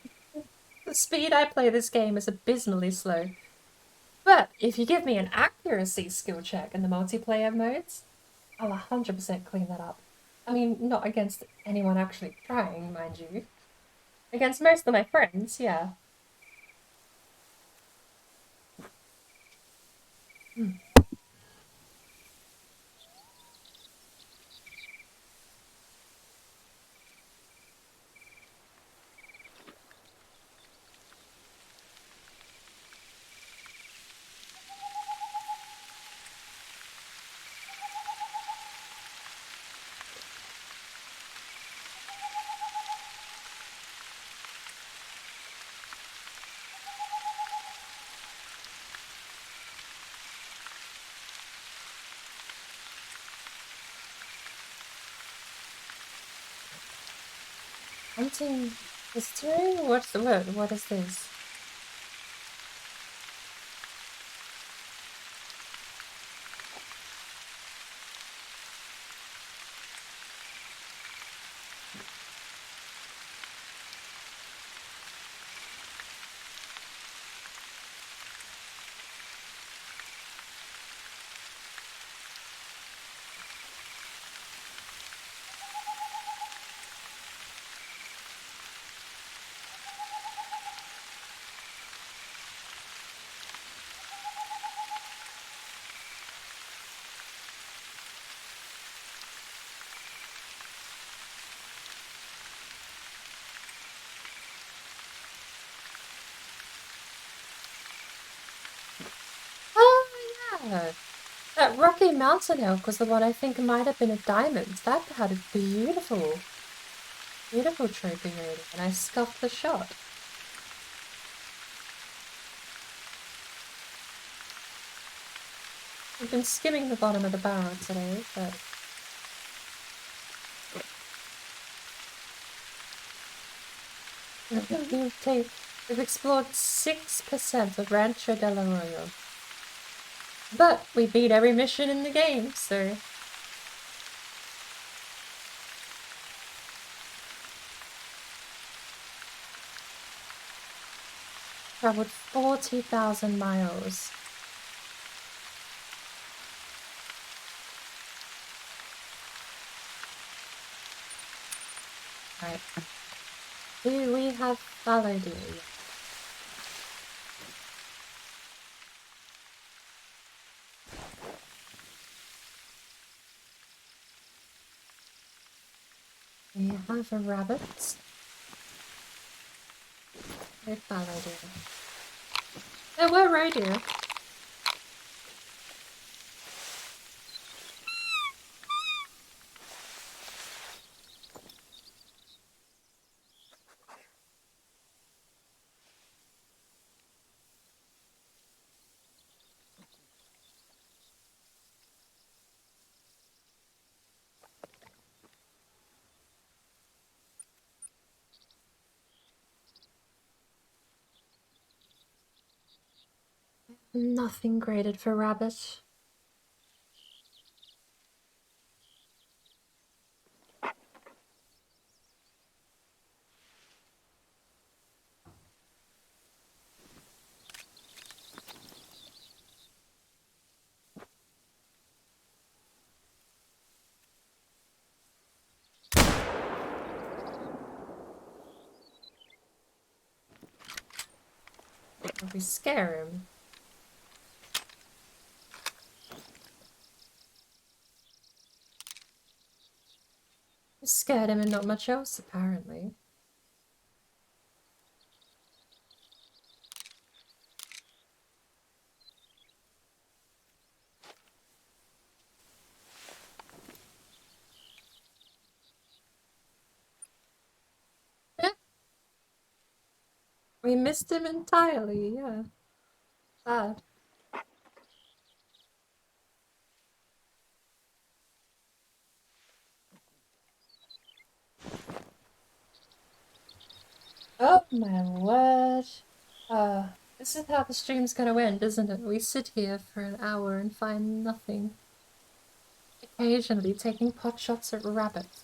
The speed I play this game is abysmally slow. But if you give me an accuracy skill check in the multiplayer modes, I'll 100% clean that up. I mean, not against anyone actually trying, mind you. Against most of my friends, yeah. Hunting history? What's the word? What is this? Oh, yeah! That Rocky Mountain elk was the one I think might have been a diamond. That had a beautiful, beautiful trophy rating, and I scuffed the shot. I've been skimming the bottom of the barrel today, but... We've explored 6% of Rancho del Arroyo. But we beat every mission in the game, so... Traveled 40,000 miles. Right. Do we have fallow deer yet? We have a rabbit. No fallow deer. There were roe deer. Nothing graded for rabbit. We scare him. We scared him and not much else, apparently. We missed him entirely, yeah. Sad. Oh my word. This is how the stream's gonna end, isn't it? We sit here for an hour and find nothing. Occasionally taking pot shots at rabbits.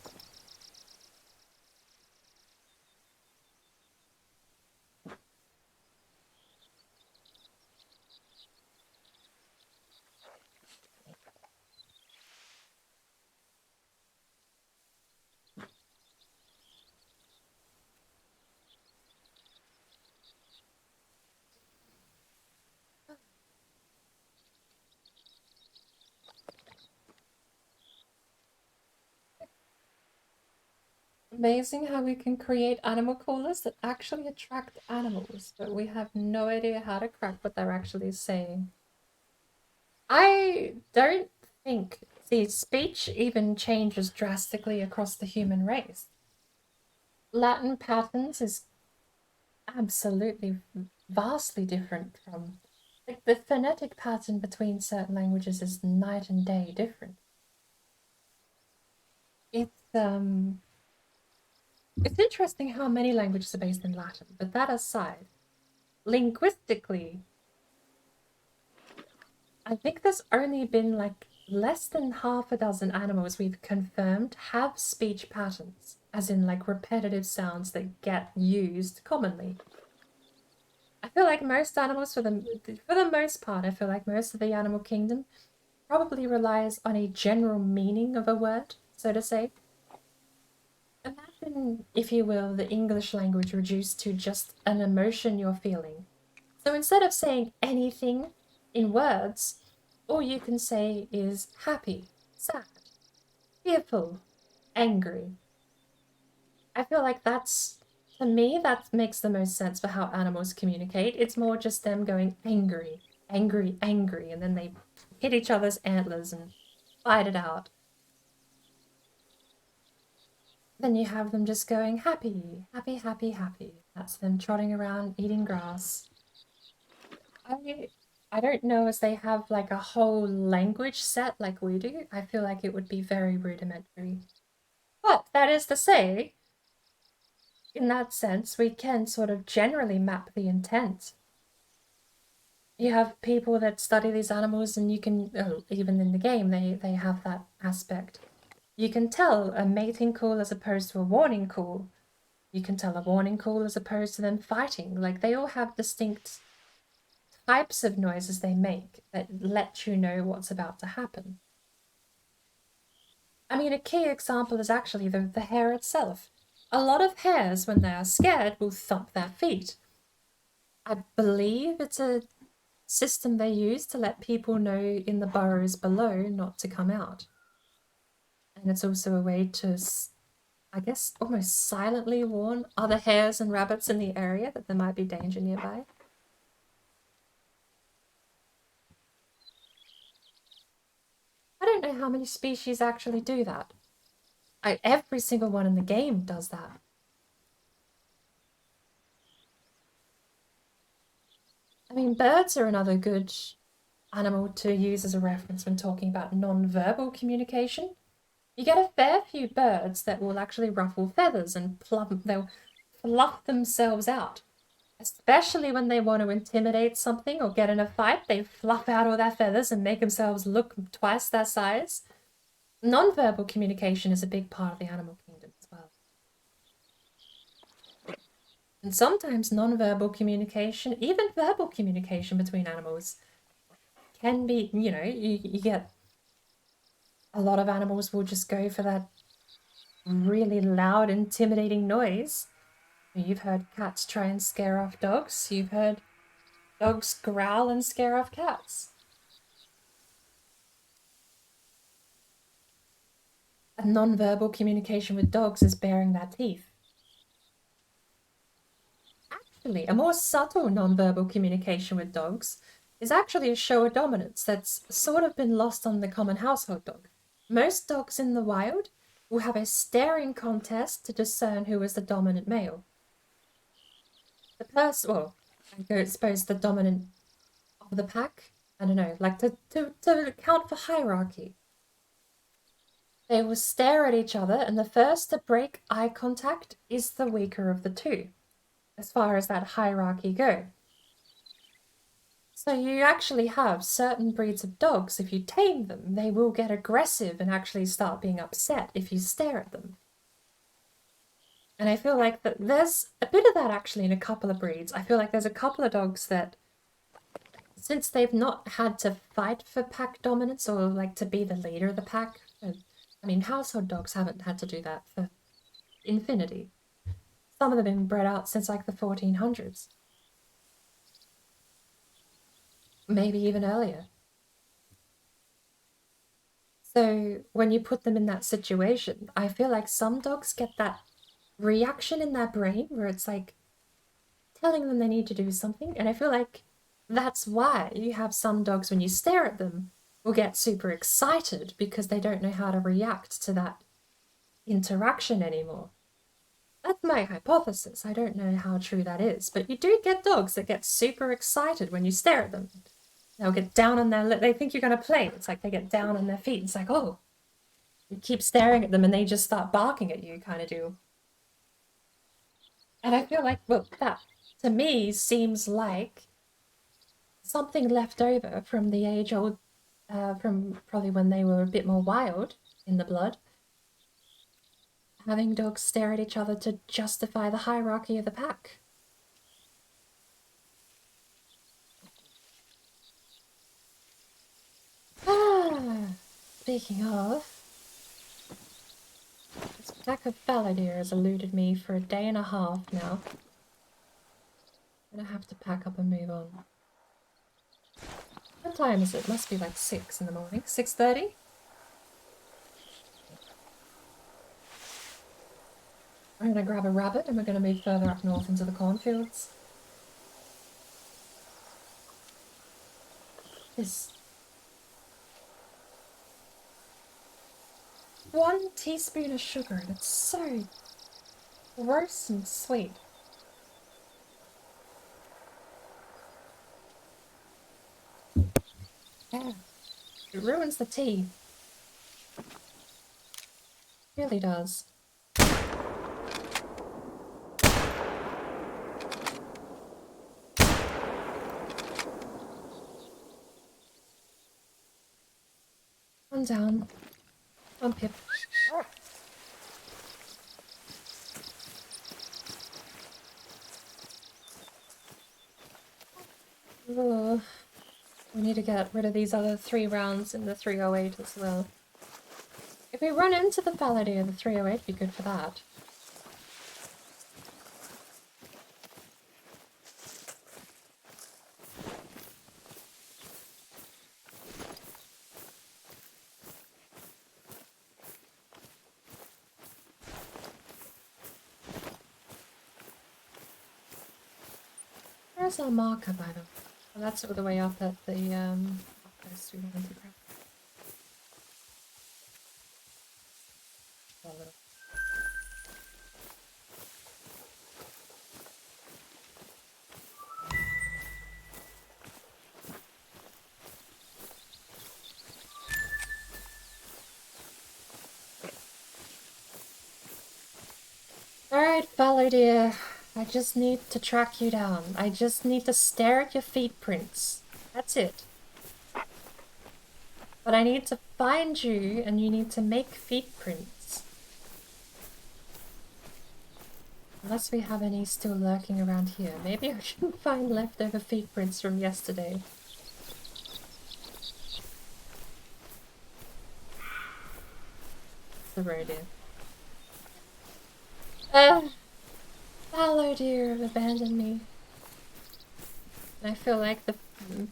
Amazing how we can create animal callers that actually attract animals, but we have no idea how to crack what they're actually saying. I don't think the speech even changes drastically across the human race. Latin patterns is absolutely vastly different from... Like, the phonetic pattern between certain languages is night and day different. It's interesting how many languages are based in Latin, but that aside, linguistically, I think there's only been like less than half a dozen animals we've confirmed have speech patterns, as in like repetitive sounds that get used commonly. I feel like most animals, for the most part, I feel like most of the animal kingdom probably relies on a general meaning of a word, so to say. Imagine, if you will, the English language reduced to just an emotion you're feeling. So instead of saying anything in words, all you can say is happy, sad, fearful, angry. I feel like that's, to me, that makes the most sense for how animals communicate. It's more just them going angry, angry, angry, and then they hit each other's antlers and fight it out. Then you have them just going happy, happy, happy, happy. That's them trotting around eating grass. I don't know as they have like a whole language set like we do. I feel like it would be very rudimentary. But that is to say, in that sense, we can sort of generally map the intent. You have people that study these animals and you can, even in the game, they have that aspect. You can tell a mating call as opposed to a warning call. You can tell a warning call as opposed to them fighting. Like, they all have distinct types of noises they make that let you know what's about to happen. I mean, a key example is actually the hare itself. A lot of hares, when they are scared, will thump their feet. I believe it's a system they use to let people know in the burrows below not to come out. And it's also a way to, I guess, almost silently warn other hares and rabbits in the area that there might be danger nearby. I don't know how many species actually do that. Every single one in the game does that. I mean, birds are another good animal to use as a reference when talking about non-verbal communication. You get a fair few birds that will actually ruffle feathers and they'll fluff themselves out Especially when they want to intimidate something or get in a fight, they fluff out all their feathers and make themselves look twice their size. Non-verbal communication is a big part of the animal kingdom as well. And sometimes non-verbal communication, even verbal communication between animals, can be, you know, you get a lot of animals will just go for that really loud, intimidating noise. You've heard cats try and scare off dogs. You've heard dogs growl and scare off cats. A non-verbal communication with dogs is baring their teeth. Actually, a more subtle non-verbal communication with dogs is actually a show of dominance that's sort of been lost on the common household dog. Most dogs in the wild will have a staring contest to discern who is the dominant male. The person, well, I suppose the dominant of the pack, I don't know, like to account for hierarchy. They will stare at each other, and the first to break eye contact is the weaker of the two, as far as that hierarchy go. So you actually have certain breeds of dogs, if you tame them, they will get aggressive and actually start being upset if you stare at them. And I feel like that there's a bit of that actually in a couple of breeds. I feel like there's a couple of dogs that, since they've not had to fight for pack dominance or like to be the leader of the pack, I mean, household dogs haven't had to do that for infinity. Some of them have been bred out since like the 1400s. Maybe even earlier. So when you put them in that situation, I feel like some dogs get that reaction in their brain where it's like telling them they need to do something. And I feel like that's why you have some dogs, when you stare at them, will get super excited because they don't know how to react to that interaction anymore. That's my hypothesis. I don't know how true that is, but you do get dogs that get super excited when you stare at them. They'll get down on their they think you're going to play. It's like they get down on their feet. It's like, oh, you keep staring at them and they just start barking at you kind of deal. And I feel like, well, that to me seems like something left over from the age-old, from probably when they were a bit more wild in the blood. Having dogs stare at each other to justify the hierarchy of the pack. Speaking of, this pack of balladeer has eluded me for a day and a half now. I'm gonna have to pack up and move on. What time is it? Must be like 6 in the morning. 6:30? I'm gonna grab a rabbit and we're gonna move further up north into the cornfields. This 1 teaspoon of sugar and it's so gross and sweet. Yeah, it ruins the tea. It really does. Calm down. Come on, Pip. Ugh. We need to get rid of these other 3 rounds in the 308 as well. If we run into the balladeer, the 308 would be good for that. Where's our marker, by the way? Well, that's all the way up at the outpost we wanted to grab. Oh, little. Alright, balladeer. I just need to track you down. I just need to stare at your feet prints. That's it. But I need to find you, and you need to make feet prints. Unless we have any still lurking around here. Maybe I should find leftover feet prints from yesterday. The rodeo. Fallow deer have abandoned me. I feel like the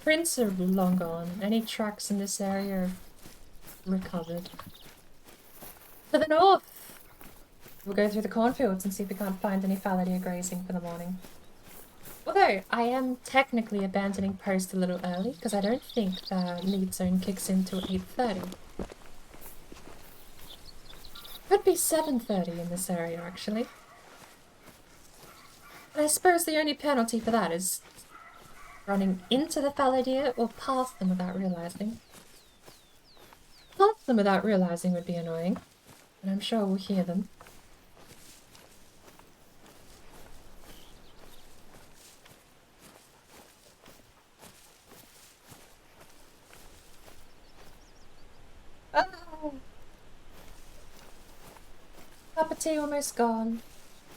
prints are long gone. Any tracks in this area are recovered. To the north! We'll go through the cornfields and see if we can't find any fallow deer grazing for the morning. Although, I am technically abandoning post a little early, because I don't think the lead zone kicks in till 8:30. Could be 7:30 in this area, actually. And I suppose the only penalty for that is running into the fallow deer or past them without realizing. Past them without realizing would be annoying, but I'm sure we'll hear them. Oh. Cup of tea almost gone.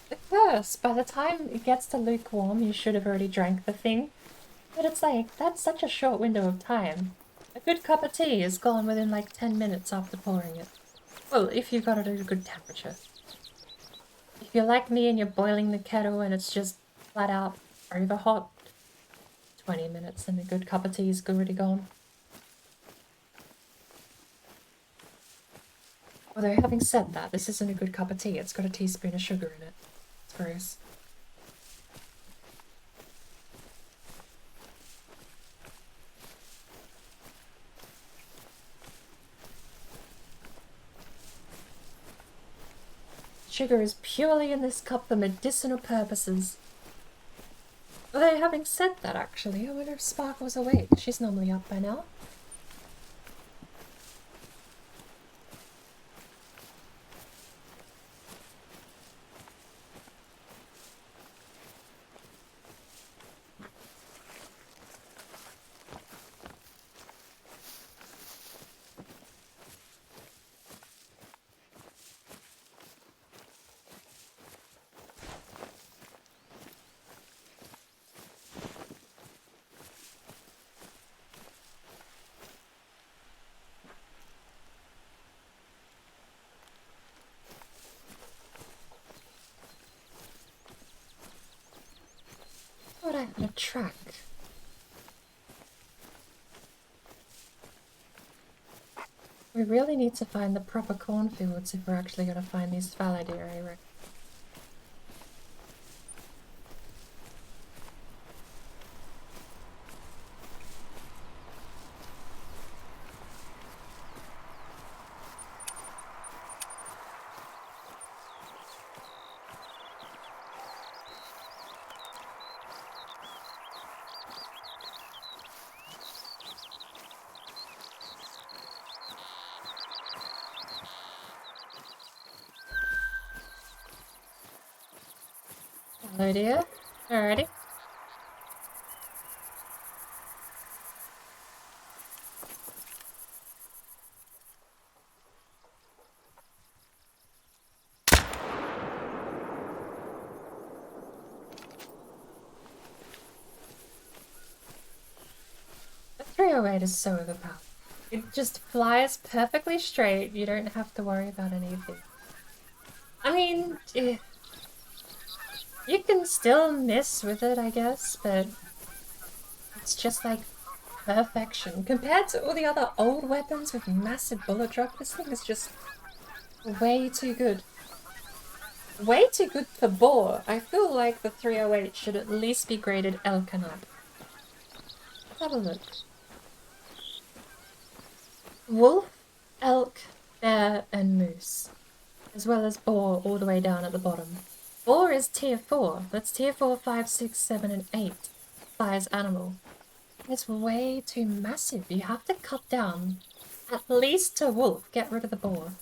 The curse, by the time it gets to lukewarm, you should have already drank the thing. But it's like, that's such a short window of time. A good cup of tea is gone within like 10 minutes after pouring it. Well, if you've got it at a good temperature. If you're like me and you're boiling the kettle and it's just flat out over hot, 20 minutes and a good cup of tea is already gone. Although, having said that, this isn't a good cup of tea. It's got a teaspoon of sugar in it. It's gross. Sugar is purely in this cup for medicinal purposes. Although, having said that, actually, I wonder if Sparkle's awake. She's normally up by now. Thought I had a track. We really need to find the proper cornfields if we're actually going to find these fallow deer, I reckon. Hello dear. Alrighty. The 308 is so overpowered. It just flies perfectly straight. You don't have to worry about anything. I mean, you can still miss with it, I guess, but it's just like perfection. Compared to all the other old weapons with massive bullet drop, this thing is just way too good. Way too good for boar. I feel like the 308 should at least be graded Elkanab. Let's have a look. Wolf, elk, bear, and moose. As well as boar all the way down at the bottom. Boar is tier 4. That's tier 4, 5, 6, 7, and 8 size animal. It's way too massive. You have to cut down at least to wolf. Get rid of the boar.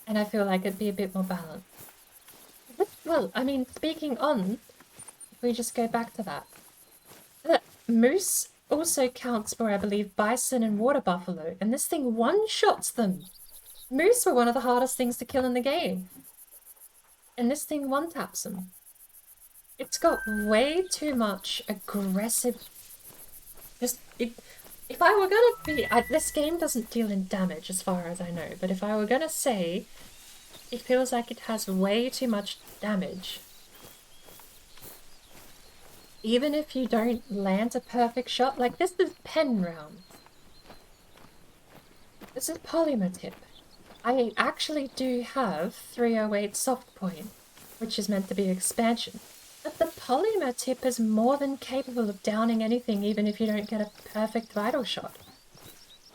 And I feel like it'd be a bit more balanced. Well, I mean, speaking on, if we just go back to that, moose also counts for, I believe, bison and water buffalo, and this thing one-shots them. Moose were one of the hardest things to kill in the game, and this thing one-taps them. It's got way too much aggressive... If I were gonna be... this game doesn't deal in damage as far as I know, but if I were gonna say it feels like it has way too much damage. Even if you don't land a perfect shot, like this is pen round. This is polymer tip. I actually do have 308 soft point, which is meant to be expansion. But the polymer tip is more than capable of downing anything even if you don't get a perfect vital shot.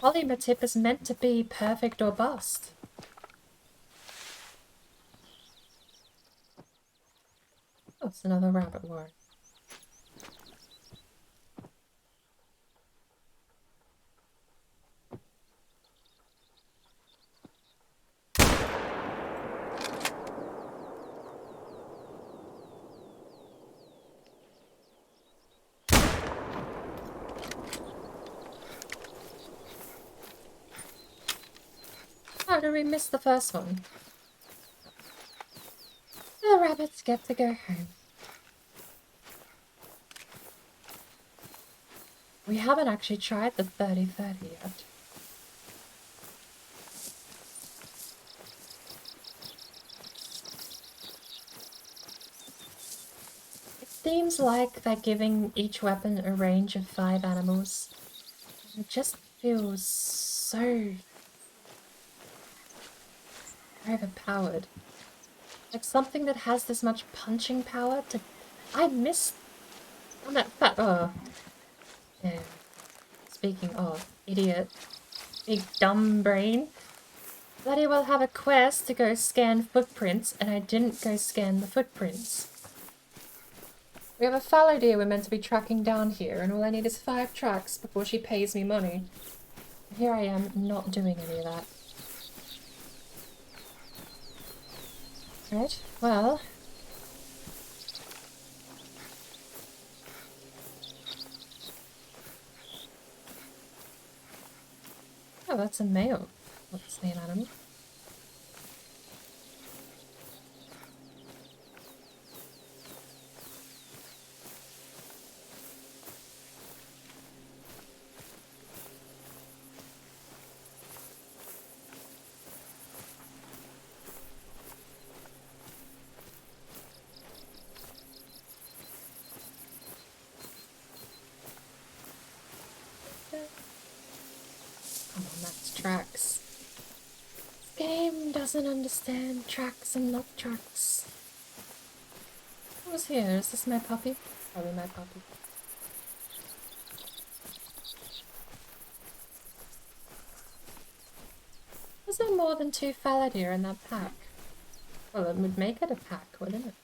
Polymer tip is meant to be perfect or bust. Oh, it's another rabbit warren. How did we miss the first one? The rabbits get to go home. We haven't actually tried the 30-30 yet. It seems like they're giving each weapon a range of 5 animals. It just feels so overpowered. Like something that has this much punching power to... I missed on that fat... Oh. Yeah. Speaking of, idiot. Big dumb brain. Bloody well have a quest to go scan footprints and I didn't go scan the footprints. We have a fallow deer we're meant to be tracking down here and all I need is 5 tracks before she pays me money. Here I am not doing any of that. Right, well... Oh, that's a male. Let's say an animal. Tracks. This game doesn't understand tracks and not tracks. Who's here? Is this my puppy? Probably my puppy. Was there more than 2 fallow deer in that pack? Well, it would make it a pack, wouldn't it?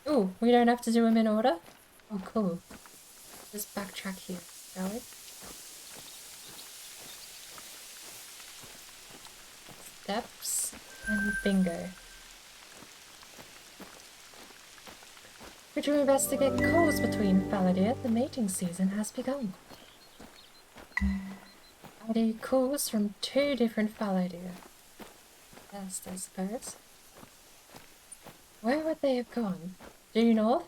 Oh, we don't have to do them in order? Oh, cool. Let's backtrack here, shall we? Steps and bingo. Could you investigate calls between fallow deer? The mating season has begun. ID calls from 2 different fallow deer. Best, I suppose. Where would they have gone? Due north?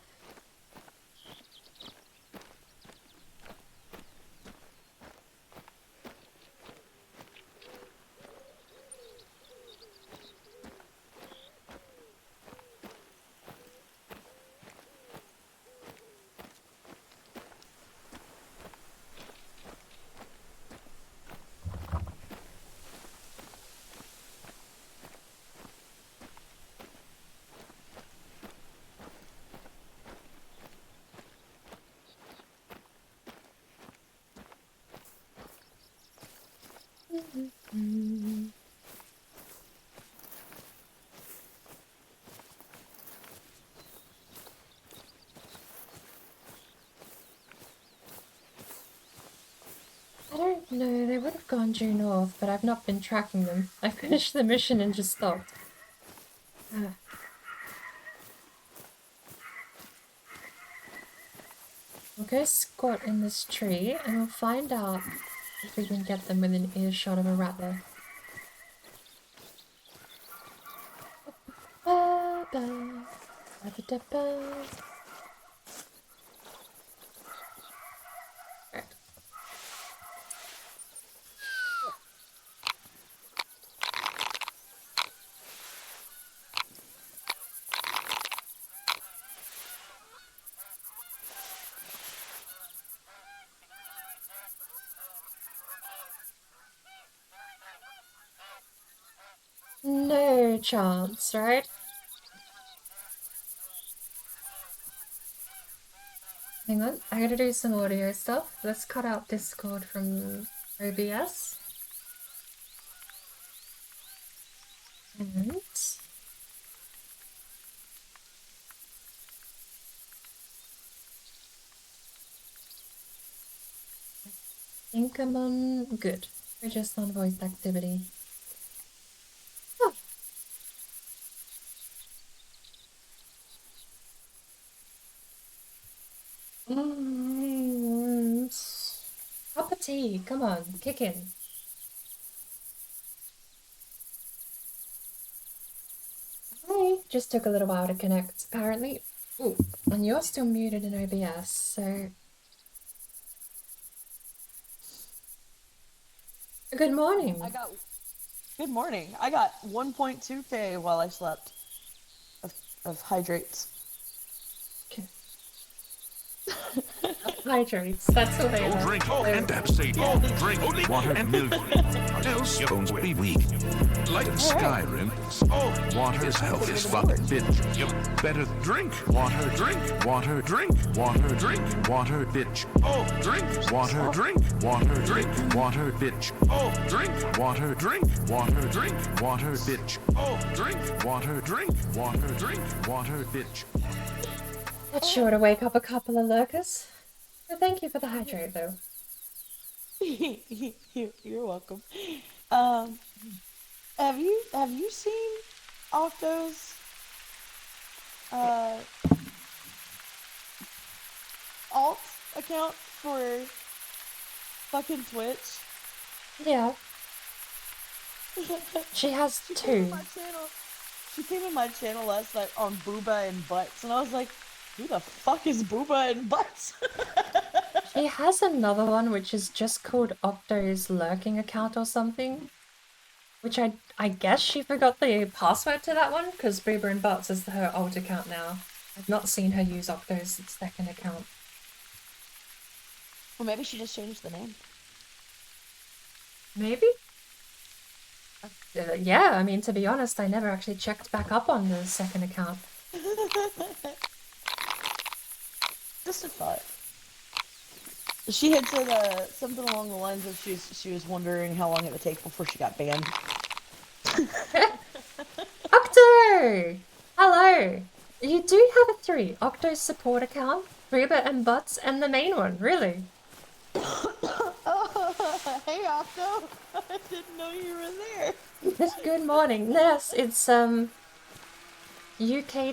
No, they would have gone due north, but I've not been tracking them. I finished the mission and just stopped. Ah. We'll go squat in this tree and we'll find out if we can get them within earshot of a rattler. Ba-ba, ba-ba-da-ba. Right. No chance, right? Hang on, I gotta do some audio stuff. Let's cut out Discord from OBS. And I think I'm on good. We're just on voice activity. Oh. Cup of tea, come on, kick in. Hi, just took a little while to connect, apparently. Ooh, and you're still muted in OBS, so... Good morning. Good morning. I got 1.2k while I slept of hydrates. Hydrates, that's what they are. Drink and Pepsi. Drink only water and milk. Else your bones will be weak. Like in Skyrim, water is health is fucking bitch. You better drink water, drink water, drink water, drink water, bitch. Oh, drink water, drink water, drink water, bitch. Oh, drink water, drink water, drink water, bitch. Oh, drink water, drink water, drink water, bitch. That's sure to wake up a couple of lurkers. But thank you for the hydrate, though. You're welcome. Have you seen Octo's alt account for fucking Twitch? Yeah. She has two. She came in my channel last night on Booba and Butts, and I was like, who the fuck is Booba and Butts? She has another one which is just called Octo's lurking account or something. Which I guess she forgot the password to that one, because Booba and Butts is her old account now. I've not seen her use Octo's second account. Well, maybe she just changed the name. Maybe? Yeah, I mean, to be honest, I never actually checked back up on the second account. Just a thought. She had said something along the lines of she was wondering how long it would take before she got banned. Octo! Hello! You do have a 3. Octo's support account, Booba and Butts, and the main one, really? Oh, hey Octo! I didn't know you were there. Good morning. Yes, it's UK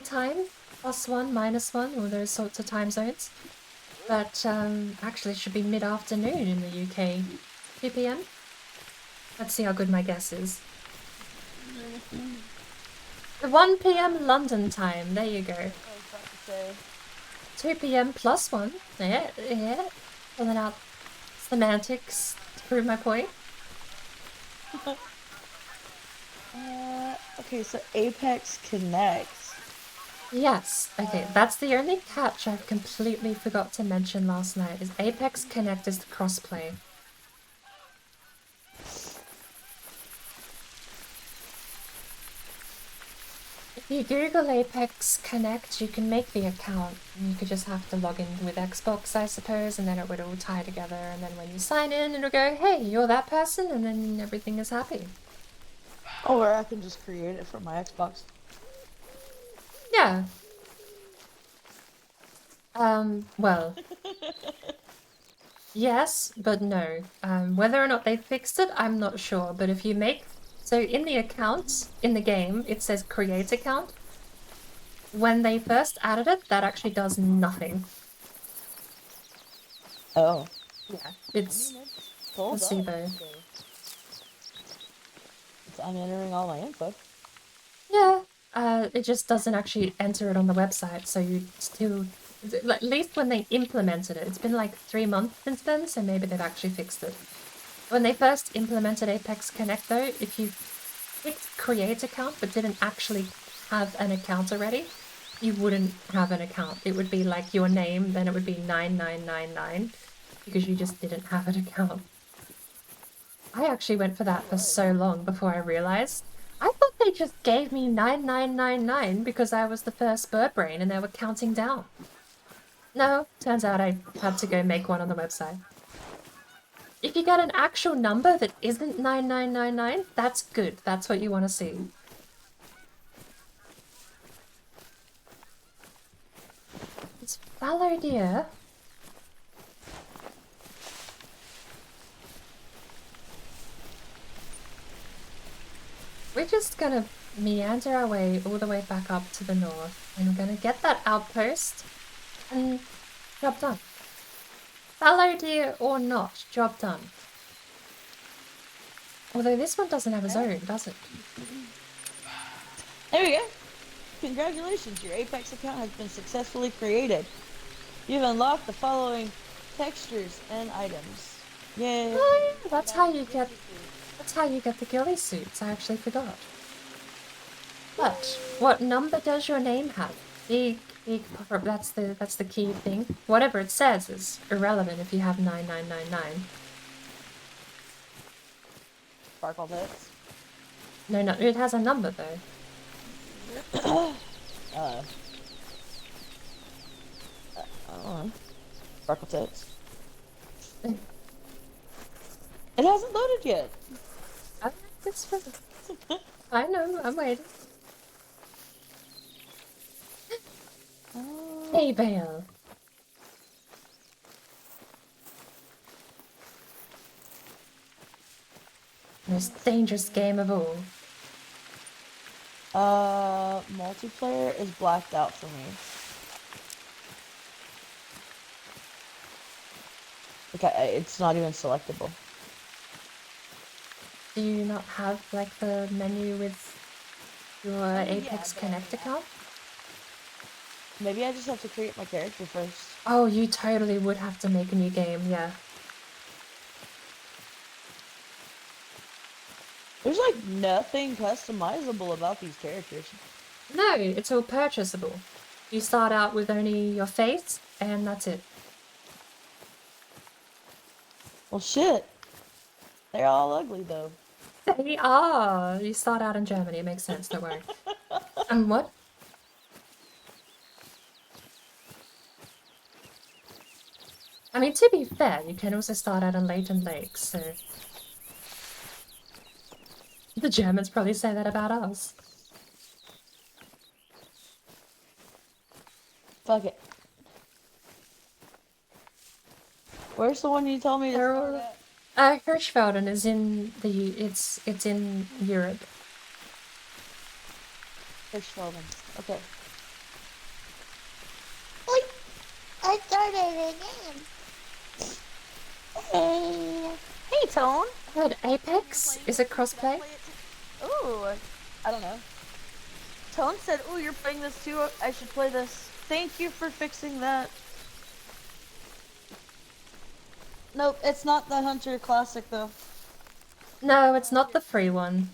time, +1, -1, all those sorts of time zones. But actually it should be mid-afternoon in the UK. 2 PM? Let's see how good my guess is. 1 PM London time, there you go. 2 PM +1. Yeah. Filling out semantics to prove my point. Okay, so Apex connects. Yes, okay, that's the only catch I completely forgot to mention last night, is Apex Connect is the crossplay. If you Google Apex Connect, you can make the account, and you could just have to log in with Xbox, I suppose, and then it would all tie together, and then when you sign in, it'll go, hey, you're that person, and then everything is happy. Or I can just create it from my Xbox. Yeah. Well. Yes, but no. Whether or not they fixed it, I'm not sure. But if you make... So in the accounts, in the game, it says create account. When they first added it, that actually does nothing. Oh. Yeah, it's... Hold Let's see up, though. so- I'm entering all my info. Yeah, it just doesn't actually enter it on the website, so you still... At least when they implemented it, it's been like 3 months since then, so maybe they've actually fixed it. When they first implemented Apex Connect though, if you clicked create account but didn't actually have an account already, you wouldn't have an account. It would be like your name, then it would be 9999, because you just didn't have an account. I actually went for that for so long before I realized. I thought they just gave me 9999 because I was the first bird brain and they were counting down. No, turns out I had to go make one on the website. If you get an actual number that isn't 9999, that's good. That's what you want to see. It's fallow deer. We're just gonna meander our way all the way back up to the north, and we're gonna get that outpost, and job done. Fallow deer or not, job done. Although this one doesn't have a zone, does it? There we go. Congratulations, your Apex account has been successfully created. You've unlocked the following textures and items. Yay! Oh, that's how you get the ghillie suits. I actually forgot. But what number does your name have? Big. That's the key thing. Whatever it says is irrelevant if you have 9999. Sparkle tits. No, it has a number though. Sparkle tits. It hasn't loaded yet. I know, I'm waiting. Hey, Bale. Most dangerous game of all. Multiplayer is blacked out for me. Okay, it's not even selectable. Do you not have like the menu with your Apex Connect account? Maybe I just have to create my character first. Oh, you totally would have to make a new game, yeah. There's like nothing customizable about these characters. No, it's all purchasable. You start out with only your face, and that's it. Well, shit. They're all ugly, though. They are! You start out in Germany, it makes sense, don't worry. And what? I mean, to be fair, you can also start out in Leighton Lake, so... The Germans probably say that about us. Fuck it. Where's the one you told me to start at? Hirschfelden is in the... It's in Europe. Hirschfelden. Okay. I started a game. Hey, Tone. Good. Apex? Is it crossplay? Ooh, I don't know. Tone said, "Ooh, you're playing this too. I should play this." Thank you for fixing that. Nope, it's not the Hunter Classic though. No, it's not the free one.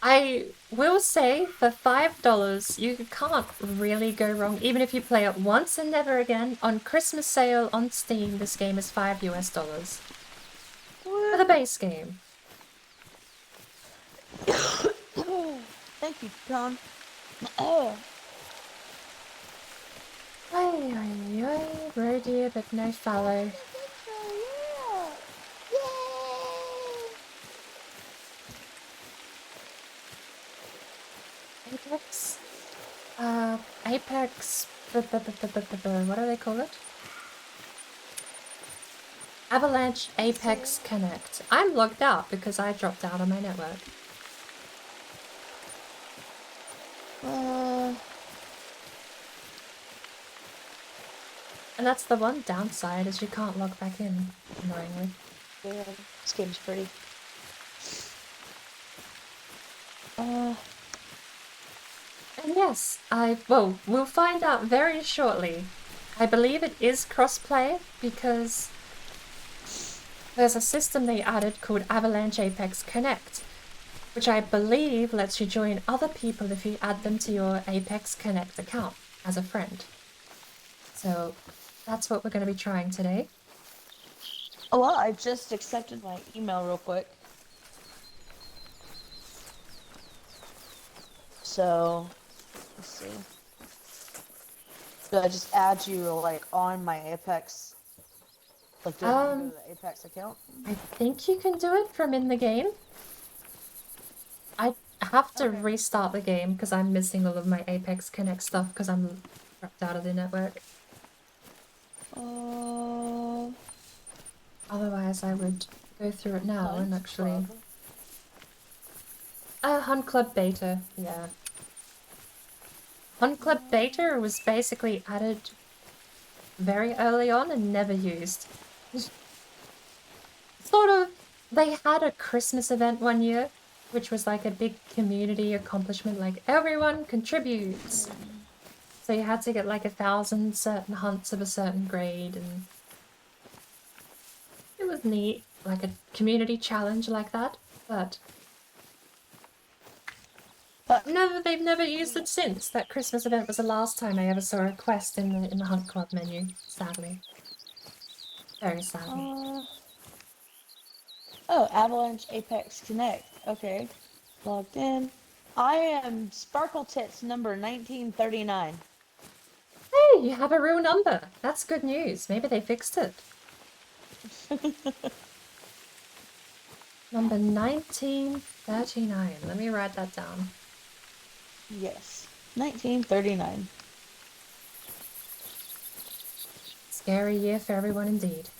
I will say, for $5, you can't really go wrong, even if you play it once and never again. On Christmas sale on Steam, this game is $5 US. For the base game. Thank you, Tone. Roe deer, but no fallow. Apex? Apex... What do they call it? Avalanche Apex Connect. I'm logged out because I dropped out of my network. And that's the one downside is you can't log back in, annoyingly. Yeah, this game's pretty. And yes, we'll find out very shortly. I believe it is crossplay because there's a system they added called Avalanche Apex Connect, which I believe lets you join other people if you add them to your Apex Connect account as a friend. So that's what we're going to be trying today. Oh, well, I just accepted my email real quick. So, let's see. Do I just add you, like, on my Apex? Like, do I go to the Apex account? I think you can do it from in the game. I have to restart the game because I'm missing all of my Apex Connect stuff because I'm dropped out of the network. Otherwise, I would go through it now and actually... Hunt Club Beta, yeah. Hunt Club Beta was basically added very early on and never used. Sort of, they had a Christmas event one year, which was like a big community accomplishment, like everyone contributes. So you had to get like 1,000 certain hunts of a certain grade, and it was neat, like a community challenge like that, but they've never used it since. That Christmas event was the last time I ever saw a quest in the Hunt Club menu, sadly. Very sadly. Oh, Avalanche Apex Connect. Okay. Logged in. I am Sparkle Tits number 1939. Hey, you have a real number. That's good news. Maybe they fixed it. Number 1939. Let me write that down. Yes. 1939. Scary year for everyone indeed.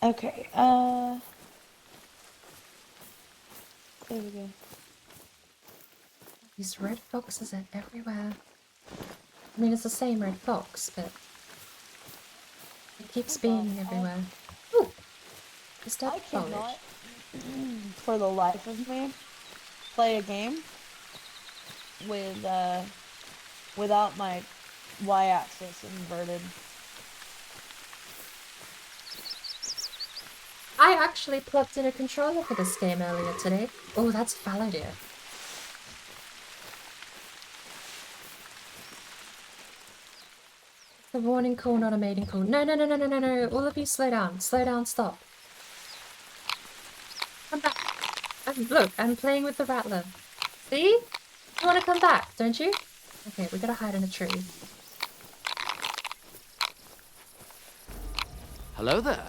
Okay, there we go. These red foxes are everywhere. I mean, it's the same red fox, but it keeps being everywhere. Ooh! I cannot, for the life of me, play a game with, without my y-axis inverted. I actually plugged in a controller for this game earlier today. Oh, that's fallow deer. The warning call, not a mating call. No, no, no, no, no, no, no. All of you slow down. Slow down, stop. Come back. Look, I'm playing with the rattler. See? You want to come back, don't you? Okay, we gotta hide in a tree. Hello there.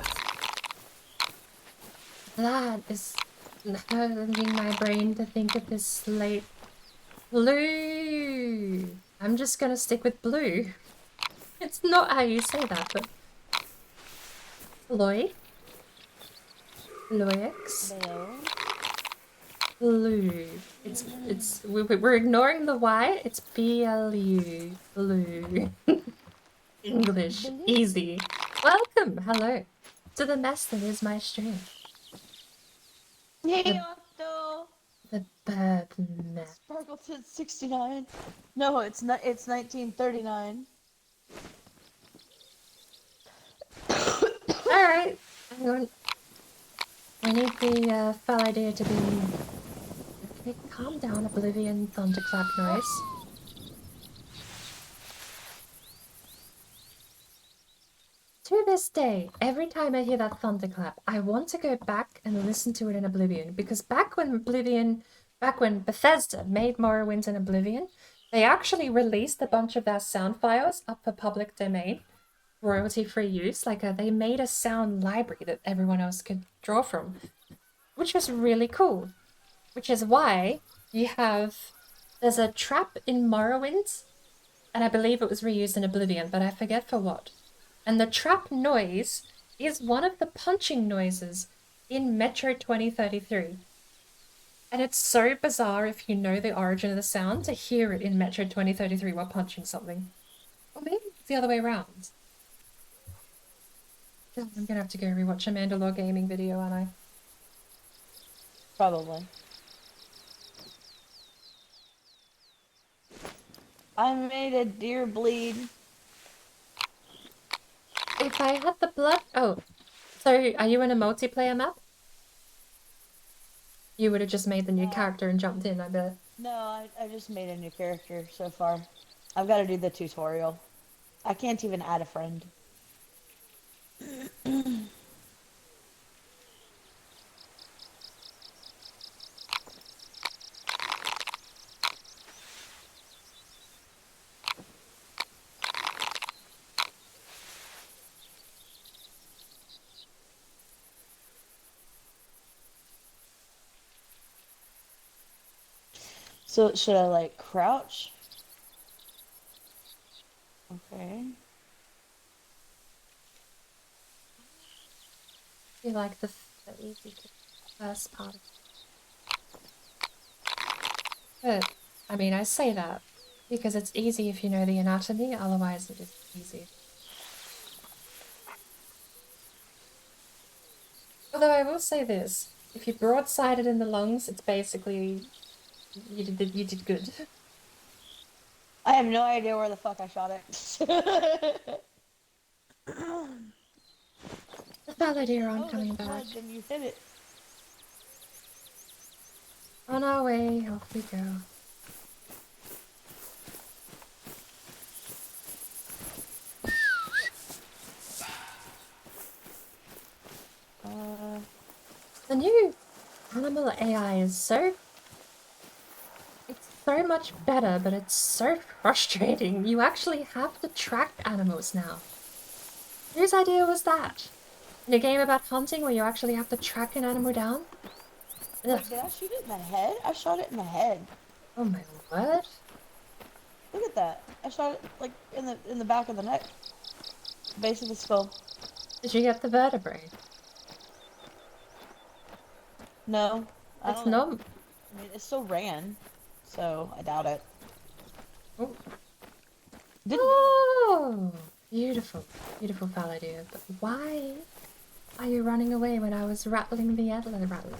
That is hurting my brain to think of this late. Blue! I'm just gonna stick with blue. It's not how you say that, but... Loy? Loyx? Blue. We're ignoring the Y. It's B-L-U. Blue. English. Easy. Welcome! Hello. To the mess that is my stream. Hey, Octo! The bird mess. Sparkle Tits 69. No, it's not. It's 1939. Alright. I need the fallow deer to be... Okay, calm down, Oblivion thunderclap noise. To this day, every time I hear that thunderclap, I want to go back and listen to it in Oblivion, because back when Bethesda made Morrowind in Oblivion, they actually released a bunch of their sound files up for public domain, royalty-free use. Like they made a sound library that everyone else could draw from, which was really cool. Which is why there's a trap in Morrowind and I believe it was reused in Oblivion, but I forget for what. And the trap noise is one of the punching noises in Metro 2033. And it's so bizarre if you know the origin of the sound to hear it in Metro 2033 while punching something. Or maybe it's the other way around. I'm gonna have to go rewatch a Mandalore gaming video, aren't I? Probably. I made a deer bleed. If I had the blood... Oh, so are you in a multiplayer map? You would have just made the new character and jumped in, I bet. No, I just made a new character so far. I've got to do the tutorial. I can't even add a friend. So should I like crouch? Okay. You like the easy first part. But, I mean, I say that because it's easy if you know the anatomy, otherwise it is easy. Although I will say this, if you broadside it in the lungs, it's basically... You did good. I have no idea where the fuck I shot it. The Balladeer on coming back. Then you hit it. On our way, off we go. The new animal AI is so... It's so much better, but it's so frustrating. You actually have to track animals now. Whose idea was that? In a game about hunting where you actually have to track an animal down? Wait, did I shoot it in the head? I shot it in the head. Oh my word. Look at that. I shot it like in the back of the neck. Base of the skull. Did you get the vertebrae? No. It's not. I mean, it still ran, so I doubt it. Oh. Didn't Oh, beautiful, beautiful Balladeer. But why are you running away when I was rattling the antler rattle?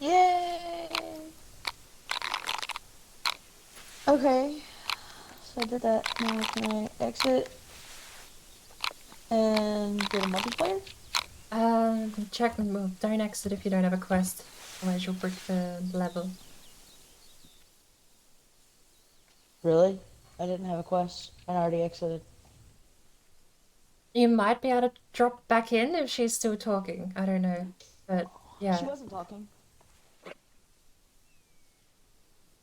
Yay! Okay, so I did that. Now can I exit and go to multiplayer? Check. Well, don't exit if you don't have a quest, otherwise you'll break the level. Really? I didn't have a quest. I already exited. You might be able to drop back in if she's still talking. I don't know, but yeah. She wasn't talking.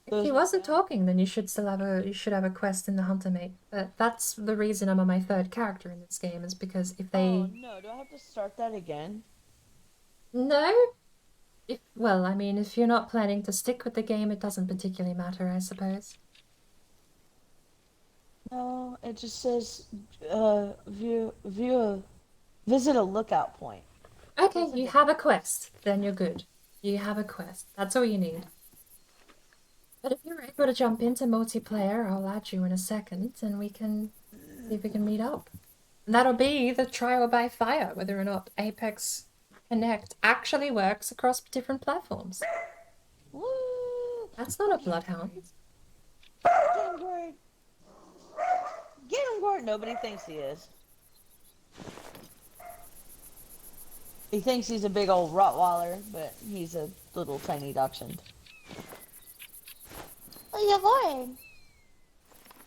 If she wasn't talking, then you should still have a quest in the Hunter Mate. But that's the reason I'm on my third character in this game, is because if they... Oh no, do I have to start that again? No? Well, I mean, if you're not planning to stick with the game, it doesn't particularly matter, I suppose. No, it just says, visit a lookout point. Okay, you have a quest, then you're good. You have a quest. That's all you need. But if you're able to jump into multiplayer, I'll add you in a second, and we can see if we can meet up. And that'll be the trial by fire, whether or not Apex Connect actually works across different platforms. Woo! That's not a bloodhound. Get him, Gord! Get him, Gord! Nobody thinks he is. He thinks he's a big old Rottweiler, but he's a little tiny dachshund. What are you going?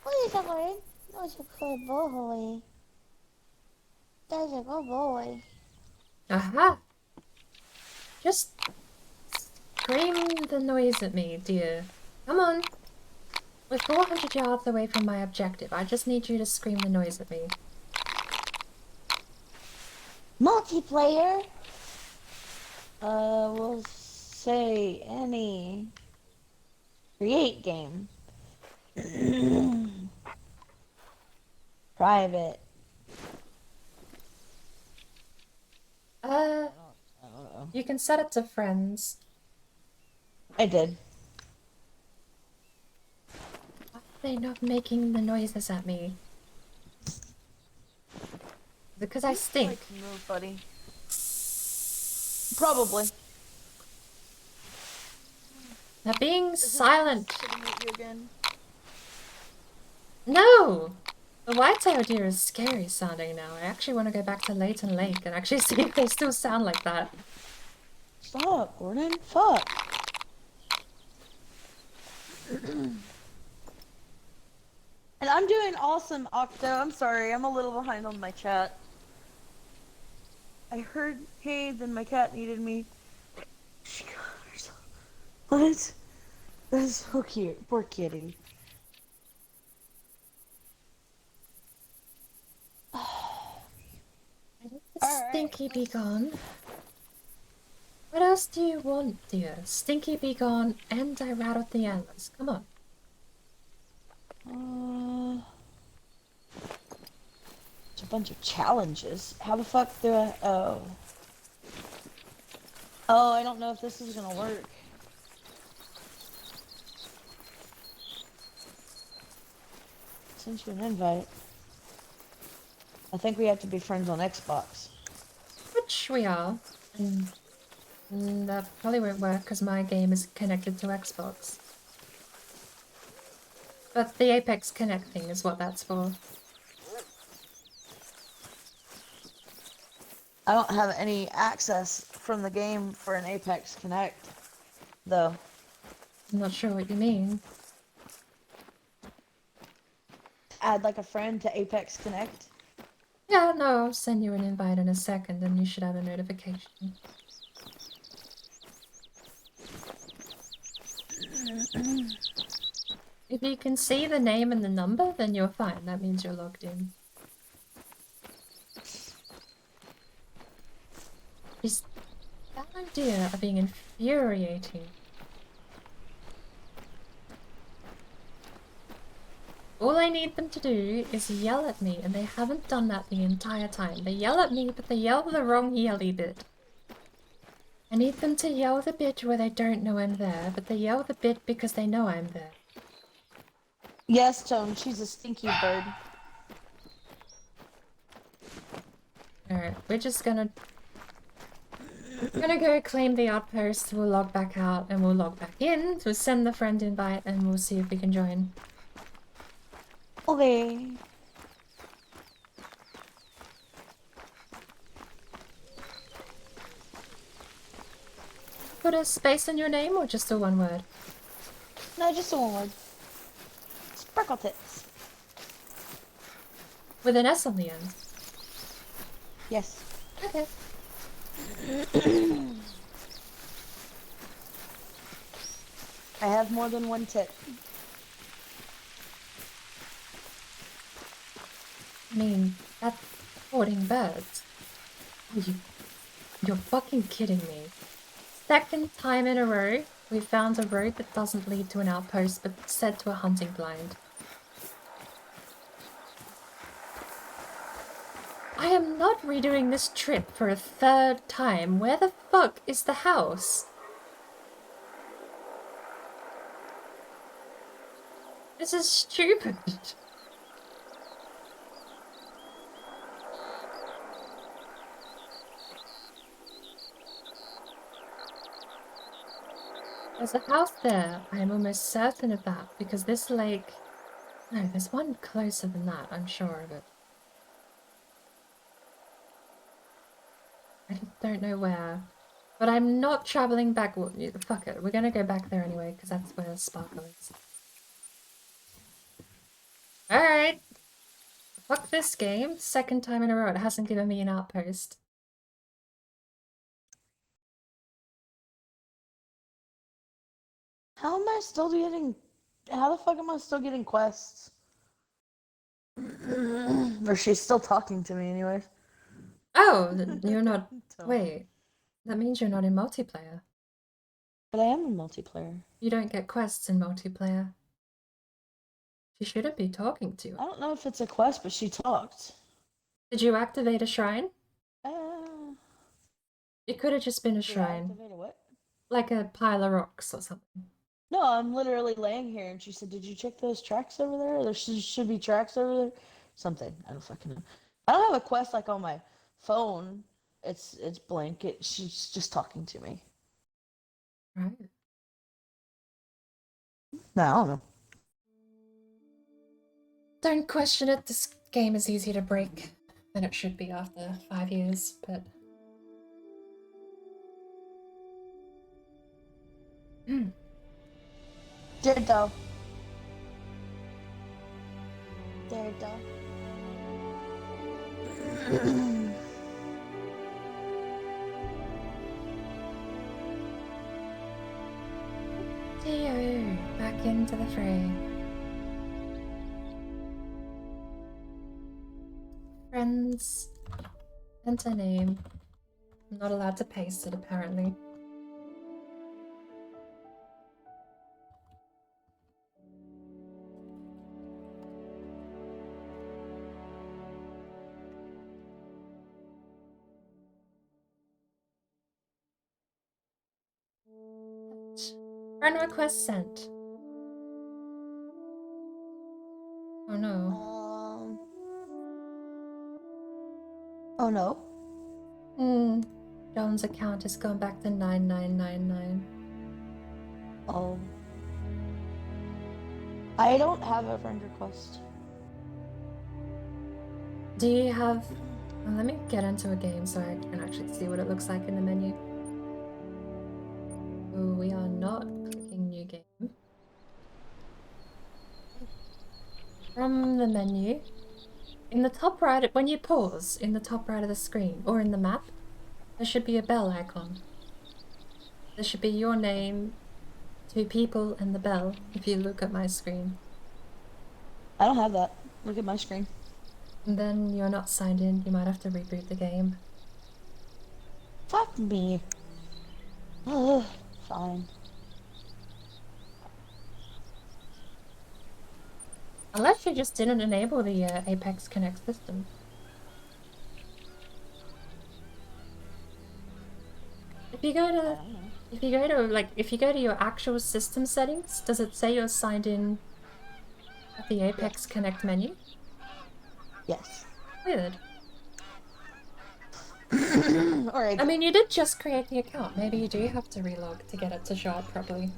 What are you going? That's a good boy. That's a good boy. Aha! Just scream the noise at me, dear. Come on. We're 400 yards away from my objective. I just need you to scream the noise at me. Multiplayer? We'll say any. Create game. Private. I don't know. You can set it to friends. I did. Why are they not making the noises at me? Because I stink. Move, buddy. Probably. Now being silent. Sitting at you again. No! The white-tailed deer is scary sounding now. I actually want to go back to Leighton Lake and actually see if they still sound like that. Stop, Gordon. Fuck. And I'm doing awesome, Octo. I'm sorry, I'm a little behind on my chat. I heard, hey, then my cat needed me. She got herself. What? That's so cute. Poor kitty. Stinky be gone. What else do you want, dear? Stinky be gone and I rattled the antlers. Come on. It's a bunch of challenges. How the fuck do I... Oh. Oh, I don't know if this is gonna work. Send you an invite. I think we have to be friends on Xbox. Which we are. And that probably won't work because my game is connected to Xbox. But the Apex Connect thing is what that's for. I don't have any access from the game for an Apex Connect, though. I'm not sure what you mean. Add like a friend to Apex Connect. Yeah, no, I'll send you an invite in a second and you should have a notification. If you can see the name and the number, then you're fine. That means you're logged in. Is that idea of being infuriating? All I need them to do is yell at me, and they haven't done that the entire time. They yell at me, but they yell the wrong yelly bit. I need them to yell the bit where they don't know I'm there, but they yell the bit because they know I'm there. Yes, Tone, she's a stinky bird. Alright, we're just gonna go claim the outpost, we'll log back out, and we'll log back in, we'll send the friend invite, and we'll see if we can join. Okay. Put a space in your name, or just a one word? No, just a one word. Sprinkle tits. With an S on the end? Yes. Okay. I have more than one tit. I mean, that's hoarding birds. You're fucking kidding me. Second time in a row, we found a road that doesn't lead to an outpost, but said to a hunting blind. I am not redoing this trip for a third time. Where the fuck is the house? This is stupid. There's a house there. I am almost certain of that, because this lake... No, there's one closer than that, I'm sure of it. I don't know where. But I'm not traveling back... Fuck it, we're gonna go back there anyway, because that's where Sparkle is. Alright. Fuck this game. Second time in a row, it hasn't given me an outpost. How am I still getting... How the fuck am I still getting quests? Or she's still talking to me anyways. Oh, you're not... Wait. That means you're not in multiplayer. But I am in multiplayer. You don't get quests in multiplayer. She shouldn't be talking to you. I don't know if it's a quest, but she talked. Did you activate a shrine? It could have just been a Did I shrine. activate a what? Like a pile of rocks or something. No, I'm literally laying here, and she said, "Did you check those tracks over there? There should be tracks over there." Something. I don't fucking know. I don't have a quest like on my phone. It's blank. She's just talking to me. Right. No, I don't know. Don't question it. This game is easier to break than it should be after 5 years, but... Dildo. Dildo. Theo, back into the fray. Friends. Enter name. I'm not allowed to paste it, apparently. Friend request sent. Oh no. Oh no. John's account has gone back to 9999. Oh. I don't have a friend request. Do you have... let me get into a game so I can actually see what it looks like in the menu. Oh, we are not clicking new game. From the menu, in the top right, when you pause, in the top right of the screen, or in the map, there should be a bell icon. There should be your name, 2 people, and the bell, if you look at my screen. I don't have that. Look at my screen. And then you're not signed in, you might have to reboot the game. Fuck me. Ugh, fine. Unless you just didn't enable the Apex Connect system. If you go to your actual system settings, does it say you're signed in at the Apex Connect menu? Yes. Weird. Alright. I mean, you did just create the account. Maybe you do have to relog to get it to show up properly.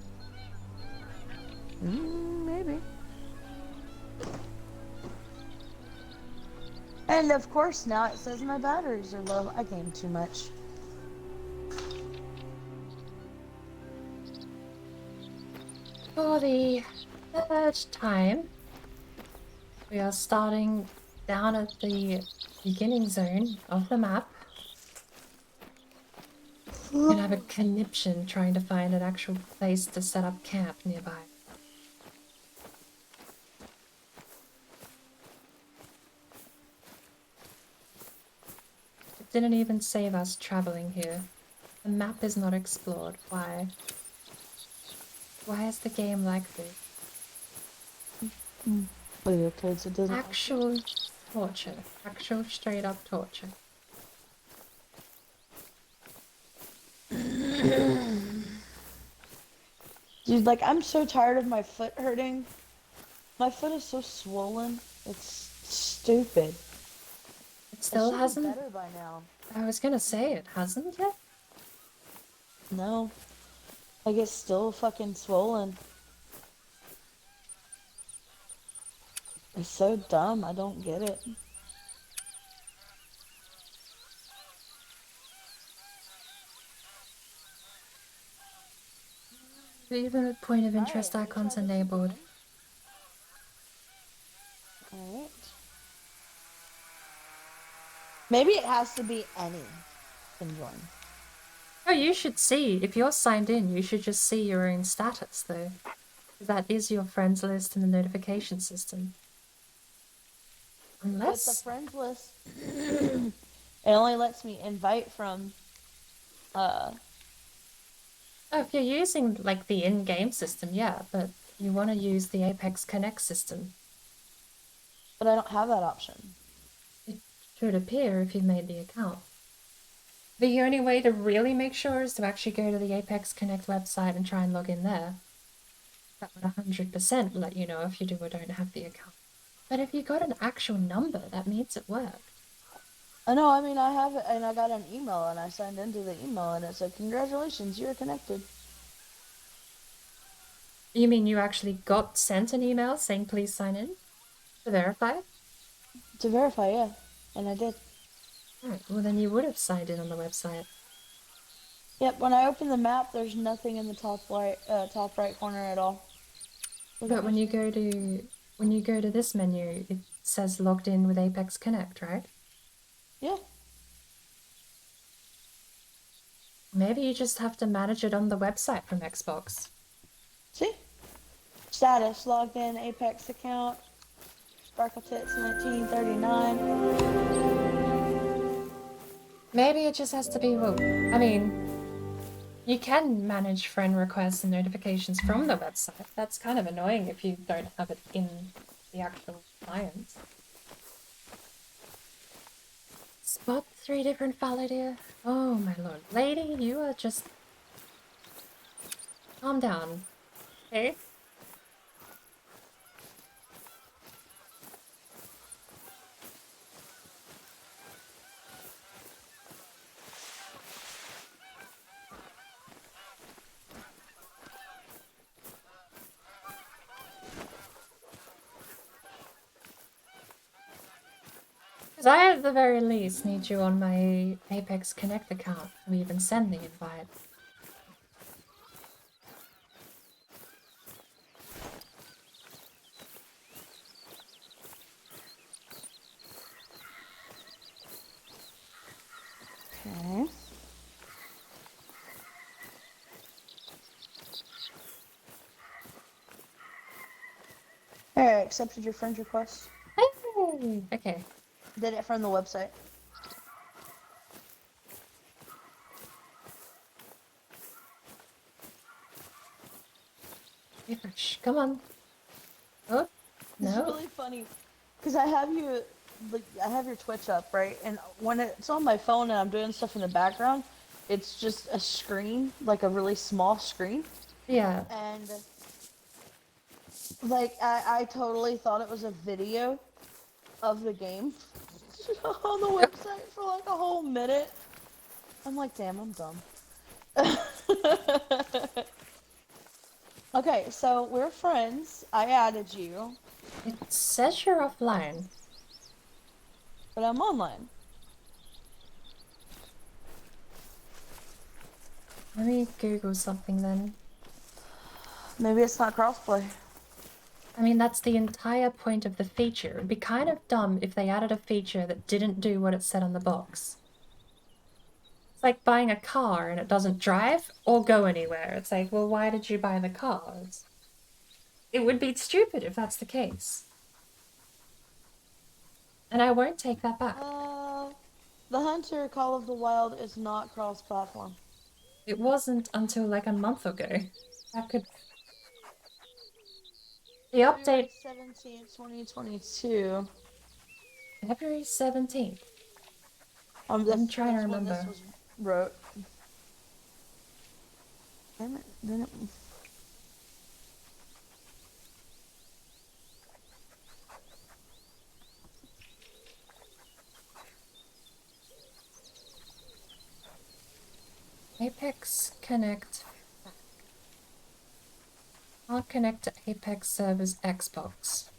Maybe. And of course now it says my batteries are low. I gamed too much. For the third time, we are starting down at the beginning zone of the map. We're gonna have a conniption trying to find an actual place to set up camp nearby. It didn't even save us traveling here. The map is not explored. Why? Why is the game like this? Because it doesn't. Actual torture. Actual straight up torture. Dude, like, I'm so tired of my foot hurting. My foot is so swollen. It's stupid. It still hasn't... better by now. I was gonna say, it hasn't yet? No. Like, it's still fucking swollen. It's so dumb, I don't get it. Even at point of interest icons enabled. Alright. Maybe it has to be any can join. Oh, you should see. If you're signed in, you should just see your own status, though. That is your friends list in the notification system. Unless... But the friends list, it only lets me invite from, Oh, if you're using like the in-game system, yeah, but you want to use the Apex Connect system. But I don't have that option. It should appear if you made the account. The only way to really make sure is to actually go to the Apex Connect website and try and log in there. That would 100% let you know if you do or don't have the account. But if you got an actual number, that means it worked. I know, I mean, I have it, and I got an email, and I signed into the email, and it said, congratulations, you're connected. You mean you actually got sent an email saying please sign in? To verify? To verify, yeah. And I did. Right, well then you would have signed in on the website. Yep, when I open the map, there's nothing in the top right corner at all. But when you go to this menu, it says logged in with Apex Connect, right? Yeah. Maybe you just have to manage it on the website from Xbox. See? Status, logged in, Apex account, Sparkle Tits 1939. Maybe it just has to be, well, I mean, you can manage friend requests and notifications from the website. That's kind of annoying if you don't have it in the actual client. Spot 3 different fallow deer. Oh my lord. Lady, you are just... Calm down. Okay? Because I, at the very least, need you on my Apex Connect account to even send the invite. Okay. Alright, accepted your friend request. Hey! Okay. Did it from the website. Come on. Oh, no. It's really funny because I have you, like, I have your Twitch up, right? And when it's on my phone and I'm doing stuff in the background, it's just a screen, like a really small screen. Yeah. And like I totally thought it was a video of the game on the website for like a whole minute. I'm like, damn, I'm dumb. Okay, so we're friends. I added you. It says you're offline. But I'm online. Let me Google something then. Maybe it's not crossplay. I mean, that's the entire point of the feature. It'd be kind of dumb if they added a feature that didn't do what it said on the box. It's like buying a car and it doesn't drive or go anywhere. It's like, well, why did you buy the car? It would be stupid if that's the case. And I won't take that back. The Hunter Call of the Wild is not cross-platform. It wasn't until like a month ago. That could... The update... February 17th, 2022. February 17th. I'm trying to remember. This was wrote. Damn it, didn't... Apex Connect. I'll connect to Apex servers Xbox.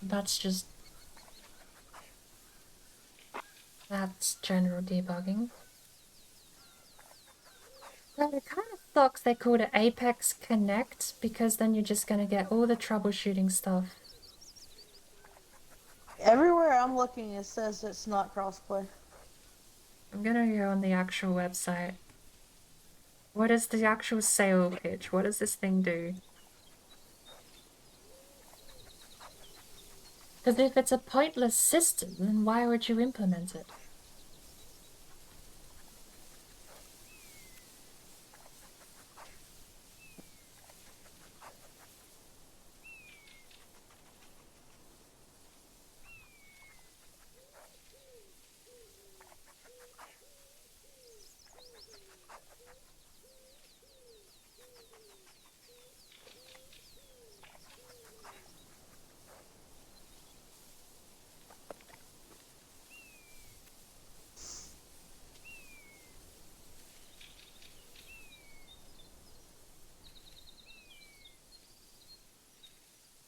That's just... That's general debugging. Well, it kind of sucks they called it Apex Connect, because then you're just gonna get all the troubleshooting stuff. Everywhere I'm looking, it says it's not crossplay. I'm gonna go on the actual website. What is the actual sale pitch? What does this thing do? Because if it's a pointless system, then why would you implement it?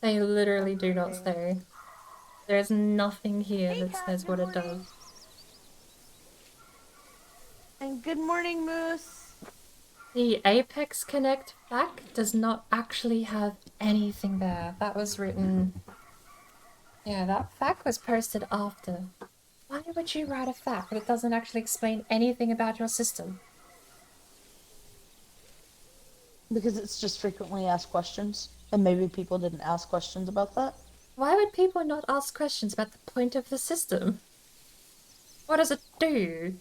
They literally do not Okay. say. There's nothing here Hey, that Kat, says good what it morning. does. And good morning, Moose. The Apex Connect FAQ does not actually have anything there. That was written... Yeah, that FAQ was posted after. Why would you write a FAQ that doesn't actually explain anything about your system? Because it's just frequently asked questions, and maybe people didn't ask questions about that. Why would people not ask questions about the point of the system? What does it do?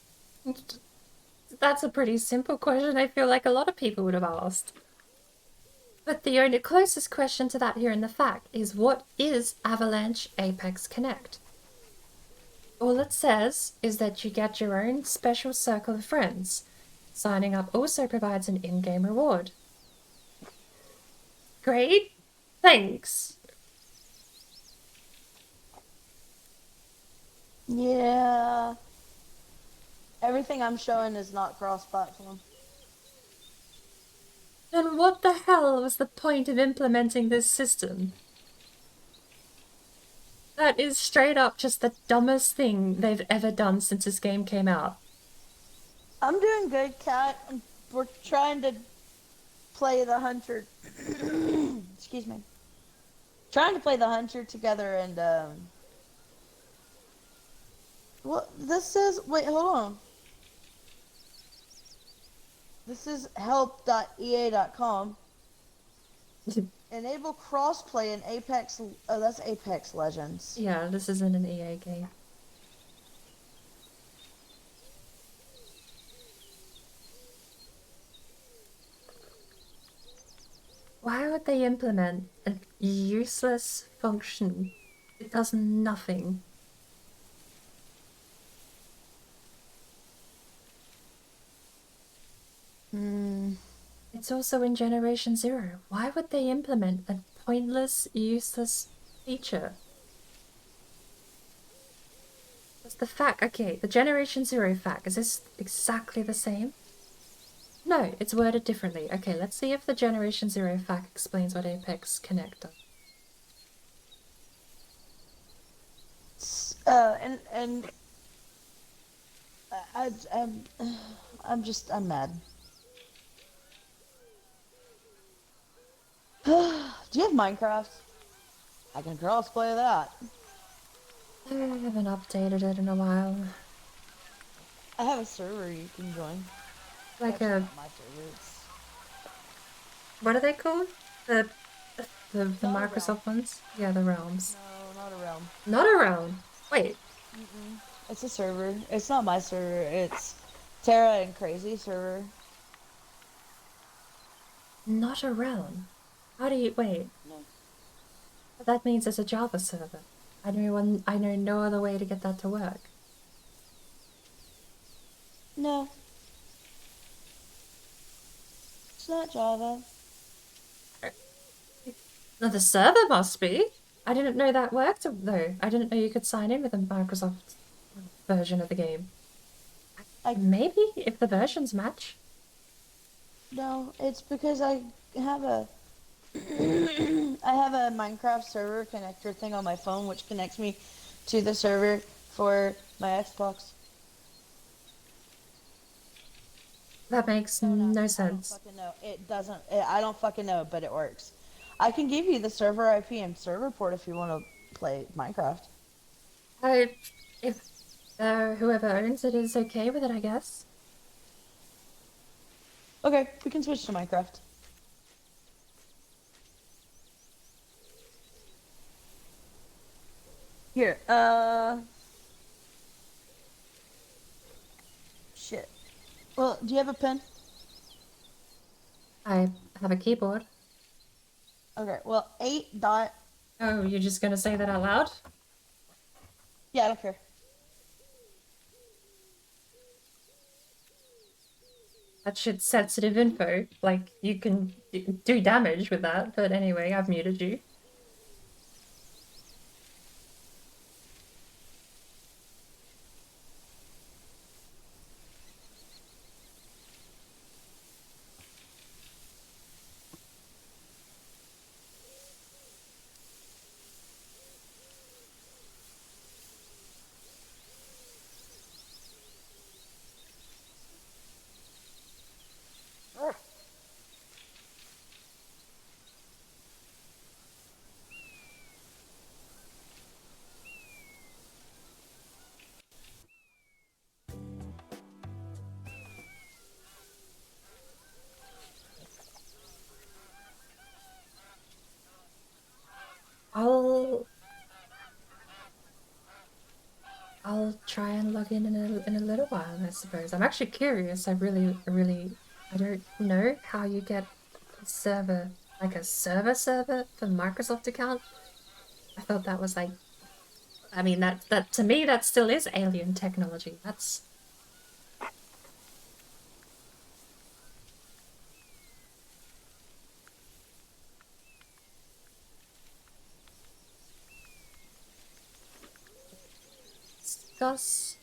That's a pretty simple question I feel like a lot of people would have asked. But the only closest question to that here in the FAQ is what is Avalanche Apex Connect? All it says is that you get your own special circle of friends. Signing up also provides an in-game reward. Great, thanks. Yeah. Everything I'm showing is not cross-platform. Then what the hell was the point of implementing this system? That is straight up just the dumbest thing they've ever done since this game came out. I'm doing good, Kat. We're trying to play the hunter. Excuse me. Trying to play the hunter together, and well, this says. Wait, hold on. This is help.ea.com. Enable crossplay in Apex. Oh, that's Apex Legends. Yeah, this isn't an EA game. Why would they implement a useless function? It does nothing. It's also in Generation Zero. Why would they implement a pointless, useless feature? What's the FAQ? Okay, the Generation Zero FAQ. Is this exactly the same? No, it's worded differently. Okay, let's see if the Generation Zero FAQ explains what Apex Connect does. I'm mad. Do you have Minecraft? I can crossplay that. I haven't updated it in a while. I have a server you can join. Like Actually, a... not my server. It's What are they called? The Not a Microsoft ones? Yeah, the Realms. no, not a realm. Not a realm. Wait. It's a server. It's not my server. It's Terra and Crazy server. Not a realm. How do you... Wait. No. That means it's a Java server. I know no other way to get that to work. No. It's not Java. No, the server must be. I didn't know that worked though. I didn't know you could sign in with a Microsoft version of the game. Maybe if the versions match. No, it's because I have a I have a Minecraft server connector thing on my phone which connects me to the server for my Xbox. That makes no sense. I don't fucking know. It doesn't. I don't fucking know, but it works. I can give you the server IP and server port if you want to play Minecraft. If whoever owns it is okay with it, I guess. Okay, we can switch to Minecraft. Here, shit. Well, do you have a pen? I have a keyboard. Okay, well, 8 dot... Oh, you're just gonna say that out loud? Yeah, I don't care. That shit's sensitive info. Like, you can do damage with that, but anyway, I've muted you. I'll try and log in a little while, I suppose. I'm actually curious. I don't know how you get a server, like a server for Microsoft account. I thought that was like, I mean, that to me, that still is alien technology. That's... Discuss.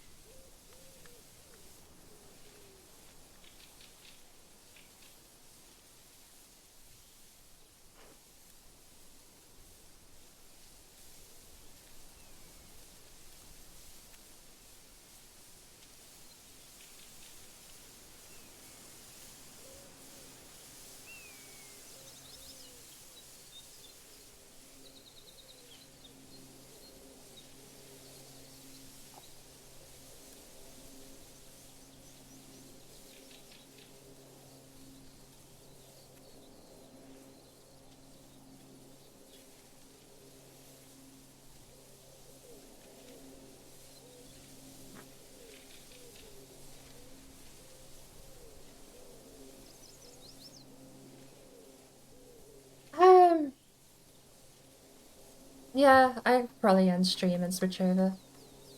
Yeah, I probably end stream and switch over.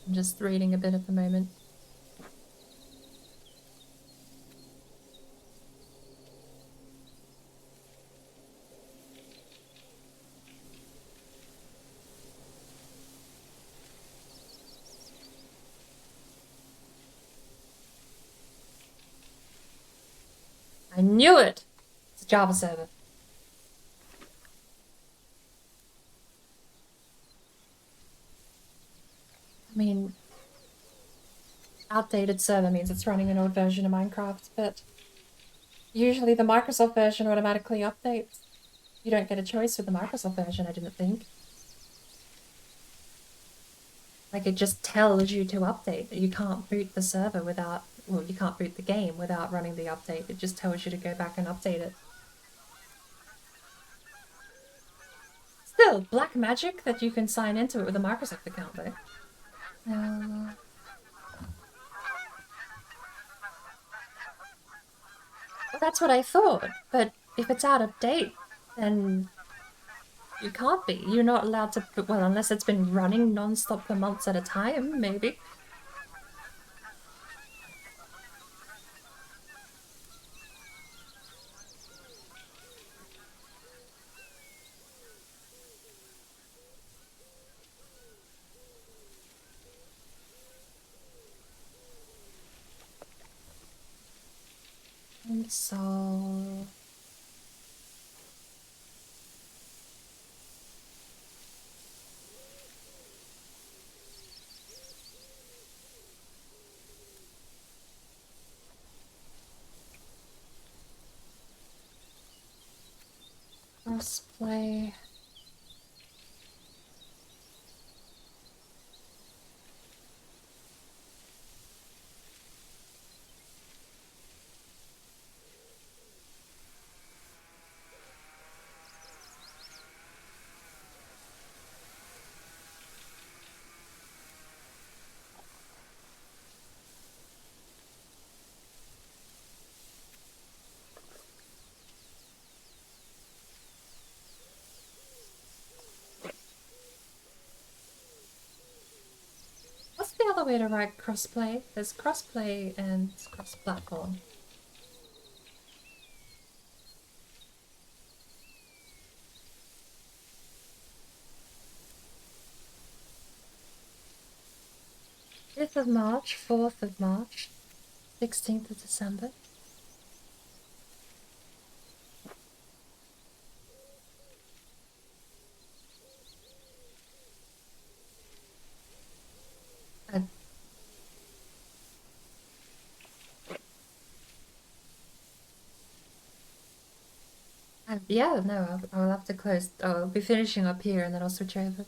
I'm just reading a bit at the moment. I knew it! It's a Java server. I mean, outdated server means it's running an old version of Minecraft, but usually the Microsoft version automatically updates. You don't get a choice with the Microsoft version, I didn't think. Like, it just tells you to update. You can't boot the server without... Well, you can't boot the game without running the update. It just tells you to go back and update it. Still, black magic that you can sign into it with a Microsoft account, though. Well, that's what I thought, but if it's out of date, then you can't be. You're not allowed to... Well, unless it's been running non-stop for months at a time, maybe. And so... Crossplay... What's the other way to write crossplay? There's crossplay and cross-platform. Fifth of March, 4th of March, 16th of December. Yeah, no, I'll have to close. I'll be finishing up here and then I'll switch over.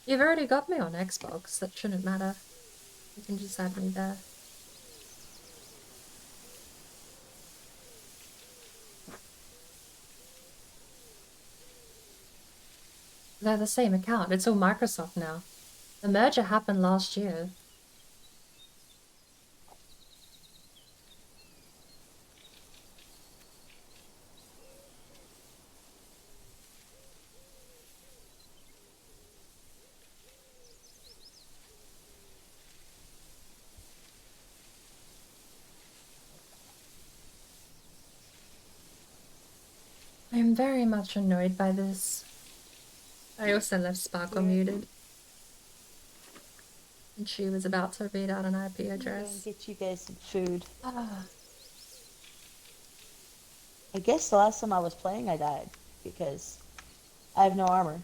You've already got me on Xbox, that shouldn't matter. You can just add me there. They're the same account, it's all Microsoft now. The merger happened last year. I'm very much annoyed by this. I also left Sparkle muted. And she was about to read out an IP address. Get you guys some food. Ah. I guess the last time I was playing, I died because I have no armor.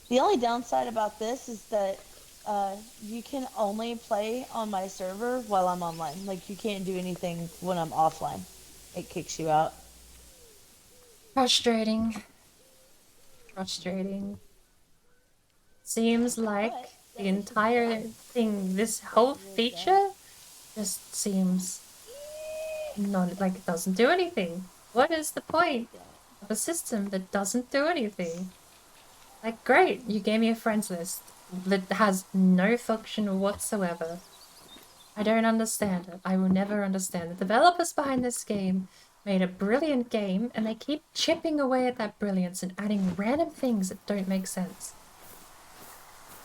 The only downside about this is that you can only play on my server while I'm online. Like, you can't do anything when I'm offline. It kicks you out. Frustrating. Frustrating. Seems like the entire thing, this whole feature, just seems not like it doesn't do anything. What is the point of a system that doesn't do anything? Like, great, you gave me a friends list that has no function whatsoever. I don't understand it. I will never understand. The developers behind this game made a brilliant game, and they keep chipping away at that brilliance and adding random things that don't make sense.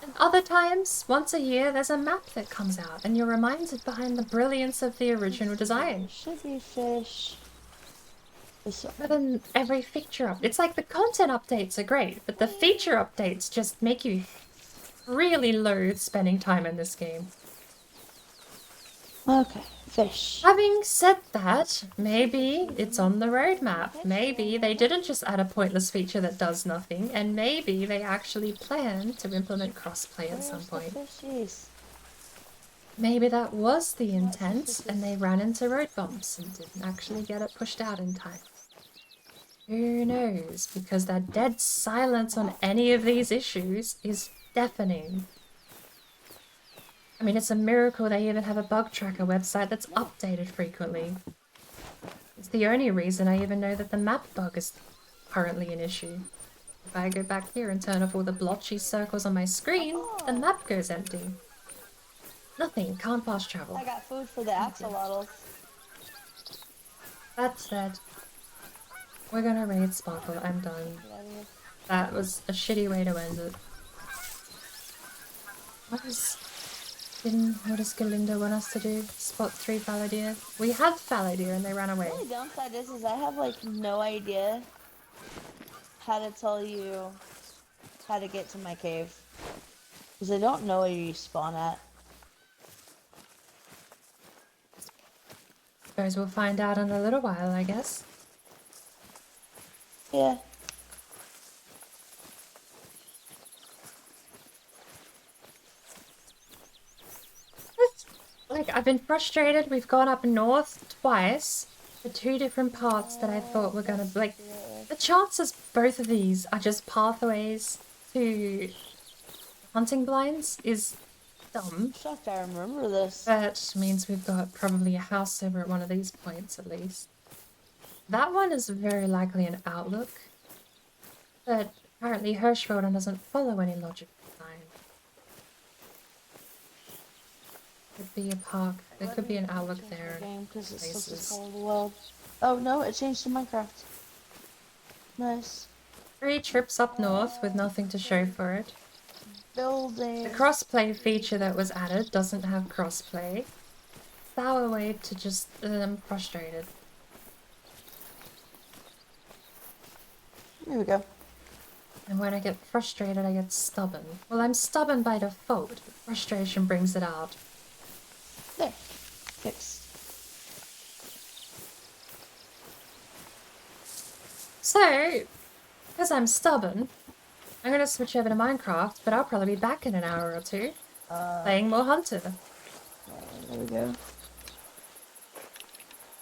And other times, once a year, there's a map that comes out, and you're reminded behind the brilliance of the original design. Should be fish. But then every feature up, it's like the content updates are great, but the feature updates just make you really loathe spending time in this game. Okay, fish. Having said that, maybe it's on the roadmap. Maybe they didn't just add a pointless feature that does nothing, and maybe they actually plan to implement crossplay at some point. Maybe that was the intent, and they ran into road bumps and didn't actually get it pushed out in time. Who knows? Because that dead silence on any of these issues is deafening. I mean, it's a miracle they even have a bug tracker website that's updated frequently. It's the only reason I even know that the map bug is currently an issue. If I go back here and turn off all the blotchy circles on my screen, the map goes empty. Nothing, can't fast travel. I got food for the axolotls. That said, we're gonna raid Sparkle, I'm done. That was a shitty way to end it. What does Galinda want us to do? Spot 3 Falladeer? We had Falladeer and they ran away. The only downside is I have like no idea how to tell you how to get to my cave. Because I don't know where you spawn at. Suppose we'll find out in a little while, I guess. Yeah. Like, I've been frustrated. We've gone up north twice for 2 different paths that I thought were gonna, like, the chances both of these are just pathways to hunting blinds is dumb. Shocked I remember this. That means we've got probably a house over at one of these points at least. That one is very likely an outlook, but apparently Hirschfelden doesn't follow any logic. Could be a park. There could be an outlook there. Because it's supposed to follow the world. Oh no, it changed to Minecraft. Nice. 3 trips up north with nothing to show for it. Building. The crossplay feature that was added doesn't have crossplay. Sour way to just I'm frustrated. There we go. And when I get frustrated, I get stubborn. Well, I'm stubborn by default, but frustration brings it out. There. Fixed. So, because I'm stubborn, I'm going to switch over to Minecraft, but I'll probably be back in an hour or 2, playing more Hunter. There we go.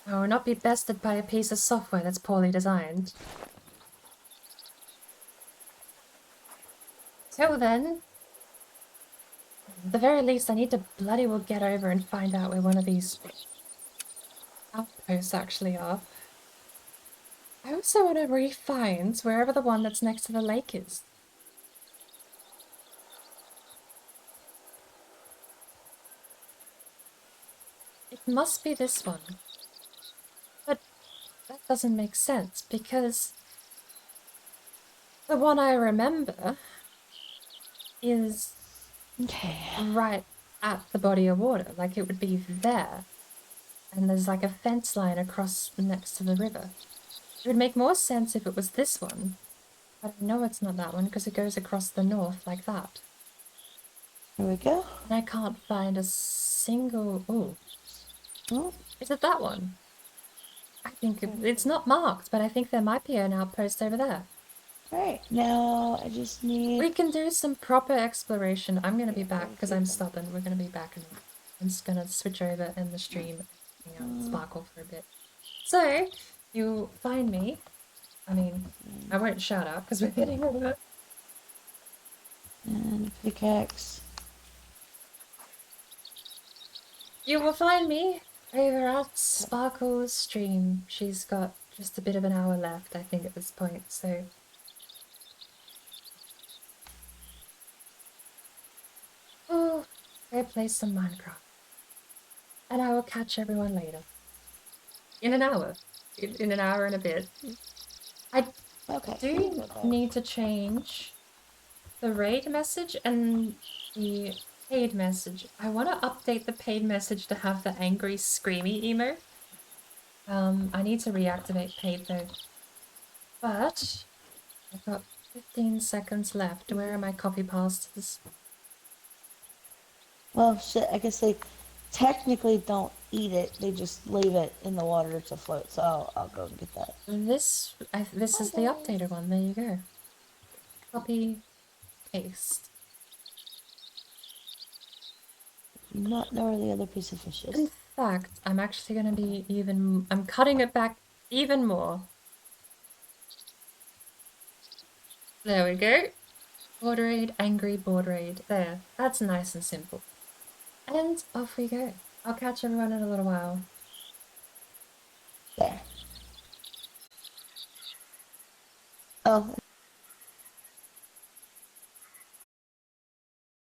I will not be bested by a piece of software that's poorly designed. Till then, at the very least, I need to bloody well get over and find out where one of these outposts actually are. I also want to re-find wherever the one that's next to the lake is. It must be this one. But that doesn't make sense because the one I remember is right at the body of water. Like it would be there. And there's like a fence line across next to the river. It would make more sense if it was this one. But I know it's not that one because it goes across the north like that. Here we go. And I can't find a single... Oh. Is it that one? I think it's not marked, but I think there might be an outpost over there. Right, now I just need... We can do some proper exploration. I'm going to be back because I'm stubborn. We're going to be back and I'm just going to switch over and the stream Sparkle for a bit. So, you'll find me. I mean, I won't shout out because we're getting over it. And pickaxe. You will find me over at Sparkle's stream. She's got just a bit of an hour left, I think, at this point, so... Oh, go play some Minecraft. And I will catch everyone later. In an hour. In an hour and a bit. I do need to change the raid message and the paid message. I want to update the paid message to have the angry screamy emo. I need to reactivate paid though. But I've got 15 seconds left. Where are my copy pastas? Well, shit, I guess they technically don't eat it. They just leave it in the water to float. So I'll go and get that. This is the updated one. There you go. Copy, paste. Do not know where the other piece of fish is. In fact, I'm actually going to be I'm cutting it back even more. There we go. Board raid, angry board raid. There. That's nice and simple. And off we go. I'll catch everyone in a little while. There. Oh.